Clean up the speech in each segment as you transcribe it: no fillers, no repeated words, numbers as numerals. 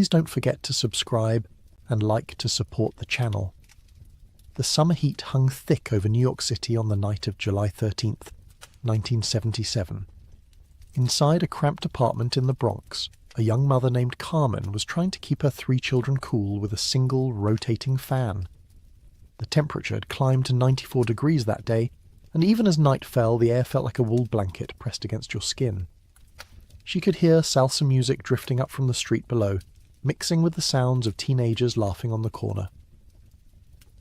please don't forget to subscribe and like to support the channel. The summer heat hung thick over New York City on the night of July 13th, 1977. Inside a cramped apartment in the Bronx, a young mother named Carmen was trying to keep her 3 children cool with a single rotating fan. The temperature had climbed to 94 degrees that day, and even as night fell, the air felt like a wool blanket pressed against your skin. She could hear salsa music drifting up from the street below, mixing with the sounds of teenagers laughing on the corner.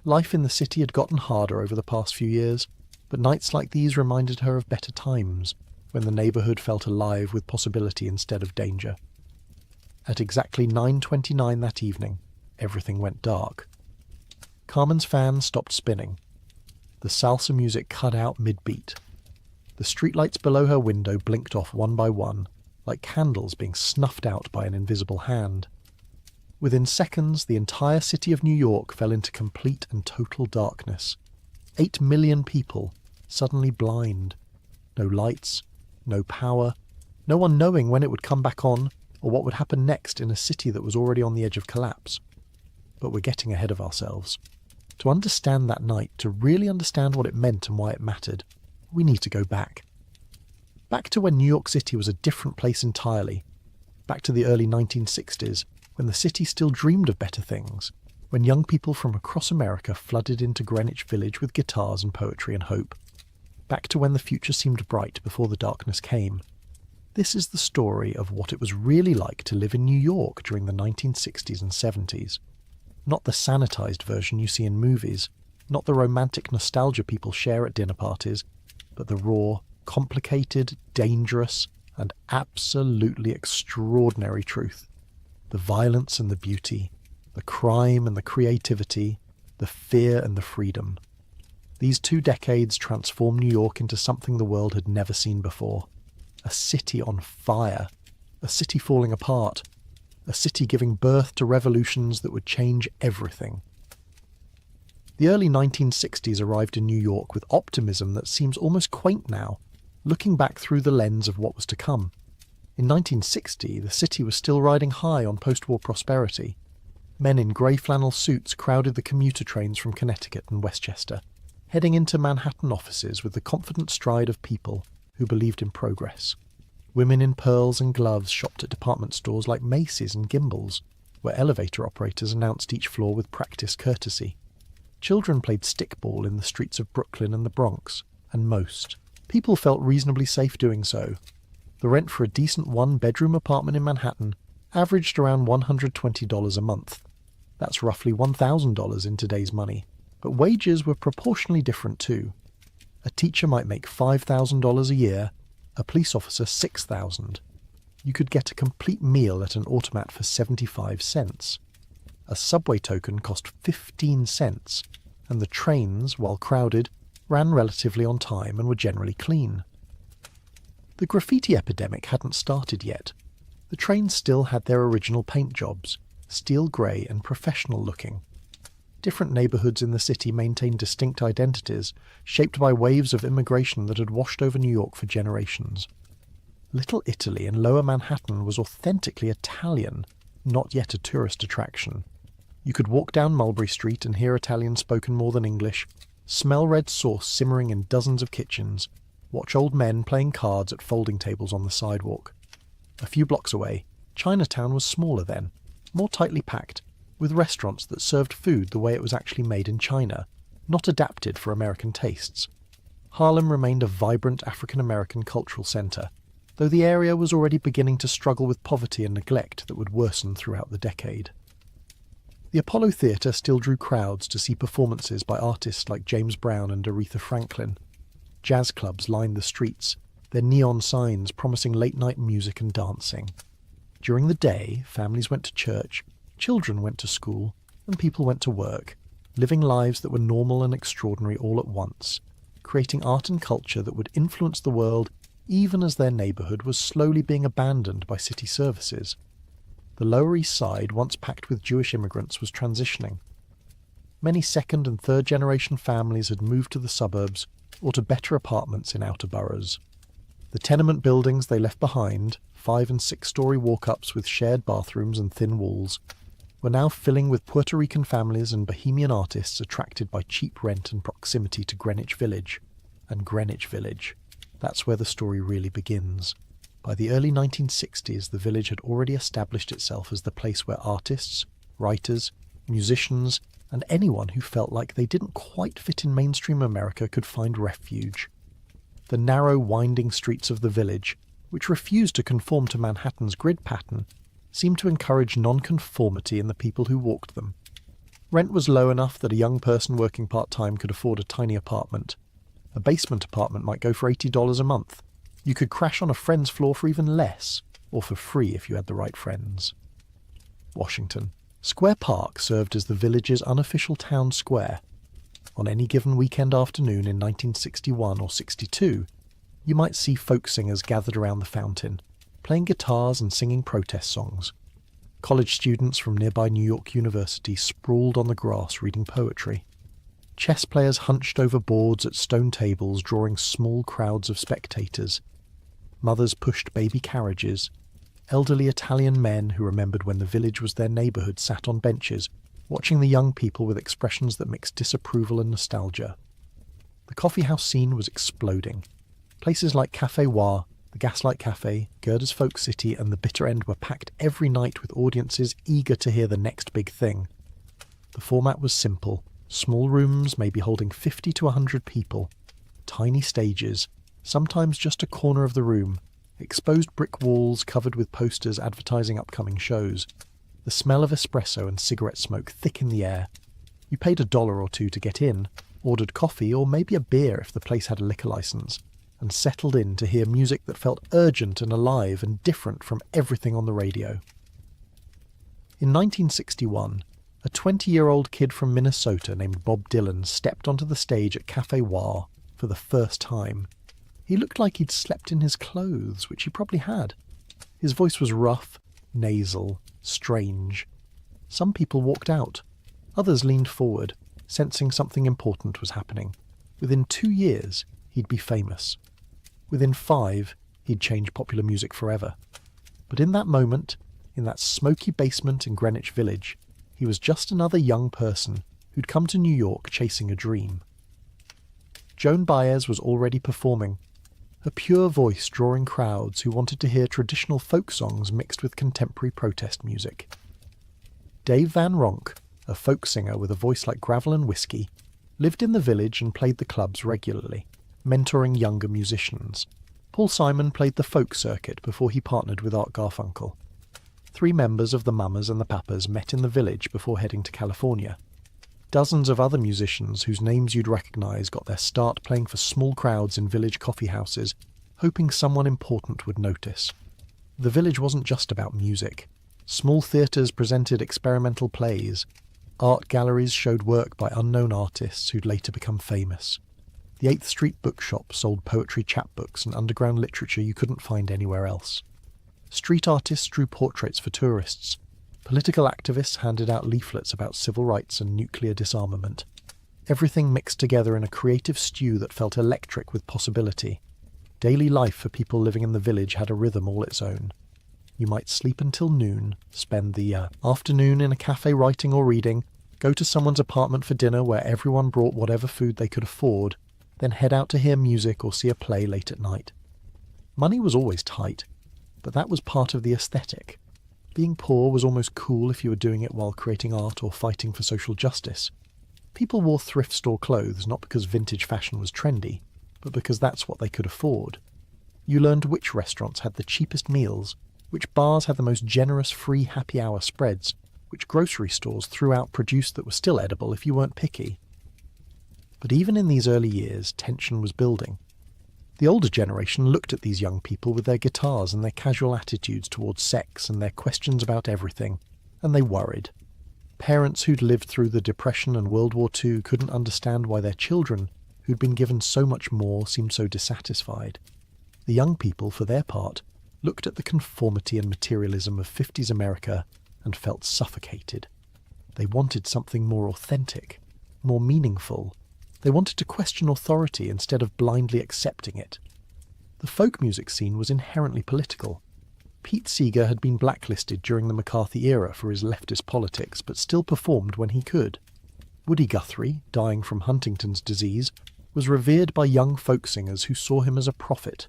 Life in the city had gotten harder over the past few years, but nights like these reminded her of better times, when the neighborhood felt alive with possibility instead of danger. At exactly 9:29 that evening, everything went dark. Carmen's fan stopped spinning. The salsa music cut out mid-beat. The streetlights below her window blinked off one by one, like candles being snuffed out by an invisible hand. Within seconds, the entire city of New York fell into complete and total darkness. 8 million people, suddenly blind. No lights, no power, no one knowing when it would come back on or what would happen next in a city that was already on the edge of collapse. But we're getting ahead of ourselves. To understand that night, to really understand what it meant and why it mattered, we need to go back. Back to when New York City was a different place entirely. Back to the early 1960s, when the city still dreamed of better things, when young people from across America flooded into Greenwich Village with guitars and poetry and hope. Back to when the future seemed bright before the darkness came. This is the story of what it was really like to live in New York during the 1960s and 70s. Not the sanitized version you see in movies, not the romantic nostalgia people share at dinner parties, but the raw, complicated, dangerous, and absolutely extraordinary truth. The violence and the beauty, the crime and the creativity, the fear and the freedom. These 2 decades transformed New York into something the world had never seen before. A city on fire, a city falling apart, a city giving birth to revolutions that would change everything. The early 1960s arrived in New York with optimism that seems almost quaint now, looking back through the lens of what was to come. In 1960, the city was still riding high on post-war prosperity. Men in grey flannel suits crowded the commuter trains from Connecticut and Westchester, heading into Manhattan offices with the confident stride of people who believed in progress. Women in pearls and gloves shopped at department stores like Macy's and Gimbel's, where elevator operators announced each floor with practiced courtesy. Children played stickball in the streets of Brooklyn and the Bronx, and most people felt reasonably safe doing so. The rent for a decent 1-bedroom apartment in Manhattan averaged around $120 a month. That's roughly $1,000 in today's money. But wages were proportionally different too. A teacher might make $5,000 a year, a police officer $6,000. You could get a complete meal at an automat for 75 cents. A subway token cost 15 cents, and the trains, while crowded, ran relatively on time and were generally clean. The graffiti epidemic hadn't started yet. The trains still had their original paint jobs, steel grey and professional looking. Different neighbourhoods in the city maintained distinct identities, shaped by waves of immigration that had washed over New York for generations. Little Italy in Lower Manhattan was authentically Italian, not yet a tourist attraction. You could walk down Mulberry Street and hear Italian spoken more than English, smell red sauce simmering in dozens of kitchens, watch old men playing cards at folding tables on the sidewalk. A few blocks away, Chinatown was smaller then, more tightly packed, with restaurants that served food the way it was actually made in China, not adapted for American tastes. Harlem remained a vibrant African-American cultural centre, though the area was already beginning to struggle with poverty and neglect that would worsen throughout the decade. The Apollo Theatre still drew crowds to see performances by artists like James Brown and Aretha Franklin. Jazz clubs lined the streets, their neon signs promising late-night music and dancing. During the day, families went to church, children went to school, and people went to work, living lives that were normal and extraordinary all at once, creating art and culture that would influence the world even as their neighbourhood was slowly being abandoned by city services. The Lower East Side, once packed with Jewish immigrants, was transitioning. Many second- and third-generation families had moved to the suburbs or to better apartments in outer boroughs. The tenement buildings they left behind, 5- and 6-story walk-ups with shared bathrooms and thin walls, were now filling with Puerto Rican families and bohemian artists attracted by cheap rent and proximity to Greenwich Village. And Greenwich Village, that's where the story really begins. By the early 1960s, the village had already established itself as the place where artists, writers, musicians, and anyone who felt like they didn't quite fit in mainstream America could find refuge. The narrow, winding streets of the village, which refused to conform to Manhattan's grid pattern, seemed to encourage nonconformity in the people who walked them. Rent was low enough that a young person working part-time could afford a tiny apartment. A basement apartment might go for $80 a month. You could crash on a friend's floor for even less, or for free if you had the right friends. Washington. Square Park served as the village's unofficial town square. On any given weekend afternoon in 1961 or 62, you might see folk singers gathered around the fountain, playing guitars and singing protest songs. College students from nearby New York University sprawled on the grass reading poetry. Chess players hunched over boards at stone tables, drawing small crowds of spectators. Mothers pushed baby carriages. Elderly Italian men who remembered when the village was their neighbourhood sat on benches, watching the young people with expressions that mixed disapproval and nostalgia. The coffeehouse scene was exploding. Places like Café Wa, the Gaslight Cafe, Gerda's Folk City, and the Bitter End were packed every night with audiences eager to hear the next big thing. The format was simple. Small rooms, maybe holding 50 to 100 people. Tiny stages, sometimes just a corner of the room. Exposed brick walls covered with posters advertising upcoming shows. The smell of espresso and cigarette smoke thick in the air. You paid $1 or $2 to get in, ordered coffee or maybe a beer if the place had a liquor license, and settled in to hear music that felt urgent and alive and different from everything on the radio. In 1961, a 20-year-old kid from Minnesota named Bob Dylan stepped onto the stage at Café Wa for the first time. He looked like he'd slept in his clothes, which he probably had. His voice was rough, nasal, strange. Some people walked out. Others leaned forward, sensing something important was happening. Within 2 years, he'd be famous. Within 5, he'd change popular music forever. But in that moment, in that smoky basement in Greenwich Village, he was just another young person who'd come to New York chasing a dream. Joan Baez was already performing, her pure voice drawing crowds who wanted to hear traditional folk songs mixed with contemporary protest music. Dave Van Ronk, a folk singer with a voice like gravel and whiskey, lived in the village and played the clubs regularly, mentoring younger musicians. Paul Simon played the folk circuit before he partnered with Art Garfunkel. 3 members of the Mamas and the Papas met in the village before heading to California. Dozens of other musicians whose names you'd recognise got their start playing for small crowds in village coffee houses, hoping someone important would notice. The village wasn't just about music. Small theatres presented experimental plays. Art galleries showed work by unknown artists who'd later become famous. The 8th Street bookshop sold poetry chapbooks and underground literature you couldn't find anywhere else. Street artists drew portraits for tourists. Political activists handed out leaflets about civil rights and nuclear disarmament. Everything mixed together in a creative stew that felt electric with possibility. Daily life for people living in the village had a rhythm all its own. You might sleep until noon, spend the afternoon in a cafe writing or reading, go to someone's apartment for dinner where everyone brought whatever food they could afford, then head out to hear music or see a play late at night. Money was always tight, but that was part of the aesthetic. Being poor was almost cool if you were doing it while creating art or fighting for social justice. People wore thrift store clothes not because vintage fashion was trendy, but because that's what they could afford. You learned which restaurants had the cheapest meals, which bars had the most generous free happy hour spreads, which grocery stores threw out produce that was still edible if you weren't picky. But even in these early years, tension was building. The older generation looked at these young people with their guitars and their casual attitudes towards sex and their questions about everything, and they worried. Parents who'd lived through the Depression and World War II couldn't understand why their children, who'd been given so much more, seemed so dissatisfied. The young people, for their part, looked at the conformity and materialism of 50s America and felt suffocated. They wanted something more authentic, more meaningful. They wanted to question authority instead of blindly accepting it. The folk music scene was inherently political. Pete Seeger had been blacklisted during the McCarthy era for his leftist politics, but still performed when he could. Woody Guthrie, dying from Huntington's disease, was revered by young folk singers who saw him as a prophet.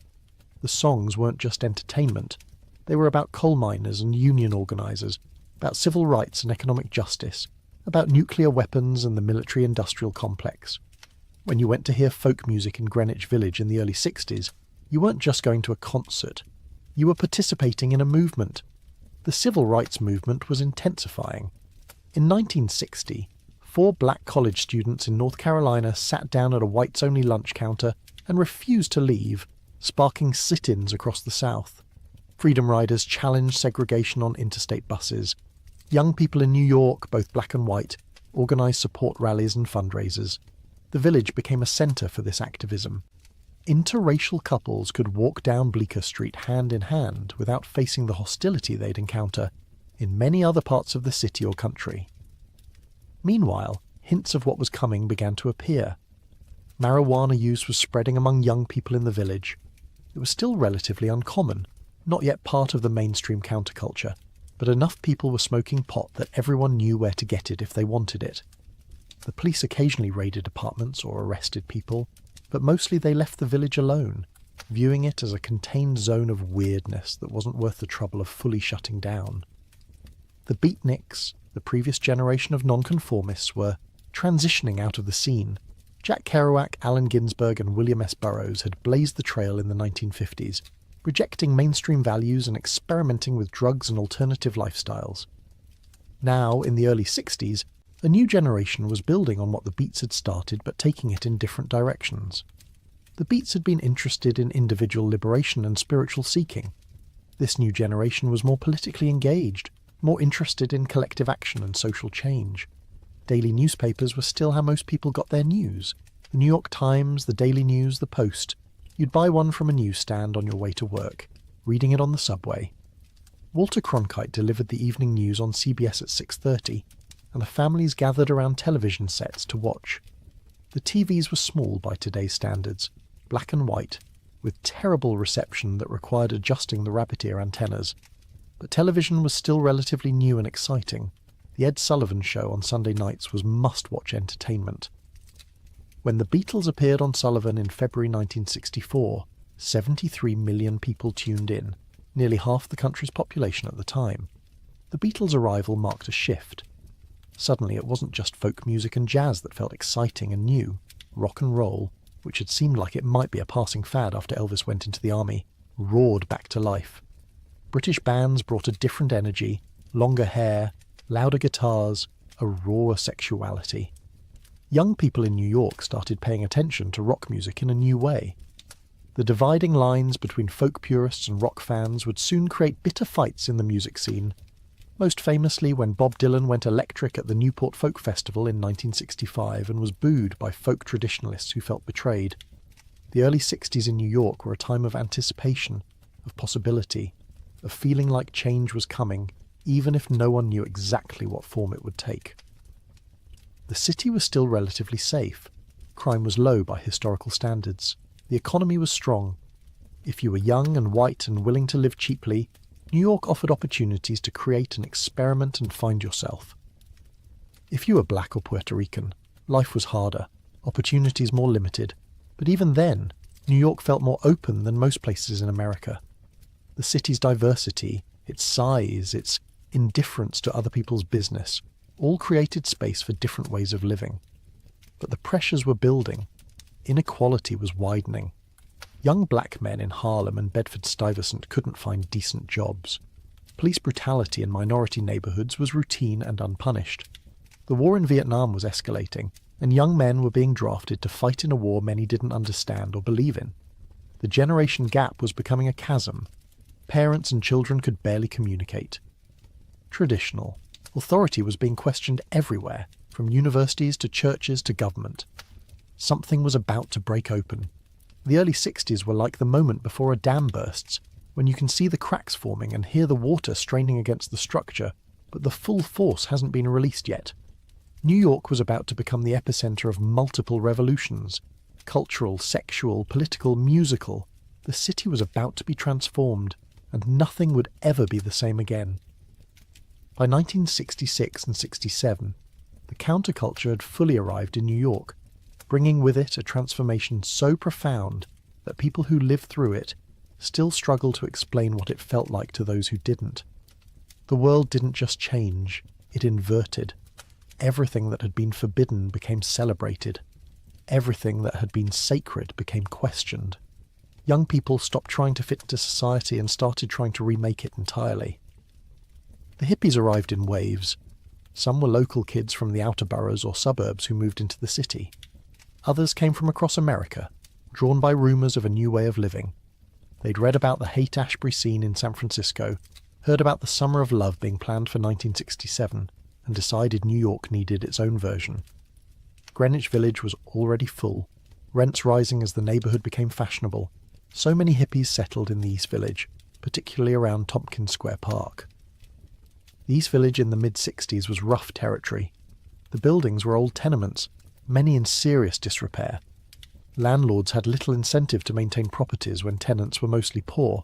The songs weren't just entertainment. They were about coal miners and union organisers, about civil rights and economic justice, about nuclear weapons and the military-industrial complex. When you went to hear folk music in Greenwich Village in the early 60s, you weren't just going to a concert. You were participating in a movement. The civil rights movement was intensifying. In 1960, 4 black college students in North Carolina sat down at a whites-only lunch counter and refused to leave, sparking sit-ins across the South. Freedom Riders challenged segregation on interstate buses. Young people in New York, both black and white, organised support rallies and fundraisers. The village became a centre for this activism. Interracial couples could walk down Bleecker Street hand in hand without facing the hostility they'd encounter in many other parts of the city or country. Meanwhile, hints of what was coming began to appear. Marijuana use was spreading among young people in the village. It was still relatively uncommon, not yet part of the mainstream counterculture, but enough people were smoking pot that everyone knew where to get it if they wanted it. The police occasionally raided apartments or arrested people, but mostly they left the village alone, viewing it as a contained zone of weirdness that wasn't worth the trouble of fully shutting down. The beatniks, the previous generation of nonconformists, were transitioning out of the scene. Jack Kerouac, Allen Ginsberg and William S. Burroughs had blazed the trail in the 1950s, rejecting mainstream values and experimenting with drugs and alternative lifestyles. Now, in the early 60s, a new generation was building on what the Beats had started, but taking it in different directions. The Beats had been interested in individual liberation and spiritual seeking. This new generation was more politically engaged, more interested in collective action and social change. Daily newspapers were still how most people got their news. The New York Times, the Daily News, the Post. You'd buy one from a newsstand on your way to work, reading it on the subway. Walter Cronkite delivered the evening news on CBS at 6:30, and the families gathered around television sets to watch. The TVs were small by today's standards, black and white, with terrible reception that required adjusting the rabbit ear antennas. But television was still relatively new and exciting. The Ed Sullivan Show on Sunday nights was must-watch entertainment. When the Beatles appeared on Sullivan in February 1964, 73 million people tuned in, nearly half the country's population at the time. The Beatles' arrival marked a shift. Suddenly it wasn't just folk music and jazz that felt exciting and new. Rock and roll, which had seemed like it might be a passing fad after Elvis went into the army, roared back to life. British bands brought a different energy, longer hair, louder guitars, a rawer sexuality. Young people in New York started paying attention to rock music in a new way. The dividing lines between folk purists and rock fans would soon create bitter fights in the music scene, most famously when Bob Dylan went electric at the Newport Folk Festival in 1965 and was booed by folk traditionalists who felt betrayed. The early 60s in New York were a time of anticipation, of possibility, of feeling like change was coming, even if no one knew exactly what form it would take. The city was still relatively safe. Crime was low by historical standards. The economy was strong. If you were young and white and willing to live cheaply, New York offered opportunities to create and experiment and find yourself. If you were black or Puerto Rican, life was harder, opportunities more limited, but even then, New York felt more open than most places in America. The city's diversity, its size, its indifference to other people's business, all created space for different ways of living. But the pressures were building. Inequality was widening. Young black men in Harlem and Bedford-Stuyvesant couldn't find decent jobs. Police brutality in minority neighborhoods was routine and unpunished. The war in Vietnam was escalating, and young men were being drafted to fight in a war many didn't understand or believe in. The generation gap was becoming a chasm. Parents and children could barely communicate. Traditional. Authority was being questioned everywhere, from universities to churches to government. Something was about to break open. The early 60s were like the moment before a dam bursts, when you can see the cracks forming and hear the water straining against the structure, but the full force hasn't been released yet. New York was about to become the epicenter of multiple revolutions: cultural, sexual, political, musical. The city was about to be transformed, and nothing would ever be the same again. By 1966 and 67, the counterculture had fully arrived in New York, bringing with it a transformation so profound that people who lived through it still struggle to explain what it felt like to those who didn't. The world didn't just change, it inverted. Everything that had been forbidden became celebrated. Everything that had been sacred became questioned. Young people stopped trying to fit into society and started trying to remake it entirely. The hippies arrived in waves. Some were local kids from the outer boroughs or suburbs who moved into the city. Others came from across America, drawn by rumours of a new way of living. They'd read about the Haight-Ashbury scene in San Francisco, heard about the Summer of Love being planned for 1967, and decided New York needed its own version. Greenwich Village was already full, rents rising as the neighbourhood became fashionable. So many hippies settled in the East Village, particularly around Tompkins Square Park. The East Village in the mid-60s was rough territory. The buildings were old tenements, many in serious disrepair. Landlords had little incentive to maintain properties when tenants were mostly poor.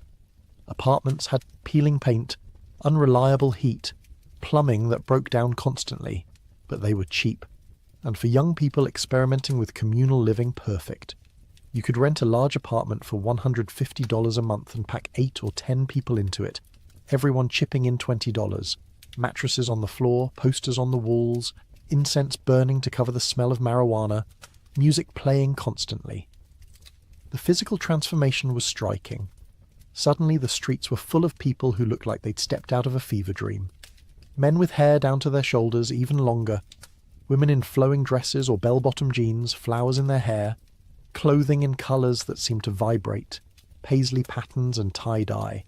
Apartments had peeling paint, unreliable heat, plumbing that broke down constantly, but they were cheap, and for young people experimenting with communal living, perfect. You could rent a large apartment for $150 a month and pack 8 or 10 people into it, everyone chipping in $20. Mattresses on the floor, posters on the walls, incense burning to cover the smell of marijuana, music playing constantly. The physical transformation was striking. Suddenly the streets were full of people who looked like they'd stepped out of a fever dream. Men with hair down to their shoulders, even longer. Women in flowing dresses or bell-bottom jeans, flowers in their hair. Clothing in colours that seemed to vibrate. Paisley patterns and tie-dye.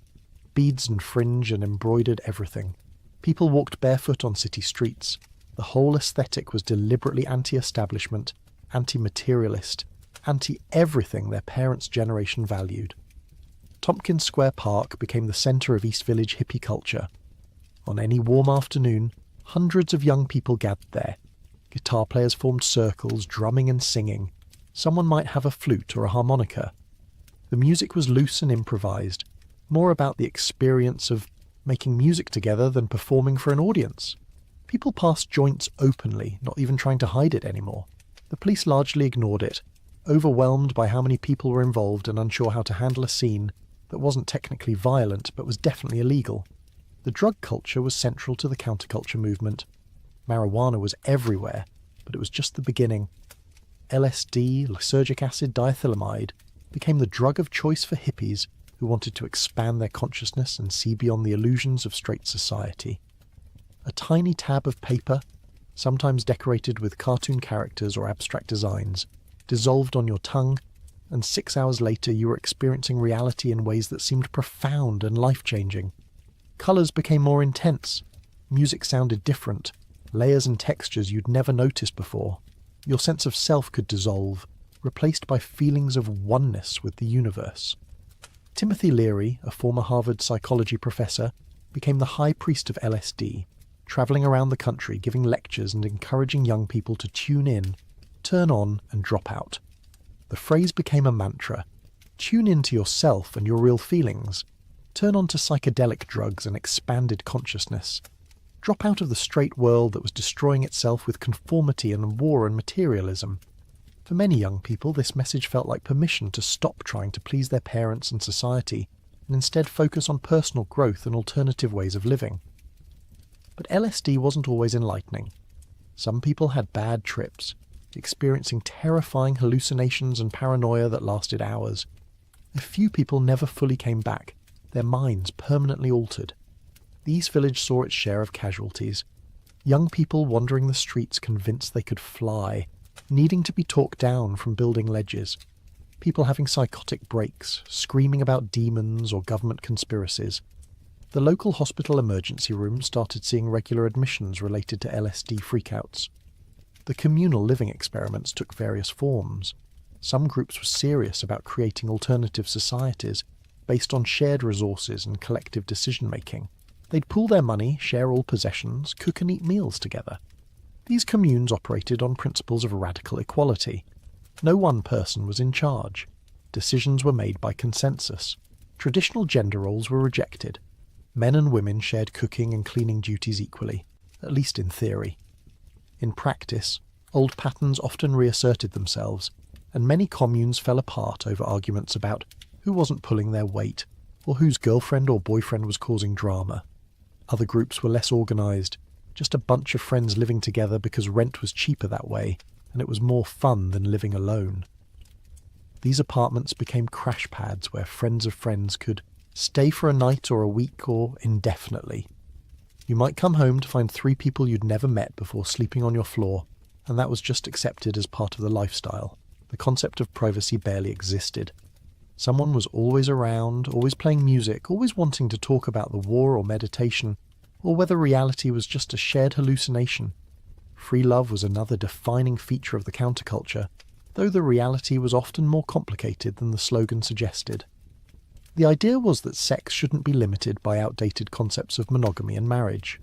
Beads and fringe and embroidered everything. People walked barefoot on city streets. The whole aesthetic was deliberately anti-establishment, anti-materialist, anti-everything their parents' generation valued. Tompkins Square Park became the centre of East Village hippie culture. On any warm afternoon, hundreds of young people gathered there. Guitar players formed circles, drumming and singing. Someone might have a flute or a harmonica. The music was loose and improvised, more about the experience of making music together than performing for an audience. People passed joints openly, not even trying to hide it anymore. The police largely ignored it, overwhelmed by how many people were involved and unsure how to handle a scene that wasn't technically violent but was definitely illegal. The drug culture was central to the counterculture movement. Marijuana was everywhere, but it was just the beginning. LSD, lysergic acid diethylamide, became the drug of choice for hippies who wanted to expand their consciousness and see beyond the illusions of straight society. A tiny tab of paper, sometimes decorated with cartoon characters or abstract designs, dissolved on your tongue, and 6 hours later you were experiencing reality in ways that seemed profound and life-changing. Colours became more intense, music sounded different, layers and textures you'd never noticed before. Your sense of self could dissolve, replaced by feelings of oneness with the universe. Timothy Leary, a former Harvard psychology professor, became the high priest of LSD, travelling around the country giving lectures and encouraging young people to tune in, turn on and drop out. The phrase became a mantra. Tune into yourself and your real feelings. Turn on to psychedelic drugs and expanded consciousness. Drop out of the straight world that was destroying itself with conformity and war and materialism. For many young people, this message felt like permission to stop trying to please their parents and society and instead focus on personal growth and alternative ways of living. But LSD wasn't always enlightening. Some people had bad trips, experiencing terrifying hallucinations and paranoia that lasted hours. A few people never fully came back, their minds permanently altered. The East Village saw its share of casualties. Young people wandering the streets convinced they could fly, needing to be talked down from building ledges. People having psychotic breaks, screaming about demons or government conspiracies. The local hospital emergency room started seeing regular admissions related to LSD freakouts. The communal living experiments took various forms. Some groups were serious about creating alternative societies based on shared resources and collective decision-making. They'd pool their money, share all possessions, cook and eat meals together. These communes operated on principles of radical equality. No one person was in charge. decisions were made by consensus. Traditional gender roles were rejected. Men and women shared cooking and cleaning duties equally, at least in theory. In practice, old patterns often reasserted themselves, and many communes fell apart over arguments about who wasn't pulling their weight, or whose girlfriend or boyfriend was causing drama. Other groups were less organised, just a bunch of friends living together because rent was cheaper that way, and it was more fun than living alone. These apartments became crash pads where friends of friends could stay for a night or a week or indefinitely. You might come home to find 3 people you'd never met before sleeping on your floor, and that was just accepted as part of the lifestyle. The concept of privacy barely existed. Someone was always around, always playing music, always wanting to talk about the war or meditation, or whether reality was just a shared hallucination. Free love was another defining feature of the counterculture, though the reality was often more complicated than the slogan suggested. The idea was that sex shouldn't be limited by outdated concepts of monogamy and marriage.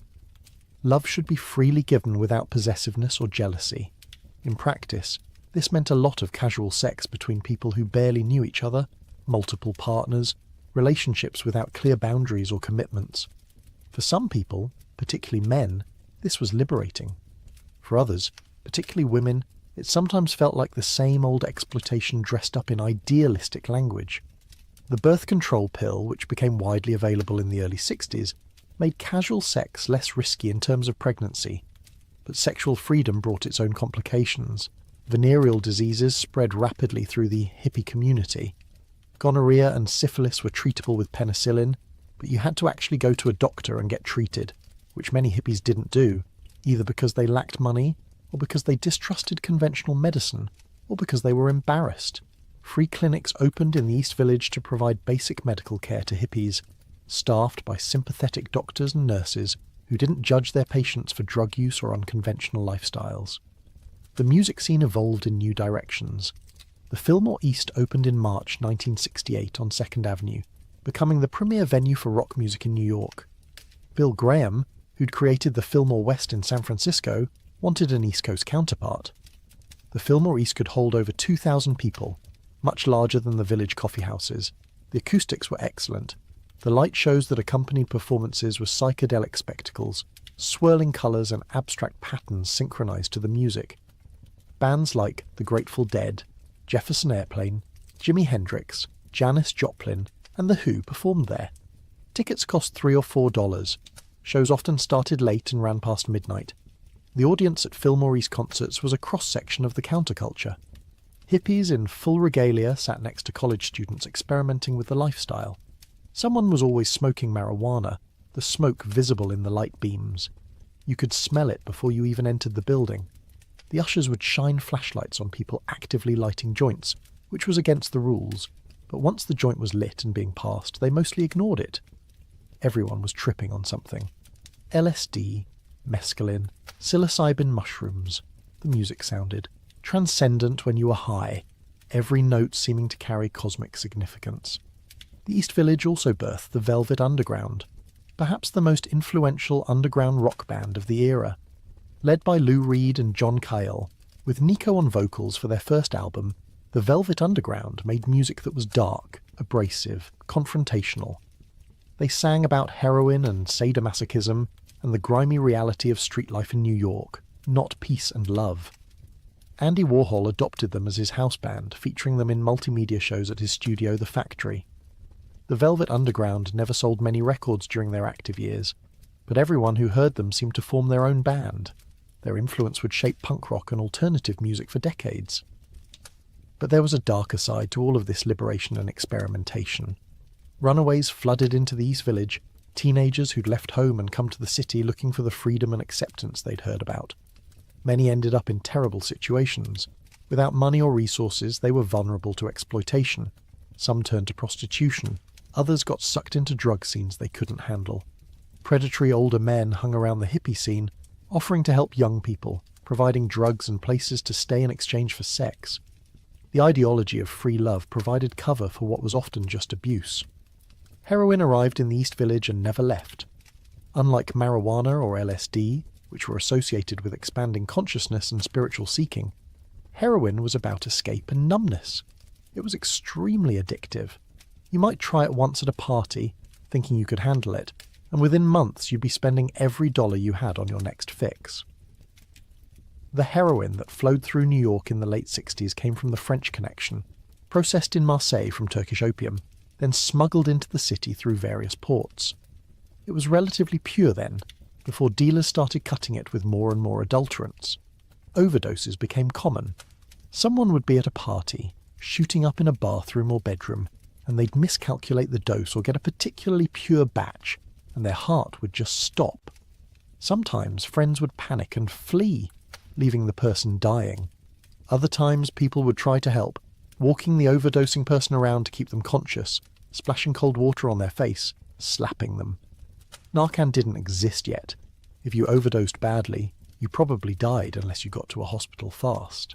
Love should be freely given without possessiveness or jealousy. In practice, this meant a lot of casual sex between people who barely knew each other, multiple partners, relationships without clear boundaries or commitments. For some people, particularly men, this was liberating. For others, particularly women, it sometimes felt like the same old exploitation dressed up in idealistic language. The birth control pill, which became widely available in the early 60s, made casual sex less risky in terms of pregnancy, but sexual freedom brought its own complications. Venereal diseases spread rapidly through the hippie community. Gonorrhea and syphilis were treatable with penicillin, but you had to actually go to a doctor and get treated, which many hippies didn't do, either because they lacked money, or because they distrusted conventional medicine, or because they were embarrassed. Free clinics opened in the East Village to provide basic medical care to hippies, staffed by sympathetic doctors and nurses who didn't judge their patients for drug use or unconventional lifestyles. The music scene evolved in new directions. The Fillmore East opened in March 1968 on 2nd Avenue, becoming the premier venue for rock music in New York. Bill Graham, who'd created the Fillmore West in San Francisco, wanted an East Coast counterpart. The Fillmore East could hold over 2,000 people, much larger than the Village coffeehouses. The acoustics were excellent. The light shows that accompanied performances were psychedelic spectacles, swirling colours and abstract patterns synchronized to the music. Bands like The Grateful Dead, Jefferson Airplane, Jimi Hendrix, Janis Joplin, and The Who performed there. Tickets cost $3 or $4. Shows often started late and ran past midnight. The audience at Fillmore East concerts was a cross-section of the counterculture. Hippies in full regalia sat next to college students experimenting with the lifestyle. Someone was always smoking marijuana, the smoke visible in the light beams. You could smell it before you even entered the building. The ushers would shine flashlights on people actively lighting joints, which was against the rules, but once the joint was lit and being passed, they mostly ignored it. Everyone was tripping on something. LSD, mescaline, psilocybin mushrooms, the music sounded. Transcendent when you were high, every note seeming to carry cosmic significance. The East Village also birthed the Velvet Underground, perhaps the most influential underground rock band of the era. Led by Lou Reed and John Cale, with Nico on vocals for their first album, the Velvet Underground made music that was dark, abrasive, confrontational. They sang about heroin and sadomasochism and the grimy reality of street life in New York, not peace and love. Andy Warhol adopted them as his house band, featuring them in multimedia shows at his studio The Factory. The Velvet Underground never sold many records during their active years, but everyone who heard them seemed to form their own band. Their influence would shape punk rock and alternative music for decades. But there was a darker side to all of this liberation and experimentation. Runaways flooded into the East Village, teenagers who'd left home and come to the city looking for the freedom and acceptance they'd heard about. Many ended up in terrible situations. Without money or resources, they were vulnerable to exploitation. Some turned to prostitution. Others got sucked into drug scenes they couldn't handle. Predatory older men hung around the hippie scene, offering to help young people, providing drugs and places to stay in exchange for sex. The ideology of free love provided cover for what was often just abuse. Heroin arrived in the East Village and never left. Unlike marijuana or LSD, which were associated with expanding consciousness and spiritual seeking, heroin was about escape and numbness. It was extremely addictive. You might try it once at a party, thinking you could handle it, and within months you'd be spending every dollar you had on your next fix. The heroin that flowed through New York in the late 60s came from the French Connection, processed in Marseille from Turkish opium, then smuggled into the city through various ports. It was relatively pure then, before dealers started cutting it with more and more adulterants. Overdoses became common. Someone would be at a party, shooting up in a bathroom or bedroom, and they'd miscalculate the dose or get a particularly pure batch, and their heart would just stop. Sometimes friends would panic and flee, leaving the person dying. Other times people would try to help, walking the overdosing person around to keep them conscious, splashing cold water on their face, slapping them. Narcan didn't exist yet. If you overdosed badly, you probably died unless you got to a hospital fast.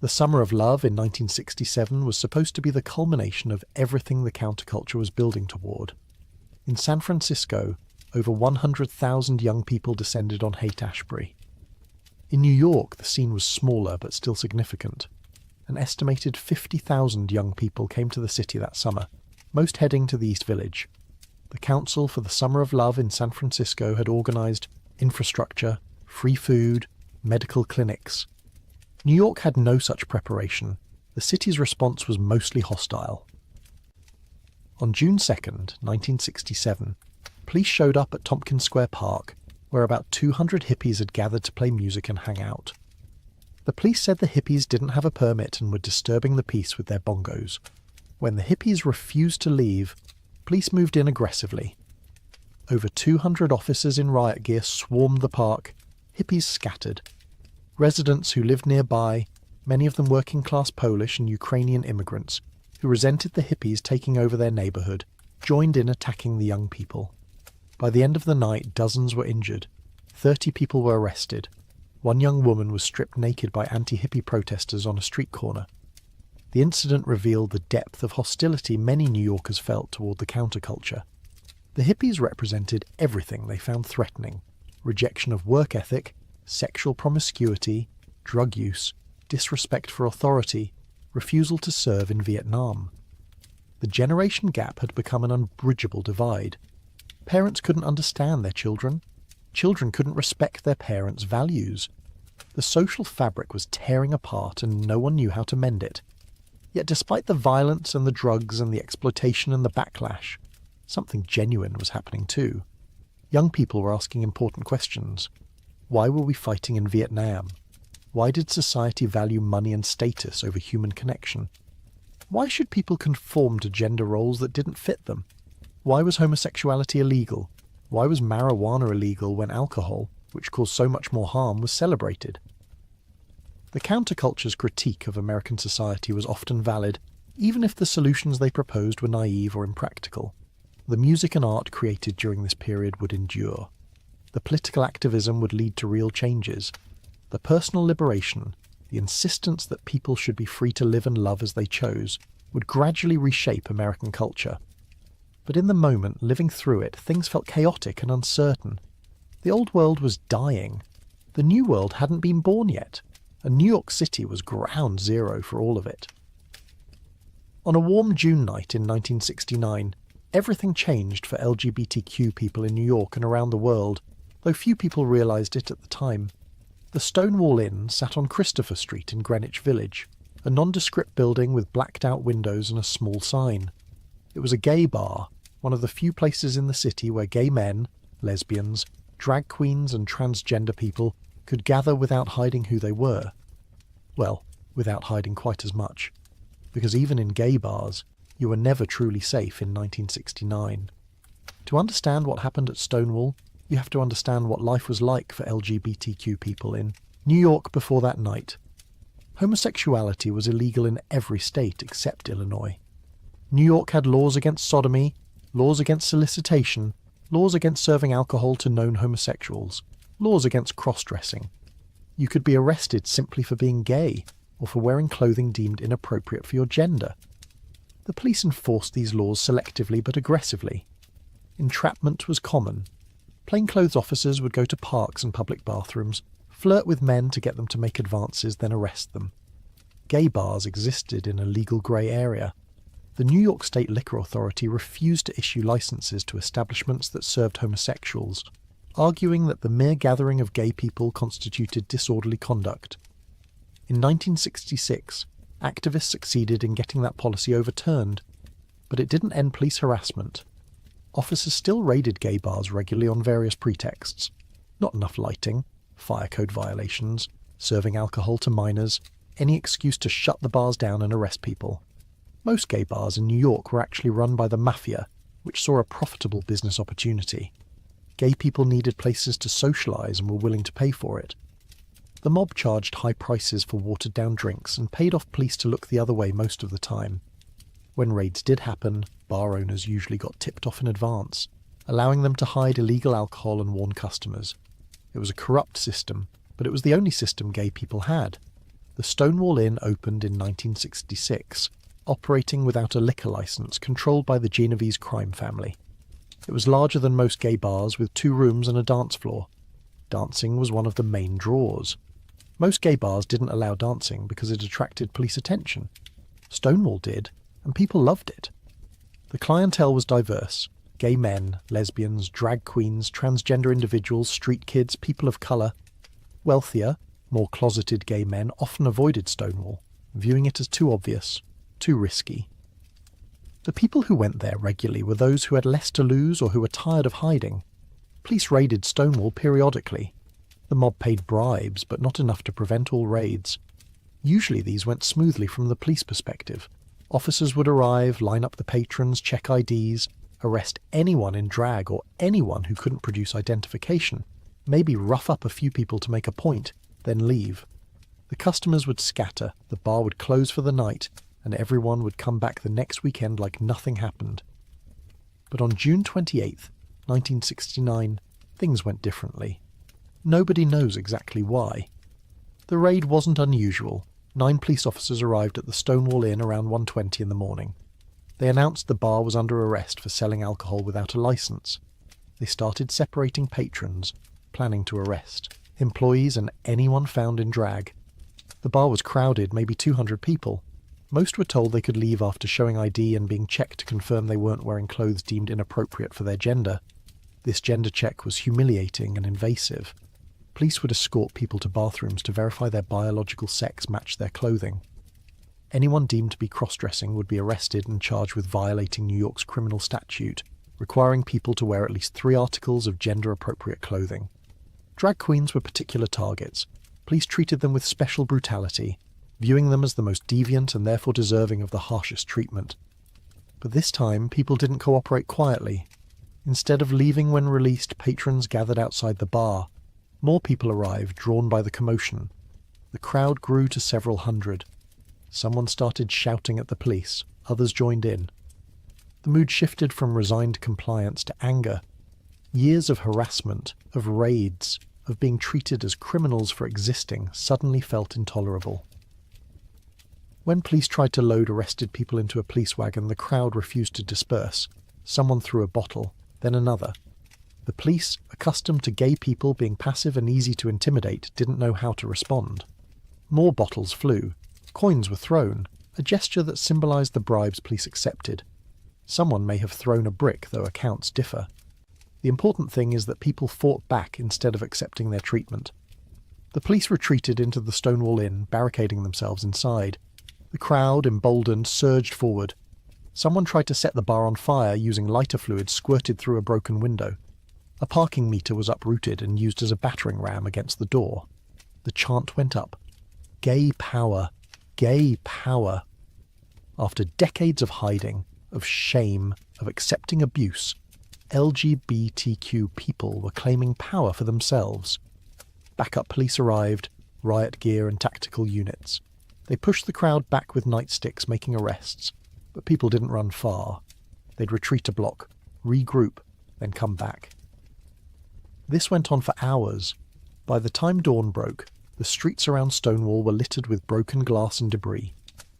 The Summer of Love in 1967 was supposed to be the culmination of everything the counterculture was building toward. In San Francisco, over 100,000 young people descended on Haight-Ashbury. In New York, the scene was smaller but still significant. An estimated 50,000 young people came to the city that summer, most heading to the East Village. The Council for the Summer of Love in San Francisco had organized infrastructure, free food, medical clinics. New York had no such preparation. The city's response was mostly hostile. On June 2nd, 1967, police showed up at Tompkins Square Park, where about 200 hippies had gathered to play music and hang out. The police said the hippies didn't have a permit and were disturbing the peace with their bongos. When the hippies refused to leave, police moved in aggressively. Over 200 officers in riot gear swarmed the park. Hippies scattered. Residents who lived nearby, many of them working-class Polish and Ukrainian immigrants, who resented the hippies taking over their neighborhood, joined in attacking the young people. By the end of the night, dozens were injured. 30 people were arrested. One young woman was stripped naked by anti-hippie protesters on a street corner. The incident revealed the depth of hostility many New Yorkers felt toward the counterculture. The hippies represented everything they found threatening: rejection of work ethic, sexual promiscuity, drug use, disrespect for authority, refusal to serve in Vietnam. The generation gap had become an unbridgeable divide. Parents couldn't understand their children. Children couldn't respect their parents' values. The social fabric was tearing apart and no one knew how to mend it. Yet despite the violence and the drugs and the exploitation and the backlash, something genuine was happening too. Young people were asking important questions. Why were we fighting in Vietnam? Why did society value money and status over human connection? Why should people conform to gender roles that didn't fit them? Why was homosexuality illegal? Why was marijuana illegal when alcohol, which caused so much more harm, was celebrated? The counterculture's critique of American society was often valid, even if the solutions they proposed were naive or impractical. The music and art created during this period would endure. The political activism would lead to real changes. The personal liberation, the insistence that people should be free to live and love as they chose, would gradually reshape American culture. But in the moment, living through it, things felt chaotic and uncertain. The old world was dying. The new world hadn't been born yet, and New York City was ground zero for all of it. On a warm June night in 1969, everything changed for LGBTQ people in New York and around the world, though few people realized it at the time. The Stonewall Inn sat on Christopher Street in Greenwich Village, a nondescript building with blacked-out windows and a small sign. It was a gay bar, one of the few places in the city where gay men, lesbians, drag queens and transgender people could gather without hiding who they were. Well, without hiding quite as much, because even in gay bars, you were never truly safe in 1969. To understand what happened at Stonewall, you have to understand what life was like for LGBTQ people in New York before that night. Homosexuality was illegal in every state except Illinois. New York had laws against sodomy, laws against solicitation, laws against serving alcohol to known homosexuals, laws against cross-dressing. You could be arrested simply for being gay, or for wearing clothing deemed inappropriate for your gender. The police enforced these laws selectively but aggressively. Entrapment was common. Plainclothes officers would go to parks and public bathrooms, flirt with men to get them to make advances, then arrest them. Gay bars existed in a legal grey area. The New York State Liquor Authority refused to issue licenses to establishments that served homosexuals, arguing that the mere gathering of gay people constituted disorderly conduct. In 1966, activists succeeded in getting that policy overturned, but it didn't end police harassment. Officers still raided gay bars regularly on various pretexts. Not enough lighting, fire code violations, serving alcohol to minors, any excuse to shut the bars down and arrest people. Most gay bars in New York were actually run by the mafia, which saw a profitable business opportunity. Gay people needed places to socialise and were willing to pay for it. The mob charged high prices for watered-down drinks and paid off police to look the other way most of the time. When raids did happen, bar owners usually got tipped off in advance, allowing them to hide illegal alcohol and warn customers. It was a corrupt system, but it was the only system gay people had. The Stonewall Inn opened in 1966, operating without a liquor license, controlled by the Genovese crime family. It was larger than most gay bars, with 2 rooms and a dance floor. Dancing was one of the main draws. Most gay bars didn't allow dancing because it attracted police attention. Stonewall did, and people loved it. The clientele was diverse: gay men, lesbians, drag queens, transgender individuals, street kids, people of colour. Wealthier, more closeted gay men often avoided Stonewall, viewing it as too obvious, too risky. The people who went there regularly were those who had less to lose or who were tired of hiding. Police raided Stonewall periodically. The mob paid bribes, but not enough to prevent all raids. Usually these went smoothly from the police perspective. Officers would arrive, line up the patrons, check IDs, arrest anyone in drag or anyone who couldn't produce identification, maybe rough up a few people to make a point, then leave. The customers would scatter, the bar would close for the night, and everyone would come back the next weekend like nothing happened. But on June 28th, 1969, things went differently. Nobody knows exactly why. The raid wasn't unusual. 9 police officers arrived at the Stonewall Inn around 1:20 in the morning. They announced the bar was under arrest for selling alcohol without a license. They started separating patrons, planning to arrest employees and anyone found in drag. The bar was crowded, maybe 200 people. Most were told they could leave after showing ID and being checked to confirm they weren't wearing clothes deemed inappropriate for their gender. This gender check was humiliating and invasive. Police would escort people to bathrooms to verify their biological sex matched their clothing. Anyone deemed to be cross-dressing would be arrested and charged with violating New York's criminal statute, requiring people to wear at least 3 articles of gender-appropriate clothing. Drag queens were particular targets. Police treated them with special brutality, viewing them as the most deviant and therefore deserving of the harshest treatment. But this time, people didn't cooperate quietly. Instead of leaving when released, patrons gathered outside the bar. More people arrived, drawn by the commotion. The crowd grew to several hundred. Someone started shouting at the police. Others joined in. The mood shifted from resigned compliance to anger. Years of harassment, of raids, of being treated as criminals for existing suddenly felt intolerable. When police tried to load arrested people into a police wagon, the crowd refused to disperse. Someone threw a bottle, then another. The police, accustomed to gay people being passive and easy to intimidate, didn't know how to respond. More bottles flew. Coins were thrown, a gesture that symbolized the bribes police accepted. Someone may have thrown a brick, though accounts differ. The important thing is that people fought back instead of accepting their treatment. The police retreated into the Stonewall Inn, barricading themselves inside. The crowd, emboldened, surged forward. Someone tried to set the bar on fire using lighter fluid squirted through a broken window. A parking meter was uprooted and used as a battering ram against the door. The chant went up. Gay power. Gay power. After decades of hiding, of shame, of accepting abuse, LGBTQ people were claiming power for themselves. Backup police arrived, riot gear and tactical units. They pushed the crowd back with nightsticks, making arrests. But people didn't run far. They'd retreat a block, regroup, then come back. This went on for hours. By the time dawn broke, the streets around Stonewall were littered with broken glass and debris.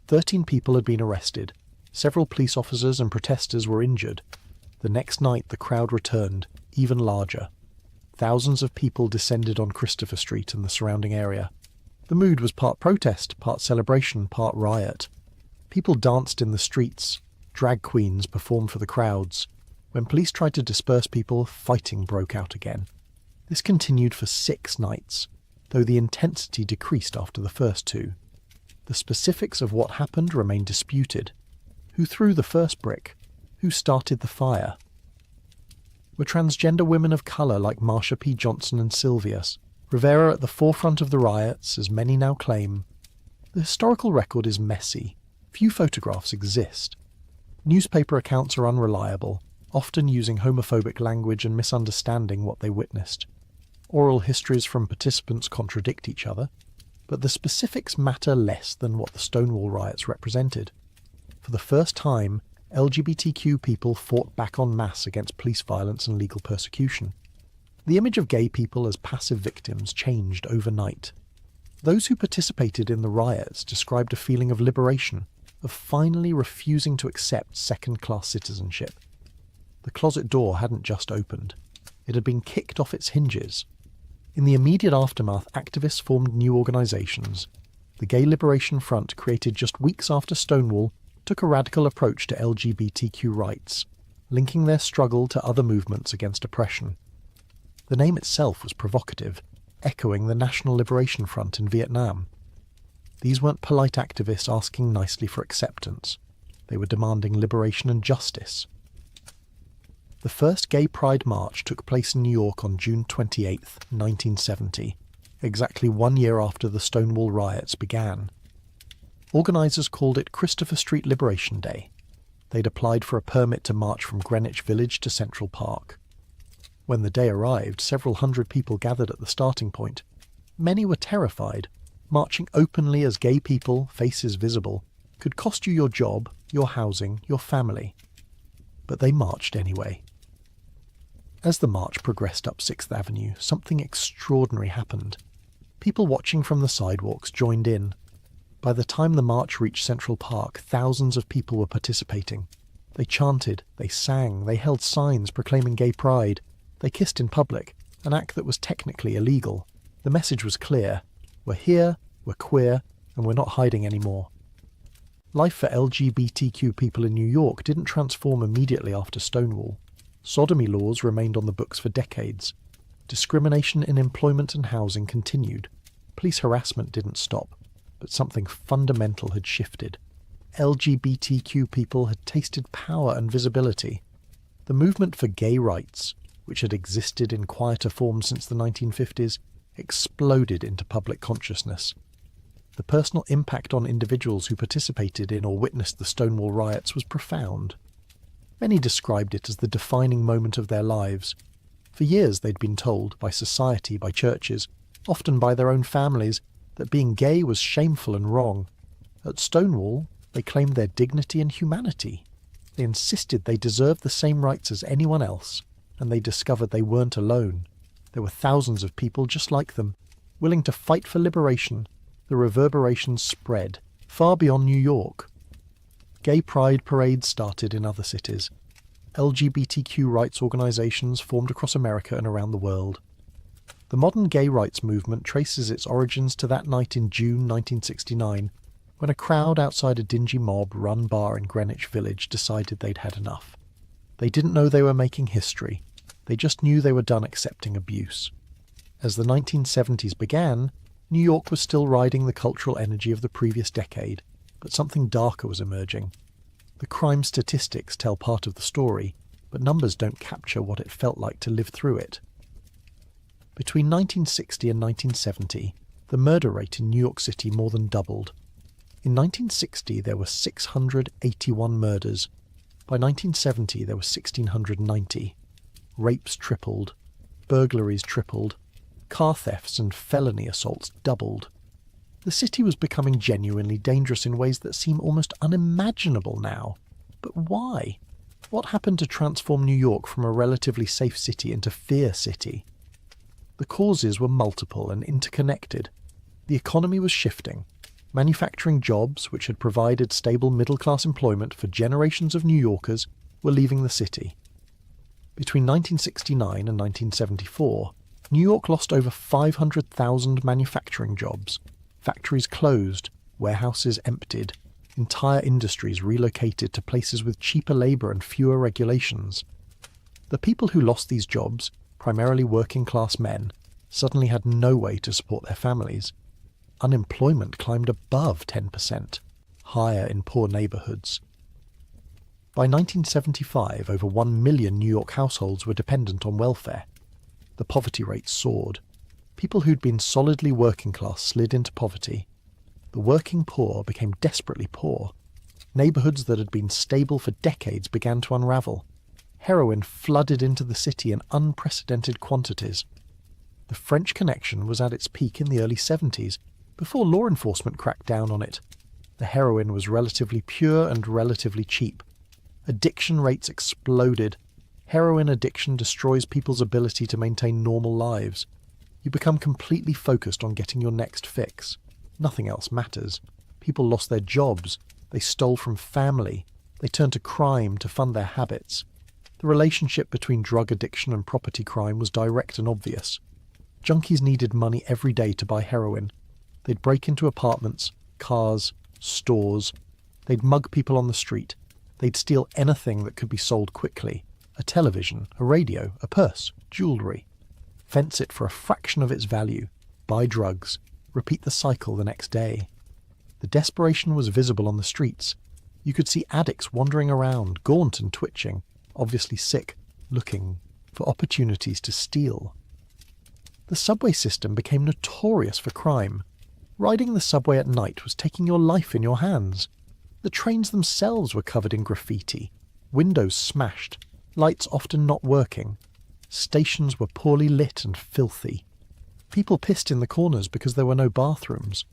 13 people had been arrested. Several police officers and protesters were injured. The next night the crowd returned, even larger. Thousands of people descended on Christopher Street and the surrounding area. The mood was part protest, part celebration, part riot. People danced in the streets, drag queens performed for the crowds. When police tried to disperse people, fighting broke out again. This continued for 6 nights, though the intensity decreased after the first 2. The specifics of what happened remain disputed. Who threw the first brick? Who started the fire? Were transgender women of colour like Marsha P. Johnson and Sylvius Rivera at the forefront of the riots, as many now claim? The historical record is messy. Few photographs exist. Newspaper accounts are unreliable, often using homophobic language and misunderstanding what they witnessed. Oral histories from participants contradict each other, but the specifics matter less than what the Stonewall riots represented. For the first time, LGBTQ people fought back en masse against police violence and legal persecution. The image of gay people as passive victims changed overnight. Those who participated in the riots described a feeling of liberation, of finally refusing to accept second-class citizenship. The closet door hadn't just opened. It had been kicked off its hinges. In the immediate aftermath, activists formed new organisations. The Gay Liberation Front, created just weeks after Stonewall, took a radical approach to LGBTQ rights, linking their struggle to other movements against oppression. The name itself was provocative, echoing the National Liberation Front in Vietnam. These weren't polite activists asking nicely for acceptance. They were demanding liberation and justice. The first Gay Pride March took place in New York on June 28, 1970, exactly 1 year after the Stonewall riots began. Organisers called it Christopher Street Liberation Day. They'd applied for a permit to march from Greenwich Village to Central Park. When the day arrived, several hundred people gathered at the starting point. Many were terrified. Marching openly as gay people, faces visible, could cost you your job, your housing, your family. But they marched anyway. As the march progressed up 6th Avenue, something extraordinary happened. People watching from the sidewalks joined in. By the time the march reached Central Park, thousands of people were participating. They chanted, they sang, they held signs proclaiming gay pride. They kissed in public, an act that was technically illegal. The message was clear. We're here, we're queer, and we're not hiding anymore. Life for LGBTQ people in New York didn't transform immediately after Stonewall. Sodomy laws remained on the books for decades. Discrimination in employment and housing continued. Police harassment didn't stop, but something fundamental had shifted. LGBTQ people had tasted power and visibility. The movement for gay rights, which had existed in quieter form since the 1950s, exploded into public consciousness. The personal impact on individuals who participated in or witnessed the Stonewall riots was profound. Many described it as the defining moment of their lives. For years they'd been told, by society, by churches, often by their own families, that being gay was shameful and wrong. At Stonewall, they claimed their dignity and humanity. They insisted they deserved the same rights as anyone else, and they discovered they weren't alone. There were thousands of people just like them, willing to fight for liberation. The reverberations spread, far beyond New York. Gay pride parades started in other cities. LGBTQ rights organisations formed across America and around the world. The modern gay rights movement traces its origins to that night in June 1969, when a crowd outside a dingy mob-run bar in Greenwich Village decided they'd had enough. They didn't know they were making history. They just knew they were done accepting abuse. As the 1970s began, New York was still riding the cultural energy of the previous decade, but something darker was emerging. The crime statistics tell part of the story, but numbers don't capture what it felt like to live through it. Between 1960 and 1970, the murder rate in New York City more than doubled. In 1960, there were 681 murders. By 1970, there were 1,690. Rapes tripled. Burglaries tripled. Car thefts and felony assaults doubled. The city was becoming genuinely dangerous in ways that seem almost unimaginable now. But why? What happened to transform New York from a relatively safe city into Fear City? The causes were multiple and interconnected. The economy was shifting. Manufacturing jobs, which had provided stable middle-class employment for generations of New Yorkers, were leaving the city. Between 1969 and 1974, New York lost over 500,000 manufacturing jobs. Factories closed, warehouses emptied, entire industries relocated to places with cheaper labour and fewer regulations. The people who lost these jobs, primarily working-class men, suddenly had no way to support their families. Unemployment climbed above 10%, higher in poor neighbourhoods. By 1975, over 1 million New York households were dependent on welfare. The poverty rate soared. People who'd been solidly working class slid into poverty. The working poor became desperately poor. Neighbourhoods that had been stable for decades began to unravel. Heroin flooded into the city in unprecedented quantities. The French Connection was at its peak in the early 70s, before law enforcement cracked down on it. The heroin was relatively pure and relatively cheap. Addiction rates exploded. Heroin addiction destroys people's ability to maintain normal lives. You become completely focused on getting your next fix. Nothing else matters. People lost their jobs. They stole from family. They turned to crime to fund their habits. The relationship between drug addiction and property crime was direct and obvious. Junkies needed money every day to buy heroin. They'd break into apartments, cars, stores. They'd mug people on the street. They'd steal anything that could be sold quickly. A television, a radio, a purse, jewellery. Fence it for a fraction of its value. Buy drugs. Repeat the cycle the next day. The desperation was visible on the streets. You could see addicts wandering around, gaunt and twitching, obviously sick, looking for opportunities to steal. The subway system became notorious for crime. Riding the subway at night was taking your life in your hands. The trains themselves were covered in graffiti, windows smashed, lights often not working. Stations were poorly lit and filthy. People pissed in the corners because there were no bathrooms.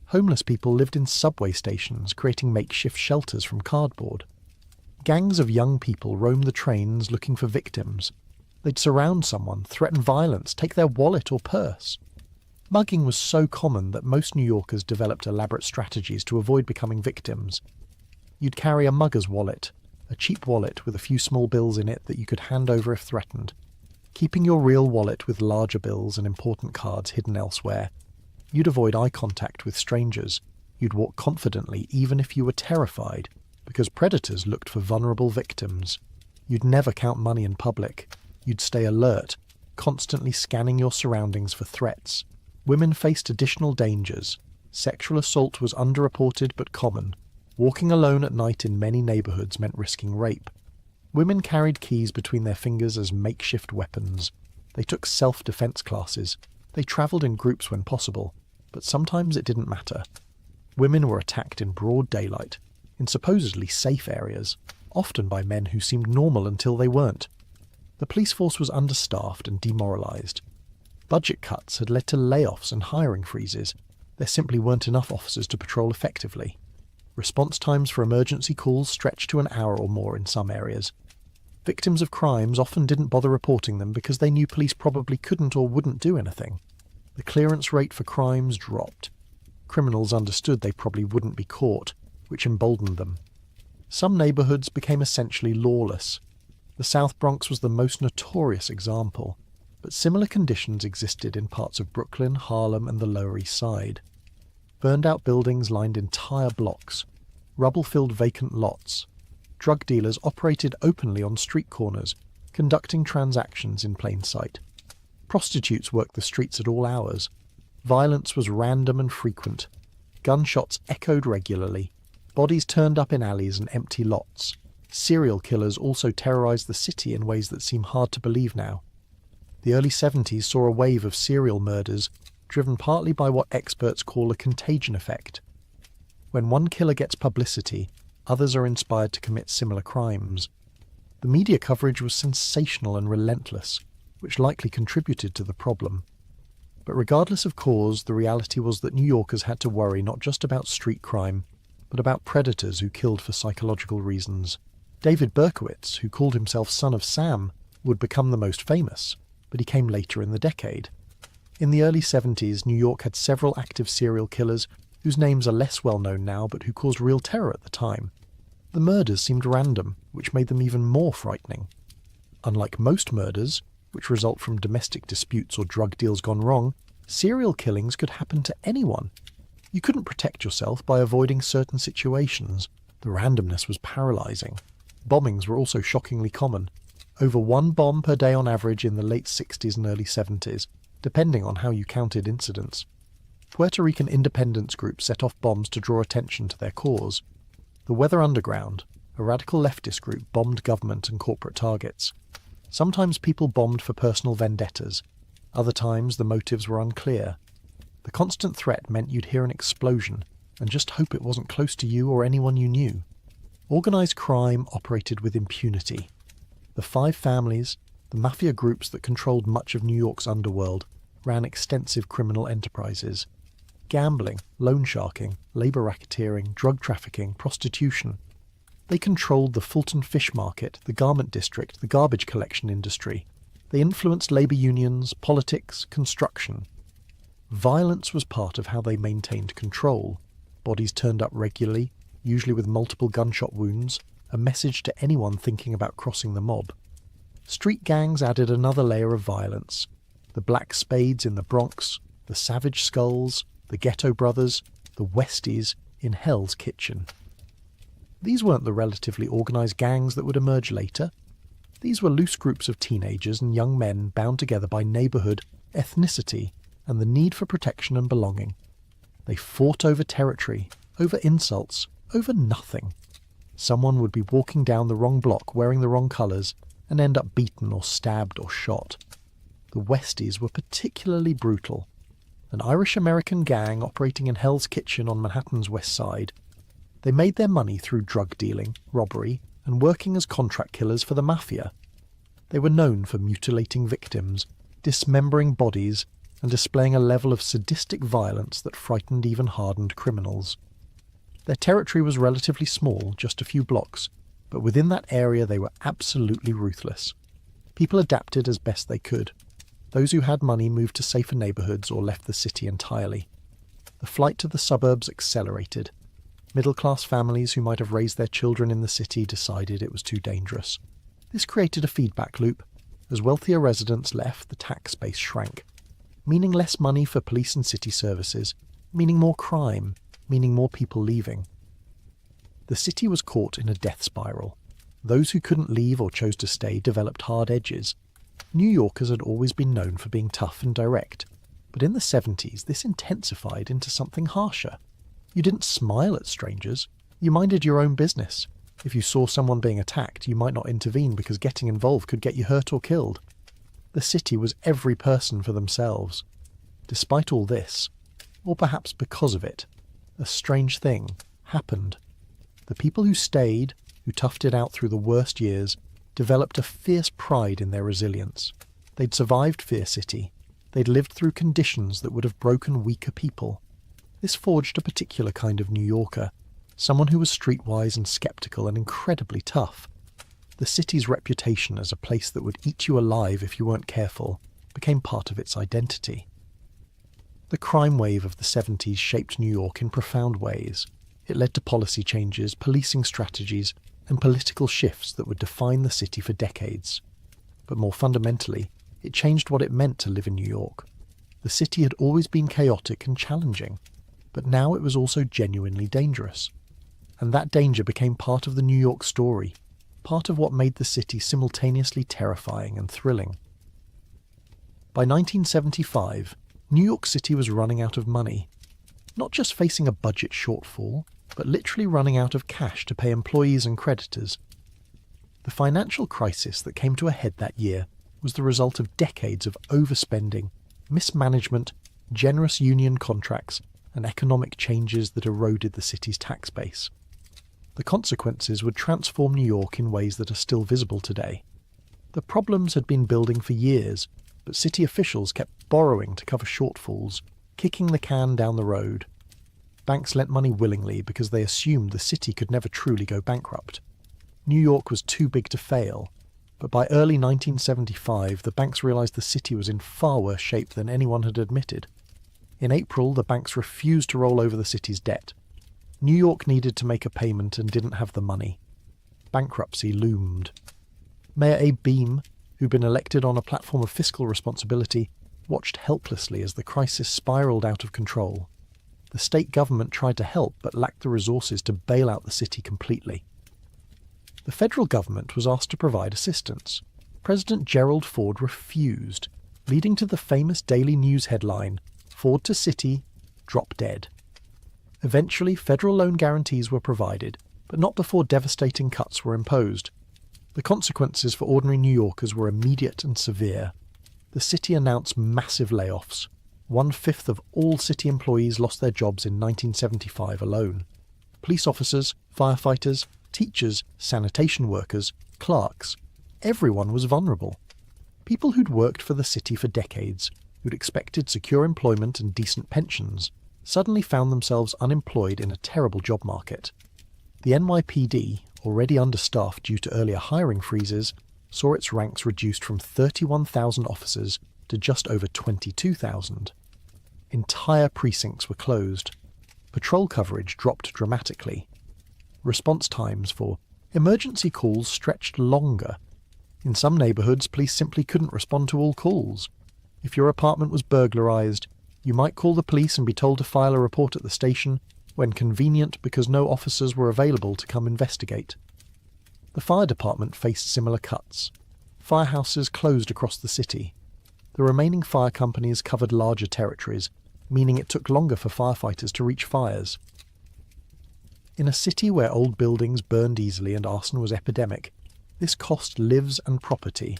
Homeless people lived in subway stations, creating makeshift shelters from cardboard. Gangs of young people roamed the trains looking for victims. They'd surround someone, threaten violence, take their wallet or purse. Mugging was so common that most New Yorkers developed elaborate strategies to avoid becoming victims. You'd carry a mugger's wallet, a cheap wallet with a few small bills in it that you could hand over if threatened, keeping your real wallet with larger bills and important cards hidden elsewhere. You'd avoid eye contact with strangers. You'd walk confidently even if you were terrified, because predators looked for vulnerable victims. You'd never count money in public. You'd stay alert, constantly scanning your surroundings for threats. Women faced additional dangers. Sexual assault was underreported but common. Walking alone at night in many neighbourhoods meant risking rape. Women carried keys between their fingers as makeshift weapons. They took self-defense classes. They travelled in groups when possible, but sometimes it didn't matter. Women were attacked in broad daylight, in supposedly safe areas, often by men who seemed normal until they weren't. The police force was understaffed and demoralised. Budget cuts had led to layoffs and hiring freezes. There simply weren't enough officers to patrol effectively. Response times for emergency calls stretched to an hour or more in some areas. Victims of crimes often didn't bother reporting them because they knew police probably couldn't or wouldn't do anything. The clearance rate for crimes dropped. Criminals understood they probably wouldn't be caught, which emboldened them. Some neighbourhoods became essentially lawless. The South Bronx was the most notorious example, but similar conditions existed in parts of Brooklyn, Harlem, and the Lower East Side. Burned-out buildings lined entire blocks. Rubble filled vacant lots. Drug dealers operated openly on street corners, conducting transactions in plain sight. Prostitutes worked the streets at all hours. Violence was random and frequent. Gunshots echoed regularly. Bodies turned up in alleys and empty lots. Serial killers also terrorized the city in ways that seem hard to believe now. The early 70s saw a wave of serial murders, driven partly by what experts call a contagion effect. When one killer gets publicity, others are inspired to commit similar crimes. The media coverage was sensational and relentless, which likely contributed to the problem. But regardless of cause, the reality was that New Yorkers had to worry not just about street crime, but about predators who killed for psychological reasons. David Berkowitz, who called himself Son of Sam, would become the most famous, but he came later in the decade. In the early 70s, New York had several active serial killers whose names are less well known now but who caused real terror at the time. The murders seemed random, which made them even more frightening. Unlike most murders, which result from domestic disputes or drug deals gone wrong, serial killings could happen to anyone. You couldn't protect yourself by avoiding certain situations. The randomness was paralyzing. Bombings were also shockingly common. Over one bomb per day on average in the late 60s and early 70s, depending on how you counted incidents. Puerto Rican independence groups set off bombs to draw attention to their cause. The Weather Underground, a radical leftist group, bombed government and corporate targets. Sometimes people bombed for personal vendettas. Other times the motives were unclear. The constant threat meant you'd hear an explosion and just hope it wasn't close to you or anyone you knew. Organised crime operated with impunity. The Five Families, the mafia groups that controlled much of New York's underworld, ran extensive criminal enterprises. Gambling, loan sharking, labour racketeering, drug trafficking, prostitution. They controlled the Fulton Fish Market, the garment district, the garbage collection industry. They influenced labour unions, politics, construction. Violence was part of how they maintained control. Bodies turned up regularly, usually with multiple gunshot wounds, a message to anyone thinking about crossing the mob. Street gangs added another layer of violence. The Black Spades in the Bronx, the Savage Skulls, the Ghetto Brothers, the Westies in Hell's Kitchen. These weren't the relatively organised gangs that would emerge later. These were loose groups of teenagers and young men bound together by neighbourhood, ethnicity, and the need for protection and belonging. They fought over territory, over insults, over nothing. Someone would be walking down the wrong block wearing the wrong colours and end up beaten or stabbed or shot. The Westies were particularly brutal. An Irish-American gang operating in Hell's Kitchen on Manhattan's West Side. They made their money through drug dealing, robbery, and working as contract killers for the mafia. They were known for mutilating victims, dismembering bodies, and displaying a level of sadistic violence that frightened even hardened criminals. Their territory was relatively small, just a few blocks, but within that area they were absolutely ruthless. People adapted as best they could. Those who had money moved to safer neighbourhoods or left the city entirely. The flight to the suburbs accelerated. Middle-class families who might have raised their children in the city decided it was too dangerous. This created a feedback loop. As wealthier residents left, the tax base shrank, meaning less money for police and city services, meaning more crime, meaning more people leaving. The city was caught in a death spiral. Those who couldn't leave or chose to stay developed hard edges. New Yorkers had always been known for being tough and direct, but in the 70s this intensified into something harsher. You didn't smile at strangers, you minded your own business. If you saw someone being attacked, you might not intervene because getting involved could get you hurt or killed. The city was every person for themselves. Despite all this, or perhaps because of it, a strange thing happened. The people who stayed, who toughed it out through the worst years, developed a fierce pride in their resilience. They'd survived Fear City. They'd lived through conditions that would have broken weaker people. This forged a particular kind of New Yorker, someone who was streetwise and sceptical and incredibly tough. The city's reputation as a place that would eat you alive if you weren't careful became part of its identity. The crime wave of the 70s shaped New York in profound ways. It led to policy changes, policing strategies, and political shifts that would define the city for decades. But more fundamentally, it changed what it meant to live in New York. The city had always been chaotic and challenging, but now it was also genuinely dangerous. And that danger became part of the New York story, part of what made the city simultaneously terrifying and thrilling. By 1975, New York City was running out of money, not just facing a budget shortfall, but literally running out of cash to pay employees and creditors. The financial crisis that came to a head that year was the result of decades of overspending, mismanagement, generous union contracts, and economic changes that eroded the city's tax base. The consequences would transform New York in ways that are still visible today. The problems had been building for years, but city officials kept borrowing to cover shortfalls, kicking the can down the road. Banks lent money willingly because they assumed the city could never truly go bankrupt. New York was too big to fail, but by early 1975 the banks realised the city was in far worse shape than anyone had admitted. In April, the banks refused to roll over the city's debt. New York needed to make a payment and didn't have the money. Bankruptcy loomed. Mayor Abe Beame, who'd been elected on a platform of fiscal responsibility, watched helplessly as the crisis spiralled out of control. The state government tried to help but lacked the resources to bail out the city completely. The federal government was asked to provide assistance. President Gerald Ford refused, leading to the famous daily news headline, "Ford to City, Drop Dead." Eventually, federal loan guarantees were provided, but not before devastating cuts were imposed. The consequences for ordinary New Yorkers were immediate and severe. The city announced massive layoffs. 1/5 of all city employees lost their jobs in 1975 alone. Police officers, firefighters, teachers, sanitation workers, clerks, everyone was vulnerable. People who'd worked for the city for decades, who'd expected secure employment and decent pensions, suddenly found themselves unemployed in a terrible job market. The NYPD, already understaffed due to earlier hiring freezes, saw its ranks reduced from 31,000 officers to just over 22,000. Entire precincts were closed. Patrol coverage dropped dramatically. Response times for emergency calls stretched longer. In some neighbourhoods, police simply couldn't respond to all calls. If your apartment was burglarized, you might call the police and be told to file a report at the station when convenient because no officers were available to come investigate. The fire department faced similar cuts. Firehouses closed across the city. The remaining fire companies covered larger territories, meaning it took longer for firefighters to reach fires. In a city where old buildings burned easily and arson was epidemic, this cost lives and property.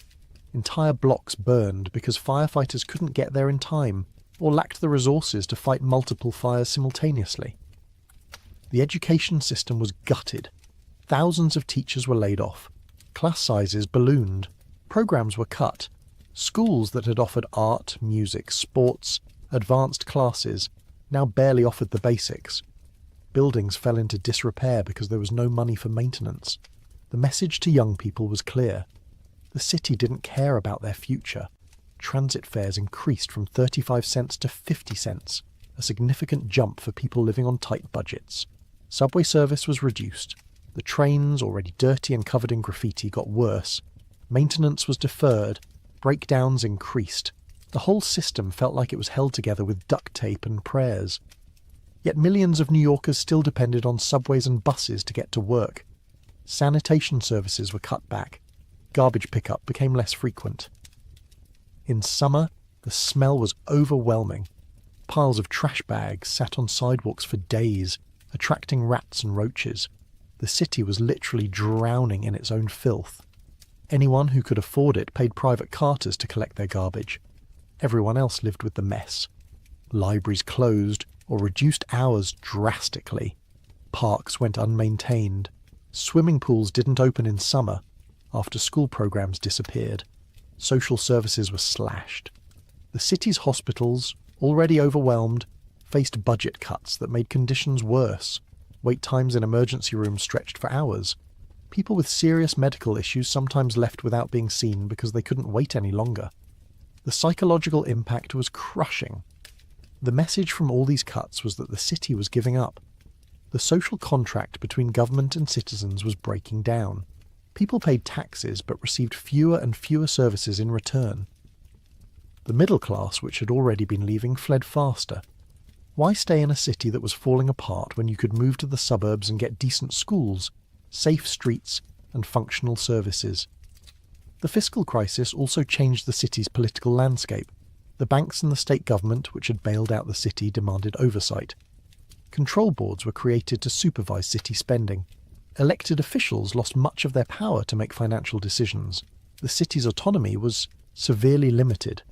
Entire blocks burned because firefighters couldn't get there in time or lacked the resources to fight multiple fires simultaneously. The education system was gutted. Thousands of teachers were laid off. Class sizes ballooned. Programs were cut. Schools that had offered art, music, sports, advanced classes now barely offered the basics. Buildings fell into disrepair because there was no money for maintenance. The message to young people was clear. The city didn't care about their future. Transit fares increased from 35 cents to 50 cents, a significant jump for people living on tight budgets. Subway service was reduced. The trains, already dirty and covered in graffiti, got worse. Maintenance was deferred. Breakdowns increased. The whole system felt like it was held together with duct tape and prayers. Yet millions of New Yorkers still depended on subways and buses to get to work. Sanitation services were cut back. Garbage pickup became less frequent. In summer, the smell was overwhelming. Piles of trash bags sat on sidewalks for days, attracting rats and roaches. The city was literally drowning in its own filth. Anyone who could afford it paid private carters to collect their garbage. Everyone else lived with the mess. Libraries closed or reduced hours drastically. Parks went unmaintained. Swimming pools didn't open in summer. After-school programs disappeared. Social services were slashed. The city's hospitals, already overwhelmed, faced budget cuts that made conditions worse. Wait times in emergency rooms stretched for hours. People with serious medical issues sometimes left without being seen because they couldn't wait any longer. The psychological impact was crushing. The message from all these cuts was that the city was giving up. The social contract between government and citizens was breaking down. People paid taxes but received fewer and fewer services in return. The middle class, which had already been leaving, fled faster. Why stay in a city that was falling apart when you could move to the suburbs and get decent schools, safe streets, and functional services? The fiscal crisis also changed the city's political landscape. The banks and the state government, which had bailed out the city, demanded oversight. Control boards were created to supervise city spending. Elected officials lost much of their power to make financial decisions. The city's autonomy was severely limited.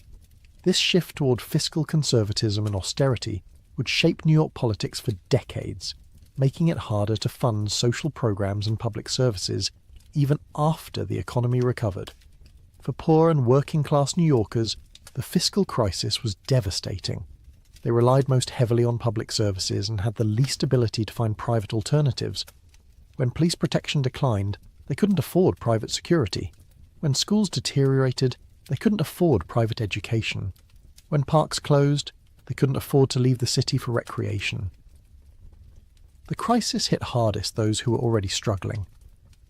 This shift toward fiscal conservatism and austerity would shape New York politics for decades, making it harder to fund social programs and public services even after the economy recovered. For poor and working-class New Yorkers, the fiscal crisis was devastating. They relied most heavily on public services and had the least ability to find private alternatives. When police protection declined, they couldn't afford private security. When schools deteriorated, they couldn't afford private education. When parks closed, they couldn't afford to leave the city for recreation. The crisis hit hardest those who were already struggling.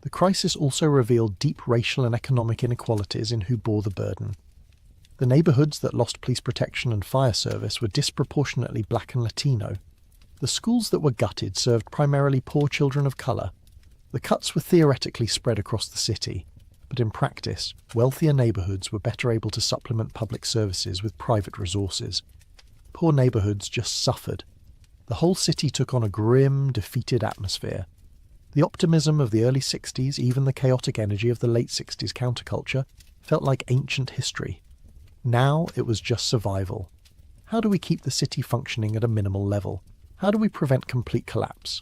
The crisis also revealed deep racial and economic inequalities in who bore the burden. The neighborhoods that lost police protection and fire service were disproportionately black and Latino. The schools that were gutted served primarily poor children of colour. The cuts were theoretically spread across the city, but in practice, wealthier neighbourhoods were better able to supplement public services with private resources. Poor neighbourhoods just suffered. The whole city took on a grim, defeated atmosphere. The optimism of the early 60s, even the chaotic energy of the late 60s counterculture, felt like ancient history. Now it was just survival. How do we keep the city functioning at a minimal level? How do we prevent complete collapse?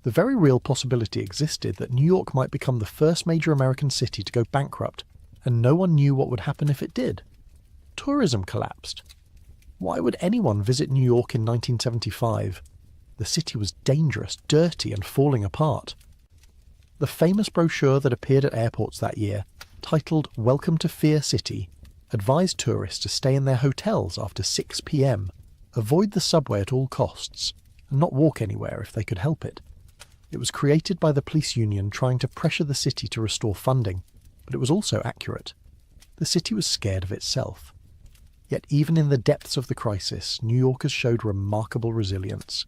The very real possibility existed that New York might become the first major American city to go bankrupt, and no one knew what would happen if it did. Tourism collapsed. Why would anyone visit New York in 1975? The city was dangerous, dirty, and falling apart. The famous brochure that appeared at airports that year, titled "Welcome to Fear City," advised tourists to stay in their hotels after 6 p.m, avoid the subway at all costs, and not walk anywhere if they could help it. It was created by the police union trying to pressure the city to restore funding, but it was also accurate. The city was scared of itself. Yet even in the depths of the crisis, New Yorkers showed remarkable resilience.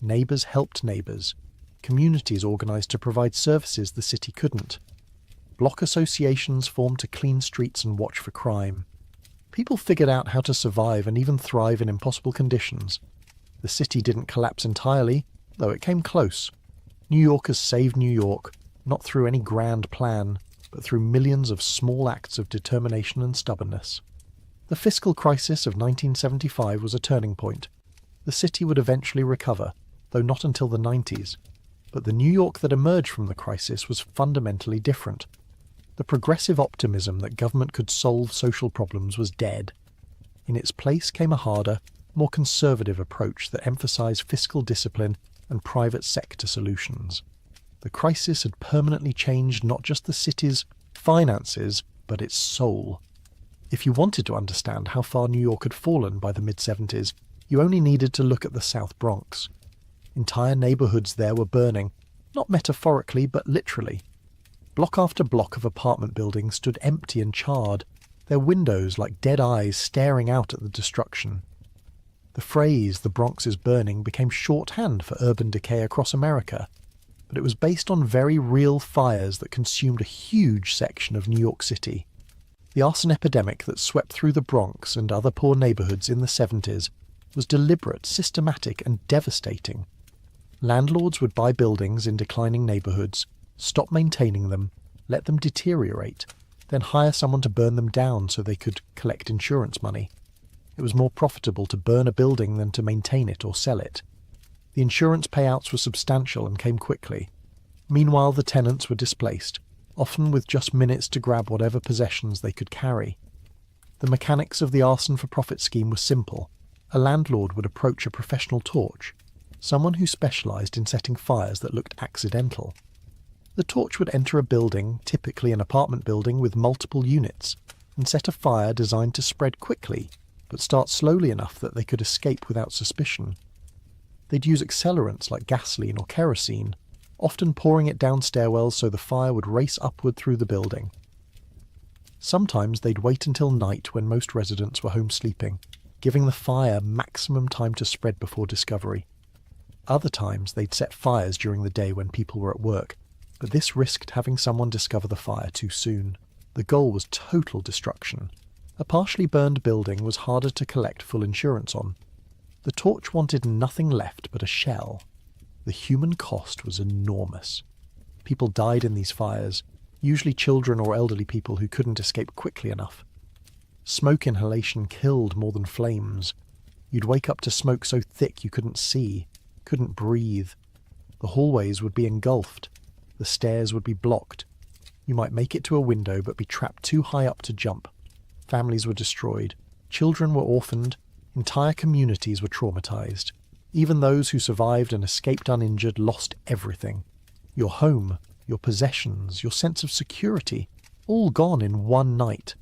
Neighbours helped neighbours. Communities organised to provide services the city couldn't. Block associations formed to clean streets and watch for crime. People figured out how to survive and even thrive in impossible conditions. The city didn't collapse entirely, though it came close. New Yorkers saved New York, not through any grand plan, but through millions of small acts of determination and stubbornness. The fiscal crisis of 1975 was a turning point. The city would eventually recover, though not until the 90s. But the New York that emerged from the crisis was fundamentally different. The progressive optimism that government could solve social problems was dead. In its place came a harder, more conservative approach that emphasized fiscal discipline and private sector solutions. The crisis had permanently changed not just the city's finances, but its soul. If you wanted to understand how far New York had fallen by the mid-70s, you only needed to look at the South Bronx. Entire neighbourhoods there were burning, not metaphorically but literally. Block after block of apartment buildings stood empty and charred, their windows like dead eyes staring out at the destruction. The phrase, "the Bronx is burning," became shorthand for urban decay across America, but it was based on very real fires that consumed a huge section of New York City. The arson epidemic that swept through the Bronx and other poor neighbourhoods in the 70s was deliberate, systematic, and devastating. Landlords would buy buildings in declining neighbourhoods, stop maintaining them, let them deteriorate, then hire someone to burn them down so they could collect insurance money. It was more profitable to burn a building than to maintain it or sell it. The insurance payouts were substantial and came quickly. Meanwhile, the tenants were displaced, often with just minutes to grab whatever possessions they could carry. The mechanics of the arson-for-profit scheme were simple. A landlord would approach a professional torch, someone who specialised in setting fires that looked accidental. The torch would enter a building, typically an apartment building with multiple units, and set a fire designed to spread quickly, but start slowly enough that they could escape without suspicion. They'd use accelerants like gasoline or kerosene, often pouring it down stairwells so the fire would race upward through the building. Sometimes they'd wait until night when most residents were home sleeping, giving the fire maximum time to spread before discovery. Other times they'd set fires during the day when people were at work, but this risked having someone discover the fire too soon. The goal was total destruction. A partially burned building was harder to collect full insurance on. The torch wanted nothing left but a shell. The human cost was enormous. People died in these fires, usually children or elderly people who couldn't escape quickly enough. Smoke inhalation killed more than flames. You'd wake up to smoke so thick you couldn't see, couldn't breathe. The hallways would be engulfed. The stairs would be blocked. You might make it to a window but be trapped too high up to jump. Families were destroyed. Children were orphaned. Entire communities were traumatized. Even those who survived and escaped uninjured lost everything. Your home, your possessions, your sense of security, all gone in one night.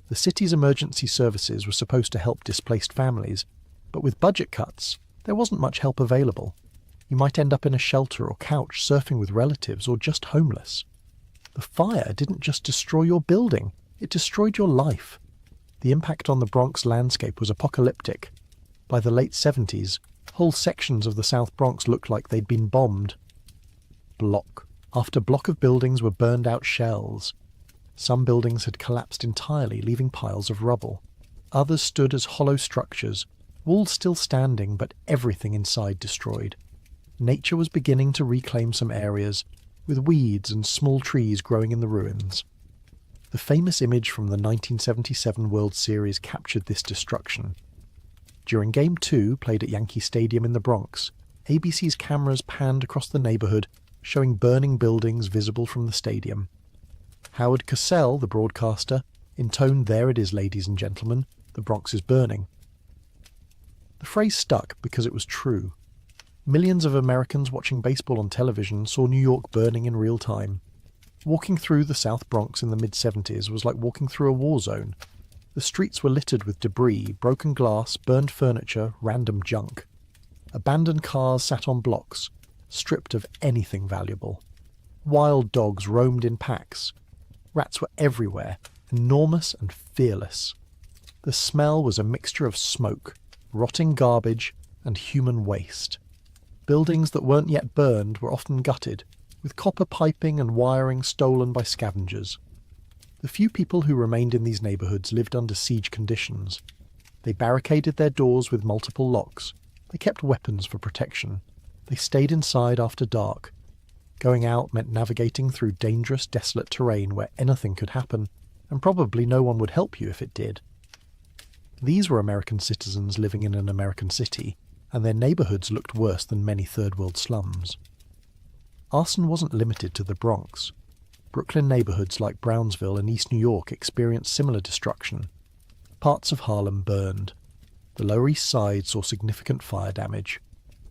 The city's emergency services were supposed to help displaced families, but with budget cuts, there wasn't much help available. You might end up in a shelter or couch surfing with relatives or just homeless. The fire didn't just destroy your building, it destroyed your life. The impact on the Bronx landscape was apocalyptic. By the late 70s, Whole sections of the South Bronx looked like they'd been bombed. Block after block of buildings were burned out shells. Some buildings had collapsed entirely, leaving piles of rubble. Others stood as hollow structures, walls still standing, but everything inside destroyed. Nature was beginning to reclaim some areas, with weeds and small trees growing in the ruins. The famous image from the 1977 World Series captured this destruction. During Game 2, played at Yankee Stadium in the Bronx, ABC's cameras panned across the neighborhood, showing burning buildings visible from the stadium. Howard Cosell, the broadcaster, intoned, "There it is, ladies and gentlemen, the Bronx is burning." The phrase stuck because it was true. Millions of Americans watching baseball on television saw New York burning in real time. Walking through the South Bronx in the mid-70s was like walking through a war zone. The streets were littered with debris, broken glass, burned furniture, random junk. Abandoned cars sat on blocks, stripped of anything valuable. Wild dogs roamed in packs. Rats were everywhere, enormous and fearless. The smell was a mixture of smoke, rotting garbage, and human waste. Buildings that weren't yet burned were often gutted, with copper piping and wiring stolen by scavengers. The few people who remained in these neighborhoods lived under siege conditions. They barricaded their doors with multiple locks. They kept weapons for protection. They stayed inside after dark. Going out meant navigating through dangerous, desolate terrain where anything could happen, and probably no one would help you if it did. These were American citizens living in an American city, and their neighborhoods looked worse than many third-world slums. Arson wasn't limited to the Bronx. Brooklyn neighborhoods like Brownsville and East New York experienced similar destruction. Parts of Harlem burned. The Lower East Side saw significant fire damage.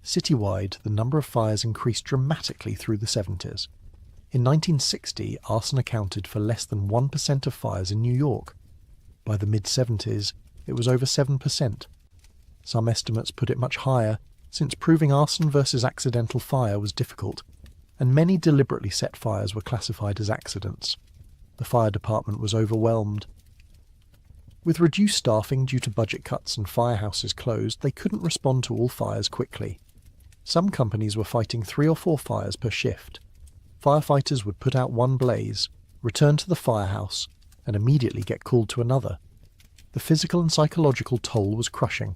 Citywide, the number of fires increased dramatically through the 70s. In 1960, arson accounted for less than 1% of fires in New York. By the mid-70s, it was over 7%. Some estimates put it much higher, since proving arson versus accidental fire was difficult, and many deliberately set fires were classified as accidents. The fire department was overwhelmed. With reduced staffing due to budget cuts and firehouses closed, they couldn't respond to all fires quickly. Some companies were fighting 3 or 4 fires per shift. Firefighters would put out one blaze, return to the firehouse, and immediately get called to another. The physical and psychological toll was crushing.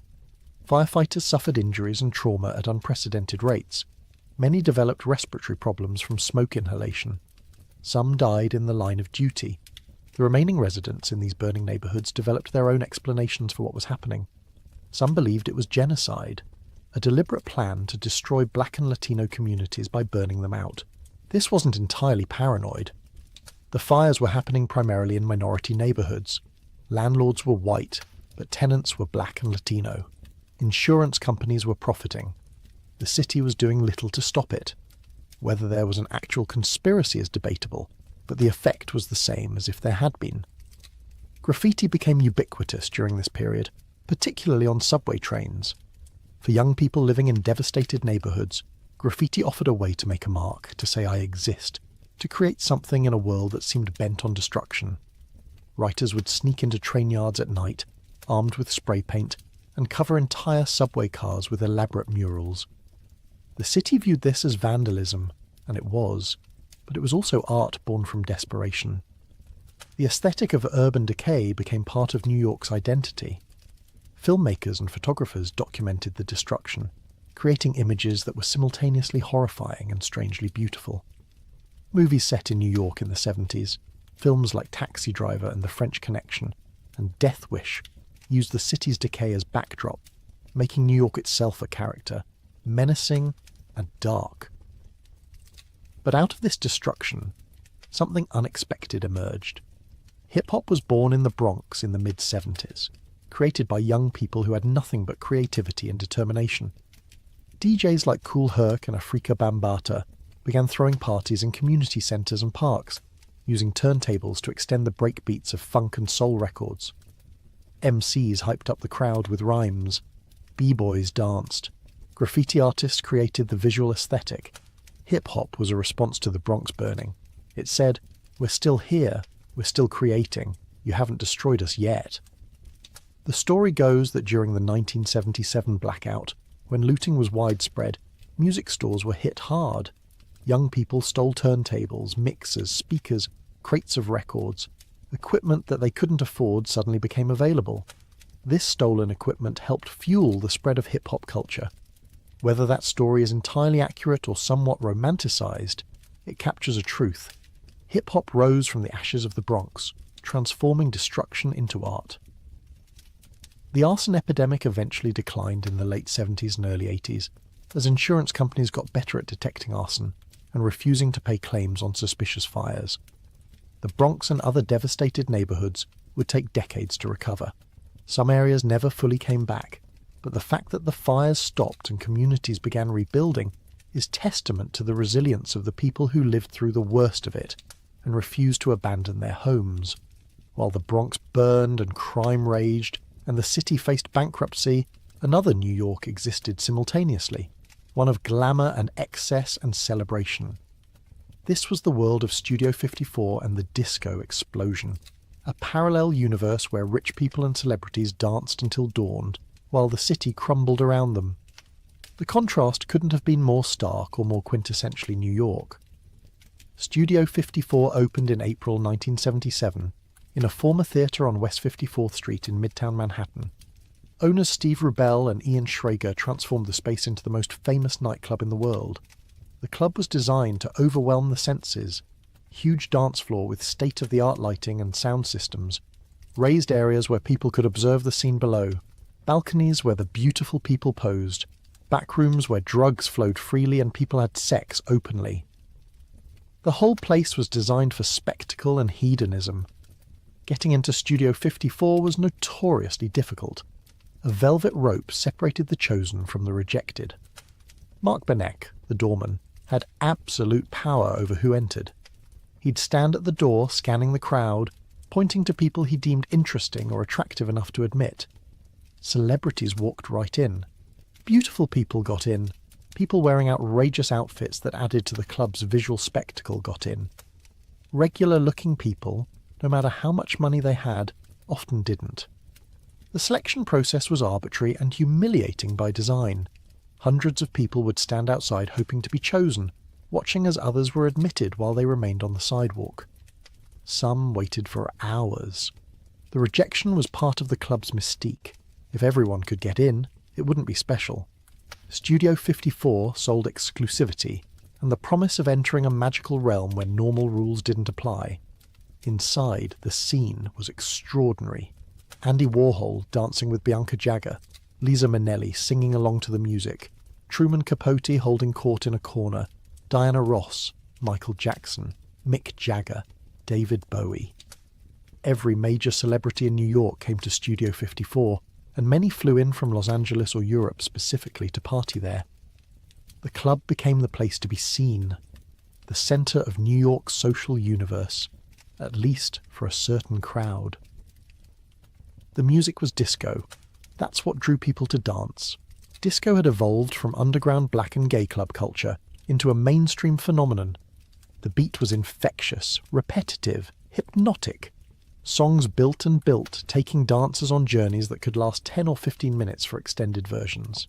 Firefighters suffered injuries and trauma at unprecedented rates. Many developed respiratory problems from smoke inhalation. Some died in the line of duty. The remaining residents in these burning neighborhoods developed their own explanations for what was happening. Some believed it was genocide, a deliberate plan to destroy Black and Latino communities by burning them out. This wasn't entirely paranoid. The fires were happening primarily in minority neighborhoods. Landlords were white, but tenants were Black and Latino. Insurance companies were profiting. The city was doing little to stop it. Whether there was an actual conspiracy is debatable, but the effect was the same as if there had been. Graffiti became ubiquitous during this period, particularly on subway trains. For young people living in devastated neighborhoods, graffiti offered a way to make a mark, to say I exist, to create something in a world that seemed bent on destruction. Writers would sneak into train yards at night, armed with spray paint, and cover entire subway cars with elaborate murals. The city viewed this as vandalism, and it was, but it was also art born from desperation. The aesthetic of urban decay became part of New York's identity. Filmmakers and photographers documented the destruction, creating images that were simultaneously horrifying and strangely beautiful. Movies set in New York in the 70s, films like Taxi Driver and The French Connection, and Death Wish, used the city's decay as backdrop, making New York itself a character, menacing and dark. But out of this destruction, something unexpected emerged. Hip-hop was born in the Bronx in the mid-70s, created by young people who had nothing but creativity and determination. DJs like Kool Herc and Afrika Bambaataa began throwing parties in community centres and parks, using turntables to extend the breakbeats of funk and soul records. MCs hyped up the crowd with rhymes. B-boys danced. Graffiti artists created the visual aesthetic. Hip-hop was a response to the Bronx burning. It said, "We're still here, we're still creating, you haven't destroyed us yet." The story goes that during the 1977 blackout, When looting was widespread, music stores were hit hard. Young people stole turntables, mixers, speakers, crates of records. Equipment that they couldn't afford suddenly became available. This stolen equipment helped fuel the spread of hip-hop culture. Whether that story is entirely accurate or somewhat romanticized, it captures a truth. Hip-hop rose from the ashes of the Bronx, transforming destruction into art. The arson epidemic eventually declined in the late 70s and early 80s, as insurance companies got better at detecting arson and refusing to pay claims on suspicious fires. The Bronx and other devastated neighborhoods would take decades to recover. Some areas never fully came back, but the fact that the fires stopped and communities began rebuilding is testament to the resilience of the people who lived through the worst of it and refused to abandon their homes. While the Bronx burned and crime raged and the city faced bankruptcy, another New York existed simultaneously, one of glamour and excess and celebration. This was the world of Studio 54 and the disco explosion, a parallel universe where rich people and celebrities danced until dawn, while the city crumbled around them. The contrast couldn't have been more stark or more quintessentially New York. Studio 54 opened in April 1977 in a former theatre on West 54th Street in Midtown Manhattan. Owners Steve Rubell and Ian Schrager transformed the space into the most famous nightclub in the world. The club was designed to overwhelm the senses. Huge dance floor with state-of-the-art lighting and sound systems, raised areas where people could observe the scene below, balconies where the beautiful people posed, back rooms where drugs flowed freely and people had sex openly. The whole place was designed for spectacle and hedonism. Getting into Studio 54 was notoriously difficult. A velvet rope separated the chosen from the rejected. Mark Benek, the doorman, had absolute power over who entered. He'd stand at the door scanning the crowd, pointing to people he deemed interesting or attractive enough to admit. Celebrities walked right in. Beautiful people got in. People wearing outrageous outfits that added to the club's visual spectacle got in. Regular-looking people, no matter how much money they had, often didn't. The selection process was arbitrary and humiliating by design. Hundreds of people would stand outside hoping to be chosen, watching as others were admitted while they remained on the sidewalk. Some waited for hours. The rejection was part of the club's mystique. If everyone could get in, it wouldn't be special. Studio 54 sold exclusivity and the promise of entering a magical realm where normal rules didn't apply. Inside, the scene was extraordinary. Andy Warhol dancing with Bianca Jagger, Liza Minnelli singing along to the music, Truman Capote holding court in a corner, Diana Ross, Michael Jackson, Mick Jagger, David Bowie. Every major celebrity in New York came to Studio 54, and many flew in from Los Angeles or Europe specifically to party there. The club became the place to be seen, the centre of New York's social universe, at least for a certain crowd. The music was disco. That's what drew people to dance. Disco had evolved from underground black and gay club culture into a mainstream phenomenon. The beat was infectious, repetitive, hypnotic. Songs built and built, taking dancers on journeys that could last 10 or 15 minutes for extended versions.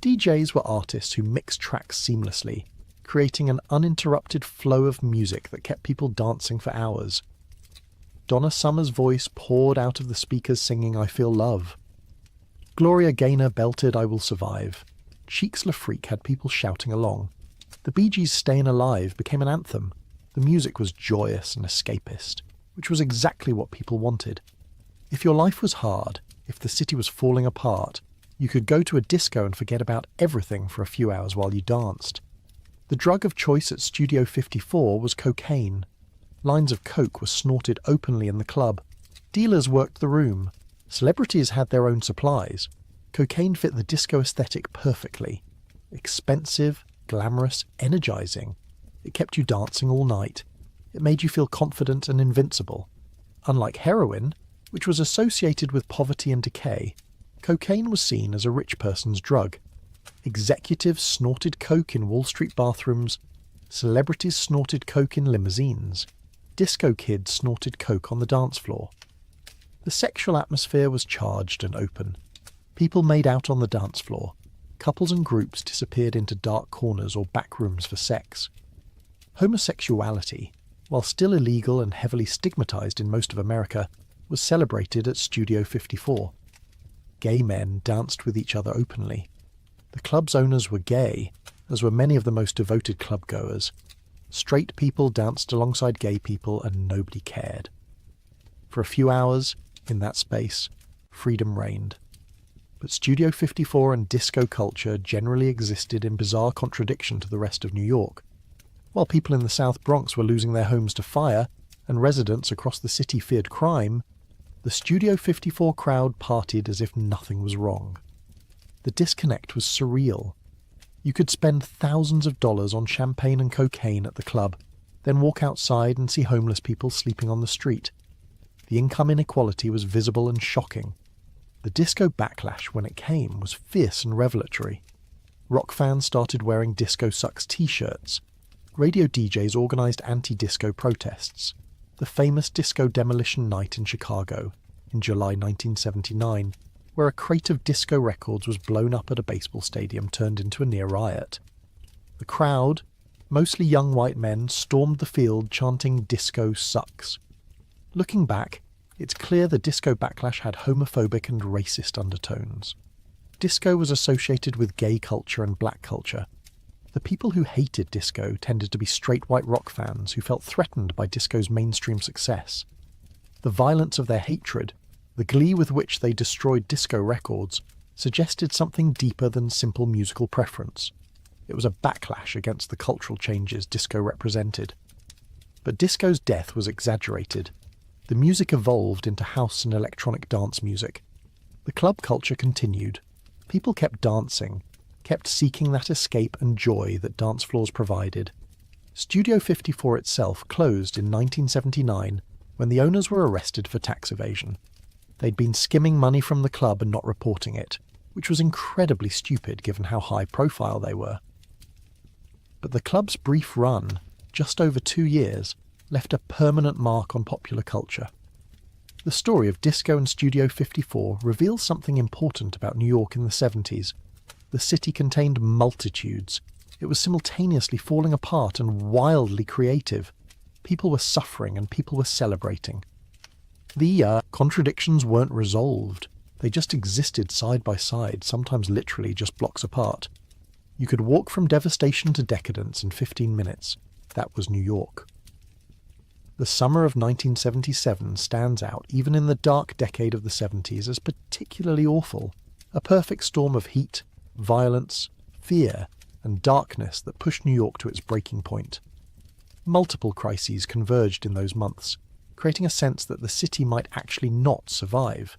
DJs were artists who mixed tracks seamlessly, creating an uninterrupted flow of music that kept people dancing for hours. Donna Summer's voice poured out of the speakers singing I Feel Love. Gloria Gaynor belted I Will Survive. Cheeks Le Freak had people shouting along. The Bee Gees' Stayin' Alive became an anthem. The music was joyous and escapist, which was exactly what people wanted. If your life was hard, if the city was falling apart, you could go to a disco and forget about everything for a few hours while you danced. The drug of choice at Studio 54 was cocaine. Lines of coke were snorted openly in the club. Dealers worked the room. Celebrities had their own supplies. Cocaine fit the disco aesthetic perfectly. Expensive, glamorous, energizing. It kept you dancing all night. It made you feel confident and invincible. Unlike heroin, which was associated with poverty and decay, cocaine was seen as a rich person's drug. Executives snorted coke in Wall Street bathrooms. Celebrities snorted coke in limousines. Disco kids snorted coke on the dance floor. The sexual atmosphere was charged and open. People made out on the dance floor. couples and groups disappeared into dark corners or back rooms for sex. Homosexuality, while still illegal and heavily stigmatized in most of America, was celebrated at Studio 54. Gay men danced with each other openly. The club's owners were gay, as were many of the most devoted club-goers. Straight people danced alongside gay people and nobody cared. For a few hours, in that space, freedom reigned. But Studio 54 and disco culture generally existed in bizarre contradiction to the rest of New York. While people in the South Bronx were losing their homes to fire, and residents across the city feared crime, the Studio 54 crowd partied as if nothing was wrong. The disconnect was surreal. You could spend thousands of dollars on champagne and cocaine at the club, then walk outside and see homeless people sleeping on the street. The income inequality was visible and shocking. The disco backlash, when it came, was fierce and revelatory. Rock fans started wearing Disco Sucks t-shirts. Radio DJs organised anti-disco protests. The famous Disco Demolition Night in Chicago, in July 1979, where a crate of disco records was blown up at a baseball stadium, turned into a near riot. The crowd, mostly young white men, stormed the field chanting "Disco Sucks." Looking back, it's clear the disco backlash had homophobic and racist undertones. Disco was associated with gay culture and black culture. The people who hated disco tended to be straight white rock fans who felt threatened by disco's mainstream success. The violence of their hatred, the glee with which they destroyed disco records, suggested something deeper than simple musical preference. It was a backlash against the cultural changes disco represented. But disco's death was exaggerated. The music evolved into house and electronic dance music. The club culture continued. People kept dancing, kept seeking that escape and joy that dance floors provided. Studio 54 itself closed in 1979 when the owners were arrested for tax evasion. They'd been skimming money from the club and not reporting it, which was incredibly stupid given how high profile they were. But the club's brief run, just over 2 years, left a permanent mark on popular culture. The story of disco and Studio 54 reveals something important about New York in the 70s. The city contained multitudes. It was simultaneously falling apart and wildly creative. People were suffering and people were celebrating. The contradictions weren't resolved. They just existed side by side, sometimes literally just blocks apart. You could walk from devastation to decadence in 15 minutes. That was New York. The summer of 1977 stands out, even in the dark decade of the 70s, as particularly awful. A perfect storm of heat, violence, fear, and darkness that pushed New York to its breaking point. Multiple crises converged in those months, creating a sense that the city might actually not survive.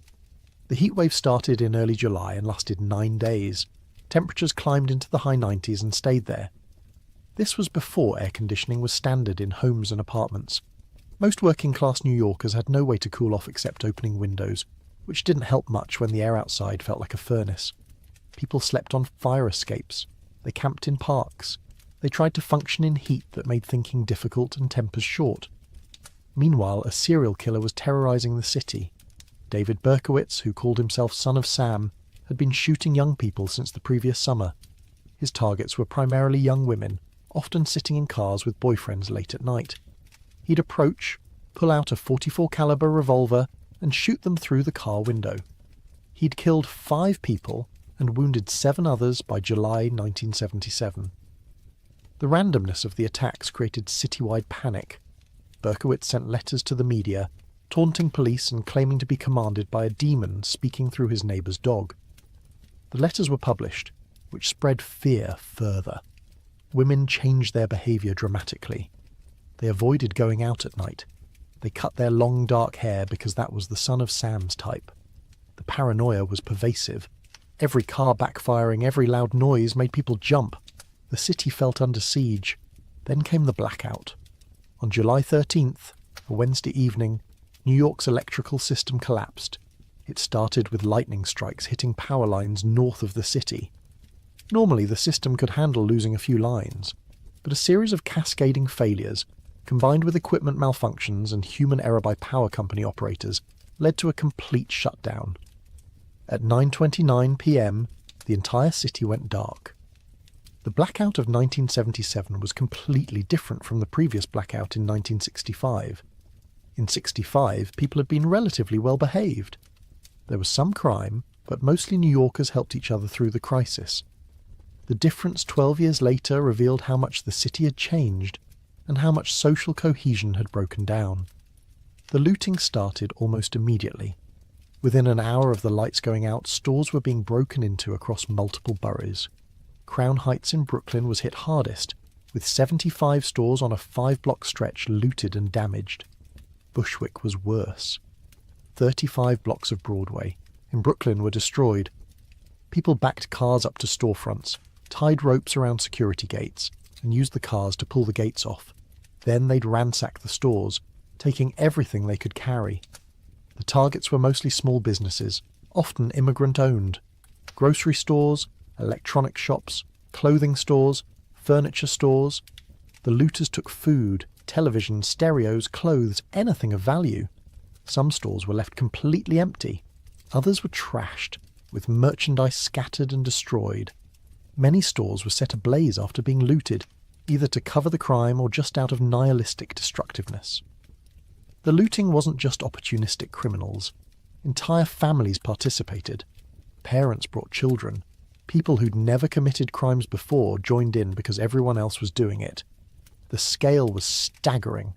The heatwave started in early July and lasted 9 days. Temperatures climbed into the high 90s and stayed there. This was before air conditioning was standard in homes and apartments. Most working-class New Yorkers had no way to cool off except opening windows, which didn't help much when the air outside felt like a furnace. People slept on fire escapes. They camped in parks. They tried to function in heat that made thinking difficult and tempers short. Meanwhile, a serial killer was terrorizing the city. David Berkowitz, who called himself Son of Sam, had been shooting young people since the previous summer. His targets were primarily young women, often sitting in cars with boyfriends late at night. He'd approach, pull out a .44 caliber revolver, and shoot them through the car window. He'd killed 5 people and wounded 7 others by July 1977. The randomness of the attacks created citywide panic. Berkowitz sent letters to the media, taunting police and claiming to be commanded by a demon speaking through his neighbour's dog. The letters were published, which spread fear further. Women changed their behaviour dramatically. They avoided going out at night. They cut their long dark hair because that was the Son of Sam's type. The paranoia was pervasive. Every car backfiring, every loud noise made people jump. The city felt under siege. Then came the blackout. On July 13th, a Wednesday evening, New York's electrical system collapsed. It started with lightning strikes hitting power lines north of the city. Normally, the system could handle losing a few lines, but a series of cascading failures, combined with equipment malfunctions and human error by power company operators, led to a complete shutdown. At 9:29 p.m., the entire city went dark. The blackout of 1977 was completely different from the previous blackout in 1965. In 65, people had been relatively well behaved. There was some crime, but mostly New Yorkers helped each other through the crisis. The difference 12 years later revealed how much the city had changed and how much social cohesion had broken down. The looting started almost immediately. Within an hour of the lights going out, stores were being broken into across multiple boroughs. Crown Heights in Brooklyn was hit hardest, with 75 stores on a 5-block stretch looted and damaged. Bushwick was worse. 35 blocks of Broadway in Brooklyn were destroyed. People backed cars up to storefronts, tied ropes around security gates, and used the cars to pull the gates off. Then they'd ransack the stores, taking everything they could carry. The targets were mostly small businesses, often immigrant-owned. Grocery stores, electronic shops, clothing stores, furniture stores. The looters took food, television, stereos, clothes, anything of value. Some stores were left completely empty. Others were trashed, with merchandise scattered and destroyed. Many stores were set ablaze after being looted, either to cover the crime or just out of nihilistic destructiveness. The looting wasn't just opportunistic criminals. Entire families participated. Parents brought children. People who'd never committed crimes before joined in because everyone else was doing it. The scale was staggering.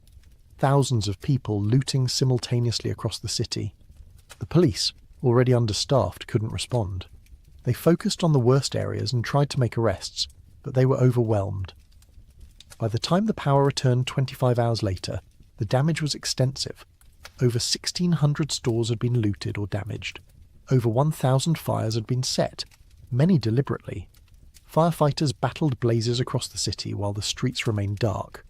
Thousands of people looting simultaneously across the city. The police, already understaffed, couldn't respond. They focused on the worst areas and tried to make arrests, but they were overwhelmed. By the time the power returned 25 hours later, the damage was extensive. Over 1,600 stores had been looted or damaged. Over 1,000 fires had been set, many deliberately. Firefighters battled blazes across the city while the streets remained dark.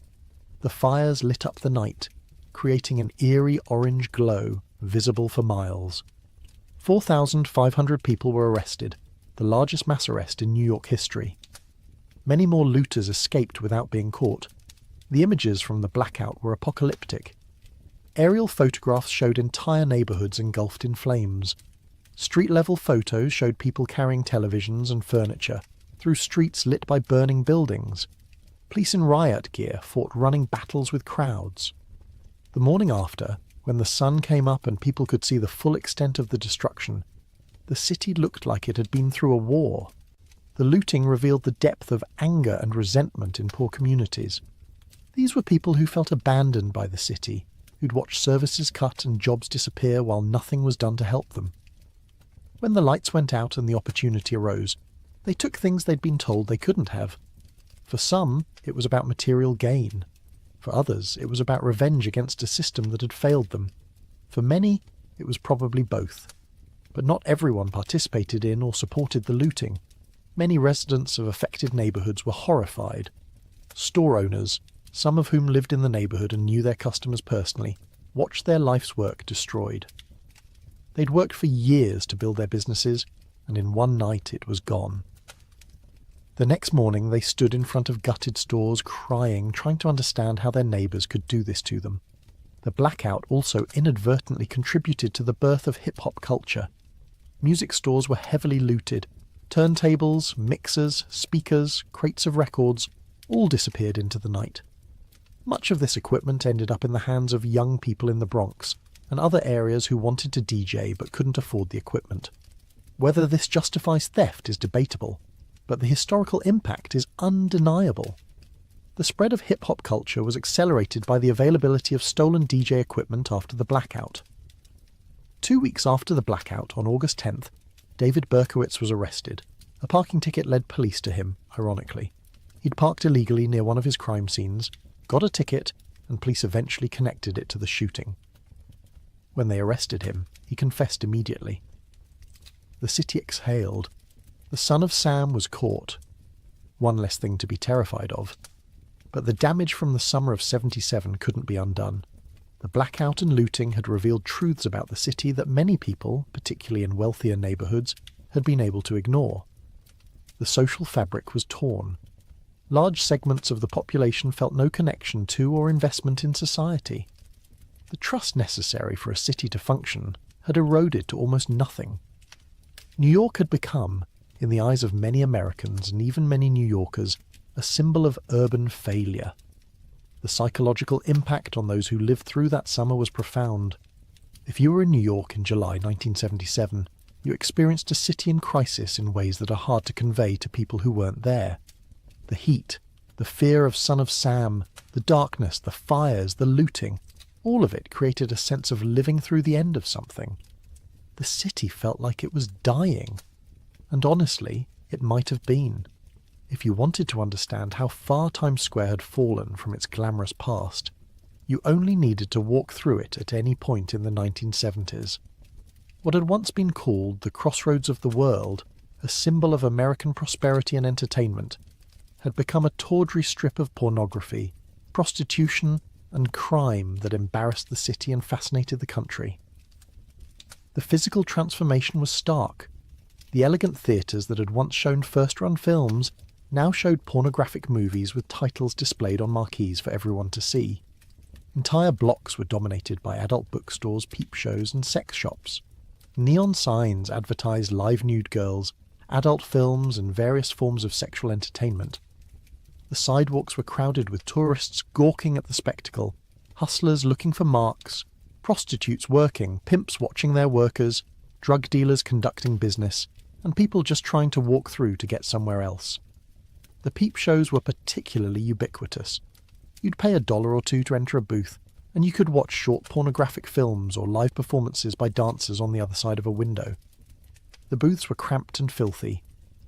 The fires lit up the night, creating an eerie orange glow visible for miles. 4,500 people were arrested, the largest mass arrest in New York history. Many more looters escaped without being caught. The images from the blackout were apocalyptic. Aerial photographs showed entire neighborhoods engulfed in flames. Street-level photos showed people carrying televisions and furniture through streets lit by burning buildings. Police in riot gear fought running battles with crowds. The morning after, when the sun came up and people could see the full extent of the destruction, the city looked like it had been through a war. The looting revealed the depth of anger and resentment in poor communities. These were people who felt abandoned by the city, who'd watched services cut and jobs disappear while nothing was done to help them. When the lights went out and the opportunity arose, they took things they'd been told they couldn't have. For some, it was about material gain. For others, it was about revenge against a system that had failed them. For many, it was probably both. But not everyone participated in or supported the looting. Many residents of affected neighborhoods were horrified. Store owners, some of whom lived in the neighborhood and knew their customers personally, watched their life's work destroyed. They'd worked for years to build their businesses, and in one night it was gone. The next morning they stood in front of gutted stores crying, trying to understand how their neighbours could do this to them. The blackout also inadvertently contributed to the birth of hip-hop culture. Music stores were heavily looted. Turntables, mixers, speakers, crates of records all disappeared into the night. Much of this equipment ended up in the hands of young people in the Bronx and other areas who wanted to DJ but couldn't afford the equipment. Whether this justifies theft is debatable, but the historical impact is undeniable. The spread of hip-hop culture was accelerated by the availability of stolen DJ equipment after the blackout. 2 weeks after the blackout, on August 10th, David Berkowitz was arrested. A parking ticket led police to him, ironically. He'd parked illegally near one of his crime scenes, got a ticket, and police eventually connected it to the shooting. When they arrested him, he confessed immediately. The city exhaled. The son of Sam was caught. One less thing to be terrified of. But the damage from the summer of '77 couldn't be undone. The blackout and looting had revealed truths about the city that many people, particularly in wealthier neighbourhoods, had been able to ignore. The social fabric was torn. Large segments of the population felt no connection to or investment in society. The trust necessary for a city to function had eroded to almost nothing. New York had become, in the eyes of many Americans and even many New Yorkers, a symbol of urban failure. The psychological impact on those who lived through that summer was profound. If you were in New York in July 1977, you experienced a city in crisis in ways that are hard to convey to people who weren't there. The heat, the fear of Son of Sam, the darkness, the fires, the looting, all of it created a sense of living through the end of something. The city felt like it was dying. And honestly, it might have been. If you wanted to understand how far Times Square had fallen from its glamorous past, you only needed to walk through it at any point in the 1970s. What had once been called the crossroads of the world, a symbol of American prosperity and entertainment, had become a tawdry strip of pornography, prostitution, and crime that embarrassed the city and fascinated the country. The physical transformation was stark. The elegant theatres that had once shown first-run films now showed pornographic movies with titles displayed on marquees for everyone to see. Entire blocks were dominated by adult bookstores, peep shows, and sex shops. Neon signs advertised live nude girls, adult films, and various forms of sexual entertainment. The sidewalks were crowded with tourists gawking at the spectacle, hustlers looking for marks, prostitutes working, pimps watching their workers, drug dealers conducting business, and people just trying to walk through to get somewhere else. The peep shows were particularly ubiquitous. You'd pay $1 or $2 to enter a booth, and you could watch short pornographic films or live performances by dancers on the other side of a window. The booths were cramped and filthy,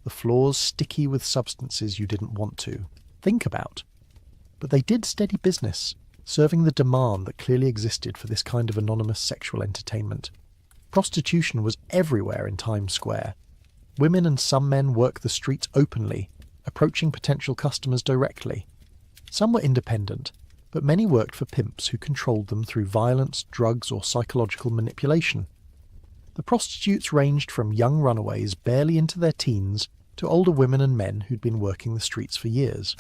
the floors sticky with substances you didn't want to think about. But they did steady business, serving the demand that clearly existed for this kind of anonymous sexual entertainment. Prostitution was everywhere in Times Square. Women and some men worked the streets openly, approaching potential customers directly. Some were independent, but many worked for pimps who controlled them through violence, drugs, or psychological manipulation. The prostitutes ranged from young runaways barely into their teens to older women and men who'd been working the streets for years.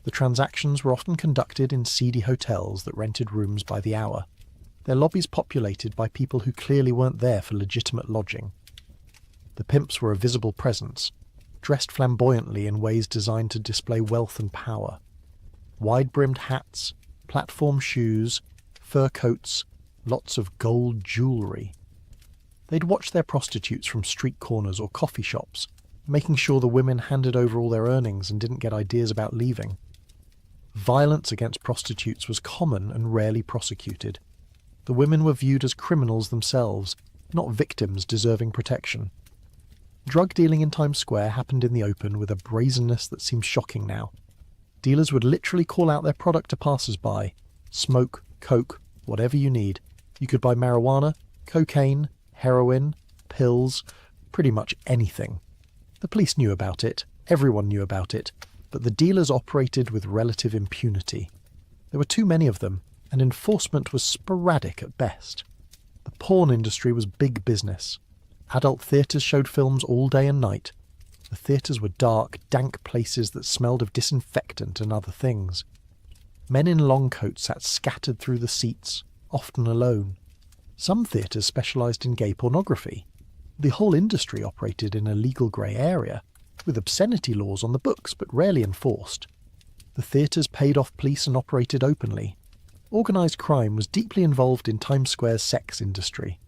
The transactions were often conducted in seedy hotels that rented rooms by the hour, their lobbies populated by people who clearly weren't there for legitimate lodging. The pimps were a visible presence, dressed flamboyantly in ways designed to display wealth and power. Wide-brimmed hats, platform shoes, fur coats, lots of gold jewellery. They'd watch their prostitutes from street corners or coffee shops, making sure the women handed over all their earnings and didn't get ideas about leaving. Violence against prostitutes was common and rarely prosecuted. The women were viewed as criminals themselves, not victims deserving protection. Drug dealing in Times Square happened in the open with a brazenness that seems shocking now. Dealers would literally call out their product to passers-by. Smoke, coke, whatever you need. You could buy marijuana, cocaine, heroin, pills, pretty much anything. The police knew about it, everyone knew about it, but the dealers operated with relative impunity. There were too many of them, and enforcement was sporadic at best. The porn industry was big business. Adult theatres showed films all day and night. The theatres were dark, dank places that smelled of disinfectant and other things. Men in long coats sat scattered through the seats, often alone. Some theatres specialised in gay pornography. The whole industry operated in a legal grey area, with obscenity laws on the books but rarely enforced. The theatres paid off police and operated openly. Organised crime was deeply involved in Times Square's sex industry.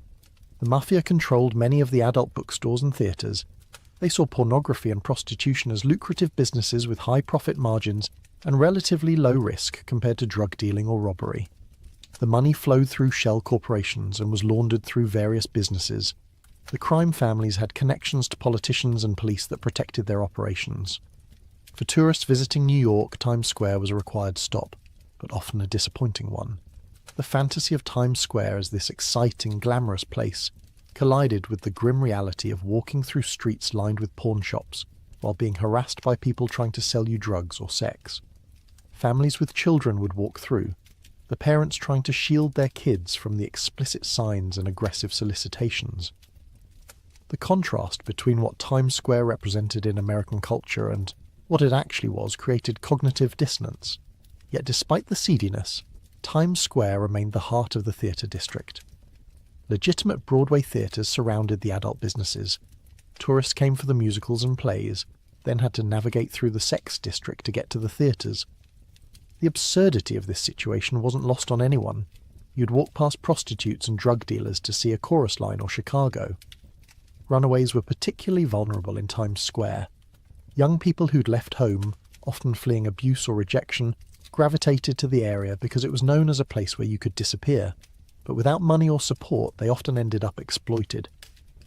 The mafia controlled many of the adult bookstores and theatres. They saw pornography and prostitution as lucrative businesses with high profit margins and relatively low risk compared to drug dealing or robbery. The money flowed through shell corporations and was laundered through various businesses. The crime families had connections to politicians and police that protected their operations. For tourists visiting New York, Times Square was a required stop, but often a disappointing one. The fantasy of Times Square as this exciting, glamorous place collided with the grim reality of walking through streets lined with pawn shops while being harassed by people trying to sell you drugs or sex. Families with children would walk through, the parents trying to shield their kids from the explicit signs and aggressive solicitations. The contrast between what Times Square represented in American culture and what it actually was created cognitive dissonance. Yet despite the seediness, Times Square remained the heart of the theatre district. Legitimate Broadway theatres surrounded the adult businesses. Tourists came for the musicals and plays, then had to navigate through the sex district to get to the theatres. The absurdity of this situation wasn't lost on anyone. You'd walk past prostitutes and drug dealers to see a chorus line or Chicago. Runaways were particularly vulnerable in Times Square. Young people who'd left home, often fleeing abuse or rejection, gravitated to the area because it was known as a place where you could disappear. But without money or support, they often ended up exploited.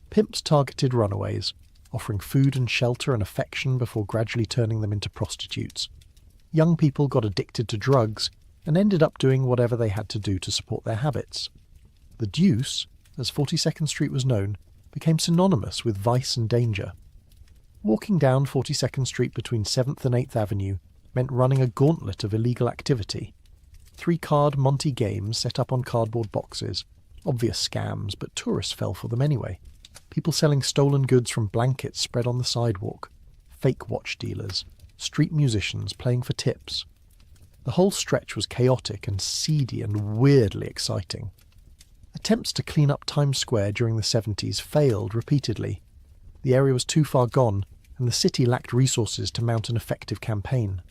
Pimps targeted runaways, offering food and shelter and affection before gradually turning them into prostitutes. Young people got addicted to drugs and ended up doing whatever they had to do to support their habits. The Deuce, as 42nd Street was known, became synonymous with vice and danger. Walking down 42nd Street between 7th and 8th Avenue meant running a gauntlet of illegal activity. 3-card Monte games set up on cardboard boxes, obvious scams, but tourists fell for them anyway. People selling stolen goods from blankets spread on the sidewalk, fake watch dealers, street musicians playing for tips. The whole stretch was chaotic and seedy and weirdly exciting. Attempts to clean up Times Square during the 70s failed repeatedly. The area was too far gone, and the city lacked resources to mount an effective campaign.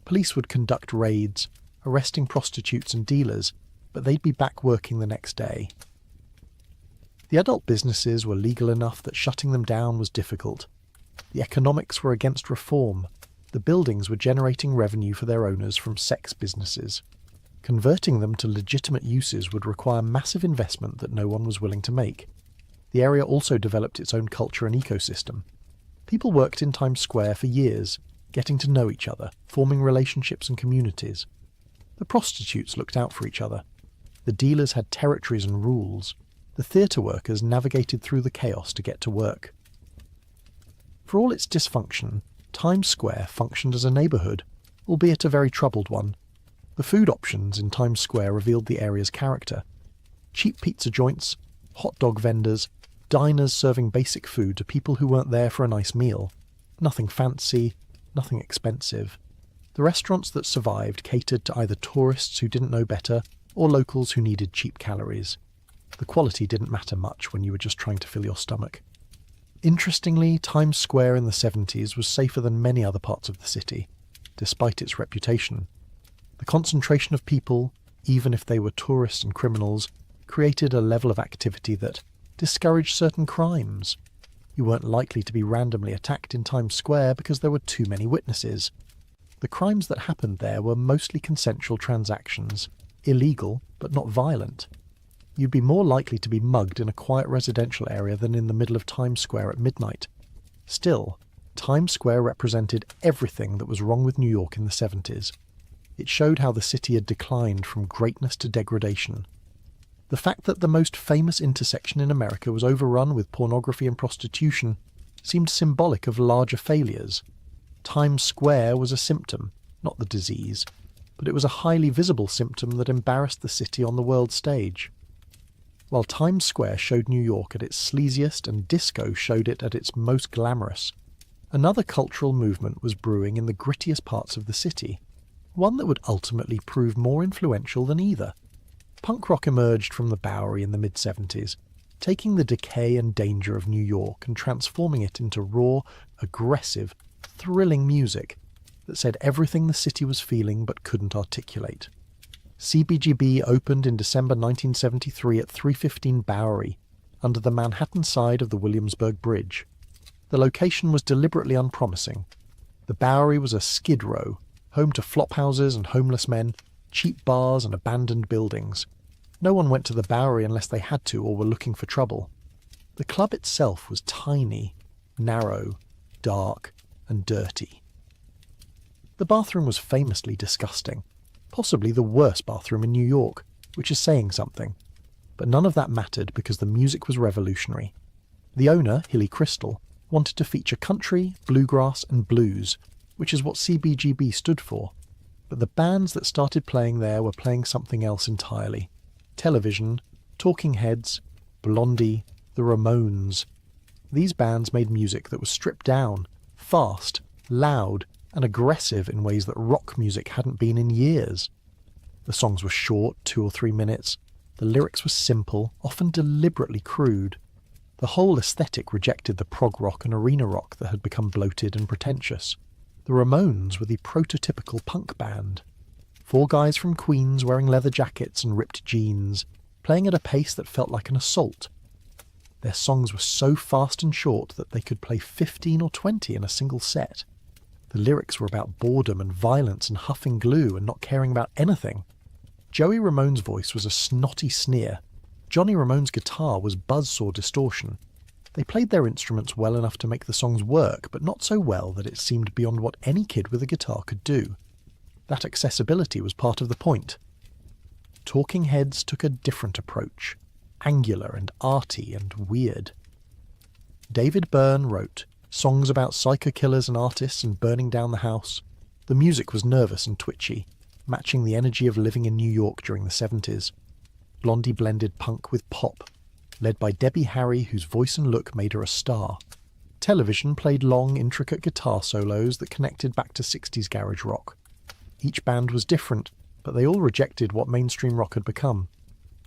Police would conduct raids, arresting prostitutes and dealers, but they'd be back working the next day. The adult businesses were legal enough that shutting them down was difficult. The economics were against reform. The buildings were generating revenue for their owners from sex businesses. Converting them to legitimate uses would require massive investment that no one was willing to make. The area also developed its own culture and ecosystem. People worked in Times Square for years, getting to know each other, forming relationships and communities. The prostitutes looked out for each other. The dealers had territories and rules. The theatre workers navigated through the chaos to get to work. For all its dysfunction, Times Square functioned as a neighbourhood, albeit a very troubled one. The food options in Times Square revealed the area's character. Cheap pizza joints, hot dog vendors, diners serving basic food to people who weren't there for a nice meal. Nothing fancy, nothing expensive. The restaurants that survived catered to either tourists who didn't know better or locals who needed cheap calories. The quality didn't matter much when you were just trying to fill your stomach. Interestingly, Times Square in the 70s was safer than many other parts of the city, despite its reputation. The concentration of people, even if they were tourists and criminals, created a level of activity that discouraged certain crimes. You weren't likely to be randomly attacked in Times Square because there were too many witnesses. The crimes that happened there were mostly consensual transactions, illegal but not violent. You'd be more likely to be mugged in a quiet residential area than in the middle of Times Square at midnight. Still, Times Square represented everything that was wrong with New York in the 70s. It showed how the city had declined from greatness to degradation. The fact that the most famous intersection in America was overrun with pornography and prostitution seemed symbolic of larger failures. Times Square was a symptom, not the disease, but it was a highly visible symptom that embarrassed the city on the world stage. While Times Square showed New York at its sleaziest and disco showed it at its most glamorous, another cultural movement was brewing in the grittiest parts of the city, one that would ultimately prove more influential than either. Punk rock emerged from the Bowery in the mid-70s, taking the decay and danger of New York and transforming it into raw, aggressive, thrilling music that said everything the city was feeling but couldn't articulate. CBGB opened in December 1973 at 315 Bowery, under the Manhattan side of the Williamsburg Bridge. The location was deliberately unpromising. The Bowery was a skid row, home to flophouses and homeless men, cheap bars and abandoned buildings. No one went to the Bowery unless they had to or were looking for trouble. The club itself was tiny, narrow, dark, and dirty. The bathroom was famously disgusting, possibly the worst bathroom in New York, which is saying something. But none of that mattered because the music was revolutionary. The owner, Hilly Crystal, wanted to feature country, bluegrass, and blues, which is what CBGB stood for. But the bands that started playing there were playing something else entirely. Television, Talking Heads, Blondie, the Ramones. These bands made music that was stripped down, fast, loud, and aggressive in ways that rock music hadn't been in years. The songs were short, 2 or 3 minutes. The lyrics were simple, often deliberately crude. The whole aesthetic rejected the prog rock and arena rock that had become bloated and pretentious. The Ramones were the prototypical punk band. 4 guys from Queens wearing leather jackets and ripped jeans, playing at a pace that felt like an assault. Their songs were so fast and short that they could play 15 or 20 in a single set. The lyrics were about boredom and violence and huffing glue and not caring about anything. Joey Ramone's voice was a snotty sneer. Johnny Ramone's guitar was buzzsaw distortion. They played their instruments well enough to make the songs work, but not so well that it seemed beyond what any kid with a guitar could do. That accessibility was part of the point. Talking Heads took a different approach, angular and arty and weird. David Byrne wrote songs about psycho killers and artists and burning down the house. The music was nervous and twitchy, matching the energy of living in New York during the 70s. Blondie blended punk with pop, led by Debbie Harry, whose voice and look made her a star. Television played long, intricate guitar solos that connected back to 60s garage rock. Each band was different, but they all rejected what mainstream rock had become.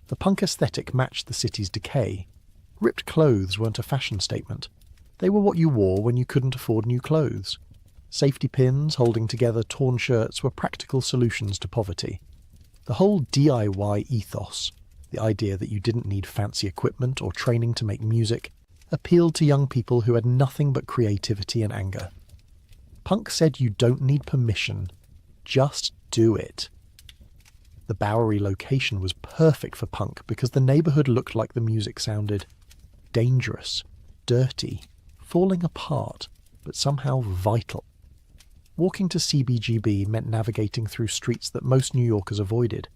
The punk aesthetic matched the city's decay. Ripped clothes weren't a fashion statement. They were what you wore when you couldn't afford new clothes. Safety pins holding together torn shirts were practical solutions to poverty. The whole DIY ethos, the idea that you didn't need fancy equipment or training to make music, appealed to young people who had nothing but creativity and anger. Punk said you don't need permission, just do it. The Bowery location was perfect for punk because the neighbourhood looked like the music sounded. Dangerous, dirty, falling apart, but somehow vital. Walking to CBGB meant navigating through streets that most New Yorkers avoided.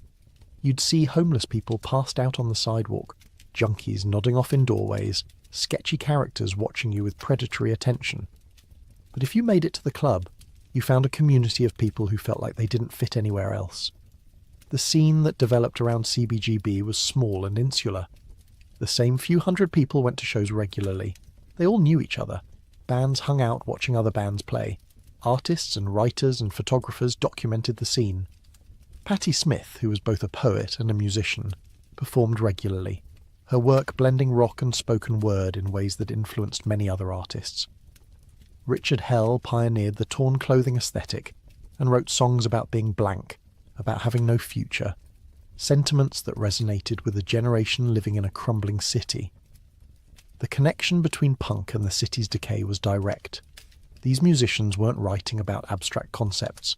You'd see homeless people passed out on the sidewalk, junkies nodding off in doorways, sketchy characters watching you with predatory attention. But if you made it to the club, you found a community of people who felt like they didn't fit anywhere else. The scene that developed around CBGB was small and insular. The same few hundred people went to shows regularly. They all knew each other. Bands hung out watching other bands play. Artists and writers and photographers documented the scene. Patti Smith, who was both a poet and a musician, performed regularly, her work blending rock and spoken word in ways that influenced many other artists. Richard Hell pioneered the torn clothing aesthetic and wrote songs about being blank, about having no future, sentiments that resonated with a generation living in a crumbling city. The connection between punk and the city's decay was direct. These musicians weren't writing about abstract concepts.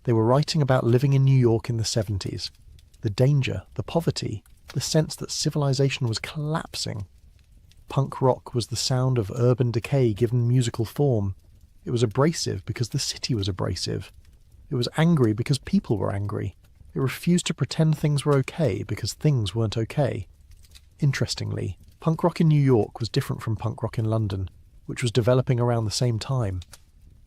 They were writing about living in New York in the 70s, the danger, the poverty, the sense that civilization was collapsing. Punk rock was the sound of urban decay given musical form. It was abrasive because the city was abrasive. It was angry because people were angry. It refused to pretend things were okay because things weren't okay. Interestingly, punk rock in New York was different from punk rock in London, which was developing around the same time.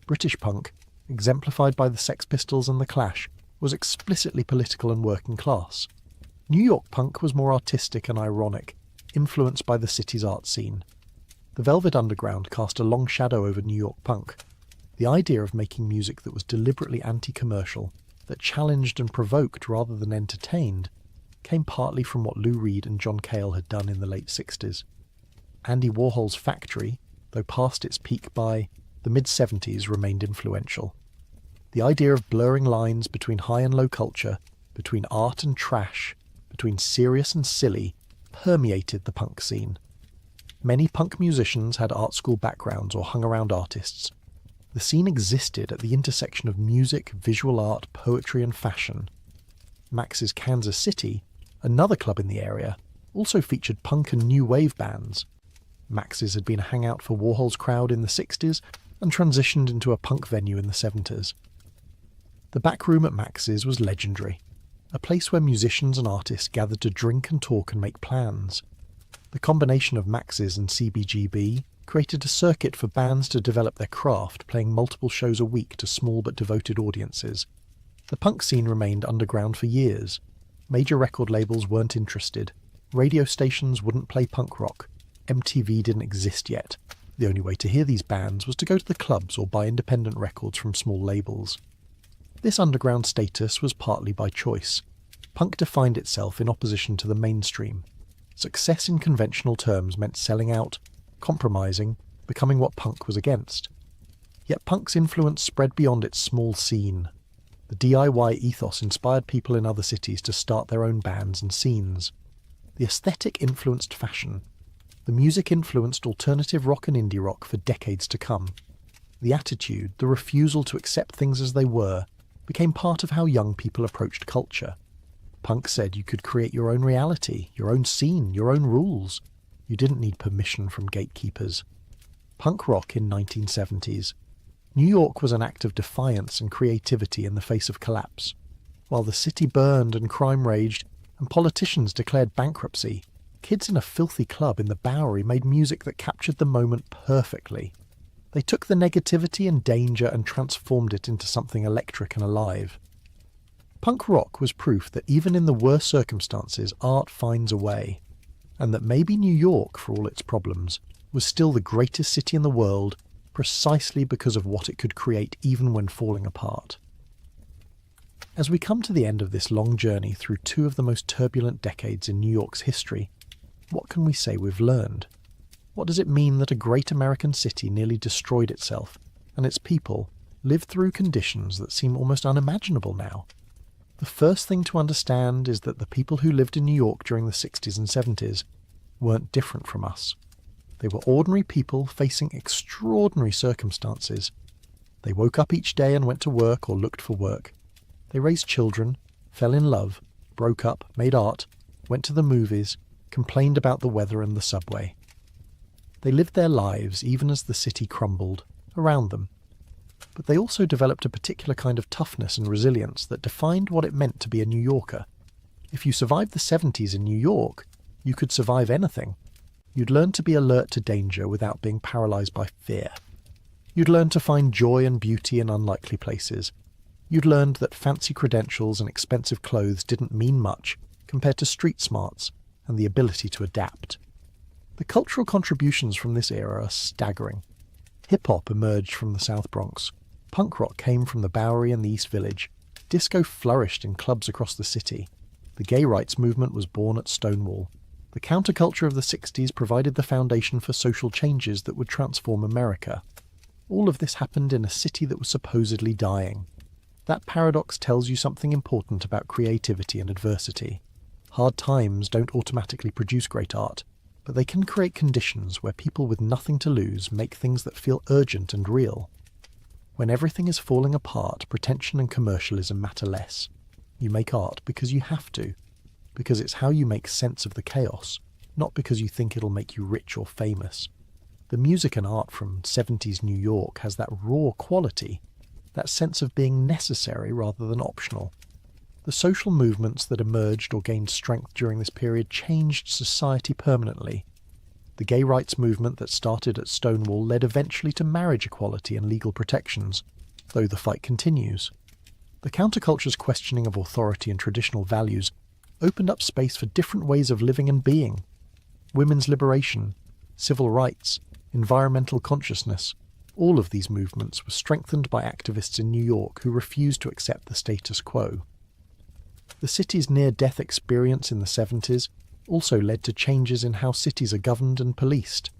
British punk, exemplified by the Sex Pistols and the Clash, was explicitly political and working class. New York punk was more artistic and ironic, influenced by the city's art scene. The Velvet Underground cast a long shadow over New York punk. The idea of making music that was deliberately anti-commercial, that challenged and provoked rather than entertained, came partly from what Lou Reed and John Cale had done in the late 60s. Andy Warhol's Factory, though past its peak by the mid-70s, remained influential. The idea of blurring lines between high and low culture, between art and trash, between serious and silly, permeated the punk scene. Many punk musicians had art school backgrounds or hung around artists. The scene existed at the intersection of music, visual art, poetry and fashion. Max's Kansas City, another club in the area, also featured punk and new wave bands. Max's had been a hangout for Warhol's crowd in the 60s and transitioned into a punk venue in the 70s. The back room at Max's was legendary, a place where musicians and artists gathered to drink and talk and make plans. The combination of Max's and CBGB created a circuit for bands to develop their craft, playing multiple shows a week to small but devoted audiences. The punk scene remained underground for years. Major record labels weren't interested. Radio stations wouldn't play punk rock. MTV didn't exist yet. The only way to hear these bands was to go to the clubs or buy independent records from small labels. This underground status was partly by choice. Punk defined itself in opposition to the mainstream. Success in conventional terms meant selling out, compromising, becoming what punk was against. Yet punk's influence spread beyond its small scene. The DIY ethos inspired people in other cities to start their own bands and scenes. The aesthetic influenced fashion. The music influenced alternative rock and indie rock for decades to come. The attitude, the refusal to accept things as they were, became part of how young people approached culture. Punk said you could create your own reality, your own scene, your own rules. You didn't need permission from gatekeepers. Punk rock in 1970s. New York was an act of defiance and creativity in the face of collapse. While the city burned and crime raged and politicians declared bankruptcy, kids in a filthy club in the Bowery made music that captured the moment perfectly. They took the negativity and danger and transformed it into something electric and alive. Punk rock was proof that even in the worst circumstances, art finds a way, and that maybe New York, for all its problems, was still the greatest city in the world precisely because of what it could create even when falling apart. As we come to the end of this long journey through two of the most turbulent decades in New York's history, what can we say we've learned? What does it mean that a great American city nearly destroyed itself, and its people lived through conditions that seem almost unimaginable now? The first thing to understand is that the people who lived in New York during the 60s and 70s weren't different from us. They were ordinary people facing extraordinary circumstances. They woke up each day and went to work or looked for work. They raised children, fell in love, broke up, made art, went to the movies, complained about the weather and the subway. They lived their lives even as the city crumbled around them. But they also developed a particular kind of toughness and resilience that defined what it meant to be a New Yorker. If you survived the 70s in New York, you could survive anything. You'd learn to be alert to danger without being paralyzed by fear. You'd learn to find joy and beauty in unlikely places. You'd learned that fancy credentials and expensive clothes didn't mean much compared to street smarts and the ability to adapt. The cultural contributions from this era are staggering. Hip-hop emerged from the South Bronx. Punk rock came from the Bowery and the East Village. Disco flourished in clubs across the city. The gay rights movement was born at Stonewall. The counterculture of the 60s provided the foundation for social changes that would transform America. All of this happened in a city that was supposedly dying. That paradox tells you something important about creativity and adversity. Hard times don't automatically produce great art, but they can create conditions where people with nothing to lose make things that feel urgent and real. When everything is falling apart, pretension and commercialism matter less. You make art because you have to, because it's how you make sense of the chaos, not because you think it'll make you rich or famous. The music and art from 70s New York has that raw quality, that sense of being necessary rather than optional. The social movements that emerged or gained strength during this period changed society permanently. The gay rights movement that started at Stonewall led eventually to marriage equality and legal protections, though the fight continues. The counterculture's questioning of authority and traditional values opened up space for different ways of living and being. Women's liberation, civil rights, environmental consciousness, all of these movements were strengthened by activists in New York who refused to accept the status quo. The city's near-death experience in the 70s also led to changes in how cities are governed and policed.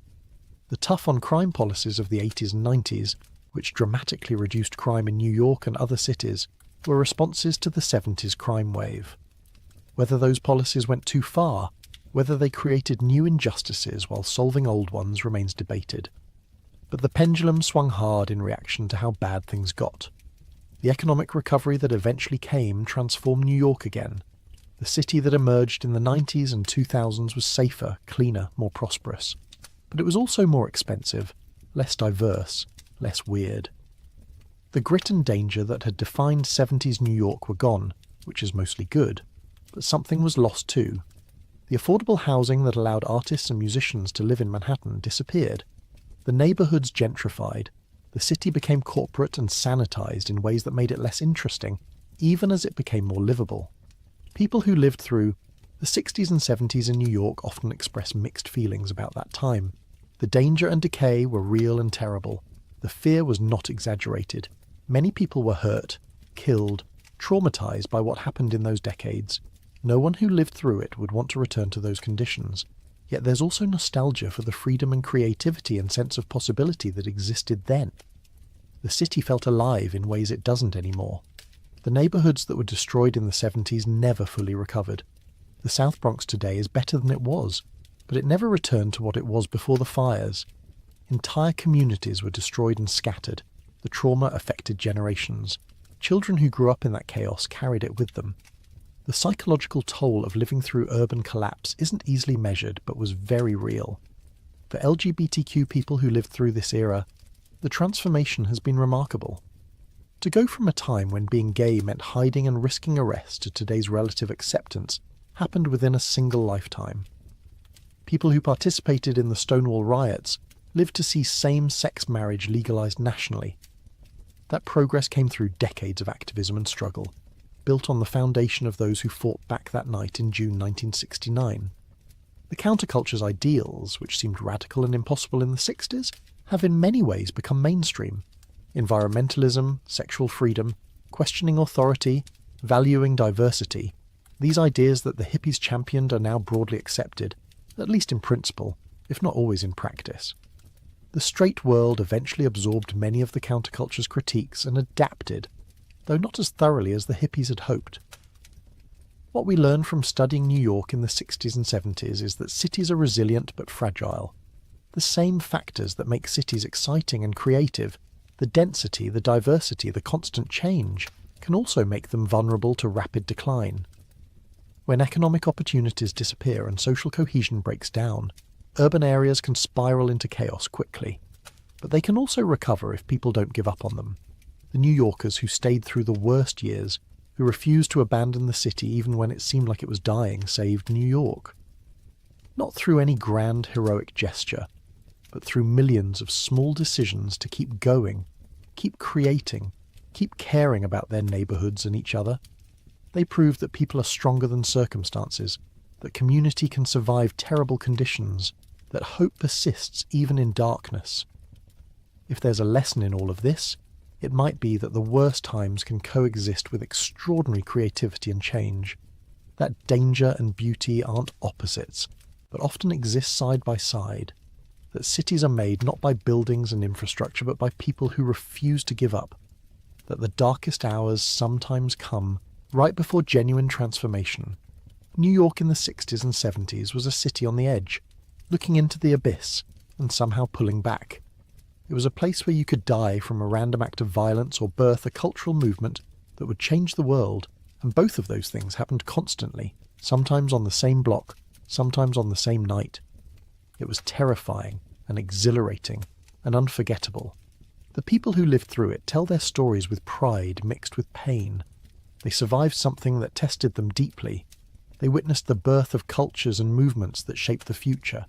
The tough-on-crime policies of the 80s and 90s, which dramatically reduced crime in New York and other cities, were responses to the 70s crime wave. Whether those policies went too far, whether they created new injustices while solving old ones remains debated. But the pendulum swung hard in reaction to how bad things got. The economic recovery that eventually came transformed New York again. The city that emerged in the 90s and 2000s was safer, cleaner, more prosperous. But it was also more expensive, less diverse, less weird. The grit and danger that had defined 70s New York were gone, which is mostly good. But something was lost too. The affordable housing that allowed artists and musicians to live in Manhattan disappeared. The neighborhoods gentrified. The city became corporate and sanitized in ways that made it less interesting, even as it became more livable. People who lived through the 60s and 70s in New York often express mixed feelings about that time. The danger and decay were real and terrible. The fear was not exaggerated. Many people were hurt, killed, traumatized by what happened in those decades. No one who lived through it would want to return to those conditions, yet there's also nostalgia for the freedom and creativity and sense of possibility that existed then. The city felt alive in ways it doesn't anymore. The neighbourhoods that were destroyed in the 70s never fully recovered. The South Bronx today is better than it was, but it never returned to what it was before the fires. Entire communities were destroyed and scattered. The trauma affected generations. Children who grew up in that chaos carried it with them. The psychological toll of living through urban collapse isn't easily measured, but was very real. For LGBTQ people who lived through this era, the transformation has been remarkable. To go from a time when being gay meant hiding and risking arrest to today's relative acceptance happened within a single lifetime. People who participated in the Stonewall riots lived to see same-sex marriage legalized nationally. That progress came through decades of activism and struggle, built on the foundation of those who fought back that night in June 1969. The counterculture's ideals, which seemed radical and impossible in the 60s, have in many ways become mainstream. Environmentalism, sexual freedom, questioning authority, valuing diversity. These ideas that the hippies championed are now broadly accepted, at least in principle, if not always in practice. The straight world eventually absorbed many of the counterculture's critiques and adapted, though not as thoroughly as the hippies had hoped. What we learn from studying New York in the 60s and 70s is that cities are resilient but fragile. The same factors that make cities exciting and creative, the density, the diversity, the constant change, can also make them vulnerable to rapid decline. When economic opportunities disappear and social cohesion breaks down, urban areas can spiral into chaos quickly. But they can also recover if people don't give up on them. The New Yorkers who stayed through the worst years, who refused to abandon the city even when it seemed like it was dying, saved New York. Not through any grand heroic gesture, but through millions of small decisions to keep going, keep creating, keep caring about their neighbourhoods and each other. They prove that people are stronger than circumstances, that community can survive terrible conditions, that hope persists even in darkness. If there's a lesson in all of this, it might be that the worst times can coexist with extraordinary creativity and change, that danger and beauty aren't opposites, but often exist side by side, that cities are made not by buildings and infrastructure but by people who refuse to give up, that the darkest hours sometimes come right before genuine transformation. New York in the 60s and 70s was a city on the edge, looking into the abyss and somehow pulling back. It was a place where you could die from a random act of violence or birth a cultural movement that would change the world, and both of those things happened constantly, sometimes on the same block, sometimes on the same night. It was terrifying and exhilarating and unforgettable. The people who lived through it tell their stories with pride mixed with pain. They survived something that tested them deeply. They witnessed the birth of cultures and movements that shaped the future.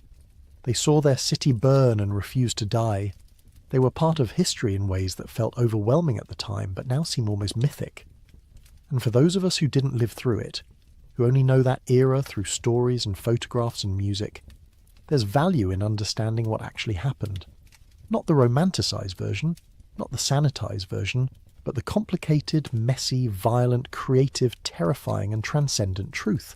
They saw their city burn and refuse to die. They were part of history in ways that felt overwhelming at the time, but now seem almost mythic. And for those of us who didn't live through it, who only know that era through stories and photographs and music, there's value in understanding what actually happened. Not the romanticized version, not the sanitized version, but the complicated, messy, violent, creative, terrifying and transcendent truth.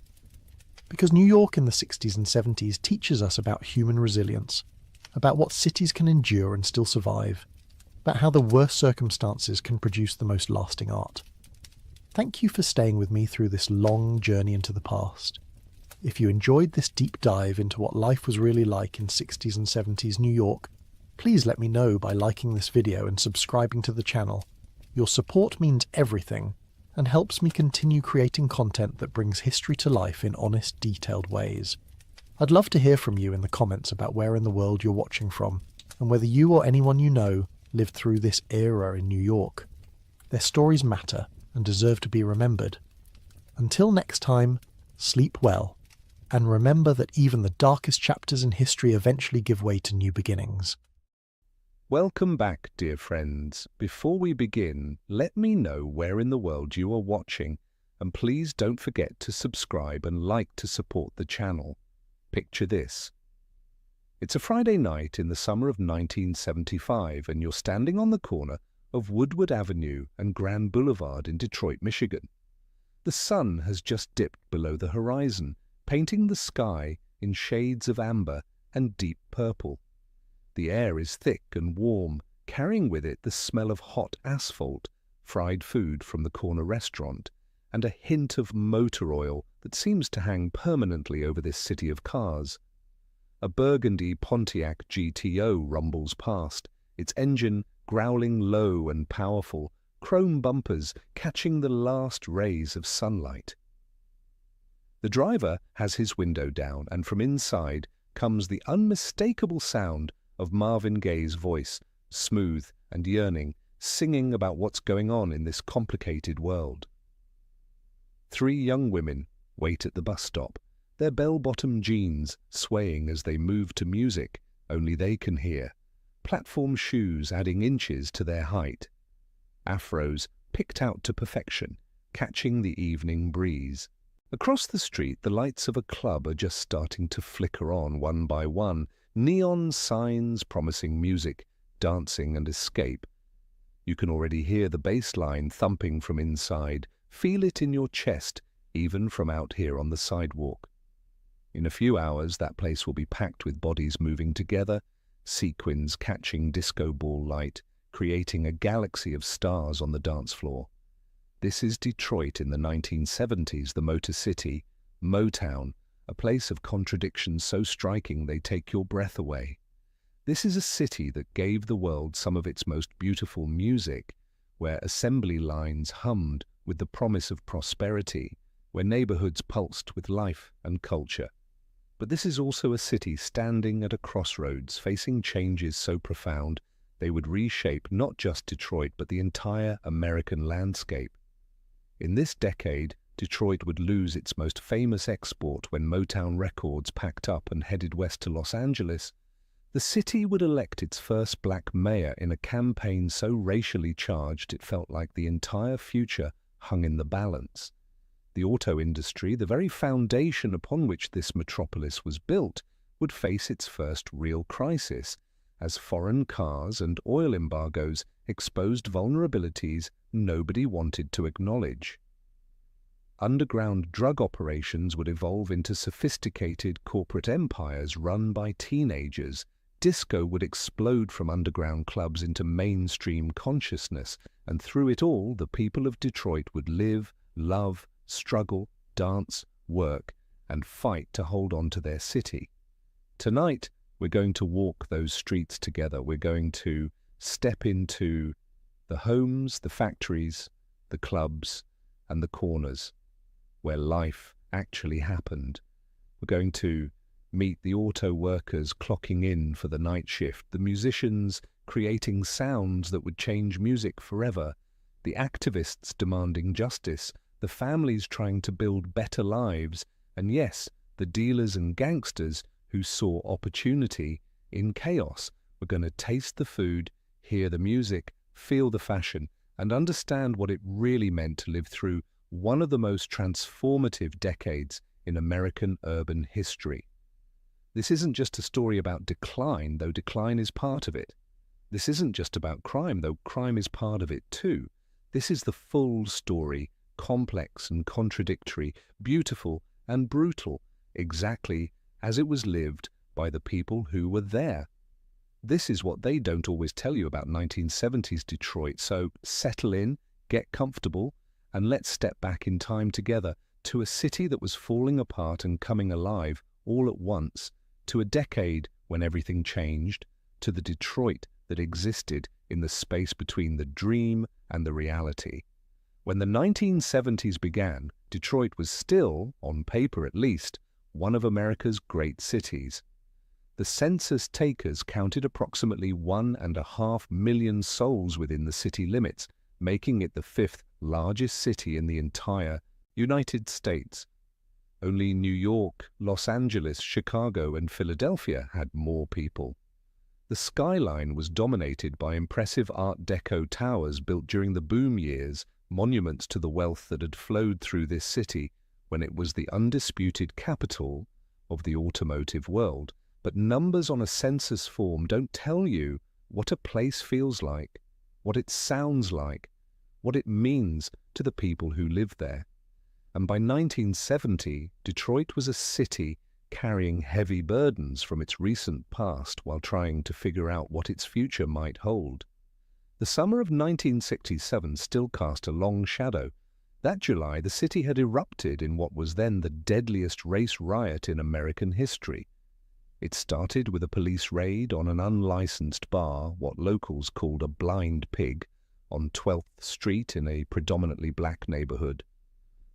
Because New York in the 60s and 70s teaches us about human resilience, about what cities can endure and still survive, about how the worst circumstances can produce the most lasting art. Thank you for staying with me through this long journey into the past. If you enjoyed this deep dive into what life was really like in 60s and 70s New York, please let me know by liking this video and subscribing to the channel. Your support means everything and helps me continue creating content that brings history to life in honest, detailed ways. I'd love to hear from you in the comments about where in the world you're watching from, and whether you or anyone you know lived through this era in New York. Their stories matter and deserve to be remembered. Until next time, sleep well, and remember that even the darkest chapters in history eventually give way to new beginnings. Welcome back, dear friends. Before we begin, let me know where in the world you are watching, and please don't forget to subscribe and like to support the channel. Picture this. It's a Friday night in the summer of 1975, and you're standing on the corner of Woodward Avenue and Grand Boulevard in Detroit, Michigan. The sun has just dipped below the horizon, painting the sky in shades of amber and deep purple. The air is thick and warm, carrying with it the smell of hot asphalt, fried food from the corner restaurant, and a hint of motor oil that seems to hang permanently over this city of cars. A burgundy Pontiac GTO rumbles past, its engine growling low and powerful, chrome bumpers catching the last rays of sunlight. The driver has his window down, and from inside comes the unmistakable sound of Marvin Gaye's voice, smooth and yearning, singing about what's going on in this complicated world. 3 young women wait at the bus stop, their bell-bottom jeans swaying as they move to music only they can hear, platform shoes adding inches to their height. Afros picked out to perfection, catching the evening breeze. Across the street, the lights of a club are just starting to flicker on one by one, neon signs promising music, dancing and escape. You can already hear the bass line thumping from inside, feel it in your chest, even from out here on the sidewalk. In a few hours, that place will be packed with bodies moving together, sequins catching disco ball light, creating a galaxy of stars on the dance floor. This is Detroit in the 1970s, the Motor City, Motown, a place of contradictions so striking they take your breath away. This is a city that gave the world some of its most beautiful music, where assembly lines hummed with the promise of prosperity, where neighborhoods pulsed with life and culture. But this is also a city standing at a crossroads, facing changes so profound they would reshape not just Detroit but the entire American landscape. In this decade, Detroit would lose its most famous export when Motown Records packed up and headed west to Los Angeles. The city would elect its first black mayor in a campaign so racially charged it felt like the entire future hung in the balance. The auto industry, the very foundation upon which this metropolis was built, would face its first real crisis, as foreign cars and oil embargoes exposed vulnerabilities nobody wanted to acknowledge. Underground drug operations would evolve into sophisticated corporate empires run by teenagers. Disco would explode from underground clubs into mainstream consciousness, and through it all, the people of Detroit would live, love, struggle, dance, work, and fight to hold on to their city. Tonight, we're going to walk those streets together. We're going to step into the homes, the factories, the clubs, and the corners where life actually happened. We're going to meet the auto workers clocking in for the night shift, the musicians creating sounds that would change music forever, the activists demanding justice, the families trying to build better lives, and yes, the dealers and gangsters who saw opportunity in chaos. We're going to taste the food, hear the music, feel the fashion, and understand what it really meant to live through one of the most transformative decades in American urban history. This isn't just a story about decline, though decline is part of it. This isn't just about crime, though crime is part of it too. This is the full story, complex and contradictory, beautiful and brutal, exactly as it was lived by the people who were there. This is what they don't always tell you about 1970s Detroit, so settle in, get comfortable, and let's step back in time together to a city that was falling apart and coming alive all at once, to a decade when everything changed, to the Detroit that existed in the space between the dream and the reality. When the 1970s began, Detroit was still, on paper at least, one of America's great cities. The census takers counted approximately 1.5 million souls within the city limits, making it the 5th largest city in the entire United States. Only New York, Los Angeles, Chicago, and Philadelphia had more people. The skyline was dominated by impressive Art Deco towers built during the boom years, monuments to the wealth that had flowed through this city when it was the undisputed capital of the automotive world. But numbers on a census form don't tell you what a place feels like, what it sounds like, what it means to the people who live there. and by 1970, Detroit was a city carrying heavy burdens from its recent past while trying to figure out what its future might hold. The summer of 1967 still cast a long shadow. That July, the city had erupted in what was then the deadliest race riot in American history. It started with a police raid on an unlicensed bar, what locals called a blind pig, on 12th Street in a predominantly black neighborhood.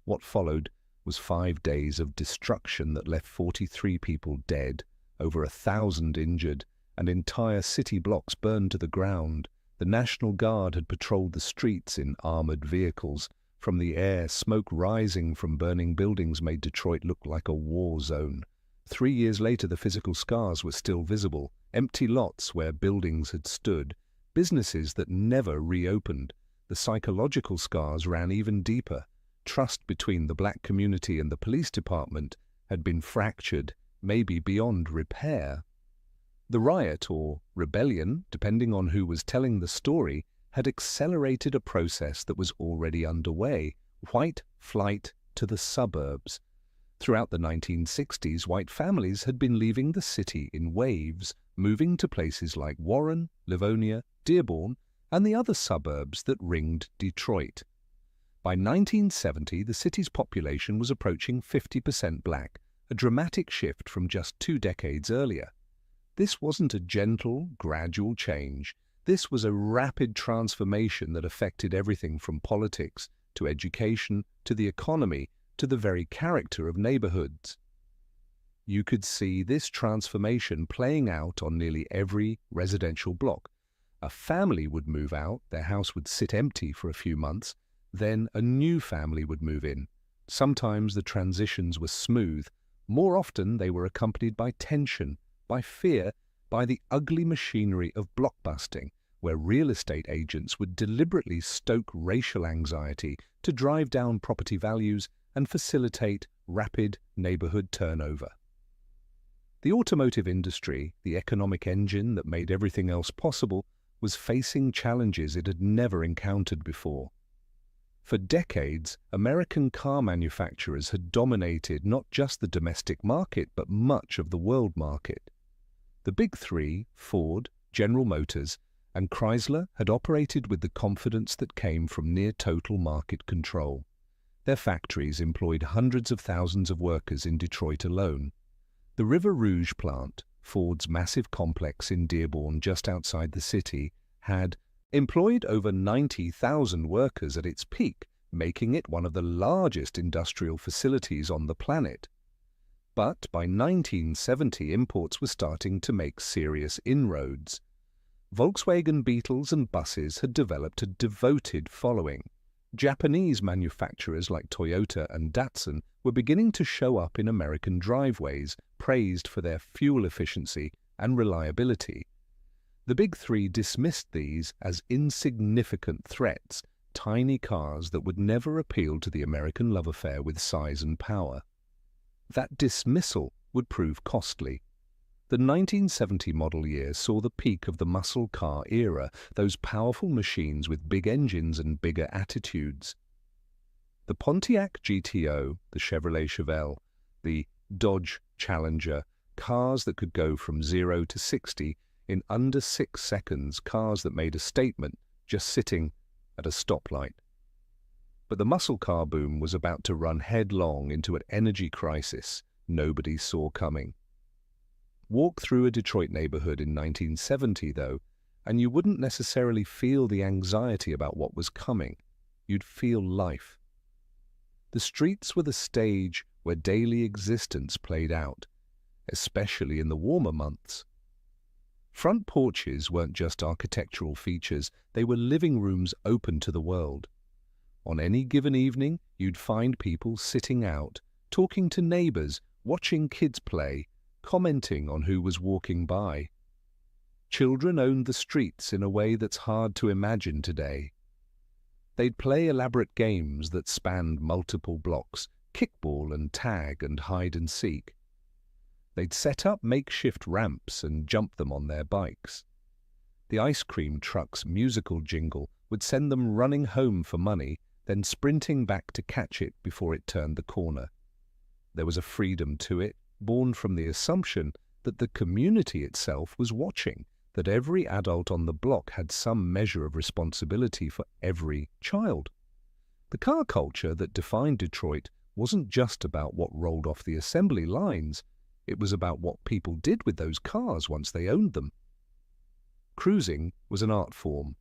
What followed was 5 days of destruction that left 43 people dead, over 1,000 injured, and entire city blocks burned to the ground. The National Guard had patrolled the streets in armored vehicles. From the air, smoke rising from burning buildings made Detroit look like a war zone. 3 years later, the physical scars were still visible. Empty lots where buildings had stood, businesses that never reopened. The psychological scars ran even deeper. Trust between the black community and the police department had been fractured, maybe beyond repair. The riot, or rebellion, depending on who was telling the story, had accelerated a process that was already underway: white flight to the suburbs. Throughout the 1960s, white families had been leaving the city in waves, moving to places like Warren, Livonia, Dearborn, and the other suburbs that ringed Detroit. By 1970, the city's population was approaching 50% black, a dramatic shift from just 2 decades earlier. This wasn't a gentle, gradual change. This was a rapid transformation that affected everything from politics to education to the economy to the very character of neighborhoods. You could see this transformation playing out on nearly every residential block. A family would move out, their house would sit empty for a few months, then a new family would move in. Sometimes the transitions were smooth. More often they were accompanied by tension, by fear, by the ugly machinery of blockbusting, where real estate agents would deliberately stoke racial anxiety to drive down property values and facilitate rapid neighborhood turnover. The automotive industry, the economic engine that made everything else possible, was facing challenges it had never encountered before. For decades, American car manufacturers had dominated not just the domestic market, but much of the world market. The big three, Ford, General Motors, and Chrysler, had operated with the confidence that came from near-total market control. Their factories employed hundreds of thousands of workers in Detroit alone. The River Rouge plant, Ford's massive complex in Dearborn just outside the city, had employed over 90,000 workers at its peak, making it one of the largest industrial facilities on the planet. But by 1970, imports were starting to make serious inroads. Volkswagen Beetles and buses had developed a devoted following. Japanese manufacturers like Toyota and Datsun were beginning to show up in American driveways, praised for their fuel efficiency and reliability. The big three dismissed these as insignificant threats, tiny cars that would never appeal to the American love affair with size and power. That dismissal would prove costly. The 1970 model year saw the peak of the muscle car era, those powerful machines with big engines and bigger attitudes. The Pontiac GTO, the Chevrolet Chevelle, the Dodge Challenger, cars that could go from 0 to 60 in under 6 seconds, cars that made a statement just sitting at a stoplight. But the muscle car boom was about to run headlong into an energy crisis nobody saw coming. Walk through a Detroit neighborhood in 1970, though, and you wouldn't necessarily feel the anxiety about what was coming. You'd feel life. The streets were the stage where daily existence played out, especially in the warmer months. Front porches weren't just architectural features, they were living rooms open to the world. On any given evening, you'd find people sitting out, talking to neighbors, watching kids play, commenting on who was walking by. Children owned the streets in a way that's hard to imagine today. They'd play elaborate games that spanned multiple blocks, kickball and tag and hide and seek. They'd set up makeshift ramps and jump them on their bikes. The ice cream truck's musical jingle would send them running home for money, then sprinting back to catch it before it turned the corner. There was a freedom to it, born from the assumption that the community itself was watching, that every adult on the block had some measure of responsibility for every child. The car culture that defined Detroit wasn't just about what rolled off the assembly lines, it was about what people did with those cars once they owned them. Cruising was an art form.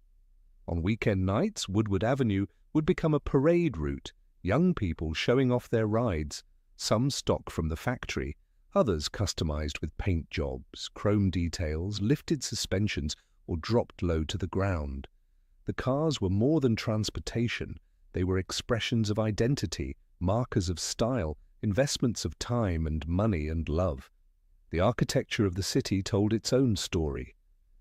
On weekend nights, Woodward Avenue would become a parade route, young people showing off their rides, some stock from the factory, others customized with paint jobs, chrome details, lifted suspensions, or dropped low to the ground. The cars were more than transportation. They were expressions of identity, markers of style, investments of time and money and love. The architecture of the city told its own story.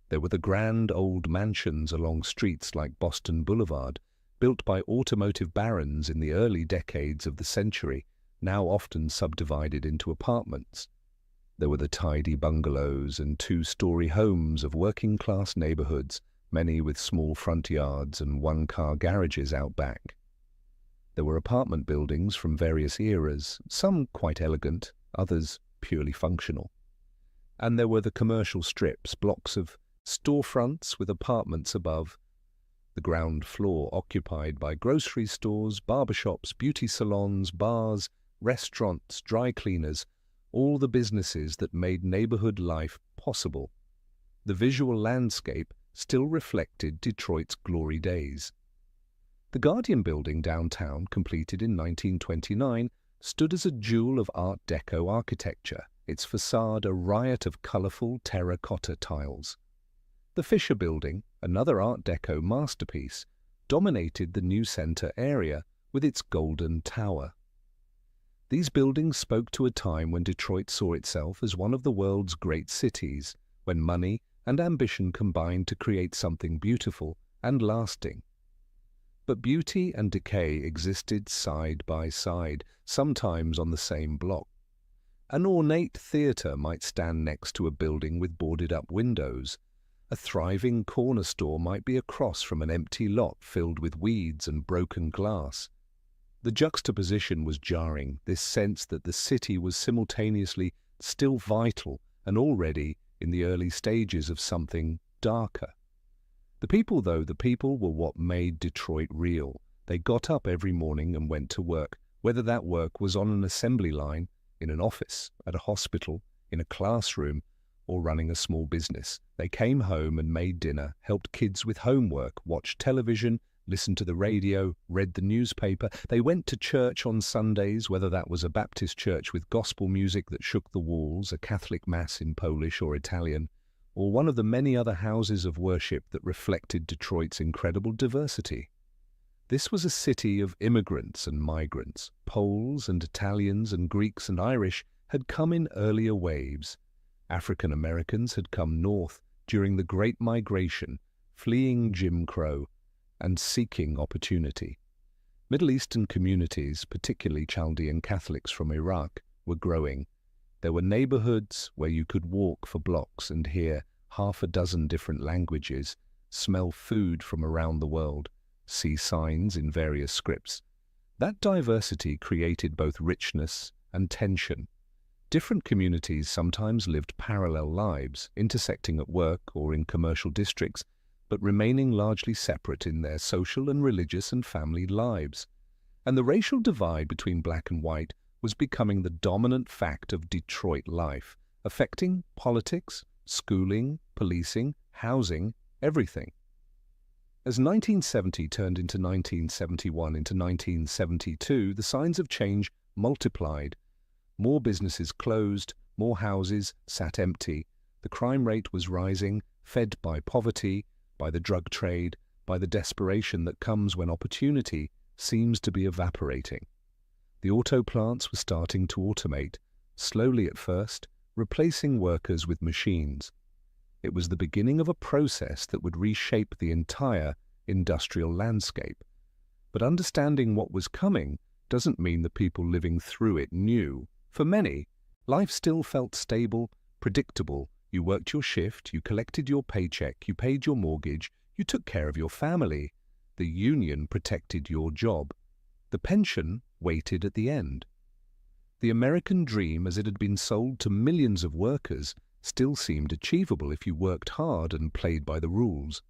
There were the grand old mansions along streets like Boston Boulevard, built by automotive barons in the early decades of the century, now often subdivided into apartments. There were the tidy bungalows and two-story homes of working-class neighborhoods, many with small front yards and one-car garages out back. There were apartment buildings from various eras, some quite elegant, others purely functional. And there were the commercial strips, blocks of storefronts with apartments above, the ground floor occupied by grocery stores, barbershops, beauty salons, bars, restaurants, dry cleaners, all the businesses that made neighborhood life possible. The visual landscape still reflected Detroit's glory days. The Guardian Building downtown, completed in 1929, stood as a jewel of Art Deco architecture, its facade a riot of colorful terracotta tiles. The Fisher Building, another Art Deco masterpiece, dominated the New Center area with its golden tower. These buildings spoke to a time when Detroit saw itself as one of the world's great cities, when money and ambition combined to create something beautiful and lasting. But beauty and decay existed side by side, sometimes on the same block. An ornate theater might stand next to a building with boarded-up windows. A thriving corner store might be across from an empty lot filled with weeds and broken glass. The juxtaposition was jarring, this sense that the city was simultaneously still vital and already in the early stages of something darker. The people were what made Detroit real. They got up every morning and went to work, whether that work was on an assembly line, in an office, at a hospital, in a classroom, or running a small business. They came home and made dinner, helped kids with homework, watched television, listened to the radio, read the newspaper. They went to church on Sundays, whether that was a Baptist church with gospel music that shook the walls, a Catholic mass in Polish or Italian, or one of the many other houses of worship that reflected Detroit's incredible diversity. This was a city of immigrants and migrants. Poles and Italians and Greeks and Irish had come in earlier waves. African Americans had come north during the Great Migration, fleeing Jim Crow and seeking opportunity. Middle Eastern communities, particularly Chaldean Catholics from Iraq, were growing. There were neighborhoods where you could walk for blocks and hear half a dozen different languages, smell food from around the world, see signs in various scripts. That diversity created both richness and tension. Different communities sometimes lived parallel lives, intersecting at work or in commercial districts, but remaining largely separate in their social and religious and family lives. And the racial divide between black and white was becoming the dominant fact of Detroit life, affecting politics, schooling, policing, housing, everything. As 1970 turned into 1971 into 1972, the signs of change multiplied. More businesses closed, more houses sat empty. The crime rate was rising, fed by poverty, by the drug trade, by the desperation that comes when opportunity seems to be evaporating. The auto plants were starting to automate, slowly at first, replacing workers with machines. It was the beginning of a process that would reshape the entire industrial landscape. But understanding what was coming doesn't mean the people living through it knew. For many, life still felt stable, predictable. You worked your shift, you collected your paycheck, you paid your mortgage, you took care of your family. The union protected your job. The pension waited at the end. The American dream, as it had been sold to millions of workers, still seemed achievable if you worked hard and played by the rules.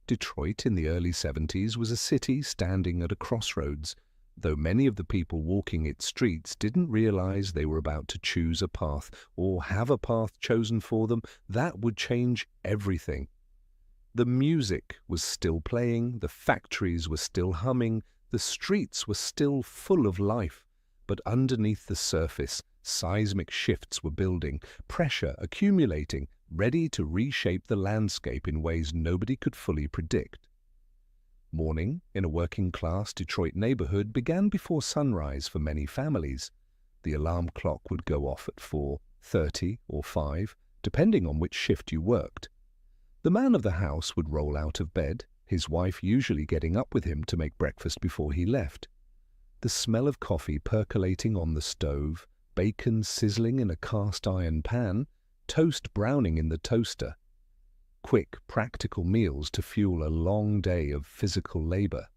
Detroit in the early 70s was a city standing at a crossroads, though many of the people walking its streets didn't realize they were about to choose a path or have a path chosen for them that would change everything. The music was still playing, the factories were still humming, the streets were still full of life, but underneath the surface, seismic shifts were building, pressure accumulating, ready to reshape the landscape in ways nobody could fully predict. Morning in a working-class Detroit neighborhood began before sunrise for many families. The alarm clock would go off at 4:30 or 5, depending on which shift you worked. The man of the house would roll out of bed, his wife usually getting up with him to make breakfast before he left. The smell of coffee percolating on the stove, bacon sizzling in a cast-iron pan, toast browning in the toaster. Quick, practical meals to fuel a long day of physical labor.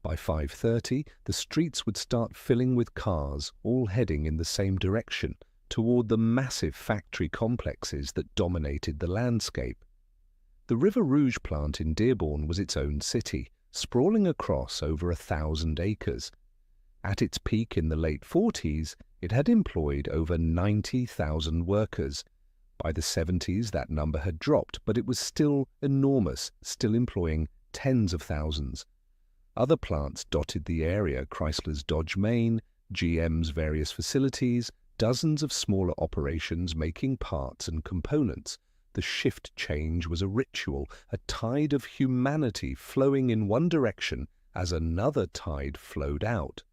By 5:30, the streets would start filling with cars, all heading in the same direction, toward the massive factory complexes that dominated the landscape. The River Rouge plant in Dearborn was its own city, sprawling across over 1,000 acres. At its peak in the late 40s, it had employed over 90,000 workers. By the 70s, that number had dropped, but it was still enormous, still employing tens of thousands. Other plants dotted the area: Chrysler's Dodge Main, GM's various facilities, dozens of smaller operations making parts and components. The shift change was a ritual, a tide of humanity flowing in one direction as another tide flowed out.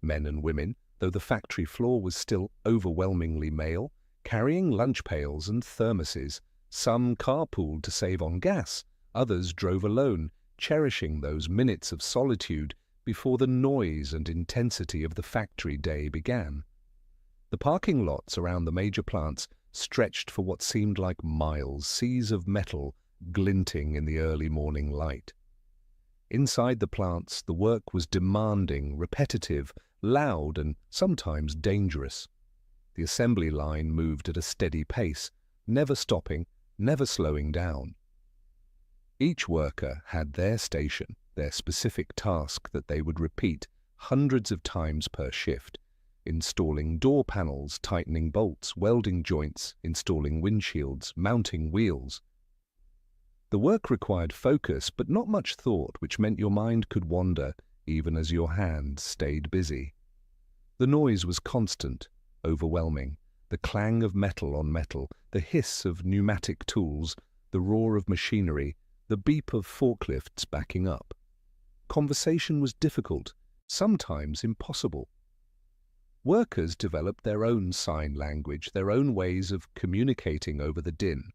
Men and women, though the factory floor was still overwhelmingly male, carrying lunch pails and thermoses. Some carpooled to save on gas, others drove alone, cherishing those minutes of solitude before the noise and intensity of the factory day began. The parking lots around the major plants stretched for what seemed like miles, seas of metal glinting in the early morning light. Inside the plants, the work was demanding, repetitive, loud, and sometimes dangerous. The assembly line moved at a steady pace, never stopping, never slowing down. Each worker had their station, their specific task that they would repeat hundreds of times per shift: installing door panels, tightening bolts, welding joints, installing windshields, mounting wheels. The work required focus, but not much thought, which meant your mind could wander even as your hands stayed busy. The noise was constant, overwhelming: the clang of metal on metal, the hiss of pneumatic tools, the roar of machinery, the beep of forklifts backing up. Conversation was difficult, sometimes impossible. Workers developed their own sign language, their own ways of communicating over the din.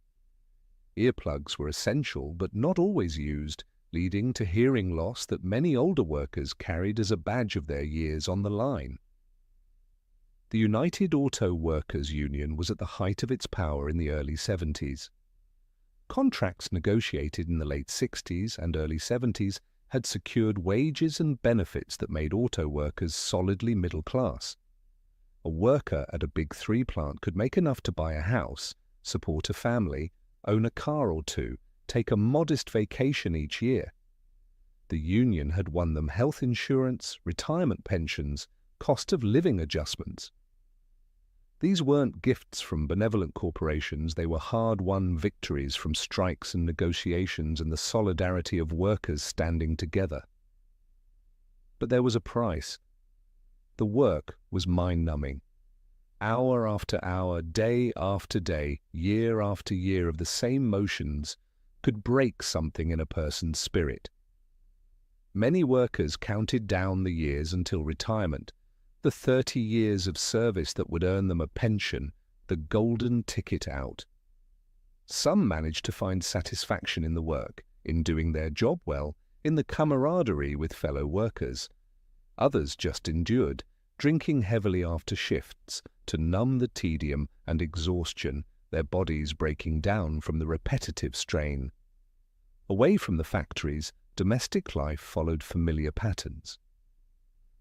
Earplugs were essential, but not always used, leading to hearing loss that many older workers carried as a badge of their years on the line. The United Auto Workers Union was at the height of its power in the early 70s. Contracts negotiated in the late 60s and early 70s had secured wages and benefits that made auto workers solidly middle class. A worker at a Big Three plant could make enough to buy a house, support a family, own a car or two, take a modest vacation each year. The union had won them health insurance, retirement pensions, cost of living adjustments. These weren't gifts from benevolent corporations, they were hard-won victories from strikes and negotiations and the solidarity of workers standing together. But there was a price. The work was mind-numbing. Hour after hour, day after day, year after year of the same motions could break something in a person's spirit. Many workers counted down the years until retirement, the 30 years of service that would earn them a pension, the golden ticket out. Some managed to find satisfaction in the work, in doing their job well, in the camaraderie with fellow workers. Others just endured, drinking heavily after shifts to numb the tedium and exhaustion, their bodies breaking down from the repetitive strain. Away from the factories, domestic life followed familiar patterns.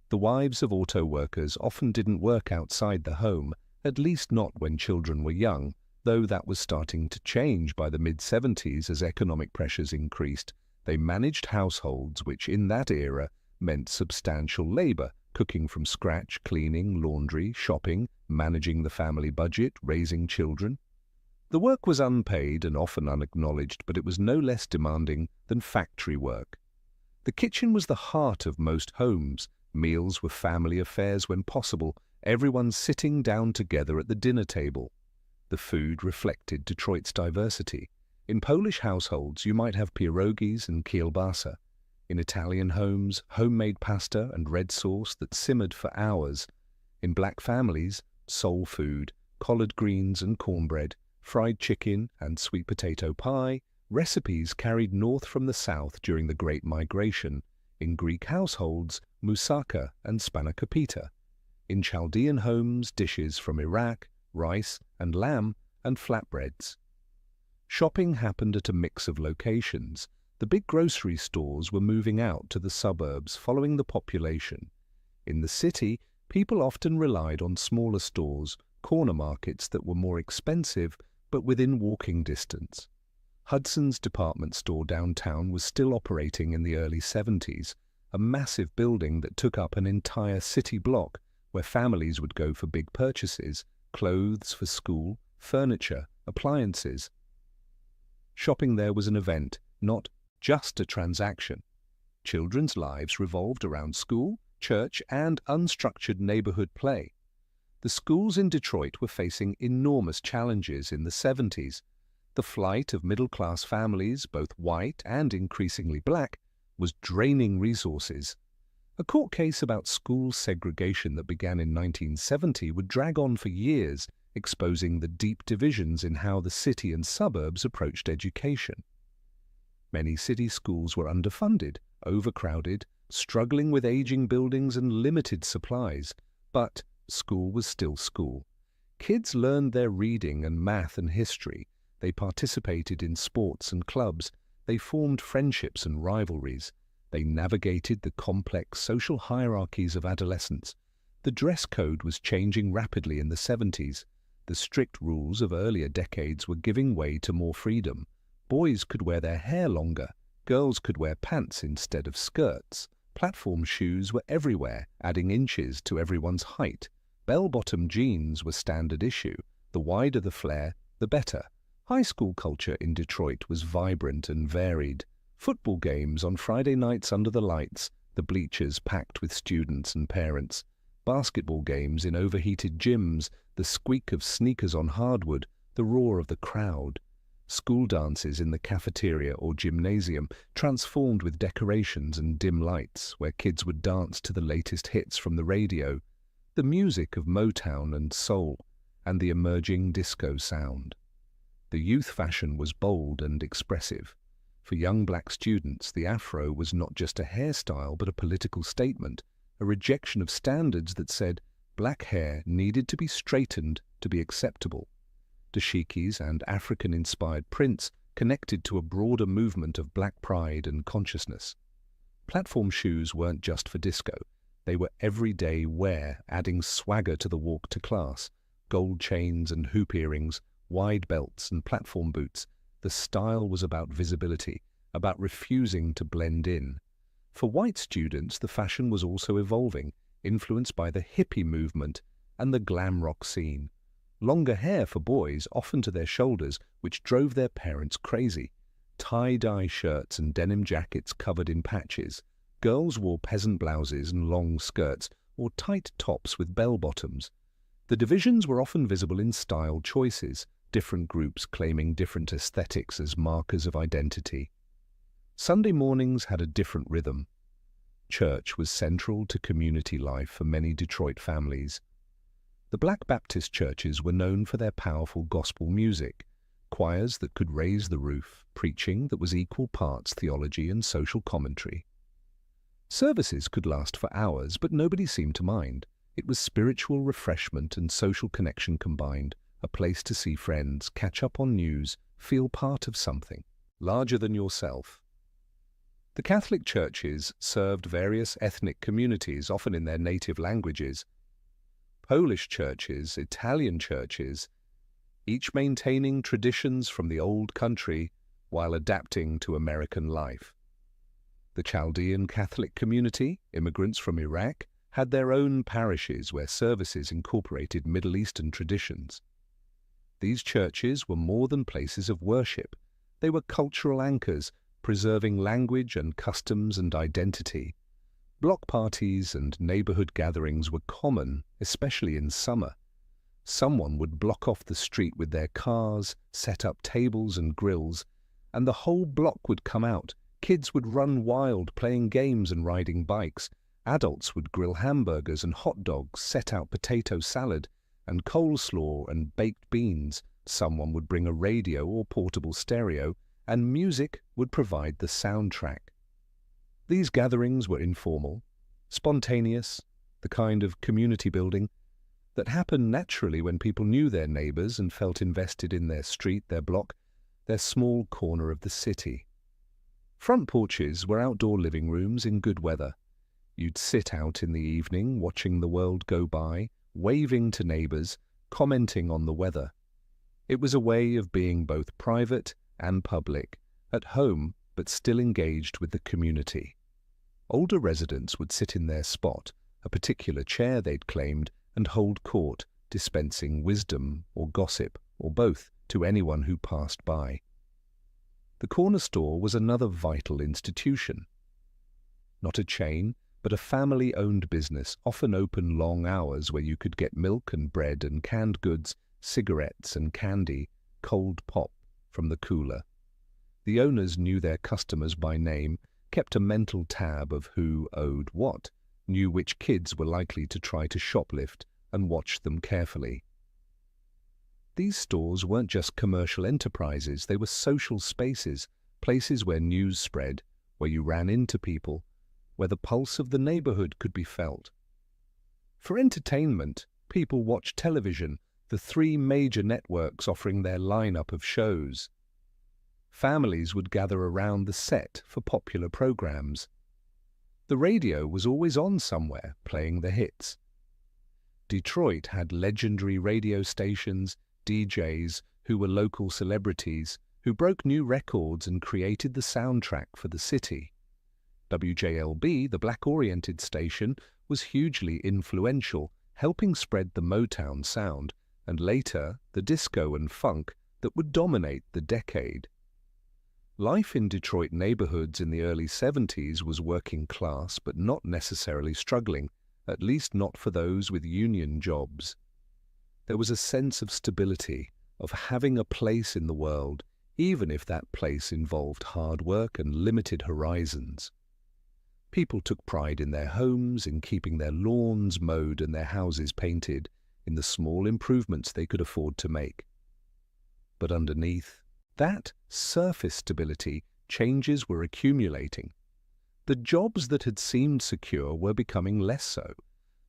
The wives of auto workers often didn't work outside the home, at least not when children were young, though that was starting to change by the mid-70s as economic pressures increased. They managed households, which in that era meant substantial labor, cooking from scratch, cleaning, laundry, shopping, managing the family budget, raising children. The work was unpaid and often unacknowledged, but it was no less demanding than factory work. The kitchen was the heart of most homes. Meals were family affairs when possible, everyone sitting down together at the dinner table. The food reflected Detroit's diversity. In Polish households, you might have pierogies and kielbasa. In Italian homes, homemade pasta and red sauce that simmered for hours. In black families, soul food, collard greens and cornbread, fried chicken and sweet potato pie, recipes carried north from the south during the Great Migration. In Greek households, moussaka and spanakopita. In Chaldean homes, dishes from Iraq, rice and lamb, and flatbreads. Shopping happened at a mix of locations. The big grocery stores were moving out to the suburbs following the population. In the city, people often relied on smaller stores, corner markets that were more expensive but within walking distance. Hudson's department store downtown was still operating in the early 70s, a massive building that took up an entire city block where families would go for big purchases, clothes for school, furniture, appliances. Shopping there was an event, not just a transaction. Children's lives revolved around school, church, and unstructured neighborhood play. The schools in Detroit were facing enormous challenges in the 70s. The flight of middle-class families, both white and increasingly black, was draining resources. A court case about school segregation that began in 1970 would drag on for years, exposing the deep divisions in how the city and suburbs approached education. Many city schools were underfunded, overcrowded, struggling with aging buildings and limited supplies, but school was still school. Kids learned their reading and math and history. They participated in sports and clubs. They formed friendships and rivalries. They navigated the complex social hierarchies of adolescence. The dress code was changing rapidly in the 70s. The strict rules of earlier decades were giving way to more freedom. Boys could wear their hair longer. Girls could wear pants instead of skirts. Platform shoes were everywhere, adding inches to everyone's height. Bell-bottom jeans were standard issue. The wider the flare, the better. High school culture in Detroit was vibrant and varied. Football games on Friday nights under the lights, the bleachers packed with students and parents. Basketball games in overheated gyms, the squeak of sneakers on hardwood, the roar of the crowd. School dances in the cafeteria or gymnasium, transformed with decorations and dim lights, where kids would dance to the latest hits from the radio. The music of Motown and soul, and the emerging disco sound. The youth fashion was bold and expressive. For young black students, the afro was not just a hairstyle but a political statement, a rejection of standards that said black hair needed to be straightened to be acceptable. Dashikis and African-inspired prints connected to a broader movement of black pride and consciousness. Platform shoes weren't just for disco. They were everyday wear, adding swagger to the walk to class. Gold chains and hoop earrings, wide belts and platform boots. The style was about visibility, about refusing to blend in. For white students, the fashion was also evolving, influenced by the hippie movement and the glam rock scene. Longer hair for boys, often to their shoulders, which drove their parents crazy. Tie-dye shirts and denim jackets covered in patches. Girls wore peasant blouses and long skirts, or tight tops with bell-bottoms. The divisions were often visible in style choices, different groups claiming different aesthetics as markers of identity. Sunday mornings had a different rhythm. Church was central to community life for many Detroit families. The Black Baptist churches were known for their powerful gospel music, choirs that could raise the roof, preaching that was equal parts theology and social commentary. Services could last for hours, but nobody seemed to mind. It was spiritual refreshment and social connection combined, a place to see friends, catch up on news, feel part of something larger than yourself. The Catholic churches served various ethnic communities, often in their native languages. Polish churches, Italian churches, each maintaining traditions from the old country while adapting to American life. The Chaldean Catholic community, immigrants from Iraq, had their own parishes where services incorporated Middle Eastern traditions. These churches were more than places of worship. They were cultural anchors, preserving language and customs and identity. Block parties and neighborhood gatherings were common, especially in summer. Someone would block off the street with their cars, set up tables and grills, and the whole block would come out. Kids would run wild, playing games and riding bikes. Adults would grill hamburgers and hot dogs, set out potato salad and coleslaw and baked beans. Someone would bring a radio or portable stereo, and music would provide the soundtrack. These gatherings were informal, spontaneous, the kind of community building that happened naturally when people knew their neighbors and felt invested in their street, their block, their small corner of the city. Front porches were outdoor living rooms in good weather. You'd sit out in the evening, watching the world go by, waving to neighbors, commenting on the weather. It was a way of being both private and public, at home but still engaged with the community. Older residents would sit in their spot, a particular chair they'd claimed, and hold court, dispensing wisdom or gossip, or both, to anyone who passed by. The corner store was another vital institution. Not a chain, but a family-owned business, often open long hours, where you could get milk and bread and canned goods, cigarettes and candy, cold pop from the cooler. The owners knew their customers by name, kept a mental tab of who owed what, knew which kids were likely to try to shoplift, and watched them carefully. These stores weren't just commercial enterprises, they were social spaces, places where news spread, where you ran into people, where the pulse of the neighborhood could be felt. For entertainment, people watched television, the three major networks offering their lineup of shows. Families would gather around the set for popular programs. The radio was always on somewhere, playing the hits. Detroit had legendary radio stations, DJs who were local celebrities, who broke new records and created the soundtrack for the city. WJLB, the black-oriented station, was hugely influential, helping spread the Motown sound, and later the disco and funk that would dominate the decade. Life in Detroit neighborhoods in the early 70s was working class, but not necessarily struggling, at least not for those with union jobs. There was a sense of stability, of having a place in the world, even if that place involved hard work and limited horizons. People took pride in their homes, in keeping their lawns mowed and their houses painted, in the small improvements they could afford to make. But underneath that surface stability, changes were accumulating. The jobs that had seemed secure were becoming less so.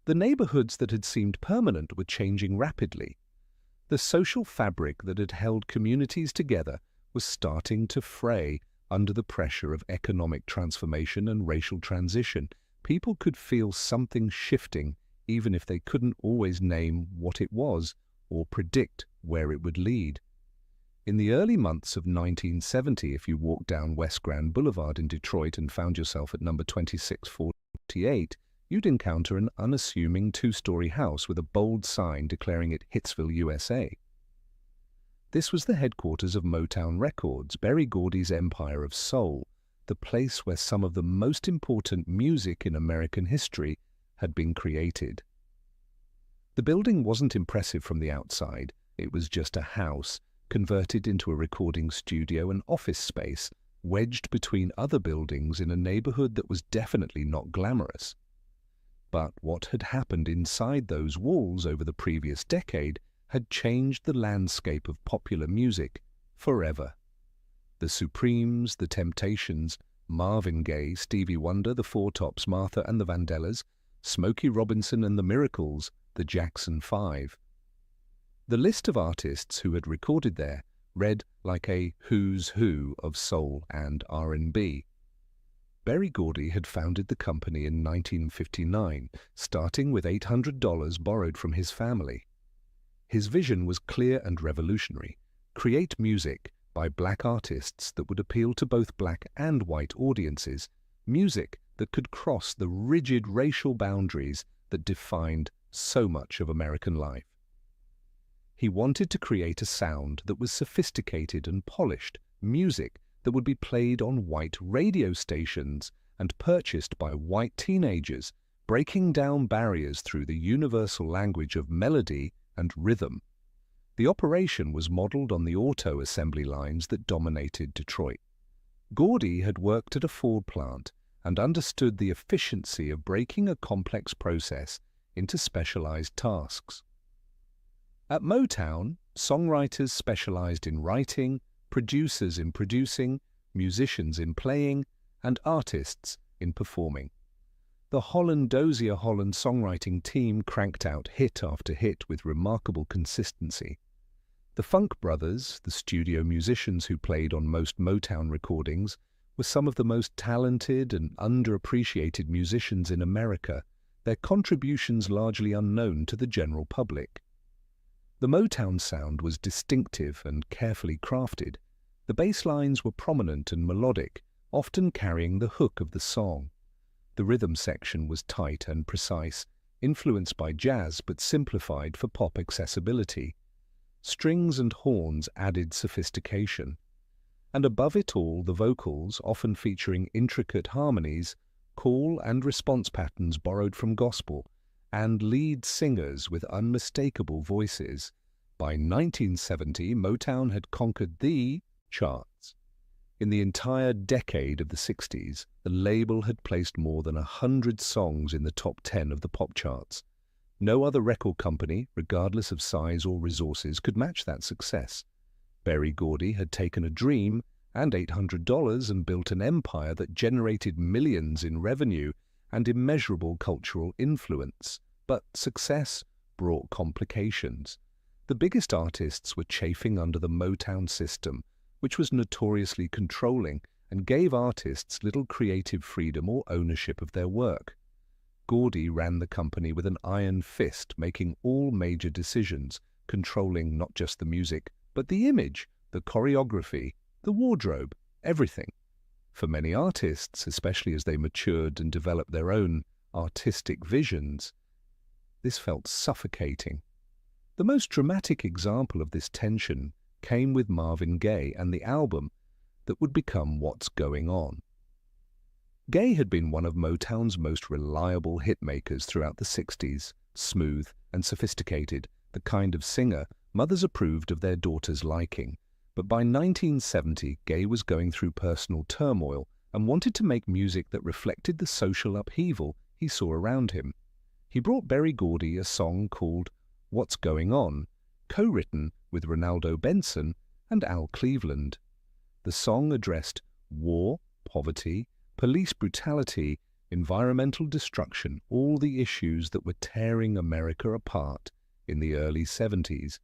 The neighborhoods that had seemed permanent were changing rapidly. The social fabric that had held communities together was starting to fray under the pressure of economic transformation and racial transition. People could feel something shifting, even if they couldn't always name what it was or predict where it would lead. In the early months of 1970, if you walked down West Grand Boulevard in Detroit and found yourself at number 2648, you'd encounter an unassuming two-story house with a bold sign declaring it Hitsville, USA. This was the headquarters of Motown Records, Berry Gordy's empire of soul, the place where some of the most important music in American history had been created. The building wasn't impressive from the outside. It was just a house, converted into a recording studio and office space, wedged between other buildings in a neighborhood that was definitely not glamorous. But what had happened inside those walls over the previous decade had changed the landscape of popular music forever. The Supremes, the Temptations, Marvin Gaye, Stevie Wonder, the Four Tops, Martha and the Vandellas, Smokey Robinson and the Miracles, the Jackson 5. The list of artists who had recorded there read like a who's who of soul and R&B. Berry Gordy had founded the company in 1959, starting with $800 borrowed from his family. His vision was clear and revolutionary: create music by black artists that would appeal to both black and white audiences, music that could cross the rigid racial boundaries that defined so much of American life. He wanted to create a sound that was sophisticated and polished, music that would be played on white radio stations and purchased by white teenagers, breaking down barriers through the universal language of melody and rhythm. The operation was modeled on the auto assembly lines that dominated Detroit. Gordy had worked at a Ford plant and understood the efficiency of breaking a complex process into specialized tasks. At Motown, songwriters specialized in writing, producers in producing, musicians in playing, and artists in performing. The Holland-Dozier Holland songwriting team cranked out hit after hit with remarkable consistency. The Funk Brothers, the studio musicians who played on most Motown recordings, were some of the most talented and underappreciated musicians in America, their contributions largely unknown to the general public. The Motown sound was distinctive and carefully crafted. The bass lines were prominent and melodic, often carrying the hook of the song. The rhythm section was tight and precise, influenced by jazz but simplified for pop accessibility. Strings and horns added sophistication. And above it all, the vocals, often featuring intricate harmonies, call and response patterns borrowed from gospel, and lead singers with unmistakable voices. By 1970, Motown had conquered the charts. In the entire decade of the 60s, the label had placed more than 100 songs in the top 10 of the pop charts. No other record company, regardless of size or resources, could match that success. Berry Gordy had taken a dream and $800 and built an empire that generated millions in revenue and immeasurable cultural influence. But success brought complications. The biggest artists were chafing under the Motown system, which was notoriously controlling and gave artists little creative freedom or ownership of their work. Gordy ran the company with an iron fist, making all major decisions, controlling not just the music, but the image, the choreography, the wardrobe, everything. For many artists, especially as they matured and developed their own artistic visions, this felt suffocating. The most dramatic example of this tension came with Marvin Gaye and the album that would become What's Going On. Gaye had been one of Motown's most reliable hitmakers throughout the 60s, smooth and sophisticated, the kind of singer mothers approved of their daughters' liking. But by 1970, Gaye was going through personal turmoil and wanted to make music that reflected the social upheaval he saw around him. He brought Berry Gordy a song called What's Going On, co-written with Ronaldo Benson and Al Cleveland. The song addressed war, poverty, police brutality, environmental destruction, all the issues that were tearing America apart in the early 70s.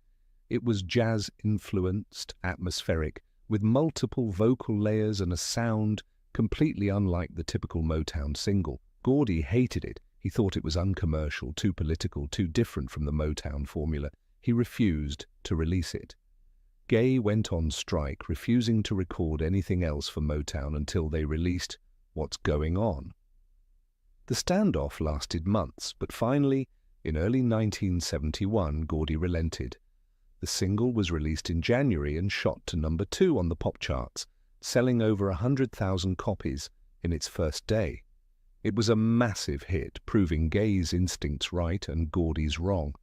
It was jazz-influenced, atmospheric, with multiple vocal layers and a sound completely unlike the typical Motown single. Gordy hated it. He thought it was uncommercial, too political, too different from the Motown formula. He refused to release it. Gaye went on strike, refusing to record anything else for Motown until they released What's Going On. The standoff lasted months, but finally, in early 1971, Gordy relented. The single was released in January and shot to number 2 on the pop charts, selling over 100,000 copies in its first day. It was a massive hit, proving Gaye's instincts right and Gordy's wrong.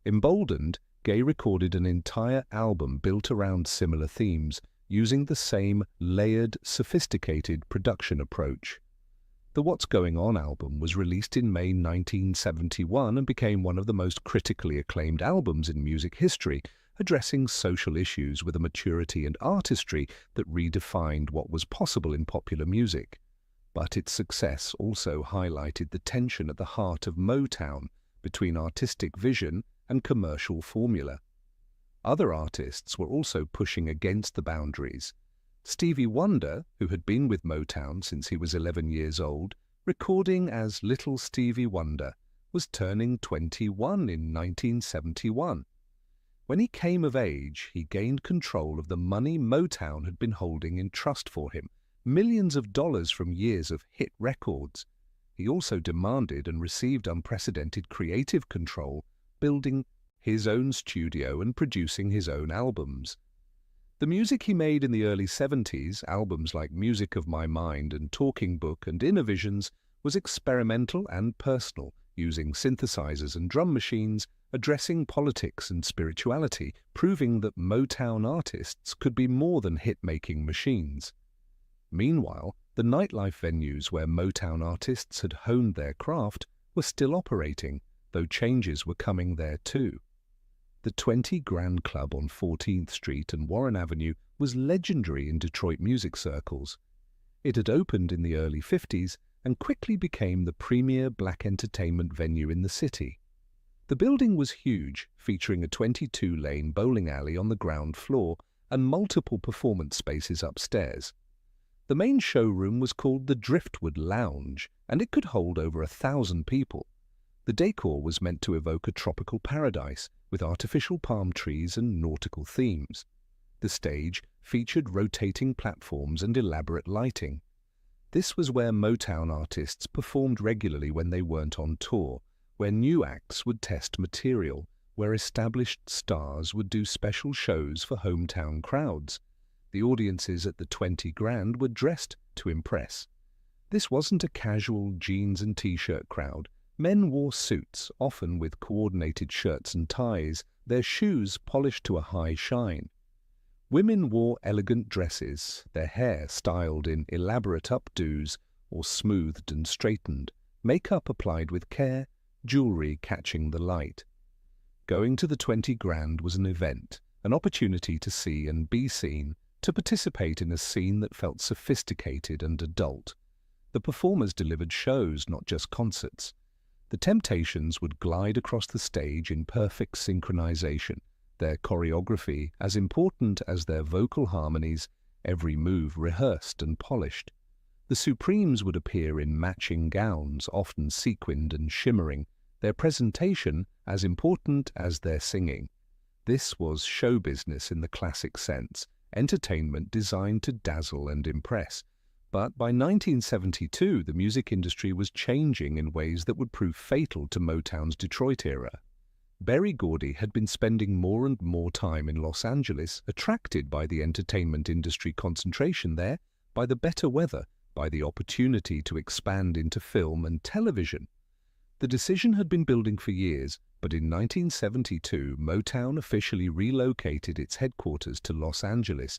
Emboldened, Gaye recorded an entire album built around similar themes, using the same layered, sophisticated production approach. The What's Going On album was released in May 1971 and became one of the most critically acclaimed albums in music history, addressing social issues with a maturity and artistry that redefined what was possible in popular music. But its success also highlighted the tension at the heart of Motown between artistic vision and commercial formula. Other artists were also pushing against the boundaries. Stevie Wonder, who had been with Motown since he was 11 years old, recording as Little Stevie Wonder, was turning 21 in 1971. When he came of age, he gained control of the money Motown had been holding in trust for him, millions of dollars from years of hit records. He also demanded and received unprecedented creative control, building his own studio and producing his own albums. The music he made in the early 70s, albums like Music of My Mind and Talking Book and Inner Visions, was experimental and personal, using synthesizers and drum machines, addressing politics and spirituality, proving that Motown artists could be more than hit-making machines. Meanwhile, the nightlife venues where Motown artists had honed their craft were still operating, though changes were coming there too. The 20 Grand Club on 14th Street and Warren Avenue was legendary in Detroit music circles. It had opened in the early 50s and quickly became the premier black entertainment venue in the city. The building was huge, featuring a 22-lane bowling alley on the ground floor and multiple performance spaces upstairs. The main showroom was called the Driftwood Lounge, and it could hold over 1,000 people. The decor was meant to evoke a tropical paradise, with artificial palm trees and nautical themes. The stage featured rotating platforms and elaborate lighting. This was where Motown artists performed regularly when they weren't on tour, where new acts would test material, where established stars would do special shows for hometown crowds. The audiences at the 20 Grand were dressed to impress. This wasn't a casual jeans and t-shirt crowd. Men wore suits, often with coordinated shirts and ties, their shoes polished to a high shine. Women wore elegant dresses, their hair styled in elaborate updos or smoothed and straightened, makeup applied with care, jewelry catching the light. Going to the 20 Grand was an event, an opportunity to see and be seen, to participate in a scene that felt sophisticated and adult. The performers delivered shows, not just concerts. The Temptations would glide across the stage in perfect synchronization, their choreography as important as their vocal harmonies, every move rehearsed and polished. The Supremes would appear in matching gowns, often sequined and shimmering, their presentation as important as their singing. This was show business in the classic sense, entertainment designed to dazzle and impress. But by 1972, the music industry was changing in ways that would prove fatal to Motown's Detroit era. Berry Gordy had been spending more and more time in Los Angeles, attracted by the entertainment industry concentration there, by the better weather, by the opportunity to expand into film and television. The decision had been building for years, but in 1972, Motown officially relocated its headquarters to Los Angeles.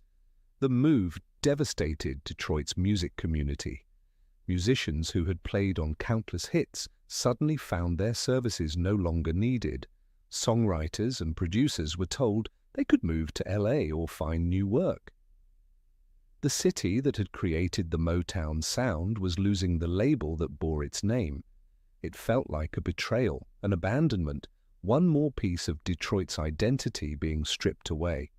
The move devastated Detroit's music community. Musicians who had played on countless hits suddenly found their services no longer needed. Songwriters and producers were told they could move to LA or find new work. The city that had created the Motown sound was losing the label that bore its name. It felt like a betrayal, an abandonment, one more piece of Detroit's identity being stripped away.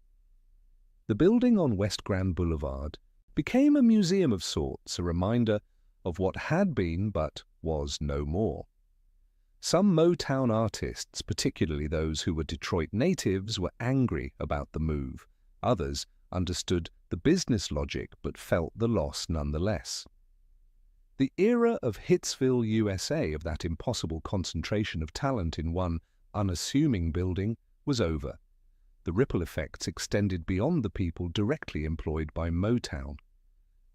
The building on West Grand Boulevard became a museum of sorts, a reminder of what had been but was no more. Some Motown artists, particularly those who were Detroit natives, were angry about the move. Others understood the business logic but felt the loss nonetheless. The era of Hitsville, USA, of that impossible concentration of talent in one unassuming building, was over. The ripple effects extended beyond the people directly employed by Motown.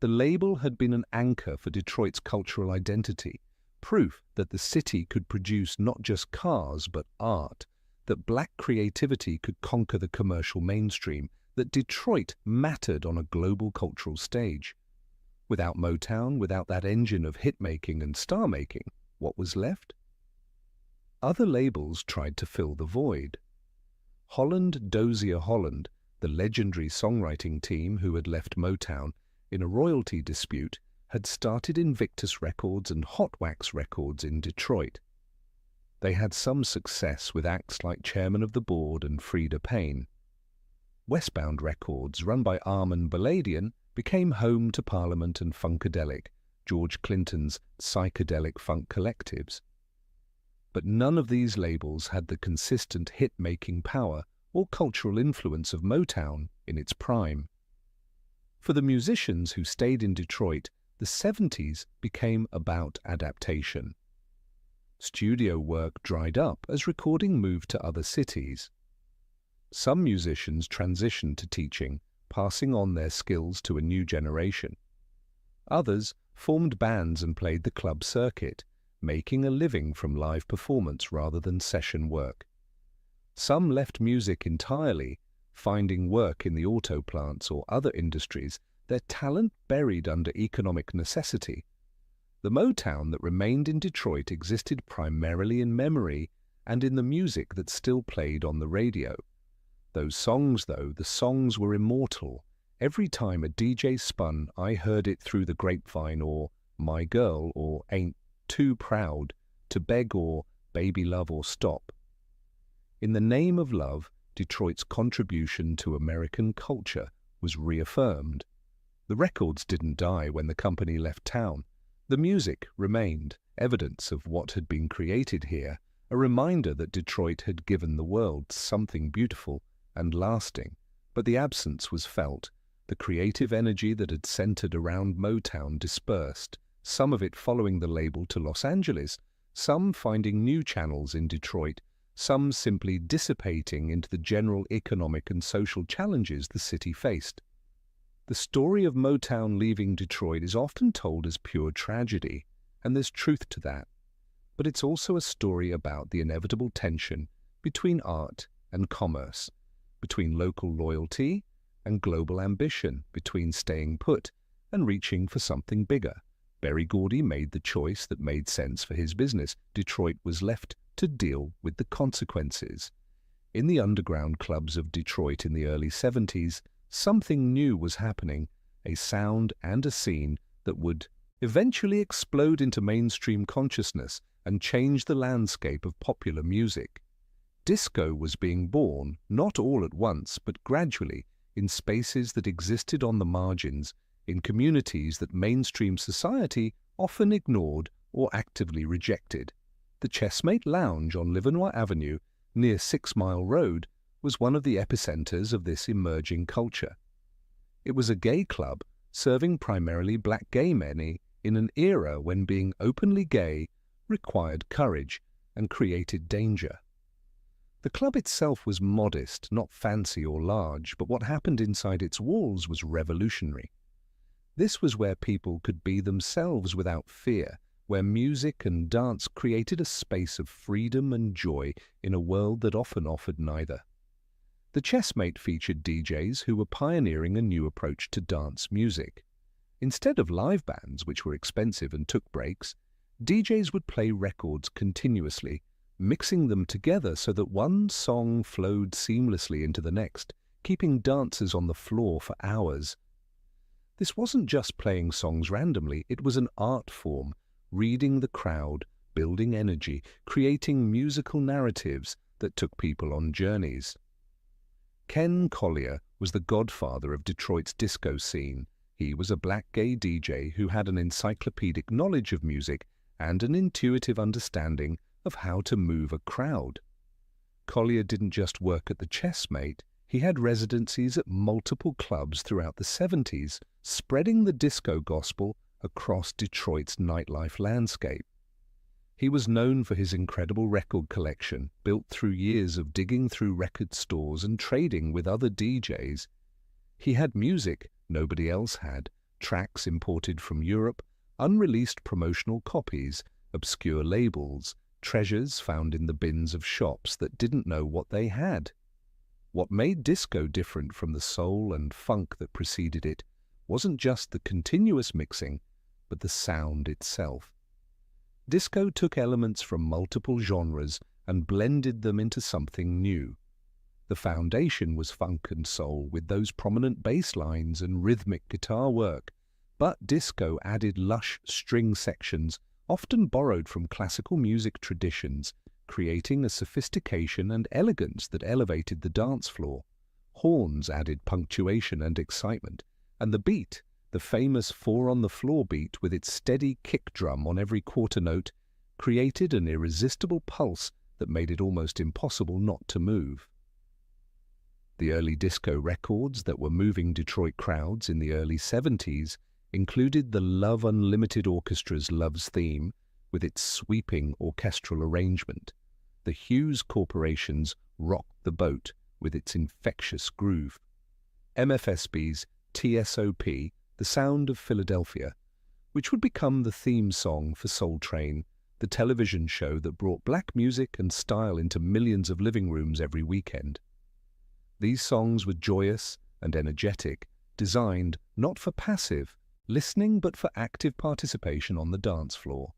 The label had been an anchor for Detroit's cultural identity, proof that the city could produce not just cars but art, that black creativity could conquer the commercial mainstream, that Detroit mattered on a global cultural stage. Without Motown, without that engine of hit-making and star-making, what was left? Other labels tried to fill the void. Holland Dozier Holland, the legendary songwriting team who had left Motown in a royalty dispute, had started Invictus Records and Hot Wax Records in Detroit. They had some success with acts like Chairman of the Board and Freda Payne. Westbound Records, run by Armand Baladian, became home to Parliament and Funkadelic, George Clinton's psychedelic funk collectives. But none of these labels had the consistent hit-making power or cultural influence of Motown in its prime. For the musicians who stayed in Detroit, the 70s became about adaptation. Studio work dried up as recording moved to other cities. Some musicians transitioned to teaching, passing on their skills to a new generation. Others formed bands and played the club circuit, making a living from live performance rather than session work. Some left music entirely, finding work in the auto plants or other industries, their talent buried under economic necessity. The Motown that remained in Detroit existed primarily in memory and in the music that still played on the radio. Those songs, though, the songs were immortal. Every time a DJ spun I Heard It Through the Grapevine or My Girl or Ain't Too Proud to Beg or Baby Love or Stop. In the name of love, Detroit's contribution to American culture was reaffirmed. The records didn't die when the company left town. The music remained, evidence of what had been created here, a reminder that Detroit had given the world something beautiful and lasting. But the absence was felt. The creative energy that had centered around Motown dispersed, some of it following the label to Los Angeles, some finding new channels in Detroit, some simply dissipating into the general economic and social challenges the city faced. The story of Motown leaving Detroit is often told as pure tragedy, and there's truth to that. But it's also a story about the inevitable tension between art and commerce, between local loyalty and global ambition, between staying put and reaching for something bigger. Berry Gordy made the choice that made sense for his business. Detroit was left to deal with the consequences. In the underground clubs of Detroit in the early 70s, something new was happening, a sound and a scene that would eventually explode into mainstream consciousness and change the landscape of popular music. Disco was being born, not all at once, but gradually, in spaces that existed on the margins, in communities that mainstream society often ignored or actively rejected. The Chessmate Lounge on Livernois Avenue, near 6 Mile Road, was one of the epicenters of this emerging culture. It was a gay club serving primarily black gay men in an era when being openly gay required courage and created danger. The club itself was modest, not fancy or large, but what happened inside its walls was revolutionary. This was where people could be themselves without fear, where music and dance created a space of freedom and joy in a world that often offered neither. The Chessmate featured DJs who were pioneering a new approach to dance music. Instead of live bands, which were expensive and took breaks, DJs would play records continuously, mixing them together so that one song flowed seamlessly into the next, keeping dancers on the floor for hours. This wasn't just playing songs randomly, it was an art form, reading the crowd, building energy, creating musical narratives that took people on journeys. Ken Collier was the godfather of Detroit's disco scene. He was a black gay DJ who had an encyclopedic knowledge of music and an intuitive understanding of how to move a crowd. Collier didn't just work at the Chessmate, he had residencies at multiple clubs throughout the 70s, spreading the disco gospel across Detroit's nightlife landscape. He was known for his incredible record collection, built through years of digging through record stores and trading with other DJs. He had music nobody else had, tracks imported from Europe, unreleased promotional copies, obscure labels, treasures found in the bins of shops that didn't know what they had. What made disco different from the soul and funk that preceded it wasn't just the continuous mixing, but the sound itself. Disco took elements from multiple genres and blended them into something new. The foundation was funk and soul with those prominent bass lines and rhythmic guitar work, but disco added lush string sections, often borrowed from classical music traditions, creating a sophistication and elegance that elevated the dance floor. Horns added punctuation and excitement, and the beat, The famous four-on-the-floor beat with its steady kick drum on every quarter note created an irresistible pulse that made it almost impossible not to move. The early disco records that were moving Detroit crowds in the early 70s included the Love Unlimited Orchestra's Love's Theme with its sweeping orchestral arrangement, the Hughes Corporation's Rock the Boat with its infectious groove, MFSB's TSOP, The Sound of Philadelphia, which would become the theme song for Soul Train, the television show that brought black music and style into millions of living rooms every weekend. These songs were joyous and energetic, designed not for passive listening but for active participation on the dance floor.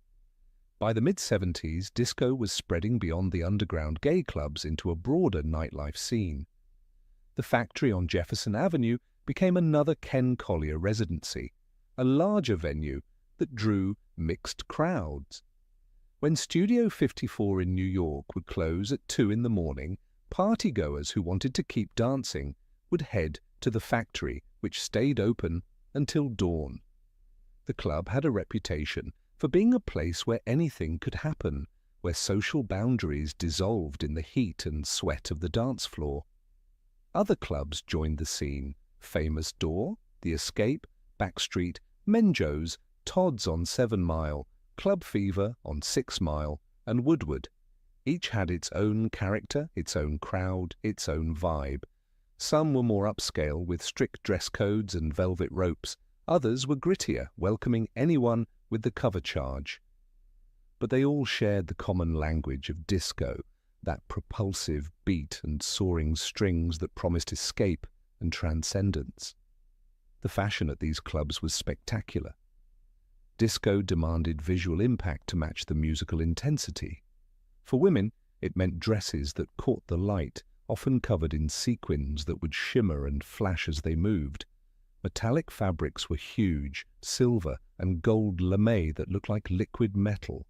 By the mid-70s, disco was spreading beyond the underground gay clubs into a broader nightlife scene. The Factory on Jefferson Avenue became another Ken Collier residency, a larger venue that drew mixed crowds. When Studio 54 in New York would close at 2 in the morning, partygoers who wanted to keep dancing would head to the Factory, which stayed open until dawn. The club had a reputation for being a place where anything could happen, where social boundaries dissolved in the heat and sweat of the dance floor. Other clubs joined the scene: Famous Door, The Escape, Backstreet, Menjo's, Todd's on 7 Mile, Club Fever on 6 Mile, and Woodward. Each had its own character, its own crowd, its own vibe. Some were more upscale, with strict dress codes and velvet ropes. Others were grittier, welcoming anyone with the cover charge. But they all shared the common language of disco, that propulsive beat and soaring strings that promised escape and transcendence. The fashion at these clubs was spectacular. Disco demanded visual impact to match the musical intensity. For women, it meant dresses that caught the light, often covered in sequins that would shimmer and flash as they moved. Metallic fabrics were huge, silver and gold lame that looked like liquid metal.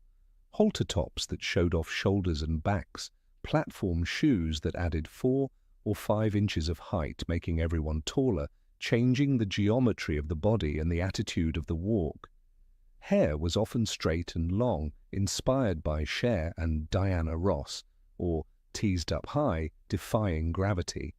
Halter tops that showed off shoulders and backs, platform shoes that added 4 or 5 inches of height, making everyone taller, changing the geometry of the body and the attitude of the walk. Hair was often straight and long, inspired by Cher and Diana Ross, or teased up high, defying gravity.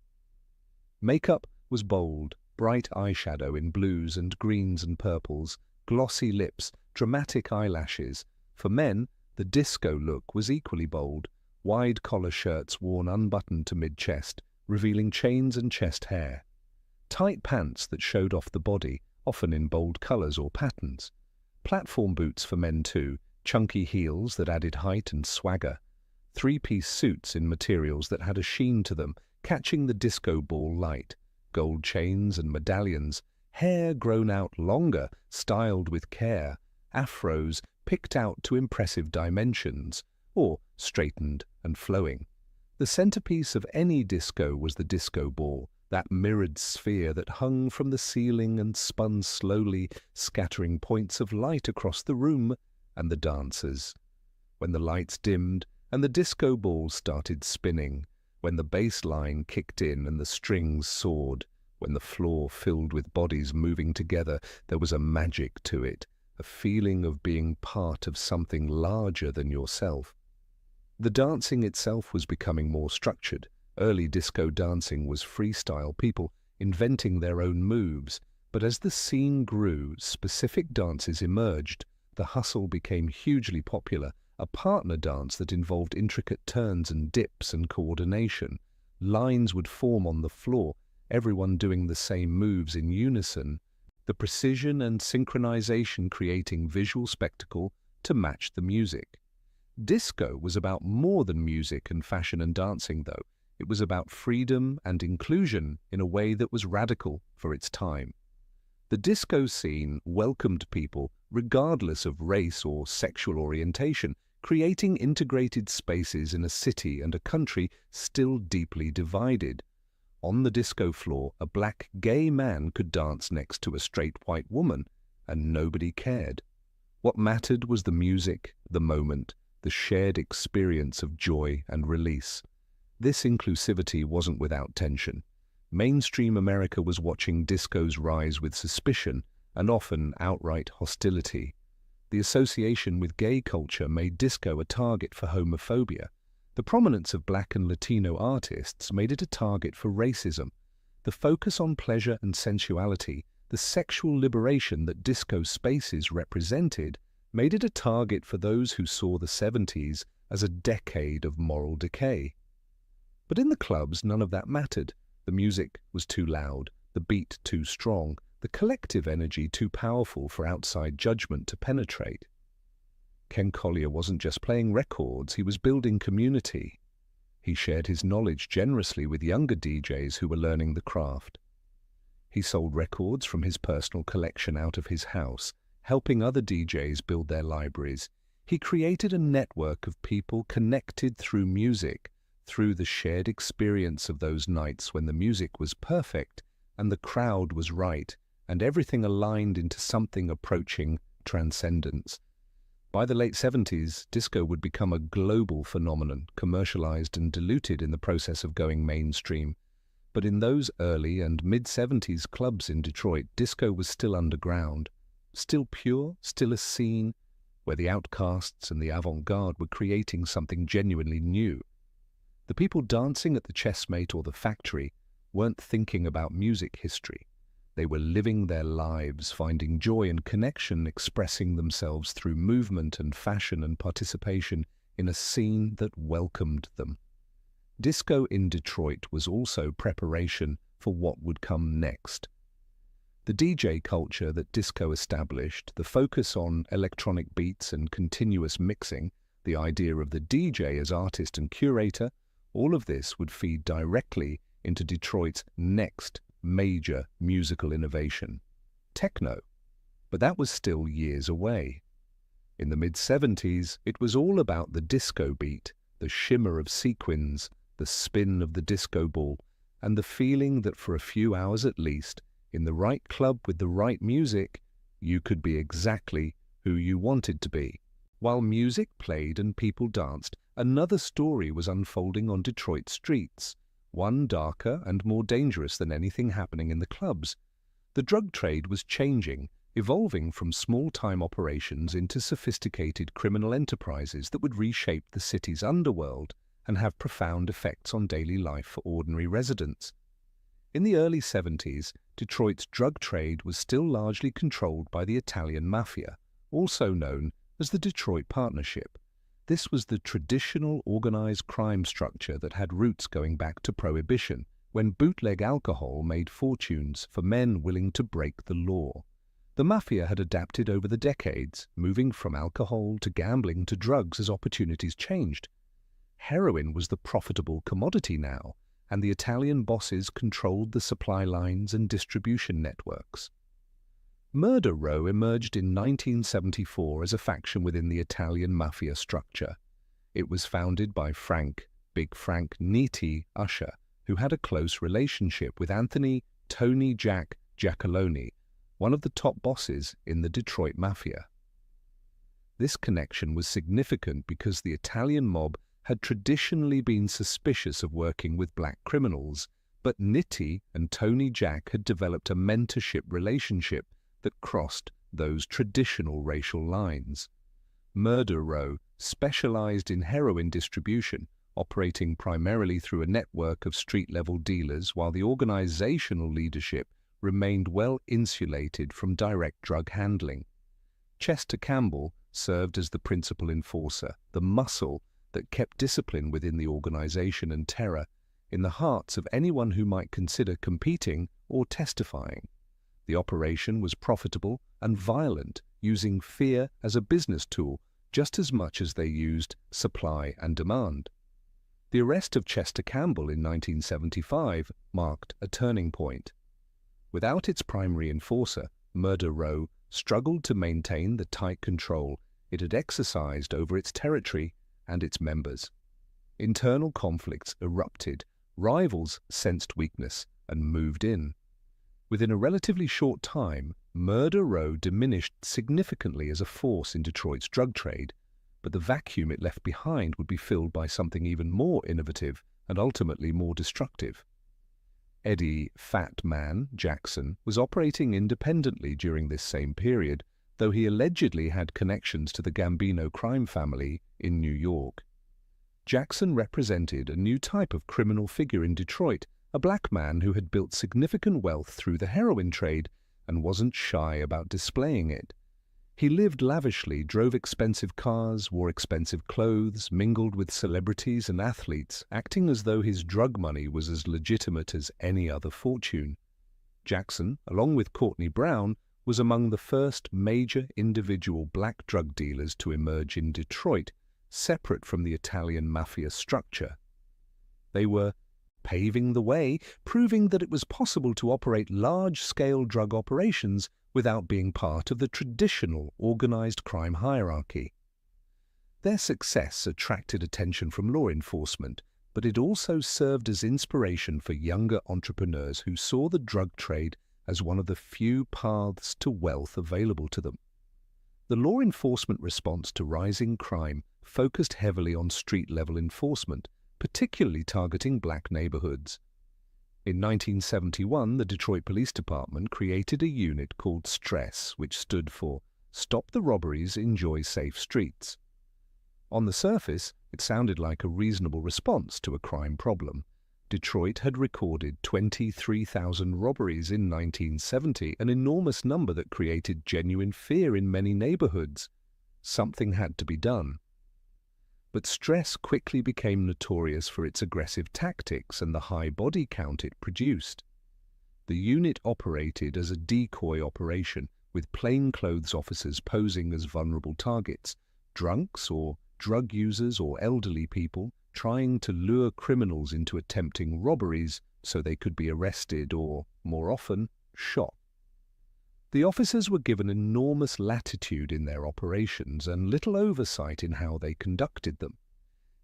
Makeup was bold, bright eyeshadow in blues and greens and purples, glossy lips, dramatic eyelashes. For men, the disco look was equally bold, wide collar shirts worn unbuttoned to mid-chest, revealing chains and chest hair. Tight pants that showed off the body, often in bold colors or patterns. Platform boots for men too, chunky heels that added height and swagger. 3-piece suits in materials that had a sheen to them, catching the disco ball light. Gold chains and medallions, hair grown out longer, styled with care, afros picked out to impressive dimensions, or straightened and flowing. The centerpiece of any disco was the disco ball, that mirrored sphere that hung from the ceiling and spun slowly, scattering points of light across the room and the dancers. When the lights dimmed and the disco ball started spinning, when the bass line kicked in and the strings soared, when the floor filled with bodies moving together, there was a magic to it, a feeling of being part of something larger than yourself. The dancing itself was becoming more structured. Early disco dancing was freestyle, people inventing their own moves, but as the scene grew, specific dances emerged. The hustle became hugely popular, a partner dance that involved intricate turns and dips and coordination. Lines would form on the floor, everyone doing the same moves in unison, the precision and synchronization creating visual spectacle to match the music. Disco was about more than music and fashion and dancing, though. It was about freedom and inclusion in a way that was radical for its time. The disco scene welcomed people regardless of race or sexual orientation, creating integrated spaces in a city and a country still deeply divided. On the disco floor, a black gay man could dance next to a straight white woman, and nobody cared. What mattered was the music, the moment, the shared experience of joy and release. This inclusivity wasn't without tension. Mainstream America was watching disco's rise with suspicion, and often outright hostility. The association with gay culture made disco a target for homophobia. The prominence of Black and Latino artists made it a target for racism. The focus on pleasure and sensuality, the sexual liberation that disco spaces represented, made it a target for those who saw the 70s as a decade of moral decay. But in the clubs, none of that mattered. The music was too loud, the beat too strong, the collective energy too powerful for outside judgment to penetrate. Ken Collier wasn't just playing records, he was building community. He shared his knowledge generously with younger DJs who were learning the craft. He sold records from his personal collection out of his house, helping other DJs build their libraries. He created a network of people connected through music, through the shared experience of those nights when the music was perfect and the crowd was right and everything aligned into something approaching transcendence. By the late 70s, disco would become a global phenomenon, commercialized and diluted in the process of going mainstream. But in those early and mid-70s clubs in Detroit, disco was still underground, still pure, still a scene where the outcasts and the avant-garde were creating something genuinely new. The people dancing at the Chessmate or the Factory weren't thinking about music history. They were living their lives, finding joy and connection, expressing themselves through movement and fashion and participation in a scene that welcomed them. Disco in Detroit was also preparation for what would come next. The DJ culture that disco established, the focus on electronic beats and continuous mixing, the idea of the DJ as artist and curator, all of this would feed directly into Detroit's next major musical innovation, techno. But that was still years away. In the mid-70s, it was all about the disco beat, the shimmer of sequins, the spin of the disco ball, and the feeling that for a few hours at least, in the right club with the right music, you could be exactly who you wanted to be. While music played and people danced, another story was unfolding on Detroit streets, one darker and more dangerous than anything happening in the clubs. The drug trade was changing, evolving from small-time operations into sophisticated criminal enterprises that would reshape the city's underworld and have profound effects on daily life for ordinary residents. In the early 70s, Detroit's drug trade was still largely controlled by the Italian mafia, also known as the Detroit Partnership. This was the traditional organized crime structure that had roots going back to Prohibition, when bootleg alcohol made fortunes for men willing to break the law. The mafia had adapted over the decades, moving from alcohol to gambling to drugs as opportunities changed. Heroin was the profitable commodity now, and the Italian bosses controlled the supply lines and distribution networks. Murder Row emerged in 1974 as a faction within the Italian mafia structure. It was founded by Big Frank Nitti Usher, who had a close relationship with Anthony Tony Jack Giacalone, one of the top bosses in the Detroit Mafia. This connection was significant because the Italian mob had traditionally been suspicious of working with black criminals, but Nitti and Tony Jack had developed a mentorship relationship that crossed those traditional racial lines. Murder Row specialized in heroin distribution, operating primarily through a network of street-level dealers, while the organizational leadership remained well insulated from direct drug handling. Chester Campbell served as the principal enforcer, the muscle that kept discipline within the organization and terror in the hearts of anyone who might consider competing or testifying. The operation was profitable and violent, using fear as a business tool just as much as they used supply and demand. The arrest of Chester Campbell in 1975 marked a turning point. Without its primary enforcer, Murder Row struggled to maintain the tight control it had exercised over its territory and its members. Internal conflicts erupted, rivals sensed weakness and moved in. Within a relatively short time, Murder Row diminished significantly as a force in Detroit's drug trade, but the vacuum it left behind would be filled by something even more innovative and ultimately more destructive. Eddie "Fat Man" Jackson was operating independently during this same period, though he allegedly had connections to the Gambino crime family in New York. Jackson represented a new type of criminal figure in Detroit, a black man who had built significant wealth through the heroin trade and wasn't shy about displaying it. He lived lavishly, drove expensive cars, wore expensive clothes, mingled with celebrities and athletes, acting as though his drug money was as legitimate as any other fortune. Jackson, along with Courtney Brown, was among the first major individual black drug dealers to emerge in Detroit, separate from the Italian mafia structure. They were paving the way, proving that it was possible to operate large-scale drug operations without being part of the traditional organized crime hierarchy. Their success attracted attention from law enforcement, but it also served as inspiration for younger entrepreneurs who saw the drug trade as one of the few paths to wealth available to them. The law enforcement response to rising crime focused heavily on street-level enforcement, particularly targeting black neighborhoods. In 1971, the Detroit Police Department created a unit called STRESS, which stood for Stop the Robberies, Enjoy Safe Streets. On the surface, it sounded like a reasonable response to a crime problem. Detroit had recorded 23,000 robberies in 1970, an enormous number that created genuine fear in many neighborhoods. Something had to be done. But STRESS quickly became notorious for its aggressive tactics and the high body count it produced. The unit operated as a decoy operation, with plainclothes officers posing as vulnerable targets, drunks or drug users or elderly people trying to lure criminals into attempting robberies so they could be arrested or, more often, shot. The officers were given enormous latitude in their operations and little oversight in how they conducted them.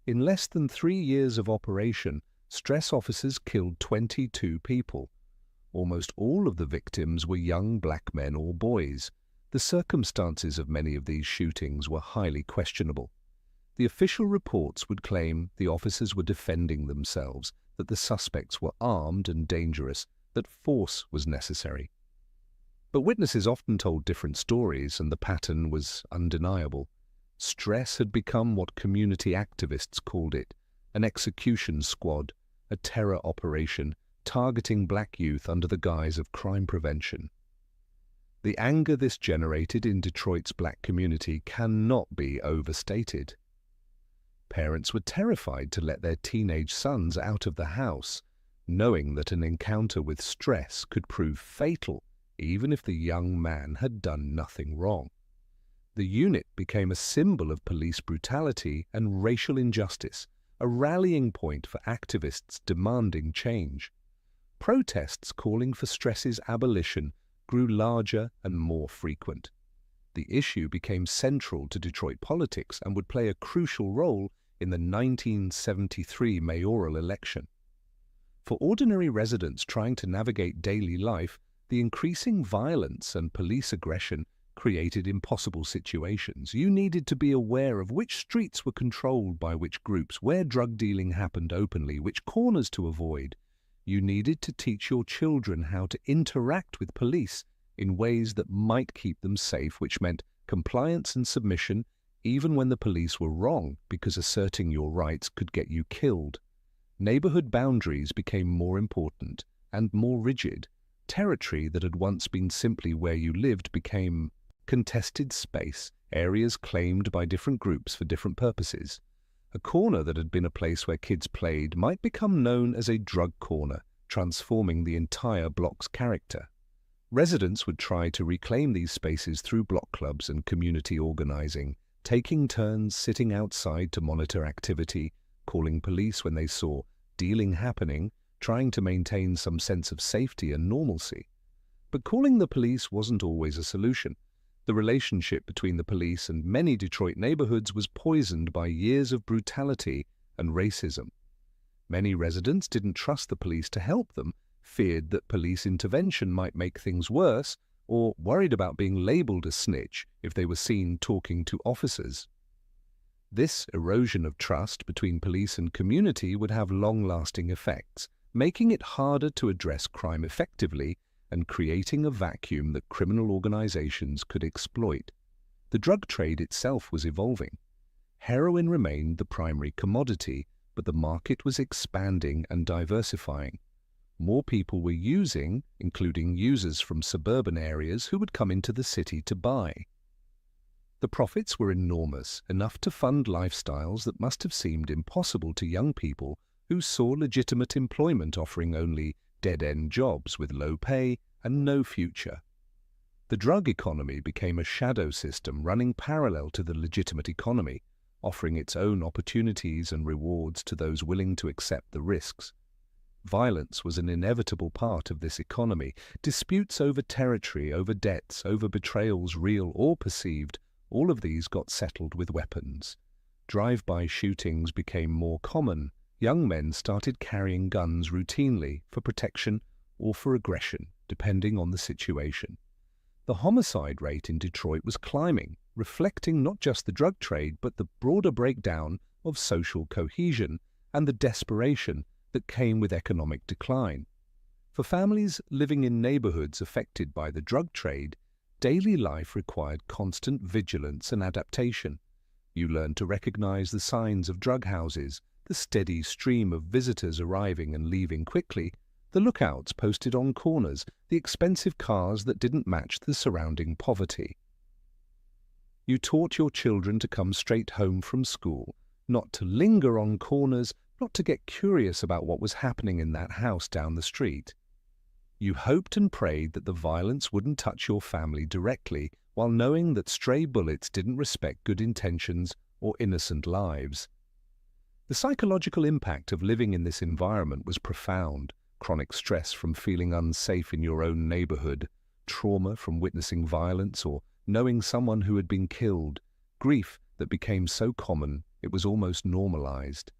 In less than 3 years of operation, STRESS officers killed 22 people. Almost all of the victims were young black men or boys. The circumstances of many of these shootings were highly questionable. The official reports would claim the officers were defending themselves, that the suspects were armed and dangerous, that force was necessary. But witnesses often told different stories, and the pattern was undeniable. STRESS had become what community activists called it, an execution squad, a terror operation targeting black youth under the guise of crime prevention. The anger this generated in Detroit's black community cannot be overstated. Parents were terrified to let their teenage sons out of the house, knowing that an encounter with STRESS could prove fatal even if the young man had done nothing wrong. The unit became a symbol of police brutality and racial injustice, a rallying point for activists demanding change. Protests calling for STRESS's abolition grew larger and more frequent. The issue became central to Detroit politics and would play a crucial role in the 1973 mayoral election. For ordinary residents trying to navigate daily life, the increasing violence and police aggression created impossible situations. You needed to be aware of which streets were controlled by which groups, where drug dealing happened openly, which corners to avoid. You needed to teach your children how to interact with police in ways that might keep them safe, which meant compliance and submission even when the police were wrong, because asserting your rights could get you killed. Neighborhood boundaries became more important and more rigid. Territory that had once been simply where you lived became contested space, areas claimed by different groups for different purposes. A corner that had been a place where kids played might become known as a drug corner, transforming the entire block's character. Residents would try to reclaim these spaces through block clubs and community organizing, taking turns sitting outside to monitor activity, calling police when they saw dealing happening, trying to maintain some sense of safety and normalcy. But calling the police wasn't always a solution. The relationship between the police and many Detroit neighborhoods was poisoned by years of brutality and racism. Many residents didn't trust the police to help them, feared that police intervention might make things worse, or worried about being labeled a snitch if they were seen talking to officers. This erosion of trust between police and community would have long-lasting effects. making it harder to address crime effectively and creating a vacuum that criminal organizations could exploit. The drug trade itself was evolving. Heroin remained the primary commodity, but the market was expanding and diversifying. More people were using, including users from suburban areas who would come into the city to buy. The profits were enormous, enough to fund lifestyles that must have seemed impossible to young people who saw legitimate employment offering only dead-end jobs with low pay and no future. The drug economy became a shadow system running parallel to the legitimate economy, offering its own opportunities and rewards to those willing to accept the risks. Violence was an inevitable part of this economy. Disputes over territory, over debts, over betrayals, real or perceived, all of these got settled with weapons. Drive-by shootings became more common. Young men started carrying guns routinely for protection or for aggression, depending on the situation. The homicide rate in Detroit was climbing, reflecting not just the drug trade, but the broader breakdown of social cohesion and the desperation that came with economic decline. For families living in neighborhoods affected by the drug trade, daily life required constant vigilance and adaptation. You learned to recognize the signs of drug houses, the steady stream of visitors arriving and leaving quickly, the lookouts posted on corners, the expensive cars that didn't match the surrounding poverty. You taught your children to come straight home from school, not to linger on corners, not to get curious about what was happening in that house down the street. You hoped and prayed that the violence wouldn't touch your family directly, while knowing that stray bullets didn't respect good intentions or innocent lives. The psychological impact of living in this environment was profound. Chronic stress from feeling unsafe in your own neighborhood, trauma from witnessing violence or knowing someone who had been killed, grief that became so common it was almost normalized.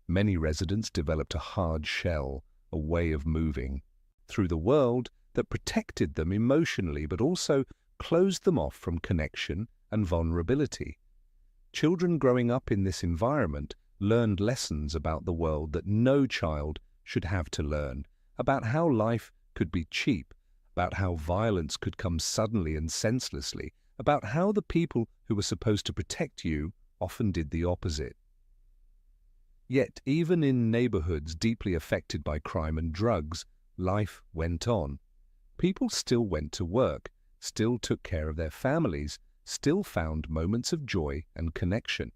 Many residents developed a hard shell, a way of moving through the world that protected them emotionally but also closed them off from connection and vulnerability. Children growing up in this environment learned lessons about the world that no child should have to learn, about how life could be cheap, about how violence could come suddenly and senselessly, about how the people who were supposed to protect you often did the opposite. Yet, even in neighborhoods deeply affected by crime and drugs, life went on. People still went to work, still took care of their families, still found moments of joy and connection.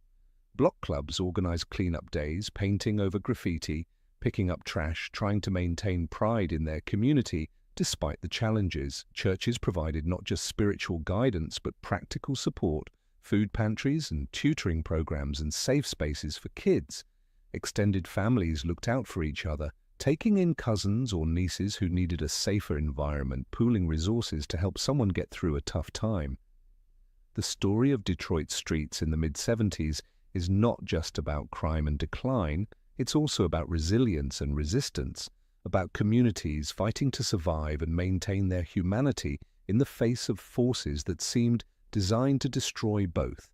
Block clubs organized cleanup days, painting over graffiti, picking up trash, trying to maintain pride in their community despite the challenges. Churches provided not just spiritual guidance but practical support, food pantries and tutoring programs and safe spaces for kids. Extended families looked out for each other, taking in cousins or nieces who needed a safer environment, pooling resources to help someone get through a tough time. The story of Detroit streets in the mid-70s is not just about crime and decline, it's also about resilience and resistance, about communities fighting to survive and maintain their humanity in the face of forces that seemed designed to destroy both.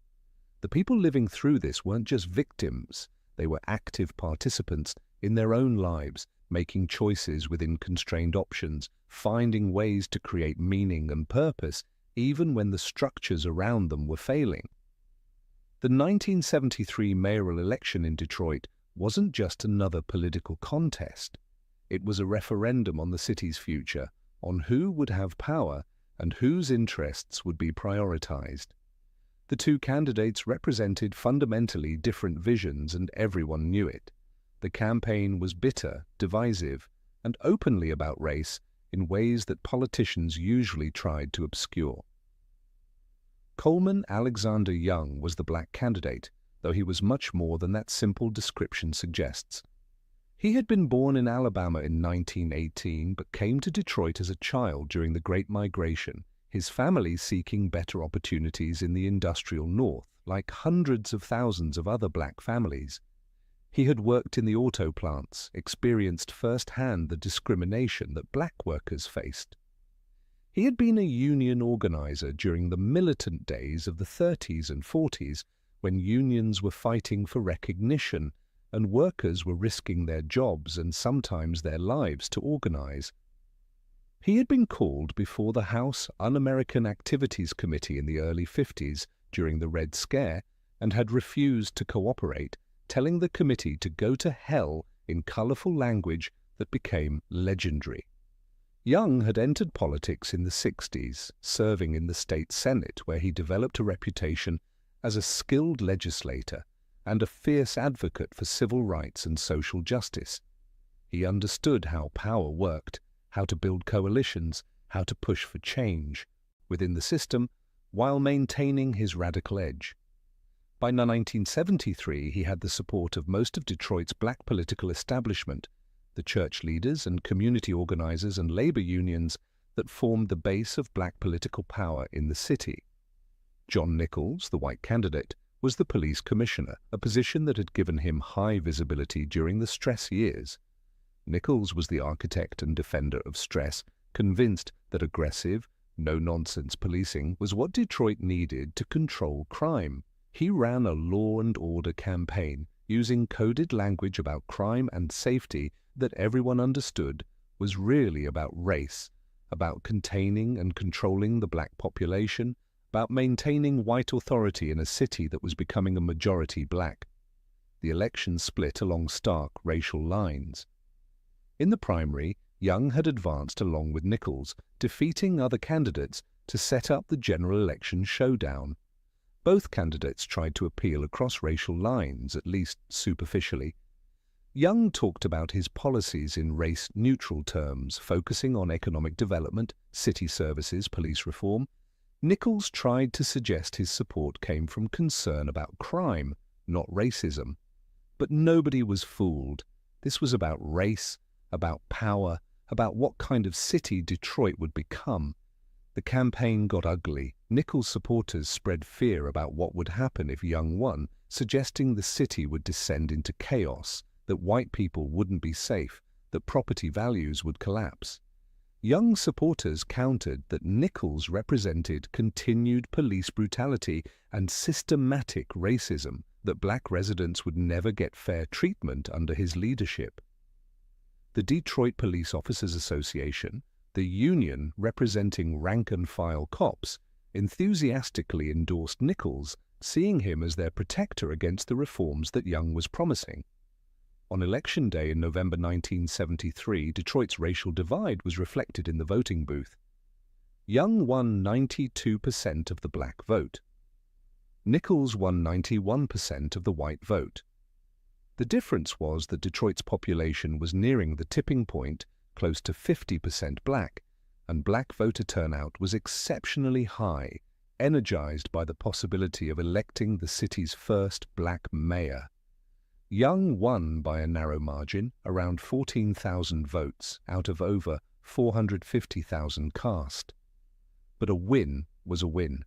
The people living through this weren't just victims, they were active participants in their own lives, making choices within constrained options, finding ways to create meaning and purpose, even when the structures around them were failing. The 1973 mayoral election in Detroit wasn't just another political contest. It was a referendum on the city's future, on who would have power and whose interests would be prioritized. The two candidates represented fundamentally different visions and everyone knew it. The campaign was bitter, divisive, and openly about race in ways that politicians usually tried to obscure. Coleman Alexander Young was the black candidate, though he was much more than that simple description suggests. He had been born in Alabama in 1918 but came to Detroit as a child during the Great Migration, his family seeking better opportunities in the industrial North, like hundreds of thousands of other black families. He had worked in the auto plants, experienced firsthand the discrimination that black workers faced. He had been a union organizer during the militant days of the 30s and 40s, when unions were fighting for recognition and workers were risking their jobs and sometimes their lives to organize. He had been called before the House Un-American Activities Committee in the early 50s during the Red Scare and had refused to cooperate, telling the committee to go to hell in colorful language that became legendary. Young had entered politics in the 60s, serving in the state Senate, where he developed a reputation as a skilled legislator and a fierce advocate for civil rights and social justice. He understood how power worked, how to build coalitions, how to push for change within the system while maintaining his radical edge. By 1973, he had the support of most of Detroit's black political establishment, the church leaders and community organizers and labor unions that formed the base of black political power in the city. John Nichols, the white candidate, was the police commissioner, a position that had given him high visibility during the stress years. Nichols was the architect and defender of stress, convinced that aggressive, no-nonsense policing was what Detroit needed to control crime. He ran a law and order campaign using coded language about crime and safety that everyone understood was really about race, about containing and controlling the black population, about maintaining white authority in a city that was becoming a majority black. The election split along stark racial lines. In the primary, Young had advanced along with Nichols, defeating other candidates to set up the general election showdown. Both candidates tried to appeal across racial lines, at least superficially. Young talked about his policies in race-neutral terms, focusing on economic development, city services, police reform. Nichols tried to suggest his support came from concern about crime, not racism. But nobody was fooled. This was about race, about power, about what kind of city Detroit would become. The campaign got ugly. Nichols' supporters spread fear about what would happen if Young won, suggesting the city would descend into chaos, that white people wouldn't be safe, that property values would collapse. Young supporters countered that Nichols represented continued police brutality and systematic racism, that black residents would never get fair treatment under his leadership. The Detroit Police Officers Association, the union representing rank-and-file cops, enthusiastically endorsed Nichols, seeing him as their protector against the reforms that Young was promising. On Election Day in November 1973, Detroit's racial divide was reflected in the voting booth. Young won 92% of the black vote. Nichols won 91% of the white vote. The difference was that Detroit's population was nearing the tipping point, close to 50% black, and black voter turnout was exceptionally high, energized by the possibility of electing the city's first black mayor. Young won by a narrow margin, around 14,000 votes out of over 450,000 cast. But a win was a win.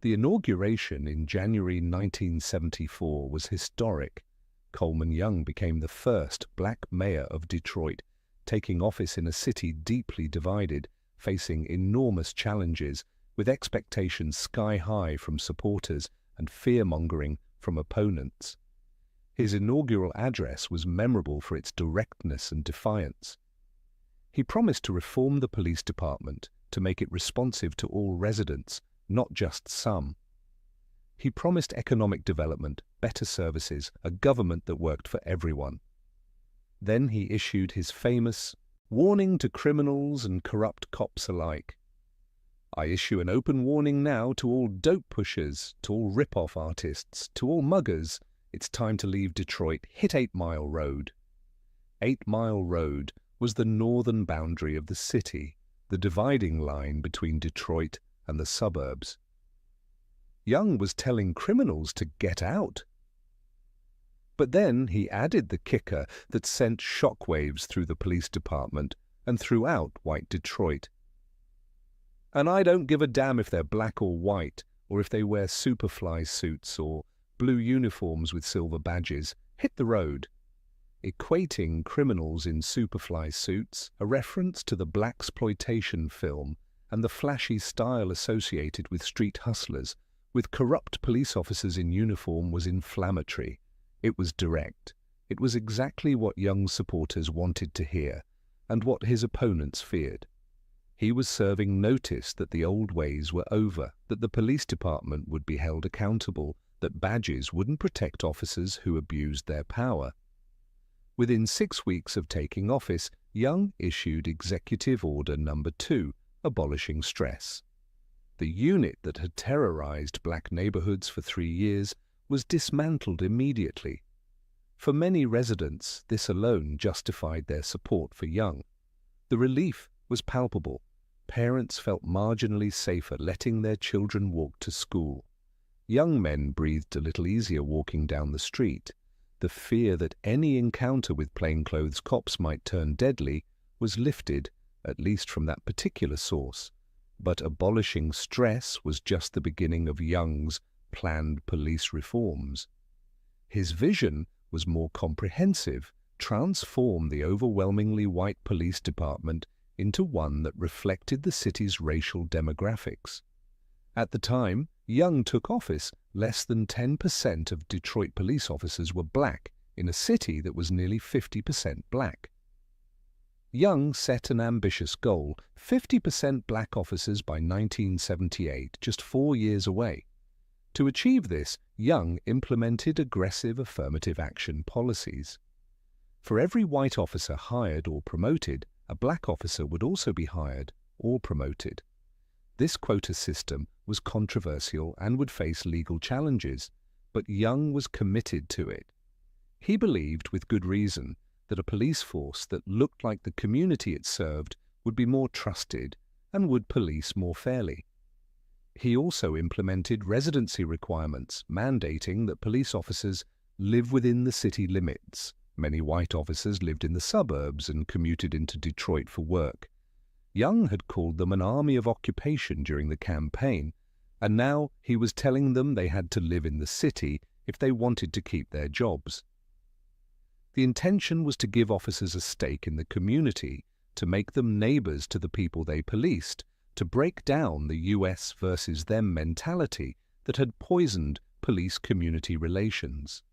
The inauguration in January 1974 was historic. Coleman Young became the first black mayor of Detroit, taking office in a city deeply divided, facing enormous challenges, with expectations sky-high from supporters and fear-mongering from opponents. His inaugural address was memorable for its directness and defiance. He promised to reform the police department, to make it responsive to all residents, not just some. He promised economic development, better services, a government that worked for everyone. Then he issued his famous warning to criminals and corrupt cops alike. I issue an open warning now to all dope pushers, to all rip-off artists, to all muggers. It's time to leave Detroit. Hit 8 Mile Road. 8 Mile Road was the northern boundary of the city, the dividing line between Detroit and the suburbs. Young was telling criminals to get out. But then he added the kicker that sent shockwaves through the police department and throughout white Detroit. And I don't give a damn if they're black or white, or if they wear Superfly suits or blue uniforms with silver badges. Hit the road. Equating criminals in Superfly suits, a reference to the blaxploitation film and the flashy style associated with street hustlers, with corrupt police officers in uniform was inflammatory. It was direct. It was exactly what Young's supporters wanted to hear, and what his opponents feared. He was serving notice that the old ways were over, that the police department would be held accountable, that badges wouldn't protect officers who abused their power. Within 6 weeks of taking office, Young issued Executive Order No. 2, abolishing stress. The unit that had terrorized black neighborhoods for 3 years was dismantled immediately. For many residents, this alone justified their support for Young. The relief was palpable. Parents felt marginally safer letting their children walk to school. Young men breathed a little easier walking down the street. The fear that any encounter with plainclothes cops might turn deadly was lifted, at least from that particular source. But abolishing stress was just the beginning of Young's planned police reforms. His vision was more comprehensive, transform the overwhelmingly white police department into one that reflected the city's racial demographics. At the time Young took office, less than 10% of Detroit police officers were black in a city that was nearly 50% black. Young set an ambitious goal, 50% black officers by 1978, just 4 years away. To achieve this, Young implemented aggressive affirmative action policies. For every white officer hired or promoted, a black officer would also be hired or promoted. This quota system was controversial and would face legal challenges, but Young was committed to it. He believed, with good reason, that a police force that looked like the community it served would be more trusted and would police more fairly. He also implemented residency requirements, mandating that police officers live within the city limits. Many white officers lived in the suburbs and commuted into Detroit for work. Young had called them an army of occupation during the campaign, and now he was telling them they had to live in the city if they wanted to keep their jobs. The intention was to give officers a stake in the community, to make them neighbors to the people they policed, to break down the US versus them mentality that had poisoned police-community relations.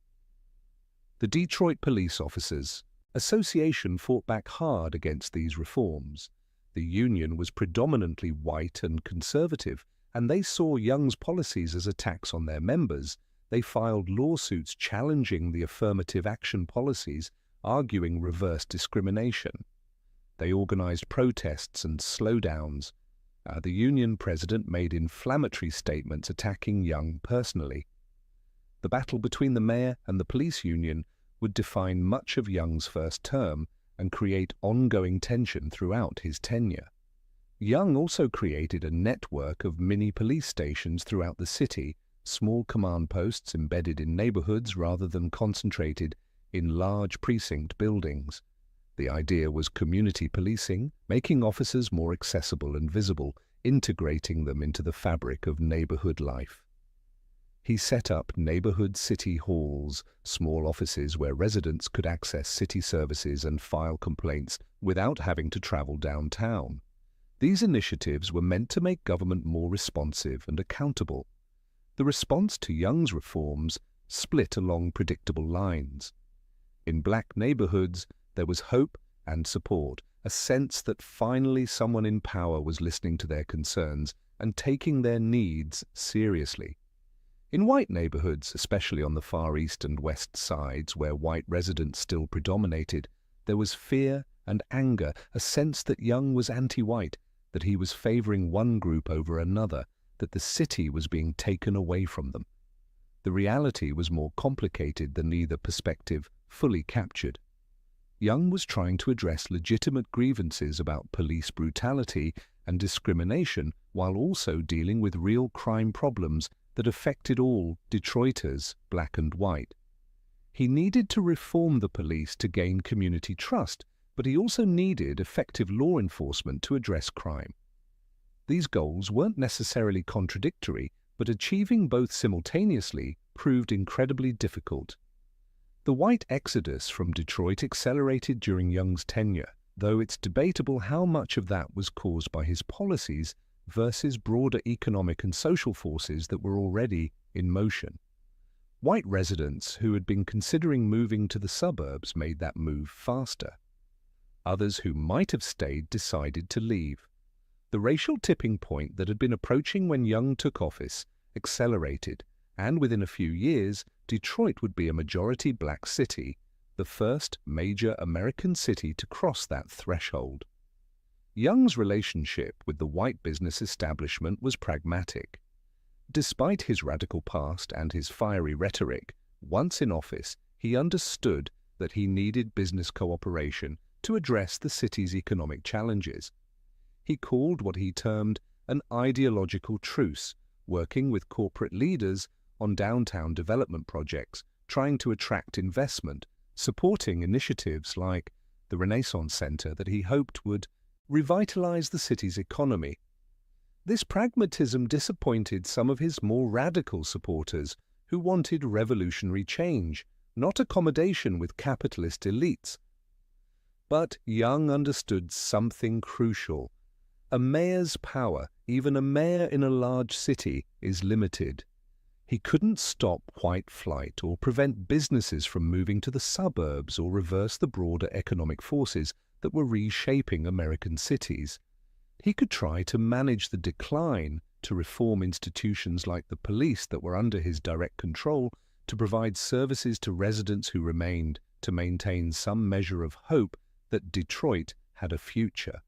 The Detroit Police Officers Association fought back hard against these reforms. The union was predominantly white and conservative, and they saw Young's policies as attacks on their members. They filed lawsuits challenging the affirmative action policies, arguing reverse discrimination. They organized protests and slowdowns. The union president made inflammatory statements attacking Young personally. The battle between the mayor and the police union would define much of Young's first term and create ongoing tension throughout his tenure. Young also created a network of mini police stations throughout the city, small command posts embedded in neighborhoods rather than concentrated in large precinct buildings. The idea was community policing, making officers more accessible and visible, integrating them into the fabric of neighborhood life. He set up neighborhood city halls, small offices where residents could access city services and file complaints without having to travel downtown. These initiatives were meant to make government more responsive and accountable. The response to Young's reforms split along predictable lines. In black neighborhoods, there was hope and support, a sense that finally someone in power was listening to their concerns and taking their needs seriously. In white neighborhoods, especially on the Far East and West sides where white residents still predominated, there was fear and anger, a sense that Young was anti-white, that he was favoring one group over another, that the city was being taken away from them. The reality was more complicated than either perspective fully captured. Young was trying to address legitimate grievances about police brutality and discrimination while also dealing with real crime problems that affected all Detroiters, black and white. He needed to reform the police to gain community trust, but he also needed effective law enforcement to address crime. These goals weren't necessarily contradictory, but achieving both simultaneously proved incredibly difficult. The white exodus from Detroit accelerated during Young's tenure, though it's debatable how much of that was caused by his policies versus broader economic and social forces that were already in motion. White residents who had been considering moving to the suburbs made that move faster. Others who might have stayed decided to leave. The racial tipping point that had been approaching when Young took office accelerated, and within a few years, Detroit would be a majority black city, the first major American city to cross that threshold. Young's relationship with the white business establishment was pragmatic. Despite his radical past and his fiery rhetoric, once in office, he understood that he needed business cooperation to address the city's economic challenges. He called what he termed an ideological truce, working with corporate leaders on downtown development projects, trying to attract investment, supporting initiatives like the Renaissance Center that he hoped would revitalize the city's economy. This pragmatism disappointed some of his more radical supporters who wanted revolutionary change, not accommodation with capitalist elites. But Young understood something crucial. A mayor's power, even a mayor in a large city, is limited. He couldn't stop white flight or prevent businesses from moving to the suburbs or reverse the broader economic forces that were reshaping American cities. He could try to manage the decline, to reform institutions like the police that were under his direct control, to provide services to residents who remained, to maintain some measure of hope that Detroit had a future.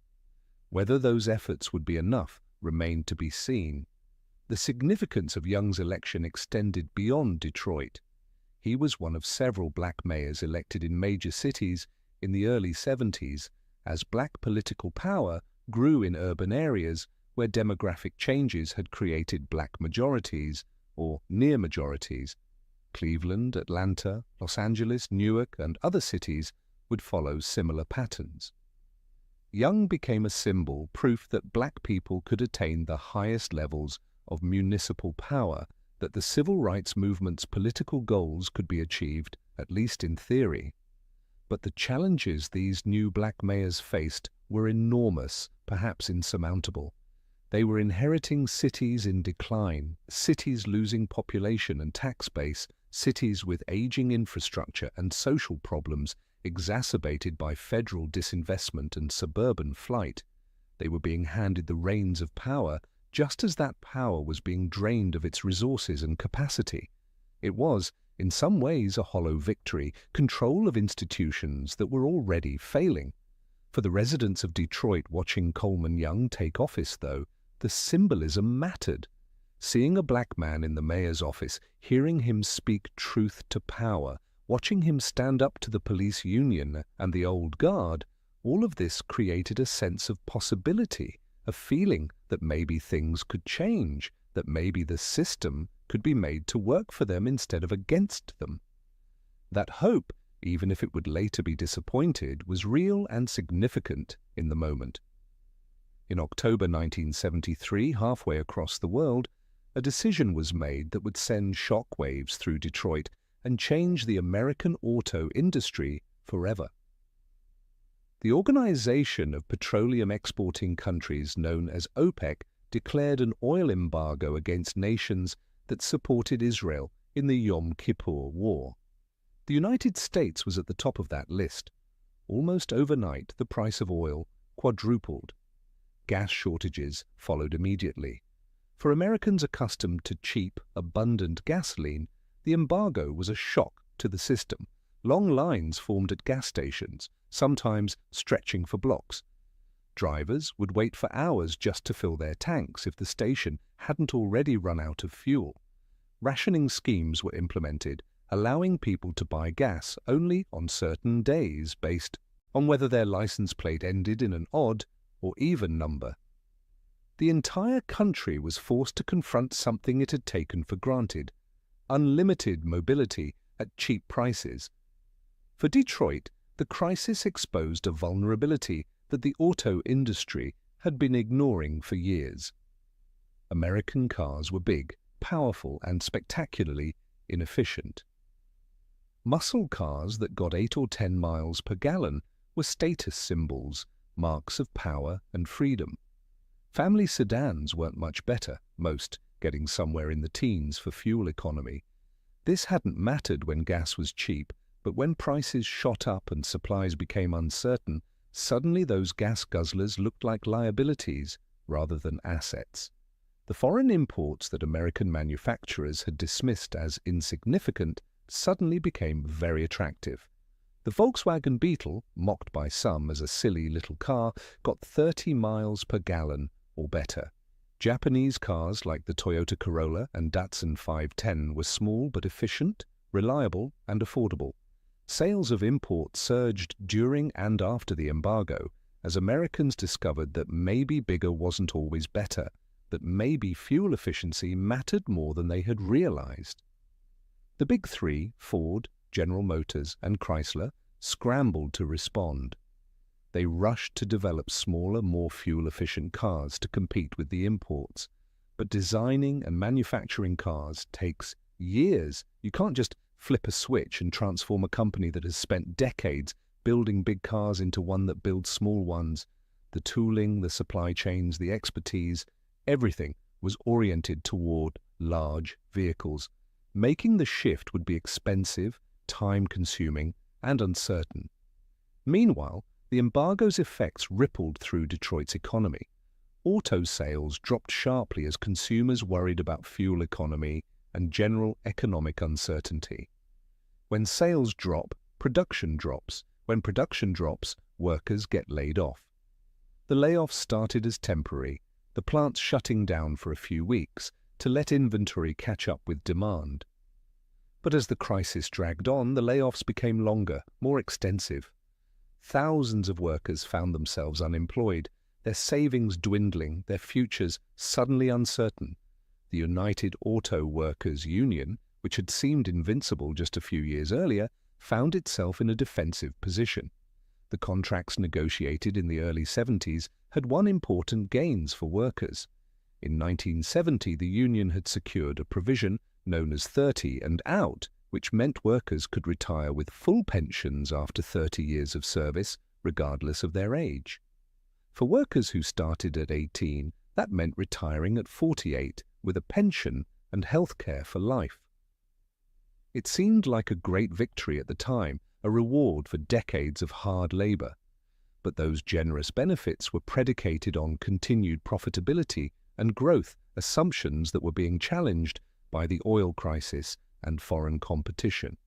Whether those efforts would be enough remained to be seen. The significance of Young's election extended beyond Detroit. He was one of several black mayors elected in major cities in the early 70s as black political power grew in urban areas where demographic changes had created black majorities or near majorities. Cleveland, Atlanta, Los Angeles, Newark, and other cities would follow similar patterns. Young became a symbol, proof that black people could attain the highest levels of municipal power, that the civil rights movement's political goals could be achieved, at least in theory. But the challenges these new black mayors faced were enormous, perhaps insurmountable. They were inheriting cities in decline, cities losing population and tax base, cities with aging infrastructure and social problems exacerbated by federal disinvestment and suburban flight. They were being handed the reins of power just as that power was being drained of its resources and capacity. It was, in some ways, a hollow victory, control of institutions that were already failing. For the residents of Detroit watching Coleman Young take office, though, the symbolism mattered. Seeing a black man in the mayor's office, hearing him speak truth to power, watching him stand up to the police union and the old guard, all of this created a sense of possibility, a feeling that maybe things could change, that maybe the system could be made to work for them instead of against them. That hope, even if it would later be disappointed, was real and significant in the moment. In October 1973, halfway across the world, a decision was made that would send shockwaves through Detroit and change the American auto industry forever. The Organization of Petroleum Exporting Countries, known as OPEC, declared an oil embargo against nations that supported Israel in the Yom Kippur War. The United States was at the top of that list. Almost overnight, the price of oil quadrupled. Gas shortages followed immediately. For Americans accustomed to cheap, abundant gasoline, the embargo was a shock to the system. Long lines formed at gas stations, sometimes stretching for blocks. Drivers would wait for hours just to fill their tanks if the station hadn't already run out of fuel. Rationing schemes were implemented, allowing people to buy gas only on certain days based on whether their license plate ended in an odd or even number. The entire country was forced to confront something it had taken for granted: unlimited mobility at cheap prices. For Detroit, the crisis exposed a vulnerability that the auto industry had been ignoring for years. American cars were big, powerful, and spectacularly inefficient. Muscle cars that got 8 or 10 miles per gallon were status symbols, marks of power and freedom. Family sedans weren't much better, most getting somewhere in the teens for fuel economy. This hadn't mattered when gas was cheap, but when prices shot up and supplies became uncertain, suddenly those gas guzzlers looked like liabilities rather than assets. The foreign imports that American manufacturers had dismissed as insignificant suddenly became very attractive. The Volkswagen Beetle, mocked by some as a silly little car, got 30 miles per gallon or better. Japanese cars like the Toyota Corolla and Datsun 510 were small but efficient, reliable, and affordable. Sales of imports surged during and after the embargo, as Americans discovered that maybe bigger wasn't always better, that maybe fuel efficiency mattered more than they had realized. The big three, Ford, General Motors, and Chrysler, scrambled to respond. They rushed to develop smaller, more fuel-efficient cars to compete with the imports. But designing and manufacturing cars takes years. You can't just flip a switch and transform a company that has spent decades building big cars into one that builds small ones. The tooling, the supply chains, the expertise, everything was oriented toward large vehicles. Making the shift would be expensive, time-consuming, and uncertain. Meanwhile, the embargo's effects rippled through Detroit's economy. Auto sales dropped sharply as consumers worried about fuel economy and general economic uncertainty. When sales drop, production drops. When production drops, workers get laid off. The layoffs started as temporary, the plants shutting down for a few weeks to let inventory catch up with demand. But as the crisis dragged on, the layoffs became longer, more extensive. Thousands of workers found themselves unemployed, their savings dwindling, their futures suddenly uncertain. The United Auto Workers Union, which had seemed invincible just a few years earlier, found itself in a defensive position. The contracts negotiated in the early 70s had won important gains for workers. In 1970, the union had secured a provision known as 30 and out, which meant workers could retire with full pensions after 30 years of service, regardless of their age. For workers who started at 18, that meant retiring at 48 with a pension and health care for life. It seemed like a great victory at the time, a reward for decades of hard labor. But those generous benefits were predicated on continued profitability and growth, assumptions that were being challenged by the oil crisis and foreign competition.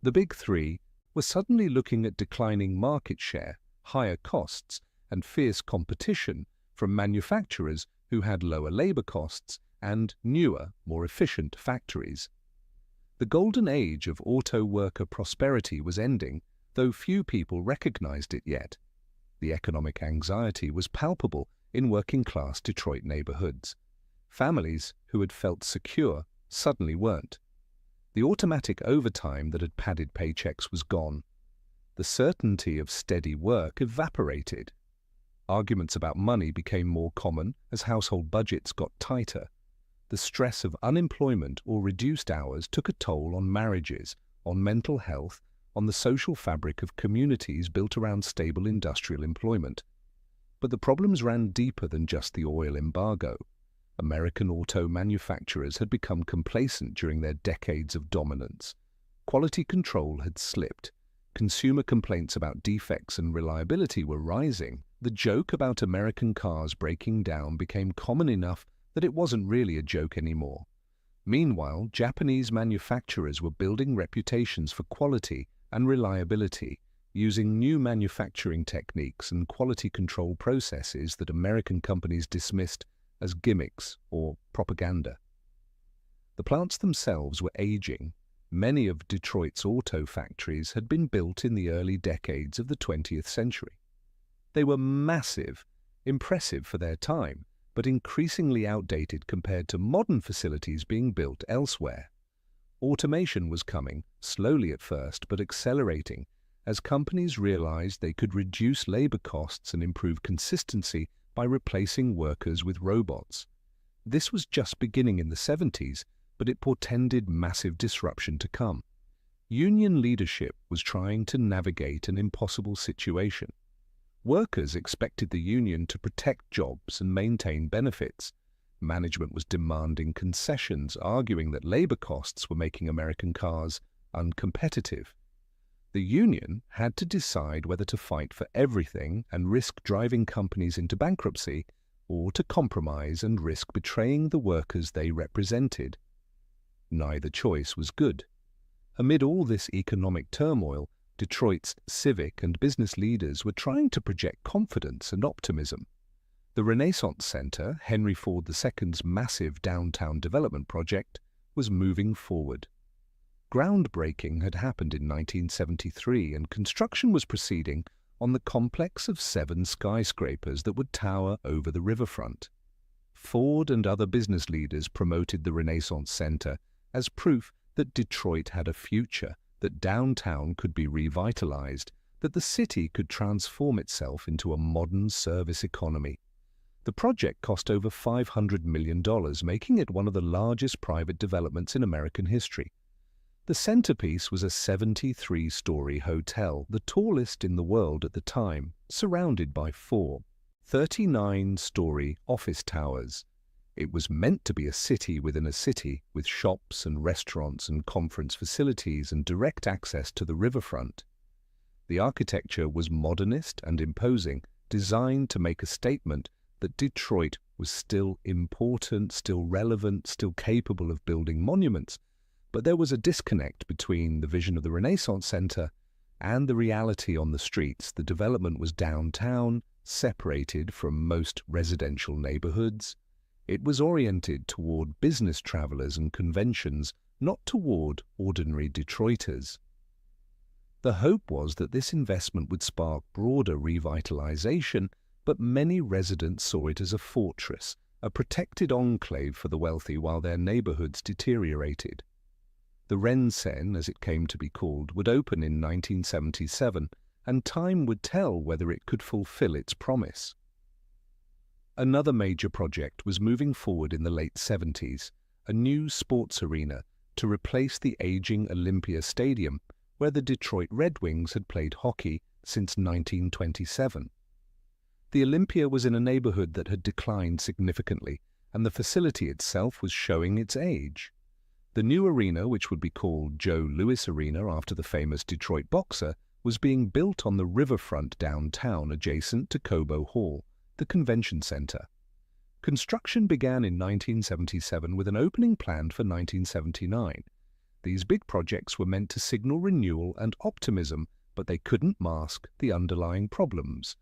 The big three were suddenly looking at declining market share, higher costs, and fierce competition from manufacturers who had lower labor costs and newer, more efficient factories. The golden age of auto worker prosperity was ending, though few people recognized it yet. The economic anxiety was palpable in working-class Detroit neighborhoods. Families who had felt secure suddenly weren't. The automatic overtime that had padded paychecks was gone. The certainty of steady work evaporated. Arguments about money became more common as household budgets got tighter. The stress of unemployment or reduced hours took a toll on marriages, on mental health, on the social fabric of communities built around stable industrial employment. But the problems ran deeper than just the oil embargo. American auto manufacturers had become complacent during their decades of dominance. Quality control had slipped. Consumer complaints about defects and reliability were rising. The joke about American cars breaking down became common enough that it wasn't really a joke anymore. Meanwhile, Japanese manufacturers were building reputations for quality and reliability, using new manufacturing techniques and quality control processes that American companies dismissed as gimmicks or propaganda. The plants themselves were aging. Many of Detroit's auto factories had been built in the early decades of the 20th century. They were massive, impressive for their time, but increasingly outdated compared to modern facilities being built elsewhere. Automation was coming, slowly at first, but accelerating, as companies realized they could reduce labor costs and improve consistency by replacing workers with robots. This was just beginning in the 70s, but it portended massive disruption to come. Union leadership was trying to navigate an impossible situation. Workers expected the union to protect jobs and maintain benefits. Management was demanding concessions, arguing that labor costs were making American cars uncompetitive. The union had to decide whether to fight for everything and risk driving companies into bankruptcy, or to compromise and risk betraying the workers they represented. Neither choice was good. Amid all this economic turmoil, Detroit's civic and business leaders were trying to project confidence and optimism. The Renaissance Center, Henry Ford II's massive downtown development project, was moving forward. Groundbreaking had happened in 1973, and construction was proceeding on the complex of 7 skyscrapers that would tower over the riverfront. Ford and other business leaders promoted the Renaissance Center as proof that Detroit had a future, that downtown could be revitalized, that the city could transform itself into a modern service economy. The project cost over $500 million, making it one of the largest private developments in American history. The centerpiece was a 73-story hotel, the tallest in the world at the time, surrounded by 4 39-story office towers. It was meant to be a city within a city, with shops and restaurants and conference facilities and direct access to the riverfront. The architecture was modernist and imposing, designed to make a statement that Detroit was still important, still relevant, still capable of building monuments. But there was a disconnect between the vision of the Renaissance Center and the reality on the streets. The development was downtown, separated from most residential neighborhoods. It was oriented toward business travelers and conventions, not toward ordinary Detroiters. The hope was that this investment would spark broader revitalization, but many residents saw it as a fortress, a protected enclave for the wealthy while their neighborhoods deteriorated. The Rensen, as it came to be called, would open in 1977, and time would tell whether it could fulfill its promise. Another major project was moving forward in the late 70s, a new sports arena to replace the aging Olympia Stadium, where the Detroit Red Wings had played hockey since 1927. The Olympia was in a neighborhood that had declined significantly, and the facility itself was showing its age. The new arena, which would be called Joe Louis Arena after the famous Detroit boxer, was being built on the riverfront downtown adjacent to Cobo Hall, the convention center. Construction began in 1977 with an opening planned for 1979. These big projects were meant to signal renewal and optimism, but they couldn't mask the underlying problems.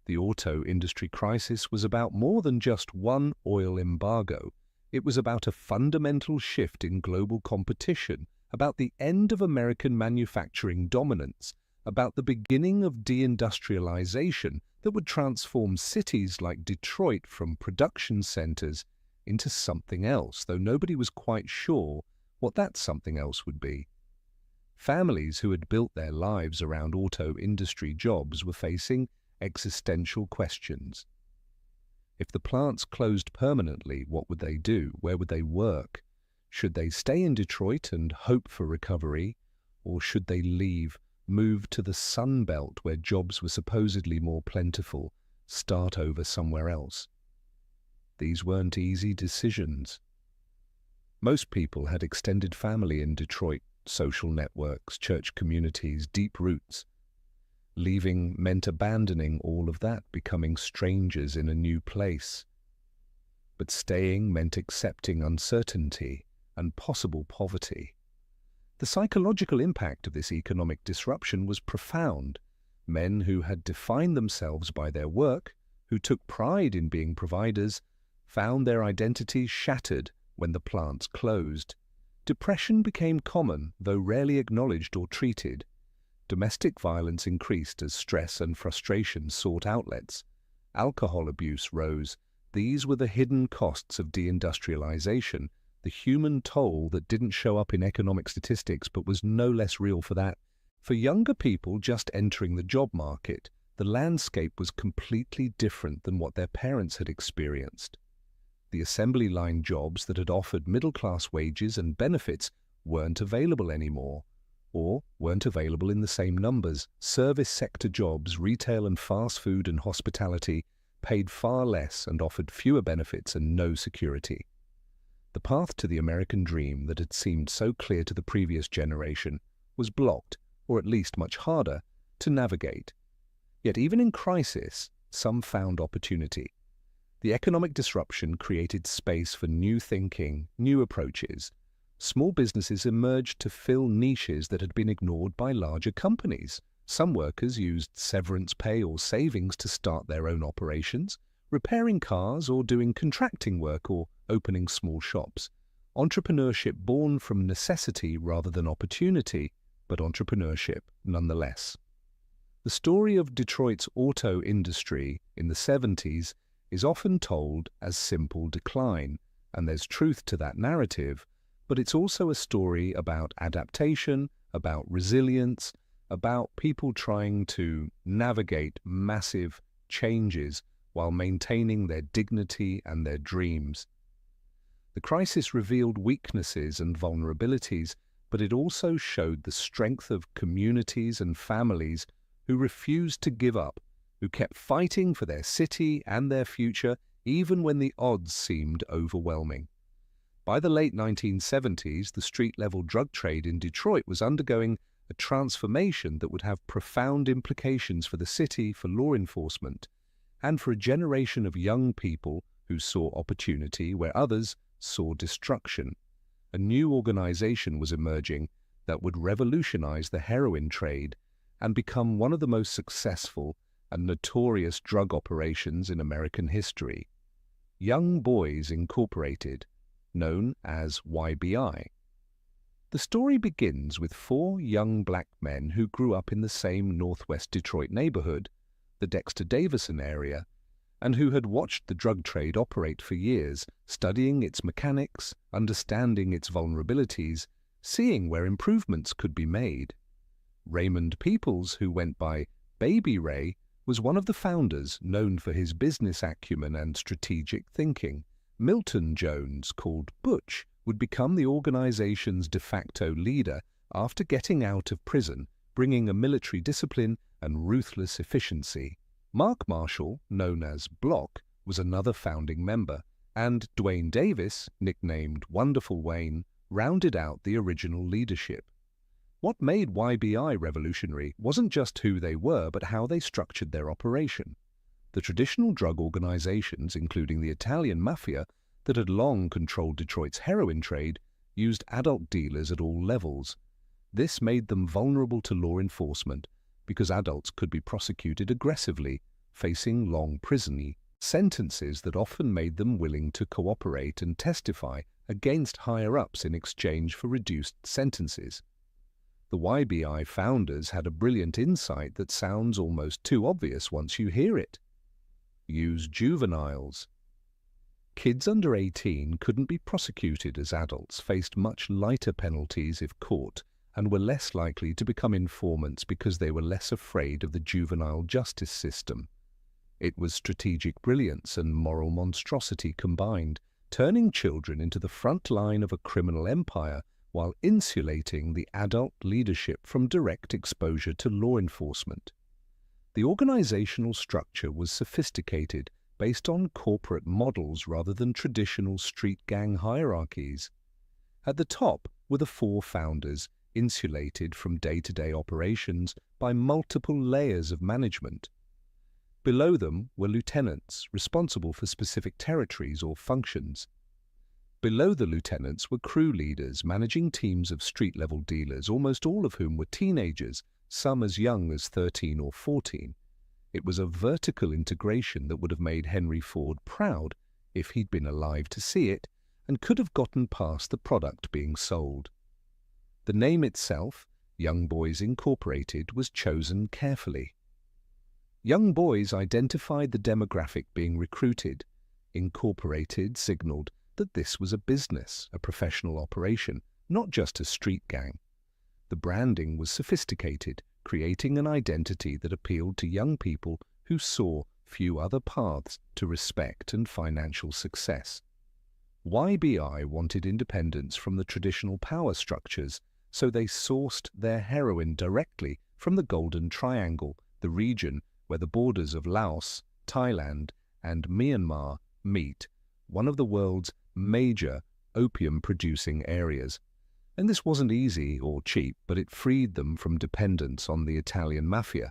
The auto industry crisis was about more than just one oil embargo. It was about a fundamental shift in global competition, about the end of American manufacturing dominance, about the beginning of deindustrialization that would transform cities like Detroit from production centers into something else, though nobody was quite sure what that something else would be. Families who had built their lives around auto industry jobs were facing existential questions. If the plants closed permanently, what would they do? Where would they work? Should they stay in Detroit and hope for recovery? Or should they leave, move to the Sun Belt where jobs were supposedly more plentiful, start over somewhere else? These weren't easy decisions. Most people had extended family in Detroit, social networks, church communities, deep roots. Leaving meant abandoning all of that, becoming strangers in a new place. But staying meant accepting uncertainty and possible poverty. The psychological impact of this economic disruption was profound. Men who had defined themselves by their work, who took pride in being providers, found their identities shattered when the plants closed. Depression became common, though rarely acknowledged or treated. Domestic violence increased as stress and frustration sought outlets. Alcohol abuse rose. These were the hidden costs of deindustrialization, the human toll that didn't show up in economic statistics but was no less real for that. For younger people just entering the job market, the landscape was completely different than what their parents had experienced. The assembly line jobs that had offered middle-class wages and benefits weren't available anymore, or weren't available in the same numbers. Service sector jobs, retail and fast food and hospitality, paid far less and offered fewer benefits and no security. The path to the American dream that had seemed so clear to the previous generation was blocked, or at least much harder, to navigate. Yet even in crisis, some found opportunity. The economic disruption created space for new thinking, new approaches. Small businesses emerged to fill niches that had been ignored by larger companies. Some workers used severance pay or savings to start their own operations, repairing cars or doing contracting work or opening small shops. Entrepreneurship born from necessity rather than opportunity, but entrepreneurship nonetheless. The story of Detroit's auto industry in the 70s is often told as simple decline, and there's truth to that narrative, but it's also a story about adaptation, about resilience, about people trying to navigate massive changes while maintaining their dignity and their dreams. The crisis revealed weaknesses and vulnerabilities, but it also showed the strength of communities and families who refused to give up, who kept fighting for their city and their future even when the odds seemed overwhelming. By the late 1970s, the street-level drug trade in Detroit was undergoing a transformation that would have profound implications for the city, for law enforcement, and for a generation of young people who saw opportunity where others saw destruction. A new organization was emerging that would revolutionize the heroin trade and become one of the most successful and notorious drug operations in American history. Young Boys Incorporated, known as YBI. The story begins with 4 young black men who grew up in the same northwest Detroit neighborhood, the Dexter-Davison area, and who had watched the drug trade operate for years, studying its mechanics, understanding its vulnerabilities, seeing where improvements could be made. Raymond Peoples, who went by Baby Ray, was one of the founders, known for his business acumen and strategic thinking. Milton Jones, called Butch, would become the organization's de facto leader after getting out of prison, bringing a military discipline and ruthless efficiency. Mark Marshall, known as Block, was another founding member, and Dwayne Davis, nicknamed Wonderful Wayne, rounded out the original leadership. What made YBI revolutionary wasn't just who they were, but how they structured their operation. The traditional drug organizations, including the Italian mafia that had long controlled Detroit's heroin trade, used adult dealers at all levels. This made them vulnerable to law enforcement because adults could be prosecuted aggressively, facing long prison sentences that often made them willing to cooperate and testify against higher-ups in exchange for reduced sentences. The YBI founders had a brilliant insight that sounds almost too obvious once you hear it. Use juveniles. Kids under 18 couldn't be prosecuted as adults, faced much lighter penalties if caught, and were less likely to become informants because they were less afraid of the juvenile justice system. It was strategic brilliance and moral monstrosity combined, turning children into the front line of a criminal empire while insulating the adult leadership from direct exposure to law enforcement. The organizational structure was sophisticated, based on corporate models rather than traditional street gang hierarchies. At the top were the 4 founders, insulated from day-to-day operations by multiple layers of management. Below them were lieutenants, responsible for specific territories or functions. Below the lieutenants were crew leaders, managing teams of street-level dealers, almost all of whom were teenagers, some as young as 13 or 14. It was a vertical integration that would have made Henry Ford proud if he'd been alive to see it, and could have gotten past the product being sold. The name itself, Young Boys Incorporated, was chosen carefully. Young Boys identified the demographic being recruited. Incorporated signaled that this was a business, a professional operation, not just a street gang. The branding was sophisticated, creating an identity that appealed to young people who saw few other paths to respect and financial success. YBI wanted independence from the traditional power structures, so they sourced their heroin directly from the Golden Triangle, the region where the borders of Laos, Thailand, and Myanmar meet, one of the world's major opium-producing areas. And this wasn't easy or cheap, but it freed them from dependence on the Italian mafia,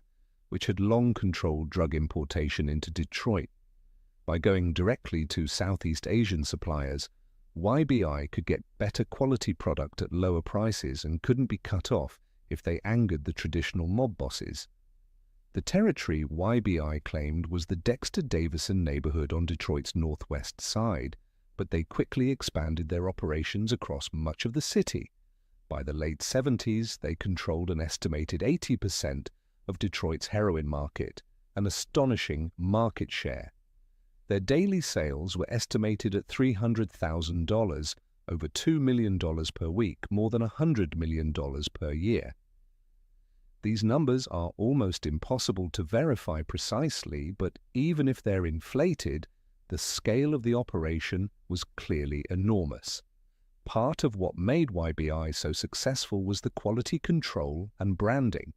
which had long controlled drug importation into Detroit. By going directly to Southeast Asian suppliers, YBI could get better quality product at lower prices and couldn't be cut off if they angered the traditional mob bosses. The territory YBI claimed was the Dexter-Davison neighborhood on Detroit's northwest side, but they quickly expanded their operations across much of the city. By the late 70s, they controlled an estimated 80% of Detroit's heroin market, an astonishing market share. Their daily sales were estimated at $300,000, over $2 million per week, more than $100 million per year. These numbers are almost impossible to verify precisely, but even if they're inflated, the scale of the operation was clearly enormous. Part of what made YBI so successful was the quality control and branding.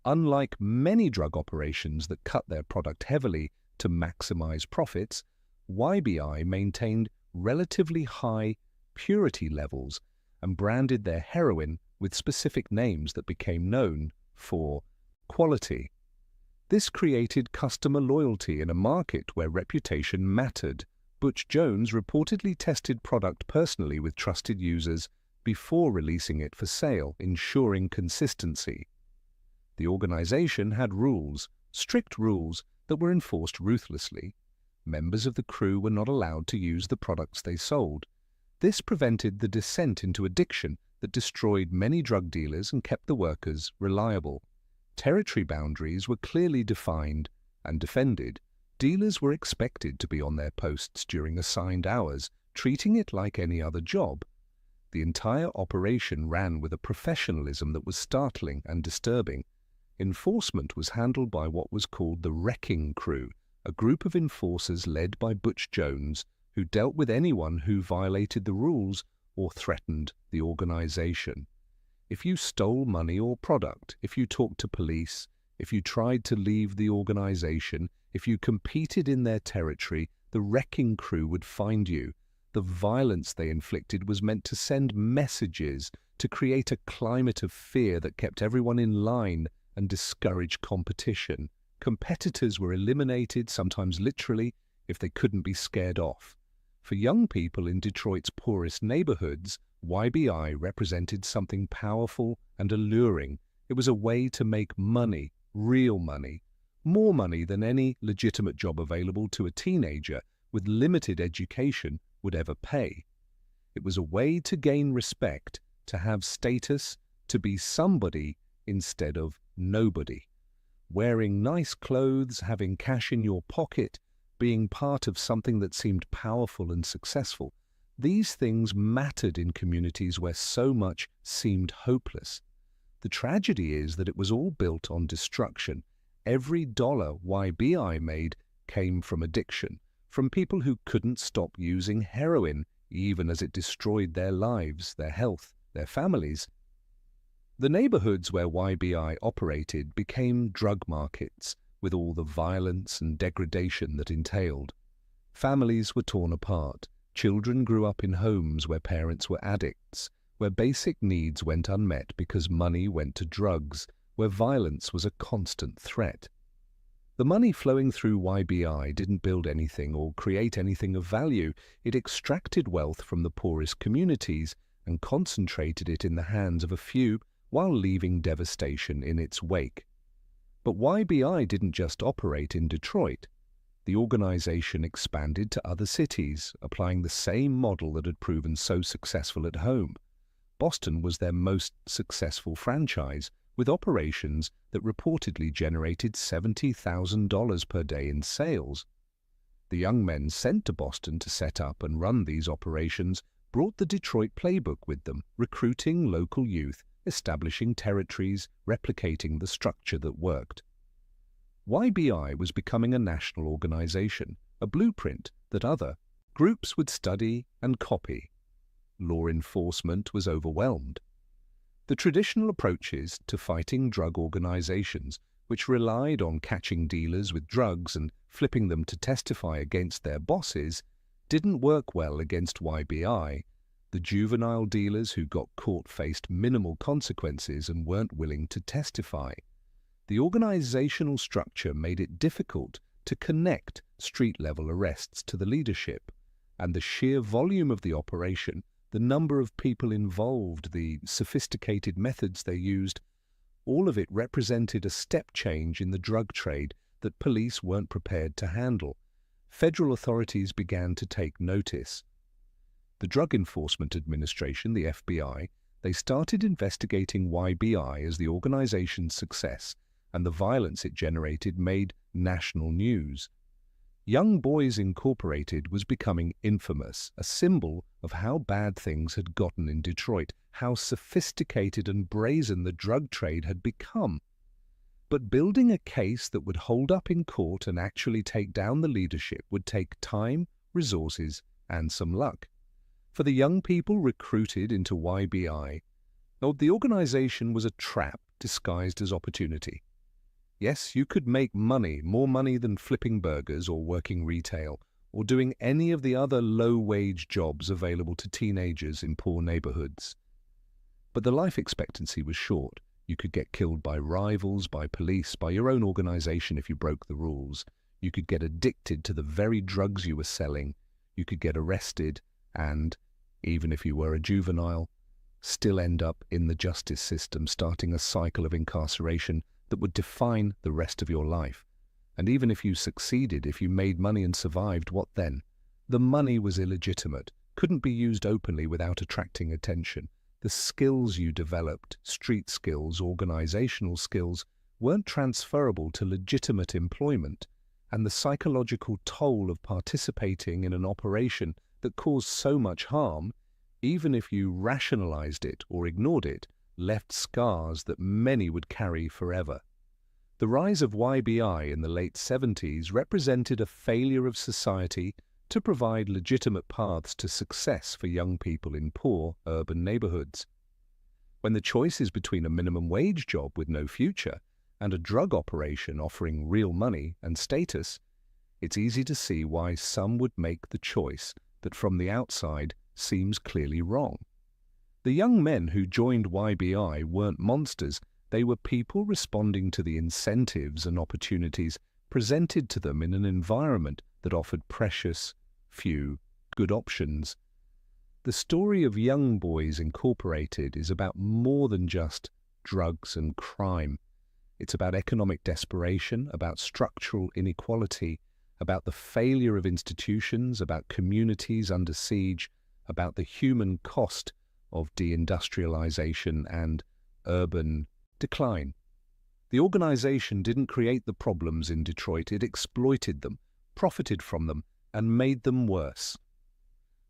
Unlike many drug operations that cut their product heavily to maximize profits, YBI maintained relatively high purity levels and branded their heroin with specific names that became known for quality. This created customer loyalty in a market where reputation mattered. Butch Jones reportedly tested product personally with trusted users before releasing it for sale, ensuring consistency. The organization had rules, strict rules, that were enforced ruthlessly. Members of the crew were not allowed to use the products they sold. This prevented the descent into addiction that destroyed many drug dealers and kept the workers reliable. Territory boundaries were clearly defined and defended. Dealers were expected to be on their posts during assigned hours, treating it like any other job. The entire operation ran with a professionalism that was startling and disturbing. Enforcement was handled by what was called the Wrecking Crew, a group of enforcers led by Butch Jones, who dealt with anyone who violated the rules or threatened the organization. If you stole money or product, if you talked to police, if you tried to leave the organization, if you competed in their territory, the Wrecking Crew would find you. The violence they inflicted was meant to send messages, to create a climate of fear that kept everyone in line and discouraged competition. Competitors were eliminated, sometimes literally, if they couldn't be scared off. For young people in Detroit's poorest neighborhoods, YBI represented something powerful and alluring. It was a way to make money, real money, more money than any legitimate job available to a teenager with limited education would ever pay. It was a way to gain respect, to have status, to be somebody instead of nobody. Wearing nice clothes, having cash in your pocket, being part of something that seemed powerful and successful. These things mattered in communities where so much seemed hopeless. The tragedy is that it was all built on destruction. Every dollar YBI made came from addiction, from people who couldn't stop using heroin, even as it destroyed their lives, their health, their families. The neighborhoods where YBI operated became drug markets, with all the violence and degradation that entailed. Families were torn apart. Children grew up in homes where parents were addicts, where basic needs went unmet because money went to drugs, where violence was a constant threat. The money flowing through YBI didn't build anything or create anything of value. It extracted wealth from the poorest communities and concentrated it in the hands of a few while leaving devastation in its wake. But YBI didn't just operate in Detroit. The organization expanded to other cities, applying the same model that had proven so successful at home. Boston was their most successful franchise, with operations that reportedly generated $70,000 per day in sales. The young men sent to Boston to set up and run these operations brought the Detroit playbook with them, recruiting local youth, establishing territories, replicating the structure that worked. YBI was becoming a national organization, a blueprint that other groups would study and copy. Law enforcement was overwhelmed. The traditional approaches to fighting drug organizations which relied on catching dealers with drugs and flipping them to testify against their bosses, didn't work well against YBI. The juvenile dealers who got caught faced minimal consequences and weren't willing to testify. The organizational structure made it difficult to connect street-level arrests to the leadership, and the sheer volume of the operation, the number of people involved, the sophisticated methods they used, all of it represented a step change in the drug trade that police weren't prepared to handle. Federal authorities began to take notice. The Drug Enforcement Administration, the FBI, they started investigating YBI as the organization's success, and the violence it generated made national news. Young Boys Incorporated was becoming infamous, a symbol of how bad things had gotten in Detroit, how sophisticated and brazen the drug trade had become. But building a case that would hold up in court and actually take down the leadership would take time, resources, and some luck. For the young people recruited into YBI, the organization was a trap disguised as opportunity. Yes, you could make money, more money than flipping burgers or working retail, or doing any of the other low-wage jobs available to teenagers in poor neighborhoods. But the life expectancy was short. You could get killed by rivals, by police, by your own organization if you broke the rules. You could get addicted to the very drugs you were selling. You could get arrested and, even if you were a juvenile, still end up in the justice system, starting a cycle of incarceration that would define the rest of your life. And even if you succeeded, if you made money and survived, what then? The money was illegitimate, couldn't be used openly without attracting attention. The skills you developed, street skills, organizational skills, weren't transferable to legitimate employment, and the psychological toll of participating in an operation that caused so much harm, even if you rationalized it or ignored it, left scars that many would carry forever. The rise of YBI in the late 70s represented a failure of society to provide legitimate paths to success for young people in poor urban neighborhoods. When the choice is between a minimum wage job with no future and a drug operation offering real money and status, it's easy to see why some would make the choice that from the outside seems clearly wrong. The young men who joined YBI weren't monsters. They were people responding to the incentives and opportunities presented to them in an environment that offered precious, few, good options. The story of Young Boys Incorporated is about more than just drugs and crime. It's about economic desperation, about structural inequality, about the failure of institutions, about communities under siege, about the human cost of deindustrialization and urban decline. The organization didn't create the problems in Detroit, it exploited them, profited from them, and made them worse.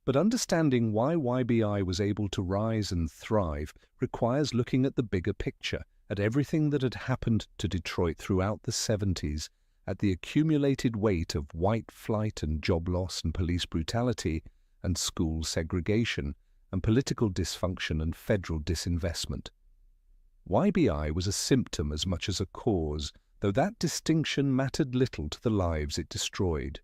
But understanding why YBI was able to rise and thrive requires looking at the bigger picture, at everything that had happened to Detroit throughout the 70s, at the accumulated weight of white flight and job loss and police brutality and school segregation and political dysfunction and federal disinvestment. YBI was a symptom as much as a cause, though that distinction mattered little to the lives it destroyed.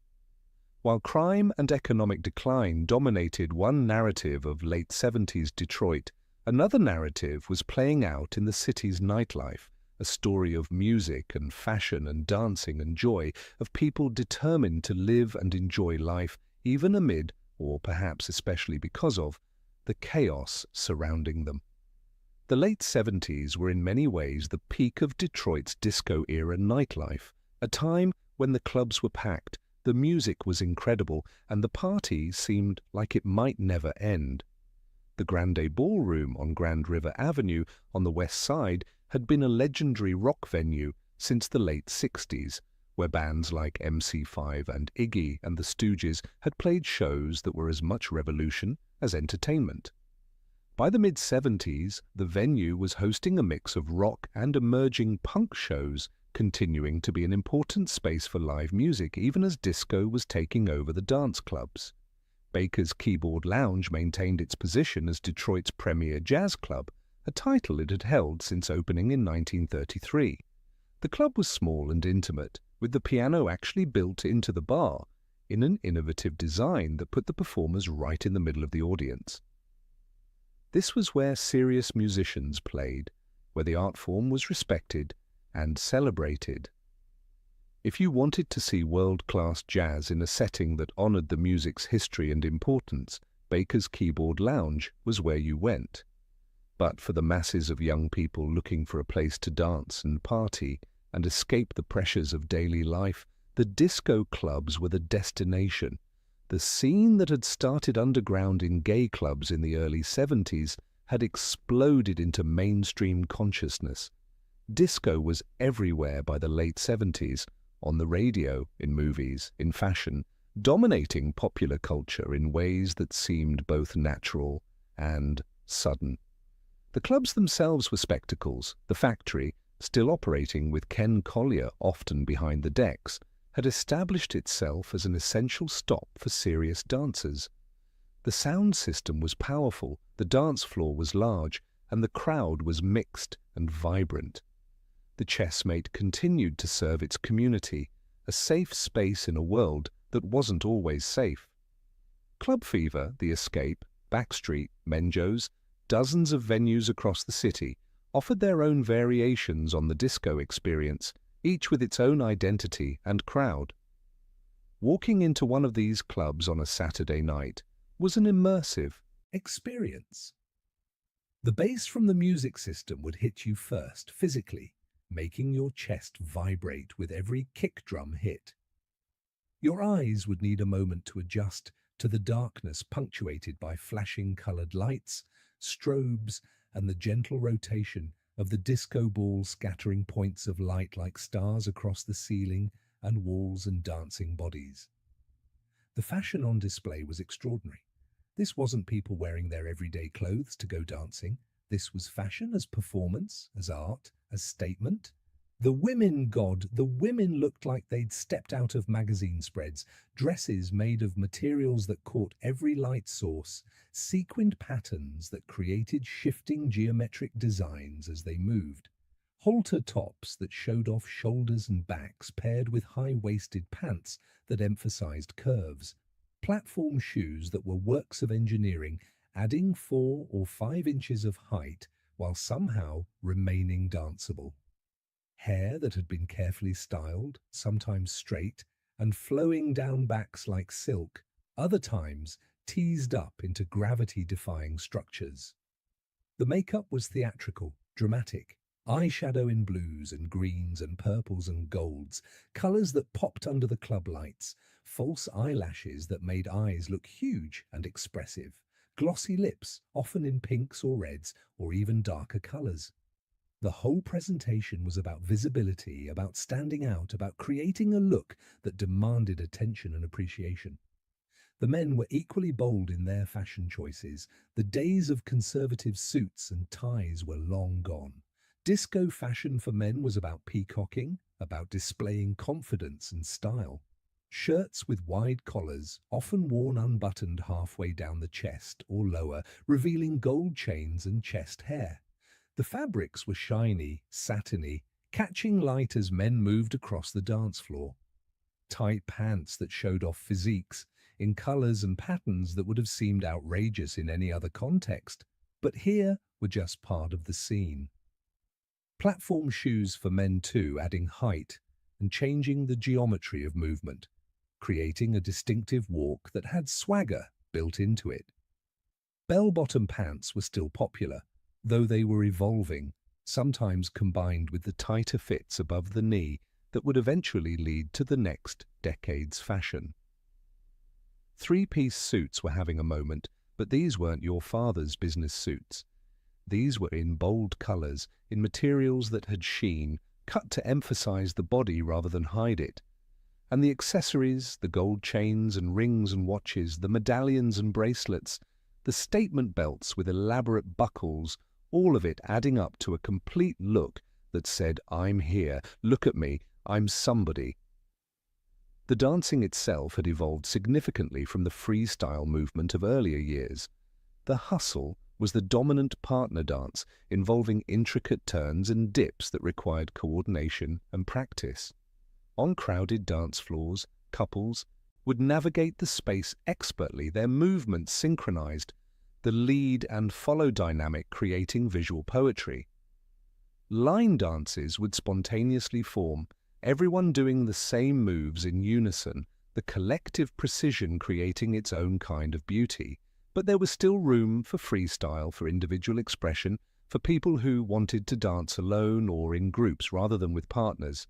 While crime and economic decline dominated one narrative of late 70s Detroit, another narrative was playing out in the city's nightlife, a story of music and fashion and dancing and joy, of people determined to live and enjoy life even amid, or perhaps especially because of, the chaos surrounding them. The late 70s were in many ways the peak of Detroit's disco-era nightlife, a time when the clubs were packed, the music was incredible, and the party seemed like it might never end. The Grande Ballroom on Grand River Avenue on the west side had been a legendary rock venue since the late 60s, where bands like MC5 and Iggy and the Stooges had played shows that were as much revolution as entertainment. By the mid-70s, the venue was hosting a mix of rock and emerging punk shows, continuing to be an important space for live music even as disco was taking over the dance clubs. Baker's Keyboard Lounge maintained its position as Detroit's premier jazz club, a title it had held since opening in 1933. The club was small and intimate, with the piano actually built into the bar, in an innovative design that put the performers right in the middle of the audience. This was where serious musicians played, where the art form was respected and celebrated. If you wanted to see world-class jazz in a setting that honored the music's history and importance, Baker's Keyboard Lounge was where you went. But for the masses of young people looking for a place to dance and party and escape the pressures of daily life, the disco clubs were the destination. The scene that had started underground in gay clubs in the early 70s had exploded into mainstream consciousness. Disco was everywhere by the late 70s, on the radio, in movies, in fashion, dominating popular culture in ways that seemed both natural and sudden. The clubs themselves were spectacles. The factory, still operating with Ken Collier often behind the decks, had established itself as an essential stop for serious dancers. The sound system was powerful, the dance floor was large, and the crowd was mixed and vibrant. The chessmate continued to serve its community, a safe space in a world that wasn't always safe. Club Fever, The Escape, Backstreet, Menjo's, dozens of venues across the city offered their own variations on the disco experience, each with its own identity and crowd. Walking into one of these clubs on a Saturday night was an immersive experience. The bass from the music system would hit you first, physically, making your chest vibrate with every kick drum hit. Your eyes would need a moment to adjust to the darkness punctuated by flashing colored lights, strobes, and the gentle rotation of the disco ball scattering points of light like stars across the ceiling and walls and dancing bodies. The fashion on display was extraordinary. This wasn't people wearing their everyday clothes to go dancing. This was fashion as performance, as art, as statement. The women looked like they'd stepped out of magazine spreads, dresses made of materials that caught every light source, sequined patterns that created shifting geometric designs as they moved, halter tops that showed off shoulders and backs paired with high-waisted pants that emphasized curves, platform shoes that were works of engineering, adding 4 or 5 inches of height while somehow remaining danceable. Hair that had been carefully styled, sometimes straight, and flowing down backs like silk, other times teased up into gravity-defying structures. The makeup was theatrical, dramatic, eyeshadow in blues and greens and purples and golds, colors that popped under the club lights, false eyelashes that made eyes look huge and expressive, glossy lips, often in pinks or reds or even darker colors. The whole presentation was about visibility, about standing out, about creating a look that demanded attention and appreciation. The men were equally bold in their fashion choices. The days of conservative suits and ties were long gone. Disco fashion for men was about peacocking, about displaying confidence and style. Shirts with wide collars, often worn unbuttoned halfway down the chest or lower, revealing gold chains and chest hair. The fabrics were shiny, satiny, catching light as men moved across the dance floor. Tight pants that showed off physiques, in colors and patterns that would have seemed outrageous in any other context, but here were just part of the scene. Platform shoes for men too, adding height and changing the geometry of movement, creating a distinctive walk that had swagger built into it. Bell-bottom pants were still popular, though they were evolving, sometimes combined with the tighter fits above the knee that would eventually lead to the next decade's fashion. Three-piece suits were having a moment, but these weren't your father's business suits. These were in bold colors, in materials that had sheen, cut to emphasize the body rather than hide it. And the accessories, the gold chains and rings and watches, the medallions and bracelets, the statement belts with elaborate buckles, all of it adding up to a complete look that said, "I'm here, look at me, I'm somebody." The dancing itself had evolved significantly from the freestyle movement of earlier years. The hustle was the dominant partner dance, involving intricate turns and dips that required coordination and practice. On crowded dance floors, couples would navigate the space expertly, their movements synchronized, the lead and follow dynamic creating visual poetry. Line dances would spontaneously form, everyone doing the same moves in unison, the collective precision creating its own kind of beauty. But there was still room for freestyle, for individual expression, for people who wanted to dance alone or in groups rather than with partners.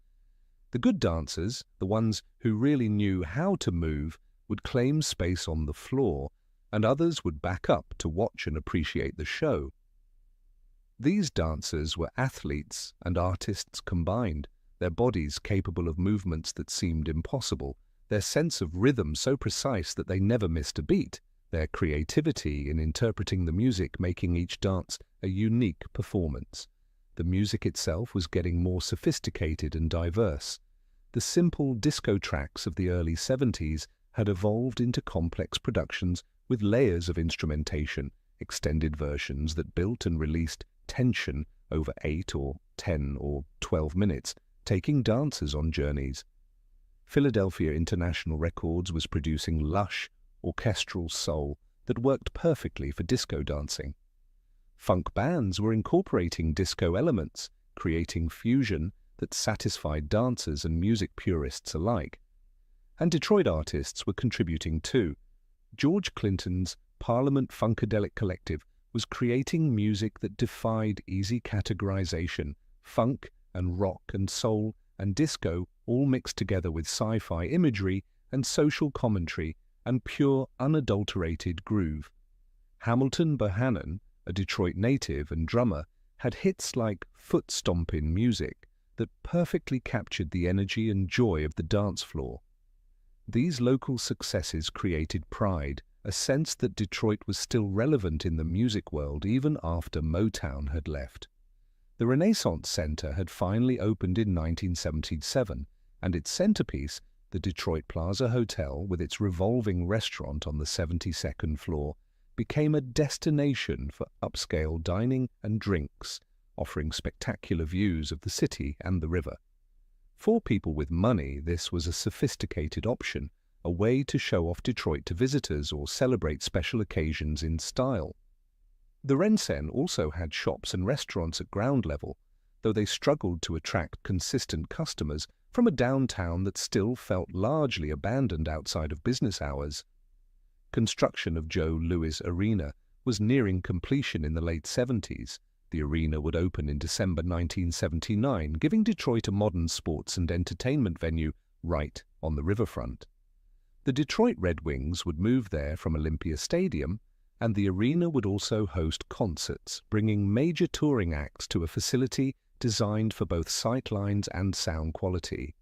The good dancers, the ones who really knew how to move, would claim space on the floor, and others would back up to watch and appreciate the show. These dancers were athletes and artists combined, their bodies capable of movements that seemed impossible, their sense of rhythm so precise that they never missed a beat, their creativity in interpreting the music making each dance a unique performance. The music itself was getting more sophisticated and diverse. The simple disco tracks of the early 70s had evolved into complex productions with layers of instrumentation, extended versions that built and released tension over 8 or 10 or 12 minutes, taking dancers on journeys. Philadelphia International Records was producing lush, orchestral soul that worked perfectly for disco dancing. Funk bands were incorporating disco elements, creating fusion that satisfied dancers and music purists alike. And Detroit artists were contributing too. George Clinton's Parliament Funkadelic Collective was creating music that defied easy categorization. Funk and rock and soul and disco all mixed together with sci-fi imagery and social commentary and pure, unadulterated groove. Hamilton Bohannon, a Detroit native and drummer, had hits like foot stompin' music that perfectly captured the energy and joy of the dance floor. These local successes created pride, a sense that Detroit was still relevant in the music world even after Motown had left. The Renaissance Center had finally opened in 1977, and its centerpiece, the Detroit Plaza Hotel with its revolving restaurant on the 72nd floor, became a destination for upscale dining and drinks, offering spectacular views of the city and the river. For people with money, this was a sophisticated option, a way to show off Detroit to visitors or celebrate special occasions in style. The RenCen also had shops and restaurants at ground level, though they struggled to attract consistent customers from a downtown that still felt largely abandoned outside of business hours. Construction of Joe Louis Arena was nearing completion in the late 70s. The arena would open in December 1979, giving Detroit a modern sports and entertainment venue right on the riverfront. The Detroit Red Wings would move there from Olympia Stadium, and the arena would also host concerts, bringing major touring acts to a facility designed for both sightlines and sound quality.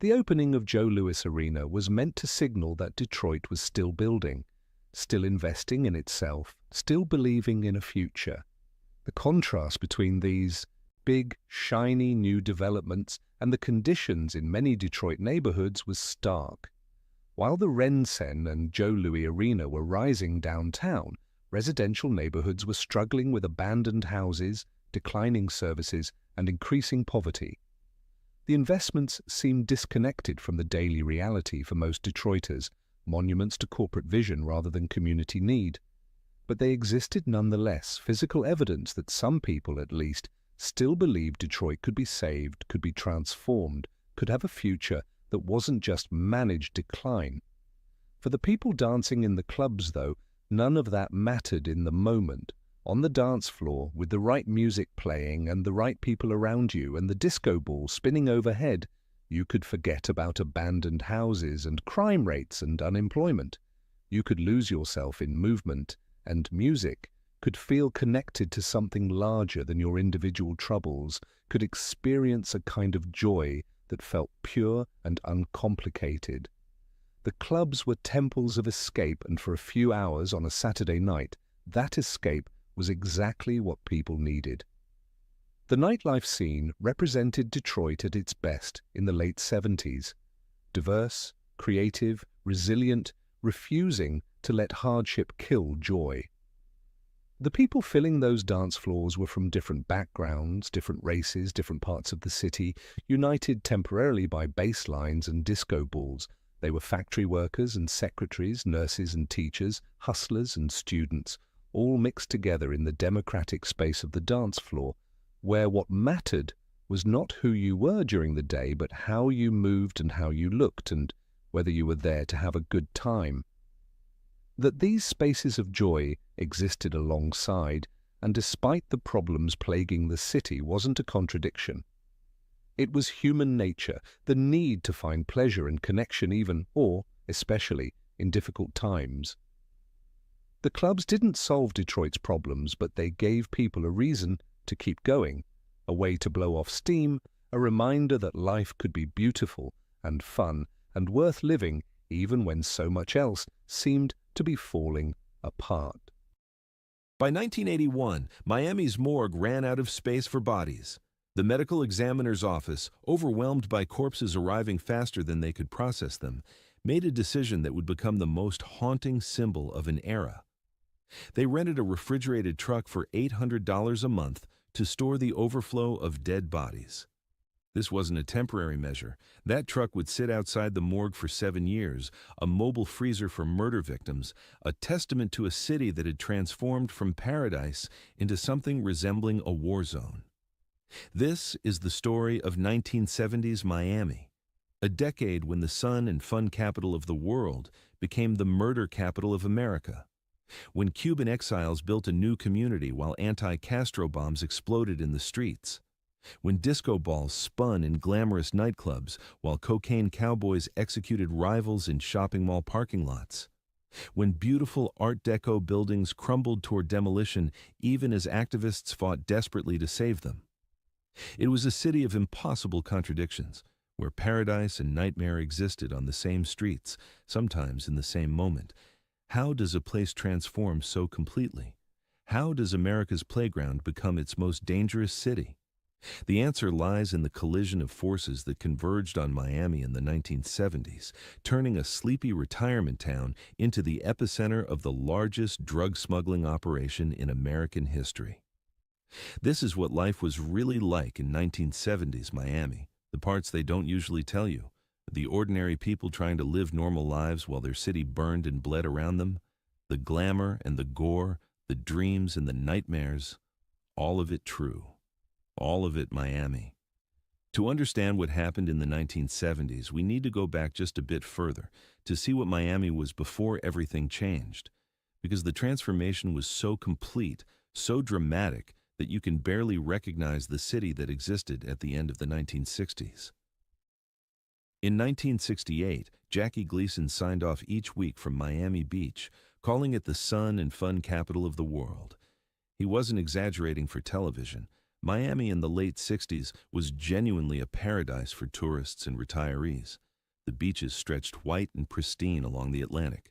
The opening of Joe Louis Arena was meant to signal that Detroit was still building, still investing in itself, still believing in a future. The contrast between these big, shiny new developments and the conditions in many Detroit neighborhoods was stark. While the RenCen and Joe Louis Arena were rising downtown, residential neighborhoods were struggling with abandoned houses, declining services, and increasing poverty. The investments seemed disconnected from the daily reality for most Detroiters, monuments to corporate vision rather than community need. But they existed nonetheless, physical evidence that some people, at least, still believed Detroit could be saved, could be transformed, could have a future that wasn't just managed decline. For the people dancing in the clubs, though, none of that mattered in the moment. On the dance floor, with the right music playing and the right people around you and the disco ball spinning overhead, you could forget about abandoned houses and crime rates and unemployment. You could lose yourself in movement, and music could feel connected to something larger than your individual troubles, could experience a kind of joy that felt pure and uncomplicated. The clubs were temples of escape, and for a few hours on a Saturday night, that escape was exactly what people needed. The nightlife scene represented Detroit at its best in the late 70s. Diverse, creative, resilient, refusing to let hardship kill joy. The people filling those dance floors were from different backgrounds, different races, different parts of the city, united temporarily by bass lines and disco balls. They were factory workers and secretaries, nurses and teachers, hustlers and students, all mixed together in the democratic space of the dance floor, where what mattered was not who you were during the day, but how you moved and how you looked, and whether you were there to have a good time. That these spaces of joy existed alongside, and despite the problems plaguing the city, wasn't a contradiction. It was human nature, the need to find pleasure and connection even, or especially, in difficult times. The clubs didn't solve Detroit's problems, but they gave people a reason to keep going, a way to blow off steam, a reminder that life could be beautiful and fun and worth living even when so much else seemed to be falling apart. By 1981, Miami's morgue ran out of space for bodies. The medical examiner's office, overwhelmed by corpses arriving faster than they could process them, made a decision that would become the most haunting symbol of an era. They rented a refrigerated truck for $800 a month to store the overflow of dead bodies. This wasn't a temporary measure. That truck would sit outside the morgue for 7 years, a mobile freezer for murder victims, a testament to a city that had transformed from paradise into something resembling a war zone. This is the story of 1970s Miami, a decade when the sun and fun capital of the world became the murder capital of America, when Cuban exiles built a new community while anti-Castro bombs exploded in the streets, when disco balls spun in glamorous nightclubs while cocaine cowboys executed rivals in shopping mall parking lots, when beautiful Art Deco buildings crumbled toward demolition even as activists fought desperately to save them. It was a city of impossible contradictions, where paradise and nightmare existed on the same streets, sometimes in the same moment. How does a place transform so completely? How does America's playground become its most dangerous city? The answer lies in the collision of forces that converged on Miami in the 1970s, turning a sleepy retirement town into the epicenter of the largest drug smuggling operation in American history. This is what life was really like in 1970s Miami, the parts they don't usually tell you, the ordinary people trying to live normal lives while their city burned and bled around them, the glamour and the gore, the dreams and the nightmares, all of it true. All of it Miami. To understand what happened in the 1970s, we need to go back just a bit further to see what Miami was before everything changed, because the transformation was so complete, so dramatic, that you can barely recognize the city that existed at the end of the 1960s. In 1968, Jackie Gleason signed off each week from Miami Beach, calling it the sun and fun capital of the world. He wasn't exaggerating for television. Miami in the late 60s was genuinely a paradise for tourists and retirees. The beaches stretched white and pristine along the Atlantic.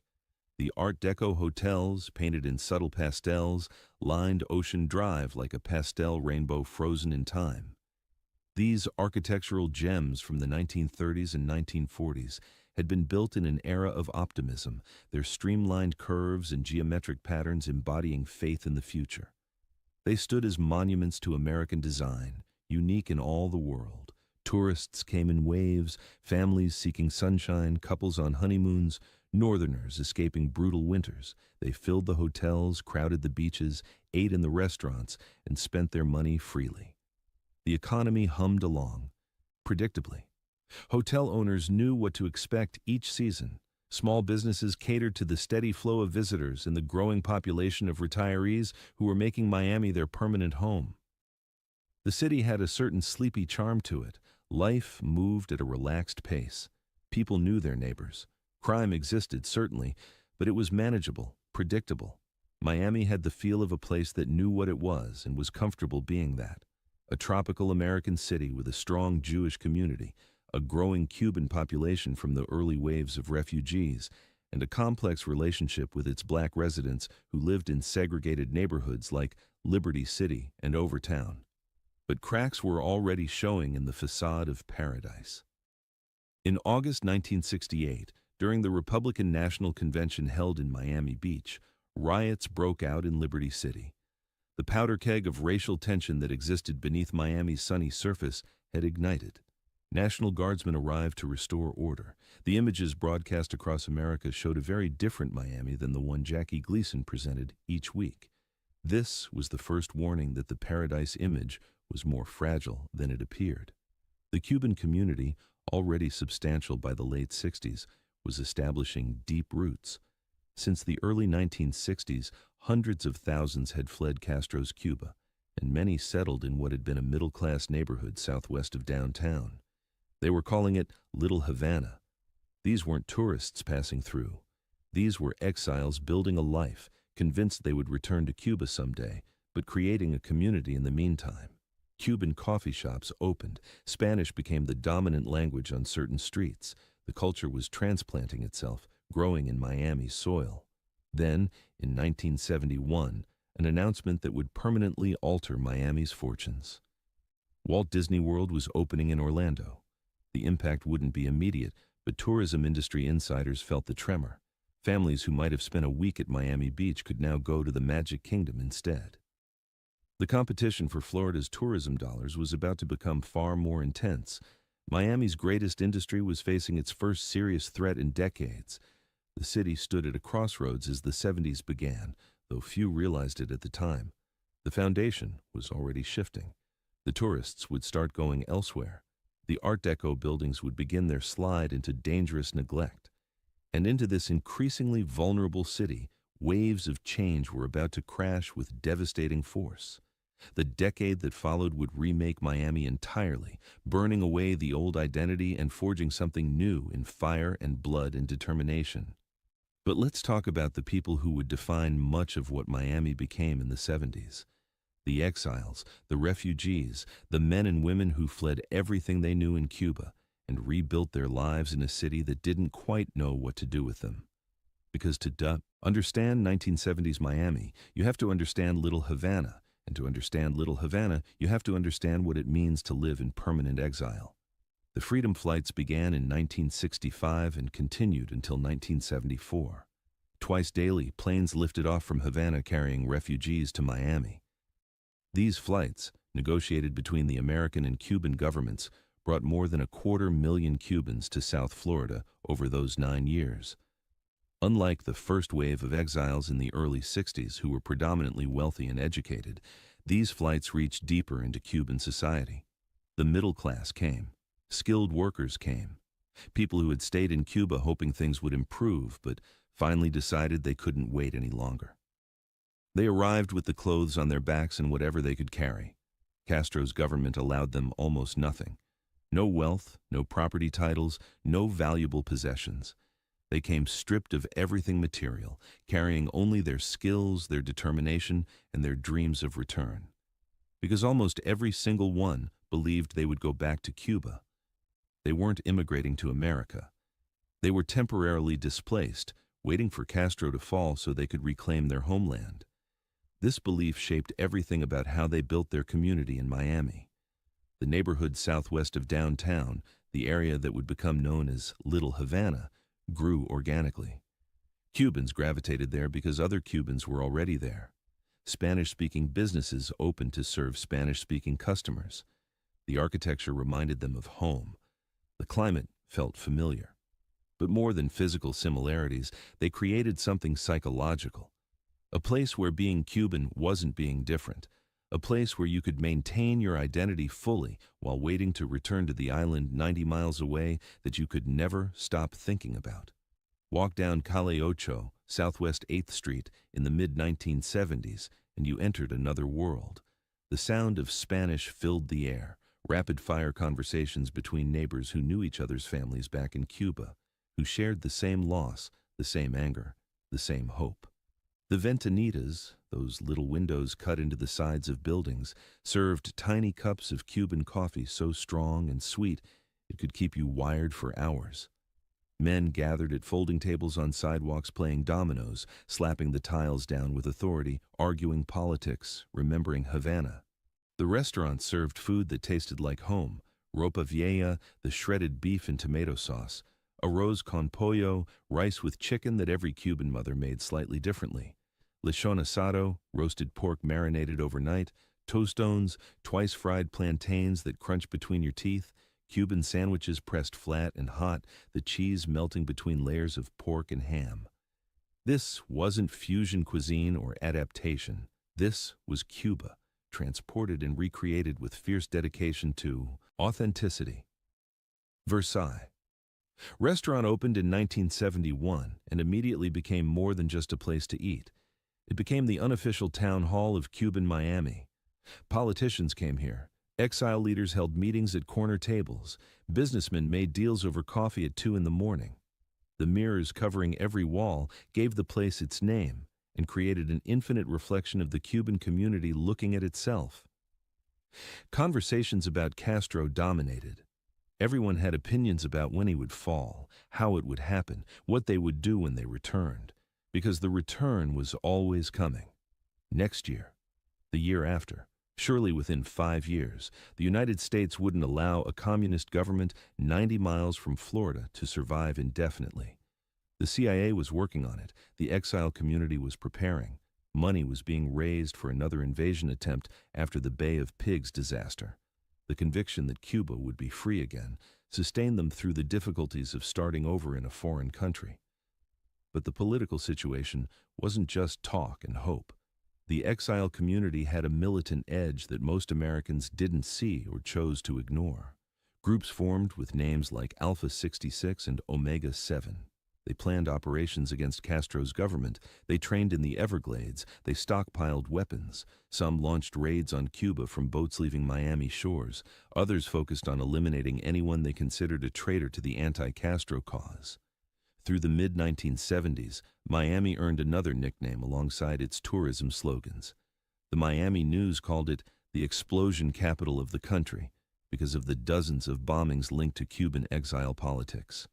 The Art Deco hotels, painted in subtle pastels, lined Ocean Drive like a pastel rainbow frozen in time. These architectural gems from the 1930s and 1940s had been built in an era of optimism, their streamlined curves and geometric patterns embodying faith in the future. They stood as monuments to American design, unique in all the world. Tourists came in waves, families seeking sunshine, couples on honeymoons, northerners escaping brutal winters. They filled the hotels, crowded the beaches, ate in the restaurants, and spent their money freely. The economy hummed along, predictably. Hotel owners knew what to expect each season. Small businesses catered to the steady flow of visitors and the growing population of retirees who were making Miami their permanent home. The city had a certain sleepy charm to it. Life moved at a relaxed pace. People knew their neighbors. Crime existed, certainly, but it was manageable, predictable. Miami had the feel of a place that knew what it was and was comfortable being that. A tropical American city with a strong Jewish community, a growing Cuban population from the early waves of refugees, and a complex relationship with its black residents who lived in segregated neighborhoods like Liberty City and Overtown. But cracks were already showing in the facade of paradise. In August 1968, during the Republican National Convention held in Miami Beach, riots broke out in Liberty City. The powder keg of racial tension that existed beneath Miami's sunny surface had ignited. National Guardsmen arrived to restore order. The images broadcast across America showed a very different Miami than the one Jackie Gleason presented each week. This was the first warning that the paradise image was more fragile than it appeared. The Cuban community, already substantial by the late 60s, was establishing deep roots. Since the early 1960s, hundreds of thousands had fled Castro's Cuba, and many settled in what had been a middle-class neighborhood southwest of downtown. They were calling it Little Havana. These weren't tourists passing through. These were exiles building a life, convinced they would return to Cuba someday, but creating a community in the meantime. Cuban coffee shops opened. Spanish became the dominant language on certain streets. The culture was transplanting itself, growing in Miami's soil. Then, in 1971, an announcement that would permanently alter Miami's fortunes. Walt Disney World was opening in Orlando. The impact wouldn't be immediate, but tourism industry insiders felt the tremor. Families who might have spent a week at Miami Beach could now go to the Magic Kingdom instead. The competition for Florida's tourism dollars was about to become far more intense. Miami's greatest industry was facing its first serious threat in decades. The city stood at a crossroads as the 70s began, though few realized it at the time. The foundation was already shifting. The tourists would start going elsewhere. The Art Deco buildings would begin their slide into dangerous neglect. And into this increasingly vulnerable city, waves of change were about to crash with devastating force. The decade that followed would remake Miami entirely, burning away the old identity and forging something new in fire and blood and determination. But let's talk about the people who would define much of what Miami became in the 70s. The exiles, the refugees, the men and women who fled everything they knew in Cuba and rebuilt their lives in a city that didn't quite know what to do with them. Because to understand 1970s Miami, you have to understand Little Havana. And to understand Little Havana, you have to understand what it means to live in permanent exile. The freedom flights began in 1965 and continued until 1974. Twice daily, planes lifted off from Havana carrying refugees to Miami. These flights, negotiated between the American and Cuban governments, brought more than 250,000 Cubans to South Florida over those 9 years. Unlike the first wave of exiles in the early 60s who were predominantly wealthy and educated, these flights reached deeper into Cuban society. The middle class came. Skilled workers came. People who had stayed in Cuba hoping things would improve, but finally decided they couldn't wait any longer. They arrived with the clothes on their backs and whatever they could carry. Castro's government allowed them almost nothing. No wealth, no property titles, no valuable possessions. They came stripped of everything material, carrying only their skills, their determination, and their dreams of return. Because almost every single one believed they would go back to Cuba. They weren't immigrating to America. They were temporarily displaced, waiting for Castro to fall so they could reclaim their homeland. This belief shaped everything about how they built their community in Miami. The neighborhood southwest of downtown, the area that would become known as Little Havana, grew organically. Cubans gravitated there because other Cubans were already there. Spanish-speaking businesses opened to serve Spanish-speaking customers. The architecture reminded them of home. The climate felt familiar. But more than physical similarities, they created something psychological. A place where being Cuban wasn't being different. A place where you could maintain your identity fully while waiting to return to the island 90 miles away that you could never stop thinking about. Walk down Calle Ocho, Southwest 8th Street, in the mid-1970s, and you entered another world. The sound of Spanish filled the air, rapid-fire conversations between neighbors who knew each other's families back in Cuba, who shared the same loss, the same anger, the same hope. The ventanitas, those little windows cut into the sides of buildings, served tiny cups of Cuban coffee so strong and sweet it could keep you wired for hours. Men gathered at folding tables on sidewalks playing dominoes, slapping the tiles down with authority, arguing politics, remembering Havana. The restaurants served food that tasted like home, ropa vieja, the shredded beef and tomato sauce, arroz con pollo, rice with chicken that every Cuban mother made slightly differently. lechon asado, roasted pork marinated overnight, tostones, twice-fried plantains that crunch between your teeth, Cuban sandwiches pressed flat and hot, the cheese melting between layers of pork and ham. This wasn't fusion cuisine or adaptation. This was Cuba, transported and recreated with fierce dedication to authenticity. Versailles. Restaurant opened in 1971 and immediately became more than just a place to eat. It became the unofficial town hall of Cuban Miami. Politicians came here. Exile leaders held meetings at corner tables. Businessmen made deals over coffee at 2 in the morning. The mirrors covering every wall gave the place its name and created an infinite reflection of the Cuban community looking at itself. Conversations about Castro dominated. Everyone had opinions about when he would fall, how it would happen, what they would do when they returned, because the return was always coming. Next year, the year after, surely within 5 years, the United States wouldn't allow a communist government 90 miles from Florida to survive indefinitely. The CIA was working on it. The exile community was preparing. Money was being raised for another invasion attempt after the Bay of Pigs disaster. The conviction that Cuba would be free again sustained them through the difficulties of starting over in a foreign country. But the political situation wasn't just talk and hope. The exile community had a militant edge that most Americans didn't see or chose to ignore. Groups formed with names like Alpha 66 and Omega 7. They planned operations against Castro's government. They trained in the Everglades. They stockpiled weapons. Some launched raids on Cuba from boats leaving Miami shores. Others focused on eliminating anyone they considered a traitor to the anti-Castro cause. Through the mid-1970s, Miami earned another nickname alongside its tourism slogans. The Miami News called it the explosion capital of the country because of the dozens of bombings linked to Cuban exile politics.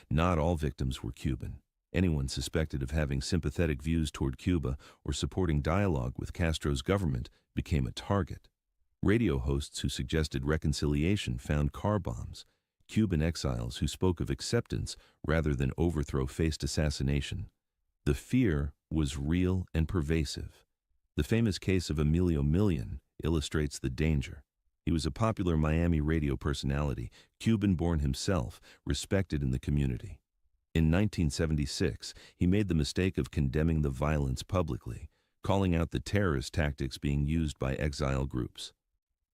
Not all victims were Cuban. Anyone suspected of having sympathetic views toward Cuba or supporting dialogue with Castro's government became a target. Radio hosts who suggested reconciliation found car bombs. Cuban exiles who spoke of acceptance rather than overthrow faced assassination. The fear was real and pervasive. The famous case of Emilio Millian illustrates the danger. He was a popular Miami radio personality, Cuban-born himself, respected in the community. In 1976, he made the mistake of condemning the violence publicly, calling out the terrorist tactics being used by exile groups.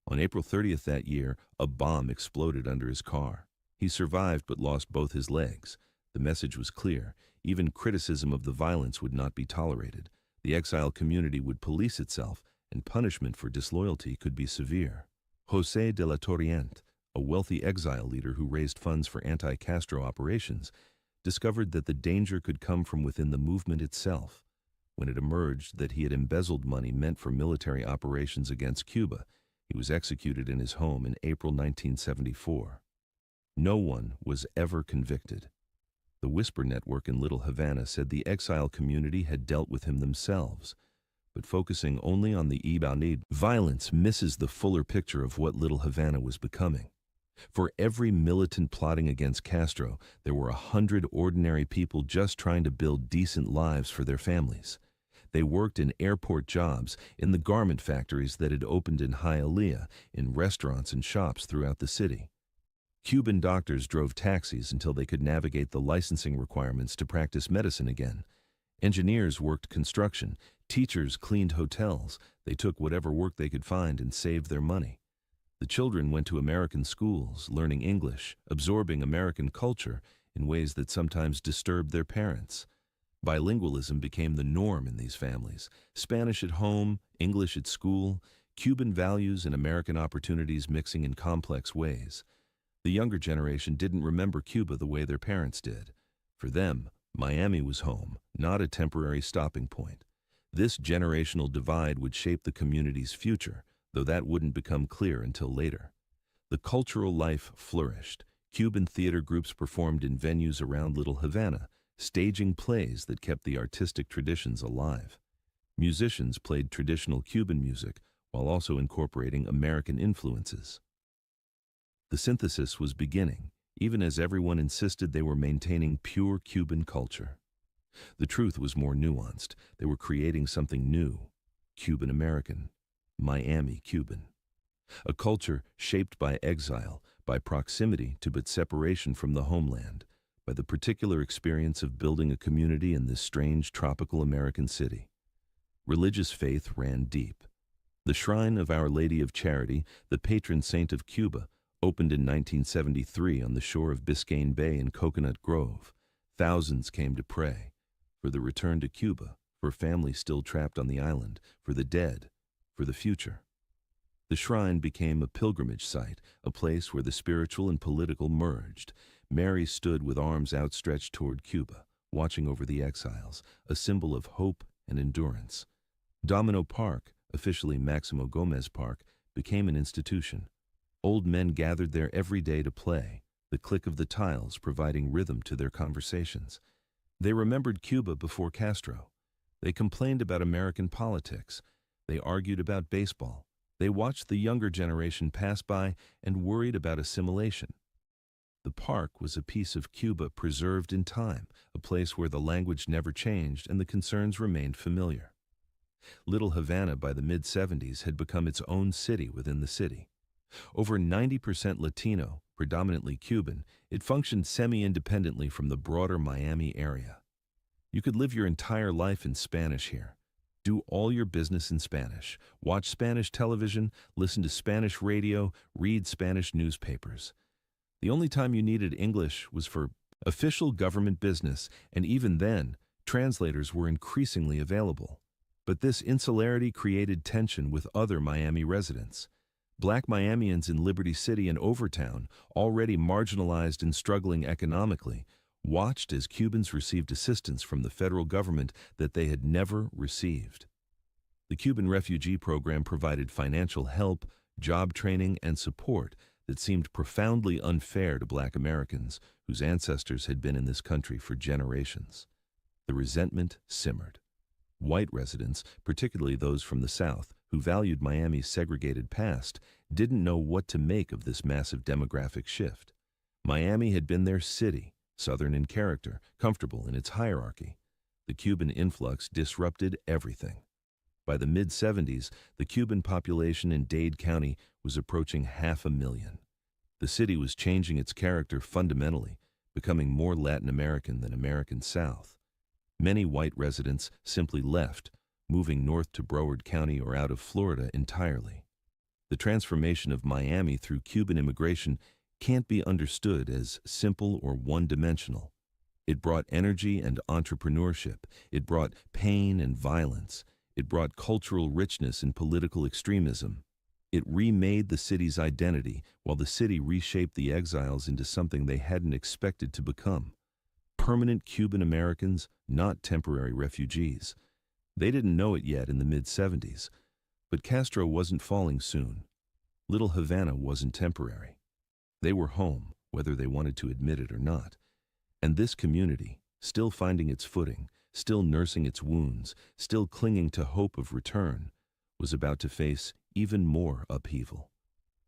On April 30th that year, a bomb exploded under his car. He survived but lost both his legs. The message was clear. Even criticism of the violence would not be tolerated. The exile community would police itself, and punishment for disloyalty could be severe. José de la Torriente, a wealthy exile leader who raised funds for anti-Castro operations, discovered that the danger could come from within the movement itself. When it emerged that he had embezzled money meant for military operations against Cuba, he was executed in his home in April 1974. No one was ever convicted. The Whisper Network in Little Havana said the exile community had dealt with him themselves, but focusing only on the Ibanid violence misses the fuller picture of what Little Havana was becoming. For every militant plotting against Castro, there were 100 ordinary people just trying to build decent lives for their families. They worked in airport jobs, in the garment factories that had opened in Hialeah, in restaurants and shops throughout the city. Cuban doctors drove taxis until they could navigate the licensing requirements to practice medicine again. Engineers worked construction. Teachers cleaned hotels. They took whatever work they could find and saved their money. The children went to American schools, learning English, absorbing American culture in ways that sometimes disturbed their parents. Bilingualism became the norm in these families. Spanish at home, English at school, Cuban values and American opportunities mixing in complex ways. The younger generation didn't remember Cuba the way their parents did. For them, Miami was home, not a temporary stopping point. This generational divide would shape the community's future, though that wouldn't become clear until later. The cultural life flourished. Cuban theater groups performed in venues around Little Havana, staging plays that kept the artistic traditions alive. Musicians played traditional Cuban music while also incorporating American influences. The synthesis was beginning, even as everyone insisted they were maintaining pure Cuban culture. The truth was more nuanced. They were creating something new, Cuban-American, Miami Cuban. A culture shaped by exile, by proximity to but separation from the homeland, by the particular experience of building a community in this strange tropical American city. Religious faith ran deep. The Shrine of Our Lady of Charity, the patron saint of Cuba, opened in 1973 on the shore of Biscayne Bay in Coconut Grove. Thousands came to pray for the return to Cuba, for families still trapped on the island, for the dead, for the future. The shrine became a pilgrimage site, a place where the spiritual and political merged. Mary stood with arms outstretched toward Cuba, watching over the exiles, a symbol of hope and endurance. Domino Park, officially Maximo Gomez Park, became an institution. Old men gathered there every day to play, the click of the tiles providing rhythm to their conversations. They remembered Cuba before Castro. They complained about American politics. They argued about baseball. They watched the younger generation pass by and worried about assimilation. The park was a piece of Cuba preserved in time, a place where the language never changed and the concerns remained familiar. Little Havana by the mid-70s had become its own city within the city. Over 90% Latino, predominantly Cuban, it functioned semi-independently from the broader Miami area. You could live your entire life in Spanish here. Do all your business in Spanish, watch Spanish television, listen to Spanish radio, read Spanish newspapers. The only time you needed English was for official government business, and even then, translators were increasingly available. But this insularity created tension with other Miami residents. Black Miamians in Liberty City and Overtown, already marginalized and struggling economically, watched as Cubans received assistance from the federal government that they had never received. The Cuban refugee program provided financial help, job training, and support that seemed profoundly unfair to Black Americans whose ancestors had been in this country for generations. The resentment simmered. White residents, particularly those from the South, who valued Miami's segregated past, didn't know what to make of this massive demographic shift. Miami had been their city, Southern in character, comfortable in its hierarchy. The Cuban influx disrupted everything. By the mid-70s, the Cuban population in Dade County was approaching 500,000. The city was changing its character fundamentally, becoming more Latin American than American South. Many white residents simply left, moving north to Broward County or out of Florida entirely. The transformation of Miami through Cuban immigration can't be understood as simple or one-dimensional. It brought energy and entrepreneurship. It brought pain and violence. It brought cultural richness and political extremism. It remade the city's identity, while the city reshaped the exiles into something they hadn't expected to become. Permanent Cuban Americans, not temporary refugees. They didn't know it yet in the mid-70s, but Castro wasn't falling soon. Little Havana wasn't temporary. They were home, whether they wanted to admit it or not. And this community, still finding its footing, still nursing its wounds, still clinging to hope of return, was about to face even more upheaval.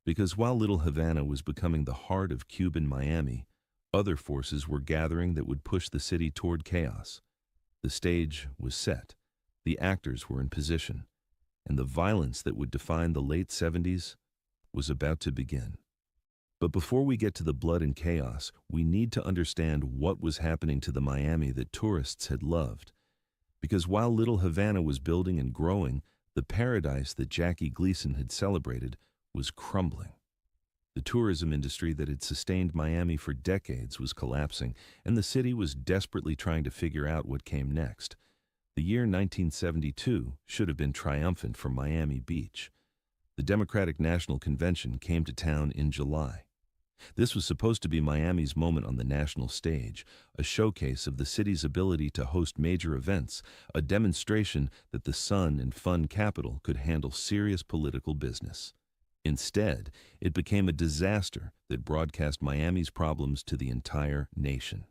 Because while Little Havana was becoming the heart of Cuban Miami, other forces were gathering that would push the city toward chaos. The stage was set, the actors were in position, and the violence that would define the late 70s was about to begin. But before we get to the blood and chaos, we need to understand what was happening to the Miami that tourists had loved. Because while Little Havana was building and growing, the paradise that Jackie Gleason had celebrated was crumbling. The tourism industry that had sustained Miami for decades was collapsing, and the city was desperately trying to figure out what came next. The year 1972 should have been triumphant for Miami Beach. The Democratic National Convention came to town in July. This was supposed to be Miami's moment on the national stage, a showcase of the city's ability to host major events, a demonstration that the sun and fun capital could handle serious political business. Instead, it became a disaster that broadcast Miami's problems to the entire nation.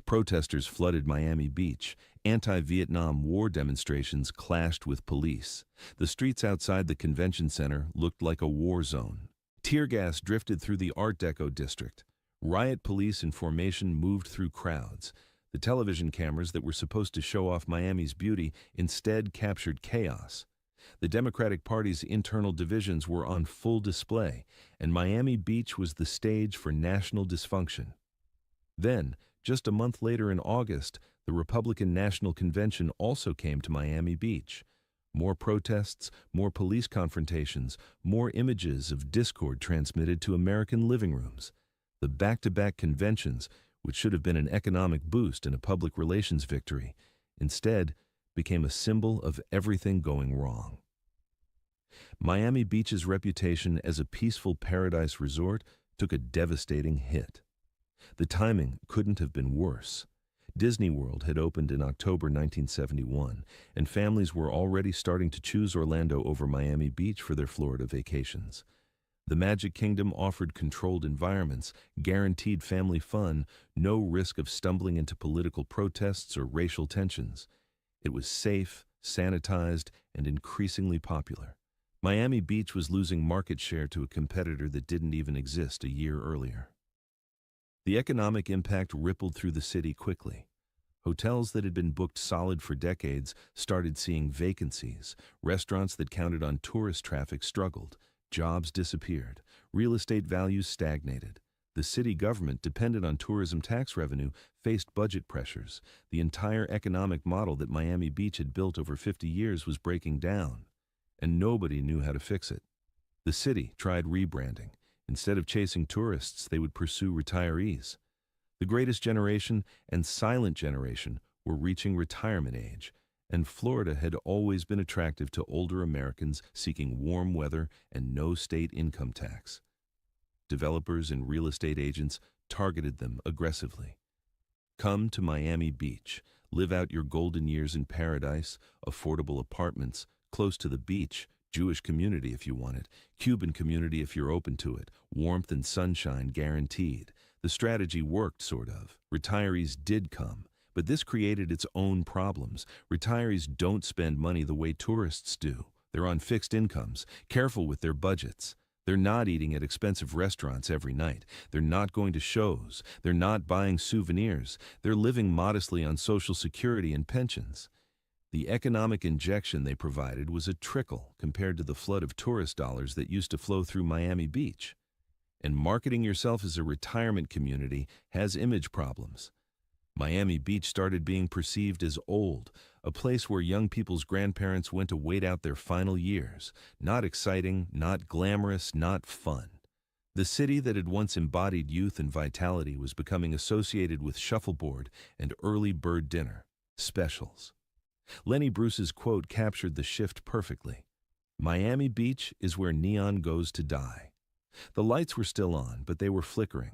Protesters flooded Miami Beach. Anti-Vietnam War demonstrations clashed with police. The streets outside the convention center looked like a war zone. Tear gas drifted through the Art Deco district. Riot police in formation moved through crowds. The television cameras that were supposed to show off Miami's beauty instead captured chaos. The Democratic Party's internal divisions were on full display, and Miami Beach was the stage for national dysfunction. Then, just a month later in August, the Republican National Convention also came to Miami Beach. More protests, more police confrontations, more images of discord transmitted to American living rooms. The back-to-back conventions, which should have been an economic boost and a public relations victory, instead became a symbol of everything going wrong. Miami Beach's reputation as a peaceful paradise resort took a devastating hit. The timing couldn't have been worse. Disney World had opened in October 1971, and families were already starting to choose Orlando over Miami Beach for their Florida vacations. The Magic Kingdom offered controlled environments, guaranteed family fun, no risk of stumbling into political protests or racial tensions. It was safe, sanitized, and increasingly popular. Miami Beach was losing market share to a competitor that didn't even exist a year earlier. The economic impact rippled through the city quickly. Hotels that had been booked solid for decades started seeing vacancies. Restaurants that counted on tourist traffic struggled. Jobs disappeared. Real estate values stagnated. The city government, dependent on tourism tax revenue, faced budget pressures. The entire economic model that Miami Beach had built over 50 years was breaking down, and nobody knew how to fix it. The city tried rebranding. Instead of chasing tourists, they would pursue retirees. The Greatest Generation and Silent Generation were reaching retirement age, and Florida had always been attractive to older Americans seeking warm weather and no state income tax. Developers and real estate agents targeted them aggressively. Come to Miami Beach, live out your golden years in paradise, affordable apartments, close to the beach, Jewish community if you want it, Cuban community if you're open to it, warmth and sunshine guaranteed. The strategy worked, sort of. Retirees did come, but this created its own problems. Retirees don't spend money the way tourists do. They're on fixed incomes, careful with their budgets. They're not eating at expensive restaurants every night. They're not going to shows. They're not buying souvenirs. They're living modestly on Social Security and pensions. The economic injection they provided was a trickle compared to the flood of tourist dollars that used to flow through Miami Beach. And marketing yourself as a retirement community has image problems. Miami Beach started being perceived as old, a place where young people's grandparents went to wait out their final years. Not exciting, not glamorous, not fun. The city that had once embodied youth and vitality was becoming associated with shuffleboard and early bird dinner, specials. Lenny Bruce's quote captured the shift perfectly. Miami Beach is where neon goes to die. The lights were still on, but they were flickering.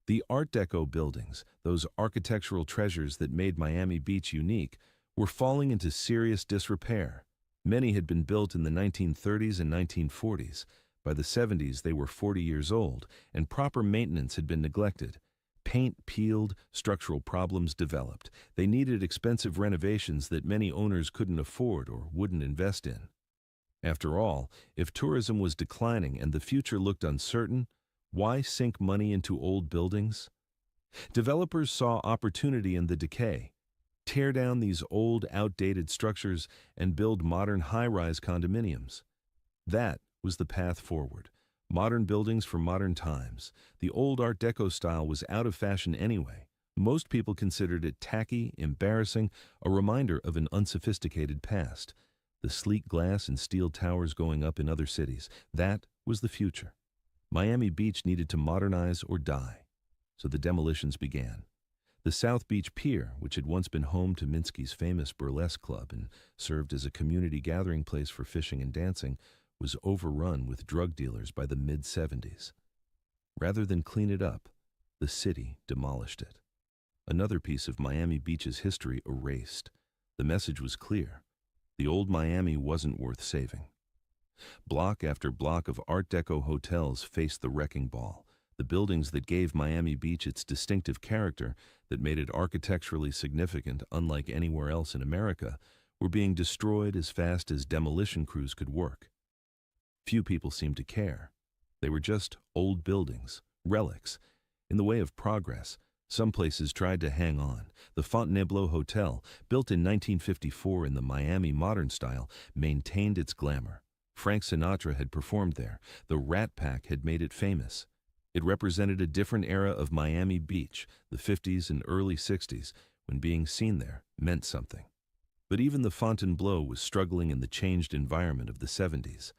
The Art Deco buildings, those architectural treasures that made Miami Beach unique, were falling into serious disrepair. Many had been built in the 1930s and 1940s. By the 70s, they were 40 years old, and proper maintenance had been neglected. Paint peeled, structural problems developed. They needed expensive renovations that many owners couldn't afford or wouldn't invest in. After all, if tourism was declining and the future looked uncertain, why sink money into old buildings? Developers saw opportunity in the decay. Tear down these old, outdated structures and build modern high-rise condominiums. That was the path forward. Modern buildings for modern times. The old Art Deco style was out of fashion anyway. Most people considered it tacky, embarrassing, a reminder of an unsophisticated past. The sleek glass and steel towers going up in other cities, that was the future. Miami Beach needed to modernize or die. So the demolitions began. The South Beach Pier, which had once been home to Minsky's famous burlesque club and served as a community gathering place for fishing and dancing, was overrun with drug dealers by the mid-70s. Rather than clean it up, the city demolished it. Another piece of Miami Beach's history erased. The message was clear. The old Miami wasn't worth saving. Block after block of Art Deco hotels faced the wrecking ball. The buildings that gave Miami Beach its distinctive character, that made it architecturally significant unlike anywhere else in America, were being destroyed as fast as demolition crews could work. Few people seemed to care. They were just old buildings, relics. In the way of progress, Some places tried to hang on. The Fontainebleau Hotel, built in 1954 in the Miami modern style, maintained its glamour. Frank Sinatra had performed there. The Rat Pack had made it famous. It represented a different era of Miami Beach, the 50s and early 60s, when being seen there meant something. But even the Fontainebleau was struggling in the changed environment of the 70s.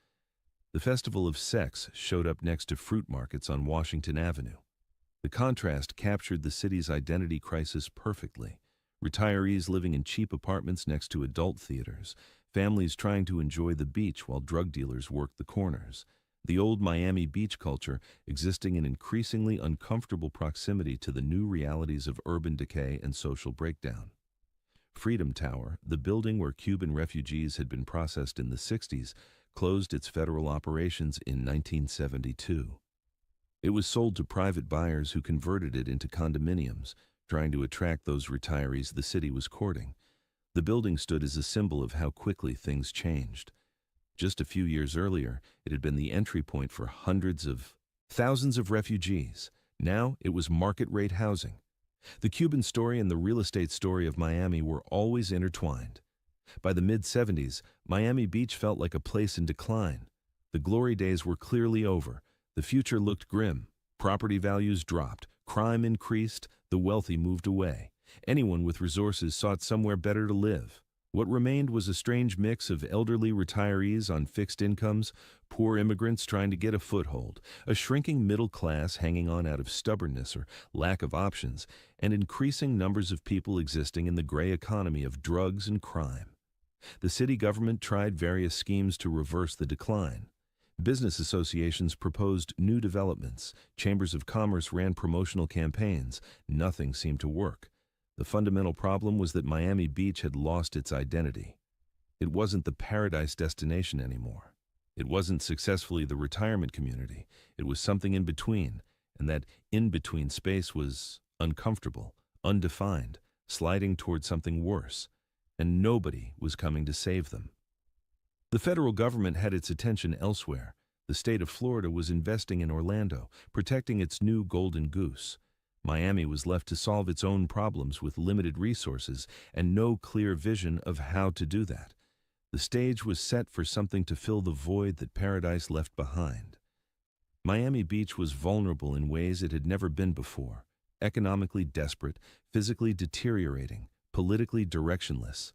The Festival of Sex showed up next to fruit markets on Washington Avenue. The contrast captured the city's identity crisis perfectly. Retirees living in cheap apartments next to adult theaters, families trying to enjoy the beach while drug dealers worked the corners. The old Miami beach culture existing in increasingly uncomfortable proximity to the new realities of urban decay and social breakdown. Freedom Tower, the building where Cuban refugees had been processed in the 60s, closed its federal operations in 1972. It was sold to private buyers who converted it into condominiums, trying to attract those retirees the city was courting. The building stood as a symbol of how quickly things changed. Just a few years earlier, it had been the entry point for thousands of refugees. Now it was market-rate housing. The Cuban story and the real estate story of Miami were always intertwined. By the mid-70s, Miami Beach felt like a place in decline. The glory days were clearly over. The future looked grim. Property values dropped. Crime increased. The wealthy moved away. Anyone with resources sought somewhere better to live. What remained was a strange mix of elderly retirees on fixed incomes, poor immigrants trying to get a foothold, a shrinking middle class hanging on out of stubbornness or lack of options, and increasing numbers of people existing in the gray economy of drugs and crime. The city government tried various schemes to reverse the decline. Business associations proposed new developments. Chambers of commerce ran promotional campaigns. Nothing seemed to work. The fundamental problem was that Miami Beach had lost its identity. It wasn't the paradise destination anymore. It wasn't successfully the retirement community. It was something in between, and that in-between space was uncomfortable, undefined, sliding toward something worse, and nobody was coming to save them. The federal government had its attention elsewhere. The state of Florida was investing in Orlando, protecting its new golden goose. Miami was left to solve its own problems with limited resources and no clear vision of how to do that. The stage was set for something to fill the void that paradise left behind. Miami Beach was vulnerable in ways it had never been before, economically desperate, physically deteriorating, politically directionless.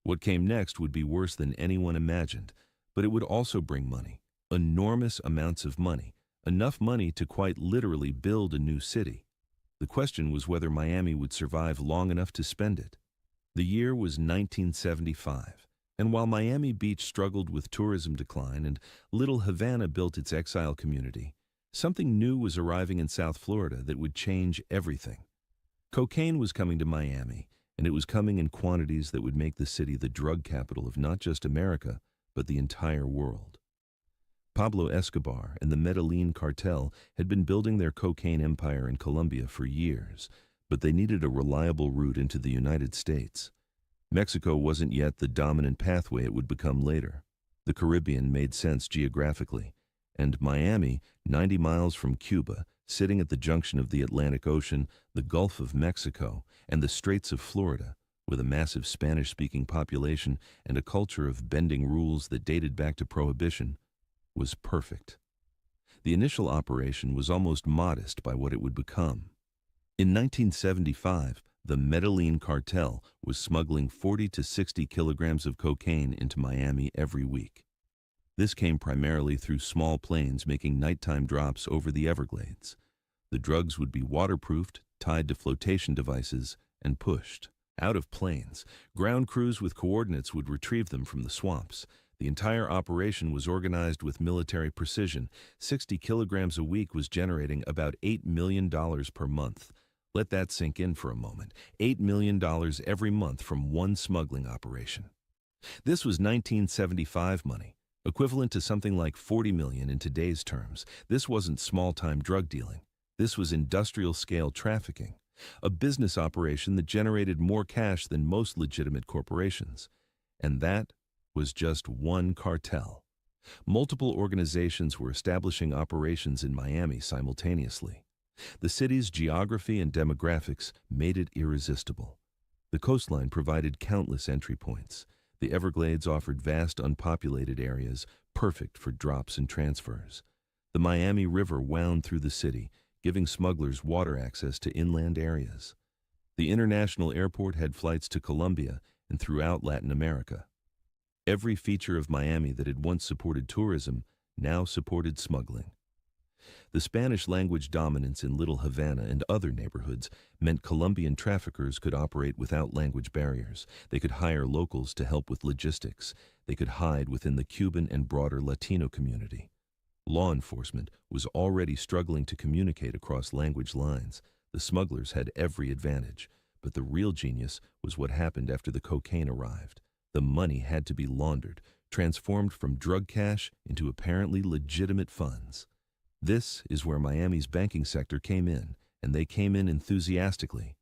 What came next would be worse than anyone imagined, but it would also bring money, enormous amounts of money, enough money to quite literally build a new city. The question was whether Miami would survive long enough to spend it. The year was 1975, and while Miami Beach struggled with tourism decline and Little Havana built its exile community, something new was arriving in South Florida that would change everything. Cocaine was coming to Miami, and it was coming in quantities that would make the city the drug capital of not just America, but the entire world. Pablo Escobar and the Medellin cartel had been building their cocaine empire in Colombia for years, but they needed a reliable route into the United States. Mexico wasn't yet the dominant pathway it would become later. The Caribbean made sense geographically, and Miami, 90 miles from Cuba, sitting at the junction of the Atlantic Ocean, the Gulf of Mexico, and the Straits of Florida, with a massive Spanish-speaking population and a culture of bending rules that dated back to Prohibition, was perfect. The initial operation was almost modest by what it would become. In 1975, the Medellin cartel was smuggling 40 to 60 kilograms of cocaine into Miami every week. This came primarily through small planes making nighttime drops over the Everglades. The drugs would be waterproofed, tied to flotation devices, and pushed. Out of planes, ground crews with coordinates would retrieve them from the swamps. The entire operation was organized with military precision. 60 kilograms a week was generating about $8 million per month. Let that sink in for a moment. $8 million every month from one smuggling operation. This was 1975 money, equivalent to something like $40 million in today's terms. This wasn't small-time drug dealing. This was industrial-scale trafficking, a business operation that generated more cash than most legitimate corporations. And that was just one cartel. Multiple organizations were establishing operations in Miami simultaneously. The city's geography and demographics made it irresistible. The coastline provided countless entry points. The Everglades offered vast unpopulated areas, perfect for drops and transfers. The Miami River wound through the city, giving smugglers water access to inland areas. The international airport had flights to Colombia and throughout Latin America. Every feature of Miami that had once supported tourism now supported smuggling. The Spanish-language dominance in Little Havana and other neighborhoods meant Colombian traffickers could operate without language barriers. They could hire locals to help with logistics. They could hide within the Cuban and broader Latino community. Law enforcement was already struggling to communicate across language lines. The smugglers had every advantage, but the real genius was what happened after the cocaine arrived. The money had to be laundered, transformed from drug cash into apparently legitimate funds. This is where Miami's banking sector came in, and they came in enthusiastically.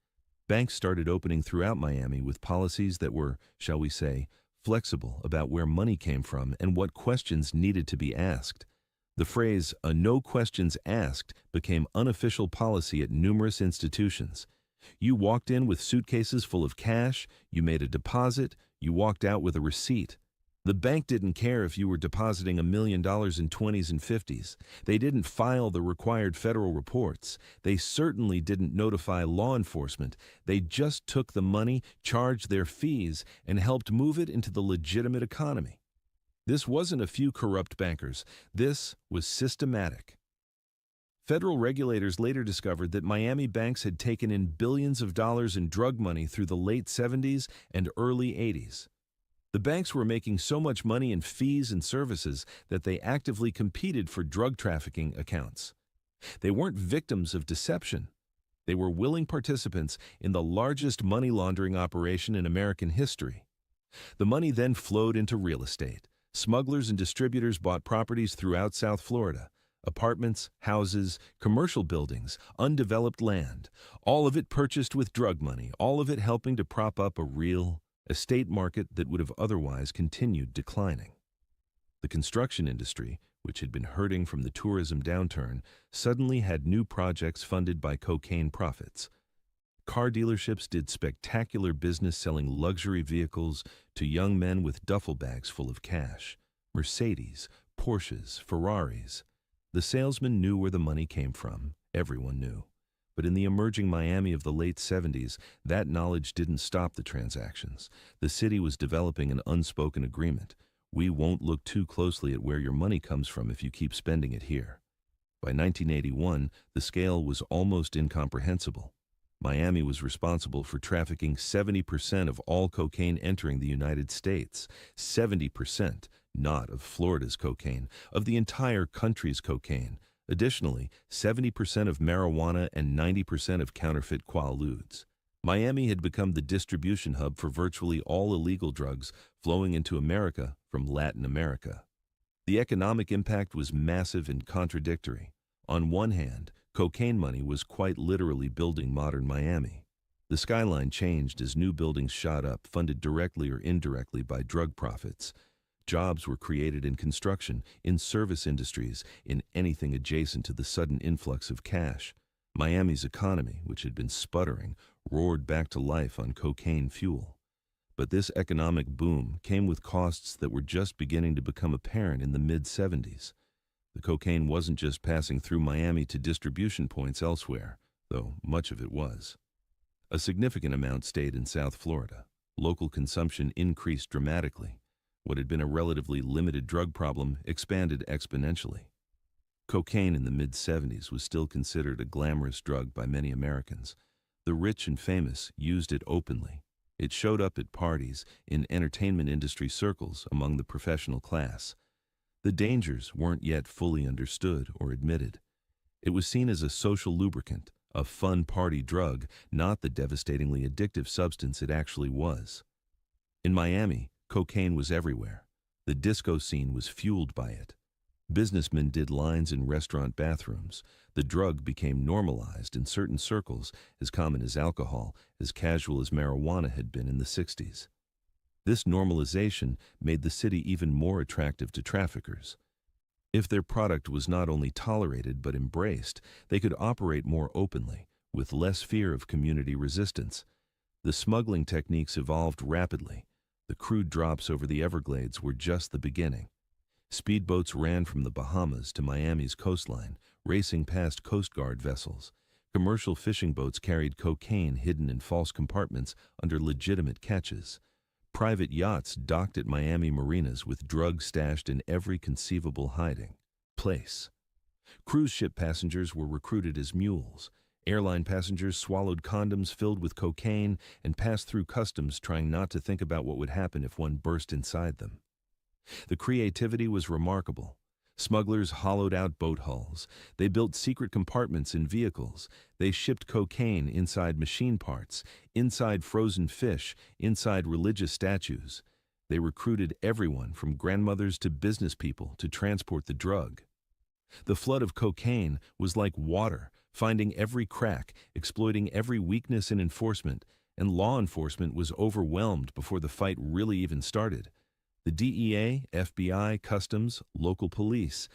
Banks started opening throughout Miami with policies that were, shall we say, flexible about where money came from and what questions needed to be asked. The phrase, "a no questions asked," became unofficial policy at numerous institutions. You walked in with suitcases full of cash, you made a deposit, you walked out with a receipt. The bank didn't care if you were depositing $1 million in 20s and 50s. They didn't file the required federal reports. They certainly didn't notify law enforcement. They just took the money, charged their fees, and helped move it into the legitimate economy. This wasn't a few corrupt bankers. This was systematic. Federal regulators later discovered that Miami banks had taken in billions of dollars in drug money through the late 70s and early 80s. The banks were making so much money in fees and services that they actively competed for drug trafficking accounts. They weren't victims of deception. They were willing participants in the largest money laundering operation in American history. The money then flowed into real estate. Smugglers and distributors bought properties throughout South Florida. Apartments, houses, commercial buildings, undeveloped land. All of it purchased with drug money, all of it helping to prop up a real estate market that would have otherwise continued declining. The construction industry, which had been hurting from the tourism downturn, suddenly had new projects funded by cocaine profits. Car dealerships did spectacular business selling luxury vehicles to young men with duffel bags full of cash. Mercedes, Porsches, Ferraris. The salesman knew where the money came from. Everyone knew. But in the emerging Miami of the late 70s, that knowledge didn't stop the transactions. The city was developing an unspoken agreement. We won't look too closely at where your money comes from if you keep spending it here. By 1981, the scale was almost incomprehensible. Miami was responsible for trafficking 70% of all cocaine entering the United States. 70%, not of Florida's cocaine, of the entire country's cocaine. Additionally, 70% of marijuana and 90% of counterfeit quaaludes. Miami had become the distribution hub for virtually all illegal drugs flowing into America from Latin America. The economic impact was massive and contradictory. On one hand, cocaine money was quite literally building modern Miami. The skyline changed as new buildings shot up, funded directly or indirectly by drug profits. Jobs were created in construction, in service industries, in anything adjacent to the sudden influx of cash. Miami's economy, which had been sputtering, roared back to life on cocaine fuel. But this economic boom came with costs that were just beginning to become apparent in the mid-70s. The cocaine wasn't just passing through Miami to distribution points elsewhere, though much of it was. A significant amount stayed in South Florida. Local consumption increased dramatically. What had been a relatively limited drug problem expanded exponentially. Cocaine in the mid-70s was still considered a glamorous drug by many Americans. The rich and famous used it openly. It showed up at parties, in entertainment industry circles, among the professional class. The dangers weren't yet fully understood or admitted. It was seen as a social lubricant, a fun party drug, not the devastatingly addictive substance it actually was. In Miami, cocaine was everywhere. The disco scene was fueled by it. Businessmen did lines in restaurant bathrooms. The drug became normalized in certain circles, as common as alcohol, as casual as marijuana had been in the 60s. This normalization made the city even more attractive to traffickers. If their product was not only tolerated but embraced, they could operate more openly, with less fear of community resistance. The smuggling techniques evolved rapidly. The crude drops over the Everglades were just the beginning. Speedboats ran from the Bahamas to Miami's coastline, racing past Coast Guard vessels. Commercial fishing boats carried cocaine hidden in false compartments under legitimate catches. Private yachts docked at Miami marinas with drugs stashed in every conceivable hiding place. Cruise ship passengers were recruited as mules. Airline passengers swallowed condoms filled with cocaine and passed through customs trying not to think about what would happen if one burst inside them. The creativity was remarkable. Smugglers hollowed out boat hulls. They built secret compartments in vehicles. They shipped cocaine inside machine parts, inside frozen fish, inside religious statues. They recruited everyone from grandmothers to business people to transport the drug. The flood of cocaine was like water, finding every crack, exploiting every weakness in enforcement, and law enforcement was overwhelmed before the fight really even started. The DEA, FBI, Customs, local police,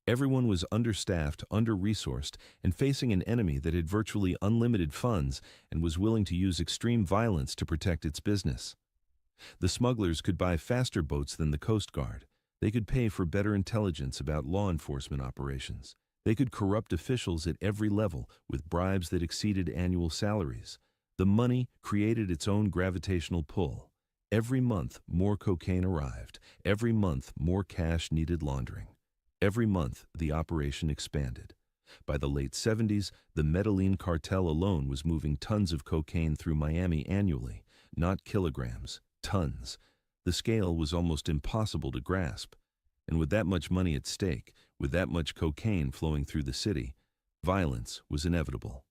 everyone was understaffed, under-resourced, and facing an enemy that had virtually unlimited funds and was willing to use extreme violence to protect its business. The smugglers could buy faster boats than the Coast Guard. They could pay for better intelligence about law enforcement operations. They could corrupt officials at every level with bribes that exceeded annual salaries. The money created its own gravitational pull. Every month, more cocaine arrived. Every month, more cash needed laundering. Every month, the operation expanded. By the late 70s, the Medellin cartel alone was moving tons of cocaine through Miami annually, not kilograms, tons. The scale was almost impossible to grasp. And with that much money at stake, with that much cocaine flowing through the city, violence was inevitable.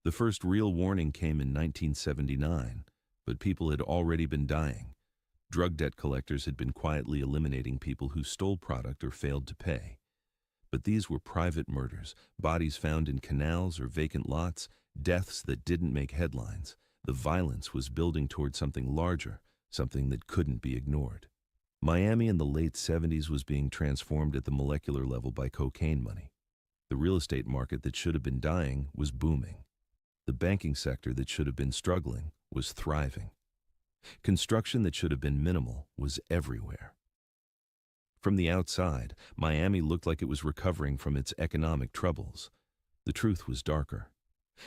The first real warning came in 1979. But people had already been dying. Drug debt collectors had been quietly eliminating people who stole product or failed to pay. But these were private murders, bodies found in canals or vacant lots, deaths that didn't make headlines. The violence was building toward something larger, something that couldn't be ignored. Miami in the late 70s was being transformed at the molecular level by cocaine money. The real estate market that should have been dying was booming. The banking sector that should have been struggling was thriving. Construction that should have been minimal was everywhere. From the outside, Miami looked like it was recovering from its economic troubles. The truth was darker.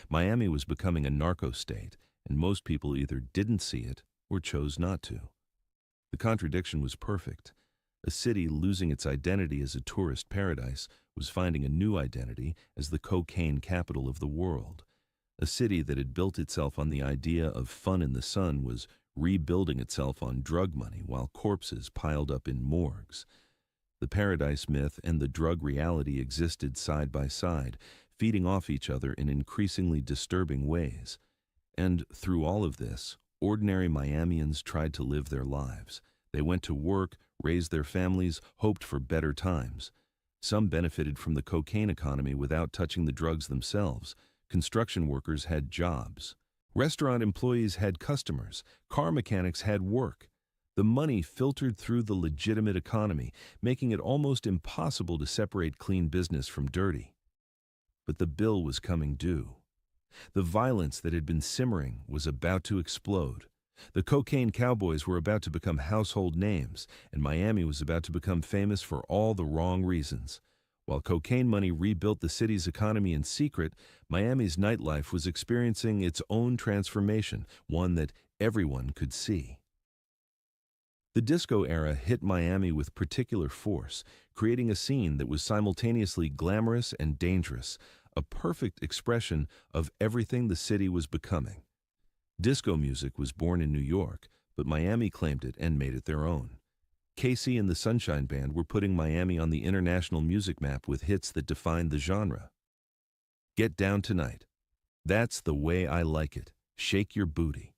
Miami was becoming a narco-state, and most people either didn't see it or chose not to. The contradiction was perfect. A city losing its identity as a tourist paradise was finding a new identity as the cocaine capital of the world. A city that had built itself on the idea of fun in the sun was rebuilding itself on drug money while corpses piled up in morgues. The paradise myth and the drug reality existed side by side, feeding off each other in increasingly disturbing ways. And through all of this, ordinary Miamians tried to live their lives. They went to work, raised their families, hoped for better times. Some benefited from the cocaine economy without touching the drugs themselves. Construction workers had jobs. Restaurant employees had customers. Car mechanics had work. The money filtered through the legitimate economy, making it almost impossible to separate clean business from dirty. But the bill was coming due. The violence that had been simmering was about to explode. The cocaine cowboys were about to become household names, and Miami was about to become famous for all the wrong reasons. While cocaine money rebuilt the city's economy in secret, Miami's nightlife was experiencing its own transformation, one that everyone could see. The disco era hit Miami with particular force, creating a scene that was simultaneously glamorous and dangerous, a perfect expression of everything the city was becoming. Disco music was born in New York, but Miami claimed it and made it their own. Casey and the Sunshine Band were putting Miami on the international music map with hits that defined the genre. Get Down Tonight. That's the Way I Like It. Shake Your Booty.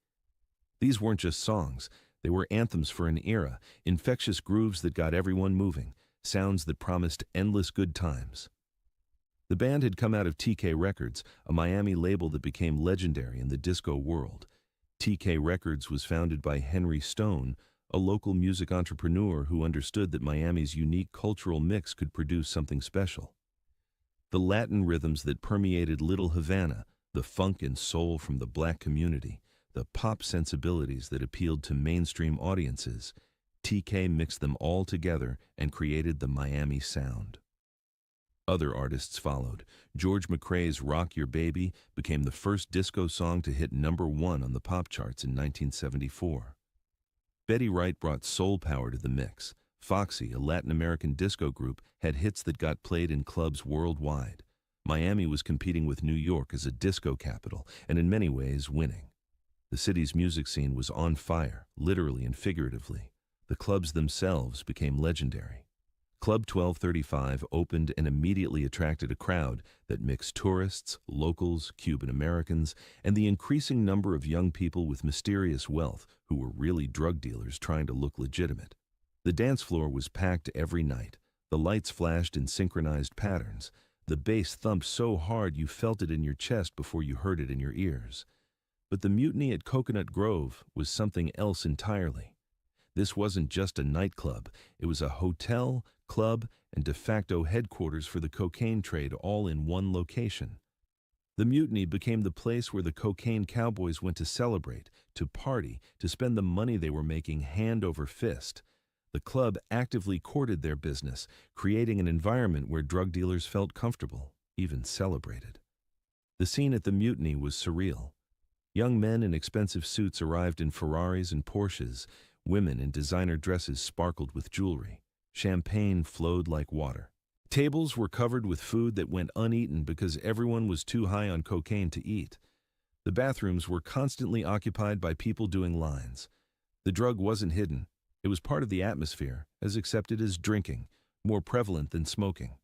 These weren't just songs. They were anthems for an era, infectious grooves that got everyone moving, sounds that promised endless good times. The band had come out of TK Records, a Miami label that became legendary in the disco world. TK Records was founded by Henry Stone, a local music entrepreneur who understood that Miami's unique cultural mix could produce something special. The Latin rhythms that permeated Little Havana, the funk and soul from the black community, the pop sensibilities that appealed to mainstream audiences, TK mixed them all together and created the Miami sound. Other artists followed. George McRae's Rock Your Baby became the first disco song to hit #1 on the pop charts in 1974. Betty Wright brought soul power to the mix. Foxy, a Latin American disco group, had hits that got played in clubs worldwide. Miami was competing with New York as a disco capital, and in many ways winning. The city's music scene was on fire, literally and figuratively. The clubs themselves became legendary. Club 1235 opened and immediately attracted a crowd that mixed tourists, locals, Cuban Americans, and the increasing number of young people with mysterious wealth who were really drug dealers trying to look legitimate. The dance floor was packed every night. The lights flashed in synchronized patterns. The bass thumped so hard you felt it in your chest before you heard it in your ears. But the mutiny at Coconut Grove was something else entirely. This wasn't just a nightclub. It was a hotel, club, and de facto headquarters for the cocaine trade all in one location. The mutiny became the place where the cocaine cowboys went to celebrate, to party, to spend the money they were making hand over fist. The club actively courted their business, creating an environment where drug dealers felt comfortable, even celebrated. The scene at the mutiny was surreal. Young men in expensive suits arrived in Ferraris and Porsches. Women in designer dresses sparkled with jewelry. Champagne flowed like water. Tables were covered with food that went uneaten because everyone was too high on cocaine to eat. The bathrooms were constantly occupied by people doing lines. The drug wasn't hidden. It was part of the atmosphere, as accepted as drinking, more prevalent than smoking.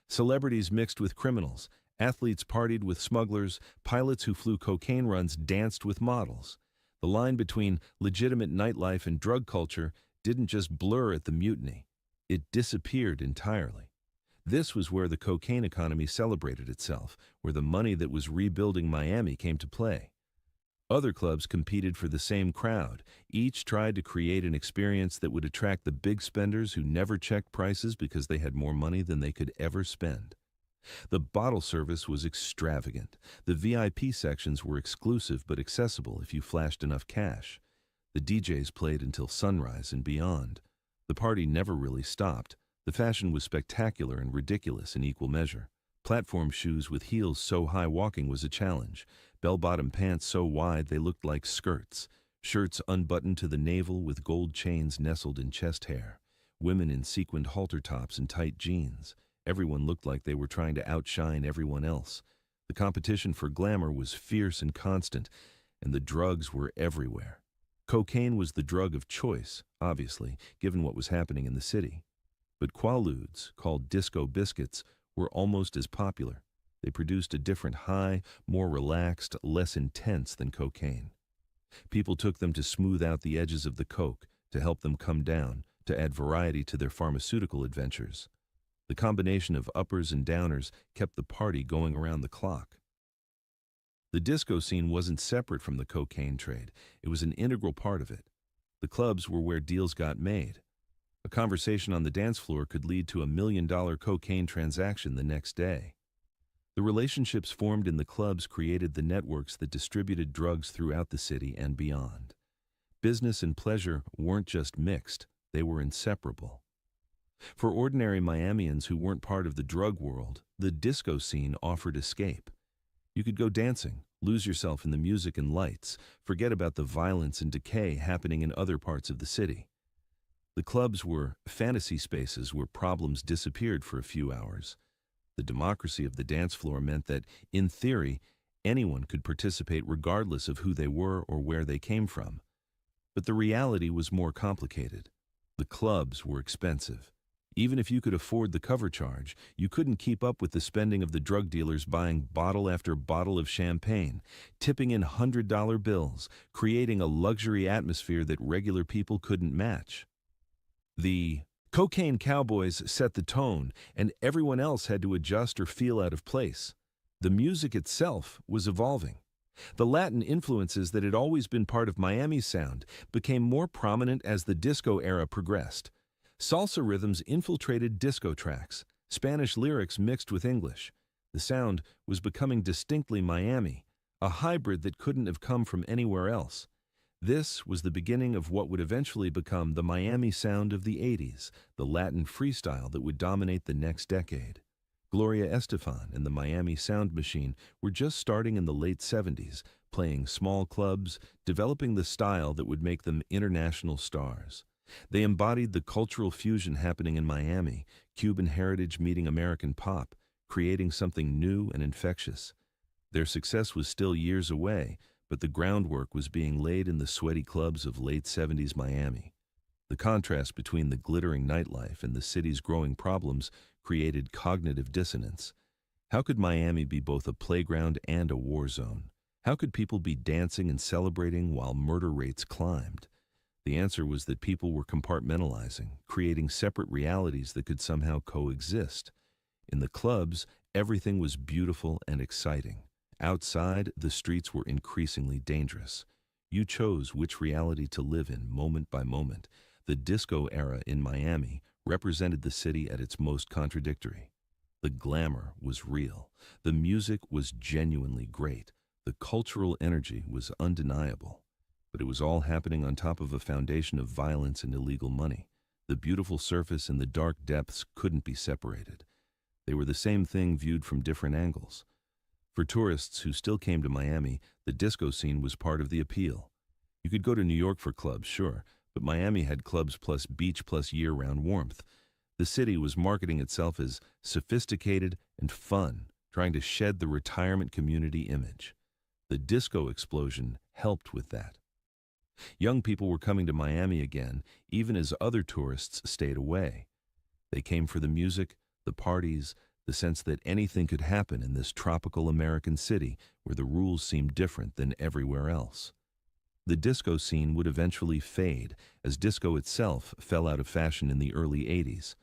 Celebrities mixed with criminals. Athletes partied with smugglers. Pilots who flew cocaine runs danced with models. The line between legitimate nightlife and drug culture didn't just blur at the mutiny. It disappeared entirely. This was where the cocaine economy celebrated itself, where the money that was rebuilding Miami came to play. Other clubs competed for the same crowd. Each tried to create an experience that would attract the big spenders who never checked prices because they had more money than they could ever spend. The bottle service was extravagant. The VIP sections were exclusive but accessible if you flashed enough cash. The DJs played until sunrise and beyond. The party never really stopped. The fashion was spectacular and ridiculous in equal measure. Platform shoes with heels so high walking was a challenge. Bell-bottom pants so wide they looked like skirts. Shirts unbuttoned to the navel with gold chains nestled in chest hair. Women in sequined halter tops and tight jeans. Everyone looked like they were trying to outshine everyone else. The competition for glamour was fierce and constant, and the drugs were everywhere. Cocaine was the drug of choice, obviously, given what was happening in the city. But Quaaludes, called disco biscuits, were almost as popular. They produced a different high, more relaxed, less intense than cocaine. People took them to smooth out the edges of the coke, to help them come down, to add variety to their pharmaceutical adventures. The combination of uppers and downers kept the party going around the clock. The disco scene wasn't separate from the cocaine trade. It was an integral part of it. The clubs were where deals got made. A conversation on the dance floor could lead to $1 million cocaine transaction the next day. The relationships formed in the clubs created the networks that distributed drugs throughout the city and beyond. Business and pleasure weren't just mixed, they were inseparable. For ordinary Miamians who weren't part of the drug world, the disco scene offered escape. You could go dancing, lose yourself in the music and lights, forget about the violence and decay happening in other parts of the city. The clubs were fantasy spaces where problems disappeared for a few hours. The democracy of the dance floor meant that, in theory, anyone could participate regardless of who they were or where they came from. But the reality was more complicated. The clubs were expensive. Even if you could afford the cover charge, you couldn't keep up with the spending of the drug dealers buying bottle after bottle of champagne, tipping in $100 bills, creating a luxury atmosphere that regular people couldn't match. The cocaine cowboys set the tone, and everyone else had to adjust or feel out of place. The music itself was evolving. The Latin influences that had always been part of Miami's sound became more prominent as the disco era progressed. Salsa rhythms infiltrated disco tracks, Spanish lyrics mixed with English. The sound was becoming distinctly Miami, a hybrid that couldn't have come from anywhere else. This was the beginning of what would eventually become the Miami sound of the 80s, the Latin freestyle that would dominate the next decade. Gloria Estefan and the Miami Sound Machine were just starting in the late 70s, playing small clubs, developing the style that would make them international stars. They embodied the cultural fusion happening in Miami, Cuban heritage meeting American pop, creating something new and infectious. Their success was still years away, but the groundwork was being laid in the sweaty clubs of late 70s Miami. The contrast between the glittering nightlife and the city's growing problems created cognitive dissonance. How could Miami be both a playground and a war zone? How could people be dancing and celebrating while murder rates climbed? The answer was that people were compartmentalizing, creating separate realities that could somehow coexist. In the clubs, everything was beautiful and exciting. Outside, the streets were increasingly dangerous. You chose which reality to live in moment by moment. The disco era in Miami represented the city at its most contradictory. The glamour was real. The music was genuinely great. The cultural energy was undeniable. But it was all happening on top of a foundation of violence and illegal money. The beautiful surface and the dark depths couldn't be separated. They were the same thing viewed from different angles. For tourists who still came to Miami, the disco scene was part of the appeal. You could go to New York for clubs, sure, but Miami had clubs plus beach plus year-round warmth. The city was marketing itself as sophisticated and fun, trying to shed the retirement community image. The disco explosion helped with that. Young people were coming to Miami again, even as other tourists stayed away. They came for the music, the parties, the sense that anything could happen in this tropical American city where the rules seemed different than everywhere else. The disco scene would eventually fade, as disco itself fell out of fashion in the early 80s.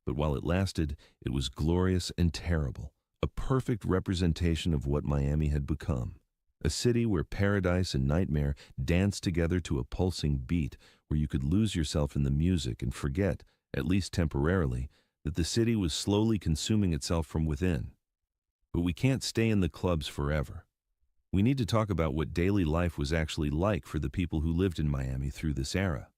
But while it lasted, it was glorious and terrible, a perfect representation of what Miami had become. A city where paradise and nightmare danced together to a pulsing beat, where you could lose yourself in the music and forget, at least temporarily, that the city was slowly consuming itself from within. But we can't stay in the clubs forever. We need to talk about what daily life was actually like for the people who lived in Miami through this era.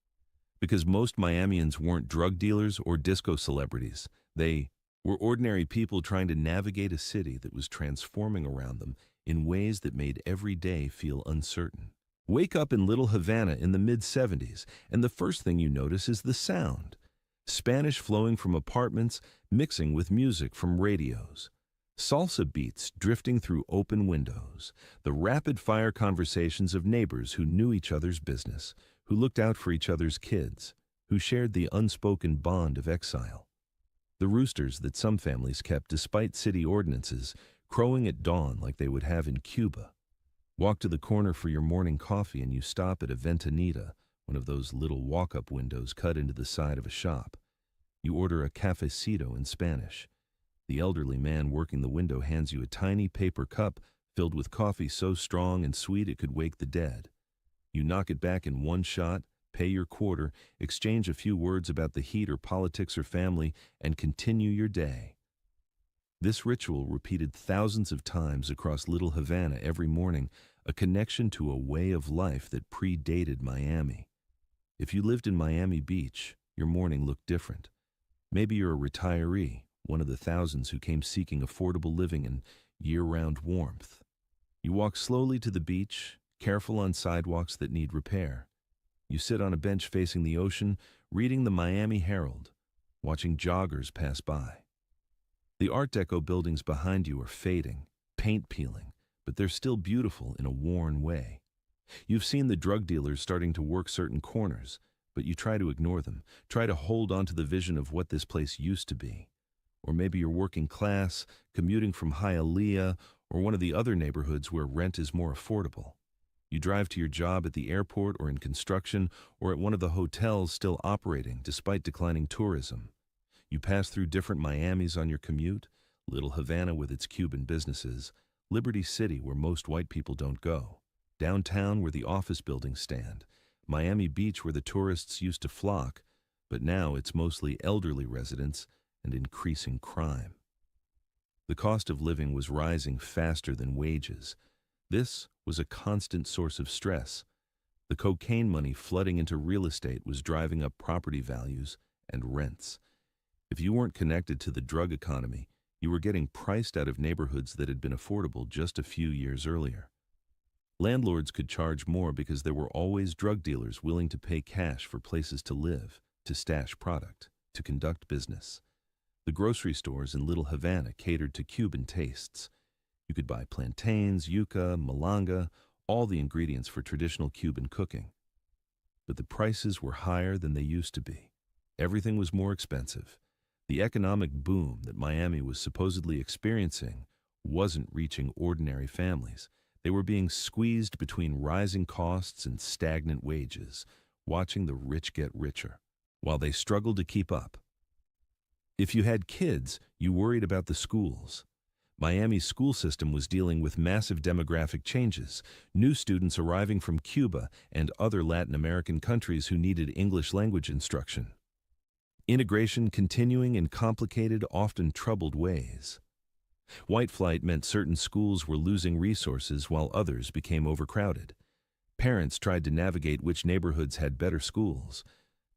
Because most Miamians weren't drug dealers or disco celebrities. They were ordinary people trying to navigate a city that was transforming around them in ways that made every day feel uncertain. Wake up in Little Havana in the mid-70s, and the first thing you notice is the sound. Spanish flowing from apartments, mixing with music from radios. Salsa beats drifting through open windows. The rapid-fire conversations of neighbors who knew each other's business, who looked out for each other's kids, who shared the unspoken bond of exile. The roosters that some families kept despite city ordinances, crowing at dawn like they would have in Cuba. Walk to the corner for your morning coffee and you stop at a ventanita, one of those little walk-up windows cut into the side of a shop. You order a cafecito in Spanish. The elderly man working the window hands you a tiny paper cup filled with coffee so strong and sweet it could wake the dead. You knock it back in one shot, pay your quarter, exchange a few words about the heat or politics or family, and continue your day. This ritual repeated thousands of times across Little Havana every morning, a connection to a way of life that predated Miami. If you lived in Miami Beach, your morning looked different. Maybe you're a retiree, one of the thousands who came seeking affordable living and year-round warmth. You walk slowly to the beach, careful on sidewalks that need repair. You sit on a bench facing the ocean, reading the Miami Herald, watching joggers pass by. The Art Deco buildings behind you are fading, paint peeling, but they're still beautiful in a worn way. You've seen the drug dealers starting to work certain corners, but you try to ignore them, try to hold on to the vision of what this place used to be. Or maybe you're working class, commuting from Hialeah, or one of the other neighborhoods where rent is more affordable. You drive to your job at the airport or in construction or at one of the hotels still operating despite declining tourism. You pass through different Miamis on your commute, Little Havana with its Cuban businesses, Liberty City, where most white people don't go, downtown where the office buildings stand, Miami Beach where the tourists used to flock, but now it's mostly elderly residents and increasing crime. The cost of living was rising faster than wages. This was a constant source of stress. The cocaine money flooding into real estate was driving up property values and rents. If you weren't connected to the drug economy, you were getting priced out of neighborhoods that had been affordable just a few years earlier. Landlords could charge more because there were always drug dealers willing to pay cash for places to live, to stash product, to conduct business. The grocery stores in Little Havana catered to Cuban tastes. You could buy plantains, yuca, malanga, all the ingredients for traditional Cuban cooking. But the prices were higher than they used to be. Everything was more expensive. The economic boom that Miami was supposedly experiencing wasn't reaching ordinary families. They were being squeezed between rising costs and stagnant wages, watching the rich get richer, while they struggled to keep up. If you had kids, you worried about the schools. Miami's school system was dealing with massive demographic changes, new students arriving from Cuba and other Latin American countries who needed English language instruction. Integration continuing in complicated, often troubled ways. White flight meant certain schools were losing resources while others became overcrowded. Parents tried to navigate which neighborhoods had better schools,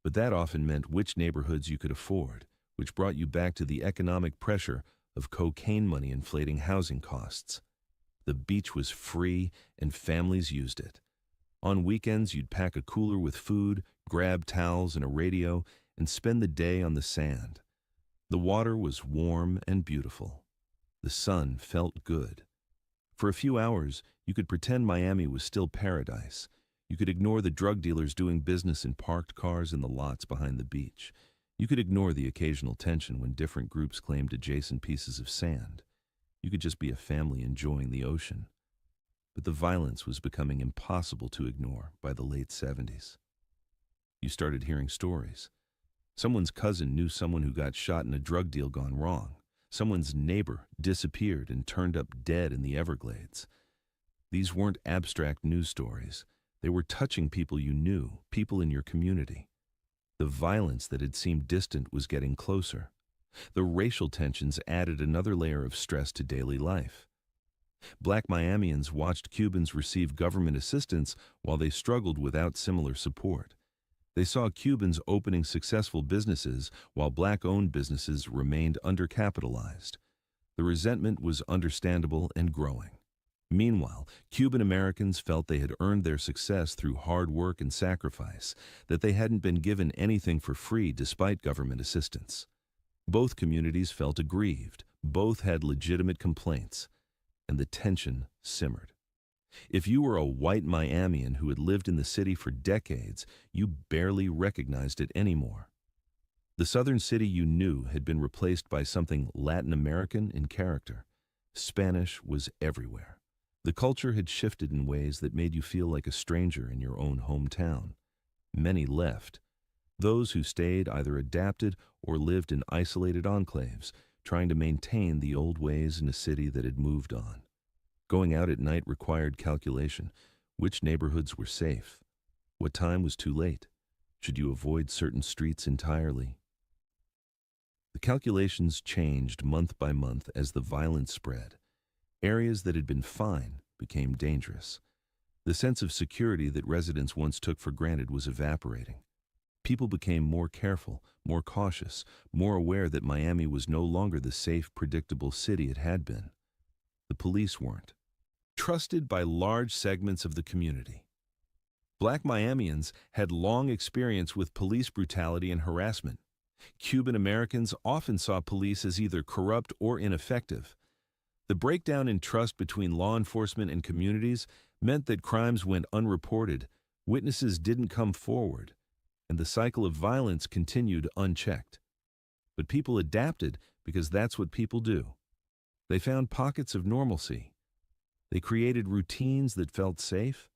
but that often meant which neighborhoods you could afford, which brought you back to the economic pressure of cocaine money inflating housing costs. The beach was free and families used it. On weekends, you'd pack a cooler with food, grab towels and a radio, and spend the day on the sand. The water was warm and beautiful. The sun felt good. For a few hours, you could pretend Miami was still paradise. You could ignore the drug dealers doing business in parked cars in the lots behind the beach. You could ignore the occasional tension when different groups claimed adjacent pieces of sand. You could just be a family enjoying the ocean. But the violence was becoming impossible to ignore by the late 70s. You started hearing stories. Someone's cousin knew someone who got shot in a drug deal gone wrong. Someone's neighbor disappeared and turned up dead in the Everglades. These weren't abstract news stories. They were touching people you knew, people in your community. The violence that had seemed distant was getting closer. The racial tensions added another layer of stress to daily life. Black Miamians watched Cubans receive government assistance while they struggled without similar support. They saw Cubans opening successful businesses while Black-owned businesses remained undercapitalized. The resentment was understandable and growing. Meanwhile, Cuban Americans felt they had earned their success through hard work and sacrifice, that they hadn't been given anything for free despite government assistance. Both communities felt aggrieved, both had legitimate complaints, and the tension simmered. If you were a white Miamian who had lived in the city for decades, you barely recognized it anymore. The southern city you knew had been replaced by something Latin American in character. Spanish was everywhere. The culture had shifted in ways that made you feel like a stranger in your own hometown. Many left. Those who stayed either adapted or lived in isolated enclaves, trying to maintain the old ways in a city that had moved on. Going out at night required calculation. Which neighborhoods were safe? What time was too late? Should you avoid certain streets entirely? The calculations changed month by month as the violence spread. Areas that had been fine became dangerous. The sense of security that residents once took for granted was evaporating. People became more careful, more cautious, more aware that Miami was no longer the safe, predictable city it had been. The police weren't. Trusted by large segments of the community. Black Miamians had long experience with police brutality and harassment. Cuban Americans often saw police as either corrupt or ineffective. The breakdown in trust between law enforcement and communities meant that crimes went unreported, witnesses didn't come forward, and the cycle of violence continued unchecked. But people adapted because that's what people do. They found pockets of normalcy. They created routines that felt safe.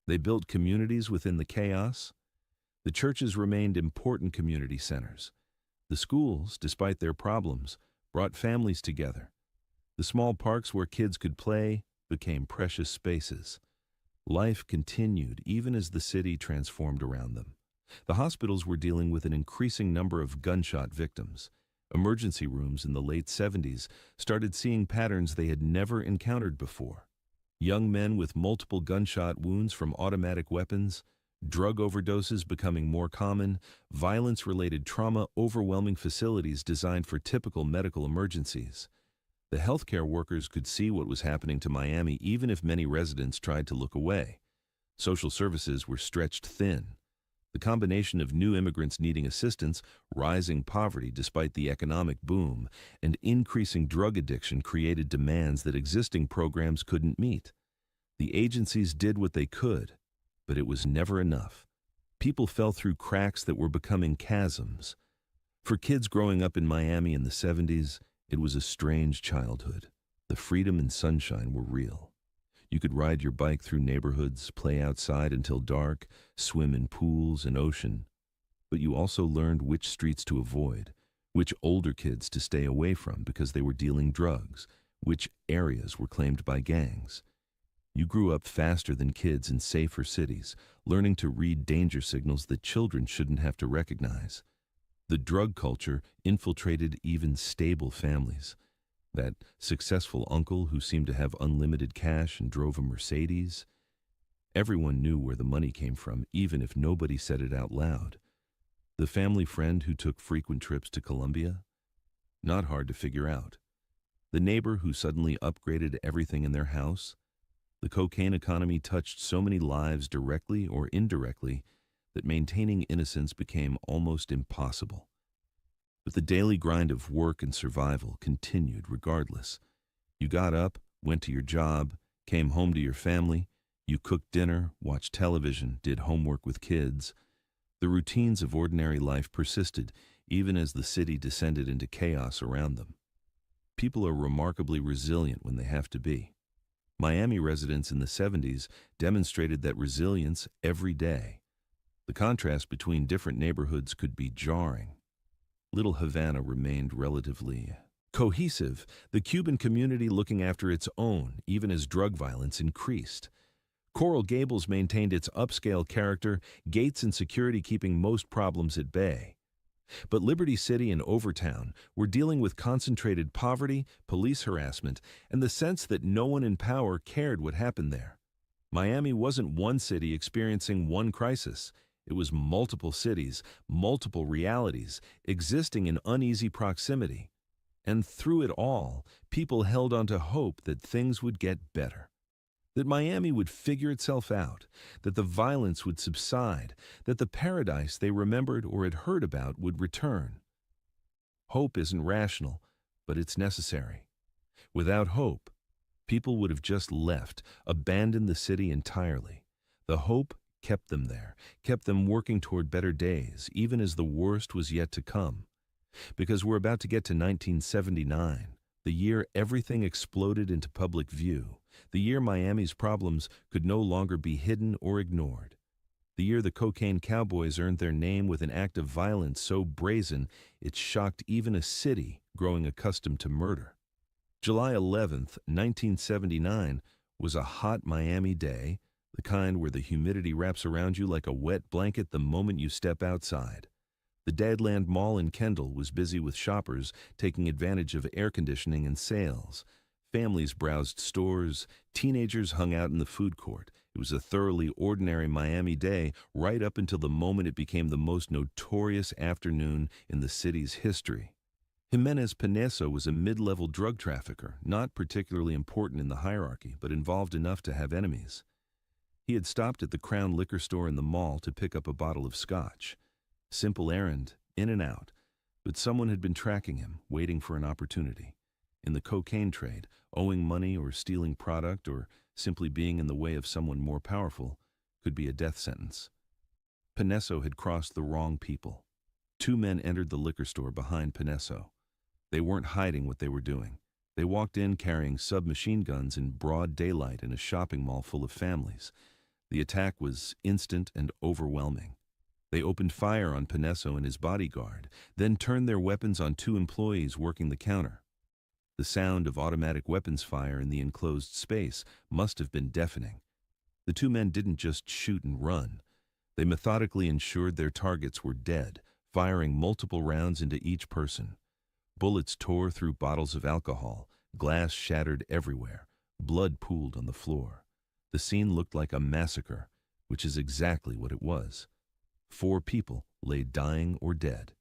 They built communities within the chaos. The churches remained important community centers. The schools, despite their problems, brought families together. The small parks where kids could play became precious spaces. Life continued even as the city transformed around them. The hospitals were dealing with an increasing number of gunshot victims. Emergency rooms in the late 70s started seeing patterns they had never encountered before. Young men with multiple gunshot wounds from automatic weapons, drug overdoses becoming more common, violence-related trauma overwhelming facilities designed for typical medical emergencies. The healthcare workers could see what was happening to Miami even if many residents tried to look away. Social services were stretched thin. The combination of new immigrants needing assistance, rising poverty despite the economic boom, and increasing drug addiction created demands that existing programs couldn't meet. The agencies did what they could, but it was never enough. People fell through cracks that were becoming chasms. For kids growing up in Miami in the 70s, it was a strange childhood. The freedom and sunshine were real. You could ride your bike through neighborhoods, play outside until dark, swim in pools and ocean. But you also learned which streets to avoid, which older kids to stay away from because they were dealing drugs, which areas were claimed by gangs. You grew up faster than kids in safer cities, learning to read danger signals that children shouldn't have to recognize. The drug culture infiltrated even stable families. That successful uncle who seemed to have unlimited cash and drove a Mercedes. Everyone knew where the money came from, even if nobody said it out loud. The family friend who took frequent trips to Colombia? Not hard to figure out. The neighbor who suddenly upgraded everything in their house? The cocaine economy touched so many lives directly or indirectly that maintaining innocence became almost impossible. But the daily grind of work and survival continued regardless. You got up, went to your job, came home to your family, you cooked dinner, watched television, did homework with kids. The routines of ordinary life persisted, even as the city descended into chaos around them. People are remarkably resilient when they have to be. Miami residents in the 70s demonstrated that resilience every day. The contrast between different neighborhoods could be jarring. Little Havana remained relatively cohesive, the Cuban community looking after its own, even as drug violence increased. Coral Gables maintained its upscale character, gates and security keeping most problems at bay. But Liberty City and Overtown were dealing with concentrated poverty, police harassment, and the sense that no one in power cared what happened there. Miami wasn't one city experiencing one crisis. It was multiple cities, multiple realities, existing in uneasy proximity. And through it all, people held on to hope that things would get better. That Miami would figure itself out, that the violence would subside, that the paradise they remembered or had heard about would return. Hope isn't rational, but it's necessary. Without hope, people would have just left, abandoned the city entirely. The hope kept them there, kept them working toward better days, even as the worst was yet to come. Because we're about to get to 1979, the year everything exploded into public view, the year Miami's problems could no longer be hidden or ignored, the year the cocaine cowboys earned their name with an act of violence so brazen it shocked even a city growing accustomed to murder. July 11th, 1979 was a hot Miami day, the kind where the humidity wraps around you like a wet blanket the moment you step outside. The Deadland Mall in Kendall was busy with shoppers taking advantage of air conditioning and sales. Families browsed stores, teenagers hung out in the food court. It was a thoroughly ordinary Miami day right up until the moment it became the most notorious afternoon in the city's history. Jimenez Pineso was a mid-level drug trafficker, not particularly important in the hierarchy, but involved enough to have enemies. He had stopped at the Crown liquor store in the mall to pick up a bottle of scotch. Simple errand, in and out, but someone had been tracking him, waiting for an opportunity. In the cocaine trade, owing money or stealing product or simply being in the way of someone more powerful could be a death sentence. Pineso had crossed the wrong people. Two men entered the liquor store behind Pineso. They weren't hiding what they were doing. They walked in carrying submachine guns in broad daylight in a shopping mall full of families. The attack was instant and overwhelming. They opened fire on Pineso and his bodyguard, then turned their weapons on two employees working the counter. The sound of automatic weapons fire in the enclosed space must have been deafening. The two men didn't just shoot and run. They methodically ensured their targets were dead, firing multiple rounds into each person. Bullets tore through bottles of alcohol, glass shattered everywhere, blood pooled on the floor. The scene looked like a massacre, which is exactly what it was. 4 people lay dying or dead.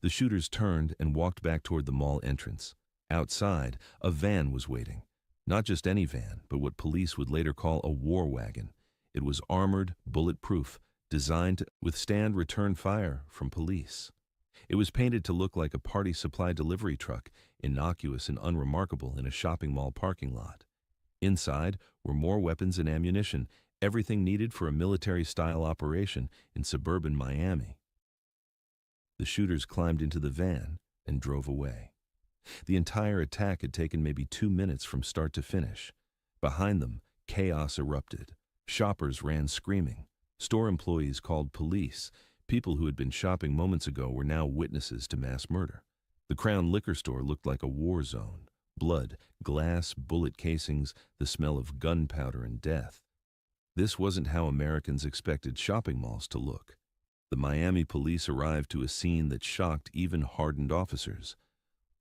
The shooters turned and walked back toward the mall entrance. Outside, a van was waiting. Not just any van, but what police would later call a war wagon. It was armored, bulletproof, designed to withstand return fire from police. It was painted to look like a party supply delivery truck, innocuous and unremarkable in a shopping mall parking lot. Inside were more weapons and ammunition, everything needed for a military-style operation in suburban Miami. The shooters climbed into the van and drove away. The entire attack had taken maybe 2 minutes from start to finish. Behind them, chaos erupted. Shoppers ran screaming. Store employees called police. People who had been shopping moments ago were now witnesses to mass murder. The Crown liquor store looked like a war zone. Blood, glass, bullet casings, the smell of gunpowder and death. This wasn't how Americans expected shopping malls to look. The Miami police arrived to a scene that shocked even hardened officers.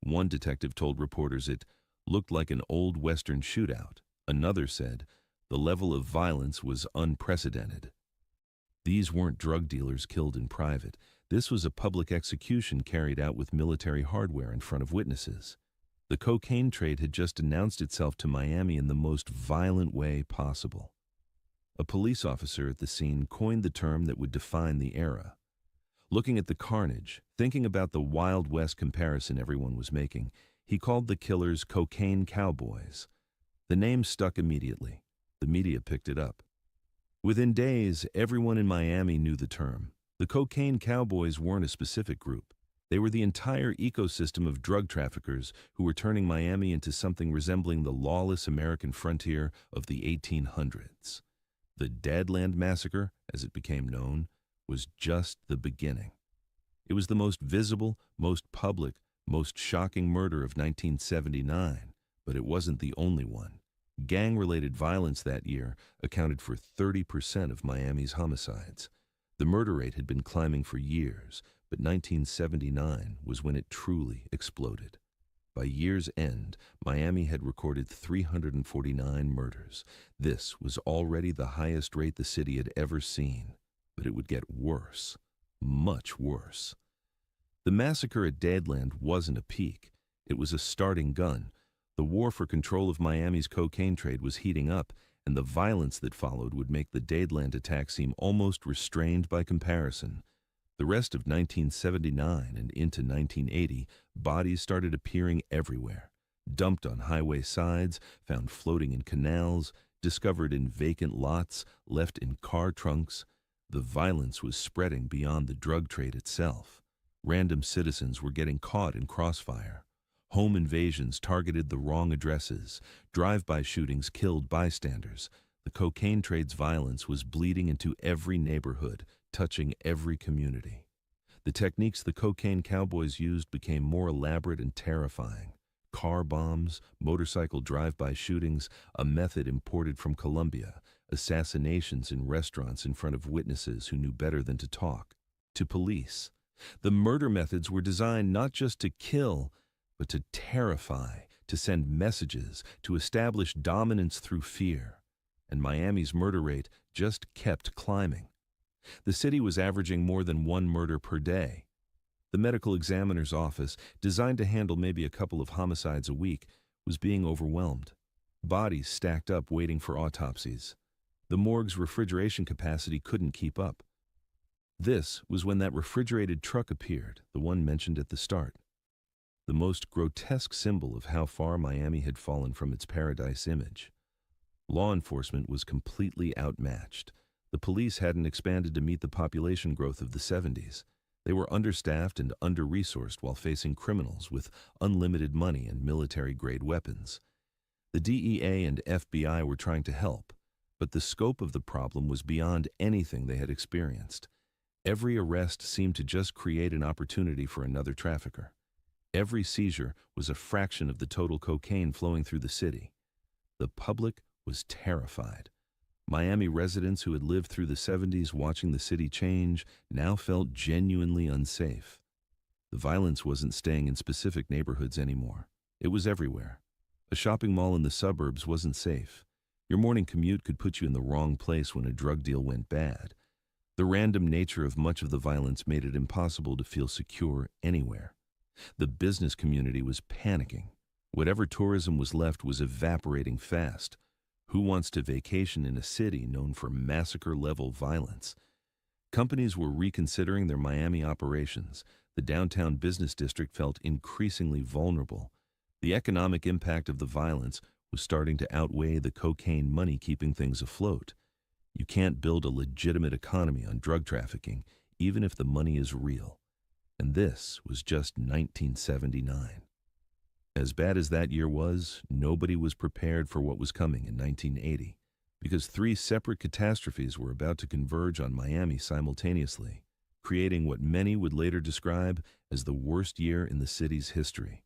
One detective told reporters it looked like an old Western shootout. Another said the level of violence was unprecedented. These weren't drug dealers killed in private. This was a public execution carried out with military hardware in front of witnesses. The cocaine trade had just announced itself to Miami in the most violent way possible. A police officer at the scene coined the term that would define the era. Looking at the carnage, thinking about the Wild West comparison everyone was making, he called the killers cocaine cowboys. The name stuck immediately. The media picked it up. Within days, everyone in Miami knew the term. The cocaine cowboys weren't a specific group. They were the entire ecosystem of drug traffickers who were turning Miami into something resembling the lawless American frontier of the 1800s. The Deadland Massacre, as it became known, was just the beginning. It was the most visible, most public, most shocking murder of 1979, but it wasn't the only one. Gang-related violence that year accounted for 30% of Miami's homicides. The murder rate had been climbing for years, but 1979 was when it truly exploded. By year's end, Miami had recorded 349 murders. This was already the highest rate the city had ever seen, but it would get worse, much worse. The massacre at Deadland wasn't a peak. It was a starting gun. The war for control of Miami's cocaine trade was heating up, and the violence that followed would make the Deadland attack seem almost restrained by comparison. The rest of 1979 and into 1980, bodies started appearing everywhere. Dumped on highway sides, found floating in canals, discovered in vacant lots, left in car trunks. The violence was spreading beyond the drug trade itself. Random citizens were getting caught in crossfire. Home invasions targeted the wrong addresses. Drive-by shootings killed bystanders. The cocaine trade's violence was bleeding into every neighborhood, touching every community. The techniques the cocaine cowboys used became more elaborate and terrifying. Car bombs, motorcycle drive-by shootings, a method imported from Colombia, assassinations in restaurants in front of witnesses who knew better than to talk, to police. The murder methods were designed not just to kill, but to terrify, to send messages, to establish dominance through fear. And Miami's murder rate just kept climbing. The city was averaging more than 1 murder per day. The medical examiner's office, designed to handle maybe a couple of homicides a week, was being overwhelmed. Bodies stacked up waiting for autopsies. The morgue's refrigeration capacity couldn't keep up. This was when that refrigerated truck appeared, the one mentioned at the start. The most grotesque symbol of how far Miami had fallen from its paradise image. Law enforcement was completely outmatched. The police hadn't expanded to meet the population growth of the 70s. They were understaffed and under-resourced while facing criminals with unlimited money and military-grade weapons. The DEA and FBI were trying to help, but the scope of the problem was beyond anything they had experienced. Every arrest seemed to just create an opportunity for another trafficker. Every seizure was a fraction of the total cocaine flowing through the city. The public was terrified. Miami residents who had lived through the 70s watching the city change now felt genuinely unsafe. The violence wasn't staying in specific neighborhoods anymore. It was everywhere. A shopping mall in the suburbs wasn't safe. Your morning commute could put you in the wrong place when a drug deal went bad. The random nature of much of the violence made it impossible to feel secure anywhere. The business community was panicking. Whatever tourism was left was evaporating fast. Who wants to vacation in a city known for massacre-level violence? Companies were reconsidering their Miami operations. The downtown business district felt increasingly vulnerable. The economic impact of the violence was starting to outweigh the cocaine money keeping things afloat. You can't build a legitimate economy on drug trafficking, even if the money is real. And this was just 1979. As bad as that year was, nobody was prepared for what was coming in 1980, because three separate catastrophes were about to converge on Miami simultaneously, creating what many would later describe as the worst year in the city's history.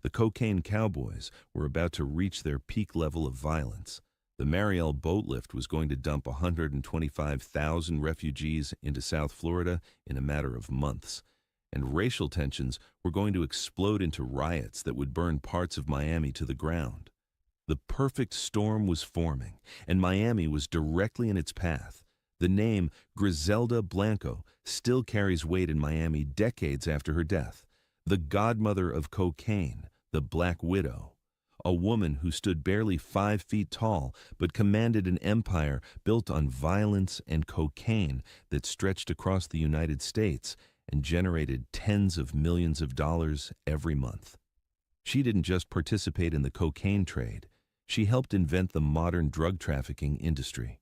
The cocaine cowboys were about to reach their peak level of violence. The Mariel boat lift was going to dump 125,000 refugees into South Florida in a matter of months, and racial tensions were going to explode into riots that would burn parts of Miami to the ground. The perfect storm was forming, and Miami was directly in its path. The name Griselda Blanco still carries weight in Miami decades after her death. The godmother of cocaine, the Black Widow. A woman who stood barely 5 feet tall but commanded an empire built on violence and cocaine that stretched across the United States and generated tens of millions of dollars every month. She didn't just participate in the cocaine trade, she helped invent the modern drug trafficking industry.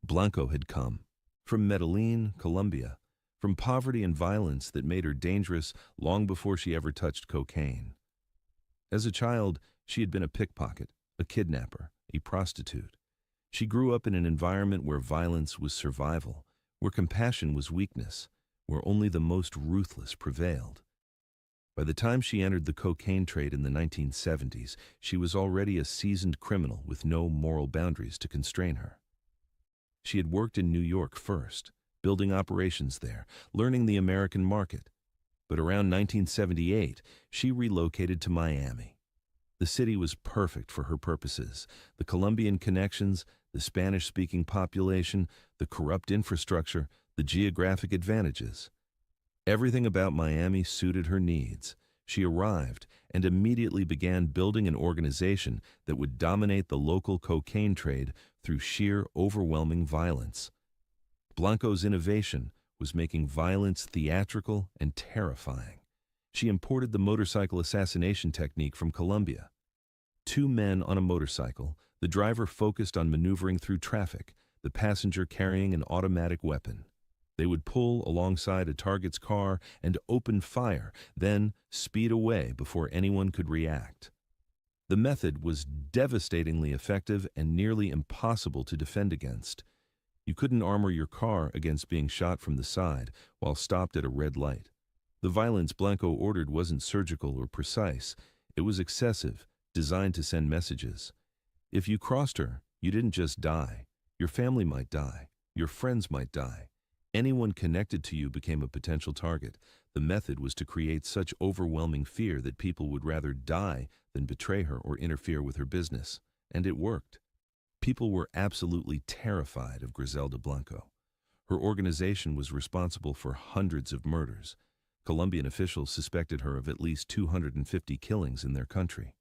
Blanco had come from Medellin, Colombia, from poverty and violence that made her dangerous long before she ever touched cocaine. As a child, she had been a pickpocket, a kidnapper, a prostitute. She grew up in an environment where violence was survival, where compassion was weakness, where only the most ruthless prevailed. By the time she entered the cocaine trade in the 1970s, she was already a seasoned criminal with no moral boundaries to constrain her. She had worked in New York first, building operations there, learning the American market. But around 1978, she relocated to Miami. The city was perfect for her purposes. The Colombian connections, the Spanish-speaking population, the corrupt infrastructure, the geographic advantages. Everything about Miami suited her needs. She arrived and immediately began building an organization that would dominate the local cocaine trade through sheer overwhelming violence. Blanco's innovation was making violence theatrical and terrifying. She imported the motorcycle assassination technique from Colombia. 2 men on a motorcycle, the driver focused on maneuvering through traffic, the passenger carrying an automatic weapon. They would pull alongside a target's car and open fire, then speed away before anyone could react. The method was devastatingly effective and nearly impossible to defend against. You couldn't armor your car against being shot from the side while stopped at a red light. The violence Blanco ordered wasn't surgical or precise. It was excessive, designed to send messages. If you crossed her, you didn't just die. Your family might die. Your friends might die. Anyone connected to you became a potential target. The method was to create such overwhelming fear that people would rather die than betray her or interfere with her business. And it worked. People were absolutely terrified of Griselda Blanco. Her organization was responsible for hundreds of murders. Colombian officials suspected her of at least 250 killings in their country.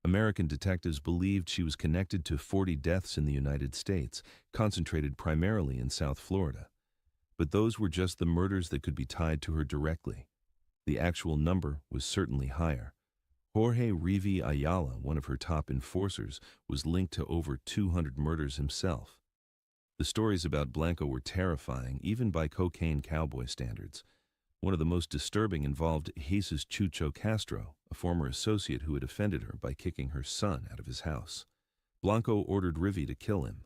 American detectives believed she was connected to 40 deaths in the United States, concentrated primarily in South Florida. But those were just the murders that could be tied to her directly. The actual number was certainly higher. Jorge Rivi Ayala, one of her top enforcers, was linked to over 200 murders himself. The stories about Blanco were terrifying, even by cocaine cowboy standards. One of the most disturbing involved Jesus Chucho Castro, a former associate who had offended her by kicking her son out of his house. Blanco ordered Rivi to kill him.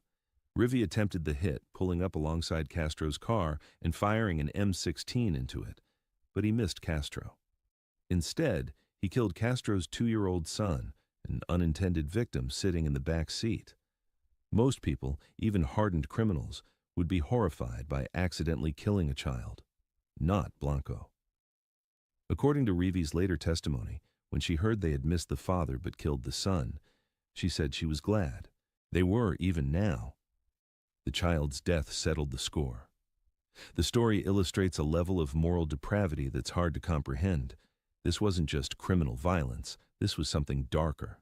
Rivi attempted the hit, pulling up alongside Castro's car and firing an M16 into it, but he missed Castro. Instead, He killed Castro's 2-year-old son, an unintended victim sitting in the back seat. Most people, even hardened criminals, would be horrified by accidentally killing a child. Not Blanco. According to Reeves' later testimony, when she heard they had missed the father but killed the son, she said she was glad. They were, even now. The child's death settled the score. The story illustrates a level of moral depravity that's hard to comprehend. This wasn't just criminal violence. This was something darker.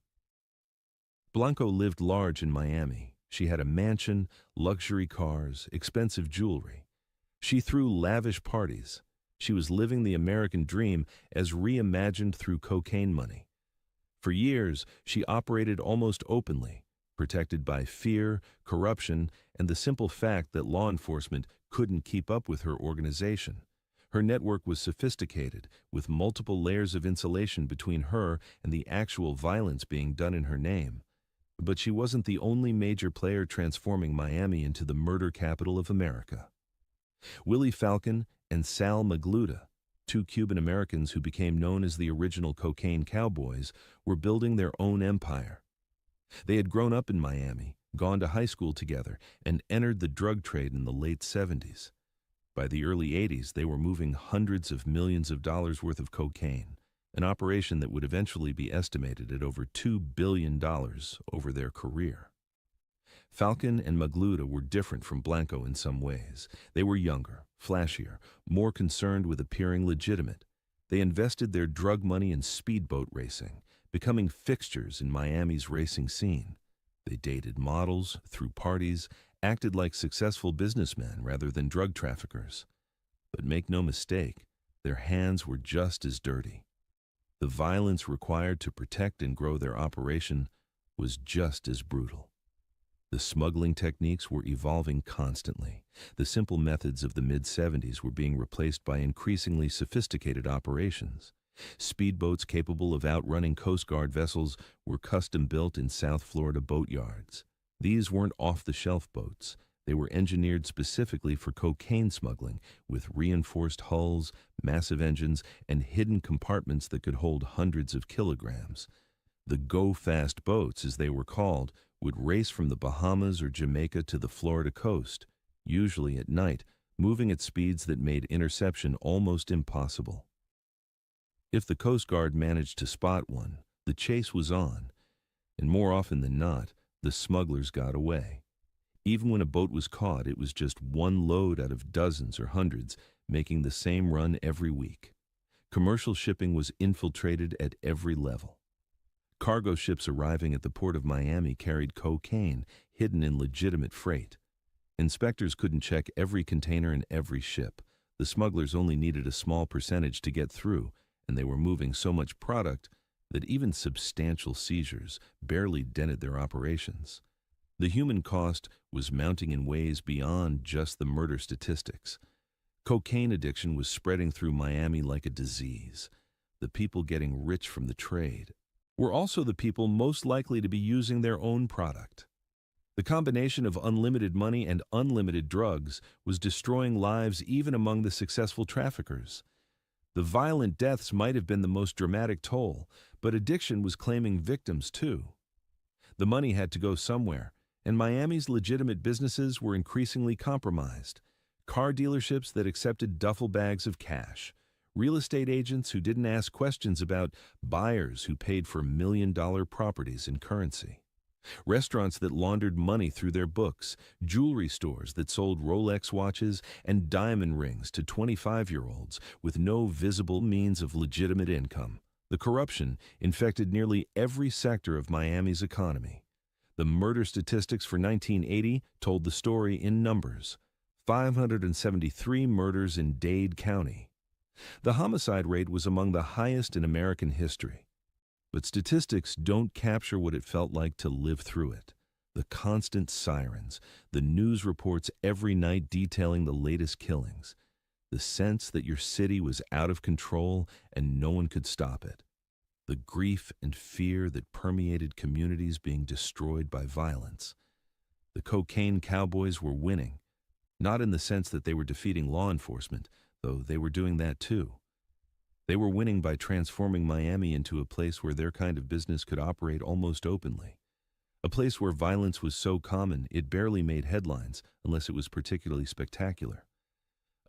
Blanco lived large in Miami. She had a mansion, luxury cars, expensive jewelry. She threw lavish parties. She was living the American dream as reimagined through cocaine money. For years, she operated almost openly, protected by fear, corruption, and the simple fact that law enforcement couldn't keep up with her organization. Her network was sophisticated, with multiple layers of insulation between her and the actual violence being done in her name. But she wasn't the only major player transforming Miami into the murder capital of America. Willie Falcon and Sal Magluta, two Cuban Americans who became known as the original cocaine cowboys, were building their own empire. They had grown up in Miami, gone to high school together, and entered the drug trade in the late 70s. By the early 80s, they were moving hundreds of millions of dollars worth of cocaine, an operation that would eventually be estimated at over $2 billion over their career. Falcon and Magluta were different from Blanco in some ways. They were younger, flashier, more concerned with appearing legitimate. They invested their drug money in speedboat racing, becoming fixtures in Miami's racing scene. They dated models, threw parties, acted like successful businessmen rather than drug traffickers. But make no mistake, their hands were just as dirty. The violence required to protect and grow their operation was just as brutal. The smuggling techniques were evolving constantly. The simple methods of the mid-70s were being replaced by increasingly sophisticated operations. Speedboats capable of outrunning Coast Guard vessels were custom-built in South Florida boatyards. These weren't off-the-shelf boats. They were engineered specifically for cocaine smuggling, with reinforced hulls, massive engines, and hidden compartments that could hold hundreds of kilograms. The go-fast boats, as they were called, would race from the Bahamas or Jamaica to the Florida coast, usually at night, moving at speeds that made interception almost impossible. If the Coast Guard managed to spot one, the chase was on, and more often than not, the smugglers got away. Even when a boat was caught, it was just one load out of dozens or hundreds, making the same run every week. Commercial shipping was infiltrated at every level. Cargo ships arriving at the port of Miami carried cocaine hidden in legitimate freight. Inspectors couldn't check every container in every ship. The smugglers only needed a small percentage to get through, and they were moving so much product that even substantial seizures barely dented their operations. The human cost was mounting in ways beyond just the murder statistics. Cocaine addiction was spreading through Miami like a disease. The people getting rich from the trade were also the people most likely to be using their own product. The combination of unlimited money and unlimited drugs was destroying lives even among the successful traffickers. The violent deaths might have been the most dramatic toll, but addiction was claiming victims too. The money had to go somewhere, and Miami's legitimate businesses were increasingly compromised. Car dealerships that accepted duffel bags of cash, real estate agents who didn't ask questions about buyers who paid for million-dollar properties in currency, restaurants that laundered money through their books, jewelry stores that sold Rolex watches and diamond rings to 25-year-olds with no visible means of legitimate income. The corruption infected nearly every sector of Miami's economy. The murder statistics for 1980 told the story in numbers. 573 murders in Dade County. The homicide rate was among the highest in American history. But statistics don't capture what it felt like to live through it. The constant sirens, the news reports every night detailing the latest killings, the sense that your city was out of control and no one could stop it, the grief and fear that permeated communities being destroyed by violence. The cocaine cowboys were winning, not in the sense that they were defeating law enforcement, though they were doing that too. They were winning by transforming Miami into a place where their kind of business could operate almost openly. A place where violence was so common it barely made headlines unless it was particularly spectacular.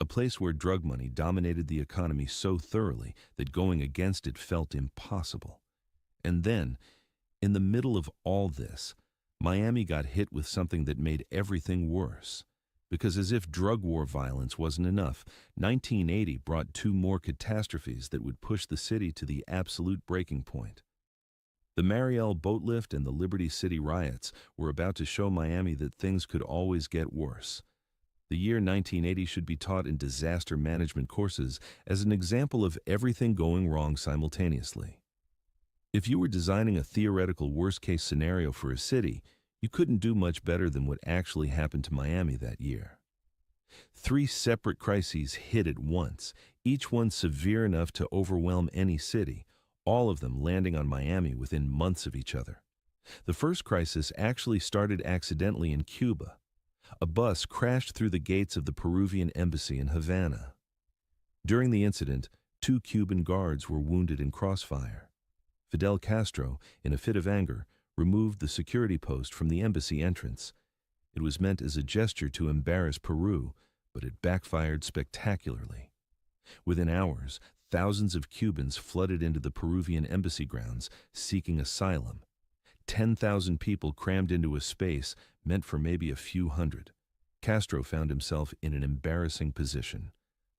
A place where drug money dominated the economy so thoroughly that going against it felt impossible. And then, in the middle of all this, Miami got hit with something that made everything worse. Because as if drug war violence wasn't enough, 1980 brought two more catastrophes that would push the city to the absolute breaking point. The Mariel boat lift and the Liberty City riots were about to show Miami that things could always get worse. The year 1980 should be taught in disaster management courses as an example of everything going wrong simultaneously. If you were designing a theoretical worst-case scenario for a city, you couldn't do much better than what actually happened to Miami that year. Three separate crises hit at once, each one severe enough to overwhelm any city, all of them landing on Miami within months of each other. The first crisis actually started accidentally in Cuba. A bus crashed through the gates of the Peruvian embassy in Havana. During the incident, 2 Cuban guards were wounded in crossfire. Fidel Castro, in a fit of anger, removed the security post from the embassy entrance. It was meant as a gesture to embarrass Peru, but it backfired spectacularly. Within hours, thousands of Cubans flooded into the Peruvian embassy grounds, seeking asylum. 10,000 people crammed into a space meant for maybe a few hundred. Castro found himself in an embarrassing position.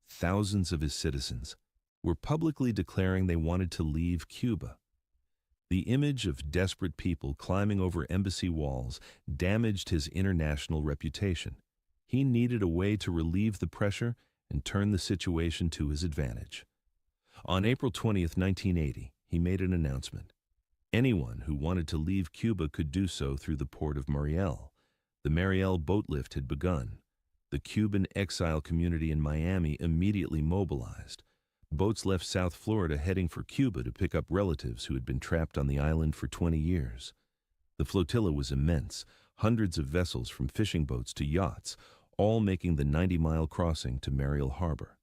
Thousands of his citizens were publicly declaring they wanted to leave Cuba. The image of desperate people climbing over embassy walls damaged his international reputation. He needed a way to relieve the pressure and turn the situation to his advantage. On April 20th, 1980, he made an announcement. Anyone who wanted to leave Cuba could do so through the port of Mariel. The Mariel boat lift had begun. The Cuban exile community in Miami immediately mobilized. Boats left South Florida heading for Cuba to pick up relatives who had been trapped on the island for 20 years. The flotilla was immense, hundreds of vessels from fishing boats to yachts, all making the 90-mile crossing to Mariel Harbor.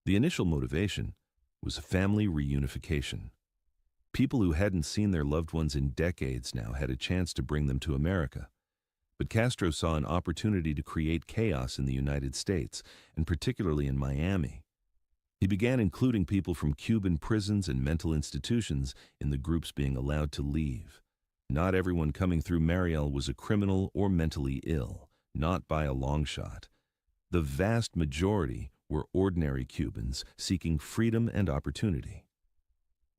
The initial motivation was family reunification. People who hadn't seen their loved ones in decades now had a chance to bring them to America. But Castro saw an opportunity to create chaos in the United States, and particularly in Miami. He began including people from Cuban prisons and mental institutions in the groups being allowed to leave. Not everyone coming through Mariel was a criminal or mentally ill, not by a long shot. The vast majority were ordinary Cubans seeking freedom and opportunity.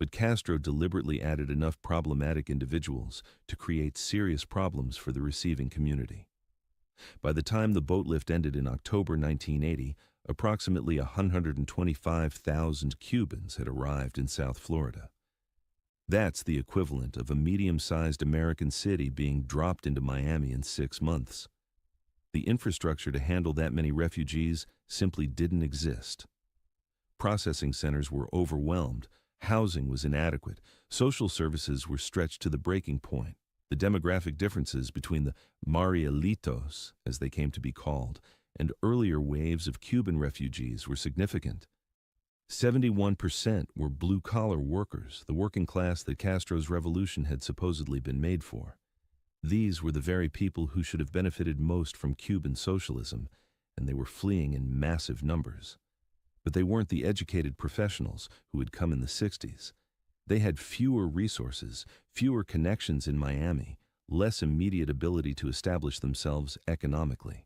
But Castro deliberately added enough problematic individuals to create serious problems for the receiving community. By the time the boat lift ended in October 1980, approximately 125,000 Cubans had arrived in South Florida. That's the equivalent of a medium-sized American city being dropped into Miami in 6 months. The infrastructure to handle that many refugees simply didn't exist. Processing centers were overwhelmed, housing was inadequate, social services were stretched to the breaking point. The demographic differences between the Marielitos, as they came to be called, and earlier waves of Cuban refugees were significant. 71% were blue-collar workers, the working class that Castro's revolution had supposedly been made for. These were the very people who should have benefited most from Cuban socialism, and they were fleeing in massive numbers. But they weren't the educated professionals who had come in the 60s. They had fewer resources, fewer connections in Miami, less immediate ability to establish themselves economically.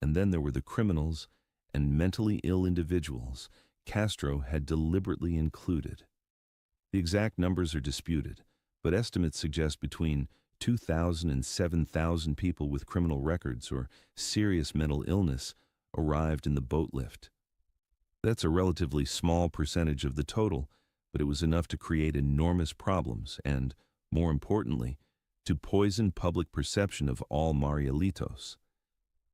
And then there were the criminals and mentally ill individuals Castro had deliberately included. The exact numbers are disputed, but estimates suggest between 2,000 and 7,000 people with criminal records or serious mental illness arrived in the boat lift. That's a relatively small percentage of the total, but it was enough to create enormous problems and, more importantly, to poison public perception of all Marielitos.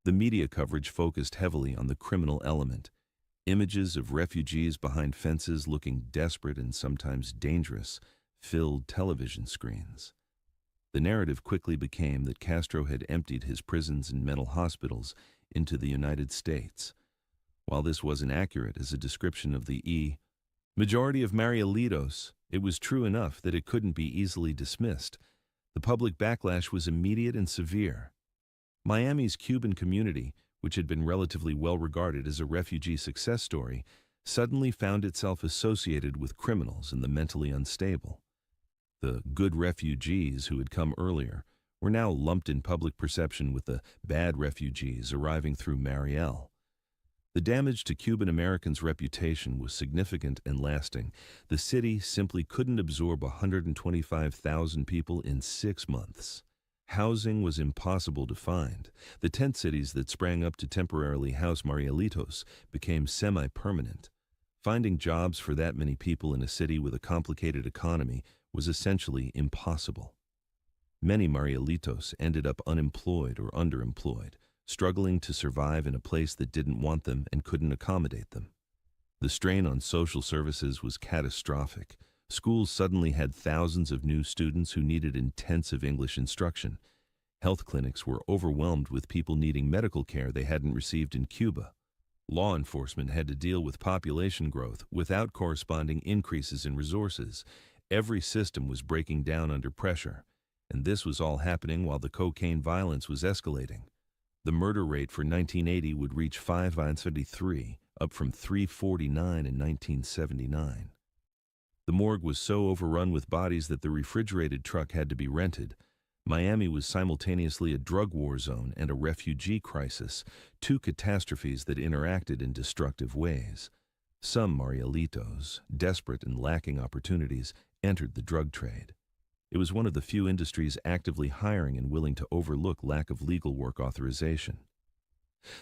The media coverage focused heavily on the criminal element. Images of refugees behind fences looking desperate and sometimes dangerous filled television screens. The narrative quickly became that Castro had emptied his prisons and mental hospitals into the United States. While this wasn't accurate as a description of the Majority of Marielitos, it was true enough that it couldn't be easily dismissed. The public backlash was immediate and severe. Miami's Cuban community, which had been relatively well regarded as a refugee success story, suddenly found itself associated with criminals and the mentally unstable. The good refugees who had come earlier were now lumped in public perception with the bad refugees arriving through Mariel. The damage to Cuban Americans' reputation was significant and lasting. The city simply couldn't absorb 125,000 people in 6 months. Housing was impossible to find. The tent cities that sprang up to temporarily house Marielitos became semi-permanent. Finding jobs for that many people in a city with a complicated economy was essentially impossible. Many Marielitos ended up unemployed or underemployed, struggling to survive in a place that didn't want them and couldn't accommodate them. The strain on social services was catastrophic. Schools suddenly had thousands of new students who needed intensive English instruction. Health clinics were overwhelmed with people needing medical care they hadn't received in Cuba. Law enforcement had to deal with population growth without corresponding increases in resources. Every system was breaking down under pressure, and this was all happening while the cocaine violence was escalating. The murder rate for 1980 would reach 573, up from 349 in 1979. The morgue was so overrun with bodies that the refrigerated truck had to be rented. Miami was simultaneously a drug war zone and a refugee crisis, two catastrophes that interacted in destructive ways. Some Marielitos, desperate and lacking opportunities, entered the drug trade. It was one of the few industries actively hiring and willing to overlook lack of legal work authorization.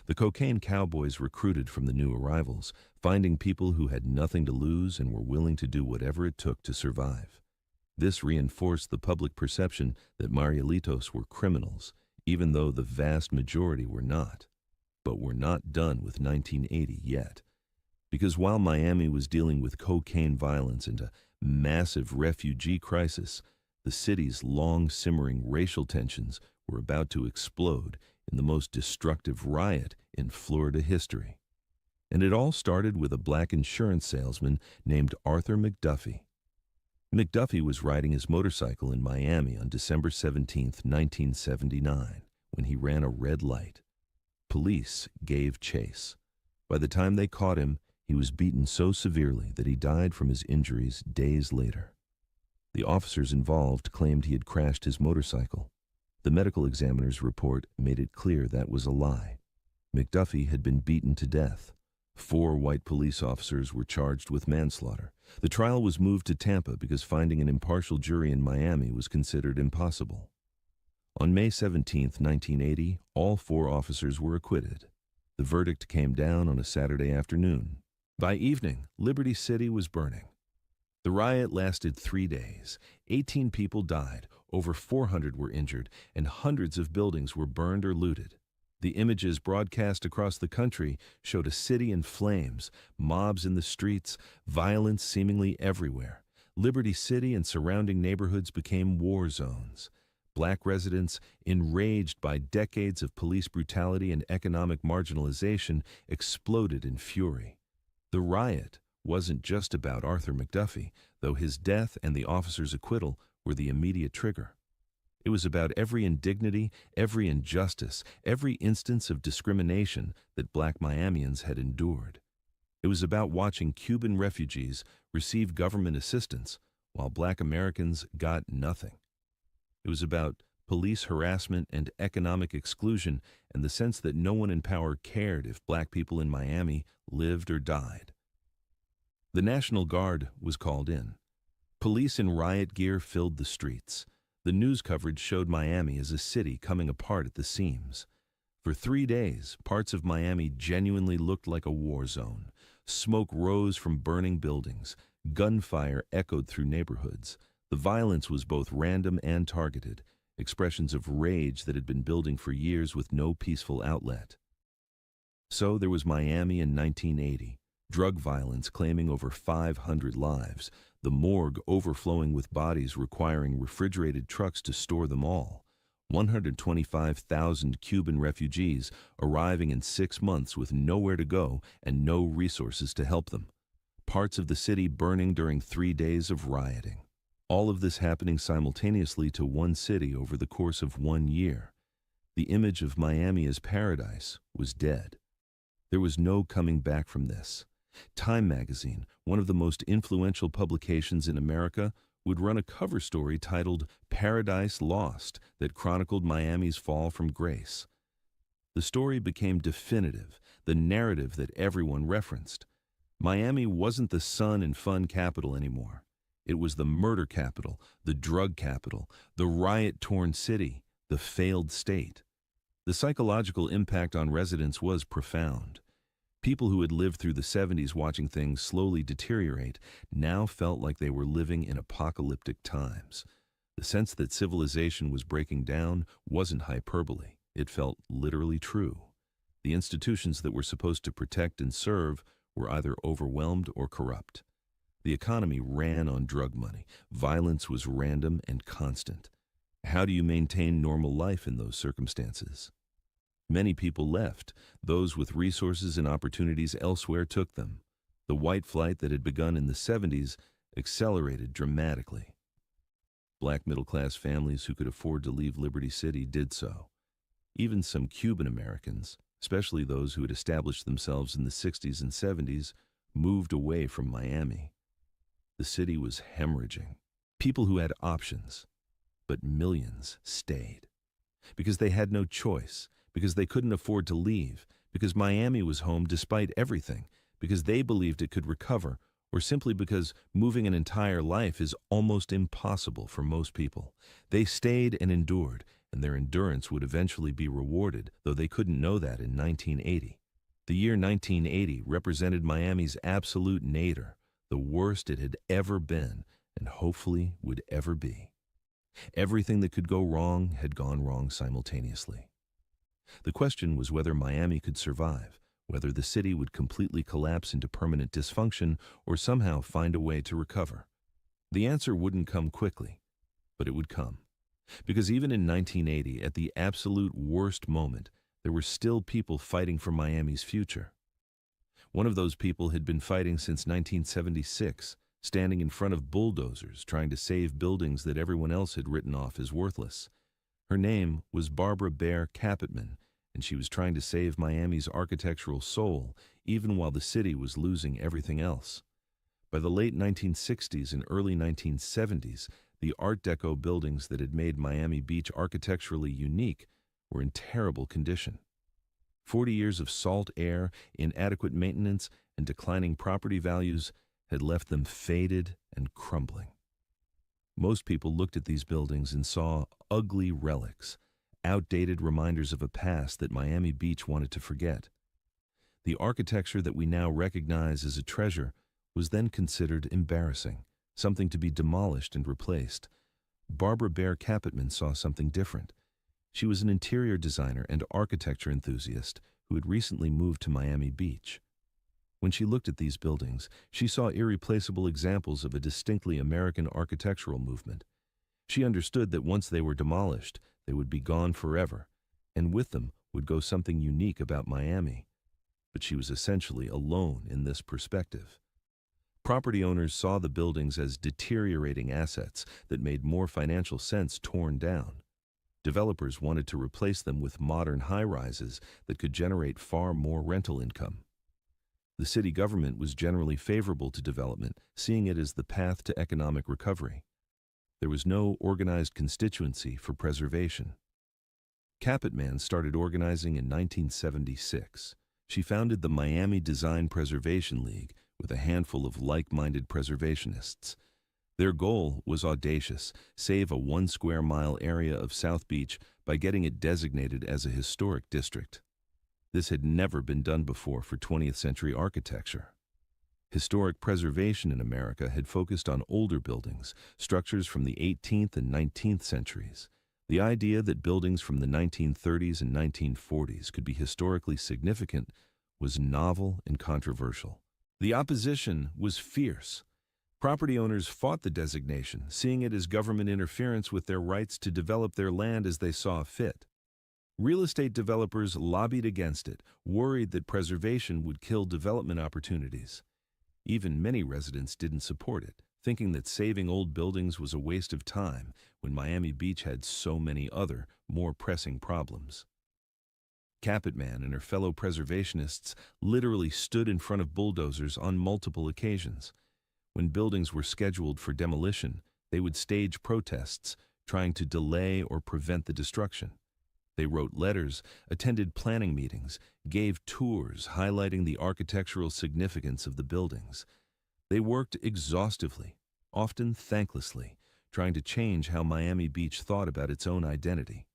The cocaine cowboys recruited from the new arrivals, finding people who had nothing to lose and were willing to do whatever it took to survive. This reinforced the public perception that Marielitos were criminals, even though the vast majority were not. But we're not done with 1980 yet. Because while Miami was dealing with cocaine violence and a massive refugee crisis, the city's long-simmering racial tensions were about to explode in the most destructive riot in Florida history. And it all started with a black insurance salesman named Arthur McDuffie. McDuffie was riding his motorcycle in Miami on December 17, 1979, when he ran a red light. Police gave chase. By the time they caught him, he was beaten so severely that he died from his injuries days later. The officers involved claimed he had crashed his motorcycle. The medical examiner's report made it clear that was a lie. McDuffie had been beaten to death. 4 white police officers were charged with manslaughter. The trial was moved to Tampa because finding an impartial jury in Miami was considered impossible. On May 17, 1980, all 4 officers were acquitted. The verdict came down on a Saturday afternoon. By evening, Liberty City was burning. The riot lasted 3 days. 18 people died, over 400 were injured, and hundreds of buildings were burned or looted. The images broadcast across the country showed a city in flames, mobs in the streets, violence seemingly everywhere. Liberty City and surrounding neighborhoods became war zones. Black residents, enraged by decades of police brutality and economic marginalization, exploded in fury. The riot wasn't just about Arthur McDuffie, though his death and the officer's acquittal were the immediate trigger. It was about every indignity, every injustice, every instance of discrimination that Black Miamians had endured. It was about watching Cuban refugees receive government assistance while Black Americans got nothing. It was about police harassment and economic exclusion and the sense that no one in power cared if Black people in Miami lived or died. The National Guard was called in. Police in riot gear filled the streets. The news coverage showed Miami as a city coming apart at the seams. For 3 days, parts of Miami genuinely looked like a war zone. Smoke rose from burning buildings. Gunfire echoed through neighborhoods. The violence was both random and targeted, expressions of rage that had been building for years with no peaceful outlet. So there was Miami in 1980. Drug violence claiming over 500 lives, the morgue overflowing with bodies requiring refrigerated trucks to store them all, 125,000 Cuban refugees arriving in 6 months with nowhere to go and no resources to help them. parts of the city burning during 3 days of rioting. All of this happening simultaneously to one city over the course of 1 year. The image of Miami as paradise was dead. There was no coming back from this. Time magazine, one of the most influential publications in America, would run a cover story titled Paradise Lost that chronicled Miami's fall from grace. The story became definitive, the narrative that everyone referenced. Miami wasn't the sun and fun capital anymore. It was the murder capital, the drug capital, the riot-torn city, the failed state. The psychological impact on residents was profound. People who had lived through the 70s watching things slowly deteriorate now felt like they were living in apocalyptic times. The sense that civilization was breaking down wasn't hyperbole. It felt literally true. The institutions that were supposed to protect and serve were either overwhelmed or corrupt. The economy ran on drug money. Violence was random and constant. How do you maintain normal life in those circumstances? Many people left. Those with resources and opportunities elsewhere took them. The white flight that had begun in the 70s accelerated dramatically. Black middle-class families who could afford to leave Liberty City did so. Even some Cuban Americans, especially those who had established themselves in the 60s and 70s, moved away from Miami. The city was hemorrhaging. People who had options, but millions stayed. Because they had no choice, because they couldn't afford to leave, because Miami was home despite everything, because they believed it could recover, or simply because moving an entire life is almost impossible for most people. They stayed and endured, and their endurance would eventually be rewarded, though they couldn't know that in 1980. The year 1980 represented Miami's absolute nadir, the worst it had ever been, and hopefully would ever be. Everything that could go wrong had gone wrong simultaneously. The question was whether Miami could survive, whether the city would completely collapse into permanent dysfunction or somehow find a way to recover. The answer wouldn't come quickly, but it would come. Because even in 1980, at the absolute worst moment, there were still people fighting for Miami's future. One of those people had been fighting since 1976, standing in front of bulldozers trying to save buildings that everyone else had written off as worthless. Her name was Barbara Bear Capitman, and she was trying to save Miami's architectural soul, even while the city was losing everything else. By the late 1960s and early 1970s, the Art Deco buildings that had made Miami Beach architecturally unique were in terrible condition. 40 years of salt air, inadequate maintenance, and declining property values had left them faded and crumbling. Most people looked at these buildings and saw ugly relics, outdated reminders of a past that Miami Beach wanted to forget. The architecture that we now recognize as a treasure was then considered embarrassing, something to be demolished and replaced. Barbara Bear Capitman saw something different. She was an interior designer and architecture enthusiast who had recently moved to Miami Beach. When she looked at these buildings, she saw irreplaceable examples of a distinctly American architectural movement. She understood that once they were demolished, they would be gone forever, and with them would go something unique about Miami. But she was essentially alone in this perspective. Property owners saw the buildings as deteriorating assets that made more financial sense torn down. Developers wanted to replace them with modern high-rises that could generate far more rental income. The city government was generally favorable to development, seeing it as the path to economic recovery. There was no organized constituency for preservation. Capitman started organizing in 1976. She founded the Miami Design Preservation League with a handful of like-minded preservationists. Their goal was audacious: save a 1 square mile area of South Beach by getting it designated as a historic district. This had never been done before for 20th century architecture. Historic preservation in America had focused on older buildings, structures from the 18th and 19th centuries. The idea that buildings from the 1930s and 1940s could be historically significant was novel and controversial. The opposition was fierce. Property owners fought the designation, seeing it as government interference with their rights to develop their land as they saw fit. Real estate developers lobbied against it, worried that preservation would kill development opportunities. Even many residents didn't support it, thinking that saving old buildings was a waste of time when Miami Beach had so many other, more pressing problems. Capitman and her fellow preservationists literally stood in front of bulldozers on multiple occasions. When buildings were scheduled for demolition, they would stage protests, trying to delay or prevent the destruction. They wrote letters, attended planning meetings, gave tours highlighting the architectural significance of the buildings. They worked exhaustively, often thanklessly, trying to change how Miami Beach thought about its own identity.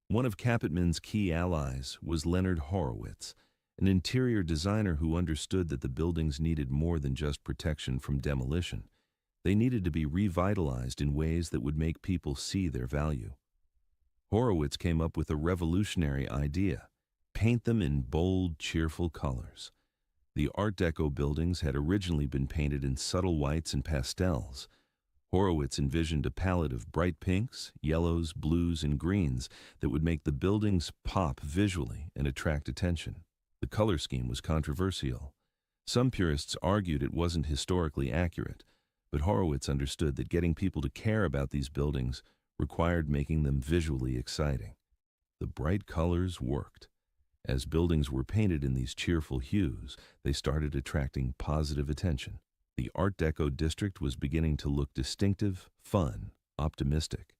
One of Capitman's key allies was Leonard Horowitz, an interior designer who understood that the buildings needed more than just protection from demolition. They needed to be revitalized in ways that would make people see their value. Horowitz came up with a revolutionary idea: paint them in bold, cheerful colors. The Art Deco buildings had originally been painted in subtle whites and pastels. Horowitz envisioned a palette of bright pinks, yellows, blues, and greens that would make the buildings pop visually and attract attention. The color scheme was controversial. Some purists argued it wasn't historically accurate, but Horowitz understood that getting people to care about these buildings required making them visually exciting. The bright colors worked. As buildings were painted in these cheerful hues, they started attracting positive attention. The Art Deco district was beginning to look distinctive, fun, optimistic.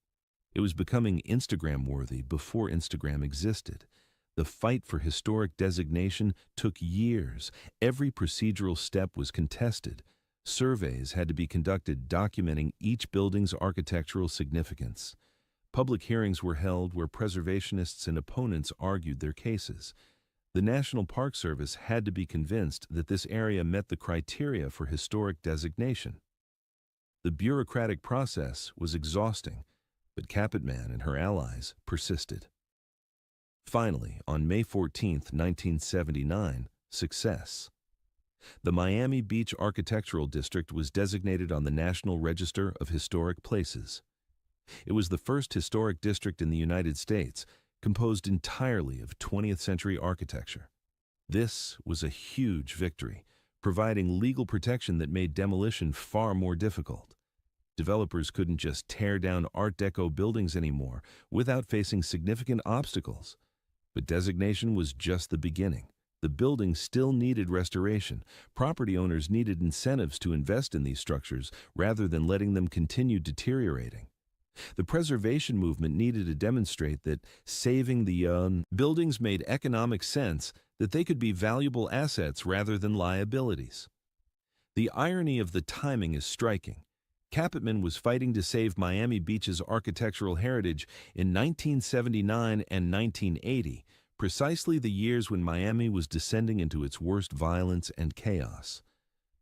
It was becoming Instagram-worthy before Instagram existed. The fight for historic designation took years. Every procedural step was contested. Surveys had to be conducted documenting each building's architectural significance. Public hearings were held where preservationists and opponents argued their cases. The National Park Service had to be convinced that this area met the criteria for historic designation. The bureaucratic process was exhausting, but Capitman and her allies persisted. Finally, on May 14, 1979, success. The Miami Beach Architectural District was designated on the National Register of Historic Places. It was the first historic district in the United States, composed entirely of 20th century architecture. This was a huge victory, providing legal protection that made demolition far more difficult. Developers couldn't just tear down Art Deco buildings anymore without facing significant obstacles. But designation was just the beginning. The buildings still needed restoration. Property owners needed incentives to invest in these structures rather than letting them continue deteriorating. The preservation movement needed to demonstrate that saving the buildings made economic sense, that they could be valuable assets rather than liabilities. The irony of the timing is striking. Capitman was fighting to save Miami Beach's architectural heritage in 1979 and 1980, precisely the years when Miami was descending into its worst violence and chaos.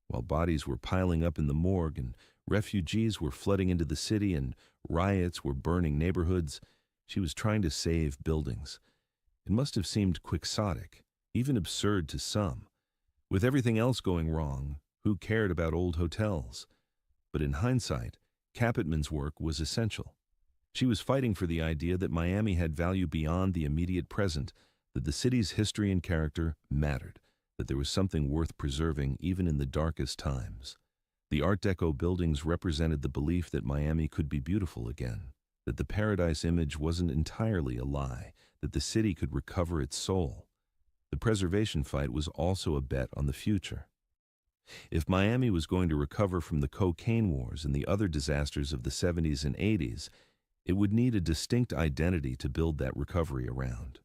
While bodies were piling up in the morgue and refugees were flooding into the city and riots were burning neighborhoods, she was trying to save buildings. It must have seemed quixotic, even absurd to some. With everything else going wrong, who cared about old hotels? But in hindsight, Capitman's work was essential. She was fighting for the idea that Miami had value beyond the immediate present, that the city's history and character mattered, that there was something worth preserving even in the darkest times. The Art Deco buildings represented the belief that Miami could be beautiful again, that the paradise image wasn't entirely a lie, that the city could recover its soul. The preservation fight was also a bet on the future. If Miami was going to recover from the cocaine wars and the other disasters of the 70s and 80s, it would need a distinct identity to build that recovery around.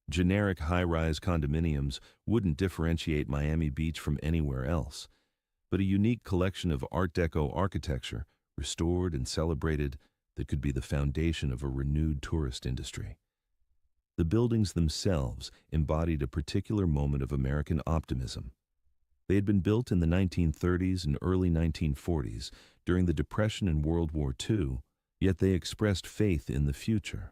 Generic high-rise condominiums wouldn't differentiate Miami Beach from anywhere else, but a unique collection of Art Deco architecture, restored and celebrated, that could be the foundation of a renewed tourist industry. The buildings themselves embodied a particular moment of American optimism. They had been built in the 1930s and early 1940s during the Depression and World War II, yet they expressed faith in the future.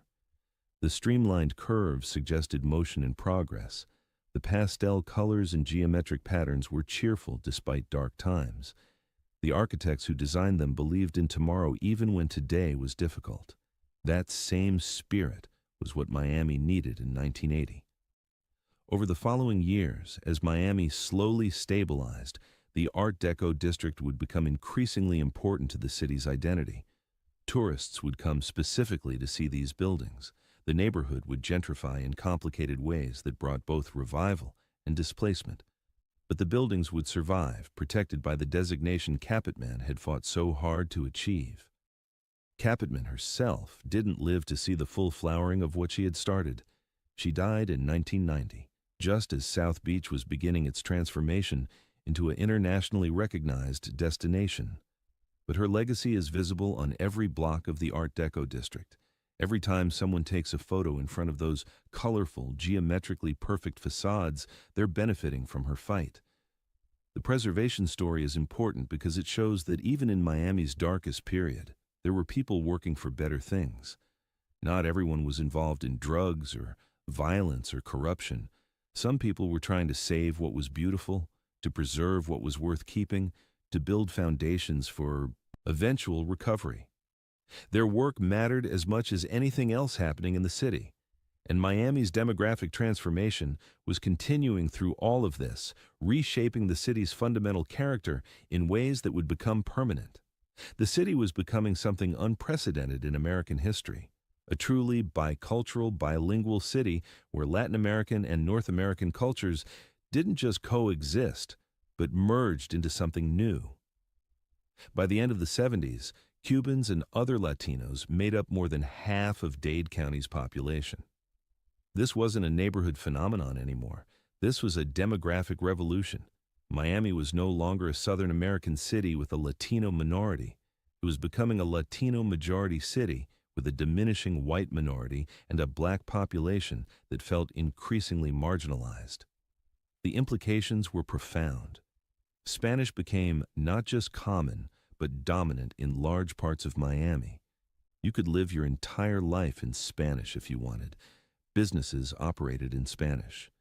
The streamlined curves suggested motion and progress. The pastel colors and geometric patterns were cheerful despite dark times. The architects who designed them believed in tomorrow even when today was difficult. That same spirit was what Miami needed in 1980. Over the following years, as Miami slowly stabilized, The Art Deco district would become increasingly important to the city's identity. Tourists would come specifically to see these buildings. The neighborhood would gentrify in complicated ways that brought both revival and displacement. But the buildings would survive, protected by the designation Capitman had fought so hard to achieve. Capitman herself didn't live to see the full flowering of what she had started. She died in 1990, just as South Beach was beginning its transformation into an internationally recognized destination. But her legacy is visible on every block of the Art Deco district. Every time someone takes a photo in front of those colorful, geometrically perfect facades, they're benefiting from her fight. The preservation story is important because it shows that even in Miami's darkest period, there were people working for better things. Not everyone was involved in drugs or violence or corruption. Some people were trying to save what was beautiful, to preserve what was worth keeping, to build foundations for eventual recovery. Their work mattered as much as anything else happening in the city. And Miami's demographic transformation was continuing through all of this, reshaping the city's fundamental character in ways that would become permanent. The city was becoming something unprecedented in American history, a truly bicultural, bilingual city where Latin American and North American cultures didn't just coexist, but merged into something new. By the end of the 70s, Cubans and other Latinos made up more than half of Dade County's population. This wasn't a neighborhood phenomenon anymore. This was a demographic revolution. Miami was no longer a Southern American city with a Latino minority. It was becoming a Latino majority city with a diminishing white minority and a black population that felt increasingly marginalized. The implications were profound. Spanish became not just common, but dominant in large parts of Miami. You could live your entire life in Spanish if you wanted. Businesses operated in Spanish.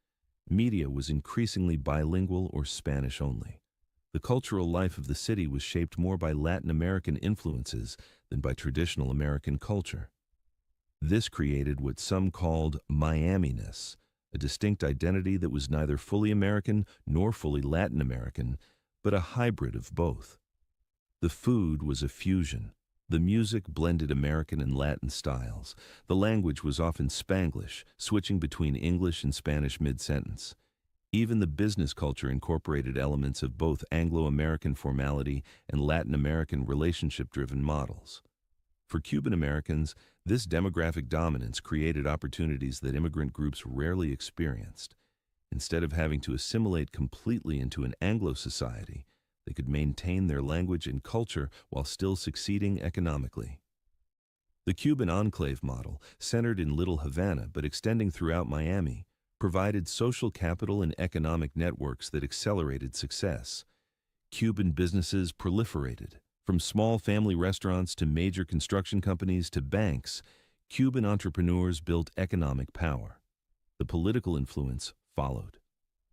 Media was increasingly bilingual or Spanish only. The cultural life of the city was shaped more by Latin American influences than by traditional American culture. This created what some called Miami-ness, a distinct identity that was neither fully American nor fully Latin American, but a hybrid of both. The food was a fusion. The music blended American and Latin styles. The language was often Spanglish, switching between English and Spanish mid-sentence. Even the business culture incorporated elements of both Anglo-American formality and Latin American relationship-driven models. For Cuban Americans, this demographic dominance created opportunities that immigrant groups rarely experienced. Instead of having to assimilate completely into an Anglo society, they could maintain their language and culture while still succeeding economically. The Cuban enclave model, centered in Little Havana but extending throughout Miami, provided social capital and economic networks that accelerated success. Cuban businesses proliferated. From small family restaurants to major construction companies to banks, Cuban entrepreneurs built economic power. The political influence followed.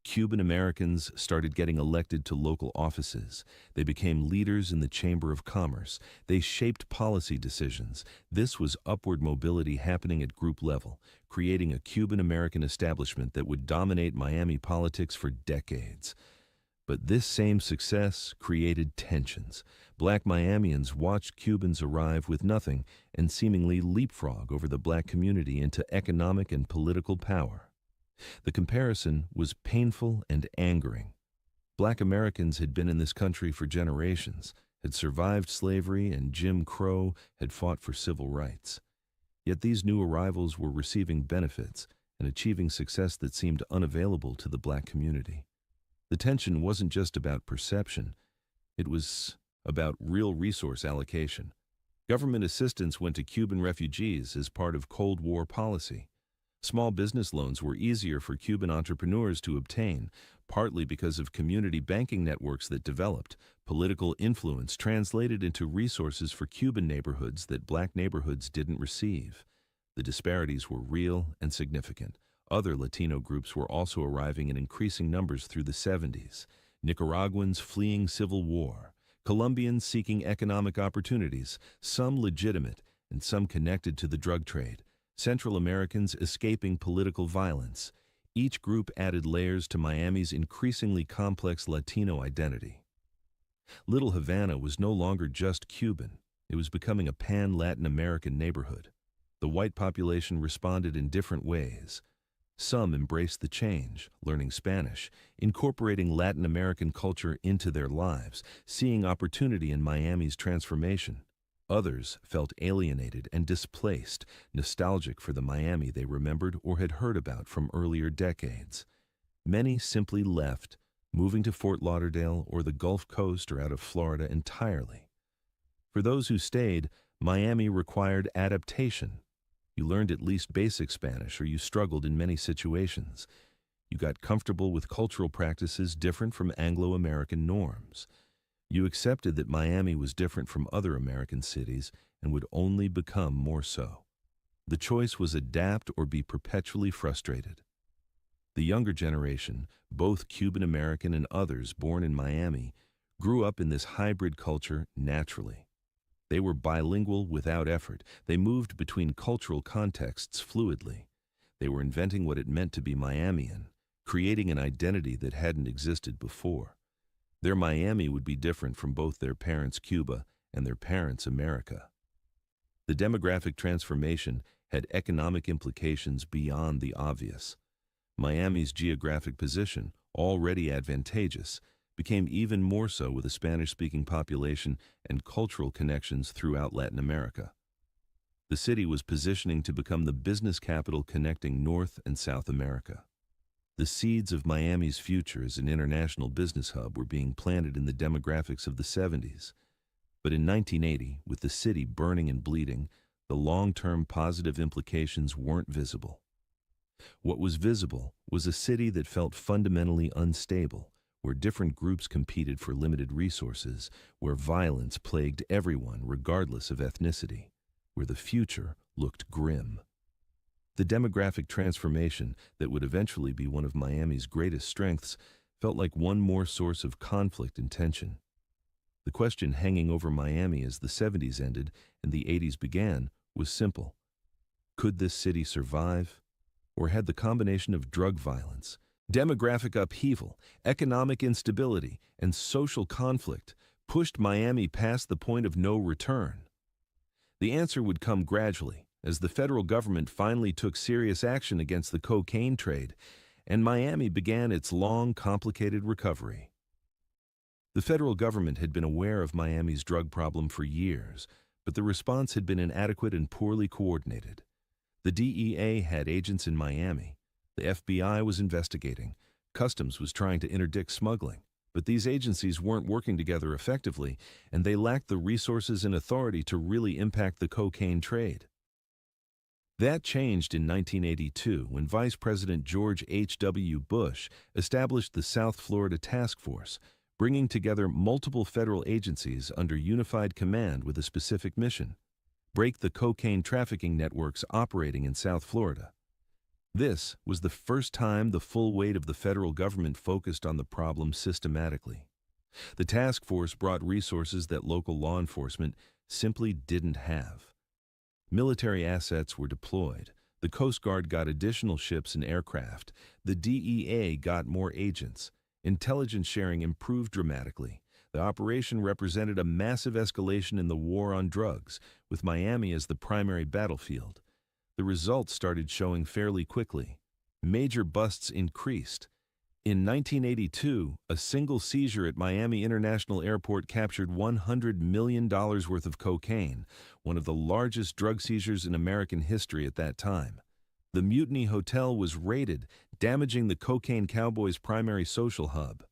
Cuban Americans started getting elected to local offices. They became leaders in the Chamber of Commerce. They shaped policy decisions. This was upward mobility happening at group level, creating a Cuban American establishment that would dominate Miami politics for decades. But this same success created tensions. Black Miamians watched Cubans arrive with nothing and seemingly leapfrog over the black community into economic and political power. The comparison was painful and angering. Black Americans had been in this country for generations, had survived slavery, and Jim Crow had fought for civil rights. Yet these new arrivals were receiving benefits and achieving success that seemed unavailable to the black community. The tension wasn't just about perception. It was about real resource allocation. Government assistance went to Cuban refugees as part of Cold War policy. Small business loans were easier for Cuban entrepreneurs to obtain, partly because of community banking networks that developed. Political influence translated into resources for Cuban neighborhoods that black neighborhoods didn't receive. The disparities were real and significant. Other Latino groups were also arriving in increasing numbers through the 70s. Nicaraguans fleeing civil war, Colombians seeking economic opportunities, some legitimate and some connected to the drug trade. Central Americans escaping political violence. Each group added layers to Miami's increasingly complex Latino identity. Little Havana was no longer just Cuban. It was becoming a pan-Latin American neighborhood. The white population responded in different ways. Some embraced the change, learning Spanish, incorporating Latin American culture into their lives, seeing opportunity in Miami's transformation. Others felt alienated and displaced, nostalgic for the Miami they remembered or had heard about from earlier decades. Many simply left, moving to Fort Lauderdale or the Gulf Coast or out of Florida entirely. For those who stayed, Miami required adaptation. You learned at least basic Spanish, or you struggled in many situations. You got comfortable with cultural practices different from Anglo-American norms. You accepted that Miami was different from other American cities and would only become more so. The choice was adapt or be perpetually frustrated. The younger generation, both Cuban American and others born in Miami, grew up in this hybrid culture naturally. They were bilingual without effort. They moved between cultural contexts fluidly. They were inventing what it meant to be Miamian, creating an identity that hadn't existed before. Their Miami would be different from both their parents' Cuba and their parents' America. The demographic transformation had economic implications beyond the obvious. Miami's geographic position, already advantageous, became even more so with a Spanish-speaking population and cultural connections throughout Latin America. The city was positioning to become the business capital connecting North and South America. The seeds of Miami's future as an international business hub were being planted in the demographics of the 70s. But in 1980, with the city burning and bleeding, the long-term positive implications weren't visible. What was visible was a city that felt fundamentally unstable, where different groups competed for limited resources, where violence plagued everyone regardless of ethnicity, where the future looked grim. The demographic transformation that would eventually be one of Miami's greatest strengths felt like one more source of conflict and tension. The question hanging over Miami as the 70s ended and the 80s began was simple. Could this city survive? Or had the combination of drug violence, demographic upheaval, economic instability, and social conflict pushed Miami past the point of no return? The answer would come gradually, as the federal government finally took serious action against the cocaine trade, and Miami began its long, complicated recovery. The federal government had been aware of Miami's drug problem for years, but the response had been inadequate and poorly coordinated. The DEA had agents in Miami. The FBI was investigating. Customs was trying to interdict smuggling. But these agencies weren't working together effectively, and they lacked the resources and authority to really impact the cocaine trade. That changed in 1982 when Vice President George H.W. Bush established the South Florida Task Force, bringing together multiple federal agencies under unified command with a specific mission: break the cocaine trafficking networks operating in South Florida. This was the first time the full weight of the federal government focused on the problem systematically. The task force brought resources that local law enforcement simply didn't have. Military assets were deployed. The Coast Guard got additional ships and aircraft. The DEA got more agents. Intelligence sharing improved dramatically. The operation represented a massive escalation in the war on drugs, with Miami as the primary battlefield. The results started showing fairly quickly. Major busts increased. In 1982, a single seizure at Miami International Airport captured $100 million worth of cocaine, one of the largest drug seizures in American history at that time. The Mutiny Hotel was raided, damaging the cocaine cowboys' primary social hub.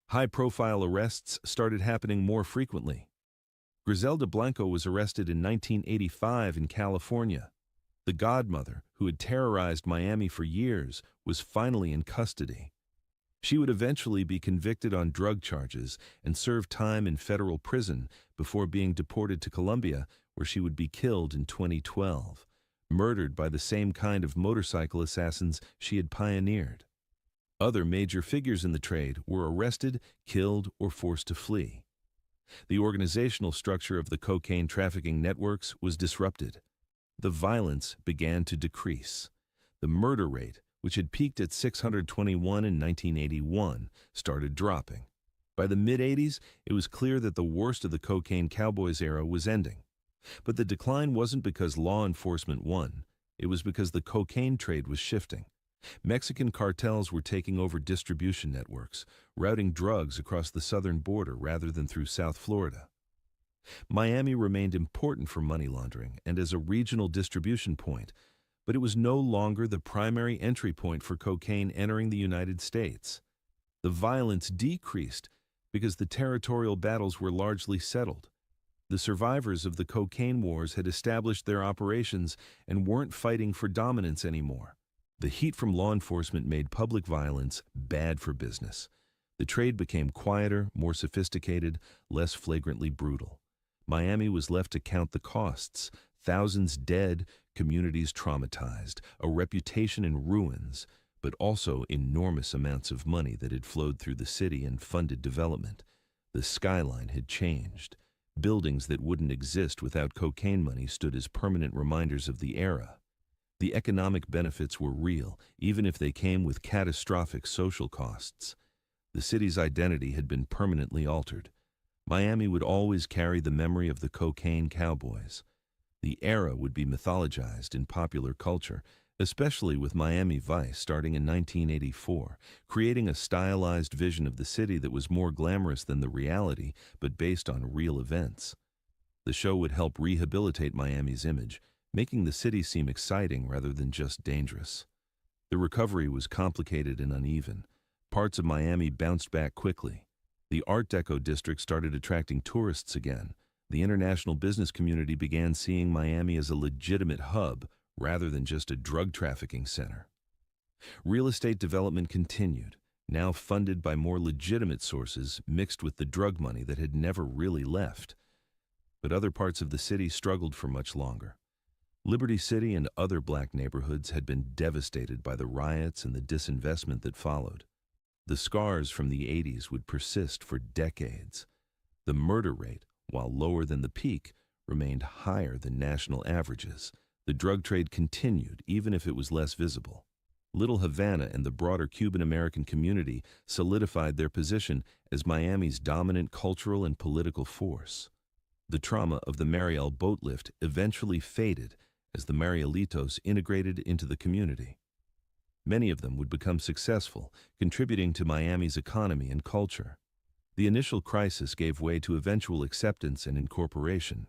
High-profile arrests started happening more frequently. Griselda Blanco was arrested in 1985 in California. The godmother, who had terrorized Miami for years, was finally in custody. She would eventually be convicted on drug charges and serve time in federal prison before being deported to Colombia, where she would be killed in 2012, murdered by the same kind of motorcycle assassins she had pioneered. Other major figures in the trade were arrested, killed, or forced to flee. The organizational structure of the cocaine trafficking networks was disrupted. The violence began to decrease. The murder rate, which had peaked at 621 in 1981, started dropping. By the mid-'80s, it was clear that the worst of the cocaine cowboys era was ending. But the decline wasn't because law enforcement won. It was because the cocaine trade was shifting. Mexican cartels were taking over distribution networks, routing drugs across the southern border rather than through South Florida. Miami remained important for money laundering and as a regional distribution point, but it was no longer the primary entry point for cocaine entering the United States. The violence decreased because the territorial battles were largely settled. The survivors of the cocaine wars had established their operations and weren't fighting for dominance anymore. The heat from law enforcement made public violence bad for business. The trade became quieter, more sophisticated, less flagrantly brutal. Miami was left to count the costs: thousands dead, communities traumatized, a reputation in ruins, but also enormous amounts of money that had flowed through the city and funded development. The skyline had changed. Buildings that wouldn't exist without cocaine money stood as permanent reminders of the era. The economic benefits were real, even if they came with catastrophic social costs. The city's identity had been permanently altered. Miami would always carry the memory of the cocaine cowboys. The era would be mythologized in popular culture, especially with Miami Vice starting in 1984, creating a stylized vision of the city that was more glamorous than the reality, but based on real events. The show would help rehabilitate Miami's image, making the city seem exciting rather than just dangerous. The recovery was complicated and uneven. Parts of Miami bounced back quickly. The Art Deco district started attracting tourists again. The international business community began seeing Miami as a legitimate hub rather than just a drug trafficking center. Real estate development continued, now funded by more legitimate sources mixed with the drug money that had never really left. But other parts of the city struggled for much longer. Liberty City and other black neighborhoods had been devastated by the riots and the disinvestment that followed. The scars from the '80s would persist for decades. The murder rate, while lower than the peak, remained higher than national averages. The drug trade continued, even if it was less visible. Little Havana and the broader Cuban-American community solidified their position as Miami's dominant cultural and political force. The trauma of the Mariel boat lift eventually faded as the Marielitos integrated into the community. Many of them would become successful, contributing to Miami's economy and culture. The initial crisis gave way to eventual acceptance and incorporation.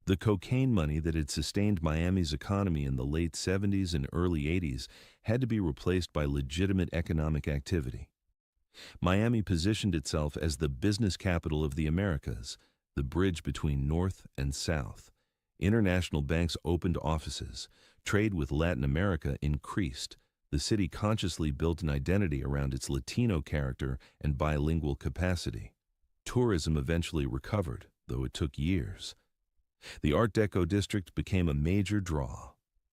The cocaine money that had sustained Miami's economy in the late '70s and early '80s had to be replaced by legitimate economic activity. Miami positioned itself as the business capital of the Americas, the bridge between North and South. International banks opened offices. Trade with Latin America increased. The city consciously built an identity around its Latino character and bilingual capacity. Tourism eventually recovered, though it took years. The Art Deco district became a major draw.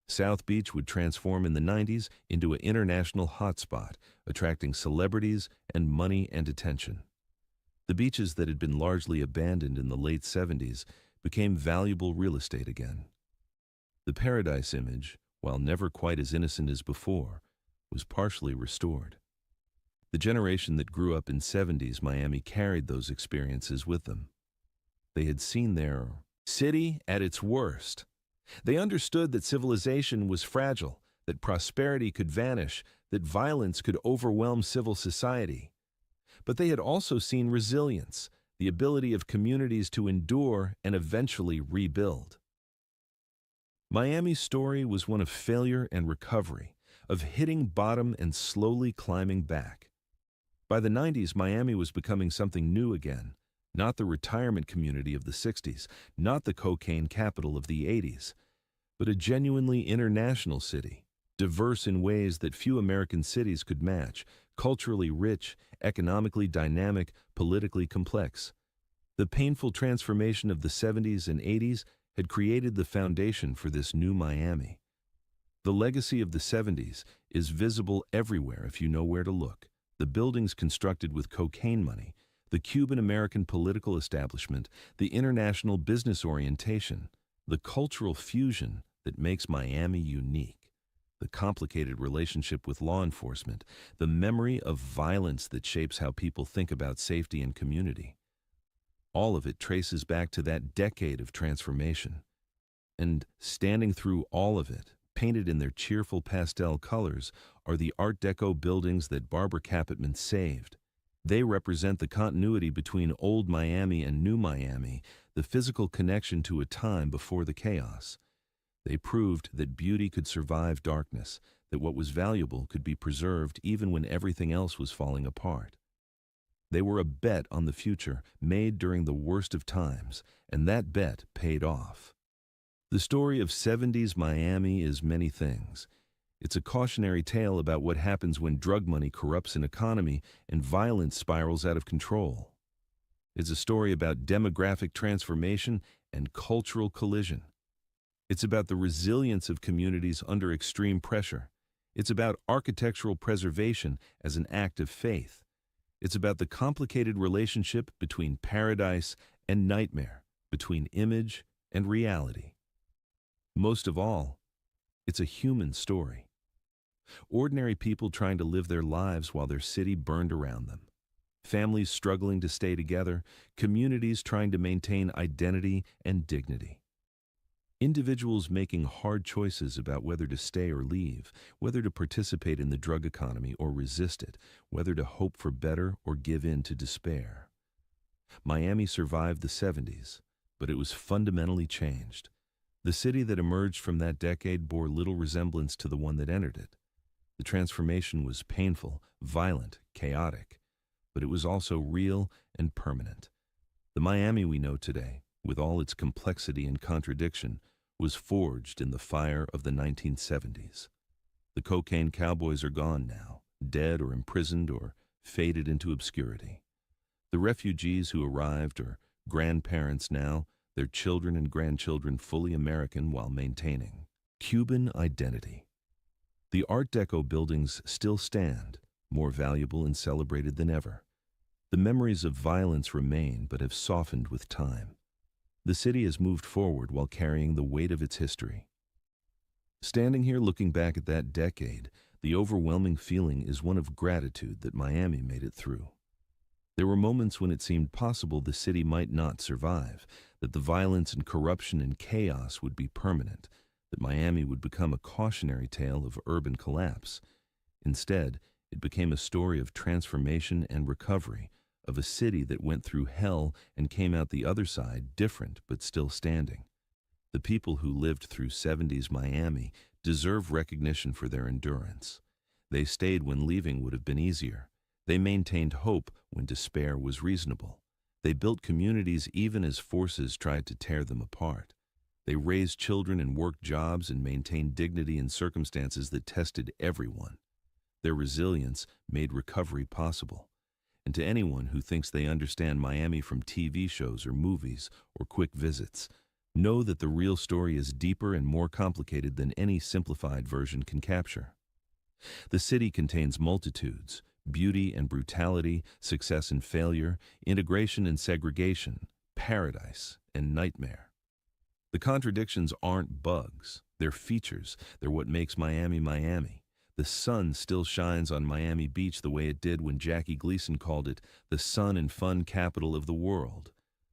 South Beach would transform in the '90s into an international hotspot, attracting celebrities and money and attention. The beaches that had been largely abandoned in the late '70s became valuable real estate again. The paradise image, while never quite as innocent as before, was partially restored. The generation that grew up in '70s Miami carried those experiences with them. They had seen their city at its worst. They understood that civilization was fragile, that prosperity could vanish, that violence could overwhelm civil society. But they had also seen resilience, the ability of communities to endure and eventually rebuild. Miami's story was one of failure and recovery, of hitting bottom and slowly climbing back. By the '90s, Miami was becoming something new again, not the retirement community of the '60s, not the cocaine capital of the '80s, but a genuinely international city, diverse in ways that few American cities could match, culturally rich, economically dynamic, politically complex. The painful transformation of the '70s and '80s had created the foundation for this new Miami. The legacy of the '70s is visible everywhere if you know where to look. The buildings constructed with cocaine money, the Cuban-American political establishment, the international business orientation, the cultural fusion that makes Miami unique. the complicated relationship with law enforcement, the memory of violence that shapes how people think about safety and community. All of it traces back to that decade of transformation. And standing through all of it, painted in their cheerful pastel colors, are the Art Deco buildings that Barbara Capitman saved. They represent the continuity between old Miami and new Miami, the physical connection to a time before the chaos. They proved that beauty could survive darkness, that what was valuable could be preserved even when everything else was falling apart. They were a bet on the future, made during the worst of times, and that bet paid off. The story of 70s Miami is many things. It's a cautionary tale about what happens when drug money corrupts an economy and violence spirals out of control. It's a story about demographic transformation and cultural collision. It's about the resilience of communities under extreme pressure. It's about architectural preservation as an act of faith. It's about the complicated relationship between paradise and nightmare, between image and reality. Most of all, it's a human story. Ordinary people trying to live their lives while their city burned around them. Families struggling to stay together, communities trying to maintain identity and dignity. Individuals making hard choices about whether to stay or leave, whether to participate in the drug economy or resist it, whether to hope for better or give in to despair. Miami survived the 70s, but it was fundamentally changed. The city that emerged from that decade bore little resemblance to the one that entered it. The transformation was painful, violent, chaotic, but it was also real and permanent. The Miami we know today, with all its complexity and contradiction, was forged in the fire of the 1970s. The cocaine cowboys are gone now, dead or imprisoned or faded into obscurity. The refugees who arrived are grandparents now, their children and grandchildren fully American while maintaining Cuban identity. The Art Deco buildings still stand, more valuable and celebrated than ever. The memories of violence remain but have softened with time. The city has moved forward while carrying the weight of its history. Standing here looking back at that decade, the overwhelming feeling is one of gratitude that Miami made it through. There were moments when it seemed possible the city might not survive, that the violence and corruption and chaos would be permanent, that Miami would become a cautionary tale of urban collapse. Instead, it became a story of transformation and recovery, of a city that went through hell and came out the other side different but still standing. The people who lived through 70s Miami deserve recognition for their endurance. They stayed when leaving would have been easier. They maintained hope when despair was reasonable. They built communities even as forces tried to tear them apart. They raised children and worked jobs and maintained dignity in circumstances that tested everyone. Their resilience made recovery possible. And to anyone who thinks they understand Miami from TV shows or movies or quick visits, know that the real story is deeper and more complicated than any simplified version can capture. The city contains multitudes, beauty and brutality, success and failure, integration and segregation, paradise and nightmare. The contradictions aren't bugs, they're features. They're what makes Miami Miami. The sun still shines on Miami Beach the way it did when Jackie Gleason called it the sun and fun capital of the world.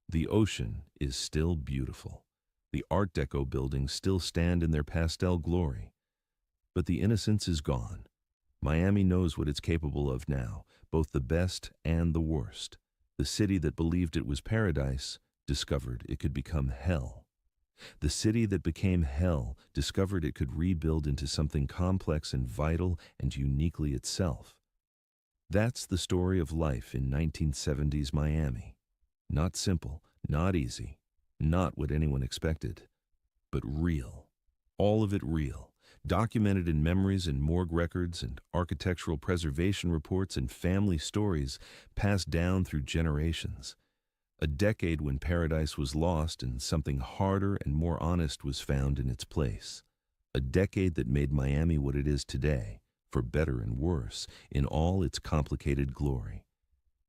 The ocean is still beautiful. The Art Deco buildings still stand in their pastel glory. But the innocence is gone. Miami knows what it's capable of now, both the best and the worst. The city that believed it was paradise discovered it could become hell. The city that became hell discovered it could rebuild into something complex and vital and uniquely itself. That's the story of life in 1970s Miami. Not simple, not easy, not what anyone expected, but real. All of it real, documented in memories and morgue records and architectural preservation reports and family stories passed down through generations. A decade when paradise was lost and something harder and more honest was found in its place. A decade that made Miami what it is today, for better and worse, in all its complicated glory.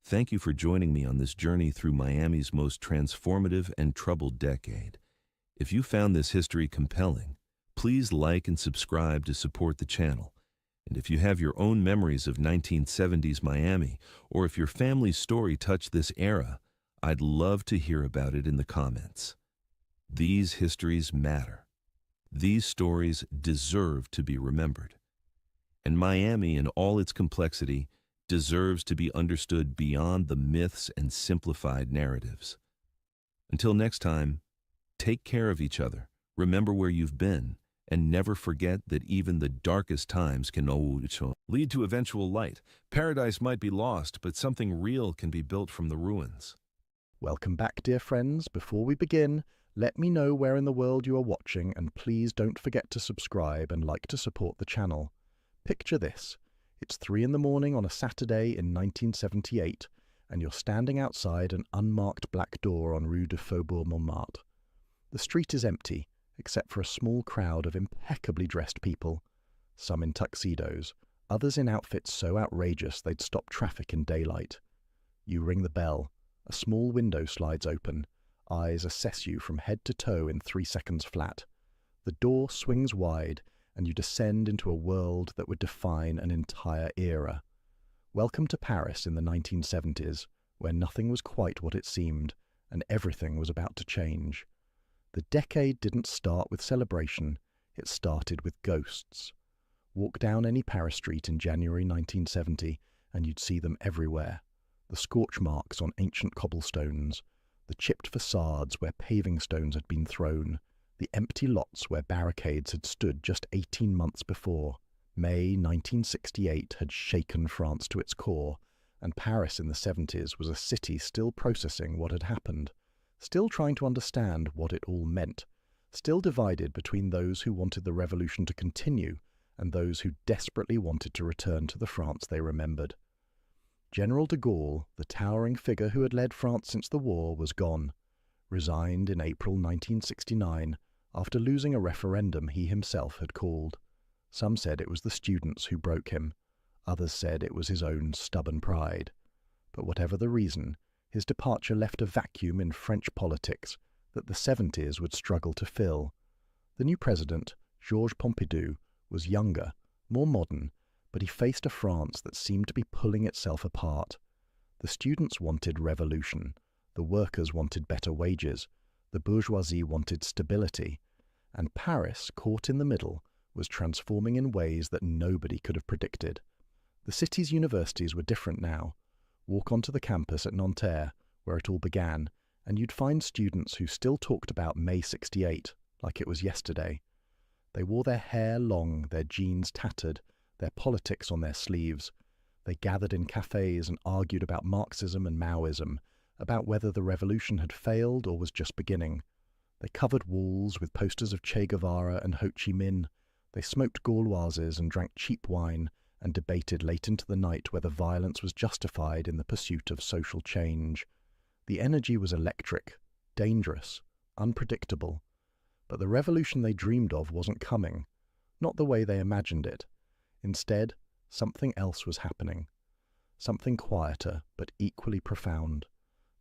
Thank you for joining me on this journey through Miami's most transformative and troubled decade. If you found this history compelling, Please like and subscribe to support the channel. And if you have your own memories of 1970s Miami, or if your family's story touched this era, I'd love to hear about it in the comments. These histories matter. These stories deserve to be remembered. And Miami, in all its complexity, deserves to be understood beyond the myths and simplified narratives. Until next time, take care of each other, remember where you've been, and never forget that even the darkest times can lead to eventual light. Paradise might be lost, but something real can be built from the ruins. Welcome back, dear friends. Before we begin, let me know where in the world you are watching, and please don't forget to subscribe and like to support the channel. Picture this. It's 3 in the morning on a Saturday in 1978, and you're standing outside an unmarked black door on Rue de Faubourg Montmartre. The street is empty, except for a small crowd of impeccably dressed people, some in tuxedos, others in outfits so outrageous they'd stop traffic in daylight. You ring the bell. A small window slides open. Eyes assess you from head to toe in 3 seconds flat. The door swings wide, and you descend into a world that would define an entire era. Welcome to Paris in the 1970s, where nothing was quite what it seemed, and everything was about to change. The decade didn't start with celebration, it started with ghosts. Walk down any Paris street in January 1970, and you'd see them everywhere. The scorch marks on ancient cobblestones, the chipped facades where paving stones had been thrown, the empty lots where barricades had stood just 18 months before. May 1968 had shaken France to its core, and Paris in the 70s was a city still processing what had happened, still trying to understand what it all meant, still divided between those who wanted the revolution to continue and those who desperately wanted to return to the France they remembered. General de Gaulle, the towering figure who had led France since the war, was gone, resigned in April 1969 after losing a referendum he himself had called. Some said it was the students who broke him, others said it was his own stubborn pride. But whatever the reason, his departure left a vacuum in French politics that the 70s would struggle to fill. The new president, Georges Pompidou, was younger, more modern, but he faced a France that seemed to be pulling itself apart. The students wanted revolution, the workers wanted better wages, the bourgeoisie wanted stability, and Paris, caught in the middle, was transforming in ways that nobody could have predicted. The city's universities were different now. Walk onto the campus at Nanterre, where it all began, and you'd find students who still talked about May '68 like it was yesterday. They wore their hair long, their jeans tattered, their politics on their sleeves. They gathered in cafes and argued about Marxism and Maoism, about whether the revolution had failed or was just beginning. They covered walls with posters of Che Guevara and Ho Chi Minh. They smoked Gauloises and drank cheap wine, and debated late into the night whether violence was justified in the pursuit of social change. The energy was electric, dangerous, unpredictable. But the revolution they dreamed of wasn't coming, not the way they imagined it. Instead, something else was happening. Something quieter, but equally profound.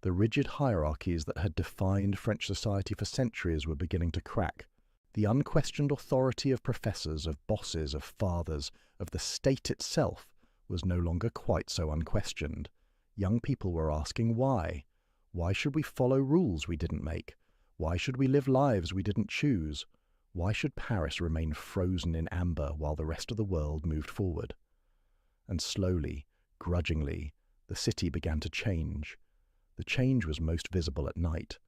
The rigid hierarchies that had defined French society for centuries were beginning to crack. The unquestioned authority of professors, of bosses, of fathers, of the state itself was no longer quite so unquestioned. Young people were asking why. Why should we follow rules we didn't make? Why should we live lives we didn't choose? Why should Paris remain frozen in amber while the rest of the world moved forward? And slowly, grudgingly, the city began to change. The change was most visible at night,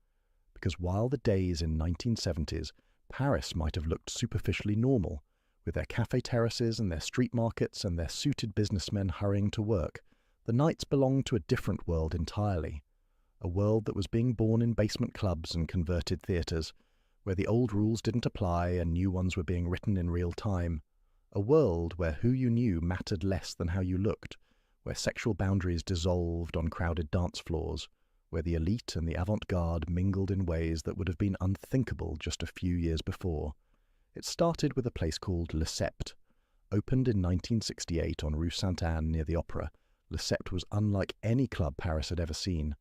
because while the days in 1970s Paris might have looked superficially normal, with their cafe terraces and their street markets and their suited businessmen hurrying to work, the nights belonged to a different world entirely, a world that was being born in basement clubs and converted theatres, where the old rules didn't apply and new ones were being written in real time, a world where who you knew mattered less than how you looked, where sexual boundaries dissolved on crowded dance floors, where the elite and the avant-garde mingled in ways that would have been unthinkable just a few years before. It started with a place called Le Sept. Opened in 1968 on Rue Sainte-Anne near the Opera, Le Sept was unlike any club Paris had ever seen,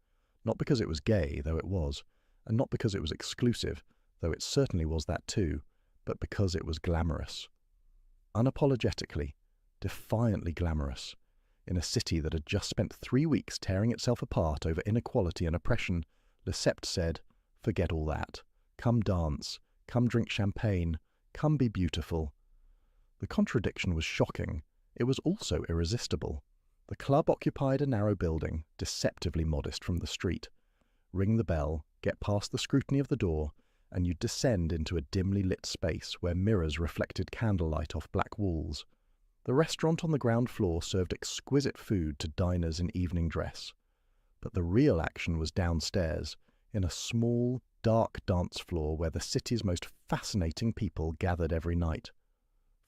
not because it was gay, though it was, and not because it was exclusive, though it certainly was that too, but because it was glamorous. Unapologetically, defiantly glamorous. In a city that had just spent 3 weeks tearing itself apart over inequality and oppression, Lessept said, "Forget all that. Come dance. Come drink champagne. Come be beautiful." The contradiction was shocking. It was also irresistible. The club occupied a narrow building, deceptively modest from the street. Ring the bell, get past the scrutiny of the door, and you'd descend into a dimly lit space where mirrors reflected candlelight off black walls. The restaurant on the ground floor served exquisite food to diners in evening dress. But the real action was downstairs, in a small, dark dance floor where the city's most fascinating people gathered every night.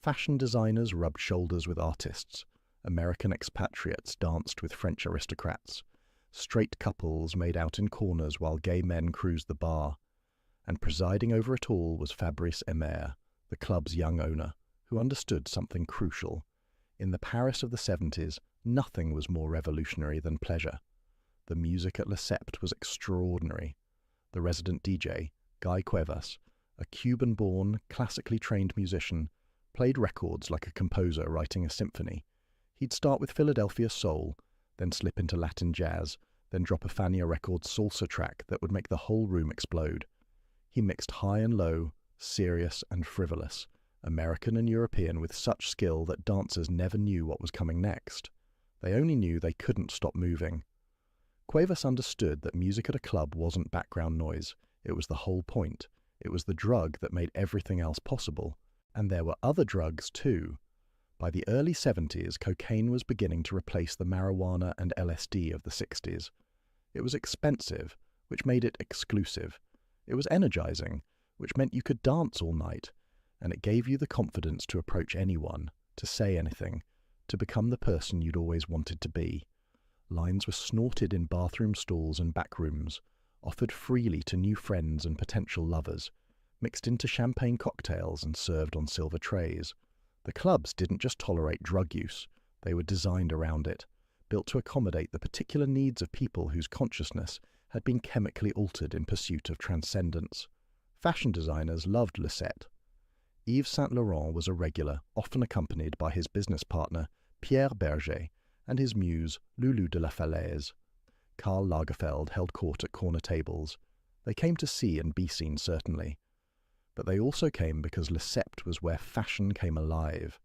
Fashion designers rubbed shoulders with artists. American expatriates danced with French aristocrats. Straight couples made out in corners while gay men cruised the bar. And presiding over it all was Fabrice Emer, the club's young owner, who understood something crucial. In the Paris of the 70s, nothing was more revolutionary than pleasure. The music at Lessept was extraordinary. The resident DJ, Guy Cuevas, a Cuban-born, classically trained musician, played records like a composer writing a symphony. He'd start with Philadelphia soul, then slip into Latin jazz, then drop a Fania Records salsa track that would make the whole room explode. He mixed high and low, serious and frivolous, American and European with such skill that dancers never knew what was coming next. They only knew they couldn't stop moving. Cuevas understood that music at a club wasn't background noise. It was the whole point. It was the drug that made everything else possible. And there were other drugs too. By the early 70s, cocaine was beginning to replace the marijuana and LSD of the 60s. It was expensive, which made it exclusive. It was energizing, which meant you could dance all night, and it gave you the confidence to approach anyone, to say anything, to become the person you'd always wanted to be. Lines were snorted in bathroom stalls and back rooms, offered freely to new friends and potential lovers, mixed into champagne cocktails and served on silver trays. The clubs didn't just tolerate drug use, they were designed around it, built to accommodate the particular needs of people whose consciousness had been chemically altered in pursuit of transcendence. Fashion designers loved Lessept. Yves Saint Laurent was a regular, often accompanied by his business partner, Pierre Berger, and his muse, Loulou de la Falaise. Karl Lagerfeld held court at corner tables. They came to see and be seen, certainly. But they also came because Lessept was where fashion came alive,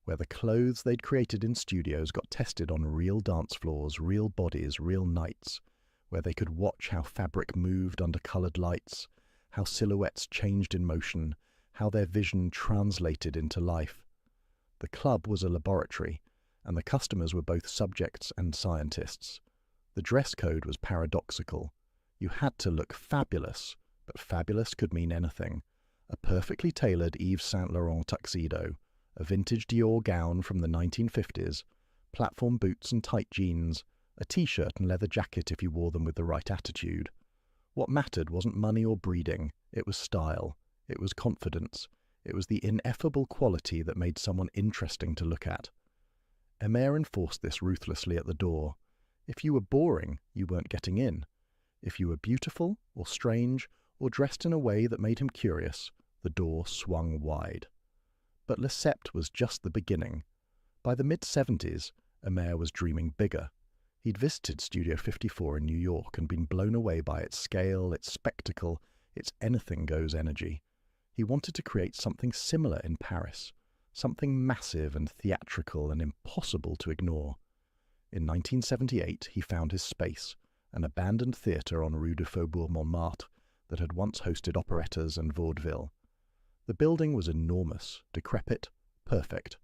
where the clothes they'd created in studios got tested on real dance floors, real bodies, real nights, where they could watch how fabric moved under coloured lights, how silhouettes changed in motion, how their vision translated into life. The club was a laboratory, and the customers were both subjects and scientists. The dress code was paradoxical. You had to look fabulous, but fabulous could mean anything. A perfectly tailored Yves Saint Laurent tuxedo, a vintage Dior gown from the 1950s, platform boots and tight jeans, a t-shirt and leather jacket if you wore them with the right attitude. What mattered wasn't money or breeding, it was style, it was confidence, it was the ineffable quality that made someone interesting to look at. Emer enforced this ruthlessly at the door. If you were boring, you weren't getting in. If you were beautiful, or strange, or dressed in a way that made him curious, the door swung wide. But Lessept was just the beginning. By the mid-70s, Emer was dreaming bigger. He'd visited Studio 54 in New York and been blown away by its scale, its spectacle, its anything-goes energy. He wanted to create something similar in Paris, something massive and theatrical and impossible to ignore. In 1978, he found his space, an abandoned theatre on Rue du Faubourg Montmartre that had once hosted operettas and vaudeville. The building was enormous, decrepit, perfect.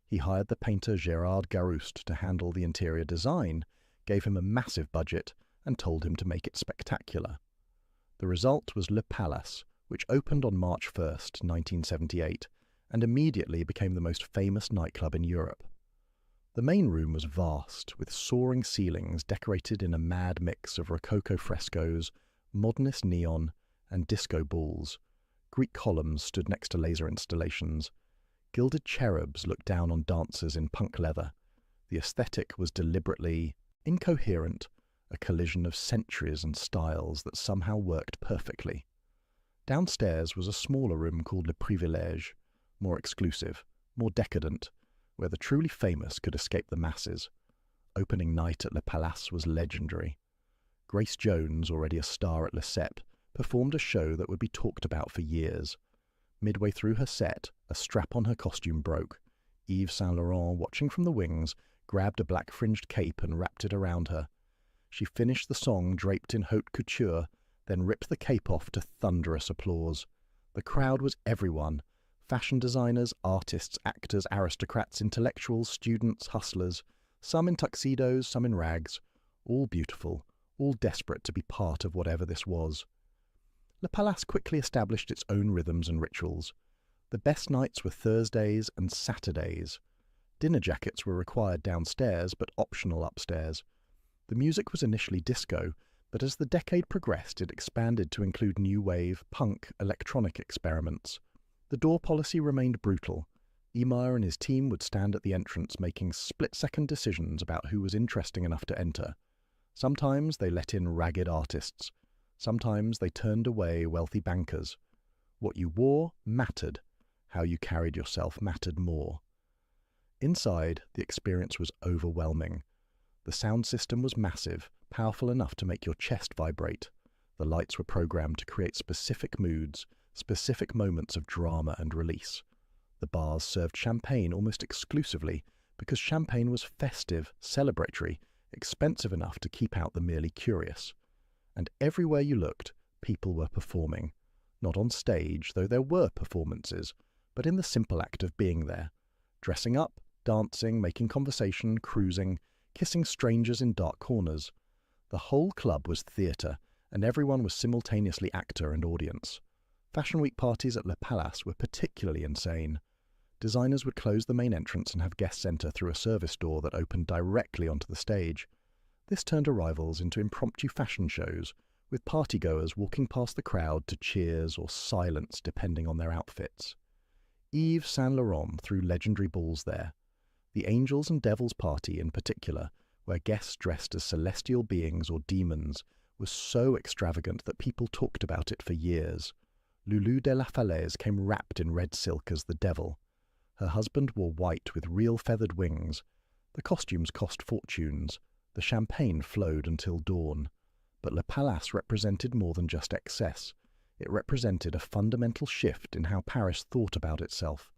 He hired the painter Gérard Garouste to handle the interior design, gave him a massive budget, and told him to make it spectacular. The result was Le Palace, which opened on March 1st, 1978, and immediately became the most famous nightclub in Europe. The main room was vast, with soaring ceilings decorated in a mad mix of Rococo frescoes, modernist neon, and disco balls. Greek columns stood next to laser installations. Gilded cherubs looked down on dancers in punk leather. The aesthetic was deliberately incoherent, a collision of centuries and styles that somehow worked perfectly. Downstairs was a smaller room called Le Privilège, more exclusive, more decadent, where the truly famous could escape the masses. Opening night at Le Palace was legendary. Grace Jones, already a star at Lesseps, performed a show that would be talked about for years. Midway through her set, a strap on her costume broke. Yves Saint Laurent, watching from the wings, grabbed a black-fringed cape and wrapped it around her. She finished the song draped in haute couture, then ripped the cape off to thunderous applause. The crowd was everyone: fashion designers, artists, actors, aristocrats, intellectuals, students, hustlers, some in tuxedos, some in rags, all beautiful, all desperate to be part of whatever this was. Le Palace quickly established its own rhythms and rituals. The best nights were Thursdays and Saturdays. Dinner jackets were required downstairs, but optional upstairs. The music was initially disco, but as the decade progressed, it expanded to include new wave, punk, electronic experiments. The door policy remained brutal. Emir and his team would stand at the entrance making split-second decisions about who was interesting enough to enter. Sometimes they let in ragged artists. Sometimes they turned away wealthy bankers. What you wore mattered. How you carried yourself mattered more. Inside, the experience was overwhelming. The sound system was massive, powerful enough to make your chest vibrate. The lights were programmed to create specific moods, specific moments of drama and release. The bars served champagne almost exclusively because champagne was festive, celebratory, expensive enough to keep out the merely curious. And everywhere you looked, people were performing. Not on stage, though there were performances, but in the simple act of being there. Dressing up, dancing, making conversation, cruising, kissing strangers in dark corners. The whole club was theatre, and everyone was simultaneously actor and audience. Fashion Week parties at Le Palace were particularly insane. Designers would close the main entrance and have guests enter through a service door that opened directly onto the stage. This turned arrivals into impromptu fashion shows, with partygoers walking past the crowd to cheers or silence depending on their outfits. Yves Saint Laurent threw legendary balls there. The Angels and Devils party in particular, where guests dressed as celestial beings or demons, was so extravagant that people talked about it for years. Loulou de la Falaise came wrapped in red silk as the devil. Her husband wore white with real feathered wings. The costumes cost fortunes. The champagne flowed until dawn. But Le Palace represented more than just excess. It represented a fundamental shift in how Paris thought about itself.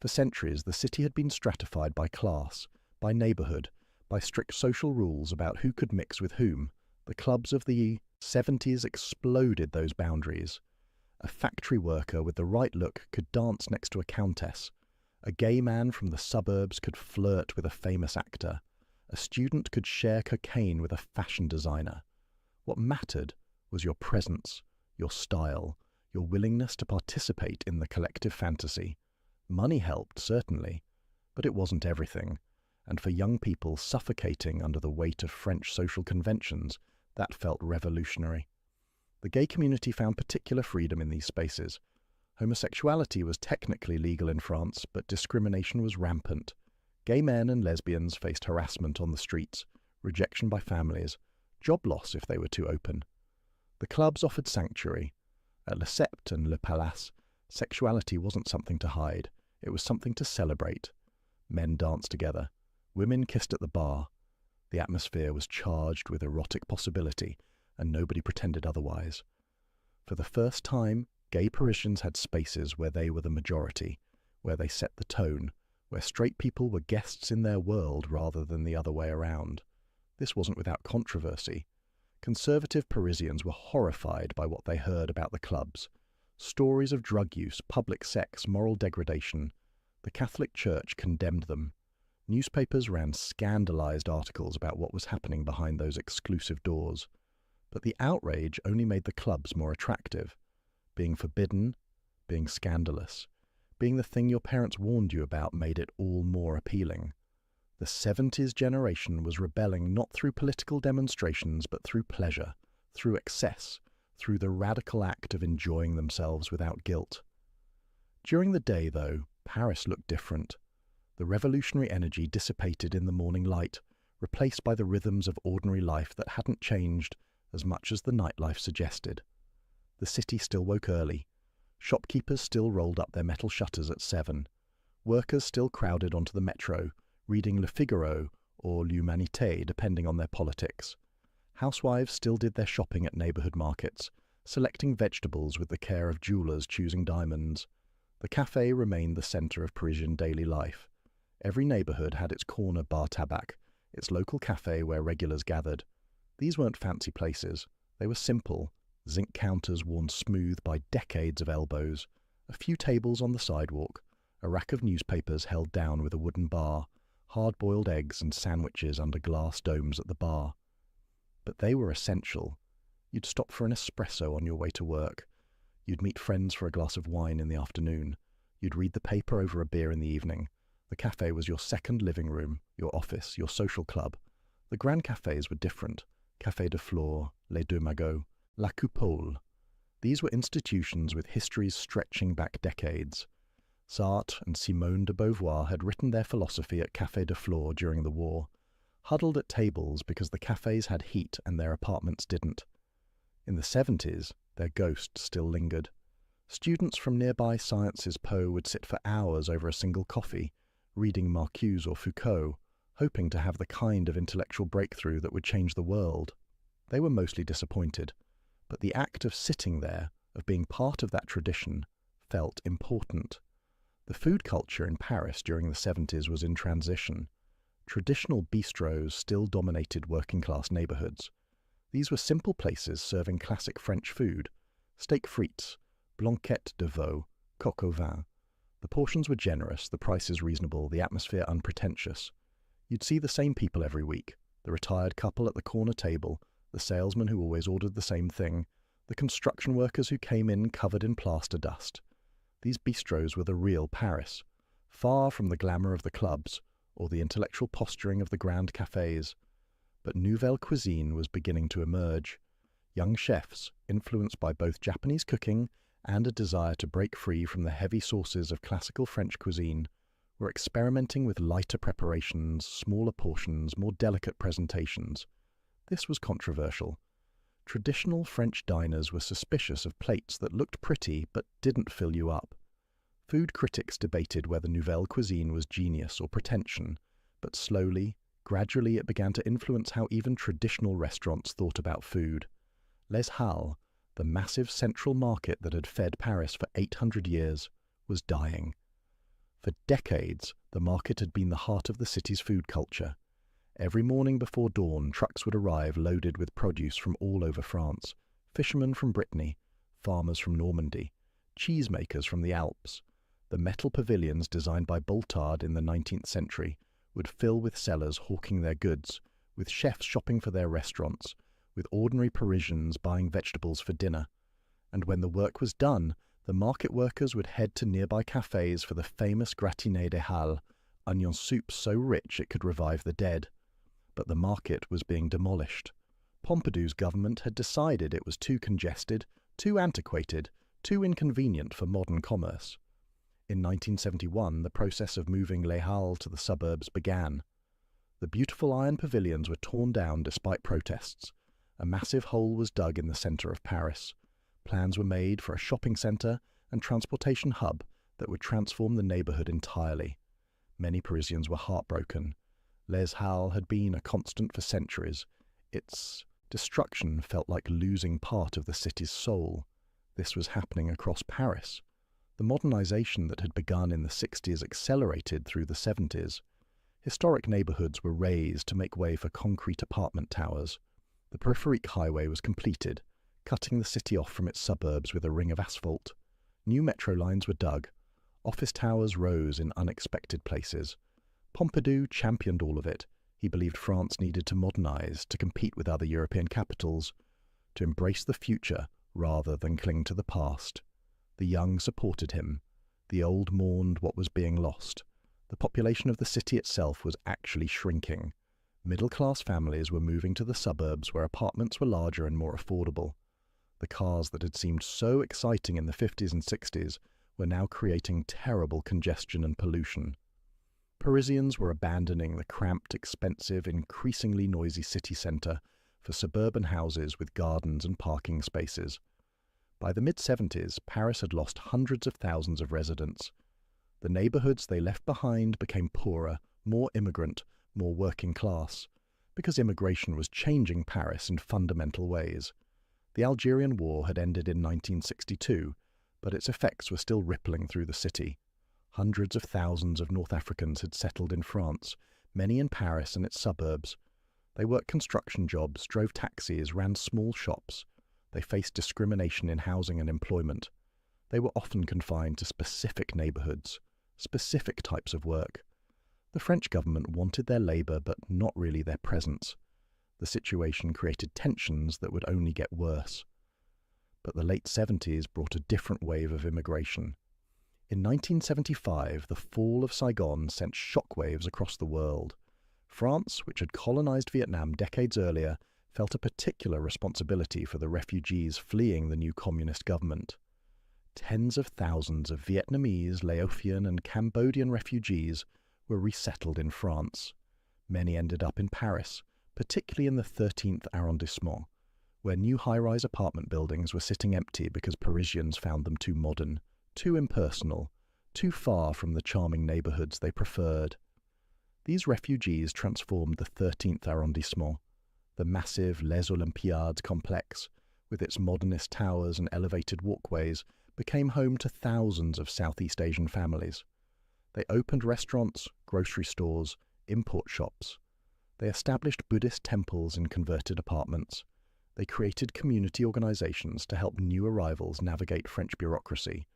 For centuries, the city had been stratified by class, by neighbourhood, by strict social rules about who could mix with whom. The clubs of the 70s exploded those boundaries. A factory worker with the right look could dance next to a countess. A gay man from the suburbs could flirt with a famous actor. A student could share cocaine with a fashion designer. What mattered was your presence, your style, your willingness to participate in the collective fantasy. Money helped, certainly, but it wasn't everything, and for young people suffocating under the weight of French social conventions, that felt revolutionary. The gay community found particular freedom in these spaces. Homosexuality was technically legal in France, but discrimination was rampant. Gay men and lesbians faced harassment on the streets, rejection by families, job loss if they were too open. The clubs offered sanctuary. At Lesseps and Le Palace, sexuality wasn't something to hide, it was something to celebrate. Men danced together. Women kissed at the bar. The atmosphere was charged with erotic possibility, and nobody pretended otherwise. For the first time, gay Parisians had spaces where they were the majority, where they set the tone, where straight people were guests in their world rather than the other way around. This wasn't without controversy. Conservative Parisians were horrified by what they heard about the clubs. Stories of drug use, public sex, moral degradation. The Catholic Church condemned them. Newspapers ran scandalized articles about what was happening behind those exclusive doors. But the outrage only made the clubs more attractive. Being forbidden, being scandalous, being the thing your parents warned you about made it all more appealing. The 70s generation was rebelling not through political demonstrations but through pleasure, through excess, through the radical act of enjoying themselves without guilt. During the day, though, Paris looked different. The revolutionary energy dissipated in the morning light, replaced by the rhythms of ordinary life that hadn't changed as much as the nightlife suggested. The city still woke early. Shopkeepers still rolled up their metal shutters at 7. Workers still crowded onto the metro, reading Le Figaro or L'Humanité, depending on their politics. Housewives still did their shopping at neighbourhood markets, selecting vegetables with the care of jewellers choosing diamonds. The café remained the centre of Parisian daily life. Every neighbourhood had its corner bar tabac, its local café where regulars gathered. These weren't fancy places. They were simple, zinc counters worn smooth by decades of elbows, a few tables on the sidewalk, a rack of newspapers held down with a wooden bar, hard-boiled eggs and sandwiches under glass domes at the bar. But they were essential. You'd stop for an espresso on your way to work. You'd meet friends for a glass of wine in the afternoon. You'd read the paper over a beer in the evening. The café was your second living room, your office, your social club. The grand cafés were different. Café de Flore, Les Deux Magots, La Coupole. These were institutions with histories stretching back decades. Sartre and Simone de Beauvoir had written their philosophy at Café de Flore during the war, huddled at tables because the cafés had heat and their apartments didn't. In the 70s, their ghost still lingered. Students from nearby Sciences Po would sit for hours over a single coffee, reading Marcuse or Foucault, hoping to have the kind of intellectual breakthrough that would change the world. They were mostly disappointed, but the act of sitting there, of being part of that tradition, felt important. The food culture in Paris during the 70s was in transition. Traditional bistros still dominated working-class neighbourhoods. These were simple places serving classic French food: steak frites, blanquette de veau, coq au vin. The portions were generous, the prices reasonable, the atmosphere unpretentious. You'd see the same people every week: the retired couple at the corner table, the salesman who always ordered the same thing, the construction workers who came in covered in plaster dust. These bistros were the real Paris, far from the glamour of the clubs or the intellectual posturing of the grand cafés. But nouvelle cuisine was beginning to emerge. Young chefs, influenced by both Japanese cooking and a desire to break free from the heavy sauces of classical French cuisine, were experimenting with lighter preparations, smaller portions, more delicate presentations. This was controversial. Traditional French diners were suspicious of plates that looked pretty but didn't fill you up. Food critics debated whether nouvelle cuisine was genius or pretension, but slowly, gradually it began to influence how even traditional restaurants thought about food. Les Halles, the massive central market that had fed Paris for 800 years, was dying. For decades, the market had been the heart of the city's food culture. Every morning before dawn, trucks would arrive loaded with produce from all over France: fishermen from Brittany, farmers from Normandy, cheesemakers from the Alps. The metal pavilions designed by Boltard in the 19th century would fill with sellers hawking their goods, with chefs shopping for their restaurants, with ordinary Parisians buying vegetables for dinner. And when the work was done, the market workers would head to nearby cafés for the famous gratiné des Halles, onion soup so rich it could revive the dead. But the market was being demolished. Pompidou's government had decided it was too congested, too antiquated, too inconvenient for modern commerce. In 1971, the process of moving Les Halles to the suburbs began. The beautiful iron pavilions were torn down despite protests. A massive hole was dug in the centre of Paris. Plans were made for a shopping centre and transportation hub that would transform the neighbourhood entirely. Many Parisians were heartbroken. Les Halles had been a constant for centuries. Its destruction felt like losing part of the city's soul. This was happening across Paris. The modernisation that had begun in the 60s accelerated through the 70s. Historic neighbourhoods were razed to make way for concrete apartment towers. The Peripherique highway was completed, cutting the city off from its suburbs with a ring of asphalt. New metro lines were dug. Office towers rose in unexpected places. Pompidou championed all of it. He believed France needed to modernise, to compete with other European capitals, to embrace the future rather than cling to the past. The young supported him. The old mourned what was being lost. The population of the city itself was actually shrinking. Middle-class families were moving to the suburbs where apartments were larger and more affordable. The cars that had seemed so exciting in the 50s and 60s were now creating terrible congestion and pollution. Parisians were abandoning the cramped, expensive, increasingly noisy city centre for suburban houses with gardens and parking spaces. By the mid-70s, Paris had lost hundreds of thousands of residents. The neighbourhoods they left behind became poorer, more immigrant, more working class, because immigration was changing Paris in fundamental ways. The Algerian War had ended in 1962, but its effects were still rippling through the city. Hundreds of thousands of North Africans had settled in France, many in Paris and its suburbs. They worked construction jobs, drove taxis, ran small shops. They faced discrimination in housing and employment. They were often confined to specific neighbourhoods, specific types of work. The French government wanted their labour, but not really their presence. The situation created tensions that would only get worse. But the late 70s brought a different wave of immigration. In 1975, the fall of Saigon sent shockwaves across the world. France, which had colonized Vietnam decades earlier, felt a particular responsibility for the refugees fleeing the new communist government. Tens of thousands of Vietnamese, Laotian, and Cambodian refugees were resettled in France. Many ended up in Paris, particularly in the 13th arrondissement, where new high-rise apartment buildings were sitting empty because Parisians found them too modern, too impersonal, too far from the charming neighbourhoods they preferred. These refugees transformed the 13th arrondissement, the massive Les Olympiades complex, with its modernist towers and elevated walkways, became home to thousands of Southeast Asian families. They opened restaurants, grocery stores, import shops. They established Buddhist temples in converted apartments. They created community organizations to help new arrivals navigate French bureaucracy.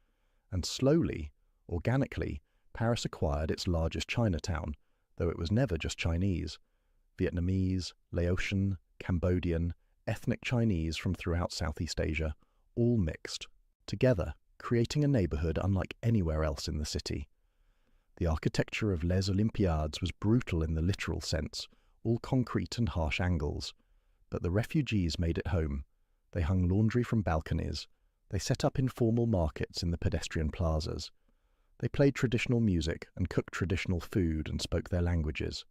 And slowly, organically, Paris acquired its largest Chinatown, though it was never just Chinese. Vietnamese, Laotian, Cambodian, ethnic Chinese from throughout Southeast Asia, all mixed, together, creating a neighborhood unlike anywhere else in the city. The architecture of Les Olympiades was brutal in the literal sense, all concrete and harsh angles. But the refugees made it home. They hung laundry from balconies. They set up informal markets in the pedestrian plazas. They played traditional music and cooked traditional food and spoke their languages.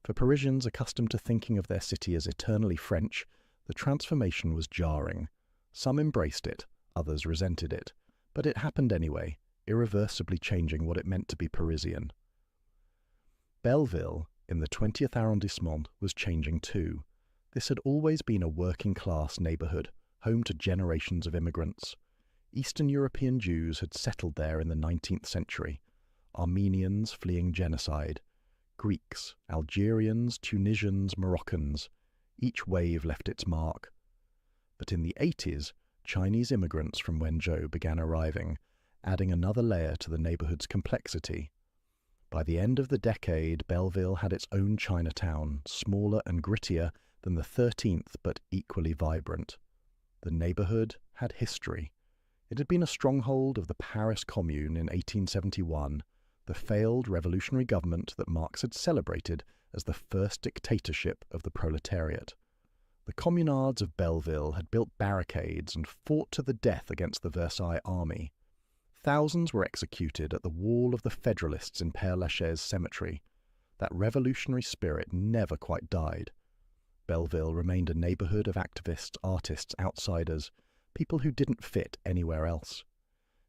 For Parisians accustomed to thinking of their city as eternally French, the transformation was jarring. Some embraced it, others resented it. But it happened anyway, irreversibly changing what it meant to be Parisian. Belleville, in the 20th arrondissement, was changing too. This had always been a working-class neighbourhood, home to generations of immigrants. Eastern European Jews had settled there in the 19th century. Armenians fleeing genocide. Greeks, Algerians, Tunisians, Moroccans. Each wave left its mark. But in the 80s, Chinese immigrants from Wenzhou began arriving, adding another layer to the neighbourhood's complexity. By the end of the decade, Belleville had its own Chinatown, smaller and grittier than the 13th, but equally vibrant. The neighbourhood had history. It had been a stronghold of the Paris Commune in 1871, the failed revolutionary government that Marx had celebrated as the first dictatorship of the proletariat. The communards of Belleville had built barricades and fought to the death against the Versailles army. Thousands were executed at the wall of the Federalists in Père Lachaise cemetery. That revolutionary spirit never quite died. Belleville remained a neighbourhood of activists, artists, outsiders, people who didn't fit anywhere else.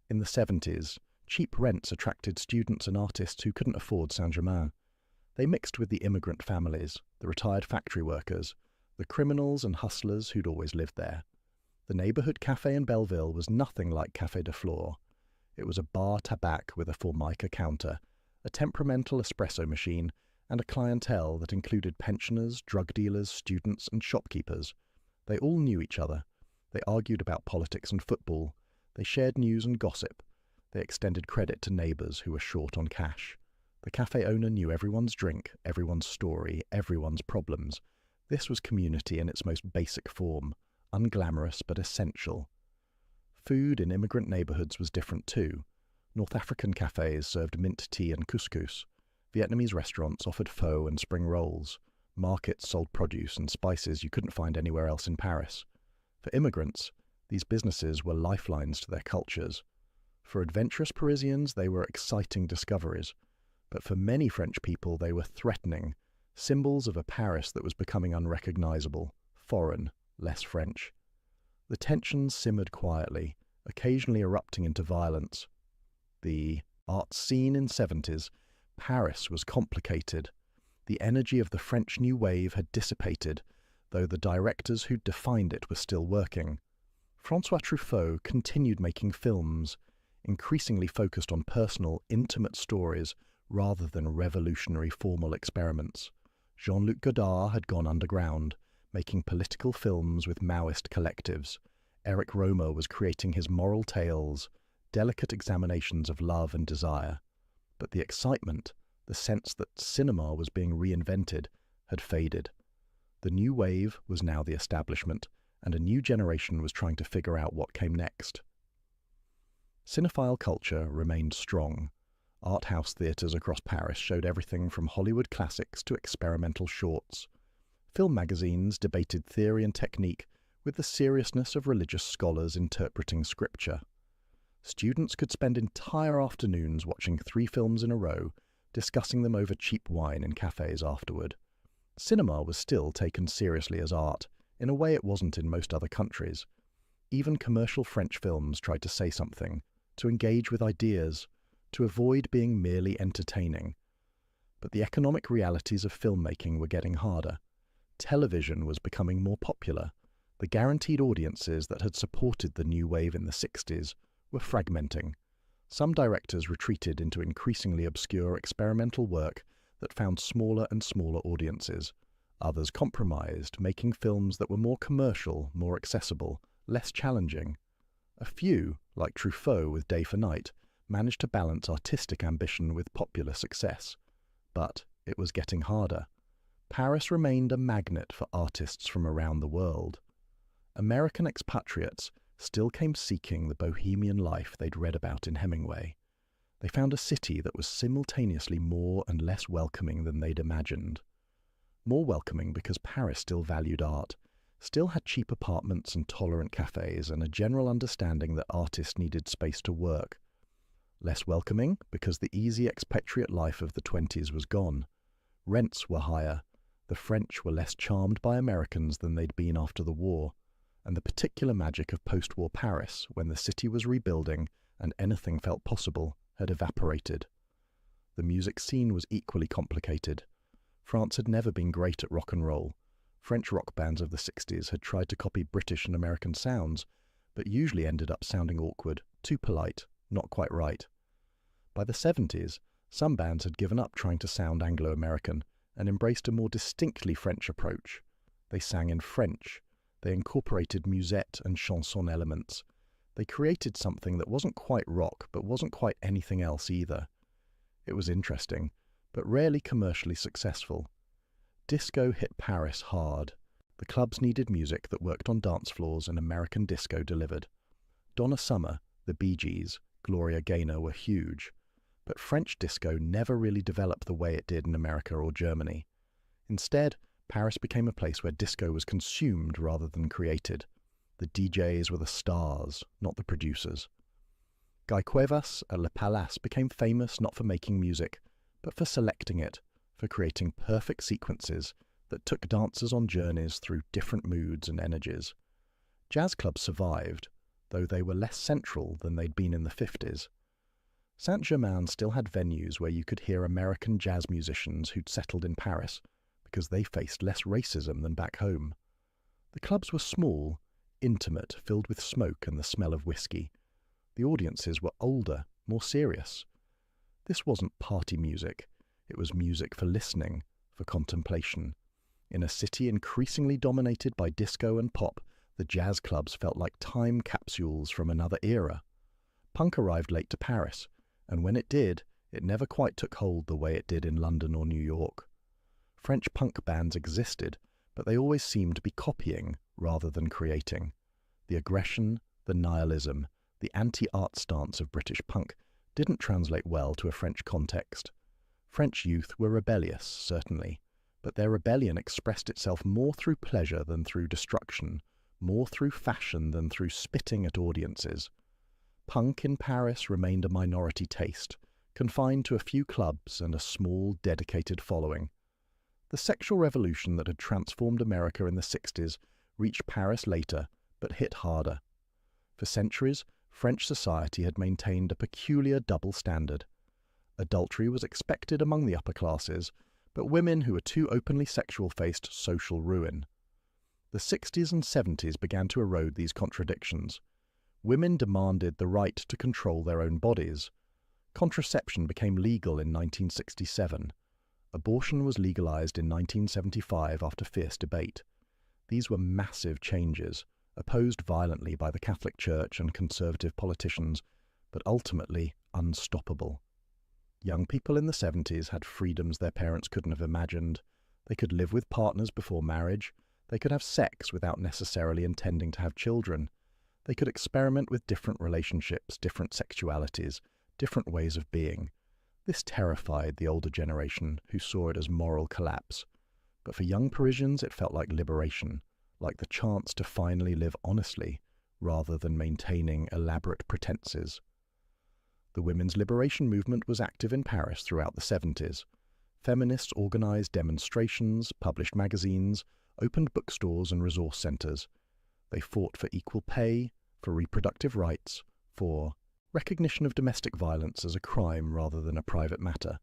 In the 70s, cheap rents attracted students and artists who couldn't afford Saint-Germain. They mixed with the immigrant families, the retired factory workers, the criminals and hustlers who'd always lived there. The neighbourhood cafe in Belleville was nothing like Café de Flore. It was a bar tabac with a Formica counter, a temperamental espresso machine, and a clientele that included pensioners, drug dealers, students, and shopkeepers. They all knew each other. They argued about politics and football. They shared news and gossip. They extended credit to neighbours who were short on cash. The cafe owner knew everyone's drink, everyone's story, everyone's problems. This was community in its most basic form, unglamorous but essential. Food in immigrant neighbourhoods was different too. North African cafes served mint tea and couscous. Vietnamese restaurants offered pho and spring rolls. Markets sold produce and spices you couldn't find anywhere else in Paris. For immigrants, these businesses were lifelines to their cultures. For adventurous Parisians, they were exciting discoveries. But for many French people, they were threatening, symbols of a Paris that was becoming unrecognisable, foreign, less French. The tensions simmered quietly, occasionally erupting into violence. The art scene in 70s, Paris was complicated. The energy of the French New Wave had dissipated, though the directors who'd defined it were still working. François Truffaut continued making films, increasingly focused on personal, intimate stories rather than revolutionary formal experiments. Jean-Luc Godard had gone underground, making political films with Maoist collectives. Eric Romer was creating his moral tales, delicate examinations of love and desire. But the excitement, the sense that cinema was being reinvented, had faded. The new wave was now the establishment, and a new generation was trying to figure out what came next. Cinephile culture remained strong. Art house theatres across Paris showed everything from Hollywood classics to experimental shorts. Film magazines debated theory and technique with the seriousness of religious scholars interpreting scripture. Students could spend entire afternoons watching 3 films in a row, discussing them over cheap wine in cafes afterward. Cinema was still taken seriously as art, in a way it wasn't in most other countries. Even commercial French films tried to say something, to engage with ideas, to avoid being merely entertaining. But the economic realities of filmmaking were getting harder. Television was becoming more popular. The guaranteed audiences that had supported the new wave in the 60s were fragmenting. Some directors retreated into increasingly obscure experimental work that found smaller and smaller audiences. Others compromised, making films that were more commercial, more accessible, less challenging. A few, like Truffaut with Day for Night, managed to balance artistic ambition with popular success. But it was getting harder. Paris remained a magnet for artists from around the world. American expatriates still came seeking the bohemian life they'd read about in Hemingway. They found a city that was simultaneously more and less welcoming than they'd imagined. More welcoming because Paris still valued art, still had cheap apartments and tolerant cafes, and a general understanding that artists needed space to work. Less welcoming because the easy expatriate life of the 20s was gone. Rents were higher. The French were less charmed by Americans than they'd been after the war, and the particular magic of post-war Paris, when the city was rebuilding and anything felt possible, had evaporated. The music scene was equally complicated. France had never been great at rock and roll. French rock bands of the 60s had tried to copy British and American sounds, but usually ended up sounding awkward, too polite, not quite right. By the 70s, some bands had given up trying to sound Anglo-American and embraced a more distinctly French approach. They sang in French. They incorporated musette and chanson elements. They created something that wasn't quite rock, but wasn't quite anything else either. It was interesting, but rarely commercially successful. Disco hit Paris hard. The clubs needed music that worked on dance floors, and American disco delivered. Donna Summer, the Bee Gees, Gloria Gaynor were huge, but French disco never really developed the way it did in America or Germany. Instead, Paris became a place where disco was consumed rather than created. The DJs were the stars, not the producers. Guy Cuevas at Le Palace became famous not for making music, but for selecting it, for creating perfect sequences that took dancers on journeys through different moods and energies. Jazz clubs survived, though they were less central than they'd been in the 50s. Saint-Germain still had venues where you could hear American jazz musicians who'd settled in Paris because they faced less racism than back home. The clubs were small, intimate, filled with smoke and the smell of whiskey. The audiences were older, more serious. This wasn't party music. It was music for listening, for contemplation. In a city increasingly dominated by disco and pop, the jazz clubs felt like time capsules from another era. Punk arrived late to Paris, and when it did, it never quite took hold the way it did in London or New York. French punk bands existed, but they always seemed to be copying rather than creating. The aggression, the nihilism, the anti-art stance of British punk didn't translate well to a French context. French youth were rebellious, certainly, but their rebellion expressed itself more through pleasure than through destruction, more through fashion than through spitting at audiences. Punk in Paris remained a minority taste, confined to a few clubs and a small, dedicated following. The sexual revolution that had transformed America in the 60s reached Paris later, but hit harder. For centuries, French society had maintained a peculiar double standard. Adultery was expected among the upper classes, but women who were too openly sexual faced social ruin. The 60s and 70s began to erode these contradictions. Women demanded the right to control their own bodies. Contraception became legal in 1967. Abortion was legalized in 1975 after fierce debate. These were massive changes, opposed violently by the Catholic Church and conservative politicians, but ultimately unstoppable. Young people in the 70s had freedoms their parents couldn't have imagined. They could live with partners before marriage. They could have sex without necessarily intending to have children. They could experiment with different relationships, different sexualities, different ways of being. This terrified the older generation, who saw it as moral collapse. But for young Parisians, it felt like liberation, like the chance to finally live honestly, rather than maintaining elaborate pretenses. The women's liberation movement was active in Paris throughout the 70s. Feminists organized demonstrations, published magazines, opened bookstores and resource centers. They fought for equal pay, for reproductive rights, for recognition of domestic violence as a crime rather than a private matter.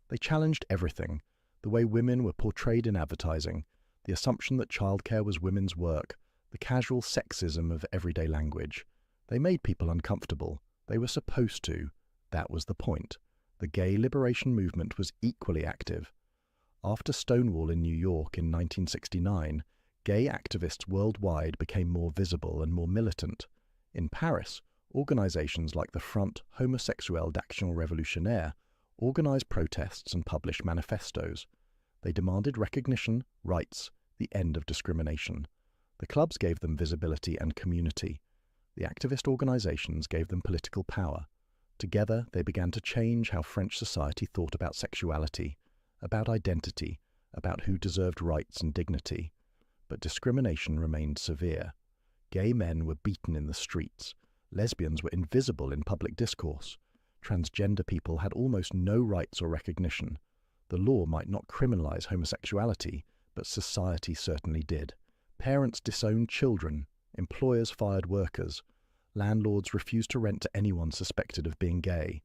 They challenged everything, the way women were portrayed in advertising, the assumption that childcare was women's work, the casual sexism of everyday language. They made people uncomfortable. They were supposed to. That was the point. The gay liberation movement was equally active. After Stonewall in New York in 1969, gay activists worldwide became more visible and more militant. In Paris, organizations like the Front Homosexuel d'Action Révolutionnaire organized protests and published manifestos. They demanded recognition, rights, the end of discrimination. The clubs gave them visibility and community. The activist organizations gave them political power. Together, they began to change how French society thought about sexuality, about identity, about who deserved rights and dignity. But discrimination remained severe. Gay men were beaten in the streets. Lesbians were invisible in public discourse. Transgender people had almost no rights or recognition. The law might not criminalize homosexuality, but society certainly did. Parents disowned children. Employers fired workers. Landlords refused to rent to anyone suspected of being gay.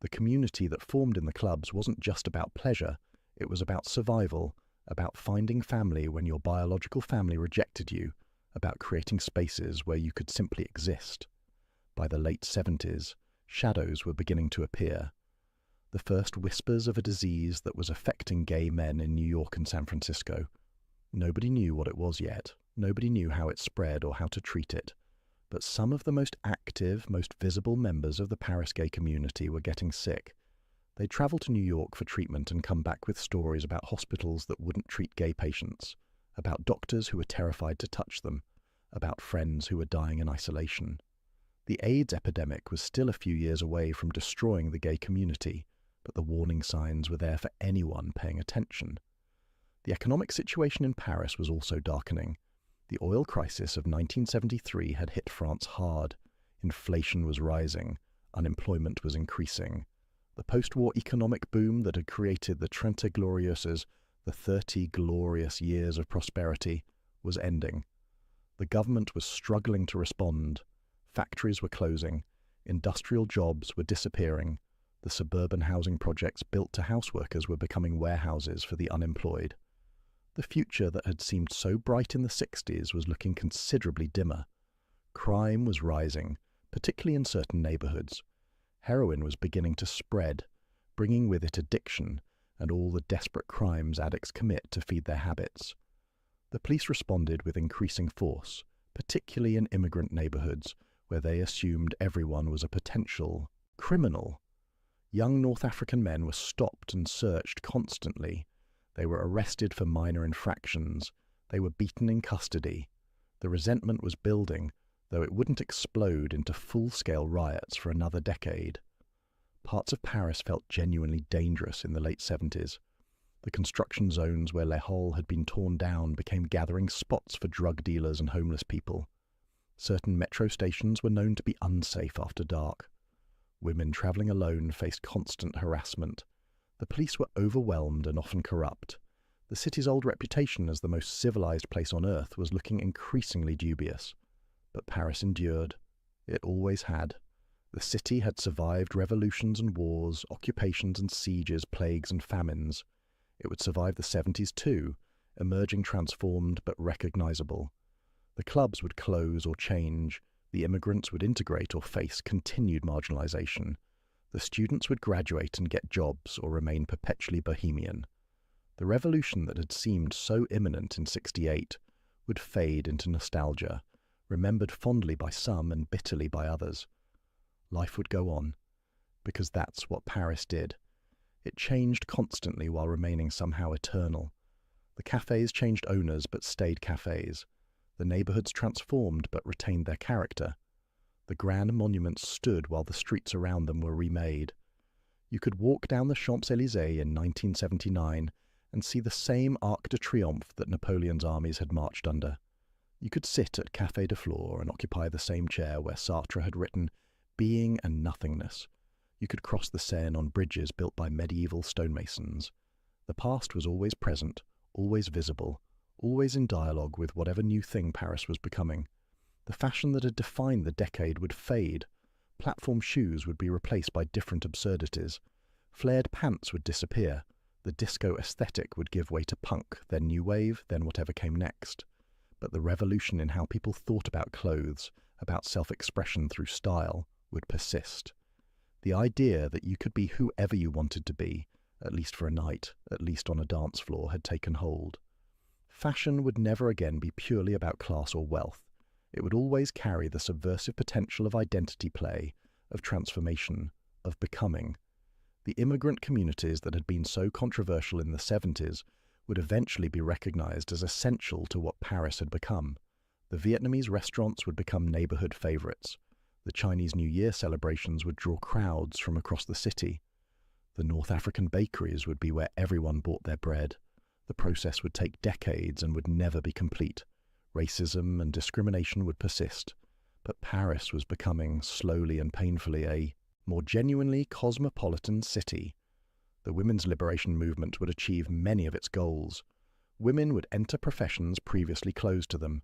The community that formed in the clubs wasn't just about pleasure. It was about survival, about finding family when your biological family rejected you, about creating spaces where you could simply exist. By the late 70s, shadows were beginning to appear. The first whispers of a disease that was affecting gay men in New York and San Francisco. Nobody knew what it was yet. Nobody knew how it spread or how to treat it. But some of the most active, most visible members of the Paris gay community were getting sick. They'd travel to New York for treatment and come back with stories about hospitals that wouldn't treat gay patients, about doctors who were terrified to touch them, about friends who were dying in isolation. The AIDS epidemic was still a few years away from destroying the gay community, but the warning signs were there for anyone paying attention. The economic situation in Paris was also darkening. The oil crisis of 1973 had hit France hard. Inflation was rising. Unemployment was increasing. The post-war economic boom that had created the Trente Glorieuses, the 30 glorious years of prosperity, was ending. The government was struggling to respond. Factories were closing. Industrial jobs were disappearing. The suburban housing projects built to houseworkers were becoming warehouses for the unemployed. The future that had seemed so bright in the 60s was looking considerably dimmer. Crime was rising, particularly in certain neighborhoods. Heroin was beginning to spread, bringing with it addiction and all the desperate crimes addicts commit to feed their habits. The police responded with increasing force, particularly in immigrant neighborhoods, where they assumed everyone was a potential criminal. Young North African men were stopped and searched constantly. They were arrested for minor infractions. They were beaten in custody. The resentment was building, though it wouldn't explode into full-scale riots for another decade. Parts of Paris felt genuinely dangerous in the late 70s. The construction zones where Les Halles had been torn down became gathering spots for drug dealers and homeless people. Certain metro stations were known to be unsafe after dark. Women travelling alone faced constant harassment. The police were overwhelmed and often corrupt. The city's old reputation as the most civilized place on earth was looking increasingly dubious. But Paris endured. It always had. The city had survived revolutions and wars, occupations and sieges, plagues and famines. It would survive the 70s too, emerging transformed but recognizable. The clubs would close or change. The immigrants would integrate or face continued marginalization. The students would graduate and get jobs or remain perpetually bohemian. The revolution that had seemed so imminent in '68 would fade into nostalgia, remembered fondly by some and bitterly by others. Life would go on, because that's what Paris did. It changed constantly while remaining somehow eternal. The cafes changed owners but stayed cafes. The neighborhoods transformed but retained their character. The grand monuments stood while the streets around them were remade. You could walk down the Champs-Élysées in 1979 and see the same Arc de Triomphe that Napoleon's armies had marched under. You could sit at Café de Flore and occupy the same chair where Sartre had written Being and Nothingness. You could cross the Seine on bridges built by medieval stonemasons. The past was always present, always visible, always in dialogue with whatever new thing Paris was becoming. The fashion that had defined the decade would fade. Platform shoes would be replaced by different absurdities. Flared pants would disappear. The disco aesthetic would give way to punk, then new wave, then whatever came next. But the revolution in how people thought about clothes, about self-expression through style, would persist. The idea that you could be whoever you wanted to be, at least for a night, at least on a dance floor, had taken hold. Fashion would never again be purely about class or wealth. It would always carry the subversive potential of identity play, of transformation, of becoming. The immigrant communities that had been so controversial in the 70s would eventually be recognized as essential to what Paris had become. The Vietnamese restaurants would become neighborhood favorites. The Chinese New Year celebrations would draw crowds from across the city. The North African bakeries would be where everyone bought their bread. The process would take decades and would never be complete. Racism and discrimination would persist, but Paris was becoming, slowly and painfully, a more genuinely cosmopolitan city. The women's liberation movement would achieve many of its goals. Women would enter professions previously closed to them.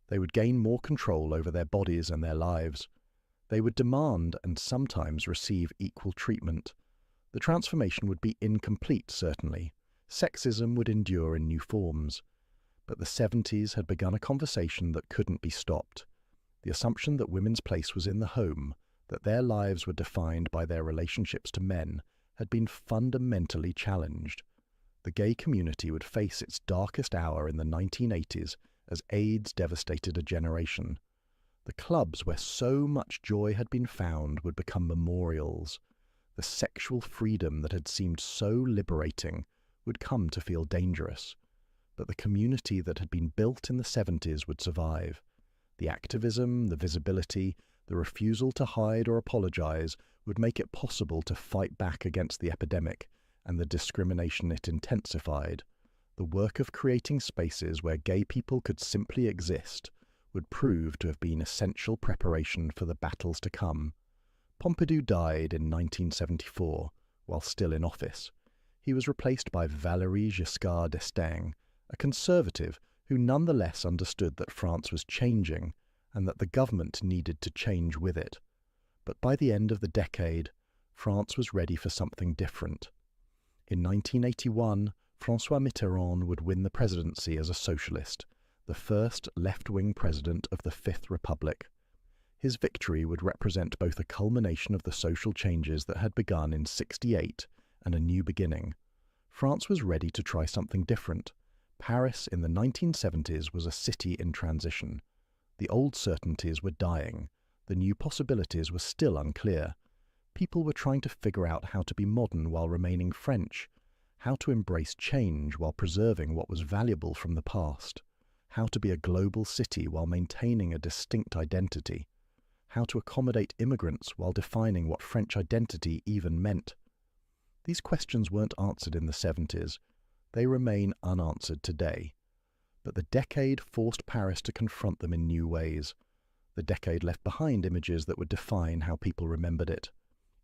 They would gain more control over their bodies and their lives. They would demand and sometimes receive equal treatment. The transformation would be incomplete, certainly. Sexism would endure in new forms. But the 70s had begun a conversation that couldn't be stopped. The assumption that women's place was in the home, that their lives were defined by their relationships to men, had been fundamentally challenged. The gay community would face its darkest hour in the 1980s as AIDS devastated a generation. The clubs where so much joy had been found would become memorials. The sexual freedom that had seemed so liberating would come to feel dangerous. But the community that had been built in the 70s would survive. The activism, the visibility, the refusal to hide or apologize would make it possible to fight back against the epidemic and the discrimination it intensified. The work of creating spaces where gay people could simply exist would prove to have been essential preparation for the battles to come. Pompidou died in 1974, while still in office. He was replaced by Valéry Giscard d'Estaing, a conservative who nonetheless understood that France was changing and that the government needed to change with it. But by the end of the decade, France was ready for something different. In 1981, François Mitterrand would win the presidency as a socialist, the first left-wing president of the Fifth Republic. His victory would represent both a culmination of the social changes that had begun in '68 and a new beginning. France was ready to try something different. Paris in the 1970s was a city in transition. The old certainties were dying. The new possibilities were still unclear. People were trying to figure out how to be modern while remaining French, how to embrace change while preserving what was valuable from the past, how to be a global city while maintaining a distinct identity, how to accommodate immigrants while defining what French identity even meant. These questions weren't answered in the 70s. They remain unanswered today. But the decade forced Paris to confront them in new ways. The decade left behind images that would define how people remembered it.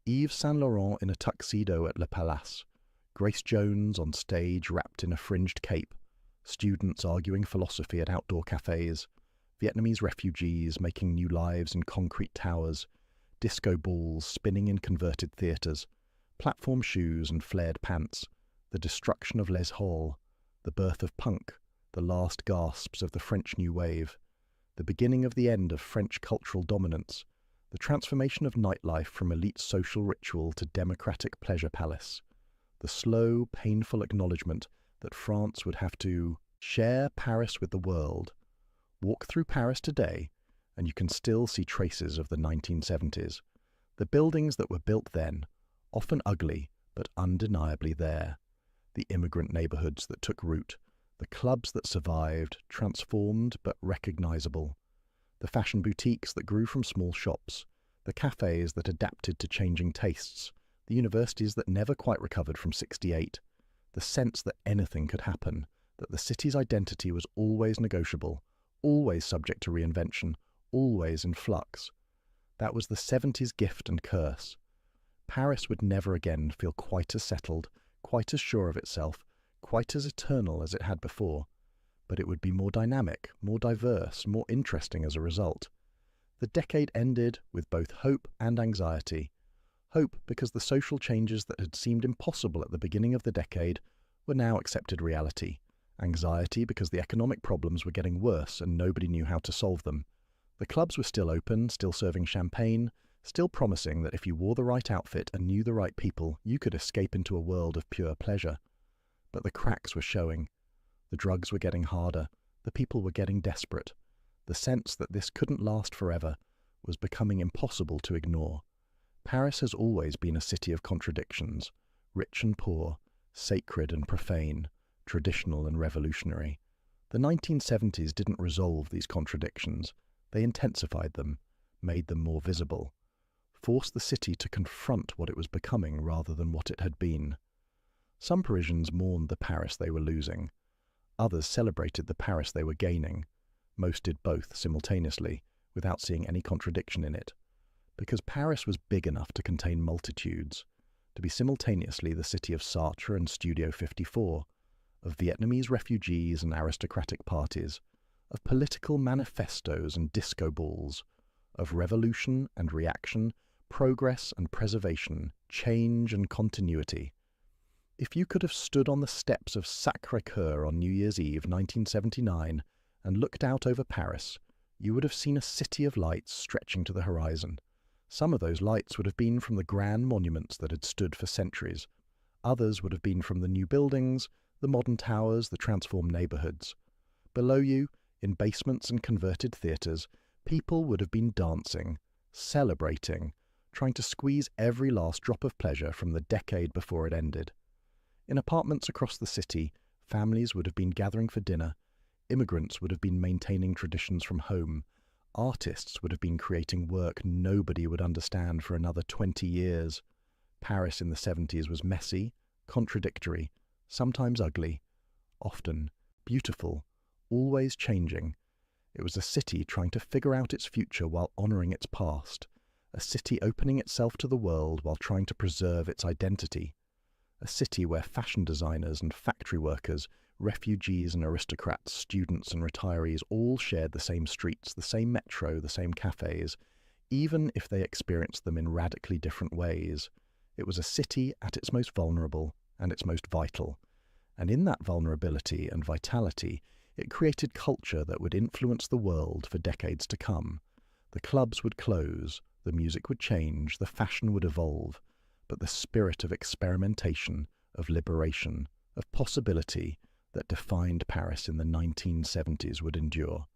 Yves Saint Laurent in a tuxedo at Le Palace, Grace Jones on stage wrapped in a fringed cape, students arguing philosophy at outdoor cafes, Vietnamese refugees making new lives in concrete towers, disco balls spinning in converted theatres, platform shoes and flared pants, the destruction of Les Halles, the birth of punk, the last gasps of the French New Wave, the beginning of the end of French cultural dominance, the transformation of nightlife from elite social ritual to democratic pleasure palace, the slow, painful acknowledgement that France would have to share Paris with the world. Walk through Paris today, and you can still see traces of the 1970s. The buildings that were built then, often ugly, but undeniably there. The immigrant neighborhoods that took root, the clubs that survived, transformed but recognizable. The fashion boutiques that grew from small shops, the cafes that adapted to changing tastes, the universities that never quite recovered from '68, the sense that anything could happen, that the city's identity was always negotiable, always subject to reinvention, always in flux. That was the 70s gift and curse. Paris would never again feel quite as settled, quite as sure of itself, quite as eternal as it had before, but it would be more dynamic, more diverse, more interesting as a result. The decade ended with both hope and anxiety. Hope because the social changes that had seemed impossible at the beginning of the decade were now accepted reality. Anxiety because the economic problems were getting worse and nobody knew how to solve them. The clubs were still open, still serving champagne, still promising that if you wore the right outfit and knew the right people, you could escape into a world of pure pleasure. But the cracks were showing. The drugs were getting harder. The people were getting desperate. The sense that this couldn't last forever was becoming impossible to ignore. Paris has always been a city of contradictions, rich and poor, sacred and profane, traditional and revolutionary. The 1970s didn't resolve these contradictions. They intensified them, made them more visible, forced the city to confront what it was becoming rather than what it had been. Some Parisians mourned the Paris they were losing. Others celebrated the Paris they were gaining. Most did both simultaneously, without seeing any contradiction in it. Because Paris was big enough to contain multitudes, to be simultaneously the city of Sartre and Studio 54, of Vietnamese refugees and aristocratic parties, of political manifestos and disco balls, of revolution and reaction, progress and preservation, change and continuity. If you could have stood on the steps of Sacré-Cœur on New Year's Eve 1979 and looked out over Paris, you would have seen a city of lights stretching to the horizon. Some of those lights would have been from the grand monuments that had stood for centuries. Others would have been from the new buildings, the modern towers, the transformed neighborhoods. Below you, in basements and converted theaters, people would have been dancing, celebrating, trying to squeeze every last drop of pleasure from the decade before it ended. In apartments across the city, families would have been gathering for dinner, immigrants would have been maintaining traditions from home, artists would have been creating work nobody would understand for another 20 years. Paris in the 70s was messy, contradictory, sometimes ugly, often beautiful, always changing. It was a city trying to figure out its future while honouring its past, a city opening itself to the world while trying to preserve its identity, a city where fashion designers and factory workers, refugees and aristocrats, students and retirees all shared the same streets, the same metro, the same cafes, even if they experienced them in radically different ways. It was a city at its most vulnerable and its most vital. And in that vulnerability and vitality, it created culture that would influence the world for decades to come. The clubs would close, the music would change, the fashion would evolve, but the spirit of experimentation, of liberation, of possibility that defined Paris in the 1970s would endure.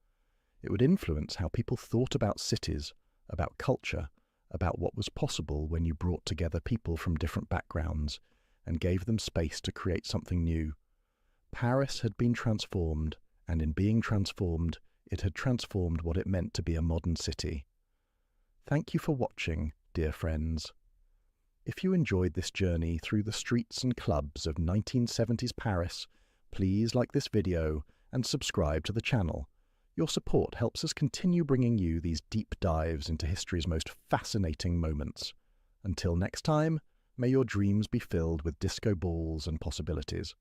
It would influence how people thought about cities, about culture, about what was possible when you brought together people from different backgrounds and gave them space to create something new. Paris had been transformed, and in being transformed, it had transformed what it meant to be a modern city. Thank you for watching, dear friends. If you enjoyed this journey through the streets and clubs of 1970s Paris, please like this video and subscribe to the channel. Your support helps us continue bringing you these deep dives into history's most fascinating moments. Until next time, may your dreams be filled with disco balls and possibilities.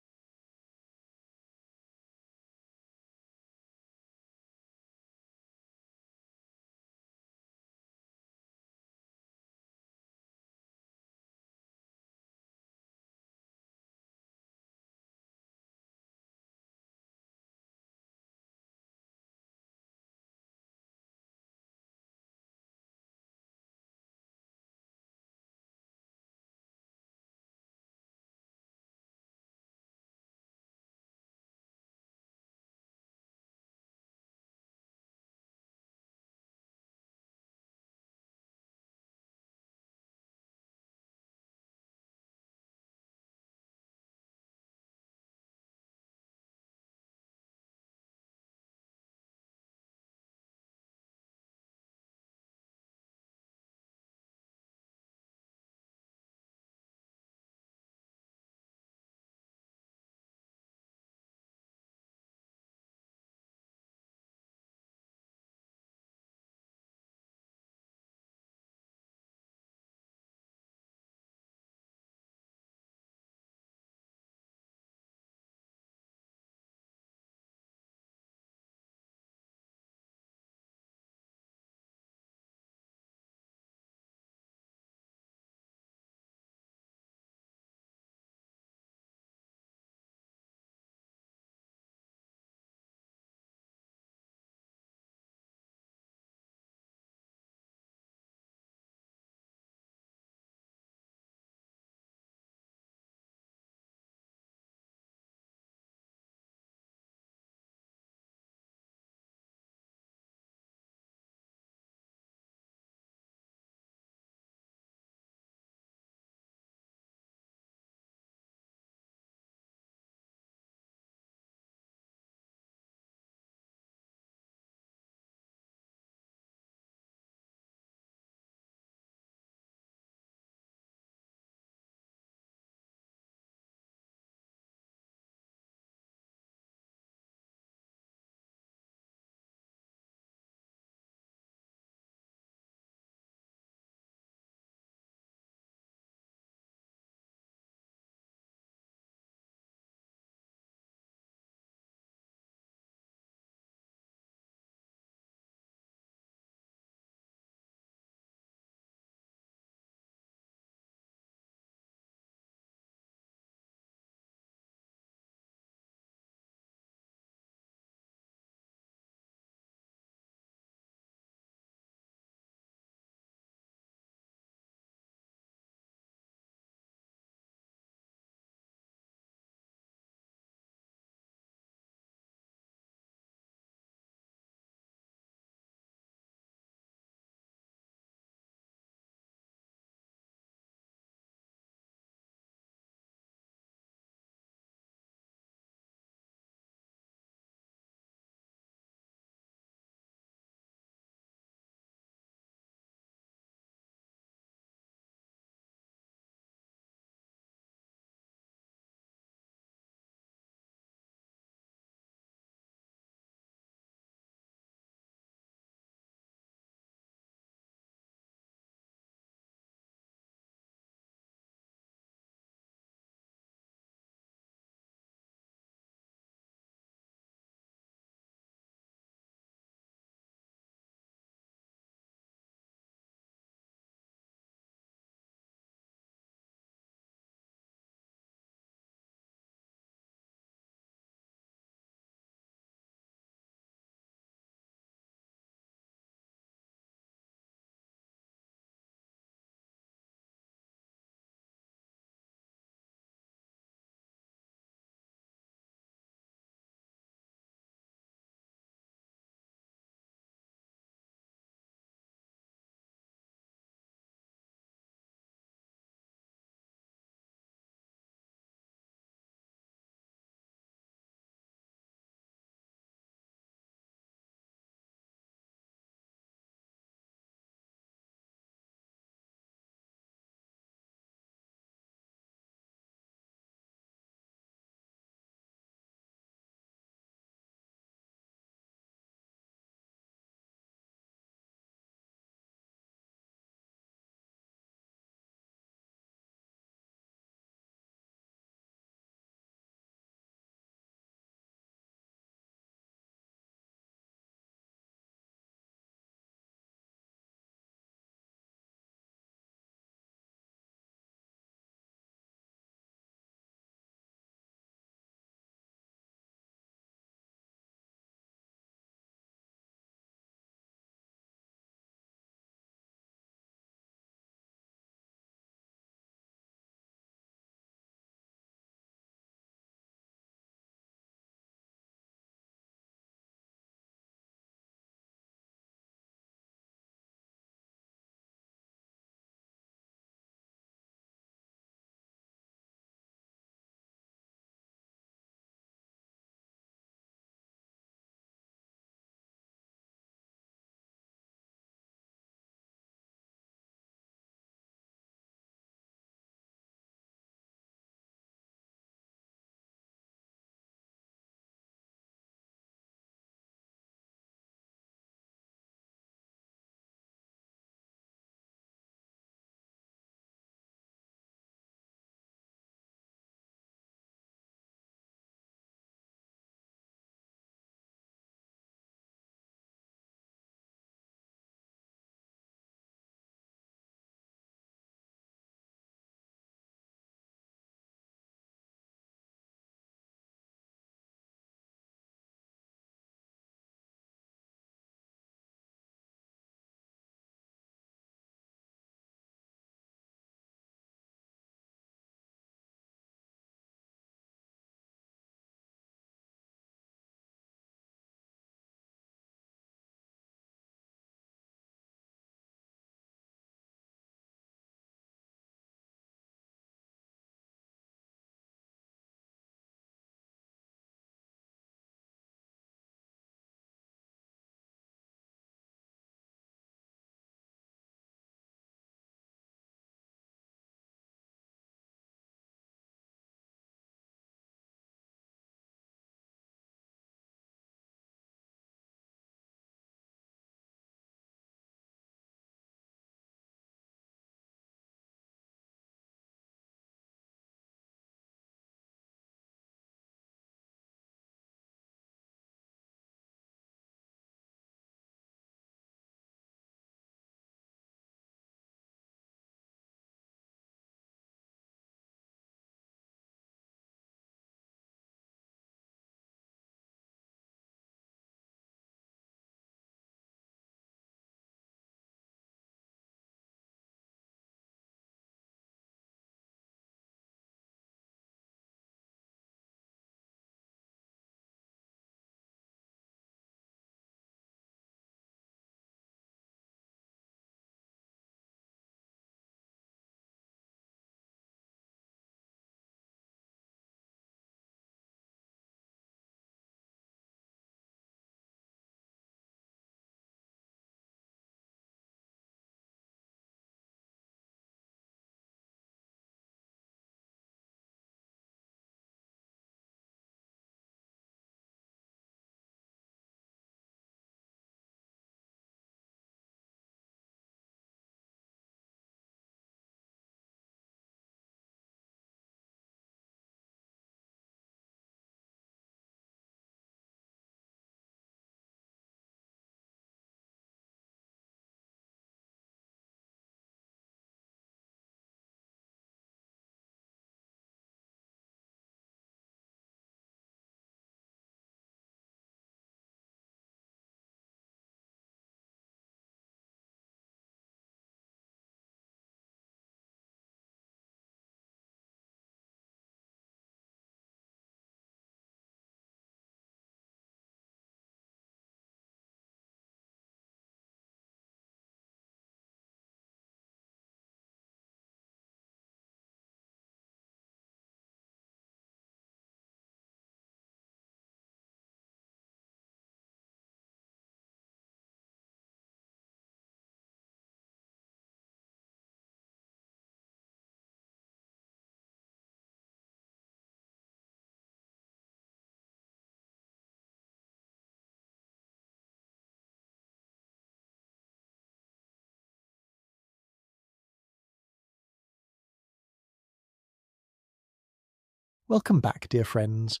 Welcome back, dear friends.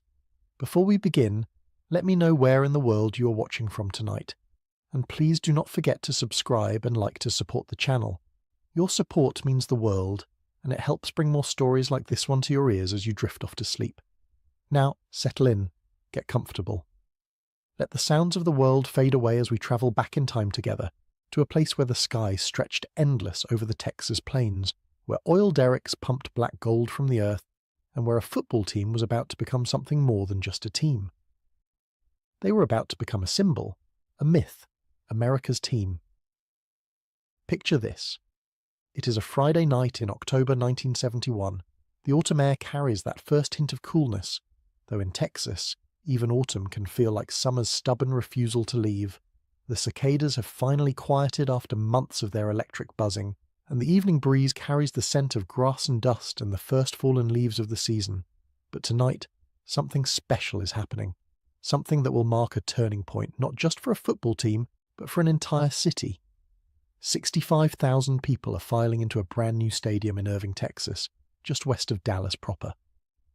Before we begin, let me know where in the world you are watching from tonight. And please do not forget to subscribe and like to support the channel. Your support means the world, and it helps bring more stories like this one to your ears as you drift off to sleep. Now, settle in, get comfortable. Let the sounds of the world fade away as we travel back in time together, to a place where the sky stretched endless over the Texas plains, where oil derricks pumped black gold from the earth, and where a football team was about to become something more than just a team. They were about to become a symbol, a myth, America's team. Picture this. It is a Friday night in October 1971. The autumn air carries that first hint of coolness, though in Texas, even autumn can feel like summer's stubborn refusal to leave. The cicadas have finally quieted after months of their electric buzzing, and the evening breeze carries the scent of grass and dust and the first fallen leaves of the season. But tonight, something special is happening. Something that will mark a turning point, not just for a football team, but for an entire city. 65,000 people are filing into a brand new stadium in Irving, Texas, just west of Dallas proper.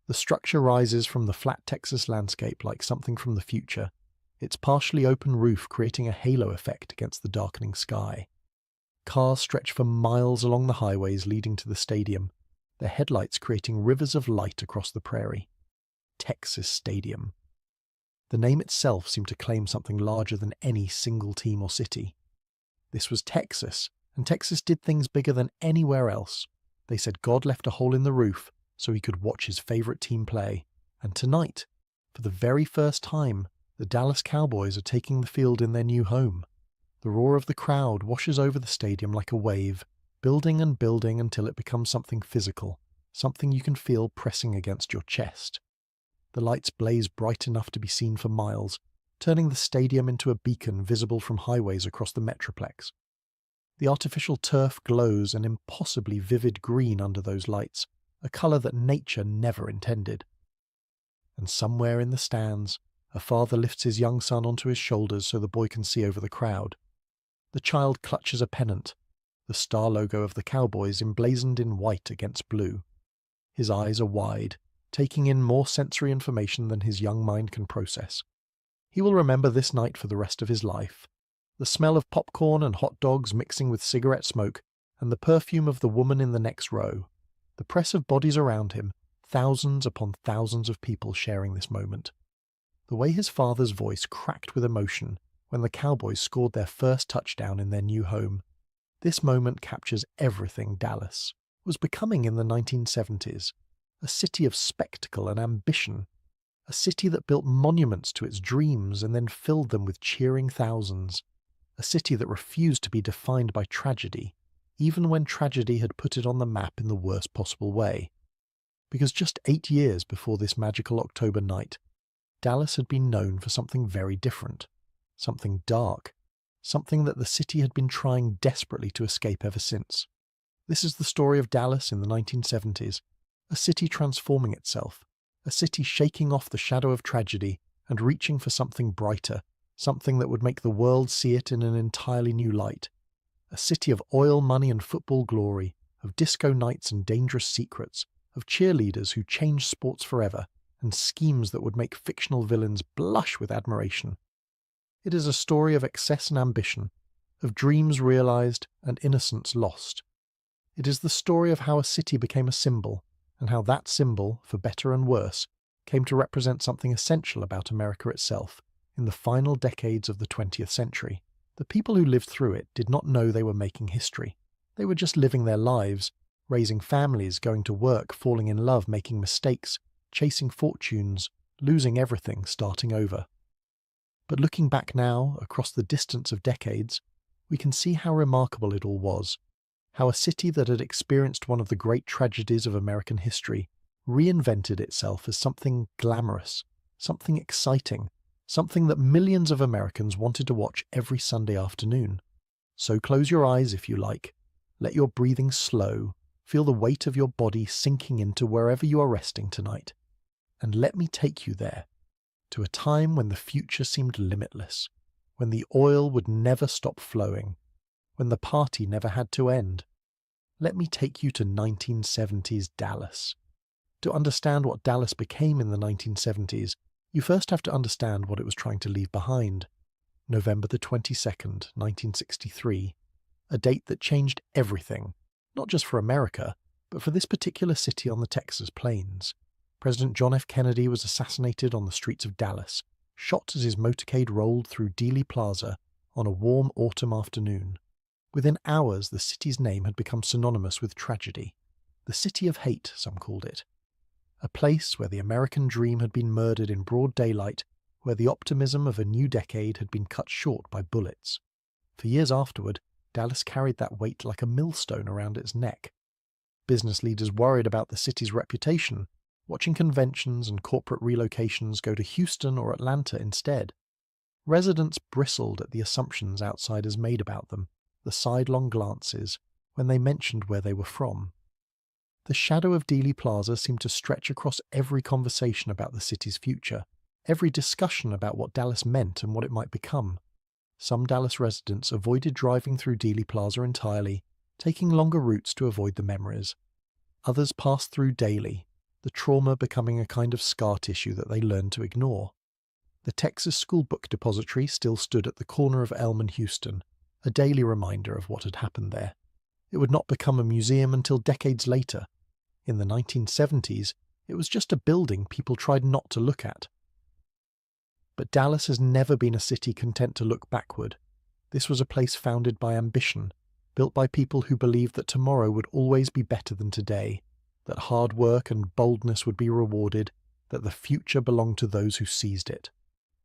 The structure rises from the flat Texas landscape like something from the future, its partially open roof creating a halo effect against the darkening sky. Cars stretch for miles along the highways leading to the stadium, their headlights creating rivers of light across the prairie. Texas Stadium. The name itself seemed to claim something larger than any single team or city. This was Texas, and Texas did things bigger than anywhere else. They said God left a hole in the roof so he could watch his favorite team play. And tonight, for the very first time, the Dallas Cowboys are taking the field in their new home. The roar of the crowd washes over the stadium like a wave, building and building until it becomes something physical, something you can feel pressing against your chest. The lights blaze bright enough to be seen for miles, turning the stadium into a beacon visible from highways across the Metroplex. The artificial turf glows an impossibly vivid green under those lights, a colour that nature never intended. And somewhere in the stands, a father lifts his young son onto his shoulders so the boy can see over the crowd. The child clutches a pennant, the star logo of the Cowboys emblazoned in white against blue. His eyes are wide, taking in more sensory information than his young mind can process. He will remember this night for the rest of his life. The smell of popcorn and hot dogs mixing with cigarette smoke, and the perfume of the woman in the next row. The press of bodies around him, thousands upon thousands of people sharing this moment. The way his father's voice cracked with emotion when the Cowboys scored their first touchdown in their new home. This moment captures everything Dallas was becoming in the 1970s. A city of spectacle and ambition. A city that built monuments to its dreams and then filled them with cheering thousands. A city that refused to be defined by tragedy, even when tragedy had put it on the map in the worst possible way. Because just 8 years before this magical October night, Dallas had been known for something very different. Something dark. Something that the city had been trying desperately to escape ever since. This is the story of Dallas in the 1970s. A city transforming itself. A city shaking off the shadow of tragedy and reaching for something brighter, something that would make the world see it in an entirely new light. A city of oil money and football glory, of disco nights and dangerous secrets, of cheerleaders who changed sports forever, and schemes that would make fictional villains blush with admiration. It is a story of excess and ambition, of dreams realized and innocence lost. It is the story of how a city became a symbol, and how that symbol, for better and worse, came to represent something essential about America itself in the final decades of the 20th century. The people who lived through it did not know they were making history. They were just living their lives, raising families, going to work, falling in love, making mistakes, chasing fortunes, losing everything, starting over. But looking back now, across the distance of decades, we can see how remarkable it all was. How a city that had experienced one of the great tragedies of American history reinvented itself as something glamorous, something exciting, something that millions of Americans wanted to watch every Sunday afternoon. So close your eyes if you like, let your breathing slow, feel the weight of your body sinking into wherever you are resting tonight, and let me take you there, to a time when the future seemed limitless, when the oil would never stop flowing, when the party never had to end. Let me take you to 1970s Dallas. To understand what Dallas became in the 1970s, you first have to understand what it was trying to leave behind. November the 22nd, 1963, a date that changed everything, not just for America, but for this particular city on the Texas plains. President John F. Kennedy was assassinated on the streets of Dallas, shot as his motorcade rolled through Dealey Plaza on a warm autumn afternoon. Within hours, the city's name had become synonymous with tragedy. The City of Hate, some called it. A place where the American dream had been murdered in broad daylight, where the optimism of a new decade had been cut short by bullets. For years afterward, Dallas carried that weight like a millstone around its neck. Business leaders worried about the city's reputation, watching conventions and corporate relocations go to Houston or Atlanta instead. Residents bristled at the assumptions outsiders made about them, the sidelong glances, when they mentioned where they were from. The shadow of Dealey Plaza seemed to stretch across every conversation about the city's future, every discussion about what Dallas meant and what it might become. Some Dallas residents avoided driving through Dealey Plaza entirely, taking longer routes to avoid the memories. Others passed through daily, the trauma becoming a kind of scar tissue that they learned to ignore. The Texas School Book Depository still stood at the corner of Elm and Houston, a daily reminder of what had happened there. It would not become a museum until decades later. In the 1970s, it was just a building people tried not to look at. But Dallas has never been a city content to look backward. This was a place founded by ambition, built by people who believed that tomorrow would always be better than today, that hard work and boldness would be rewarded, that the future belonged to those who seized it.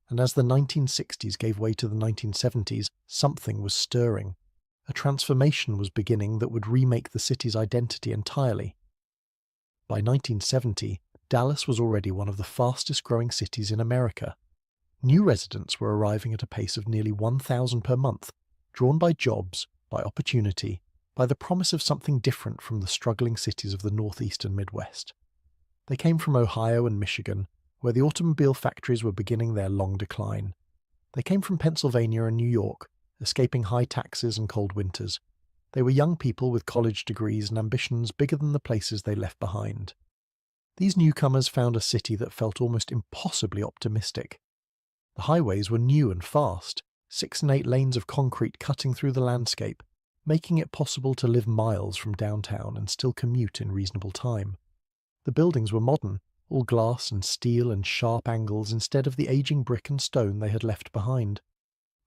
And as the 1960s gave way to the 1970s, something was stirring. A transformation was beginning that would remake the city's identity entirely. By 1970, Dallas was already one of the fastest-growing cities in America. New residents were arriving at a pace of nearly 1,000 per month, drawn by jobs, by opportunity, by the promise of something different from the struggling cities of the Northeast and Midwest. They came from Ohio and Michigan, where the automobile factories were beginning their long decline. They came from Pennsylvania and New York, escaping high taxes and cold winters. They were young people with college degrees and ambitions bigger than the places they left behind. These newcomers found a city that felt almost impossibly optimistic. The highways were new and fast, 6 and 8 lanes of concrete cutting through the landscape, making it possible to live miles from downtown and still commute in reasonable time. The buildings were modern, all glass and steel and sharp angles instead of the aging brick and stone they had left behind.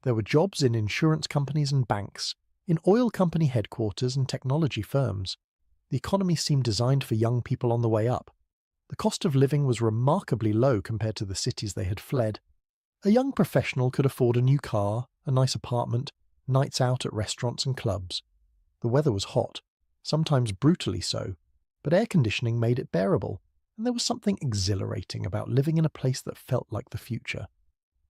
There were jobs in insurance companies and banks, in oil company headquarters and technology firms. The economy seemed designed for young people on the way up. The cost of living was remarkably low compared to the cities they had fled. A young professional could afford a new car, a nice apartment, nights out at restaurants and clubs. The weather was hot, sometimes brutally so, but air conditioning made it bearable, and there was something exhilarating about living in a place that felt like the future.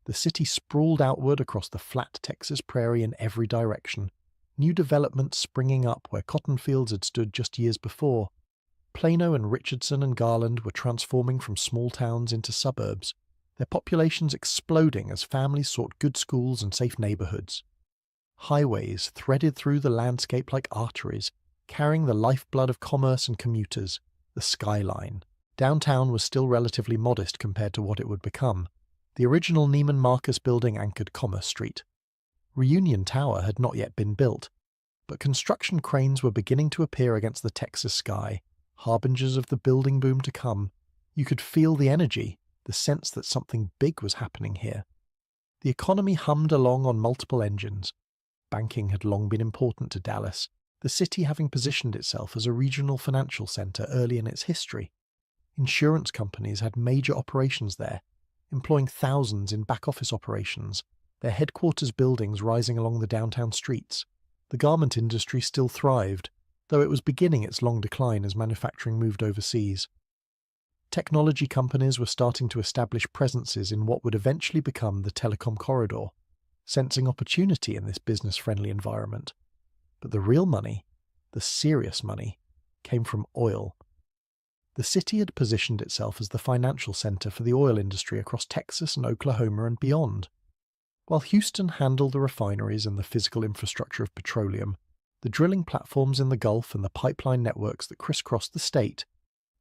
The city sprawled outward across the flat Texas prairie in every direction, new developments springing up where cotton fields had stood just years before. Plano and Richardson and Garland were transforming from small towns into suburbs, their populations exploding as families sought good schools and safe neighborhoods. Highways threaded through the landscape like arteries, carrying the lifeblood of commerce and commuters, the skyline. Downtown was still relatively modest compared to what it would become. The original Neiman Marcus building anchored Commerce Street. Reunion Tower had not yet been built, but construction cranes were beginning to appear against the Texas sky, harbingers of the building boom to come. You could feel the energy, the sense that something big was happening here. The economy hummed along on multiple engines. Banking had long been important to Dallas, the city having positioned itself as a regional financial center early in its history. Insurance companies had major operations there, employing thousands in back-office operations, their headquarters buildings rising along the downtown streets. The garment industry still thrived, though it was beginning its long decline as manufacturing moved overseas. Technology companies were starting to establish presences in what would eventually become the telecom corridor, sensing opportunity in this business-friendly environment. But the real money, the serious money, came from oil. The city had positioned itself as the financial center for the oil industry across Texas and Oklahoma and beyond. While Houston handled the refineries and the physical infrastructure of petroleum, the drilling platforms in the Gulf and the pipeline networks that crisscrossed the state,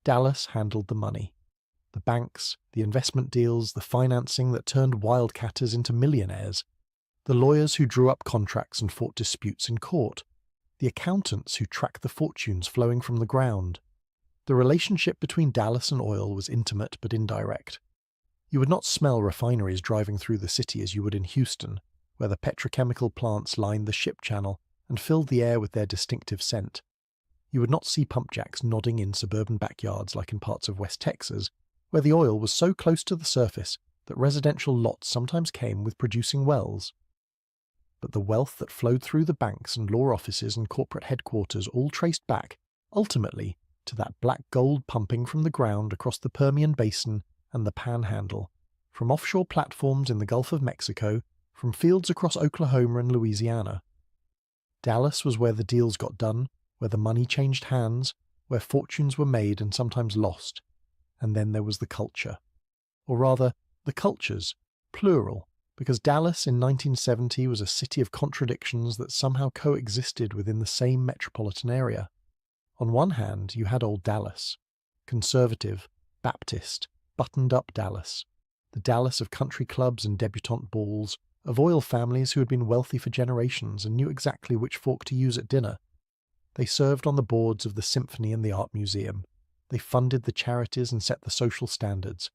Dallas handled the money. The banks, the investment deals, the financing that turned wildcatters into millionaires, the lawyers who drew up contracts and fought disputes in court, the accountants who tracked the fortunes flowing from the ground. The relationship between Dallas and oil was intimate but indirect. You would not smell refineries driving through the city as you would in Houston, where the petrochemical plants lined the ship channel and filled the air with their distinctive scent. You would not see pump jacks nodding in suburban backyards like in parts of West Texas, where the oil was so close to the surface that residential lots sometimes came with producing wells. But the wealth that flowed through the banks and law offices and corporate headquarters all traced back, ultimately, to that black gold pumping from the ground across the Permian Basin and the Panhandle, from offshore platforms in the Gulf of Mexico, from fields across Oklahoma and Louisiana. Dallas was where the deals got done, where the money changed hands, where fortunes were made and sometimes lost. And then there was the culture. Or rather, the cultures, plural, because Dallas in 1970 was a city of contradictions that somehow coexisted within the same metropolitan area. On one hand, you had old Dallas, conservative, Baptist, buttoned-up Dallas, the Dallas of country clubs and debutante balls, of oil families who had been wealthy for generations and knew exactly which fork to use at dinner. They served on the boards of the Symphony and the Art Museum. They funded the charities and set the social standards.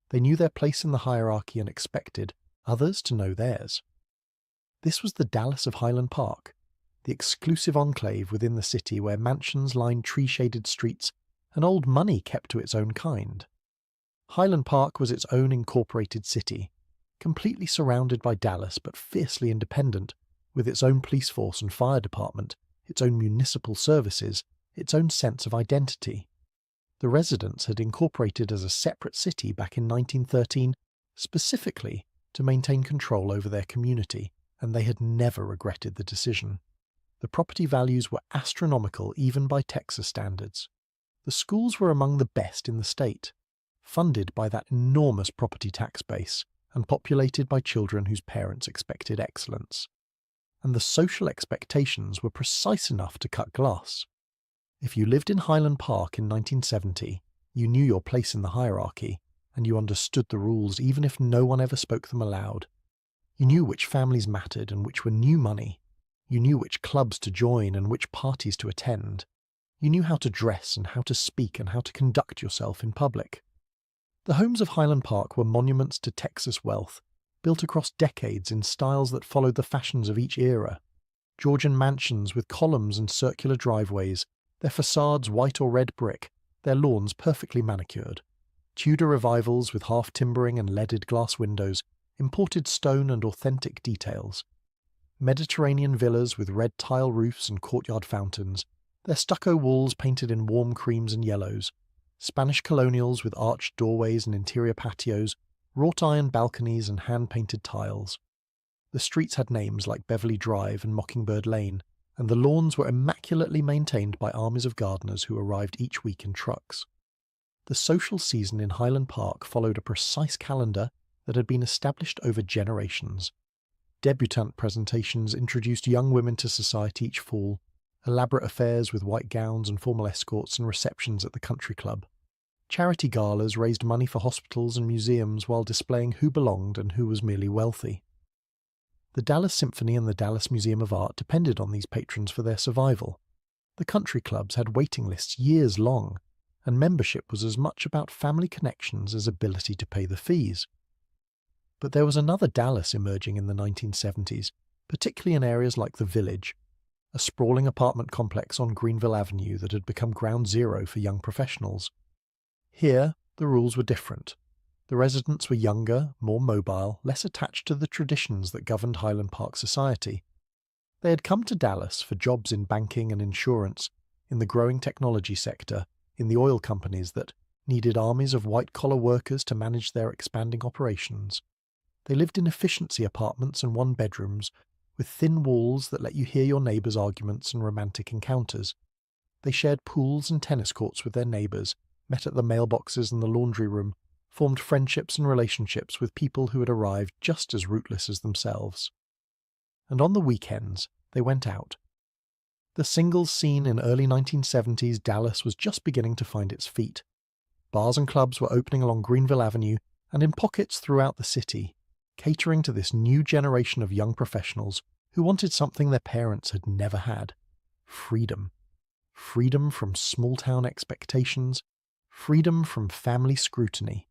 They knew their place in the hierarchy and expected others to know theirs. This was the Dallas of Highland Park, the exclusive enclave within the city where mansions lined tree-shaded streets and old money kept to its own kind. Highland Park was its own incorporated city, completely surrounded by Dallas but fiercely independent, with its own police force and fire department, its own municipal services, its own sense of identity. The residents had incorporated as a separate city back in 1913, specifically to maintain control over their community, and they had never regretted the decision. The property values were astronomical even by Texas standards. The schools were among the best in the state, funded by that enormous property tax base and populated by children whose parents expected excellence. And the social expectations were precise enough to cut glass. If you lived in Highland Park in 1970, you knew your place in the hierarchy, and you understood the rules even if no one ever spoke them aloud. You knew which families mattered and which were new money. You knew which clubs to join and which parties to attend. You knew how to dress and how to speak and how to conduct yourself in public. The homes of Highland Park were monuments to Texas wealth, built across decades in styles that followed the fashions of each era. Georgian mansions with columns and circular driveways, their facades white or red brick, their lawns perfectly manicured. Tudor revivals with half-timbering and leaded glass windows, imported stone and authentic details. Mediterranean villas with red tile roofs and courtyard fountains, their stucco walls painted in warm creams and yellows. Spanish colonials with arched doorways and interior patios, wrought iron balconies and hand-painted tiles. The streets had names like Beverly Drive and Mockingbird Lane, and the lawns were immaculately maintained by armies of gardeners who arrived each week in trucks. The social season in Highland Park followed a precise calendar that had been established over generations. Debutante presentations introduced young women to society each fall, elaborate affairs with white gowns and formal escorts and receptions at the country club. Charity galas raised money for hospitals and museums while displaying who belonged and who was merely wealthy. The Dallas Symphony and the Dallas Museum of Art depended on these patrons for their survival. The country clubs had waiting lists years long, and membership was as much about family connections as ability to pay the fees. But there was another Dallas emerging in the 1970s, particularly in areas like the Village, a sprawling apartment complex on Greenville Avenue that had become ground zero for young professionals. Here, the rules were different. The residents were younger, more mobile, less attached to the traditions that governed Highland Park society. They had come to Dallas for jobs in banking and insurance, in the growing technology sector, in the oil companies that needed armies of white-collar workers to manage their expanding operations. They lived in efficiency apartments and one-bedrooms, with thin walls that let you hear your neighbours' arguments and romantic encounters. They shared pools and tennis courts with their neighbours, met at the mailboxes and the laundry room, formed friendships and relationships with people who had arrived just as rootless as themselves. And on the weekends, they went out. The singles scene in early 1970s Dallas was just beginning to find its feet. Bars and clubs were opening along Greenville Avenue and in pockets throughout the city, catering to this new generation of young professionals who wanted something their parents had never had: freedom. Freedom from small-town expectations, freedom from family scrutiny,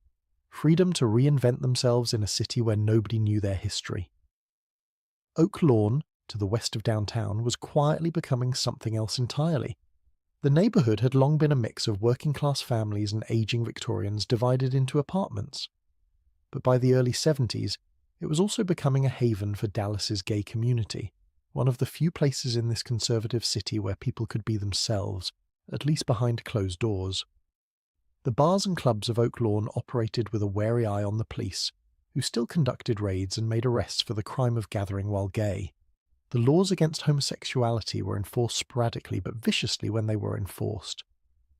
freedom to reinvent themselves in a city where nobody knew their history. Oak Lawn, to the west of downtown, was quietly becoming something else entirely. The neighbourhood had long been a mix of working-class families and ageing Victorians divided into apartments. But by the early 70s, it was also becoming a haven for Dallas's gay community, one of the few places in this conservative city where people could be themselves, at least behind closed doors. The bars and clubs of Oak Lawn operated with a wary eye on the police, who still conducted raids and made arrests for the crime of gathering while gay. The laws against homosexuality were enforced sporadically but viciously when they were enforced.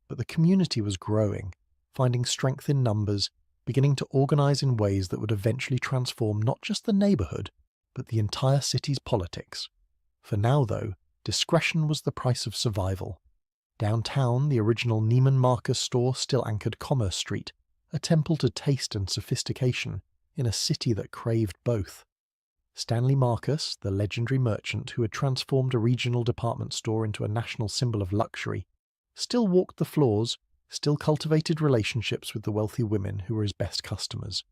But the community was growing, finding strength in numbers, beginning to organise in ways that would eventually transform not just the neighbourhood, but the entire city's politics. For now, though, discretion was the price of survival. Downtown, the original Neiman Marcus store still anchored Commerce Street, a temple to taste and sophistication, in a city that craved both. Stanley Marcus, the legendary merchant who had transformed a regional department store into a national symbol of luxury, still walked the floors, still cultivated relationships with the wealthy women who were his best customers.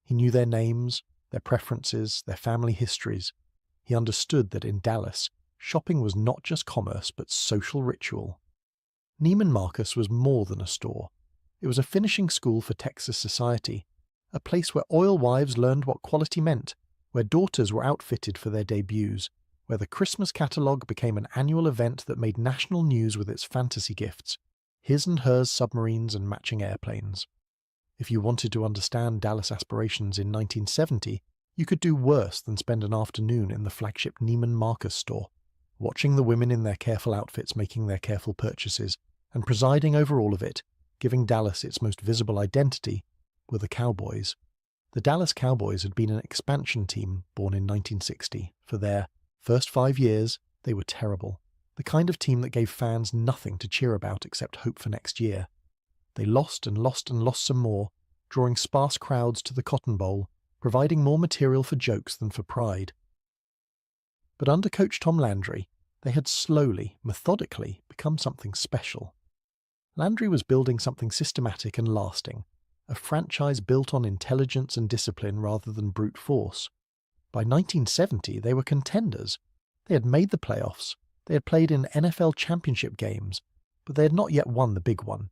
He knew their names, their preferences, their family histories. He understood that in Dallas, shopping was not just commerce but social ritual. Neiman Marcus was more than a store. It was a finishing school for Texas society, a place where oil wives learned what quality meant, where daughters were outfitted for their debuts, where the Christmas catalogue became an annual event that made national news with its fantasy gifts, his and hers submarines and matching airplanes. If you wanted to understand Dallas aspirations in 1970, you could do worse than spend an afternoon in the flagship Neiman Marcus store, watching the women in their careful outfits making their careful purchases, and presiding over all of it, giving Dallas its most visible identity, were the Cowboys. The Dallas Cowboys had been an expansion team born in 1960. For their first 5 years, they were terrible, the kind of team that gave fans nothing to cheer about except hope for next year. They lost and lost and lost some more, drawing sparse crowds to the Cotton Bowl, providing more material for jokes than for pride. But under coach Tom Landry, they had slowly, methodically, become something special. Landry was building something systematic and lasting, a franchise built on intelligence and discipline rather than brute force. By 1970, they were contenders. They had made the playoffs, they had played in NFL championship games, but they had not yet won the big one.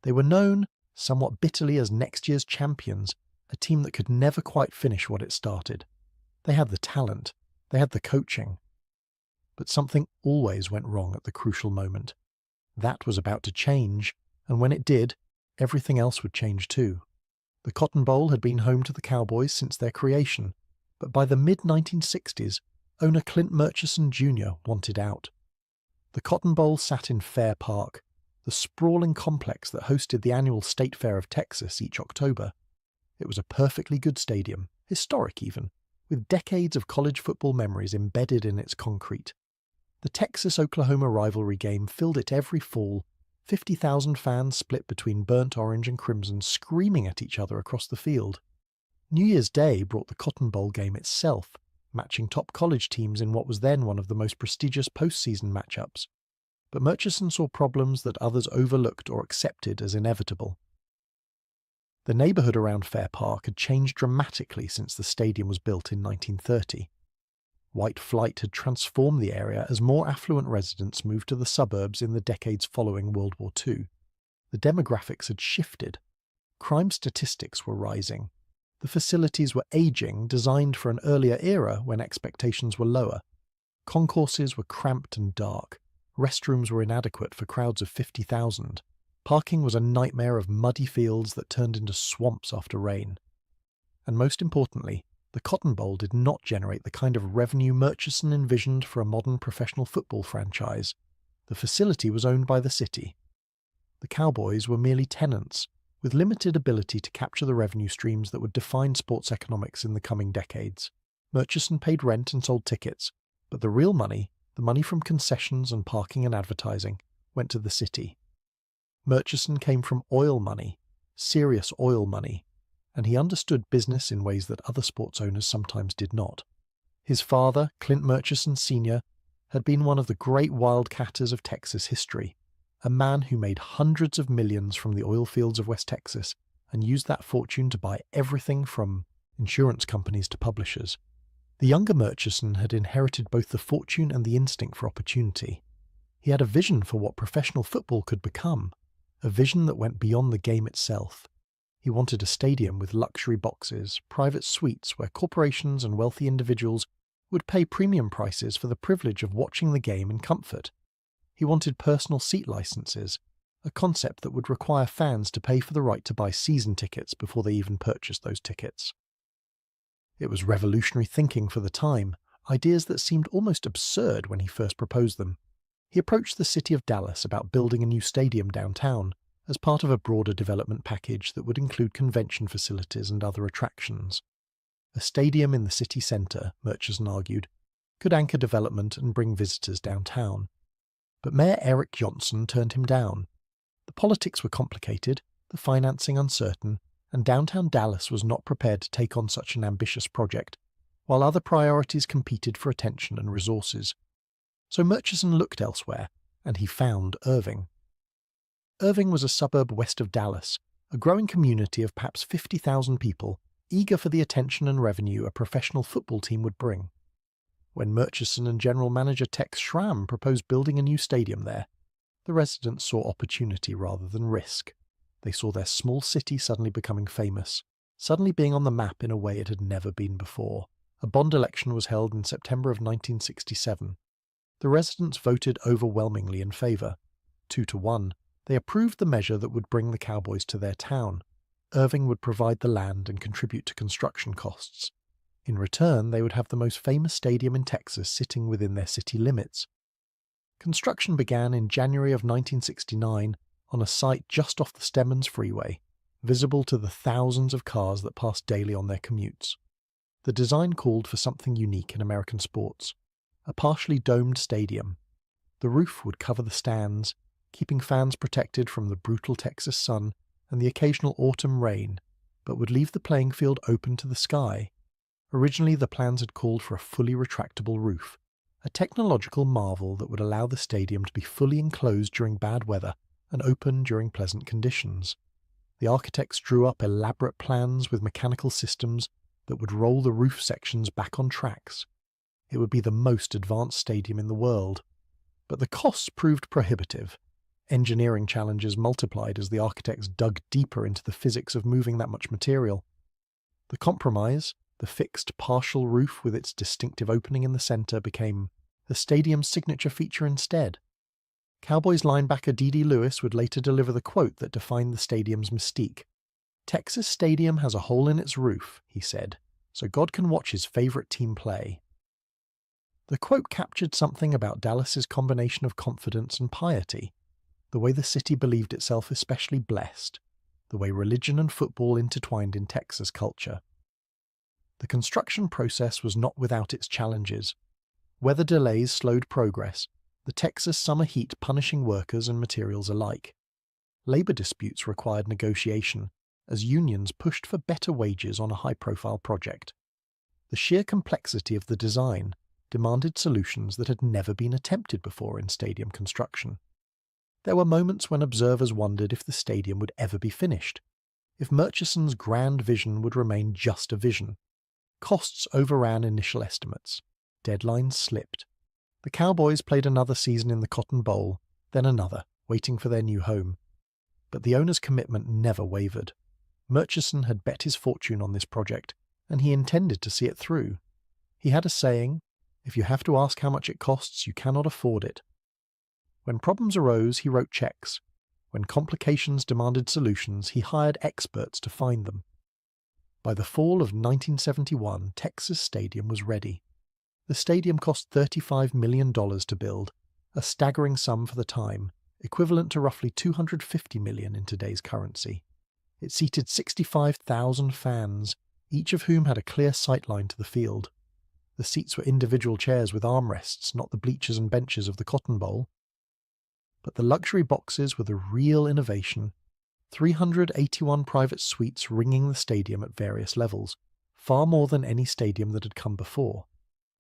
They were known, somewhat bitterly, as next year's champions, a team that could never quite finish what it started. They had the talent, they had the coaching. But something always went wrong at the crucial moment. That was about to change, and when it did, everything else would change too. The Cotton Bowl had been home to the Cowboys since their creation, but by the mid-1960s, owner Clint Murchison Jr. wanted out. The Cotton Bowl sat in Fair Park, the sprawling complex that hosted the annual State Fair of Texas each October. It was a perfectly good stadium, historic even, with decades of college football memories embedded in its concrete. The Texas-Oklahoma rivalry game filled it every fall, 50,000 fans split between burnt orange and crimson screaming at each other across the field. New Year's Day brought the Cotton Bowl game itself, matching top college teams in what was then one of the most prestigious postseason matchups. But Murchison saw problems that others overlooked or accepted as inevitable. The neighbourhood around Fair Park had changed dramatically since the stadium was built in 1930. White flight had transformed the area as more affluent residents moved to the suburbs in the decades following World War II. The demographics had shifted. Crime statistics were rising. The facilities were aging, designed for an earlier era when expectations were lower. Concourses were cramped and dark. Restrooms were inadequate for crowds of 50,000. Parking was a nightmare of muddy fields that turned into swamps after rain. And most importantly, the Cotton Bowl did not generate the kind of revenue Murchison envisioned for a modern professional football franchise. The facility was owned by the city. The Cowboys were merely tenants, with limited ability to capture the revenue streams that would define sports economics in the coming decades. Murchison paid rent and sold tickets, but the real money, the money from concessions and parking and advertising, went to the city. Murchison came from oil money, serious oil money, and he understood business in ways that other sports owners sometimes did not. His father, Clint Murchison Sr., had been one of the great wildcatters of Texas history, a man who made hundreds of millions from the oil fields of West Texas and used that fortune to buy everything from insurance companies to publishers. The younger Murchison had inherited both the fortune and the instinct for opportunity. He had a vision for what professional football could become, a vision that went beyond the game itself. He wanted a stadium with luxury boxes, private suites where corporations and wealthy individuals would pay premium prices for the privilege of watching the game in comfort. He wanted personal seat licenses, a concept that would require fans to pay for the right to buy season tickets before they even purchased those tickets. It was revolutionary thinking for the time, ideas that seemed almost absurd when he first proposed them. He approached the city of Dallas about building a new stadium downtown as part of a broader development package that would include convention facilities and other attractions. A stadium in the city centre, Murchison argued, could anchor development and bring visitors downtown. But Mayor Eric Johnson turned him down. The politics were complicated, the financing uncertain, and downtown Dallas was not prepared to take on such an ambitious project, while other priorities competed for attention and resources. So Murchison looked elsewhere, and he found Irving. Irving was a suburb west of Dallas, a growing community of perhaps 50,000 people, eager for the attention and revenue a professional football team would bring. When Murchison and general manager Tex Schramm proposed building a new stadium there, the residents saw opportunity rather than risk. They saw their small city suddenly becoming famous, suddenly being on the map in a way it had never been before. A bond election was held in September of 1967. The residents voted overwhelmingly in favour. 2-1, they approved the measure that would bring the Cowboys to their town. Irving would provide the land and contribute to construction costs. In return, they would have the most famous stadium in Texas sitting within their city limits. Construction began in January of 1969 on a site just off the Stemmons Freeway, visible to the thousands of cars that passed daily on their commutes. The design called for something unique in American sports, a partially domed stadium. The roof would cover the stands, keeping fans protected from the brutal Texas sun and the occasional autumn rain, but would leave the playing field open to the sky. Originally, the plans had called for a fully retractable roof, a technological marvel that would allow the stadium to be fully enclosed during bad weather and open during pleasant conditions. The architects drew up elaborate plans with mechanical systems that would roll the roof sections back on tracks. It would be the most advanced stadium in the world. But the costs proved prohibitive. Engineering challenges multiplied as the architects dug deeper into the physics of moving that much material. The compromise, the fixed partial roof with its distinctive opening in the centre, became the stadium's signature feature instead. Cowboys linebacker D.D. Lewis would later deliver the quote that defined the stadium's mystique. "Texas Stadium has a hole in its roof," he said, "so God can watch his favourite team play." The quote captured something about Dallas's combination of confidence and piety, the way the city believed itself especially blessed, the way religion and football intertwined in Texas culture. The construction process was not without its challenges. Weather delays slowed progress, the Texas summer heat punishing workers and materials alike. Labor disputes required negotiation, as unions pushed for better wages on a high-profile project. The sheer complexity of the design demanded solutions that had never been attempted before in stadium construction. There were moments when observers wondered if the stadium would ever be finished, if Murchison's grand vision would remain just a vision. Costs overran initial estimates. Deadlines slipped. The Cowboys played another season in the Cotton Bowl, then another, waiting for their new home. But the owner's commitment never wavered. Murchison had bet his fortune on this project, and he intended to see it through. He had a saying, "If you have to ask how much it costs, you cannot afford it." When problems arose, he wrote checks. When complications demanded solutions, he hired experts to find them. By the fall of 1971, Texas Stadium was ready. The stadium cost $35 million to build, a staggering sum for the time, equivalent to roughly $250 million in today's currency. It seated 65,000 fans, each of whom had a clear sightline to the field. The seats were individual chairs with armrests, not the bleachers and benches of the Cotton Bowl. But the luxury boxes were the real innovation. 381 private suites ringing the stadium at various levels, far more than any stadium that had come before.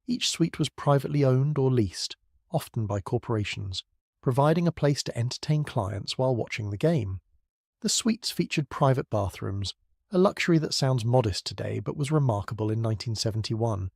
Each suite was privately owned or leased, often by corporations, providing a place to entertain clients while watching the game. The suites featured private bathrooms, a luxury that sounds modest today but was remarkable in 1971.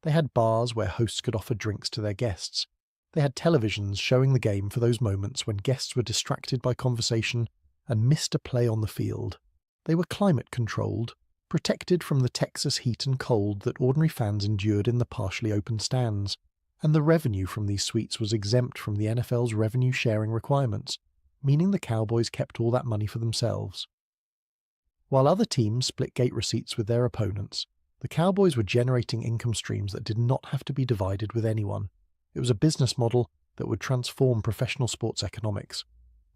They had bars where hosts could offer drinks to their guests. They had televisions showing the game for those moments when guests were distracted by conversation and missed a play on the field. They were climate-controlled, protected from the Texas heat and cold that ordinary fans endured in the partially open stands, and the revenue from these suites was exempt from the NFL's revenue-sharing requirements, meaning the Cowboys kept all that money for themselves. While other teams split gate receipts with their opponents, the Cowboys were generating income streams that did not have to be divided with anyone. It was a business model that would transform professional sports economics.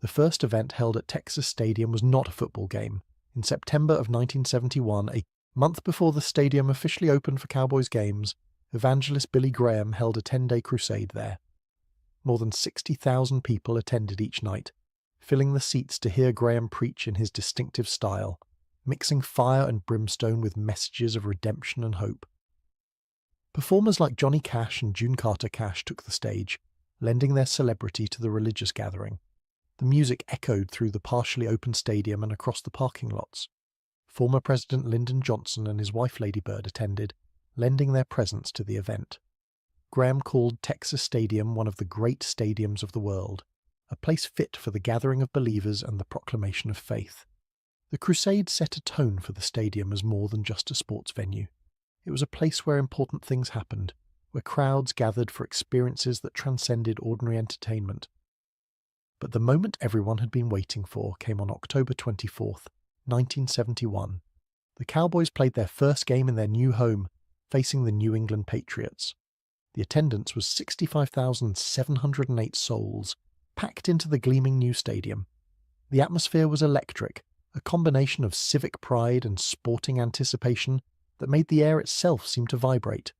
The first event held at Texas Stadium was not a football game. In September of 1971, a month before the stadium officially opened for Cowboys games, evangelist Billy Graham held a 10-day crusade there. More than 60,000 people attended each night, filling the seats to hear Graham preach in his distinctive style, mixing fire and brimstone with messages of redemption and hope. Performers like Johnny Cash and June Carter Cash took the stage, lending their celebrity to the religious gathering. The music echoed through the partially open stadium and across the parking lots. Former President Lyndon Johnson and his wife Lady Bird attended, lending their presence to the event. Graham called Texas Stadium one of the great stadiums of the world, a place fit for the gathering of believers and the proclamation of faith. The crusade set a tone for the stadium as more than just a sports venue. It was a place where important things happened, where crowds gathered for experiences that transcended ordinary entertainment. But the moment everyone had been waiting for came on October 24th, 1971. The Cowboys played their first game in their new home, facing the New England Patriots. The attendance was 65,708 souls, packed into the gleaming new stadium. The atmosphere was electric, a combination of civic pride and sporting anticipation that made the air itself seem to vibrate.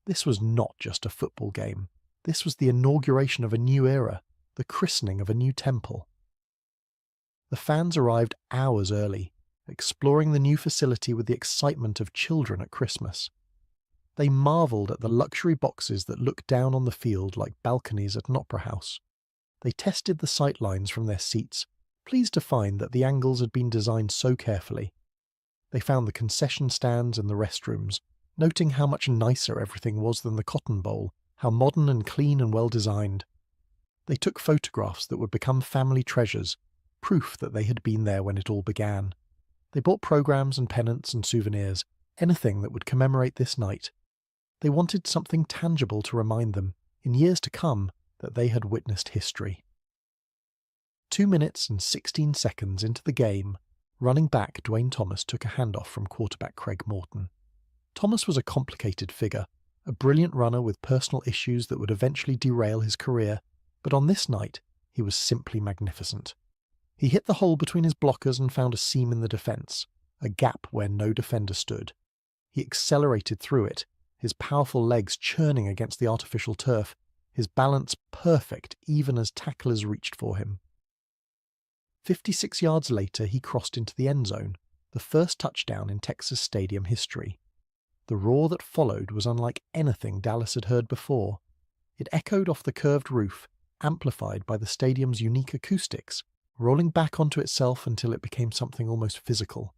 This was not just a football game. This was the inauguration of a new era, the christening of a new temple. The fans arrived hours early, exploring the new facility with the excitement of children at Christmas. They marvelled at the luxury boxes that looked down on the field like balconies at an opera house. They tested the sight lines from their seats, pleased to find that the angles had been designed so carefully. They found the concession stands and the restrooms, noting how much nicer everything was than the Cotton Bowl, how modern and clean and well designed. They took photographs that would become family treasures, proof that they had been there when it all began. They bought programs and pennants and souvenirs, anything that would commemorate this night. They wanted something tangible to remind them, in years to come, that they had witnessed history. 2 minutes and 16 seconds into the game, running back Dwayne Thomas took a handoff from quarterback Craig Morton. Thomas was a complicated figure, a brilliant runner with personal issues that would eventually derail his career, but on this night, he was simply magnificent. He hit the hole between his blockers and found a seam in the defence, a gap where no defender stood. He accelerated through it, his powerful legs churning against the artificial turf, his balance perfect even as tacklers reached for him. 56 yards later, he crossed into the end zone, the first touchdown in Texas Stadium history. The roar that followed was unlike anything Dallas had heard before. It echoed off the curved roof, amplified by the stadium's unique acoustics, rolling back onto itself until it became something almost physical.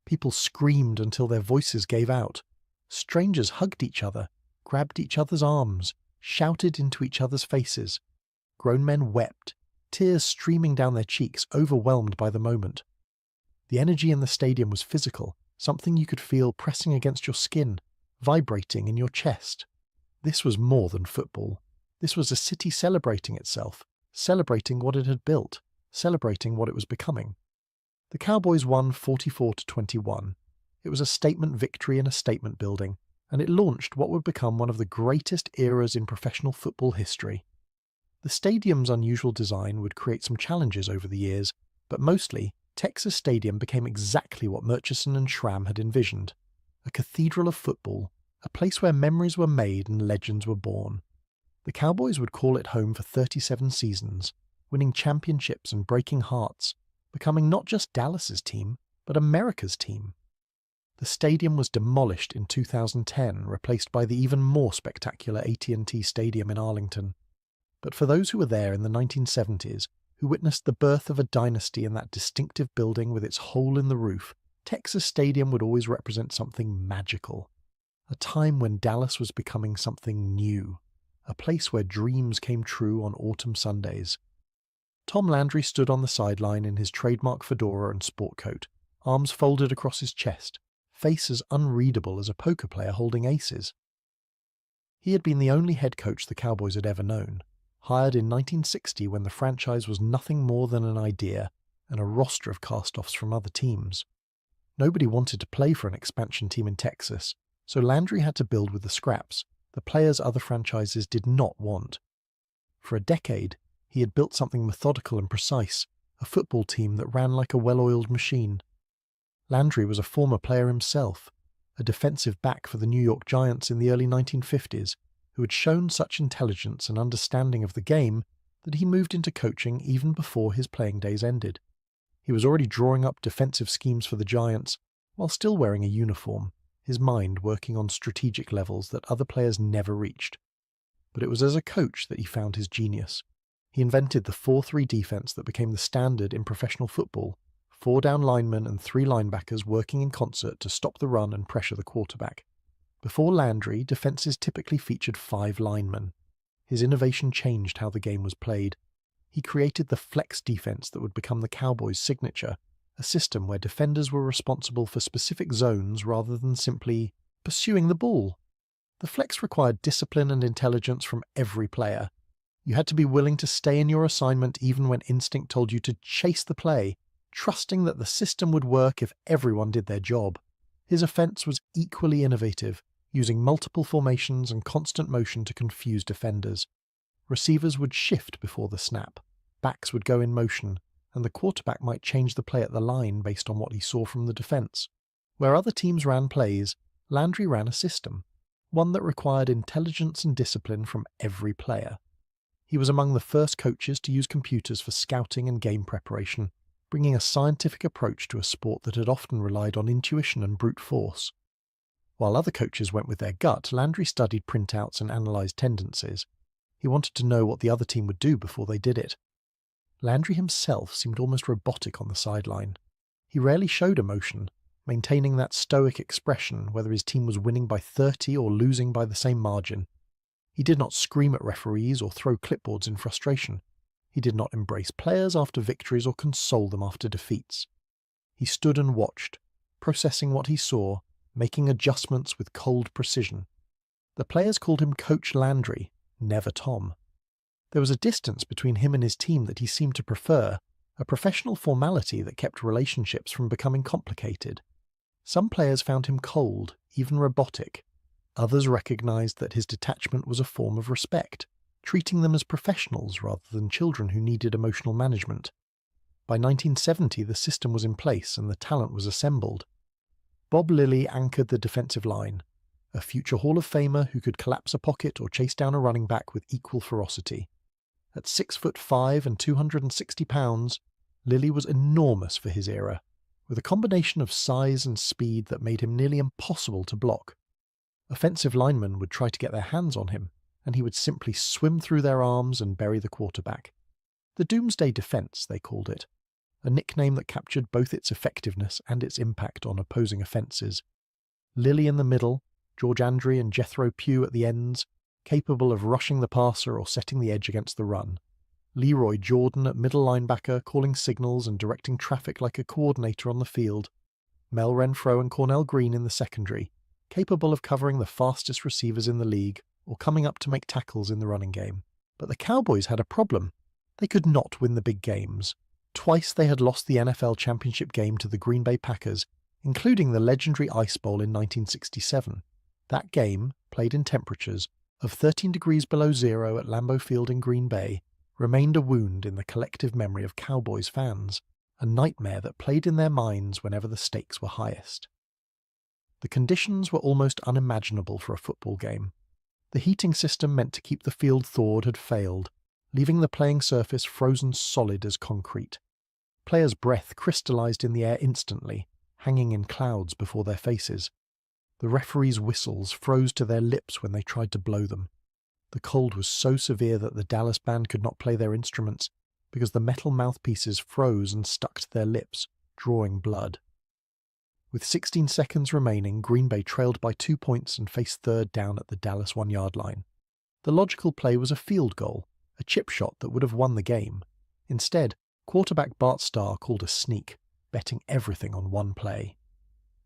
People screamed until their voices gave out. Strangers hugged each other, grabbed each other's arms, shouted into each other's faces. Grown men wept, tears streaming down their cheeks, overwhelmed by the moment. The energy in the stadium was physical, something you could feel pressing against your skin, vibrating in your chest. This was more than football. This was a city celebrating itself, celebrating what it had built, celebrating what it was becoming. The Cowboys won 44-21. It was a statement victory in a statement building, and it launched what would become one of the greatest eras in professional football history. The stadium's unusual design would create some challenges over the years, but mostly, Texas Stadium became exactly what Murchison and Schramm had envisioned. A cathedral of football, a place where memories were made and legends were born. The Cowboys would call it home for 37 seasons, winning championships and breaking hearts, becoming not just Dallas's team, but America's team. The stadium was demolished in 2010, replaced by the even more spectacular AT&T Stadium in Arlington. But for those who were there in the 1970s, who witnessed the birth of a dynasty in that distinctive building with its hole in the roof, Texas Stadium would always represent something magical. A time when Dallas was becoming something new, a place where dreams came true on autumn Sundays. Tom Landry stood on the sideline in his trademark fedora and sport coat, arms folded across his chest, face as unreadable as a poker player holding aces. He had been the only head coach the Cowboys had ever known, hired in 1960 when the franchise was nothing more than an idea and a roster of cast-offs from other teams. Nobody wanted to play for an expansion team in Texas, so Landry had to build with the scraps, the players other franchises did not want. For a decade, he had built something methodical and precise, a football team that ran like a well-oiled machine. Landry was a former player himself, a defensive back for the New York Giants in the early 1950s, who had shown such intelligence and understanding of the game that he moved into coaching even before his playing days ended. He was already drawing up defensive schemes for the Giants, while still wearing a uniform, his mind working on strategic levels that other players never reached. But it was as a coach that he found his genius. He invented the 4-3 defense that became the standard in professional football, 4 down linemen and 3 linebackers working in concert to stop the run and pressure the quarterback. Before Landry, defenses typically featured 5 linemen. His innovation changed how the game was played. He created the flex defense that would become the Cowboys' signature, a system where defenders were responsible for specific zones rather than simply pursuing the ball. The flex required discipline and intelligence from every player. You had to be willing to stay in your assignment even when instinct told you to chase the play, trusting that the system would work if everyone did their job. His offense was equally innovative, using multiple formations and constant motion to confuse defenders. Receivers would shift before the snap, backs would go in motion, and the quarterback might change the play at the line based on what he saw from the defense. Where other teams ran plays, Landry ran a system, one that required intelligence and discipline from every player. He was among the first coaches to use computers for scouting and game preparation, bringing a scientific approach to a sport that had often relied on intuition and brute force. While other coaches went with their gut, Landry studied printouts and analysed tendencies. He wanted to know what the other team would do before they did it. Landry himself seemed almost robotic on the sideline. He rarely showed emotion, maintaining that stoic expression whether his team was winning by 30 or losing by the same margin. He did not scream at referees or throw clipboards in frustration. He did not embrace players after victories or console them after defeats. He stood and watched, processing what he saw, making adjustments with cold precision. The players called him Coach Landry, never Tom. There was a distance between him and his team that he seemed to prefer, a professional formality that kept relationships from becoming complicated. Some players found him cold, even robotic. Others recognized that his detachment was a form of respect, treating them as professionals rather than children who needed emotional management. By 1970, the system was in place and the talent was assembled. Bob Lilly anchored the defensive line, a future Hall of Famer who could collapse a pocket or chase down a running back with equal ferocity. At 6'5" and 260 pounds, Lilly was enormous for his era, with a combination of size and speed that made him nearly impossible to block. Offensive linemen would try to get their hands on him, and he would simply swim through their arms and bury the quarterback. The Doomsday Defense, they called it, a nickname that captured both its effectiveness and its impact on opposing offenses. Lilly in the middle, George Andre and Jethro Pugh at the ends, capable of rushing the passer or setting the edge against the run. Leroy Jordan at middle linebacker, calling signals and directing traffic like a coordinator on the field. Mel Renfro and Cornell Green in the secondary, capable of covering the fastest receivers in the league or coming up to make tackles in the running game. But the Cowboys had a problem. They could not win the big games. Twice they had lost the NFL championship game to the Green Bay Packers, including the legendary Ice Bowl in 1967. That game, played in temperatures of 13 degrees below zero at Lambeau Field in Green Bay, remained a wound in the collective memory of Cowboys fans, a nightmare that played in their minds whenever the stakes were highest. The conditions were almost unimaginable for a football game. The heating system meant to keep the field thawed had failed, leaving the playing surface frozen solid as concrete. Players' breath crystallized in the air instantly, hanging in clouds before their faces. The referees' whistles froze to their lips when they tried to blow them. The cold was so severe that the Dallas band could not play their instruments because the metal mouthpieces froze and stuck to their lips, drawing blood. With 16 seconds remaining, Green Bay trailed by 2 points and faced third down at the Dallas 1-yard line. The logical play was a field goal, a chip shot that would have won the game. Instead, quarterback Bart Starr called a sneak, betting everything on one play.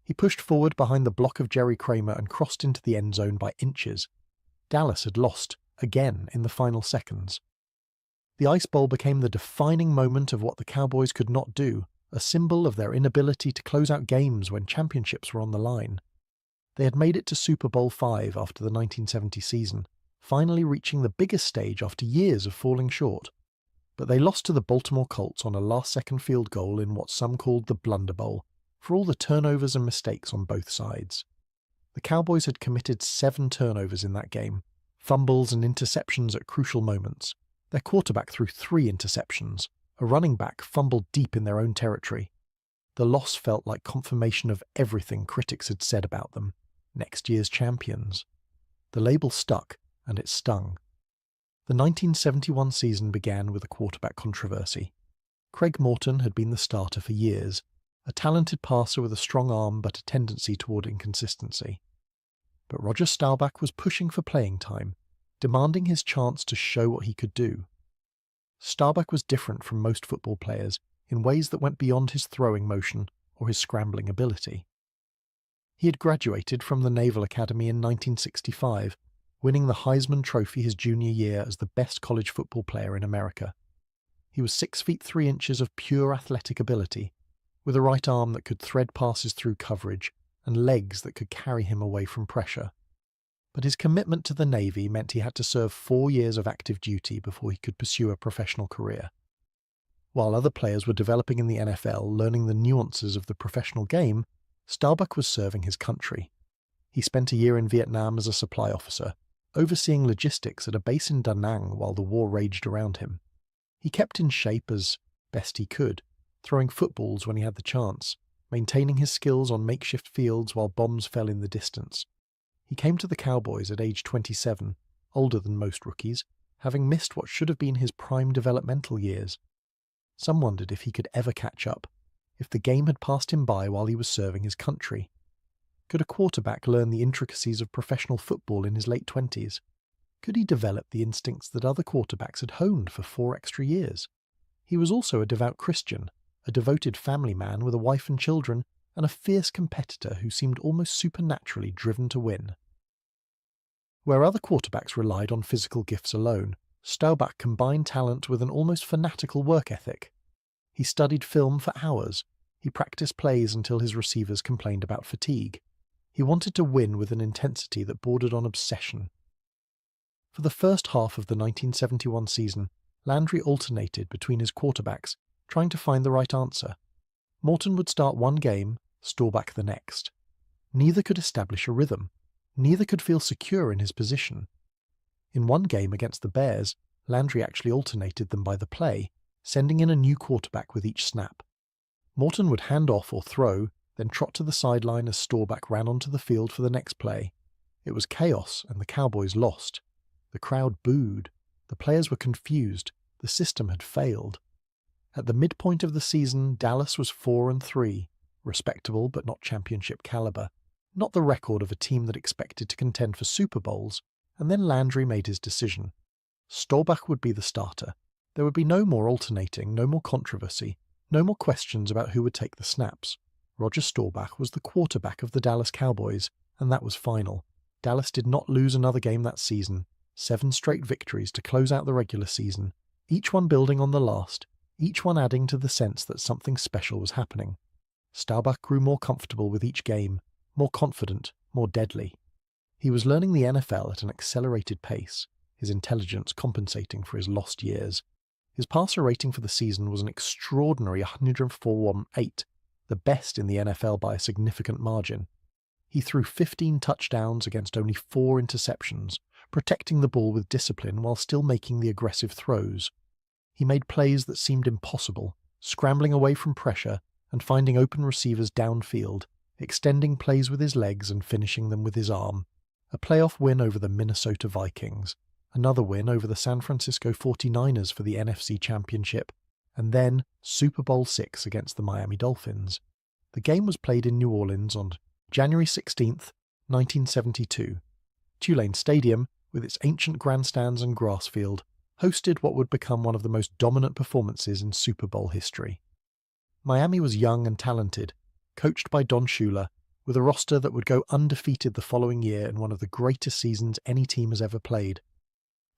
He pushed forward behind the block of Jerry Kramer and crossed into the end zone by inches. Dallas had lost, again, in the final seconds. The Ice Bowl became the defining moment of what the Cowboys could not do, a symbol of their inability to close out games when championships were on the line. They had made it to Super Bowl V after the 1970 season, finally reaching the biggest stage after years of falling short. But they lost to the Baltimore Colts on a last-second field goal in what some called the Blunder Bowl, for all the turnovers and mistakes on both sides. The Cowboys had committed 7 turnovers in that game, fumbles and interceptions at crucial moments. Their quarterback threw 3 interceptions. A running back fumbled deep in their own territory. The loss felt like confirmation of everything critics had said about them. Next year's champions. The label stuck, and it stung. The 1971 season began with a quarterback controversy. Craig Morton had been the starter for years, a talented passer with a strong arm but a tendency toward inconsistency. But Roger Staubach was pushing for playing time, demanding his chance to show what he could do. Staubach was different from most football players in ways that went beyond his throwing motion or his scrambling ability. He had graduated from the Naval Academy in 1965, winning the Heisman Trophy his junior year as the best college football player in America. He was 6 feet 3 inches of pure athletic ability, with a right arm that could thread passes through coverage and legs that could carry him away from pressure. But his commitment to the Navy meant he had to serve 4 years of active duty before he could pursue a professional career. While other players were developing in the NFL, learning the nuances of the professional game, Staubach was serving his country. He spent a year in Vietnam as a supply officer, overseeing logistics at a base in Da Nang while the war raged around him. He kept in shape as best he could, throwing footballs when he had the chance, maintaining his skills on makeshift fields while bombs fell in the distance. He came to the Cowboys at age 27, older than most rookies, having missed what should have been his prime developmental years. Some wondered if he could ever catch up, if the game had passed him by while he was serving his country. Could a quarterback learn the intricacies of professional football in his late 20s? Could he develop the instincts that other quarterbacks had honed for 4 extra years? He was also a devout Christian, a devoted family man with a wife and children, and a fierce competitor who seemed almost supernaturally driven to win. Where other quarterbacks relied on physical gifts alone, Staubach combined talent with an almost fanatical work ethic. He studied film for hours. He practiced plays until his receivers complained about fatigue. He wanted to win with an intensity that bordered on obsession. For the first half of the 1971 season, Landry alternated between his quarterbacks, trying to find the right answer. Morton would start one game, Staubach the next. Neither could establish a rhythm. Neither could feel secure in his position. In one game against the Bears, Landry actually alternated them by the play, sending in a new quarterback with each snap. Morton would hand off or throw, then trot to the sideline as Staubach ran onto the field for the next play. It was chaos, and the Cowboys lost. The crowd booed. The players were confused. The system had failed. At the midpoint of the season, Dallas was 4-3, respectable but not championship caliber, not the record of a team that expected to contend for Super Bowls, and then Landry made his decision. Staubach would be the starter. There would be no more alternating, no more controversy, no more questions about who would take the snaps. Roger Staubach was the quarterback of the Dallas Cowboys, and that was final. Dallas did not lose another game that season. 7 straight victories to close out the regular season, each one building on the last, each one adding to the sense that something special was happening. Staubach grew more comfortable with each game, more confident, more deadly. He was learning the NFL at an accelerated pace, his intelligence compensating for his lost years. His passer rating for the season was an extraordinary 104.8, the best in the NFL by a significant margin. He threw 15 touchdowns against only 4 interceptions, protecting the ball with discipline while still making the aggressive throws. He made plays that seemed impossible, scrambling away from pressure and finding open receivers downfield, extending plays with his legs and finishing them with his arm. A playoff win over the Minnesota Vikings, another win over the San Francisco 49ers for the NFC Championship, and then Super Bowl VI against the Miami Dolphins. The game was played in New Orleans on January 16th, 1972. Tulane Stadium, with its ancient grandstands and grass field, hosted what would become one of the most dominant performances in Super Bowl history. Miami was young and talented, coached by Don Shula, with a roster that would go undefeated the following year in one of the greatest seasons any team has ever played.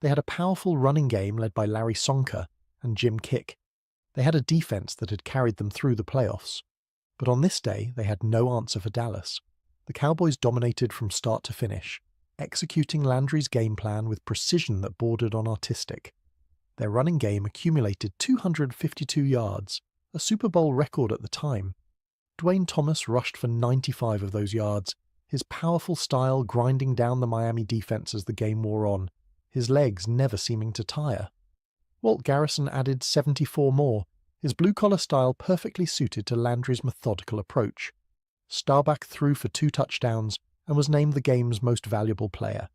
They had a powerful running game led by Larry Sonka and Jim Kick. They had a defense that had carried them through the playoffs. But on this day, they had no answer for Dallas. The Cowboys dominated from start to finish, executing Landry's game plan with precision that bordered on artistic. Their running game accumulated 252 yards, a Super Bowl record at the time. Dwayne Thomas rushed for 95 of those yards, his powerful style grinding down the Miami defense as the game wore on, his legs never seeming to tire. Walt Garrison added 74 more, his blue-collar style perfectly suited to Landry's methodical approach. Staubach threw for 2 touchdowns and was named the game's most valuable player.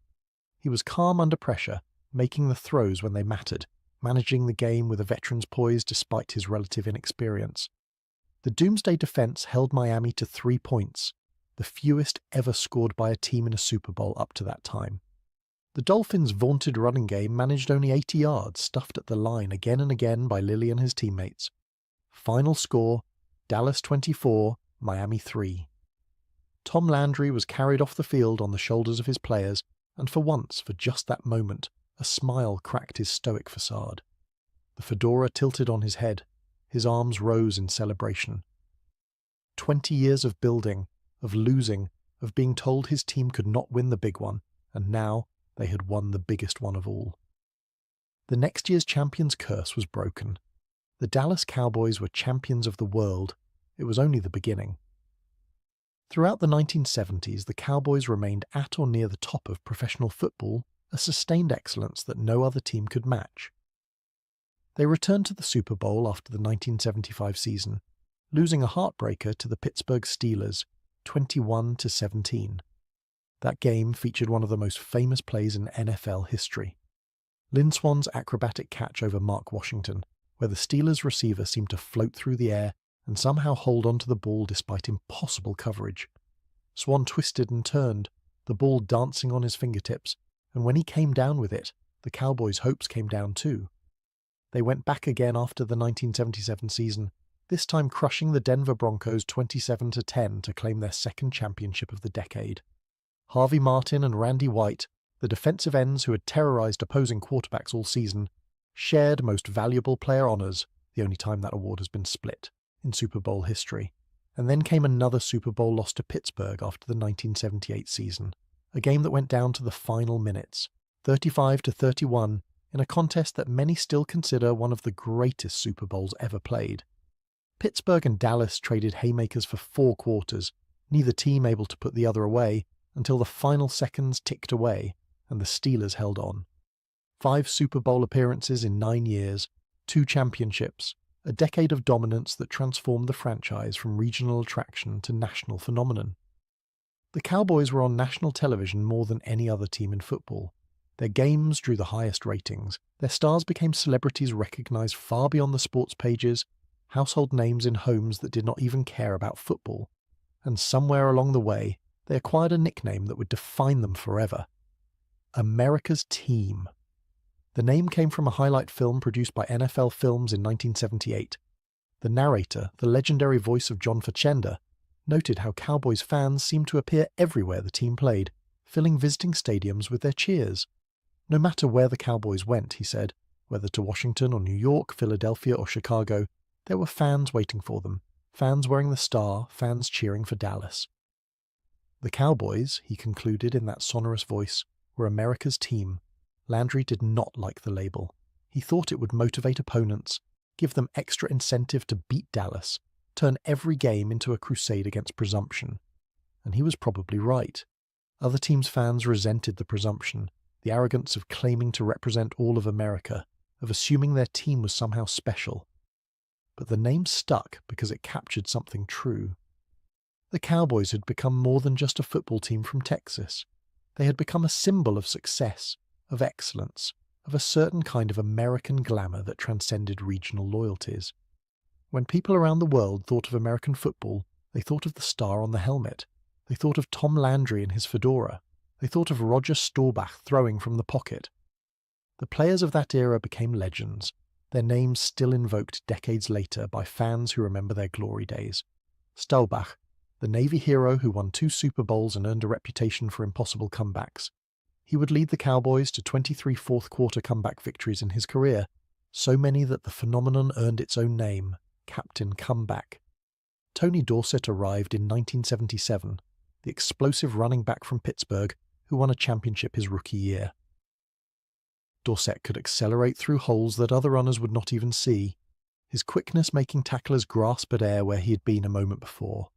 He was calm under pressure, making the throws when they mattered, managing the game with a veteran's poise despite his relative inexperience. The Doomsday defense held Miami to 3 points, the fewest ever scored by a team in a Super Bowl up to that time. The Dolphins' vaunted running game managed only 80 yards, stuffed at the line again and again by Lilly and his teammates. Final score, Dallas 24, Miami 3. Tom Landry was carried off the field on the shoulders of his players, and for once, for just that moment, a smile cracked his stoic facade. The fedora tilted on his head, his arms rose in celebration. 20 years of building, of losing, of being told his team could not win the big one, and now they had won the biggest one of all. The next year's champion's curse was broken. The Dallas Cowboys were champions of the world. It was only the beginning. Throughout the 1970s, the Cowboys remained at or near the top of professional football, a sustained excellence that no other team could match. They returned to the Super Bowl after the 1975 season, losing a heartbreaker to the Pittsburgh Steelers, 21-17. That game featured one of the most famous plays in NFL history. Lynn Swann's acrobatic catch over Mark Washington, where the Steelers' receiver seemed to float through the air and somehow hold onto the ball despite impossible coverage. Swann twisted and turned, the ball dancing on his fingertips, and when he came down with it, the Cowboys' hopes came down too. They went back again after the 1977 season, this time crushing the Denver Broncos 27-10 to claim their second championship of the decade. Harvey Martin and Randy White, the defensive ends who had terrorized opposing quarterbacks all season, shared Most Valuable Player honors, the only time that award has been split, in Super Bowl history. And then came another Super Bowl loss to Pittsburgh after the 1978 season, a game that went down to the final minutes, 35-31, in a contest that many still consider one of the greatest Super Bowls ever played. Pittsburgh and Dallas traded haymakers for 4 quarters, neither team able to put the other away, until the final seconds ticked away, and the Steelers held on. 5 Super Bowl appearances in 9 years, 2 championships, a decade of dominance that transformed the franchise from regional attraction to national phenomenon. The Cowboys were on national television more than any other team in football. Their games drew the highest ratings. Their stars became celebrities recognized far beyond the sports pages, household names in homes that did not even care about football. And somewhere along the way, they acquired a nickname that would define them forever. America's Team. The name came from a highlight film produced by NFL Films in 1978. The narrator, the legendary voice of John Facenda, noted how Cowboys fans seemed to appear everywhere the team played, filling visiting stadiums with their cheers. No matter where the Cowboys went, he said, whether to Washington or New York, Philadelphia or Chicago, there were fans waiting for them, fans wearing the star, fans cheering for Dallas. The Cowboys, he concluded in that sonorous voice, were America's team. Landry did not like the label. He thought it would motivate opponents, give them extra incentive to beat Dallas, turn every game into a crusade against presumption. And he was probably right. Other teams' fans resented the presumption, the arrogance of claiming to represent all of America, of assuming their team was somehow special. but the name stuck because it captured something true. The Cowboys had become more than just a football team from Texas. They had become a symbol of success, of excellence, of a certain kind of American glamour that transcended regional loyalties. When people around the world thought of American football, they thought of the star on the helmet. They thought of Tom Landry in his fedora. They thought of Roger Staubach throwing from the pocket. The players of that era became legends, their names still invoked decades later by fans who remember their glory days. Staubach, the Navy hero who won 2 Super Bowls and earned a reputation for impossible comebacks. He would lead the Cowboys to 23 fourth-quarter comeback victories in his career, so many that the phenomenon earned its own name, Captain Comeback. Tony Dorsett arrived in 1977, the explosive running back from Pittsburgh who won a championship his rookie year. Dorsett could accelerate through holes that other runners would not even see, his quickness making tacklers grasp at air where he had been a moment before.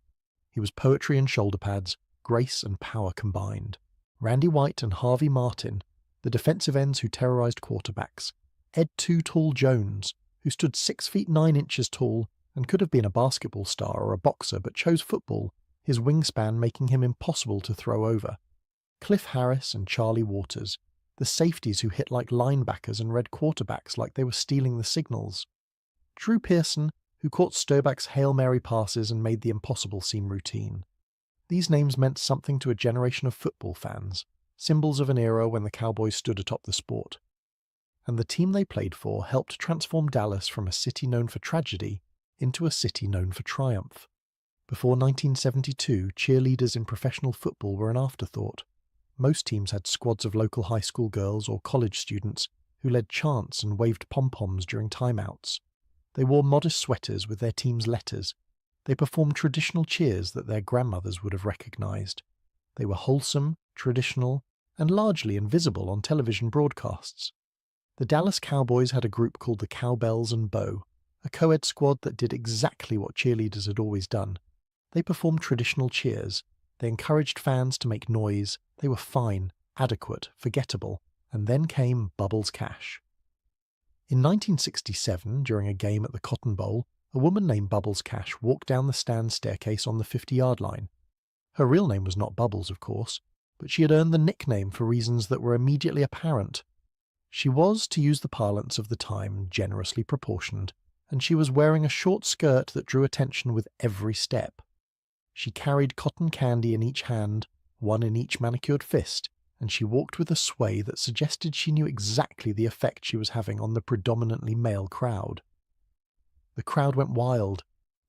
He was poetry and shoulder pads, grace and power combined. Randy White and Harvey Martin, the defensive ends who terrorized quarterbacks. Ed Too Tall Jones, who stood 6 feet 9 inches tall and could have been a basketball star or a boxer but chose football, his wingspan making him impossible to throw over. Cliff Harris and Charlie Waters, the safeties who hit like linebackers and read quarterbacks like they were stealing the signals. Drew Pearson, who caught Staubach's Hail Mary passes and made the impossible seem routine. These names meant something to a generation of football fans, symbols of an era when the Cowboys stood atop the sport. And the team they played for helped transform Dallas from a city known for tragedy into a city known for triumph. Before 1972, cheerleaders in professional football were an afterthought. Most teams had squads of local high school girls or college students who led chants and waved pom-poms during timeouts. They wore modest sweaters with their team's letters. They performed traditional cheers that their grandmothers would have recognized. They were wholesome, traditional, and largely invisible on television broadcasts. The Dallas Cowboys had a group called the Cowbells and Bow, a co-ed squad that did exactly what cheerleaders had always done. They performed traditional cheers. They encouraged fans to make noise. They were fine, adequate, forgettable. And then came Bubbles Cash. In 1967, during a game at the Cotton Bowl, a woman named Bubbles Cash walked down the stand staircase on the 50-yard line. Her real name was not Bubbles, of course, but she had earned the nickname for reasons that were immediately apparent. She was, to use the parlance of the time, generously proportioned, and she was wearing a short skirt that drew attention with every step. She carried cotton candy in each hand, one in each manicured fist, and she walked with a sway that suggested she knew exactly the effect she was having on the predominantly male crowd. The crowd went wild.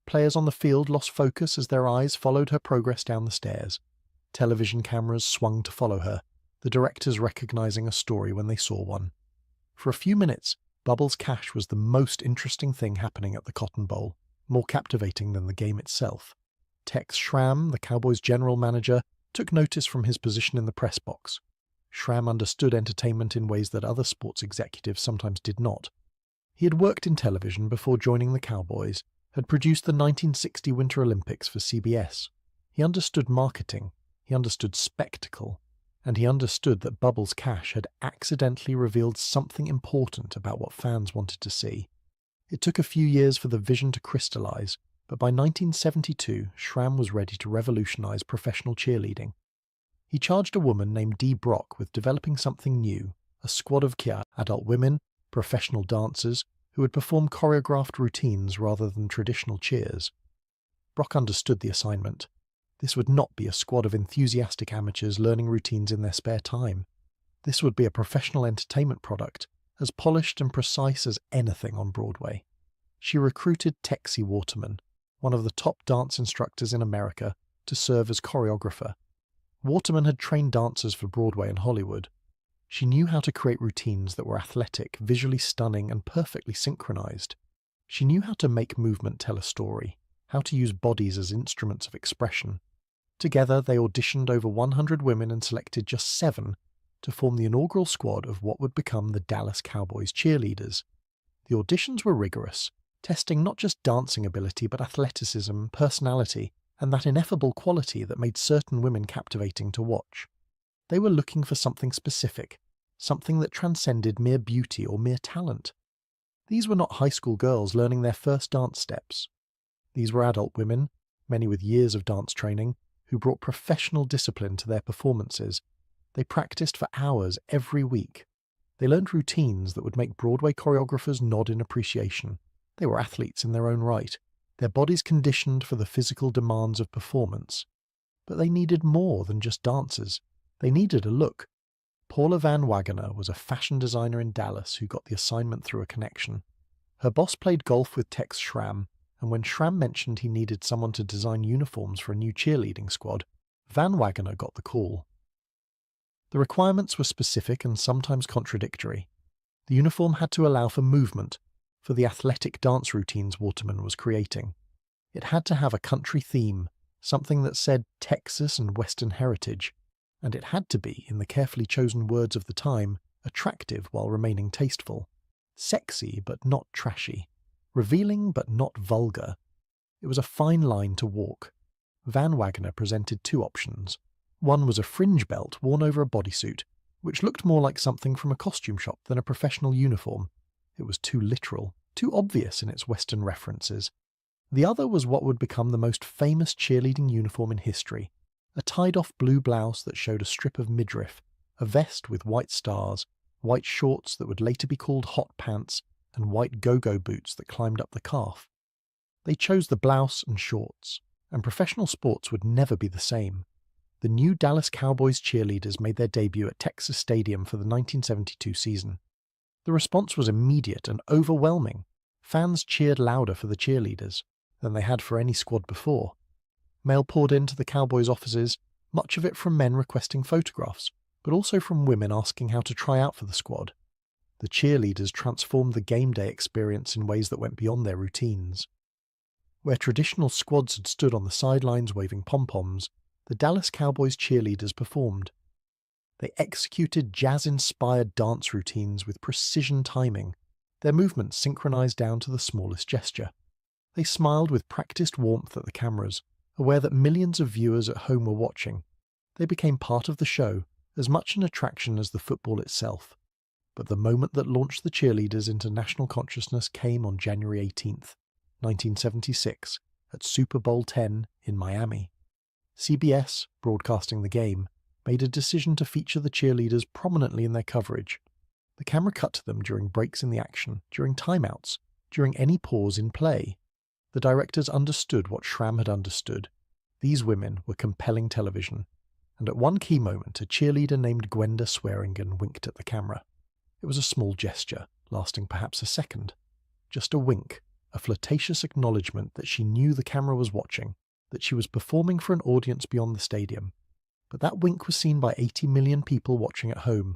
Players on the field lost focus as their eyes followed her progress down the stairs. Television cameras swung to follow her, the directors recognizing a story when they saw one. For a few minutes, Bubbles Cash was the most interesting thing happening at the Cotton Bowl, more captivating than the game itself. Tex Schramm, the Cowboys' general manager, took notice from his position in the press box. Schramm understood entertainment in ways that other sports executives sometimes did not. He had worked in television before joining the Cowboys, had produced the 1960 Winter Olympics for CBS. He understood marketing, he understood spectacle, and he understood that Bubbles Cash had accidentally revealed something important about what fans wanted to see. It took a few years for the vision to crystallize, but by 1972, Schramm was ready to revolutionize professional cheerleading. He charged a woman named Dee Brock with developing something new, a squad of adult women, professional dancers, who would perform choreographed routines rather than traditional cheers. Brock understood the assignment. This would not be a squad of enthusiastic amateurs learning routines in their spare time. This would be a professional entertainment product, as polished and precise as anything on Broadway. She recruited Texie Waterman, one of the top dance instructors in America, to serve as choreographer. Waterman had trained dancers for Broadway and Hollywood. She knew how to create routines that were athletic, visually stunning, and perfectly synchronized. She knew how to make movement tell a story, how to use bodies as instruments of expression. Together, they auditioned over 100 women and selected just 7 to form the inaugural squad of what would become the Dallas Cowboys cheerleaders. The auditions were rigorous, testing not just dancing ability but athleticism, personality, and that ineffable quality that made certain women captivating to watch. They were looking for something specific, something that transcended mere beauty or mere talent. These were not high school girls learning their first dance steps. These were adult women, many with years of dance training, who brought professional discipline to their performances. They practiced for hours every week. They learned routines that would make Broadway choreographers nod in appreciation. They were athletes in their own right, their bodies conditioned for the physical demands of performance. But they needed more than just dancers. They needed a look. Paula Van Wagener was a fashion designer in Dallas who got the assignment through a connection. Her boss played golf with Tex Schramm, and when Schramm mentioned he needed someone to design uniforms for a new cheerleading squad, Van Wagener got the call. The requirements were specific and sometimes contradictory. The uniform had to allow for movement, for the athletic dance routines Waterman was creating. It had to have a country theme, something that said Texas and Western heritage, and it had to be, in the carefully chosen words of the time, attractive while remaining tasteful, sexy but not trashy, revealing but not vulgar. It was a fine line to walk. Van Wagener presented two options. One was a fringe belt worn over a bodysuit, which looked more like something from a costume shop than a professional uniform. It was too literal, too obvious in its Western references. The other was what would become the most famous cheerleading uniform in history, a tied-off blue blouse that showed a strip of midriff, a vest with white stars, white shorts that would later be called hot pants, and white go-go boots that climbed up the calf. They chose the blouse and shorts, and professional sports would never be the same. The new Dallas Cowboys cheerleaders made their debut at Texas Stadium for the 1972 season. The response was immediate and overwhelming. Fans cheered louder for the cheerleaders than they had for any squad before. Mail poured into the Cowboys' offices, much of it from men requesting photographs, but also from women asking how to try out for the squad. The cheerleaders transformed the game day experience in ways that went beyond their routines. Where traditional squads had stood on the sidelines waving pom-poms, the Dallas Cowboys cheerleaders performed. They executed jazz-inspired dance routines with precision timing, their movements synchronized down to the smallest gesture. They smiled with practiced warmth at the cameras, aware that millions of viewers at home were watching. They became part of the show, as much an attraction as the football itself. But the moment that launched the cheerleaders into national consciousness came on January 18th, 1976, at Super Bowl X in Miami. CBS, broadcasting the game, made a decision to feature the cheerleaders prominently in their coverage. The camera cut to them during breaks in the action, during timeouts, during any pause in play. The directors understood what Schramm had understood. These women were compelling television, and at one key moment a cheerleader named Gwenda Swearingen winked at the camera. It was a small gesture, lasting perhaps a second. Just a wink, a flirtatious acknowledgement that she knew the camera was watching, that she was performing for an audience beyond the stadium. But that wink was seen by 80 million people watching at home.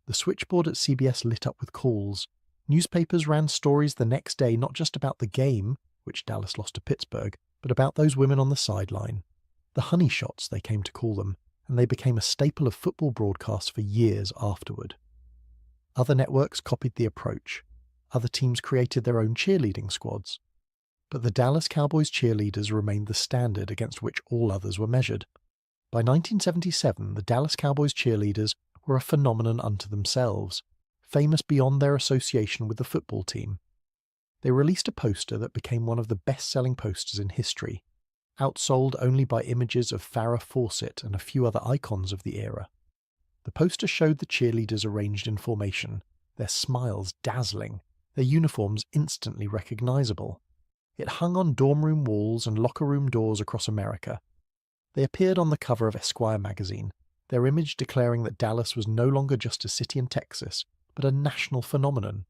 The switchboard at CBS lit up with calls. Newspapers ran stories the next day not just about the game, which Dallas lost to Pittsburgh, but about those women on the sideline. The honey shots, they came to call them, and they became a staple of football broadcasts for years afterward. Other networks copied the approach. Other teams created their own cheerleading squads. But the Dallas Cowboys cheerleaders remained the standard against which all others were measured. By 1977, the Dallas Cowboys cheerleaders were a phenomenon unto themselves, famous beyond their association with the football team. They released a poster that became one of the best-selling posters in history, outsold only by images of Farrah Fawcett and a few other icons of the era. The poster showed the cheerleaders arranged in formation, their smiles dazzling, their uniforms instantly recognizable. It hung on dorm room walls and locker room doors across America. They appeared on the cover of Esquire magazine, their image declaring that Dallas was no longer just a city in Texas, but a national phenomenon.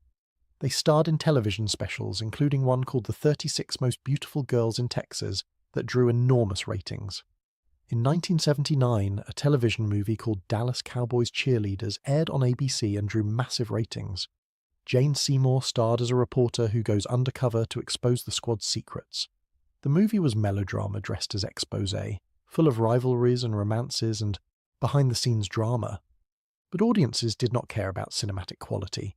They starred in television specials, including one called The 36 Most Beautiful Girls in Texas, that drew enormous ratings. In 1979, a television movie called Dallas Cowboys Cheerleaders aired on ABC and drew massive ratings. Jane Seymour starred as a reporter who goes undercover to expose the squad's secrets. The movie was melodrama dressed as exposé, full of rivalries and romances and behind-the-scenes drama. But audiences did not care about cinematic quality.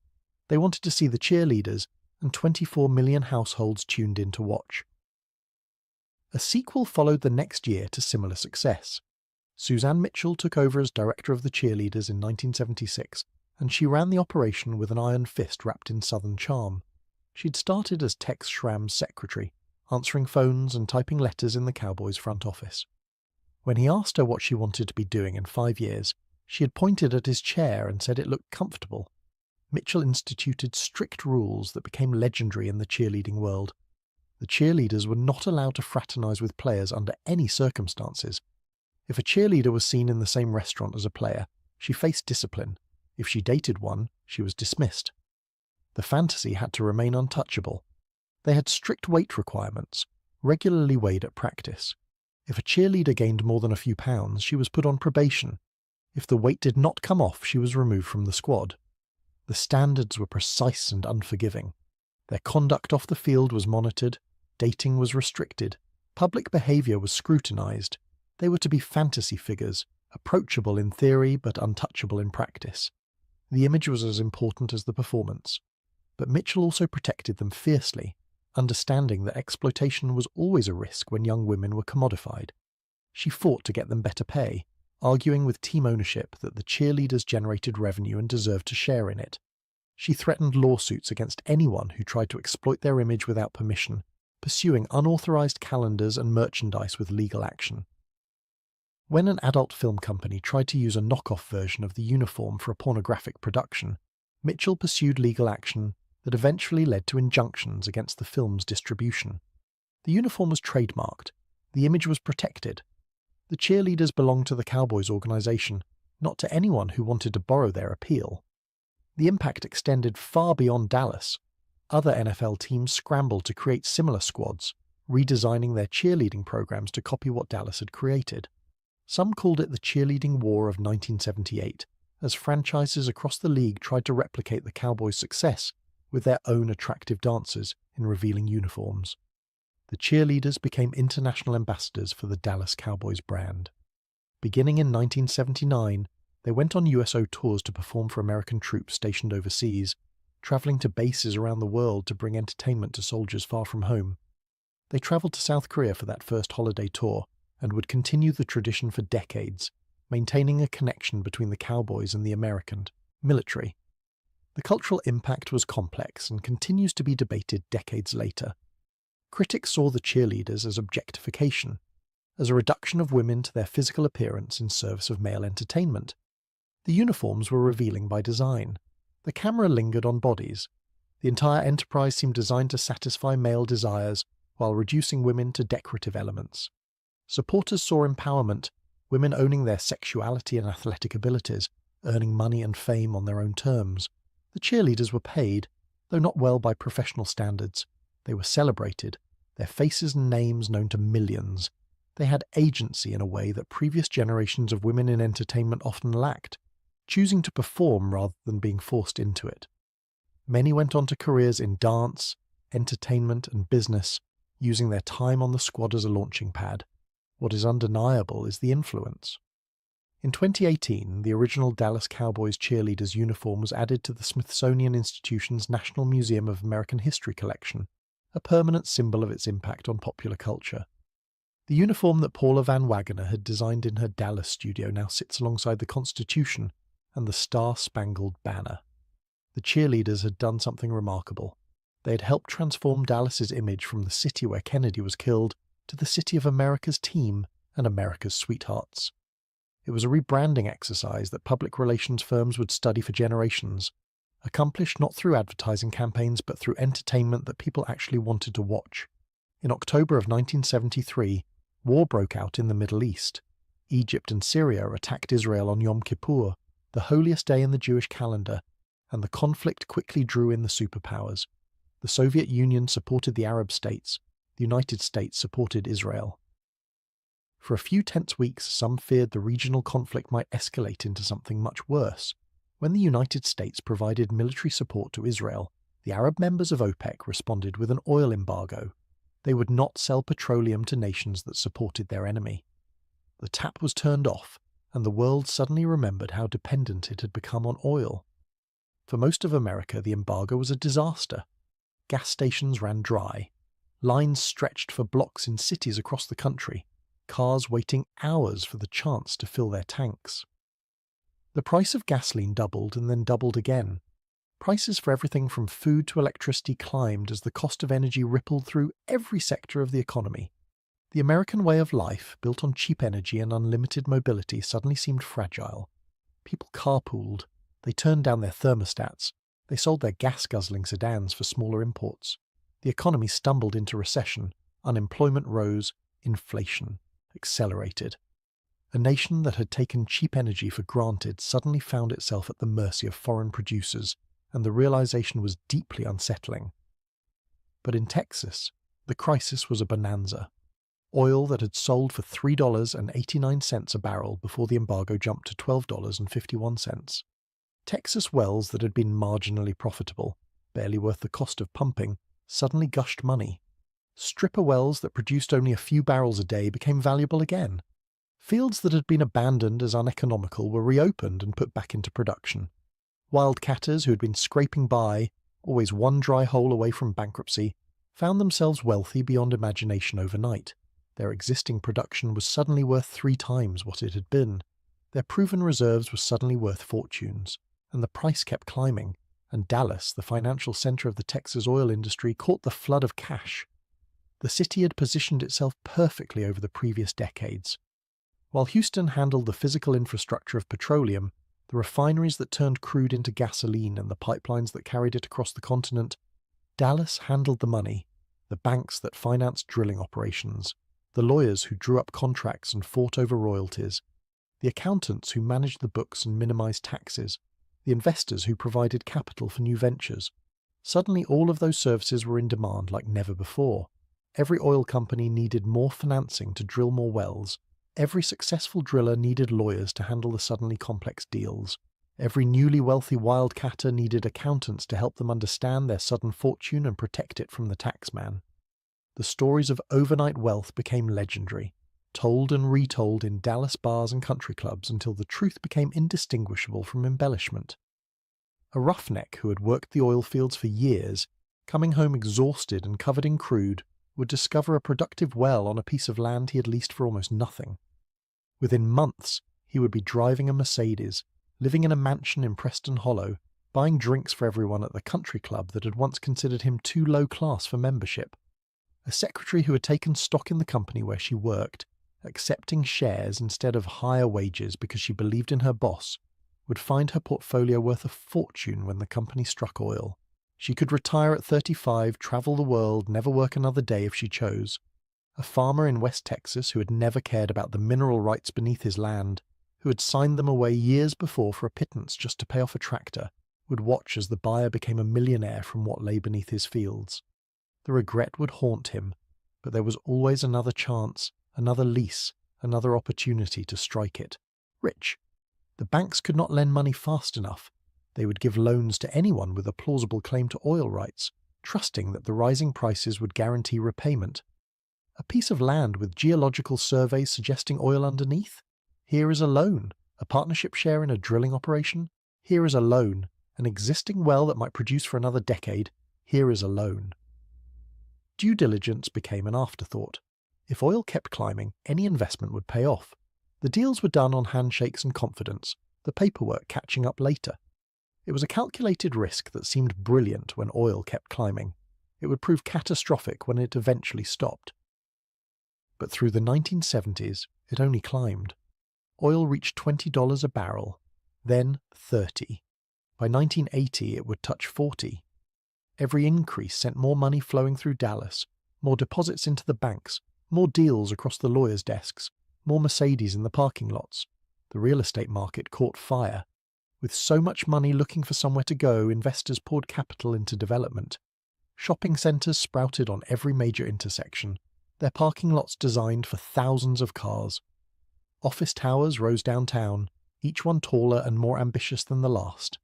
They wanted to see the cheerleaders, and 24 million households tuned in to watch. A sequel followed the next year to similar success. Suzanne Mitchell took over as director of the cheerleaders in 1976, and she ran the operation with an iron fist wrapped in Southern charm. She'd started as Tex Schramm's secretary, answering phones and typing letters in the Cowboys' front office. When he asked her what she wanted to be doing in 5 years, she had pointed at his chair and said it looked comfortable. Mitchell instituted strict rules that became legendary in the cheerleading world. The cheerleaders were not allowed to fraternize with players under any circumstances. If a cheerleader was seen in the same restaurant as a player, she faced discipline. If she dated one, she was dismissed. The fantasy had to remain untouchable. They had strict weight requirements, regularly weighed at practice. If a cheerleader gained more than a few pounds, she was put on probation. If the weight did not come off, she was removed from the squad. The standards were precise and unforgiving. Their conduct off the field was monitored, dating was restricted, public behaviour was scrutinised. They were to be fantasy figures, approachable in theory but untouchable in practice. The image was as important as the performance. But Mitchell also protected them fiercely, understanding that exploitation was always a risk when young women were commodified. She fought to get them better pay, arguing with team ownership that the cheerleaders generated revenue and deserved to share in it. She threatened lawsuits against anyone who tried to exploit their image without permission, pursuing unauthorized calendars and merchandise with legal action. When an adult film company tried to use a knockoff version of the uniform for a pornographic production, Mitchell pursued legal action that eventually led to injunctions against the film's distribution. The uniform was trademarked. The image was protected. The cheerleaders belonged to the Cowboys organization, not to anyone who wanted to borrow their appeal. The impact extended far beyond Dallas. Other NFL teams scrambled to create similar squads, redesigning their cheerleading programs to copy what Dallas had created. Some called it the cheerleading war of 1978, as franchises across the league tried to replicate the Cowboys' success with their own attractive dancers in revealing uniforms. The cheerleaders became international ambassadors for the Dallas Cowboys brand. Beginning in 1979, they went on USO tours to perform for American troops stationed overseas, traveling to bases around the world to bring entertainment to soldiers far from home. They traveled to South Korea for that first holiday tour and would continue the tradition for decades, maintaining a connection between the Cowboys and the American military. The cultural impact was complex and continues to be debated decades later. Critics saw the cheerleaders as objectification, as a reduction of women to their physical appearance in service of male entertainment. The uniforms were revealing by design. The camera lingered on bodies. The entire enterprise seemed designed to satisfy male desires while reducing women to decorative elements. Supporters saw empowerment, women owning their sexuality and athletic abilities, earning money and fame on their own terms. The cheerleaders were paid, though not well by professional standards. They were celebrated, their faces and names known to millions. They had agency in a way that previous generations of women in entertainment often lacked, choosing to perform rather than being forced into it. Many went on to careers in dance, entertainment, and business, using their time on the squad as a launching pad. What is undeniable is the influence. In 2018, the original Dallas Cowboys cheerleaders uniform was added to the Smithsonian Institution's National Museum of American History collection, a permanent symbol of its impact on popular culture. The uniform that Paula Van Wagener had designed in her Dallas studio now sits alongside the Constitution and the Star-Spangled Banner. The cheerleaders had done something remarkable. They had helped transform Dallas's image from the city where Kennedy was killed to the city of America's team and America's sweethearts. It was a rebranding exercise that public relations firms would study for generations, accomplished not through advertising campaigns but through entertainment that people actually wanted to watch. In October of 1973, war broke out in the Middle East. Egypt and Syria attacked Israel on Yom Kippur, the holiest day in the Jewish calendar, and the conflict quickly drew in the superpowers. The Soviet Union supported the Arab states. The United States supported Israel. For a few tense weeks, some feared the regional conflict might escalate into something much worse. When the United States provided military support to Israel, the Arab members of OPEC responded with an oil embargo. They would not sell petroleum to nations that supported their enemy. The tap was turned off, and the world suddenly remembered how dependent it had become on oil. For most of America, the embargo was a disaster. Gas stations ran dry. Lines stretched for blocks in cities across the country, cars waiting hours for the chance to fill their tanks. The price of gasoline doubled and then doubled again. Prices for everything from food to electricity climbed as the cost of energy rippled through every sector of the economy. The American way of life, built on cheap energy and unlimited mobility, suddenly seemed fragile. People carpooled, they turned down their thermostats, they sold their gas-guzzling sedans for smaller imports. The economy stumbled into recession, unemployment rose, inflation accelerated. A nation that had taken cheap energy for granted suddenly found itself at the mercy of foreign producers, and the realization was deeply unsettling. But in Texas, the crisis was a bonanza. Oil that had sold for $3.89 a barrel before the embargo jumped to $12.51. Texas wells that had been marginally profitable, barely worth the cost of pumping, suddenly gushed money. Stripper wells that produced only a few barrels a day became valuable again. Fields that had been abandoned as uneconomical were reopened and put back into production. Wildcatters who had been scraping by, always one dry hole away from bankruptcy, found themselves wealthy beyond imagination overnight. Their existing production was suddenly worth 3 times what it had been. Their proven reserves were suddenly worth fortunes, and the price kept climbing, and Dallas, the financial center of the Texas oil industry, caught the flood of cash. The city had positioned itself perfectly over the previous decades. While Houston handled the physical infrastructure of petroleum, the refineries that turned crude into gasoline and the pipelines that carried it across the continent, Dallas handled the money, the banks that financed drilling operations, the lawyers who drew up contracts and fought over royalties, the accountants who managed the books and minimized taxes, the investors who provided capital for new ventures. Suddenly all of those services were in demand like never before. Every oil company needed more financing to drill more wells. Every successful driller needed lawyers to handle the suddenly complex deals. Every newly wealthy wildcatter needed accountants to help them understand their sudden fortune and protect it from the taxman. The stories of overnight wealth became legendary, told and retold in Dallas bars and country clubs until the truth became indistinguishable from embellishment. A roughneck who had worked the oil fields for years, coming home exhausted and covered in crude, would discover a productive well on a piece of land he had leased for almost nothing. Within months, he would be driving a Mercedes, living in a mansion in Preston Hollow, buying drinks for everyone at the country club that had once considered him too low class for membership. A secretary who had taken stock in the company where she worked, accepting shares instead of higher wages because she believed in her boss, would find her portfolio worth a fortune when the company struck oil. She could retire at 35, travel the world, never work another day if she chose. A farmer in West Texas who had never cared about the mineral rights beneath his land, who had signed them away years before for a pittance just to pay off a tractor, would watch as the buyer became a millionaire from what lay beneath his fields. The regret would haunt him, but there was always another chance, another lease, another opportunity to strike it. Rich. The banks could not lend money fast enough. They would give loans to anyone with a plausible claim to oil rights, trusting that the rising prices would guarantee repayment. A piece of land with geological surveys suggesting oil underneath? Here is a loan. A partnership share in a drilling operation? Here is a loan. An existing well that might produce for another decade? Here is a loan. Due diligence became an afterthought. If oil kept climbing, any investment would pay off. The deals were done on handshakes and confidence, the paperwork catching up later. It was a calculated risk that seemed brilliant when oil kept climbing. It would prove catastrophic when it eventually stopped. But through the 1970s, it only climbed. Oil reached $20 a barrel, then $30. By 1980, it would touch $40. Every increase sent more money flowing through Dallas, more deposits into the banks, more deals across the lawyers' desks, more Mercedes in the parking lots. The real estate market caught fire. With so much money looking for somewhere to go, investors poured capital into development. Shopping centres sprouted on every major intersection, their parking lots designed for thousands of cars. Office towers rose downtown, each one taller and more ambitious than the last.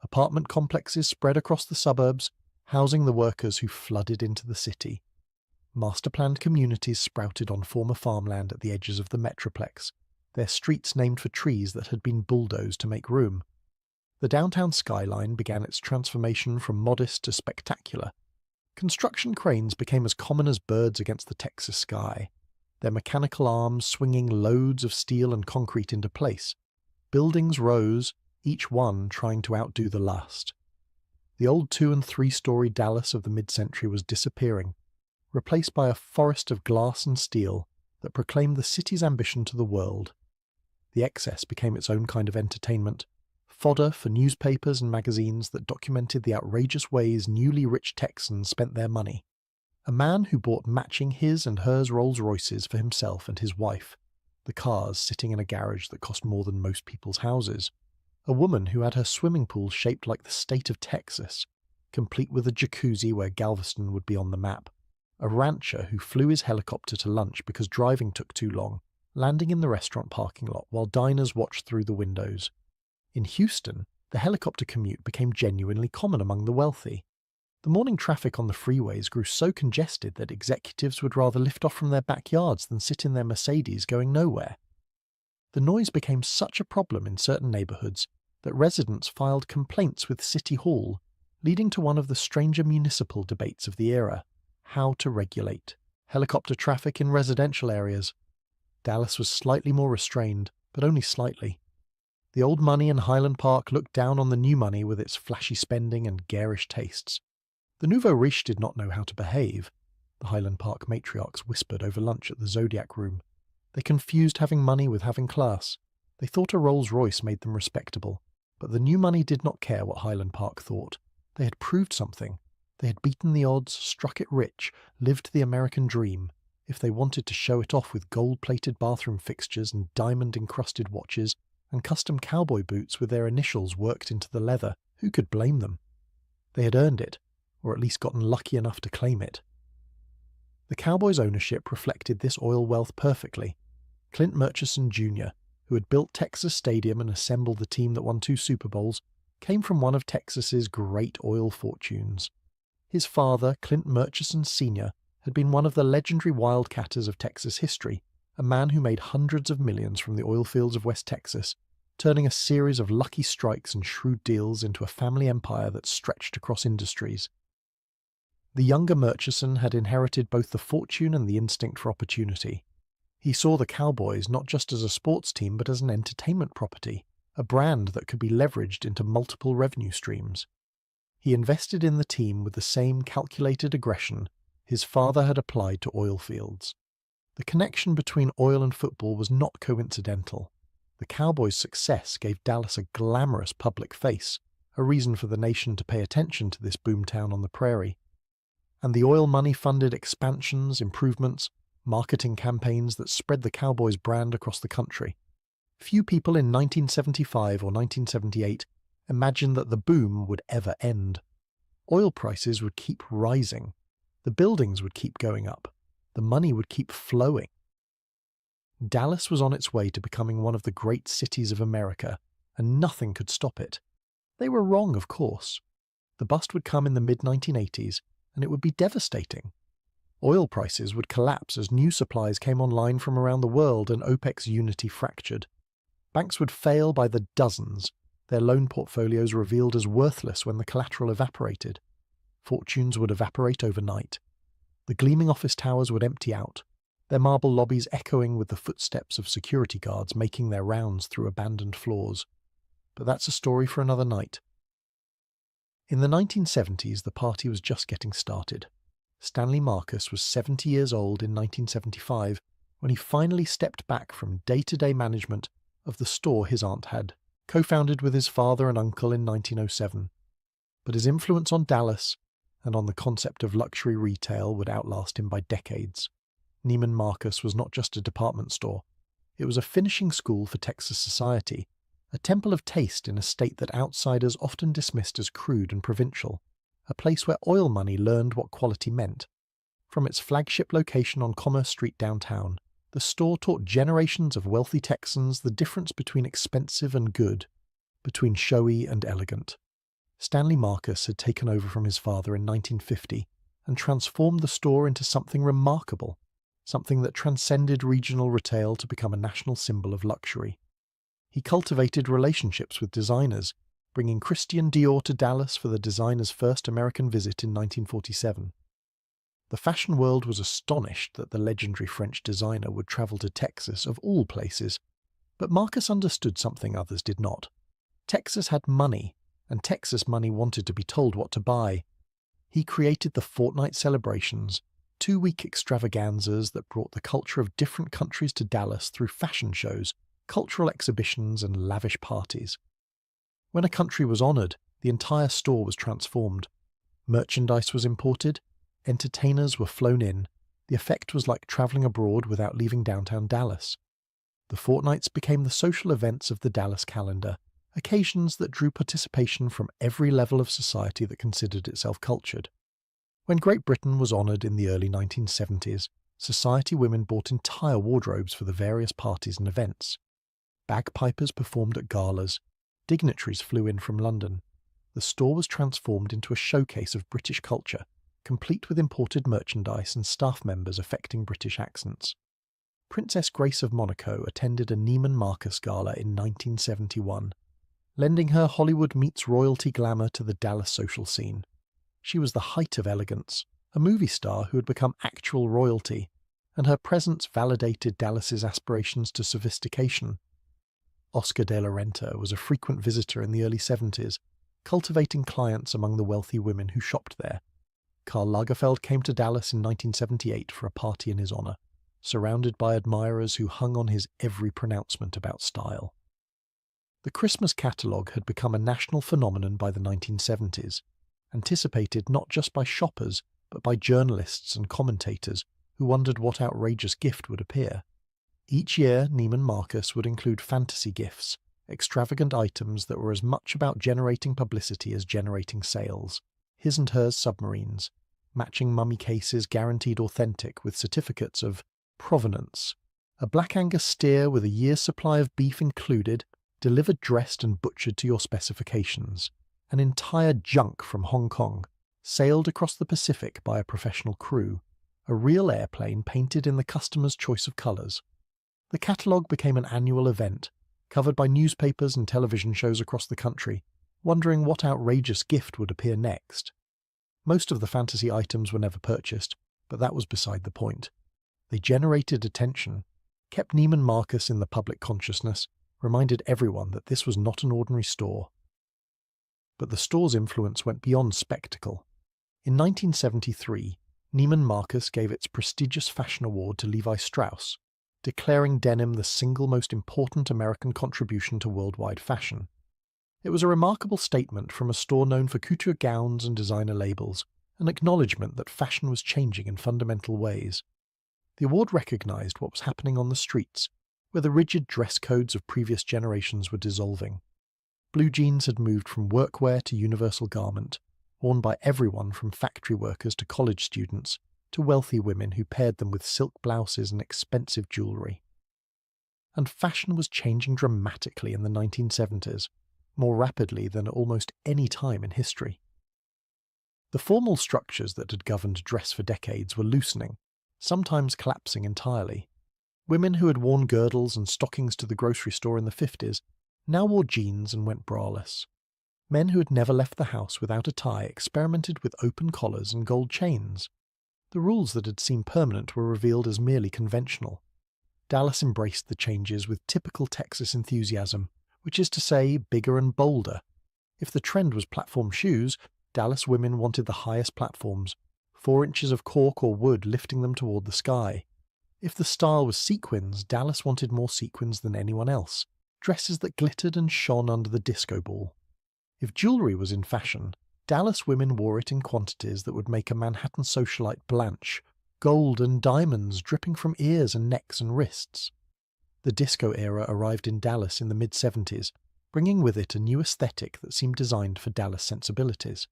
Apartment complexes spread across the suburbs, housing the workers who flooded into the city. Master-planned communities sprouted on former farmland at the edges of the metroplex, their streets named for trees that had been bulldozed to make room. The downtown skyline began its transformation from modest to spectacular. Construction cranes became as common as birds against the Texas sky, their mechanical arms swinging loads of steel and concrete into place. Buildings rose, each one trying to outdo the last. The old 2- and 3-story Dallas of the mid-century was disappearing, replaced by a forest of glass and steel that proclaimed the city's ambition to the world. The excess became its own kind of entertainment, fodder for newspapers and magazines that documented the outrageous ways newly rich Texans spent their money. A man who bought matching his and hers Rolls-Royces for himself and his wife, the cars sitting in a garage that cost more than most people's houses. A woman who had her swimming pool shaped like the state of Texas, complete with a jacuzzi where Galveston would be on the map. A rancher who flew his helicopter to lunch because driving took too long, landing in the restaurant parking lot while diners watched through the windows. In Houston, the helicopter commute became genuinely common among the wealthy. The morning traffic on the freeways grew so congested that executives would rather lift off from their backyards than sit in their Mercedes going nowhere. The noise became such a problem in certain neighborhoods that residents filed complaints with City Hall, leading to one of the stranger municipal debates of the era: how to regulate helicopter traffic in residential areas. Dallas was slightly more restrained, but only slightly. The old money in Highland Park looked down on the new money with its flashy spending and garish tastes. The nouveau riche did not know how to behave, the Highland Park matriarchs whispered over lunch at the Zodiac Room. They confused having money with having class. They thought a Rolls-Royce made them respectable, but the new money did not care what Highland Park thought. They had proved something. They had beaten the odds, struck it rich, lived the American dream. If they wanted to show it off with gold-plated bathroom fixtures and diamond-encrusted watches and custom cowboy boots with their initials worked into the leather, who could blame them? They had earned it, or at least gotten lucky enough to claim it. The Cowboys' ownership reflected this oil wealth perfectly. Clint Murchison Jr., who had built Texas Stadium and assembled the team that won 2 Super Bowls, came from one of Texas's great oil fortunes. His father, Clint Murchison Sr., had been one of the legendary wildcatters of Texas history, a man who made hundreds of millions from the oil fields of West Texas, turning a series of lucky strikes and shrewd deals into a family empire that stretched across industries. The younger Murchison had inherited both the fortune and the instinct for opportunity. He saw the Cowboys not just as a sports team but as an entertainment property, a brand that could be leveraged into multiple revenue streams. He invested in the team with the same calculated aggression his father had applied to oil fields. The connection between oil and football was not coincidental. The Cowboys' success gave Dallas a glamorous public face, a reason for the nation to pay attention to this boomtown on the prairie. And the oil money funded expansions, improvements, marketing campaigns that spread the Cowboys' brand across the country. Few people in 1975 or 1978 imagined that the boom would ever end. Oil prices would keep rising. The buildings would keep going up. The money would keep flowing. Dallas was on its way to becoming one of the great cities of America, and nothing could stop it. They were wrong, of course. The bust would come in the mid-1980s, and it would be devastating. Oil prices would collapse as new supplies came online from around the world and OPEC's unity fractured. Banks would fail by the dozens, their loan portfolios revealed as worthless when the collateral evaporated. Fortunes would evaporate overnight. The gleaming office towers would empty out, their marble lobbies echoing with the footsteps of security guards making their rounds through abandoned floors. But that's a story for another night. In the 1970s, the party was just getting started. Stanley Marcus was 70 years old in 1975 when he finally stepped back from day-to-day management of the store his aunt had co-founded with his father and uncle in 1907. But his influence on Dallas and on the concept of luxury retail would outlast him by decades. Neiman Marcus was not just a department store. It was a finishing school for Texas society, a temple of taste in a state that outsiders often dismissed as crude and provincial, a place where oil money learned what quality meant. From its flagship location on Commerce Street downtown, the store taught generations of wealthy Texans the difference between expensive and good, between showy and elegant. Stanley Marcus had taken over from his father in 1950 and transformed the store into something remarkable, something that transcended regional retail to become a national symbol of luxury. He cultivated relationships with designers, bringing Christian Dior to Dallas for the designer's first American visit in 1947. The fashion world was astonished that the legendary French designer would travel to Texas of all places, but Marcus understood something others did not. Texas had money, and Texas money wanted to be told what to buy. He created the fortnight celebrations, 2-week extravaganzas that brought the culture of different countries to Dallas through fashion shows, cultural exhibitions, and lavish parties. When a country was honoured, the entire store was transformed. Merchandise was imported, entertainers were flown in. The effect was like travelling abroad without leaving downtown Dallas. The fortnights became the social events of the Dallas calendar, occasions that drew participation from every level of society that considered itself cultured. When Great Britain was honoured in the early 1970s, society women bought entire wardrobes for the various parties and events. Bagpipers performed at galas. Dignitaries flew in from London. The store was transformed into a showcase of British culture, complete with imported merchandise and staff members affecting British accents. Princess Grace of Monaco attended a Neiman Marcus gala in 1971, lending her Hollywood meets royalty glamour to the Dallas social scene. She was the height of elegance, a movie star who had become actual royalty, and her presence validated Dallas's aspirations to sophistication. Oscar de la Renta was a frequent visitor in the early 70s, cultivating clients among the wealthy women who shopped there. Karl Lagerfeld came to Dallas in 1978 for a party in his honor, surrounded by admirers who hung on his every pronouncement about style. The Christmas catalogue had become a national phenomenon by the 1970s, anticipated not just by shoppers but by journalists and commentators who wondered what outrageous gift would appear. Each year, Neiman Marcus would include fantasy gifts, extravagant items that were as much about generating publicity as generating sales. His and hers submarines, matching mummy cases guaranteed authentic with certificates of provenance, a Black Angus steer with a year's supply of beef included, delivered dressed and butchered to your specifications, an entire junk from Hong Kong, sailed across the Pacific by a professional crew, a real airplane painted in the customer's choice of colours. The catalogue became an annual event, covered by newspapers and television shows across the country, wondering what outrageous gift would appear next. Most of the fantasy items were never purchased, but that was beside the point. They generated attention, kept Neiman Marcus in the public consciousness, reminded everyone that this was not an ordinary store. But the store's influence went beyond spectacle. In 1973, Neiman Marcus gave its prestigious fashion award to Levi Strauss, declaring denim the single most important American contribution to worldwide fashion. It was a remarkable statement from a store known for couture gowns and designer labels, an acknowledgement that fashion was changing in fundamental ways. The award recognized what was happening on the streets, where the rigid dress codes of previous generations were dissolving. Blue jeans had moved from workwear to universal garment, worn by everyone from factory workers to college students, to wealthy women who paired them with silk blouses and expensive jewellery. And fashion was changing dramatically in the 1970s, more rapidly than at almost any time in history. The formal structures that had governed dress for decades were loosening, sometimes collapsing entirely. Women who had worn girdles and stockings to the grocery store in the 50s now wore jeans and went braless. Men who had never left the house without a tie experimented with open collars and gold chains. The rules that had seemed permanent were revealed as merely conventional. Dallas embraced the changes with typical Texas enthusiasm, which is to say, bigger and bolder. If the trend was platform shoes, Dallas women wanted the highest platforms, 4 inches of cork or wood lifting them toward the sky. If the style was sequins, Dallas wanted more sequins than anyone else, dresses that glittered and shone under the disco ball. If jewellery was in fashion, Dallas women wore it in quantities that would make a Manhattan socialite blanch, gold and diamonds dripping from ears and necks and wrists. The disco era arrived in Dallas in the mid-70s, bringing with it a new aesthetic that seemed designed for Dallas sensibilities.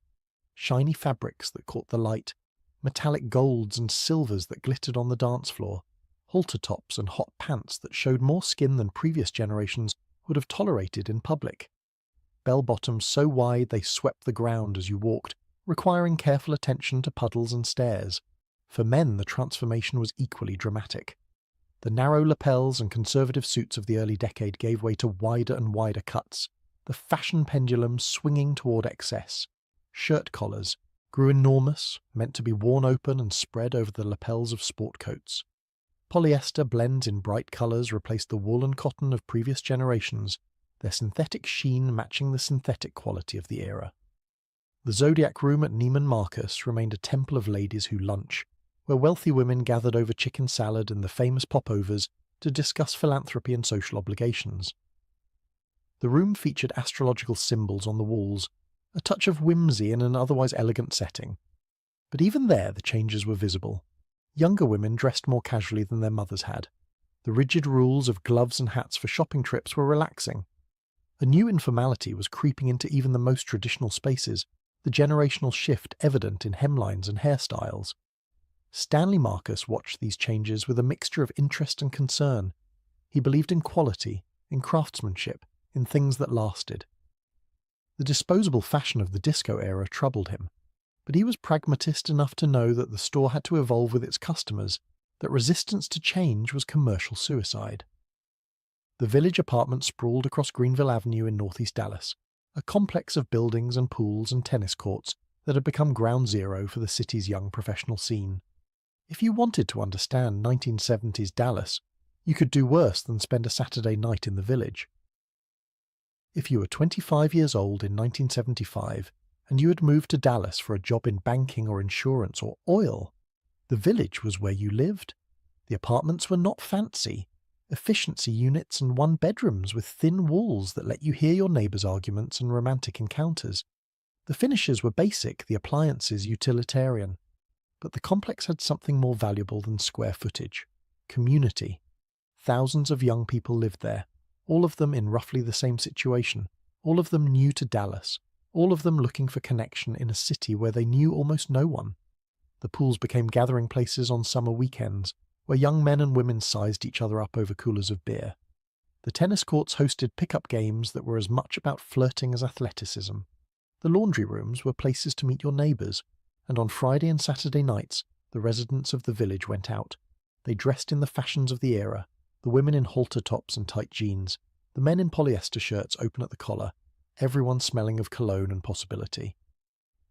Shiny fabrics that caught the light, metallic golds and silvers that glittered on the dance floor, halter tops and hot pants that showed more skin than previous generations would have tolerated in public. Bell-bottoms so wide they swept the ground as you walked, requiring careful attention to puddles and stairs. For men, the transformation was equally dramatic. The narrow lapels and conservative suits of the early decade gave way to wider and wider cuts, the fashion pendulum swinging toward excess. Shirt collars grew enormous, meant to be worn open and spread over the lapels of sport coats. Polyester blends in bright colours replaced the wool and cotton of previous generations. their synthetic sheen matching the synthetic quality of the era. The Zodiac Room at Neiman Marcus remained a temple of ladies who lunch, where wealthy women gathered over chicken salad and the famous popovers to discuss philanthropy and social obligations. The room featured astrological symbols on the walls, a touch of whimsy in an otherwise elegant setting. But even there the changes were visible. Younger women dressed more casually than their mothers had. The rigid rules of gloves and hats for shopping trips were relaxing. A new informality was creeping into even the most traditional spaces, the generational shift evident in hemlines and hairstyles. Stanley Marcus watched these changes with a mixture of interest and concern. He believed in quality, in craftsmanship, in things that lasted. The disposable fashion of the disco era troubled him, but he was pragmatist enough to know that the store had to evolve with its customers, that resistance to change was commercial suicide. The Village apartment sprawled across Greenville Avenue in northeast Dallas, a complex of buildings and pools and tennis courts that had become ground zero for the city's young professional scene. If you wanted to understand 1970s Dallas, you could do worse than spend a Saturday night in the Village. If you were 25 years old in 1975 and you had moved to Dallas for a job in banking or insurance or oil, the Village was where you lived. The apartments were not fancy. Efficiency units and one-bedrooms with thin walls that let you hear your neighbours' arguments and romantic encounters. The finishes were basic, the appliances utilitarian. But the complex had something more valuable than square footage: community. Thousands of young people lived there, all of them in roughly the same situation, all of them new to Dallas, all of them looking for connection in a city where they knew almost no one. The pools became gathering places on summer weekends, where young men and women sized each other up over coolers of beer. The tennis courts hosted pickup games that were as much about flirting as athleticism. The laundry rooms were places to meet your neighbours, and on Friday and Saturday nights, the residents of the Village went out. They dressed in the fashions of the era, the women in halter tops and tight jeans, the men in polyester shirts open at the collar, everyone smelling of cologne and possibility.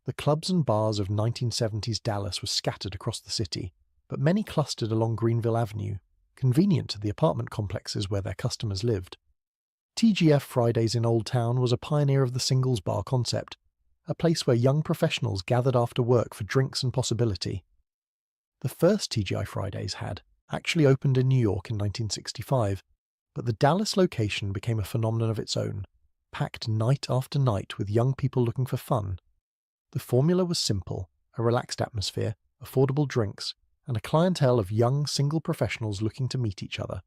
The clubs and bars of 1970s Dallas were scattered across the city, but many clustered along Greenville Avenue, convenient to the apartment complexes where their customers lived. TGF Fridays in Old Town was a pioneer of the singles bar concept, a place where young professionals gathered after work for drinks and possibility. The first TGI Fridays had actually opened in New York in 1965, but the Dallas location became a phenomenon of its own, packed night after night with young people looking for fun. The formula was simple: a relaxed atmosphere, affordable drinks, and a clientele of young single professionals looking to meet each other.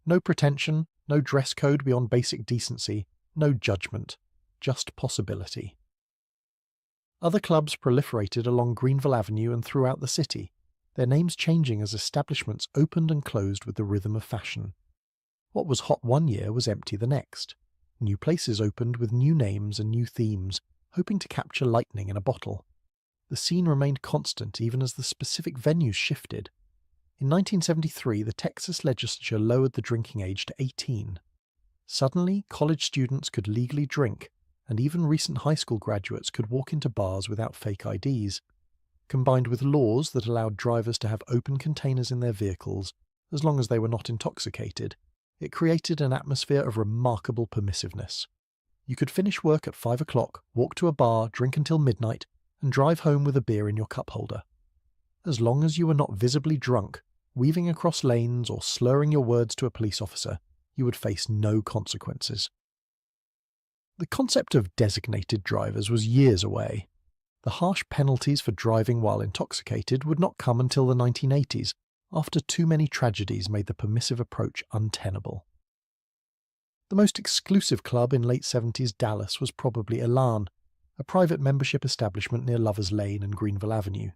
No pretension, no dress code beyond basic decency, no judgment, just possibility. Other clubs proliferated along Greenville Avenue and throughout the city, their names changing as establishments opened and closed with the rhythm of fashion. What was hot one year was empty the next. New places opened with new names and new themes, hoping to capture lightning in a bottle. The scene remained constant even as the specific venues shifted. In 1973, the Texas legislature lowered the drinking age to 18. Suddenly, college students could legally drink, and even recent high school graduates could walk into bars without fake IDs. Combined with laws that allowed drivers to have open containers in their vehicles, as long as they were not intoxicated, it created an atmosphere of remarkable permissiveness. You could finish work at 5 o'clock, walk to a bar, drink until midnight, and drive home with a beer in your cup holder. As long as you were not visibly drunk, weaving across lanes or slurring your words to a police officer, you would face no consequences. The concept of designated drivers was years away. The harsh penalties for driving while intoxicated would not come until the 1980s, after too many tragedies made the permissive approach untenable. The most exclusive club in late 70s Dallas was probably Elan, a private membership establishment near Lovers Lane and Greenville Avenue.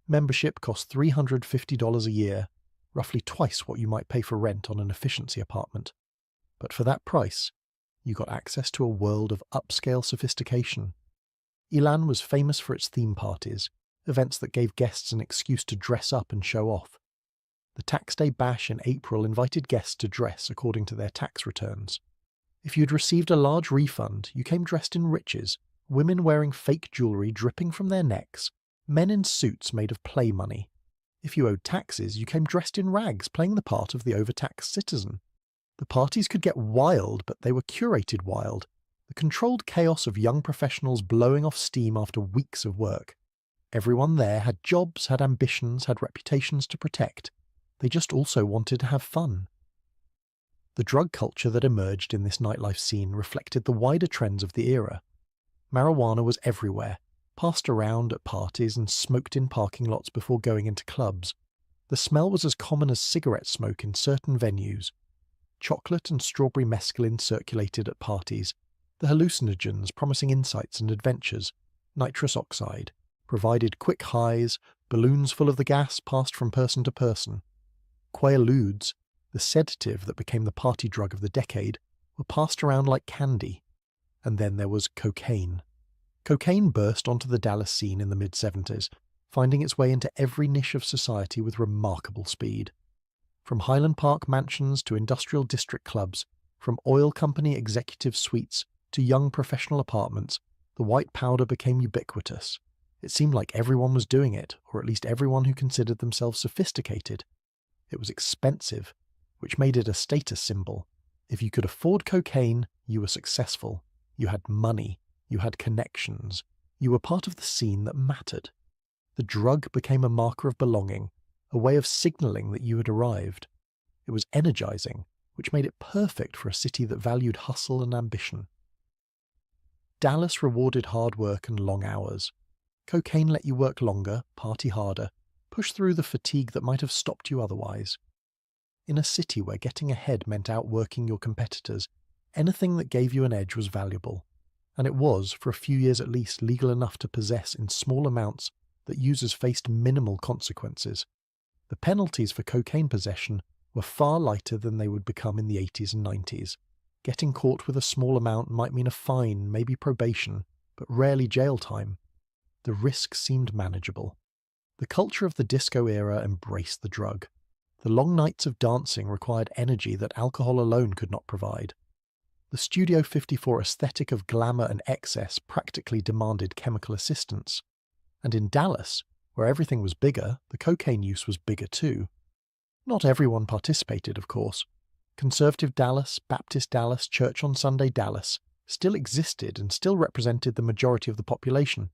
Membership cost $350 a year, roughly twice what you might pay for rent on an efficiency apartment. But for that price, you got access to a world of upscale sophistication. Elan was famous for its theme parties, events that gave guests an excuse to dress up and show off. The Tax Day Bash in April invited guests to dress according to their tax returns. If you'd received a large refund, you came dressed in riches, women wearing fake jewellery dripping from their necks, men in suits made of play money. If you owed taxes, you came dressed in rags, playing the part of the overtaxed citizen. The parties could get wild, but they were curated wild. The controlled chaos of young professionals blowing off steam after weeks of work. Everyone there had jobs, had ambitions, had reputations to protect. They just also wanted to have fun. The drug culture that emerged in this nightlife scene reflected the wider trends of the era. Marijuana was everywhere, passed around at parties and smoked in parking lots before going into clubs. The smell was as common as cigarette smoke in certain venues. Chocolate and strawberry mescaline circulated at parties. The hallucinogens promising insights and adventures, nitrous oxide, provided quick highs, balloons full of the gas passed from person to person. Quaaludes, the sedative that became the party drug of the decade, were passed around like candy. And then there was cocaine. Cocaine burst onto the Dallas scene in the mid-70s, finding its way into every niche of society with remarkable speed. From Highland Park mansions to industrial district clubs, from oil company executive suites to young professional apartments, the white powder became ubiquitous. It seemed like everyone was doing it, or at least everyone who considered themselves sophisticated. It was expensive, which made it a status symbol. If you could afford cocaine, you were successful. You had money. You had connections. You were part of the scene that mattered. The drug became a marker of belonging, a way of signalling that you had arrived. It was energizing, which made it perfect for a city that valued hustle and ambition. Dallas rewarded hard work and long hours. Cocaine let you work longer, party harder, push through the fatigue that might have stopped you otherwise. In a city where getting ahead meant outworking your competitors, anything that gave you an edge was valuable. And it was, for a few years at least, legal enough to possess in small amounts that users faced minimal consequences. The penalties for cocaine possession were far lighter than they would become in the 80s and 90s. Getting caught with a small amount might mean a fine, maybe probation, but rarely jail time. The risk seemed manageable. The culture of the disco era embraced the drug. The long nights of dancing required energy that alcohol alone could not provide. The Studio 54 aesthetic of glamour and excess practically demanded chemical assistance. And in Dallas, where everything was bigger, the cocaine use was bigger too. Not everyone participated, of course. Conservative Dallas, Baptist Dallas, Church on Sunday Dallas still existed and still represented the majority of the population.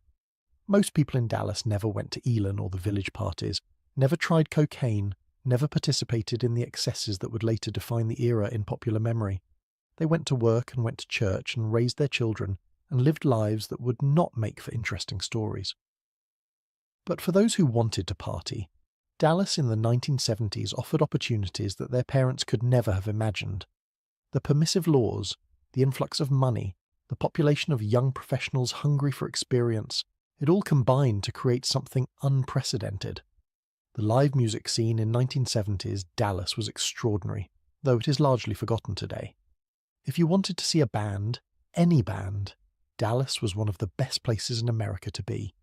Most people in Dallas never went to Elon or the village parties, never tried cocaine, never participated in the excesses that would later define the era in popular memory. They went to work and went to church and raised their children and lived lives that would not make for interesting stories. But for those who wanted to party, Dallas in the 1970s offered opportunities that their parents could never have imagined. The permissive laws, the influx of money, the population of young professionals hungry for experience, it all combined to create something unprecedented. The live music scene in 1970s Dallas was extraordinary, though it is largely forgotten today. If you wanted to see a band, any band, Dallas was one of the best places in America to be.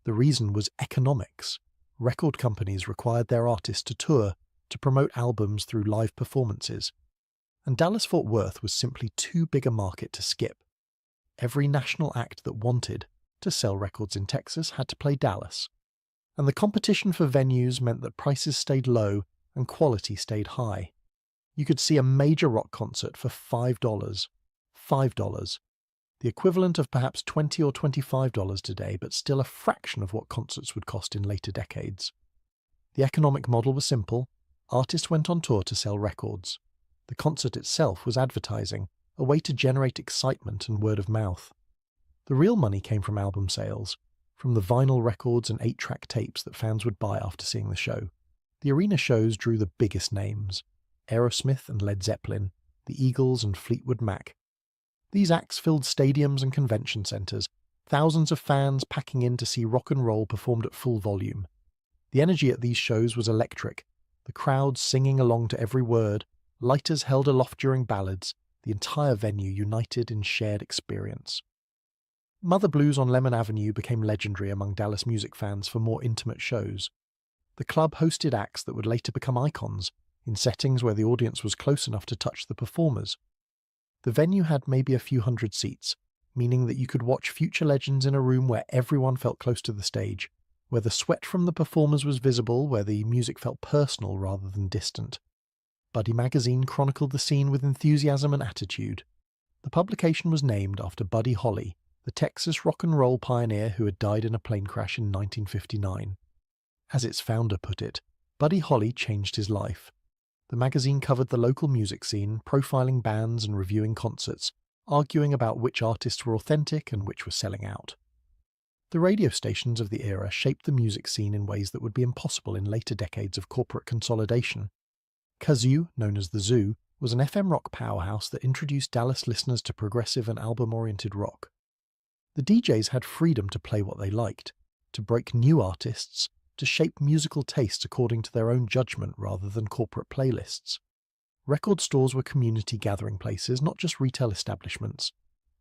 The reason was economics. Record companies required their artists to tour, to promote albums through live performances. And Dallas-Fort Worth was simply too big a market to skip. Every national act that wanted to sell records in Texas had to play Dallas. And the competition for venues meant that prices stayed low and quality stayed high. You could see a major rock concert for $5. $5. The equivalent of perhaps $20 or $25 today, but still a fraction of what concerts would cost in later decades. The economic model was simple. Artists went on tour to sell records. The concert itself was advertising, a way to generate excitement and word of mouth. The real money came from album sales, from the vinyl records and 8-track tapes that fans would buy after seeing the show. The arena shows drew the biggest names: Aerosmith and Led Zeppelin, the Eagles and Fleetwood Mac. These acts filled stadiums and convention centres, thousands of fans packing in to see rock and roll performed at full volume. The energy at these shows was electric, the crowd singing along to every word, lighters held aloft during ballads, the entire venue united in shared experience. Mother Blues on Lemon Avenue became legendary among Dallas music fans for more intimate shows. The club hosted acts that would later become icons, in settings where the audience was close enough to touch the performers. The venue had maybe a few hundred seats, meaning that you could watch future legends in a room where everyone felt close to the stage, where the sweat from the performers was visible, where the music felt personal rather than distant. Buddy magazine chronicled the scene with enthusiasm and attitude. The publication was named after Buddy Holly, the Texas rock and roll pioneer who had died in a plane crash in 1959. As its founder put it, Buddy Holly changed his life. The magazine covered the local music scene, profiling bands and reviewing concerts, arguing about which artists were authentic and which were selling out. The radio stations of the era shaped the music scene in ways that would be impossible in later decades of corporate consolidation. Kazoo, known as The Zoo, was an FM rock powerhouse that introduced Dallas listeners to progressive and album-oriented rock. The DJs had freedom to play what they liked, to break new artists, to shape musical tastes according to their own judgment rather than corporate playlists. Record stores were community gathering places, not just retail establishments.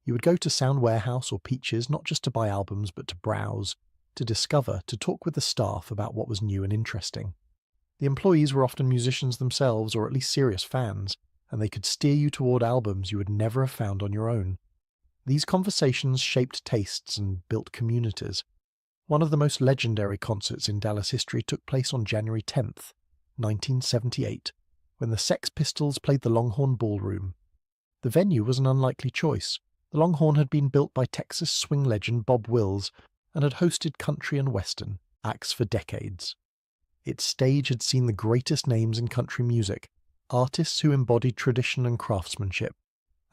You would go to Sound Warehouse or Peaches not just to buy albums but to browse, to discover, to talk with the staff about what was new and interesting. The employees were often musicians themselves or at least serious fans, and they could steer you toward albums you would never have found on your own. These conversations shaped tastes and built communities. One of the most legendary concerts in Dallas history took place on January 10th, 1978, when the Sex Pistols played the Longhorn Ballroom. The venue was an unlikely choice. The Longhorn had been built by Texas swing legend Bob Wills and had hosted country and western acts for decades. Its stage had seen the greatest names in country music, artists who embodied tradition and craftsmanship,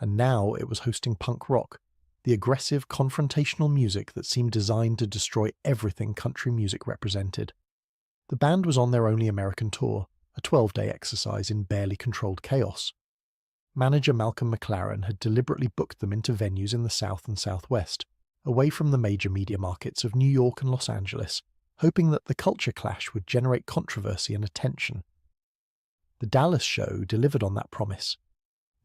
and now it was hosting punk rock, the aggressive, confrontational music that seemed designed to destroy everything country music represented. The band was on their only American tour, a 12-day exercise in barely controlled chaos. Manager Malcolm McLaren had deliberately booked them into venues in the South and Southwest, away from the major media markets of New York and Los Angeles, hoping that the culture clash would generate controversy and attention. The Dallas show delivered on that promise.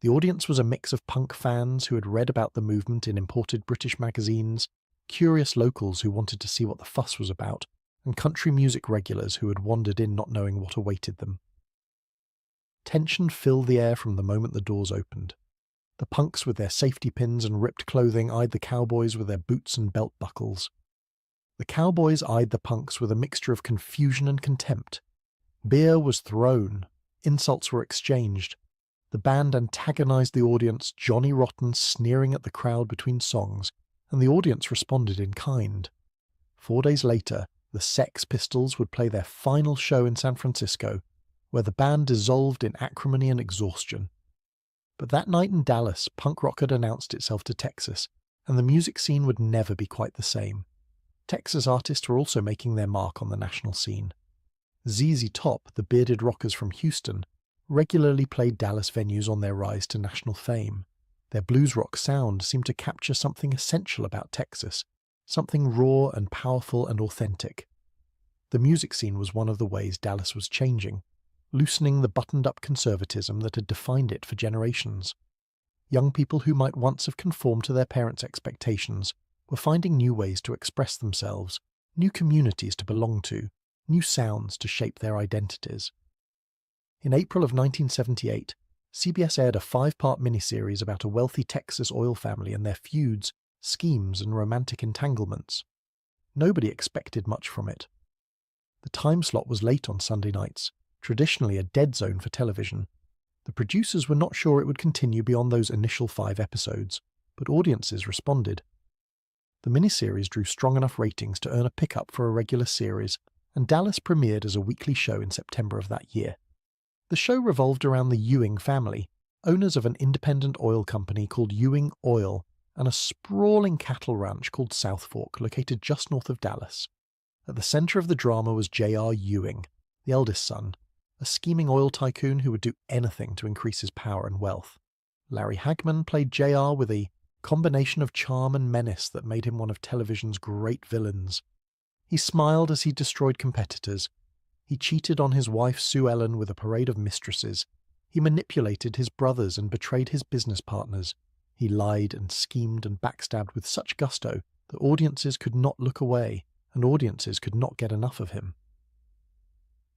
The audience was a mix of punk fans who had read about the movement in imported British magazines, curious locals who wanted to see what the fuss was about, and country music regulars who had wandered in not knowing what awaited them. Tension filled the air from the moment the doors opened. The punks with their safety pins and ripped clothing eyed the cowboys with their boots and belt buckles. The cowboys eyed the punks with a mixture of confusion and contempt. Beer was thrown. Insults were exchanged. The band antagonized the audience, Johnny Rotten sneering at the crowd between songs, and the audience responded in kind. 4 days later, the Sex Pistols would play their final show in San Francisco, where the band dissolved in acrimony and exhaustion. But that night in Dallas, punk rock had announced itself to Texas, and the music scene would never be quite the same. Texas artists were also making their mark on the national scene. ZZ Top, the bearded rockers from Houston, regularly played Dallas venues on their rise to national fame. Their blues rock sound seemed to capture something essential about Texas, something raw and powerful and authentic. The music scene was one of the ways Dallas was changing, loosening the buttoned-up conservatism that had defined it for generations. Young people who might once have conformed to their parents' expectations were finding new ways to express themselves, new communities to belong to, new sounds to shape their identities. In April of 1978, CBS aired a 5-part miniseries about a wealthy Texas oil family and their feuds, schemes, and romantic entanglements. Nobody expected much from it. The time slot was late on Sunday nights, traditionally a dead zone for television. The producers were not sure it would continue beyond those initial 5 episodes, but audiences responded. The miniseries drew strong enough ratings to earn a pickup for a regular series, and Dallas premiered as a weekly show in September of that year. The show revolved around the Ewing family, owners of an independent oil company called Ewing Oil and a sprawling cattle ranch called South Fork, located just north of Dallas. At the center of the drama was J.R. Ewing, the eldest son, a scheming oil tycoon who would do anything to increase his power and wealth. Larry Hagman played J.R. with a combination of charm and menace that made him one of television's great villains. He smiled as he destroyed competitors. He cheated on his wife Sue Ellen with a parade of mistresses. He manipulated his brothers and betrayed his business partners. He lied and schemed and backstabbed with such gusto that audiences could not look away, and audiences could not get enough of him.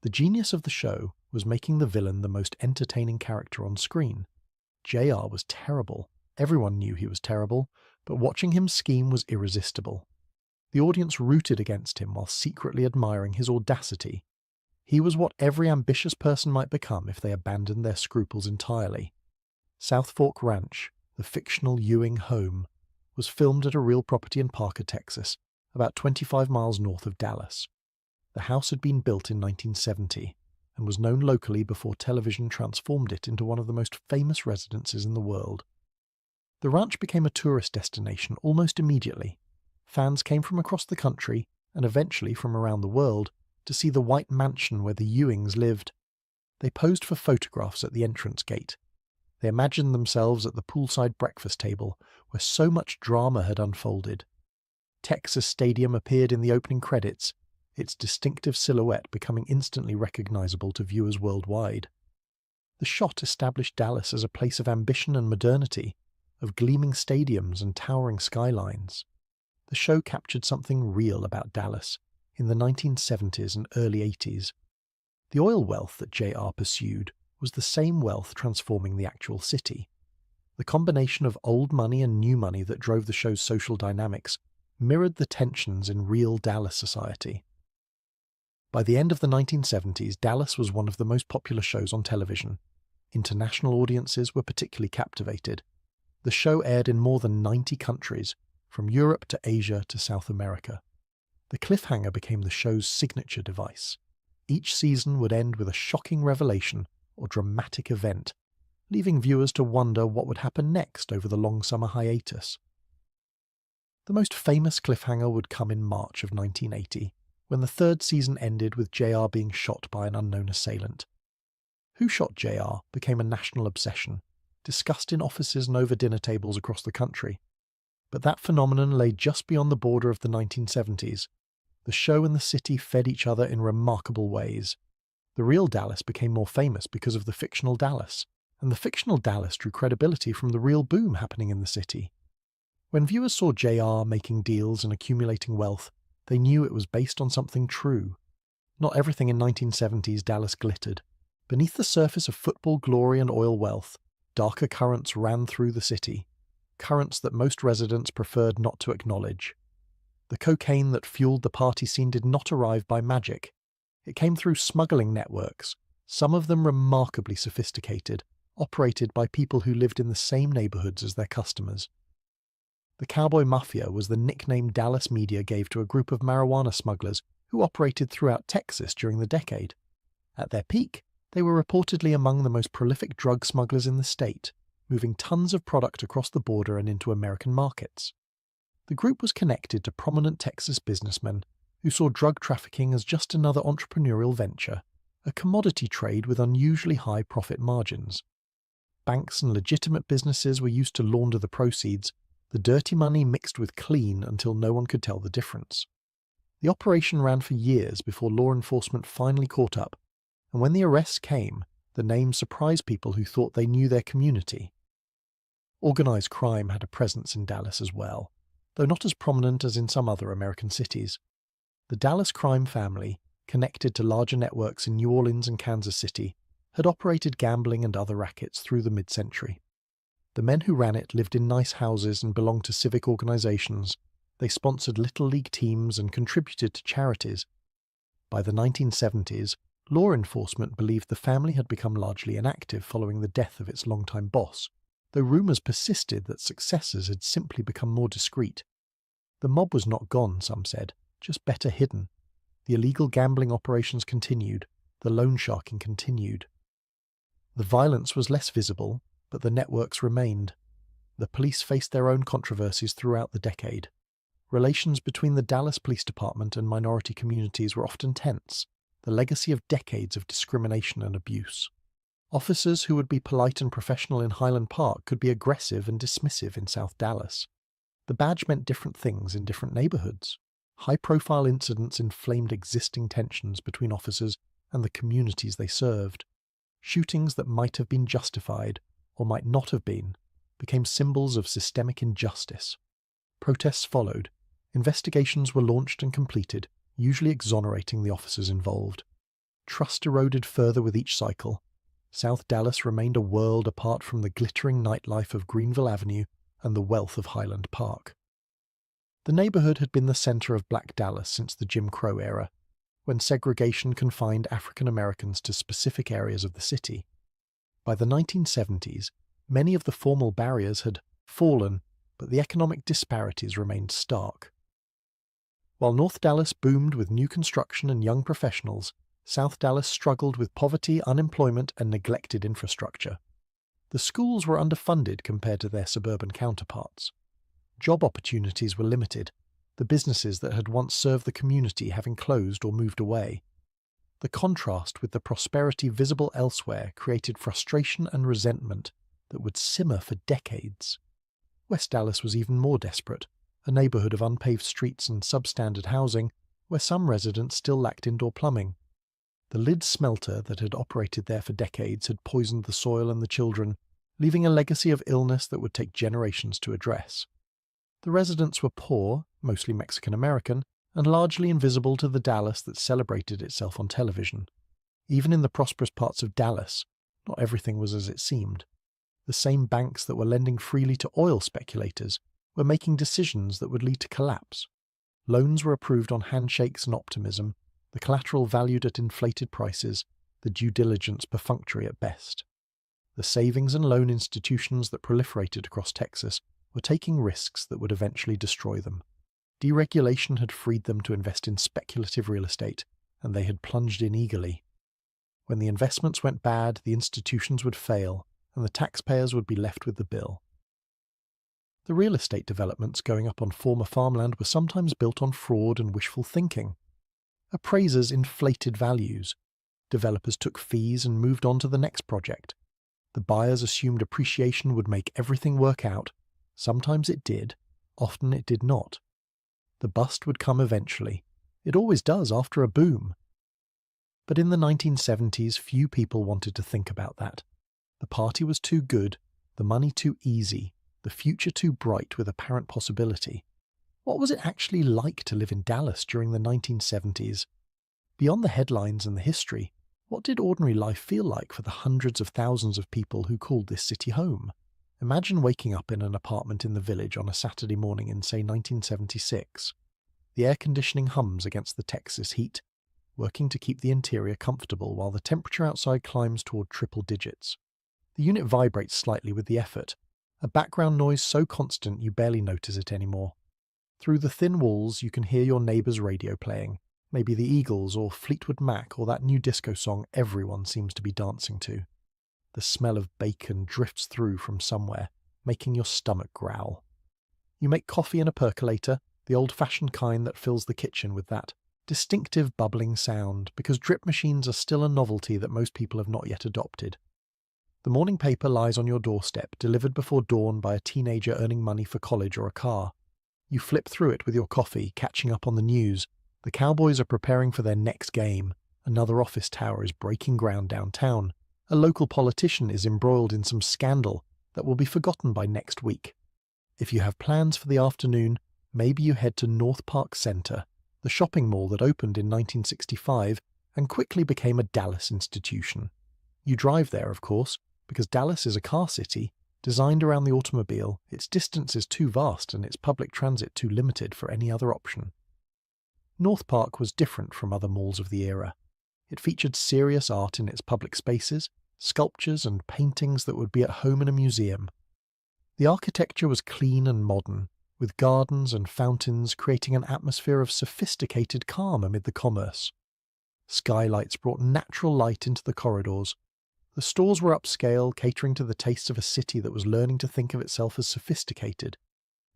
The genius of the show was making the villain the most entertaining character on screen. JR was terrible. Everyone knew he was terrible, but watching him scheme was irresistible. The audience rooted against him while secretly admiring his audacity. He was what every ambitious person might become if they abandoned their scruples entirely. South Fork Ranch, the fictional Ewing home, was filmed at a real property in Parker, Texas, about 25 miles north of Dallas. The house had been built in 1970 and was known locally before television transformed it into one of the most famous residences in the world. The ranch became a tourist destination almost immediately. Fans came from across the country, and eventually from around the world, to see the white mansion where the Ewings lived. They posed for photographs at the entrance gate. They imagined themselves at the poolside breakfast table where so much drama had unfolded. Texas Stadium appeared in the opening credits, its distinctive silhouette becoming instantly recognizable to viewers worldwide. The shot established Dallas as a place of ambition and modernity, of gleaming stadiums and towering skylines. The show captured something real about Dallas in the 1970s and early 80s. The oil wealth that JR pursued was the same wealth transforming the actual city. The combination of old money and new money that drove the show's social dynamics mirrored the tensions in real Dallas society. By the end of the 1970s, Dallas was one of the most popular shows on television. International audiences were particularly captivated. The show aired in more than 90 countries, from Europe to Asia to South America. The cliffhanger became the show's signature device. Each season would end with a shocking revelation or dramatic event, leaving viewers to wonder what would happen next over the long summer hiatus. The most famous cliffhanger would come in March of 1980, when the third season ended with JR being shot by an unknown assailant. Who shot JR became a national obsession, discussed in offices and over dinner tables across the country. But that phenomenon lay just beyond the border of the 1970s. The show and the city fed each other in remarkable ways. The real Dallas became more famous because of the fictional Dallas, and the fictional Dallas drew credibility from the real boom happening in the city. When viewers saw JR making deals and accumulating wealth, they knew it was based on something true. Not everything in 1970s Dallas glittered. Beneath the surface of football glory and oil wealth, darker currents ran through the city, currents that most residents preferred not to acknowledge. The cocaine that fueled the party scene did not arrive by magic. It came through smuggling networks, some of them remarkably sophisticated, operated by people who lived in the same neighborhoods as their customers. The Cowboy Mafia was the nickname Dallas media gave to a group of marijuana smugglers who operated throughout Texas during the decade. At their peak, they were reportedly among the most prolific drug smugglers in the state, moving tons of product across the border and into American markets. The group was connected to prominent Texas businessmen who saw drug trafficking as just another entrepreneurial venture, a commodity trade with unusually high profit margins. Banks and legitimate businesses were used to launder the proceeds, the dirty money mixed with clean until no one could tell the difference. The operation ran for years before law enforcement finally caught up, and when the arrests came, the name surprised people who thought they knew their community. Organized crime had a presence in Dallas as well, though not as prominent as in some other American cities. The Dallas crime family, connected to larger networks in New Orleans and Kansas City, had operated gambling and other rackets through the mid-century. The men who ran it lived in nice houses and belonged to civic organizations. They sponsored Little League teams and contributed to charities. By the 1970s, law enforcement believed the family had become largely inactive following the death of its longtime boss, though rumors persisted that successors had simply become more discreet. The mob was not gone, some said, just better hidden. The illegal gambling operations continued, the loan sharking continued. The violence was less visible, but the networks remained. The police faced their own controversies throughout the decade. Relations between the Dallas Police Department and minority communities were often tense, the legacy of decades of discrimination and abuse. Officers who would be polite and professional in Highland Park could be aggressive and dismissive in South Dallas. The badge meant different things in different neighborhoods. High-profile incidents inflamed existing tensions between officers and the communities they served. Shootings that might have been justified, or might not have been, became symbols of systemic injustice. Protests followed. Investigations were launched and completed, usually exonerating the officers involved. Trust eroded further with each cycle. South Dallas remained a world apart from the glittering nightlife of Greenville Avenue and the wealth of Highland Park. The neighborhood had been the center of Black Dallas since the Jim Crow era. when segregation confined African Americans to specific areas of the city. By the 1970s, many of the formal barriers had fallen, but the economic disparities remained stark. While North Dallas boomed with new construction and young professionals, South Dallas struggled with poverty, unemployment, and neglected infrastructure. The schools were underfunded compared to their suburban counterparts. Job opportunities were limited, the businesses that had once served the community having closed or moved away. The contrast with the prosperity visible elsewhere created frustration and resentment that would simmer for decades. West Dallas was even more desperate, a neighborhood of unpaved streets and substandard housing where some residents still lacked indoor plumbing. The Lid smelter that had operated there for decades had poisoned the soil and the children, leaving a legacy of illness that would take generations to address. The residents were poor, mostly Mexican-American, and largely invisible to the Dallas that celebrated itself on television. Even in the prosperous parts of Dallas, not everything was as it seemed. The same banks that were lending freely to oil speculators were making decisions that would lead to collapse. Loans were approved on handshakes and optimism, the collateral valued at inflated prices, the due diligence perfunctory at best. The savings and loan institutions that proliferated across Texas were taking risks that would eventually destroy them. Deregulation had freed them to invest in speculative real estate, and they had plunged in eagerly. When the investments went bad, the institutions would fail, and the taxpayers would be left with the bill. The real estate developments going up on former farmland were sometimes built on fraud and wishful thinking. Appraisers inflated values. Developers took fees and moved on to the next project. The buyers assumed appreciation would make everything work out. Sometimes it did, often it did not. The bust would come eventually. It always does after a boom. But in the 1970s, few people wanted to think about that. The party was too good, the money too easy, the future too bright with apparent possibility. What was it actually like to live in Dallas during the 1970s? Beyond the headlines and the history, what did ordinary life feel like for the hundreds of thousands of people who called this city home? Imagine waking up in an apartment in the village on a Saturday morning in, say, 1976. The air conditioning hums against the Texas heat, working to keep the interior comfortable while the temperature outside climbs toward triple digits. The unit vibrates slightly with the effort, a background noise so constant you barely notice it anymore. Through the thin walls you can hear your neighbour's radio playing, maybe the Eagles or Fleetwood Mac or that new disco song everyone seems to be dancing to. The smell of bacon drifts through from somewhere, making your stomach growl. You make coffee in a percolator, the old-fashioned kind that fills the kitchen with that distinctive bubbling sound, because drip machines are still a novelty that most people have not yet adopted. The morning paper lies on your doorstep, delivered before dawn by a teenager earning money for college or a car. You flip through it with your coffee, catching up on the news. The Cowboys are preparing for their next game. Another office tower is breaking ground downtown. A local politician is embroiled in some scandal that will be forgotten by next week. If you have plans for the afternoon, maybe you head to North Park Center, the shopping mall that opened in 1965 and quickly became a Dallas institution. You drive there, of course, because Dallas is a car city, designed around the automobile. Its distance is too vast and its public transit too limited for any other option. North Park was different from other malls of the era. It featured serious art in its public spaces, sculptures and paintings that would be at home in a museum. The architecture was clean and modern, with gardens and fountains creating an atmosphere of sophisticated calm amid the commerce. Skylights brought natural light into the corridors. The stores were upscale, catering to the tastes of a city that was learning to think of itself as sophisticated.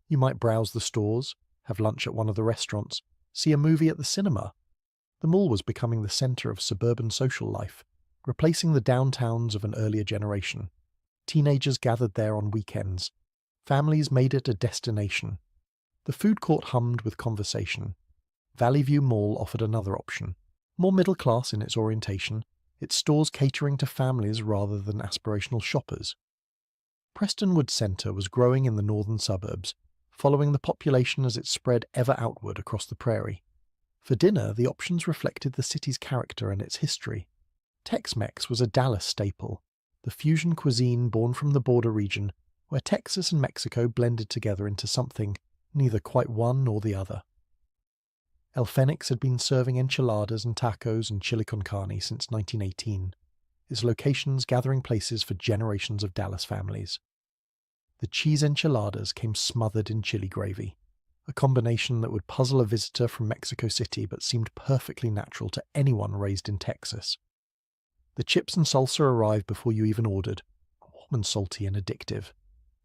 You might browse the stores, have lunch at one of the restaurants, see a movie at the cinema. The mall was becoming the centre of suburban social life, replacing the downtowns of an earlier generation. Teenagers gathered there on weekends. Families made it a destination. The food court hummed with conversation. Valley View Mall offered another option, more middle class in its orientation, its stores catering to families rather than aspirational shoppers. Prestonwood Centre was growing in the northern suburbs, following the population as it spread ever outward across the prairie. For dinner, the options reflected the city's character and its history. Tex-Mex was a Dallas staple, the fusion cuisine born from the border region, where Texas and Mexico blended together into something, neither quite one nor the other. El Fenix had been serving enchiladas and tacos and chili con carne since 1918, its locations gathering places for generations of Dallas families. The cheese enchiladas came smothered in chili gravy, a combination that would puzzle a visitor from Mexico City but seemed perfectly natural to anyone raised in Texas. The chips and salsa arrived before you even ordered, warm and salty and addictive.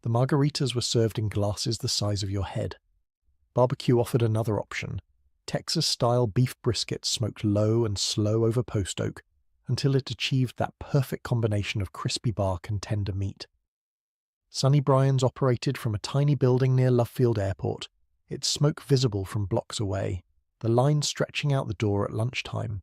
The margaritas were served in glasses the size of your head. Barbecue offered another option, Texas-style beef brisket smoked low and slow over post oak until it achieved that perfect combination of crispy bark and tender meat. Sonny Bryan's operated from a tiny building near Love Field Airport, its smoke visible from blocks away, the line stretching out the door at lunchtime.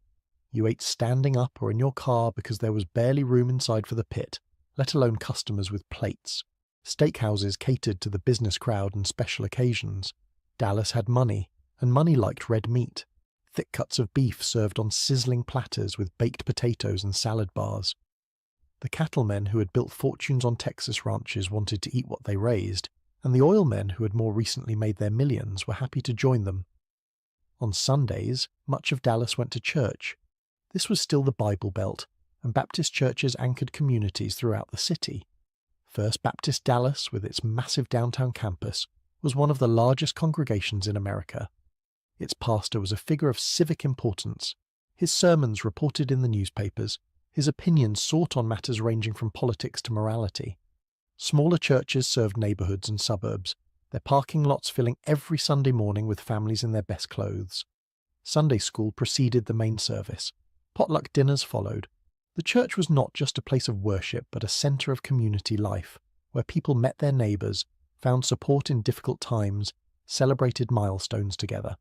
You ate standing up or in your car because there was barely room inside for the pit, let alone customers with plates. Steakhouses catered to the business crowd and special occasions. Dallas had money, and money liked red meat. Thick cuts of beef served on sizzling platters with baked potatoes and salad bars. The cattlemen who had built fortunes on Texas ranches wanted to eat what they raised, and the oil men who had more recently made their millions were happy to join them. On Sundays, much of Dallas went to church. This was still the Bible Belt, and Baptist churches anchored communities throughout the city. First Baptist Dallas, with its massive downtown campus, was one of the largest congregations in America. Its pastor was a figure of civic importance. His sermons reported in the newspapers, his opinions sought on matters ranging from politics to morality. Smaller churches served neighborhoods and suburbs, their parking lots filling every Sunday morning with families in their best clothes. Sunday school preceded the main service. Potluck dinners followed. The church was not just a place of worship, but a center of community life, where people met their neighbors, found support in difficult times, celebrated milestones together.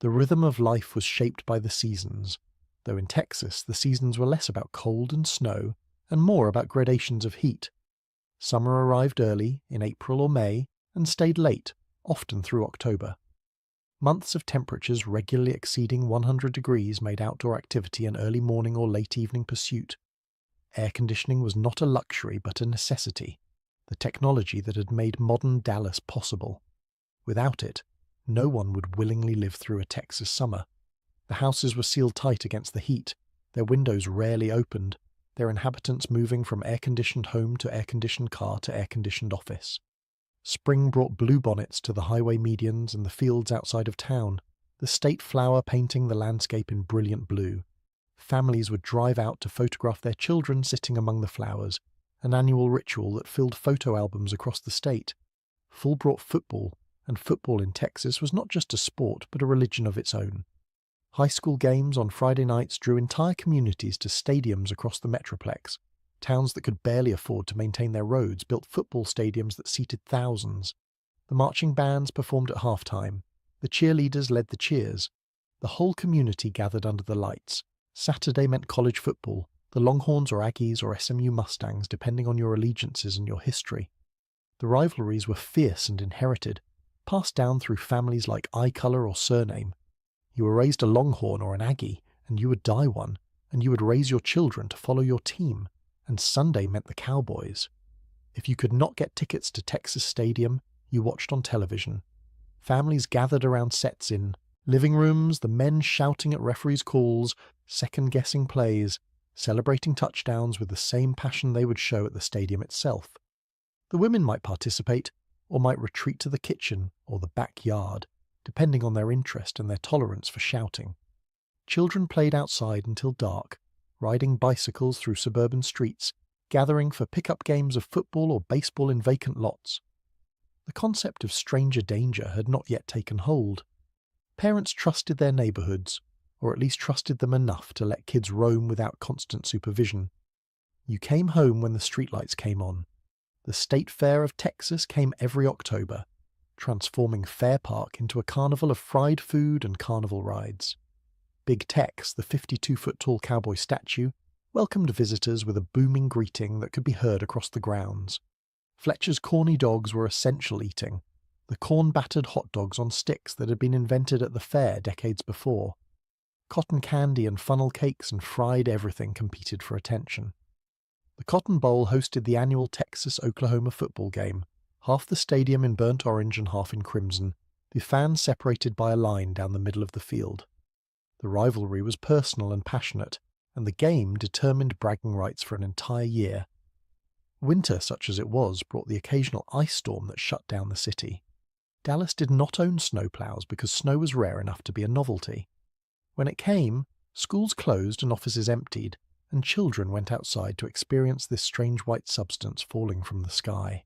The rhythm of life was shaped by the seasons, though in Texas the seasons were less about cold and snow and more about gradations of heat. Summer arrived early, in April or May, and stayed late, often through October. Months of temperatures regularly exceeding 100 degrees made outdoor activity an early morning or late evening pursuit. Air conditioning was not a luxury but a necessity, the technology that had made modern Dallas possible. Without it, no one would willingly live through a Texas summer. The houses were sealed tight against the heat, their windows rarely opened, their inhabitants moving from air-conditioned home to air-conditioned car to air-conditioned office. Spring brought bluebonnets to the highway medians and the fields outside of town, the state flower painting the landscape in brilliant blue. Families would drive out to photograph their children sitting among the flowers, an annual ritual that filled photo albums across the state. Fall brought football, and football in Texas was not just a sport but a religion of its own. High school games on Friday nights drew entire communities to stadiums across the Metroplex. Towns that could barely afford to maintain their roads built football stadiums that seated thousands. The marching bands performed at halftime. The cheerleaders led the cheers. The whole community gathered under the lights. Saturday meant college football, the Longhorns or Aggies or SMU Mustangs depending on your allegiances and your history. The rivalries were fierce and inherited, passed down through families like eye colour or surname. You were raised a Longhorn or an Aggie, and you would die one, and you would raise your children to follow your team, and Sunday meant the Cowboys. If you could not get tickets to Texas Stadium, you watched on television. Families gathered around sets in living rooms, the men shouting at referees' calls, second-guessing plays, celebrating touchdowns with the same passion they would show at the stadium itself. The women might participate, or might retreat to the kitchen or the backyard, depending on their interest and their tolerance for shouting. Children played outside until dark, riding bicycles through suburban streets, gathering for pickup games of football or baseball in vacant lots. The concept of stranger danger had not yet taken hold. Parents trusted their neighborhoods, or at least trusted them enough to let kids roam without constant supervision. You came home when the streetlights came on. The State Fair of Texas came every October, transforming Fair Park into a carnival of fried food and carnival rides. Big Tex, the 52-foot-tall cowboy statue, welcomed visitors with a booming greeting that could be heard across the grounds. Fletcher's corny dogs were essential eating, the corn-battered hot dogs on sticks that had been invented at the fair decades before. Cotton candy and funnel cakes and fried everything competed for attention. The Cotton Bowl hosted the annual Texas-Oklahoma football game, half the stadium in burnt orange and half in crimson, the fans separated by a line down the middle of the field. The rivalry was personal and passionate, and the game determined bragging rights for an entire year. Winter, such as it was, brought the occasional ice storm that shut down the city. Dallas did not own snowplows because snow was rare enough to be a novelty. When it came, schools closed and offices emptied, and children went outside to experience this strange white substance falling from the sky.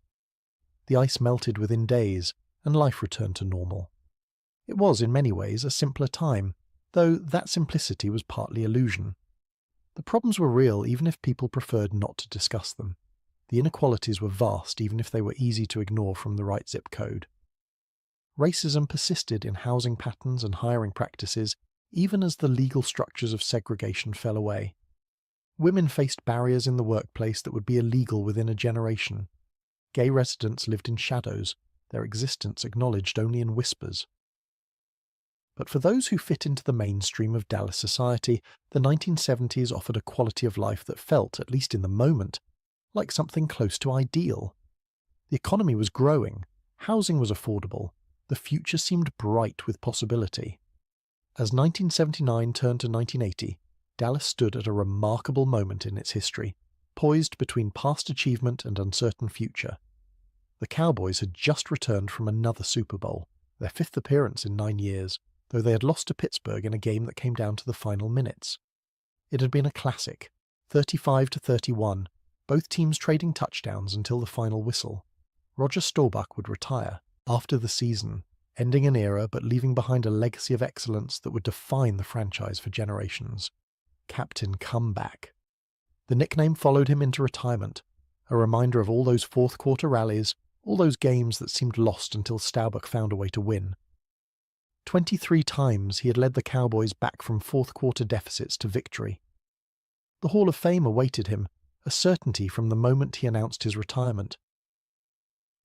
The ice melted within days, and life returned to normal. It was, in many ways, a simpler time, though that simplicity was partly illusion. The problems were real even if people preferred not to discuss them. The inequalities were vast even if they were easy to ignore from the right zip code. Racism persisted in housing patterns and hiring practices even as the legal structures of segregation fell away. Women faced barriers in the workplace that would be illegal within a generation. Gay residents lived in shadows, their existence acknowledged only in whispers. But for those who fit into the mainstream of Dallas society, the 1970s offered a quality of life that felt, at least in the moment, like something close to ideal. The economy was growing, housing was affordable, the future seemed bright with possibility. As 1979 turned to 1980, Dallas stood at a remarkable moment in its history, poised between past achievement and uncertain future. The Cowboys had just returned from another Super Bowl, their 5th appearance in 9 years, though they had lost to Pittsburgh in a game that came down to the final minutes. It had been a classic, 35-31, both teams trading touchdowns until the final whistle. Roger Staubach would retire after the season, ending an era but leaving behind a legacy of excellence that would define the franchise for generations. Captain Comeback. The nickname followed him into retirement, a reminder of all those fourth-quarter rallies, all those games that seemed lost until Staubach found a way to win. 23 times he had led the Cowboys back from fourth-quarter deficits to victory. The Hall of Fame awaited him, a certainty from the moment he announced his retirement.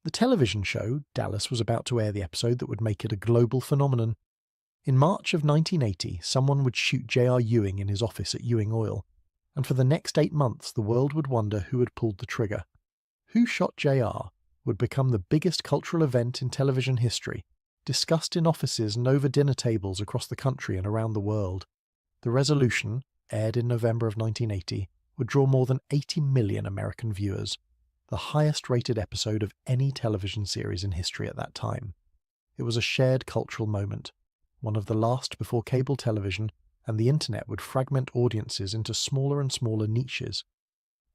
The television show, Dallas, was about to air the episode that would make it a global phenomenon. In March of 1980, someone would shoot J.R. Ewing in his office at Ewing Oil, and for the next 8 months the world would wonder who had pulled the trigger. Who Shot J.R. would become the biggest cultural event in television history, discussed in offices and over dinner tables across the country and around the world. The resolution, aired in November of 1980, would draw more than 80 million American viewers, the highest-rated episode of any television series in history at that time. It was a shared cultural moment, one of the last before cable television and the internet would fragment audiences into smaller and smaller niches.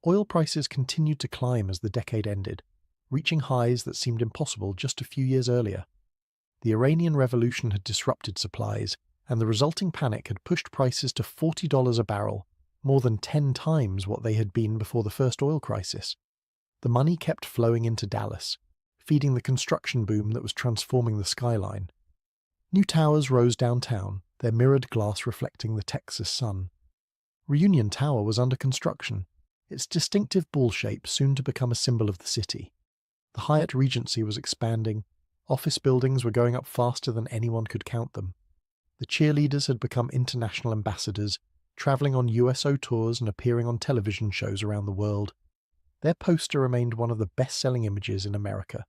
Oil prices continued to climb as the decade ended, reaching highs that seemed impossible just a few years earlier. The Iranian Revolution had disrupted supplies, and the resulting panic had pushed prices to $40 a barrel, more than 10 times what they had been before the first oil crisis. The money kept flowing into Dallas, feeding the construction boom that was transforming the skyline. New towers rose downtown, their mirrored glass reflecting the Texas sun. Reunion Tower was under construction, its distinctive ball shape soon to become a symbol of the city. The Hyatt Regency was expanding, office buildings were going up faster than anyone could count them. The cheerleaders had become international ambassadors, travelling on USO tours and appearing on television shows around the world. Their poster remained one of the best-selling images in America.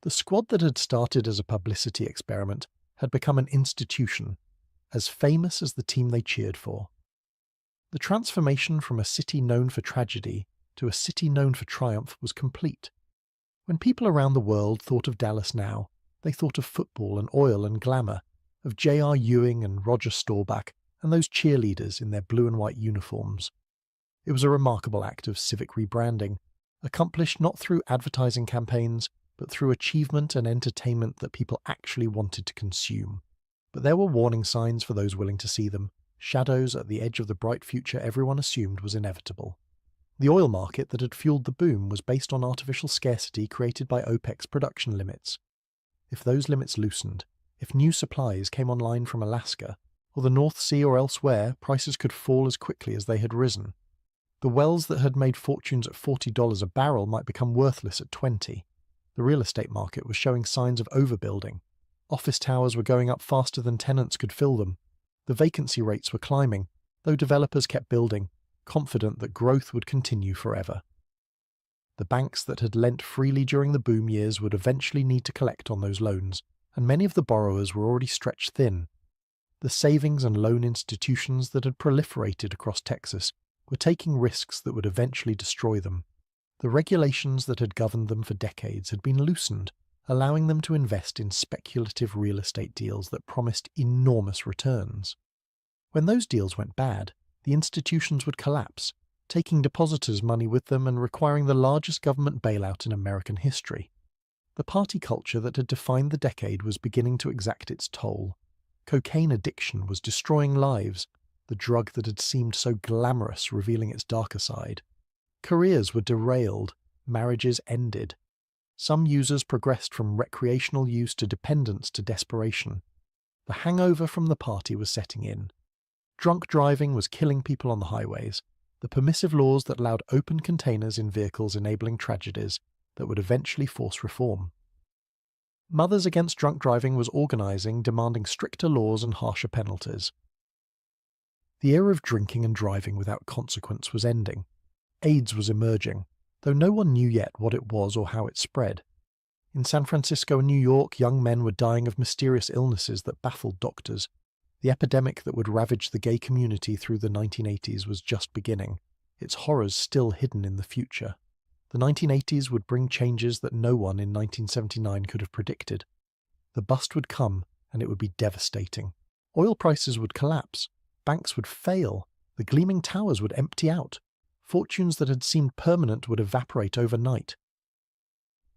The squad that had started as a publicity experiment had become an institution, as famous as the team they cheered for. The transformation from a city known for tragedy to a city known for triumph was complete. When people around the world thought of Dallas now, they thought of football and oil and glamour, of J.R. Ewing and Roger Staubach and those cheerleaders in their blue and white uniforms. It was a remarkable act of civic rebranding, accomplished not through advertising campaigns, but through achievement and entertainment that people actually wanted to consume. But there were warning signs for those willing to see them, shadows at the edge of the bright future everyone assumed was inevitable. The oil market that had fueled the boom was based on artificial scarcity created by OPEC's production limits. If those limits loosened, if new supplies came online from Alaska, or the North Sea or elsewhere, prices could fall as quickly as they had risen. The wells that had made fortunes at $40 a barrel might become worthless at $20. The real estate market was showing signs of overbuilding. Office towers were going up faster than tenants could fill them. The vacancy rates were climbing, though developers kept building, confident that growth would continue forever. The banks that had lent freely during the boom years would eventually need to collect on those loans, and many of the borrowers were already stretched thin. The savings and loan institutions that had proliferated across Texas were taking risks that would eventually destroy them. The regulations that had governed them for decades had been loosened, allowing them to invest in speculative real estate deals that promised enormous returns. When those deals went bad, the institutions would collapse, taking depositors' money with them and requiring the largest government bailout in American history. The party culture that had defined the decade was beginning to exact its toll. Cocaine addiction was destroying lives, the drug that had seemed so glamorous revealing its darker side. Careers were derailed, marriages ended. Some users progressed from recreational use to dependence to desperation. The hangover from the party was setting in. Drunk driving was killing people on the highways. The permissive laws that allowed open containers in vehicles enabling tragedies that would eventually force reform. Mothers Against Drunk Driving was organising, demanding stricter laws and harsher penalties. The era of drinking and driving without consequence was ending. AIDS was emerging, though no one knew yet what it was or how it spread. In San Francisco and New York, young men were dying of mysterious illnesses that baffled doctors. The epidemic that would ravage the gay community through the 1980s was just beginning, its horrors still hidden in the future. The 1980s would bring changes that no one in 1979 could have predicted. The bust would come, and it would be devastating. Oil prices would collapse, banks would fail, the gleaming towers would empty out, fortunes that had seemed permanent would evaporate overnight.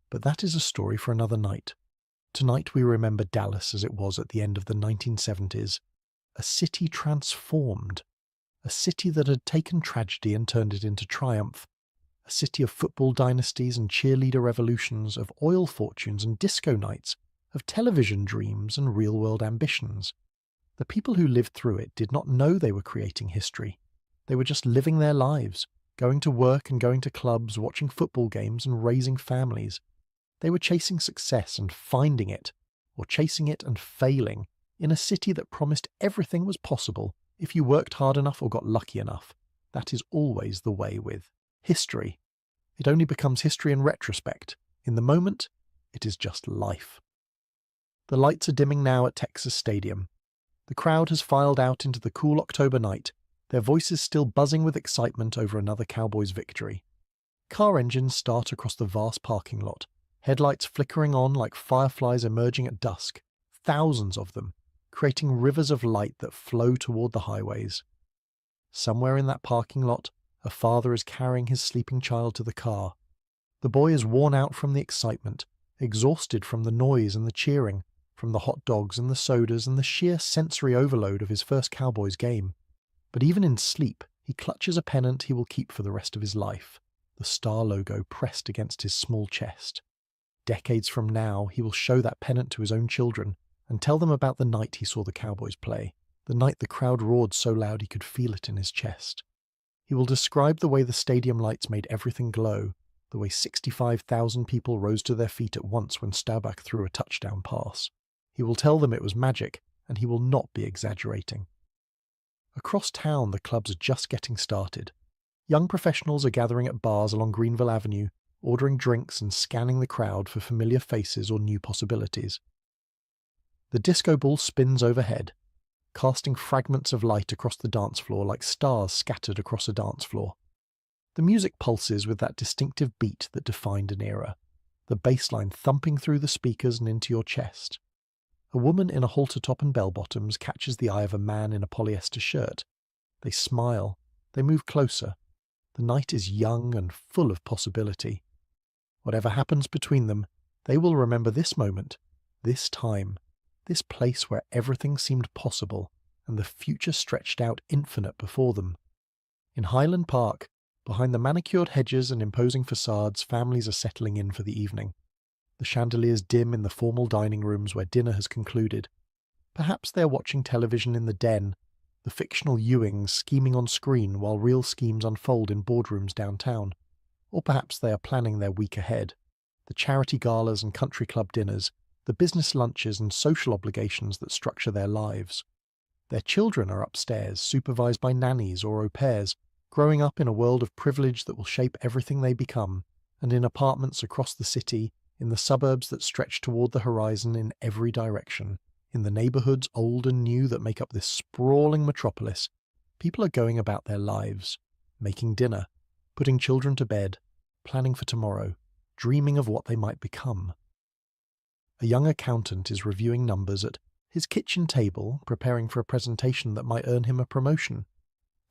But that is a story for another night. Tonight we remember Dallas as it was at the end of the 1970s, a city transformed, a city that had taken tragedy and turned it into triumph, a city of football dynasties and cheerleader revolutions, of oil fortunes and disco nights, of television dreams and real-world ambitions. The people who lived through it did not know they were creating history. They were just living their lives, going to work and going to clubs, watching football games and raising families. They were chasing success and finding it, or chasing it and failing, in a city that promised everything was possible if you worked hard enough or got lucky enough. That is always the way with history. It only becomes history in retrospect. In the moment, it is just life. The lights are dimming now at Texas Stadium. The crowd has filed out into the cool October night, their voices still buzzing with excitement over another Cowboys victory. Car engines start across the vast parking lot, headlights flickering on like fireflies emerging at dusk, thousands of them, creating rivers of light that flow toward the highways. Somewhere in that parking lot, a father is carrying his sleeping child to the car. The boy is worn out from the excitement, exhausted from the noise and the cheering, from the hot dogs and the sodas and the sheer sensory overload of his first Cowboys game. But even in sleep, he clutches a pennant he will keep for the rest of his life, the star logo pressed against his small chest. Decades from now, he will show that pennant to his own children and tell them about the night he saw the Cowboys play, the night the crowd roared so loud he could feel it in his chest. He will describe the way the stadium lights made everything glow, the way 65,000 people rose to their feet at once when Staubach threw a touchdown pass. He will tell them it was magic, and he will not be exaggerating. Across town, the clubs are just getting started. Young professionals are gathering at bars along Greenville Avenue, ordering drinks and scanning the crowd for familiar faces or new possibilities. The disco ball spins overhead, casting fragments of light across the dance floor like stars scattered across a dance floor. The music pulses with that distinctive beat that defined an era, the bass line thumping through the speakers and into your chest. A woman in a halter top and bell-bottoms catches the eye of a man in a polyester shirt. They smile. They move closer. The night is young and full of possibility. Whatever happens between them, they will remember this moment, this time, this place where everything seemed possible and the future stretched out infinite before them. In Highland Park, behind the manicured hedges and imposing facades, families are settling in for the evening. The chandeliers dim in the formal dining rooms where dinner has concluded. Perhaps they are watching television in the den, the fictional Ewings scheming on screen while real schemes unfold in boardrooms downtown. Or perhaps they are planning their week ahead, the charity galas and country club dinners, the business lunches and social obligations that structure their lives. Their children are upstairs, supervised by nannies or au pairs, growing up in a world of privilege that will shape everything they become, and in apartments across the city, in the suburbs that stretch toward the horizon in every direction, in the neighborhoods old and new that make up this sprawling metropolis, people are going about their lives, making dinner, putting children to bed, planning for tomorrow, dreaming of what they might become. A young accountant is reviewing numbers at his kitchen table, preparing for a presentation that might earn him a promotion.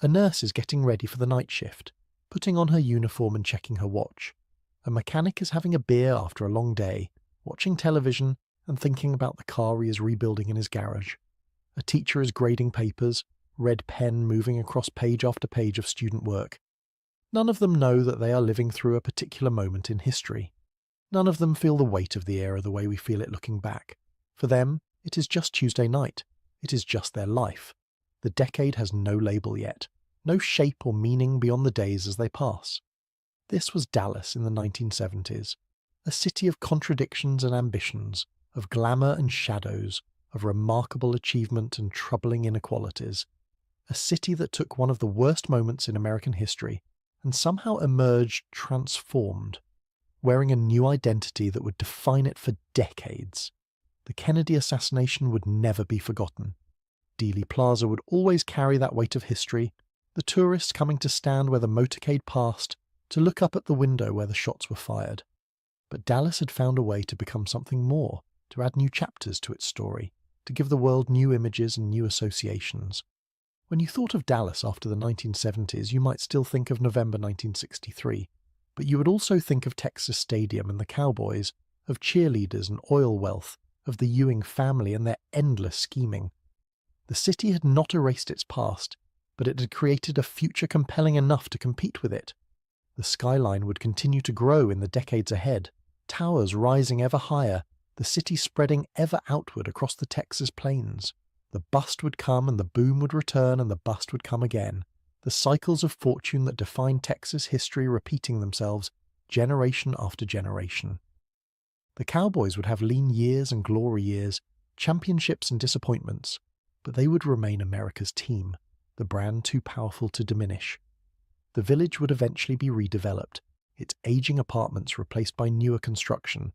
A nurse is getting ready for the night shift, putting on her uniform and checking her watch. A mechanic is having a beer after a long day, watching television and thinking about the car he is rebuilding in his garage. A teacher is grading papers, red pen moving across page after page of student work. None of them know that they are living through a particular moment in history. None of them feel the weight of the era the way we feel it looking back. For them, it is just Tuesday night. It is just their life. The decade has no label yet, no shape or meaning beyond the days as they pass. This was Dallas in the 1970s, a city of contradictions and ambitions, of glamour and shadows, of remarkable achievement and troubling inequalities. A city that took one of the worst moments in American history and somehow emerged transformed, wearing a new identity that would define it for decades. The Kennedy assassination would never be forgotten. Dealey Plaza would always carry that weight of history, the tourists coming to stand where the motorcade passed, to look up at the window where the shots were fired. But Dallas had found a way to become something more, to add new chapters to its story, to give the world new images and new associations. When you thought of Dallas after the 1970s, you might still think of November 1963, but you would also think of Texas Stadium and the Cowboys, of cheerleaders and oil wealth, of the Ewing family and their endless scheming. The city had not erased its past, but it had created a future compelling enough to compete with it. The skyline would continue to grow in the decades ahead, towers rising ever higher, the city spreading ever outward across the Texas plains. The bust would come and the boom would return and the bust would come again, the cycles of fortune that define Texas history repeating themselves generation after generation. The Cowboys would have lean years and glory years, championships and disappointments, but they would remain America's team, the brand too powerful to diminish. The village would eventually be redeveloped, its aging apartments replaced by newer construction.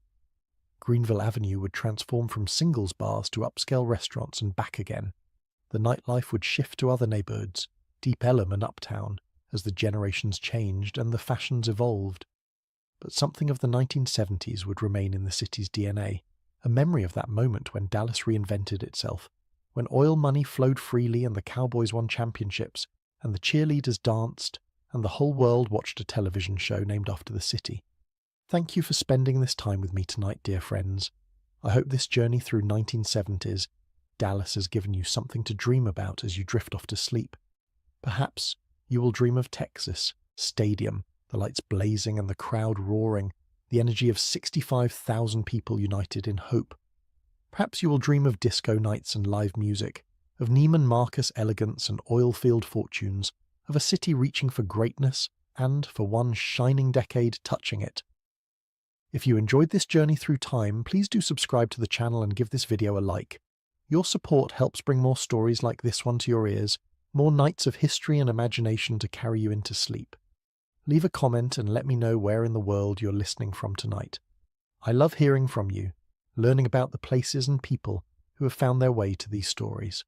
Greenville Avenue would transform from singles bars to upscale restaurants and back again. The nightlife would shift to other neighborhoods, Deep Ellum and Uptown, as the generations changed and the fashions evolved. But something of the 1970s would remain in the city's DNA, a memory of that moment when Dallas reinvented itself, when oil money flowed freely and the Cowboys won championships, and the cheerleaders danced, and the whole world watched a television show named after the city. Thank you for spending this time with me tonight, dear friends. I hope this journey through 1970s, Dallas has given you something to dream about as you drift off to sleep. Perhaps you will dream of Texas, Stadium, the lights blazing and the crowd roaring, the energy of 65,000 people united in hope. Perhaps you will dream of disco nights and live music, of Neiman Marcus elegance and oil-field fortunes, of a city reaching for greatness and, for one shining decade, touching it. If you enjoyed this journey through time, please do subscribe to the channel and give this video a like. Your support helps bring more stories like this one to your ears, more nights of history and imagination to carry you into sleep. Leave a comment and let me know where in the world you're listening from tonight. I love hearing from you, learning about the places and people who have found their way to these stories.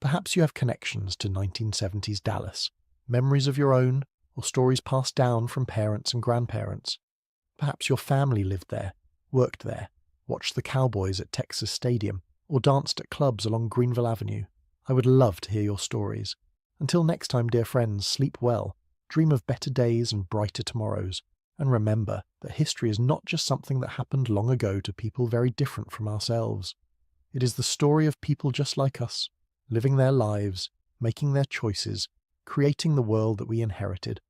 Perhaps you have connections to 1970s Dallas, memories of your own, or stories passed down from parents and grandparents. Perhaps your family lived there, worked there, watched the Cowboys at Texas Stadium, or danced at clubs along Greenville Avenue. I would love to hear your stories. Until next time, dear friends, sleep well, dream of better days and brighter tomorrows, and remember that history is not just something that happened long ago to people very different from ourselves. It is the story of people just like us, living their lives, making their choices, creating the world that we inherited.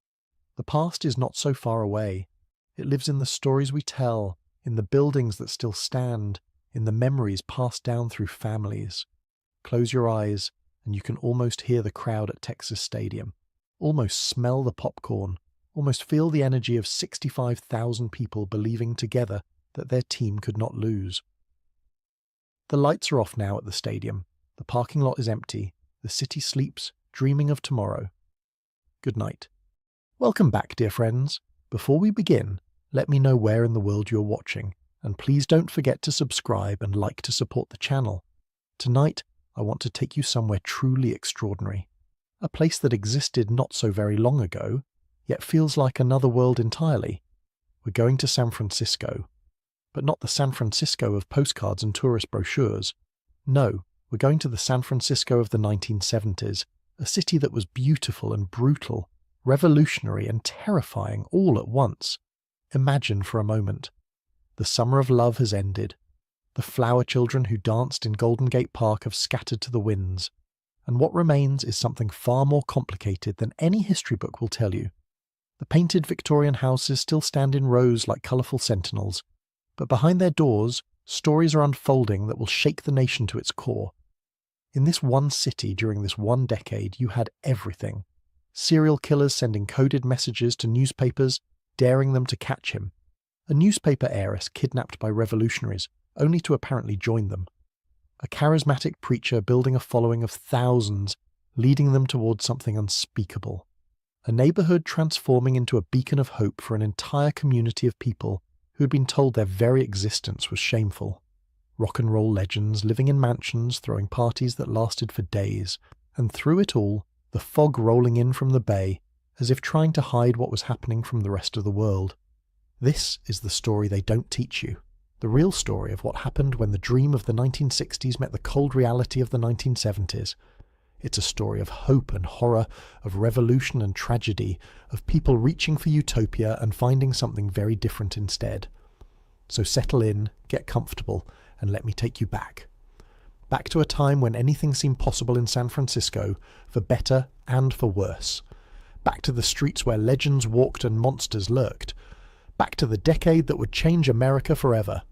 The past is not so far away. It lives in the stories we tell, in the buildings that still stand, in the memories passed down through families. Close your eyes, and you can almost hear the crowd at Texas Stadium, almost smell the popcorn, almost feel the energy of 65,000 people believing together that their team could not lose. The lights are off now at the stadium. The parking lot is empty. The city sleeps, dreaming of tomorrow. Good night. Welcome back, dear friends. Before we begin, let me know where in the world you're watching, and please don't forget to subscribe and like to support the channel. Tonight, I want to take you somewhere truly extraordinary. A place that existed not so very long ago, yet feels like another world entirely. We're going to San Francisco. But not the San Francisco of postcards and tourist brochures. No, we're going to the San Francisco of the 1970s, a city that was beautiful and brutal, revolutionary and terrifying all at once. Imagine for a moment. The summer of love has ended. The flower children who danced in Golden Gate Park have scattered to the winds. And what remains is something far more complicated than any history book will tell you. The painted Victorian houses still stand in rows like colourful sentinels, but behind their doors, stories are unfolding that will shake the nation to its core. In this one city during this one decade, you had everything. Serial killers sending coded messages to newspapers, daring them to catch him. A newspaper heiress kidnapped by revolutionaries, only to apparently join them. A charismatic preacher building a following of thousands, leading them towards something unspeakable. A neighbourhood transforming into a beacon of hope for an entire community of people who had been told their very existence was shameful. Rock and roll legends living in mansions, throwing parties that lasted for days, and through it all, the fog rolling in from the bay, as if trying to hide what was happening from the rest of the world. This is the story they don't teach you. The real story of what happened when the dream of the 1960s met the cold reality of the 1970s. It's a story of hope and horror, of revolution and tragedy, of people reaching for utopia and finding something very different instead. So settle in, get comfortable, and let me take you back. Back to a time when anything seemed possible in San Francisco, for better and for worse. Back to the streets where legends walked and monsters lurked. Back to the decade that would change America forever.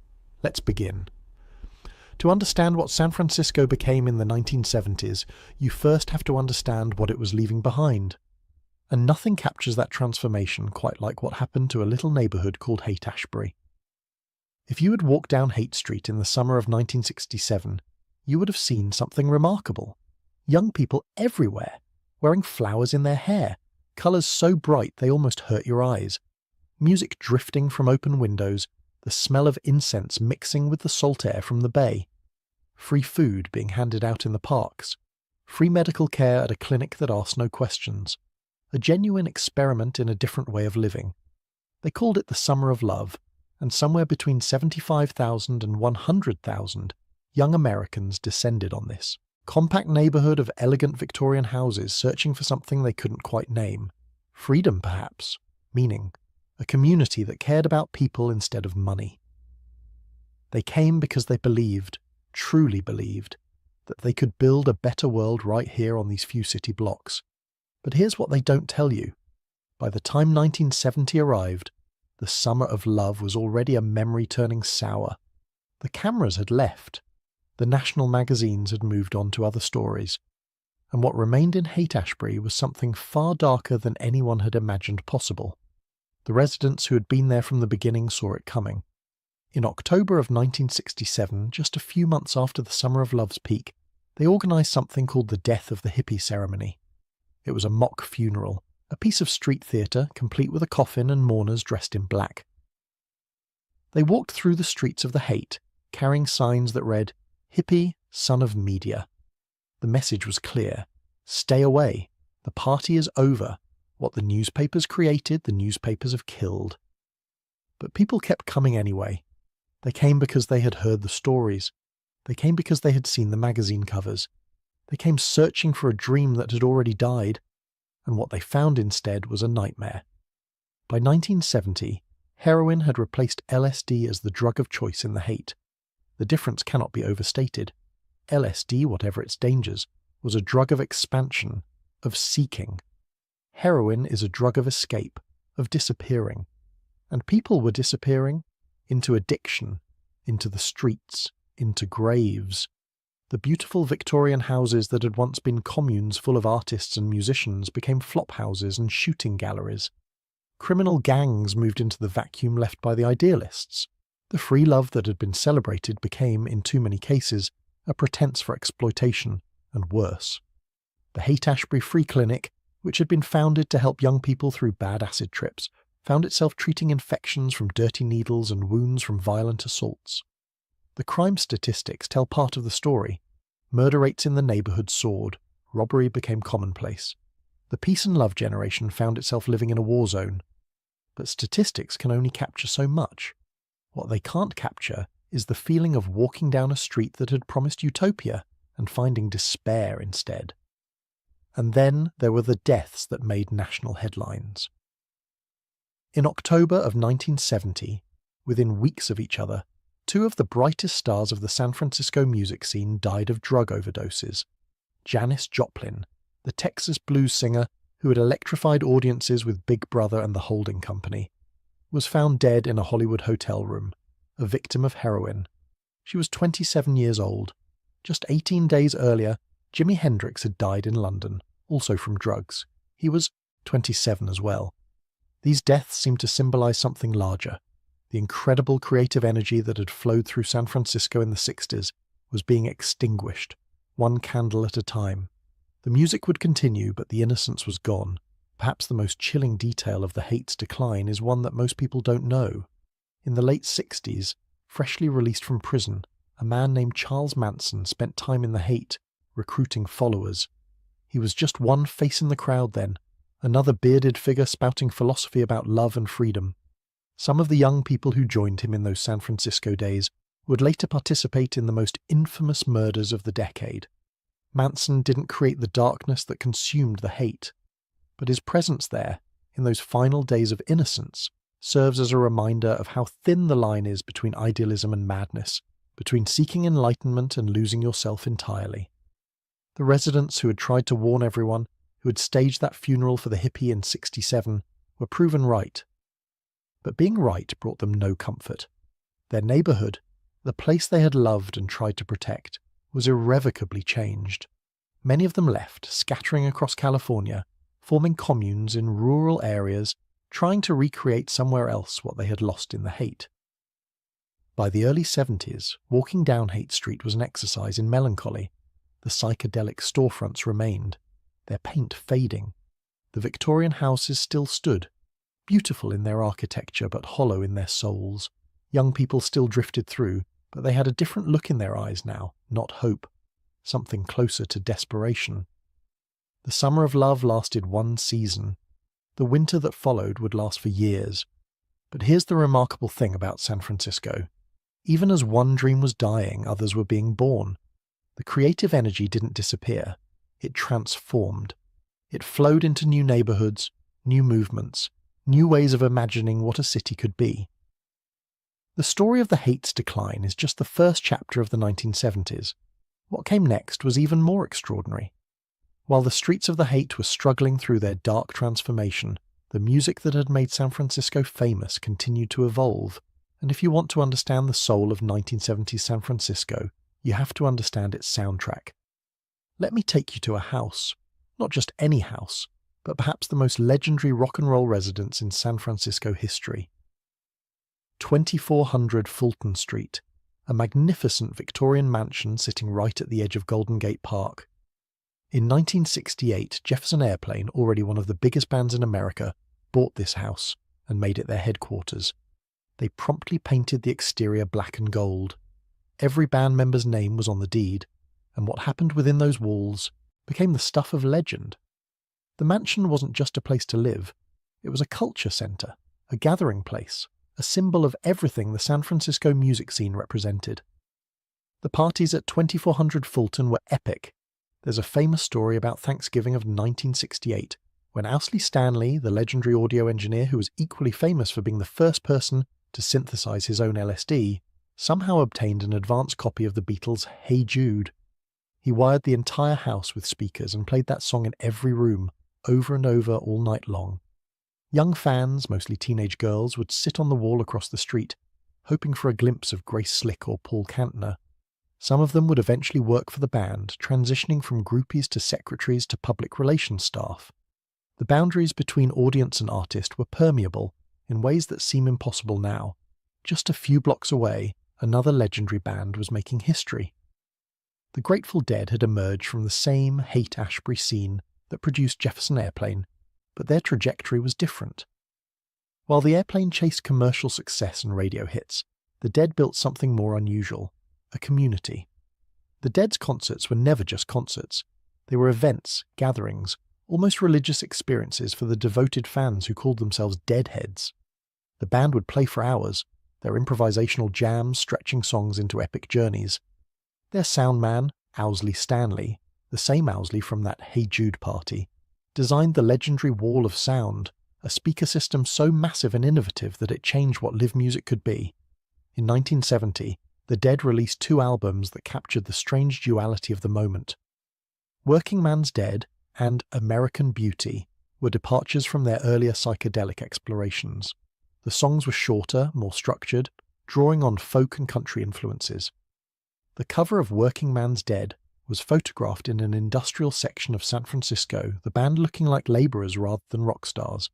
Let's begin. To understand what San Francisco became in the 1970s, you first have to understand what it was leaving behind. And nothing captures that transformation quite like what happened to a little neighbourhood called Haight-Ashbury. If you had walked down Haight Street in the summer of 1967, you would have seen something remarkable. Young people everywhere, wearing flowers in their hair, colours so bright they almost hurt your eyes, music drifting from open windows, the smell of incense mixing with the salt air from the bay, free food being handed out in the parks, free medical care at a clinic that asked no questions, a genuine experiment in a different way of living. They called it the Summer of Love, and somewhere between 75,000 and 100,000 young Americans descended on this compact neighbourhood of elegant Victorian houses searching for something they couldn't quite name. Freedom, perhaps. Meaning. A community that cared about people instead of money. They came because they believed, truly believed, that they could build a better world right here on these few city blocks. But here's what they don't tell you. By the time 1970 arrived, the Summer of Love was already a memory turning sour. The cameras had left. The national magazines had moved on to other stories. And what remained in Haight-Ashbury was something far darker than anyone had imagined possible. The residents who had been there from the beginning saw it coming. In October of 1967, just a few months after the Summer of Love's peak, they organised something called the Death of the Hippie Ceremony. It was a mock funeral, a piece of street theatre complete with a coffin and mourners dressed in black. They walked through the streets of the Haight, carrying signs that read, "Hippie, son of media." The message was clear. Stay away. The party is over. What the newspapers created, the newspapers have killed. But people kept coming anyway. They came because they had heard the stories. They came because they had seen the magazine covers. They came searching for a dream that had already died, and what they found instead was a nightmare. By 1970, heroin had replaced LSD as the drug of choice in the Haight. The difference cannot be overstated. LSD, whatever its dangers, was a drug of expansion, of seeking. Heroin is a drug of escape, of disappearing. And people were disappearing into addiction, into the streets, into graves. The beautiful Victorian houses that had once been communes full of artists and musicians became flop houses and shooting galleries. Criminal gangs moved into the vacuum left by the idealists. The free love that had been celebrated became, in too many cases, a pretense for exploitation, and worse. The Haight-Ashbury Free Clinic, which had been founded to help young people through bad acid trips, found itself treating infections from dirty needles and wounds from violent assaults. The crime statistics tell part of the story. Murder rates in the neighborhood soared, robbery became commonplace. The peace and love generation found itself living in a war zone. But statistics can only capture so much. What they can't capture is the feeling of walking down a street that had promised utopia and finding despair instead. And then there were the deaths that made national headlines. In October of 1970, within weeks of each other, two of the brightest stars of the San Francisco music scene died of drug overdoses. Janis Joplin, the Texas blues singer who had electrified audiences with Big Brother and the Holding Company, was found dead in a Hollywood hotel room, a victim of heroin. She was 27 years old. Just 18 days earlier, Jimi Hendrix had died in London, also from drugs. He was 27 as well. These deaths seemed to symbolize something larger. The incredible creative energy that had flowed through San Francisco in the 60s was being extinguished, one candle at a time. The music would continue, but the innocence was gone. Perhaps the most chilling detail of the Hate's decline is one that most people don't know. In the late 60s, freshly released from prison, a man named Charles Manson spent time in the Hate, recruiting followers. He was just one face in the crowd then, another bearded figure spouting philosophy about love and freedom. Some of the young people who joined him in those San Francisco days would later participate in the most infamous murders of the decade. Manson didn't create the darkness that consumed the Hate, but his presence there, in those final days of innocence, serves as a reminder of how thin the line is between idealism and madness, between seeking enlightenment and losing yourself entirely. The residents who had tried to warn everyone, who had staged that funeral for the hippie in '67, were proven right. But being right brought them no comfort. Their neighborhood, the place they had loved and tried to protect, was irrevocably changed. Many of them left, scattering across California, forming communes in rural areas, trying to recreate somewhere else what they had lost in the Hate. By the early 70s, walking down Hate Street was an exercise in melancholy. The psychedelic storefronts remained, their paint fading. The Victorian houses still stood, beautiful in their architecture but hollow in their souls. Young people still drifted through, but they had a different look in their eyes now, not hope, something closer to desperation. The summer of love lasted one season. The winter that followed would last for years. But here's the remarkable thing about San Francisco. Even as one dream was dying, others were being born. The creative energy didn't disappear. It transformed. It flowed into new neighborhoods, new movements, new ways of imagining what a city could be. The story of the Hate's decline is just the first chapter of the 1970s. What came next was even more extraordinary. While the streets of the Hate were struggling through their dark transformation, the music that had made San Francisco famous continued to evolve. And if you want to understand the soul of 1970s San Francisco, you have to understand its soundtrack. Let me take you to a house. Not just any house, but perhaps the most legendary rock and roll residence in San Francisco history. 2400 Fulton Street, a magnificent Victorian mansion sitting right at the edge of Golden Gate Park. In 1968, Jefferson Airplane, already one of the biggest bands in America, bought this house and made it their headquarters. They promptly painted the exterior black and gold. Every band member's name was on the deed, and what happened within those walls became the stuff of legend. The mansion wasn't just a place to live, it was a culture center, a gathering place, a symbol of everything the San Francisco music scene represented. The parties at 2400 Fulton were epic. There's a famous story about Thanksgiving of 1968, when Owsley Stanley, the legendary audio engineer who was equally famous for being the first person to synthesize his own LSD, somehow obtained an advance copy of the Beatles' Hey Jude. He wired the entire house with speakers and played that song in every room, over and over all night long. Young fans, mostly teenage girls, would sit on the wall across the street, hoping for a glimpse of Grace Slick or Paul Kantner. Some of them would eventually work for the band, transitioning from groupies to secretaries to public relations staff. The boundaries between audience and artist were permeable in ways that seem impossible now. Just a few blocks away, another legendary band was making history. The Grateful Dead had emerged from the same Haight-Ashbury scene that produced Jefferson Airplane, but their trajectory was different. While the Airplane chased commercial success and radio hits, the Dead built something more unusual: a community. The Dead's concerts were never just concerts. They were events, gatherings, almost religious experiences for the devoted fans who called themselves Deadheads. The band would play for hours, their improvisational jams stretching songs into epic journeys. Their sound man, Owsley Stanley, the same Owsley from that Hey Jude party, designed the legendary Wall of Sound, a speaker system so massive and innovative that it changed what live music could be. In 1970, the Dead released 2 albums that captured the strange duality of the moment. Working Man's Dead and American Beauty were departures from their earlier psychedelic explorations. The songs were shorter, more structured, drawing on folk and country influences. The cover of Working Man's Dead was photographed in an industrial section of San Francisco, the band looking like labourers rather than rock stars.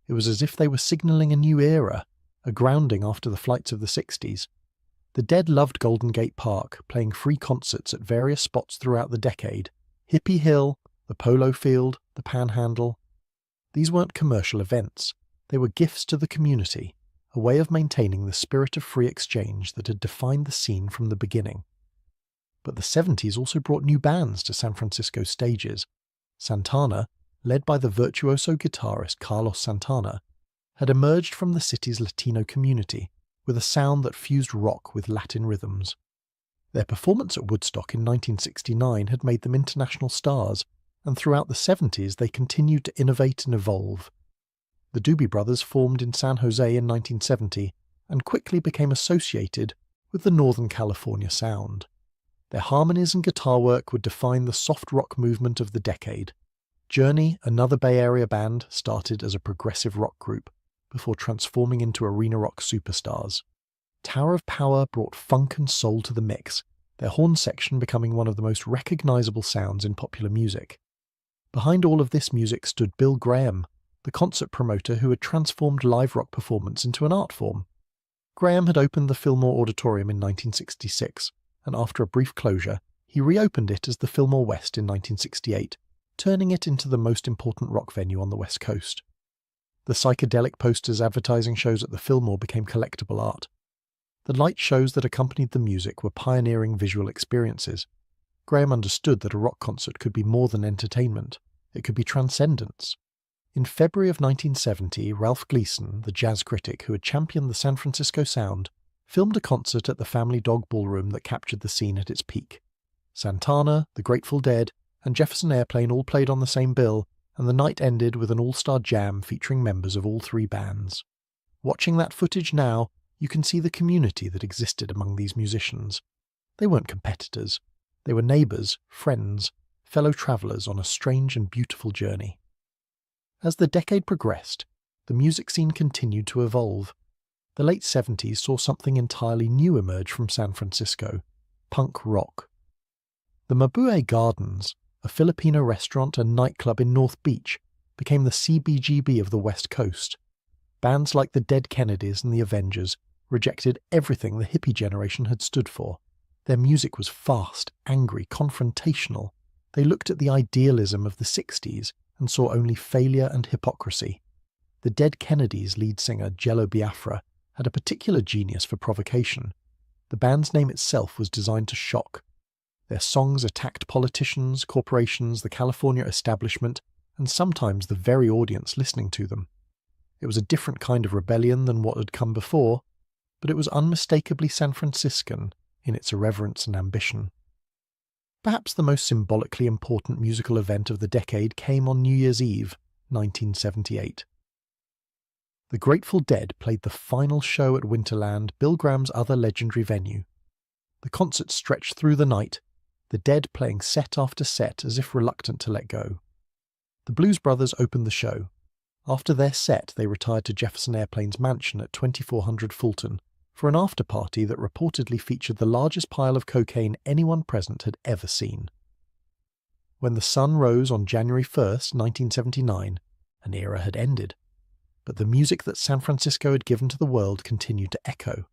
It was as if they were signalling a new era, a grounding after the flights of the 60s. The Dead loved Golden Gate Park, playing free concerts at various spots throughout the decade: Hippie Hill, the Polo Field, the Panhandle. These weren't commercial events. They were gifts to the community, a way of maintaining the spirit of free exchange that had defined the scene from the beginning. But the 70s also brought new bands to San Francisco stages. Santana, led by the virtuoso guitarist Carlos Santana, had emerged from the city's Latino community with a sound that fused rock with Latin rhythms. Their performance at Woodstock in 1969 had made them international stars, and throughout the 70s they continued to innovate and evolve. The Doobie Brothers formed in San Jose in 1970 and quickly became associated with the Northern California sound. Their harmonies and guitar work would define the soft rock movement of the decade. Journey, another Bay Area band, started as a progressive rock group before transforming into arena rock superstars. Tower of Power brought funk and soul to the mix, their horn section becoming one of the most recognizable sounds in popular music. Behind all of this music stood Bill Graham, the concert promoter who had transformed live rock performance into an art form. Graham had opened the Fillmore Auditorium in 1966, and after a brief closure, he reopened it as the Fillmore West in 1968, turning it into the most important rock venue on the West Coast. The psychedelic posters advertising shows at the Fillmore became collectible art. The light shows that accompanied the music were pioneering visual experiences. Graham understood that a rock concert could be more than entertainment. It could be transcendence. In February of 1970, Ralph Gleason, the jazz critic who had championed the San Francisco sound, filmed a concert at the Family Dog Ballroom that captured the scene at its peak. Santana, the Grateful Dead, and Jefferson Airplane all played on the same bill, and the night ended with an all-star jam featuring members of all 3 bands. Watching that footage now, you can see the community that existed among these musicians. They weren't competitors. They were neighbours, friends, fellow travellers on a strange and beautiful journey. As the decade progressed, the music scene continued to evolve. The late 70s saw something entirely new emerge from San Francisco: punk rock. The Mabuhay Gardens, a Filipino restaurant and nightclub in North Beach, became the CBGB of the West Coast. Bands like the Dead Kennedys and the Avengers rejected everything the hippie generation had stood for. Their music was fast, angry, confrontational. They looked at the idealism of the 60s and saw only failure and hypocrisy. The Dead Kennedys' lead singer, Jello Biafra, had a particular genius for provocation. The band's name itself was designed to shock. Their songs attacked politicians, corporations, the California establishment, and sometimes the very audience listening to them. It was a different kind of rebellion than what had come before, but it was unmistakably San Franciscan in its irreverence and ambition. Perhaps the most symbolically important musical event of the decade came on New Year's Eve, 1978. The Grateful Dead played the final show at Winterland, Bill Graham's other legendary venue. The concert stretched through the night, the Dead playing set after set as if reluctant to let go. The Blues Brothers opened the show. After their set, they retired to Jefferson Airplane's mansion at 2400 Fulton for an after-party that reportedly featured the largest pile of cocaine anyone present had ever seen. When the sun rose on January 1st, 1979, an era had ended. But the music that San Francisco had given to the world continued to echo.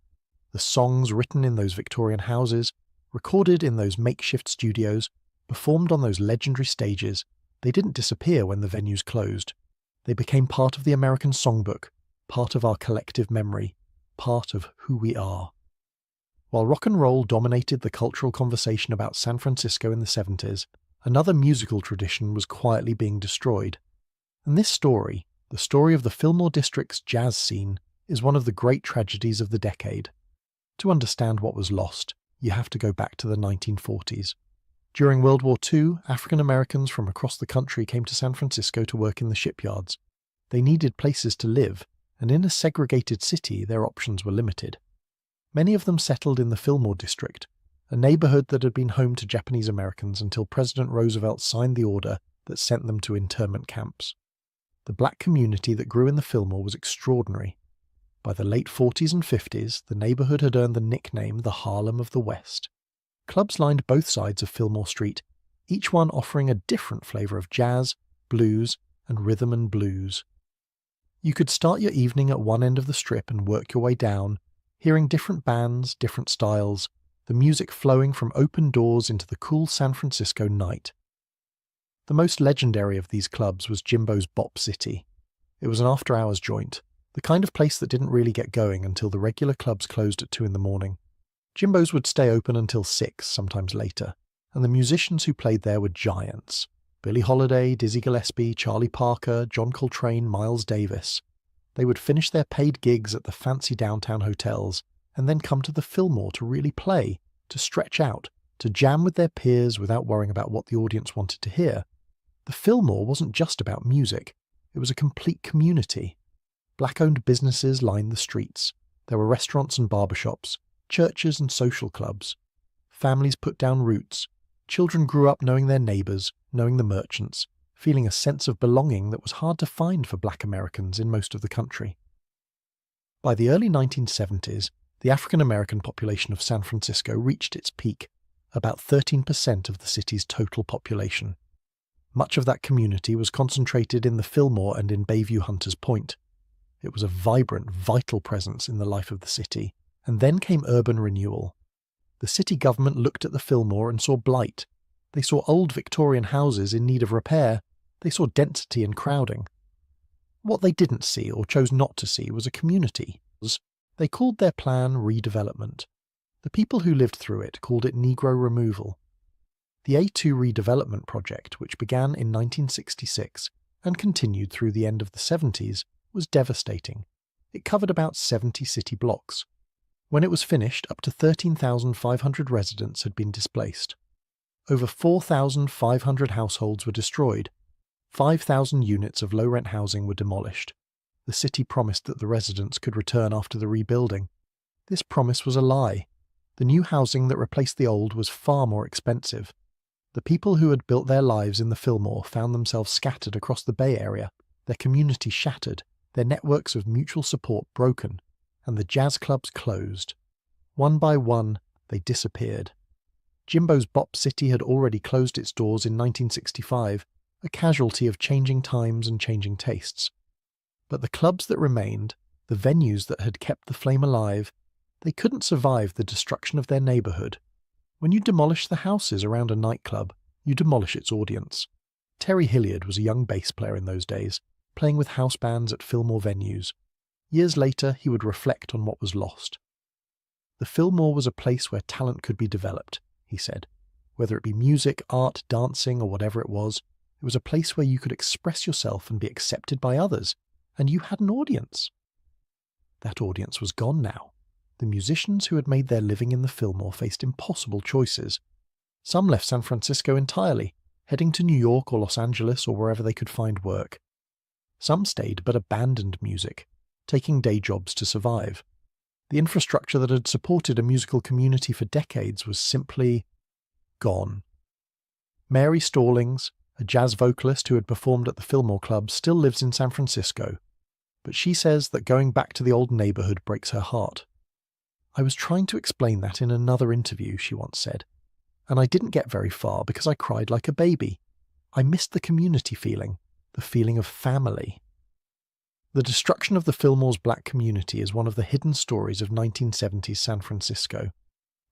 The songs written in those Victorian houses, recorded in those makeshift studios, performed on those legendary stages, they didn't disappear when the venues closed. They became part of the American songbook, part of our collective memory, part of who we are. While rock and roll dominated the cultural conversation about San Francisco in the 70s, another musical tradition was quietly being destroyed. And this story, the story of the Fillmore District's jazz scene, is one of the great tragedies of the decade. To understand what was lost, you have to go back to the 1940s. During World War II, African Americans from across the country came to San Francisco to work in the shipyards. They needed places to live, and in a segregated city, their options were limited. Many of them settled in the Fillmore District, a neighborhood that had been home to Japanese Americans until President Roosevelt signed the order that sent them to internment camps. The black community that grew in the Fillmore was extraordinary. By the late 40s and 50s, the neighborhood had earned the nickname the Harlem of the West. Clubs lined both sides of Fillmore Street, each one offering a different flavor of jazz, blues, and rhythm and blues. You could start your evening at one end of the strip and work your way down, hearing different bands, different styles, the music flowing from open doors into the cool San Francisco night. The most legendary of these clubs was Jimbo's Bop City. It was an after-hours joint, the kind of place that didn't really get going until the regular clubs closed at 2 in the morning. Jimbo's would stay open until 6, sometimes later, and the musicians who played there were giants. Billie Holiday, Dizzy Gillespie, Charlie Parker, John Coltrane, Miles Davis. They would finish their paid gigs at the fancy downtown hotels and then come to the Fillmore to really play, to stretch out, to jam with their peers without worrying about what the audience wanted to hear. The Fillmore wasn't just about music. It was a complete community. Black-owned businesses lined the streets. There were restaurants and barbershops, churches and social clubs. Families put down roots. Children grew up knowing their neighbors, knowing the merchants, feeling a sense of belonging that was hard to find for black Americans in most of the country. By the early 1970s, the African American population of San Francisco reached its peak, about 13% of the city's total population. Much of that community was concentrated in the Fillmore and in Bayview Hunters Point. It was a vibrant, vital presence in the life of the city, and then came urban renewal. The city government looked at the Fillmore and saw blight. They saw old Victorian houses in need of repair. They saw density and crowding. What they didn't see, or chose not to see, was a community. They called their plan redevelopment. The people who lived through it called it Negro removal. The A2 redevelopment project, which began in 1966 and continued through the end of the 70s, was devastating. It covered about 70 city blocks. When it was finished, up to 13,500 residents had been displaced. Over 4,500 households were destroyed. 5,000 units of low-rent housing were demolished. The city promised that the residents could return after the rebuilding. This promise was a lie. The new housing that replaced the old was far more expensive. The people who had built their lives in the Fillmore found themselves scattered across the Bay Area, their community shattered, their networks of mutual support broken, and the jazz clubs closed. One by one, they disappeared. Jimbo's Bop City had already closed its doors in 1965, a casualty of changing times and changing tastes. But the clubs that remained, the venues that had kept the flame alive, they couldn't survive the destruction of their neighborhood. When you demolish the houses around a nightclub, you demolish its audience. Terry Hilliard was a young bass player in those days, playing with house bands at Fillmore venues. Years later, he would reflect on what was lost. The Fillmore was a place where talent could be developed, he said. Whether it be music, art, dancing, or whatever it was a place where you could express yourself and be accepted by others, and you had an audience. That audience was gone now. The musicians who had made their living in the Fillmore faced impossible choices. Some left San Francisco entirely, heading to New York or Los Angeles or wherever they could find work. Some stayed but abandoned music, taking day jobs to survive. The infrastructure that had supported a musical community for decades was simply gone. Mary Stallings, a jazz vocalist who had performed at the Fillmore Club, still lives in San Francisco, but she says that going back to the old neighborhood breaks her heart. "I was trying to explain that in another interview," she once said, "and I didn't get very far because I cried like a baby. I missed the community feeling, the feeling of family." The destruction of the Fillmore's black community is one of the hidden stories of 1970s San Francisco.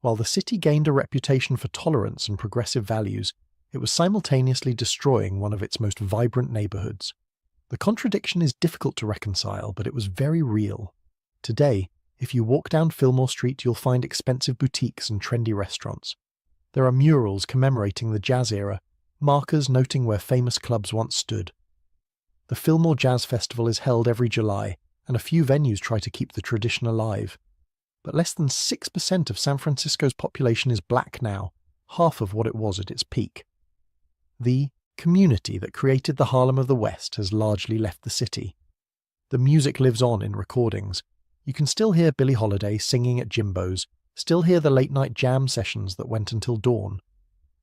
While the city gained a reputation for tolerance and progressive values, it was simultaneously destroying one of its most vibrant neighborhoods. The contradiction is difficult to reconcile, but it was very real. Today, if you walk down Fillmore Street, you'll find expensive boutiques and trendy restaurants. There are murals commemorating the jazz era, markers noting where famous clubs once stood. The Fillmore Jazz Festival is held every July, and a few venues try to keep the tradition alive. But less than 6% of San Francisco's population is black now, half of what it was at its peak. The community that created the Harlem of the West has largely left the city. The music lives on in recordings. You can still hear Billie Holiday singing at Jimbo's, still hear the late-night jam sessions that went until dawn.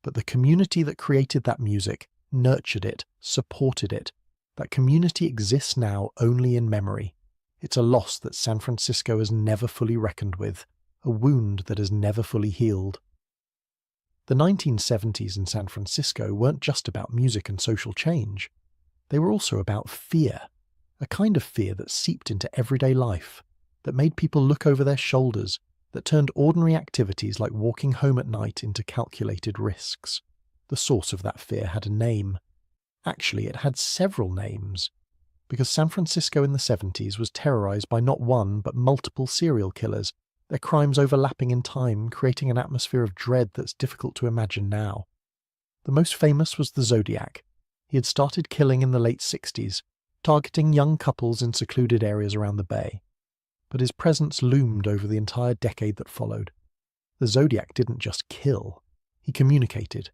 But the community that created that music, nurtured it, supported it, that community exists now only in memory. It's a loss that San Francisco has never fully reckoned with, a wound that has never fully healed. The 1970s in San Francisco weren't just about music and social change. They were also about fear, a kind of fear that seeped into everyday life, that made people look over their shoulders, that turned ordinary activities like walking home at night into calculated risks. The source of that fear had a name. Actually, it had several names, because San Francisco in the 70s was terrorized by not one but multiple serial killers, their crimes overlapping in time, creating an atmosphere of dread that's difficult to imagine now. The most famous was the Zodiac. He had started killing in the late 60s, targeting young couples in secluded areas around the Bay. But his presence loomed over the entire decade that followed. The Zodiac didn't just kill. He communicated.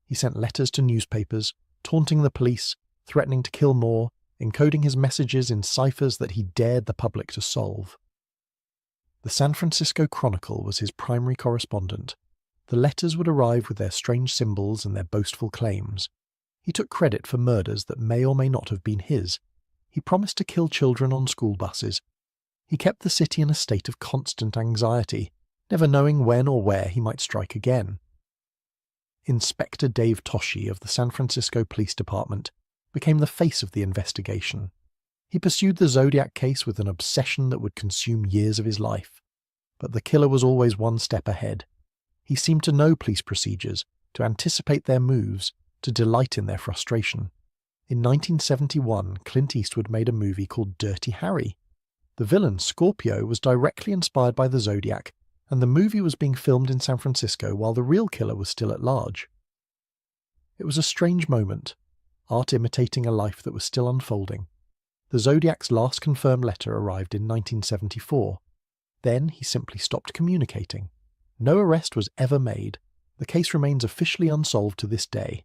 He sent letters to newspapers, taunting the police, threatening to kill more, encoding his messages in ciphers that he dared the public to solve. The San Francisco Chronicle was his primary correspondent. The letters would arrive with their strange symbols and their boastful claims. He took credit for murders that may or may not have been his. He promised to kill children on school buses. He kept the city in a state of constant anxiety, never knowing when or where he might strike again. Inspector Dave Toschi of the San Francisco Police Department became the face of the investigation. He pursued the Zodiac case with an obsession that would consume years of his life. But the killer was always one step ahead. He seemed to know police procedures, to anticipate their moves, to delight in their frustration. In 1971, Clint Eastwood made a movie called Dirty Harry. The villain, Scorpio, was directly inspired by the Zodiac, and the movie was being filmed in San Francisco while the real killer was still at large. It was a strange moment, art imitating a life that was still unfolding. The Zodiac's last confirmed letter arrived in 1974. Then he simply stopped communicating. No arrest was ever made. The case remains officially unsolved to this day.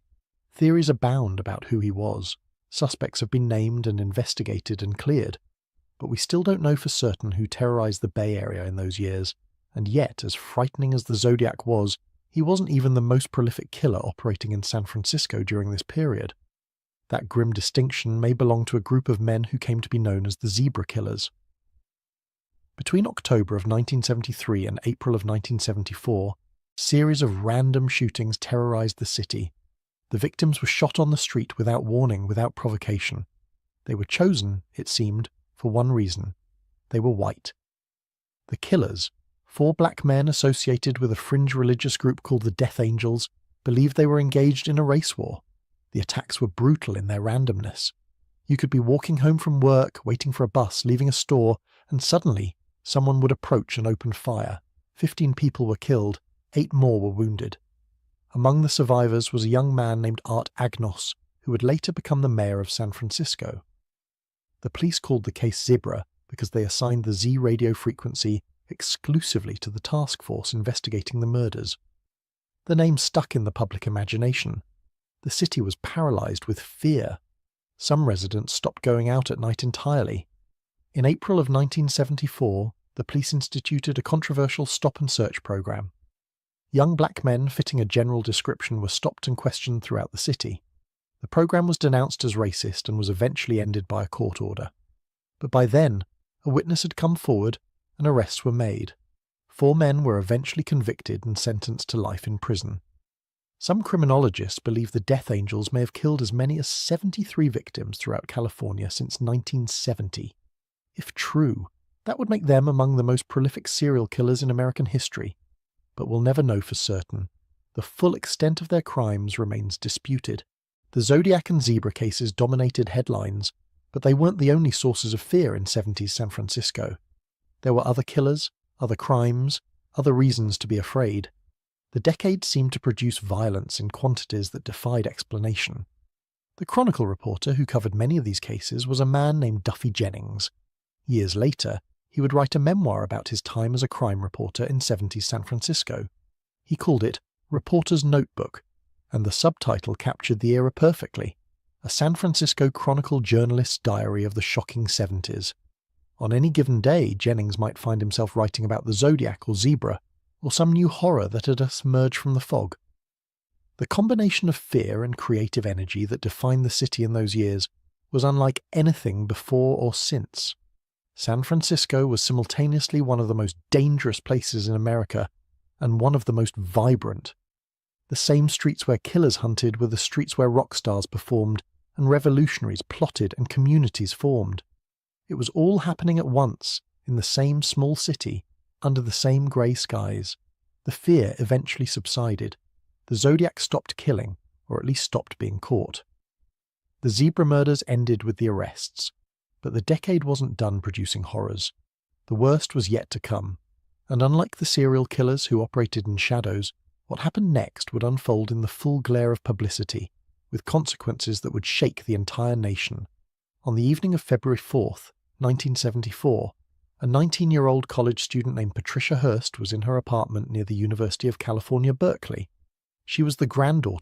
Theories abound about who he was. Suspects have been named and investigated and cleared. But we still don't know for certain who terrorized the Bay Area in those years. And yet, as frightening as the Zodiac was, he wasn't even the most prolific killer operating in San Francisco during this period. That grim distinction may belong to a group of men who came to be known as the Zebra Killers. Between October of 1973 and April of 1974, a series of random shootings terrorized the city. The victims were shot on the street without warning, without provocation. They were chosen, it seemed, for one reason. They were white. The killers, 4 black men associated with a fringe religious group called the Death Angels, believed they were engaged in a race war. The attacks were brutal in their randomness. You could be walking home from work, waiting for a bus, leaving a store, and suddenly someone would approach and open fire. 15 people were killed, 8 more were wounded. Among the survivors was a young man named Art Agnos, who would later become the mayor of San Francisco. The police called the case Zebra because they assigned the Z radio frequency exclusively to the task force investigating the murders. The name stuck in the public imagination. The city was paralyzed with fear. Some residents stopped going out at night entirely. In April of 1974, the police instituted a controversial stop-and-search program. Young black men fitting a general description were stopped and questioned throughout the city. The program was denounced as racist and was eventually ended by a court order. But by then, a witness had come forward and arrests were made. 4 men were eventually convicted and sentenced to life in prison. Some criminologists believe the Death Angels may have killed as many as 73 victims throughout California since 1970. If true, that would make them among the most prolific serial killers in American history. But we'll never know for certain. The full extent of their crimes remains disputed. The Zodiac and Zebra cases dominated headlines, But they weren't the only sources of fear in 70s San Francisco. There were other killers, other crimes, other reasons to be afraid. The decade seemed to produce violence in quantities that defied explanation. The Chronicle reporter who covered many of these cases was a man named Duffy Jennings. Years later, he would write a memoir about his time as a crime reporter in 70s San Francisco. He called it Reporter's Notebook, and the subtitle captured the era perfectly: a San Francisco Chronicle journalist's diary of the shocking 70s. On any given day, Jennings might find himself writing about the Zodiac or Zebra, or some new horror that had emerged from the fog. The combination of fear and creative energy that defined the city in those years was unlike anything before or since. San Francisco was simultaneously one of the most dangerous places in America and one of the most vibrant. The same streets where killers hunted were the streets where rock stars performed and revolutionaries plotted and communities formed. It was all happening at once, in the same small city, under the same grey skies. The fear eventually subsided. The Zodiac stopped killing, or at least stopped being caught. The Zebra murders ended with the arrests, but the decade wasn't done producing horrors. The worst was yet to come, and unlike the serial killers who operated in shadows, what happened next would unfold in the full glare of publicity, with consequences that would shake the entire nation. On the evening of February 4th, 1974, a 19-year-old college student named Patricia Hearst was in her apartment near the University of California, Berkeley. She was the granddaughter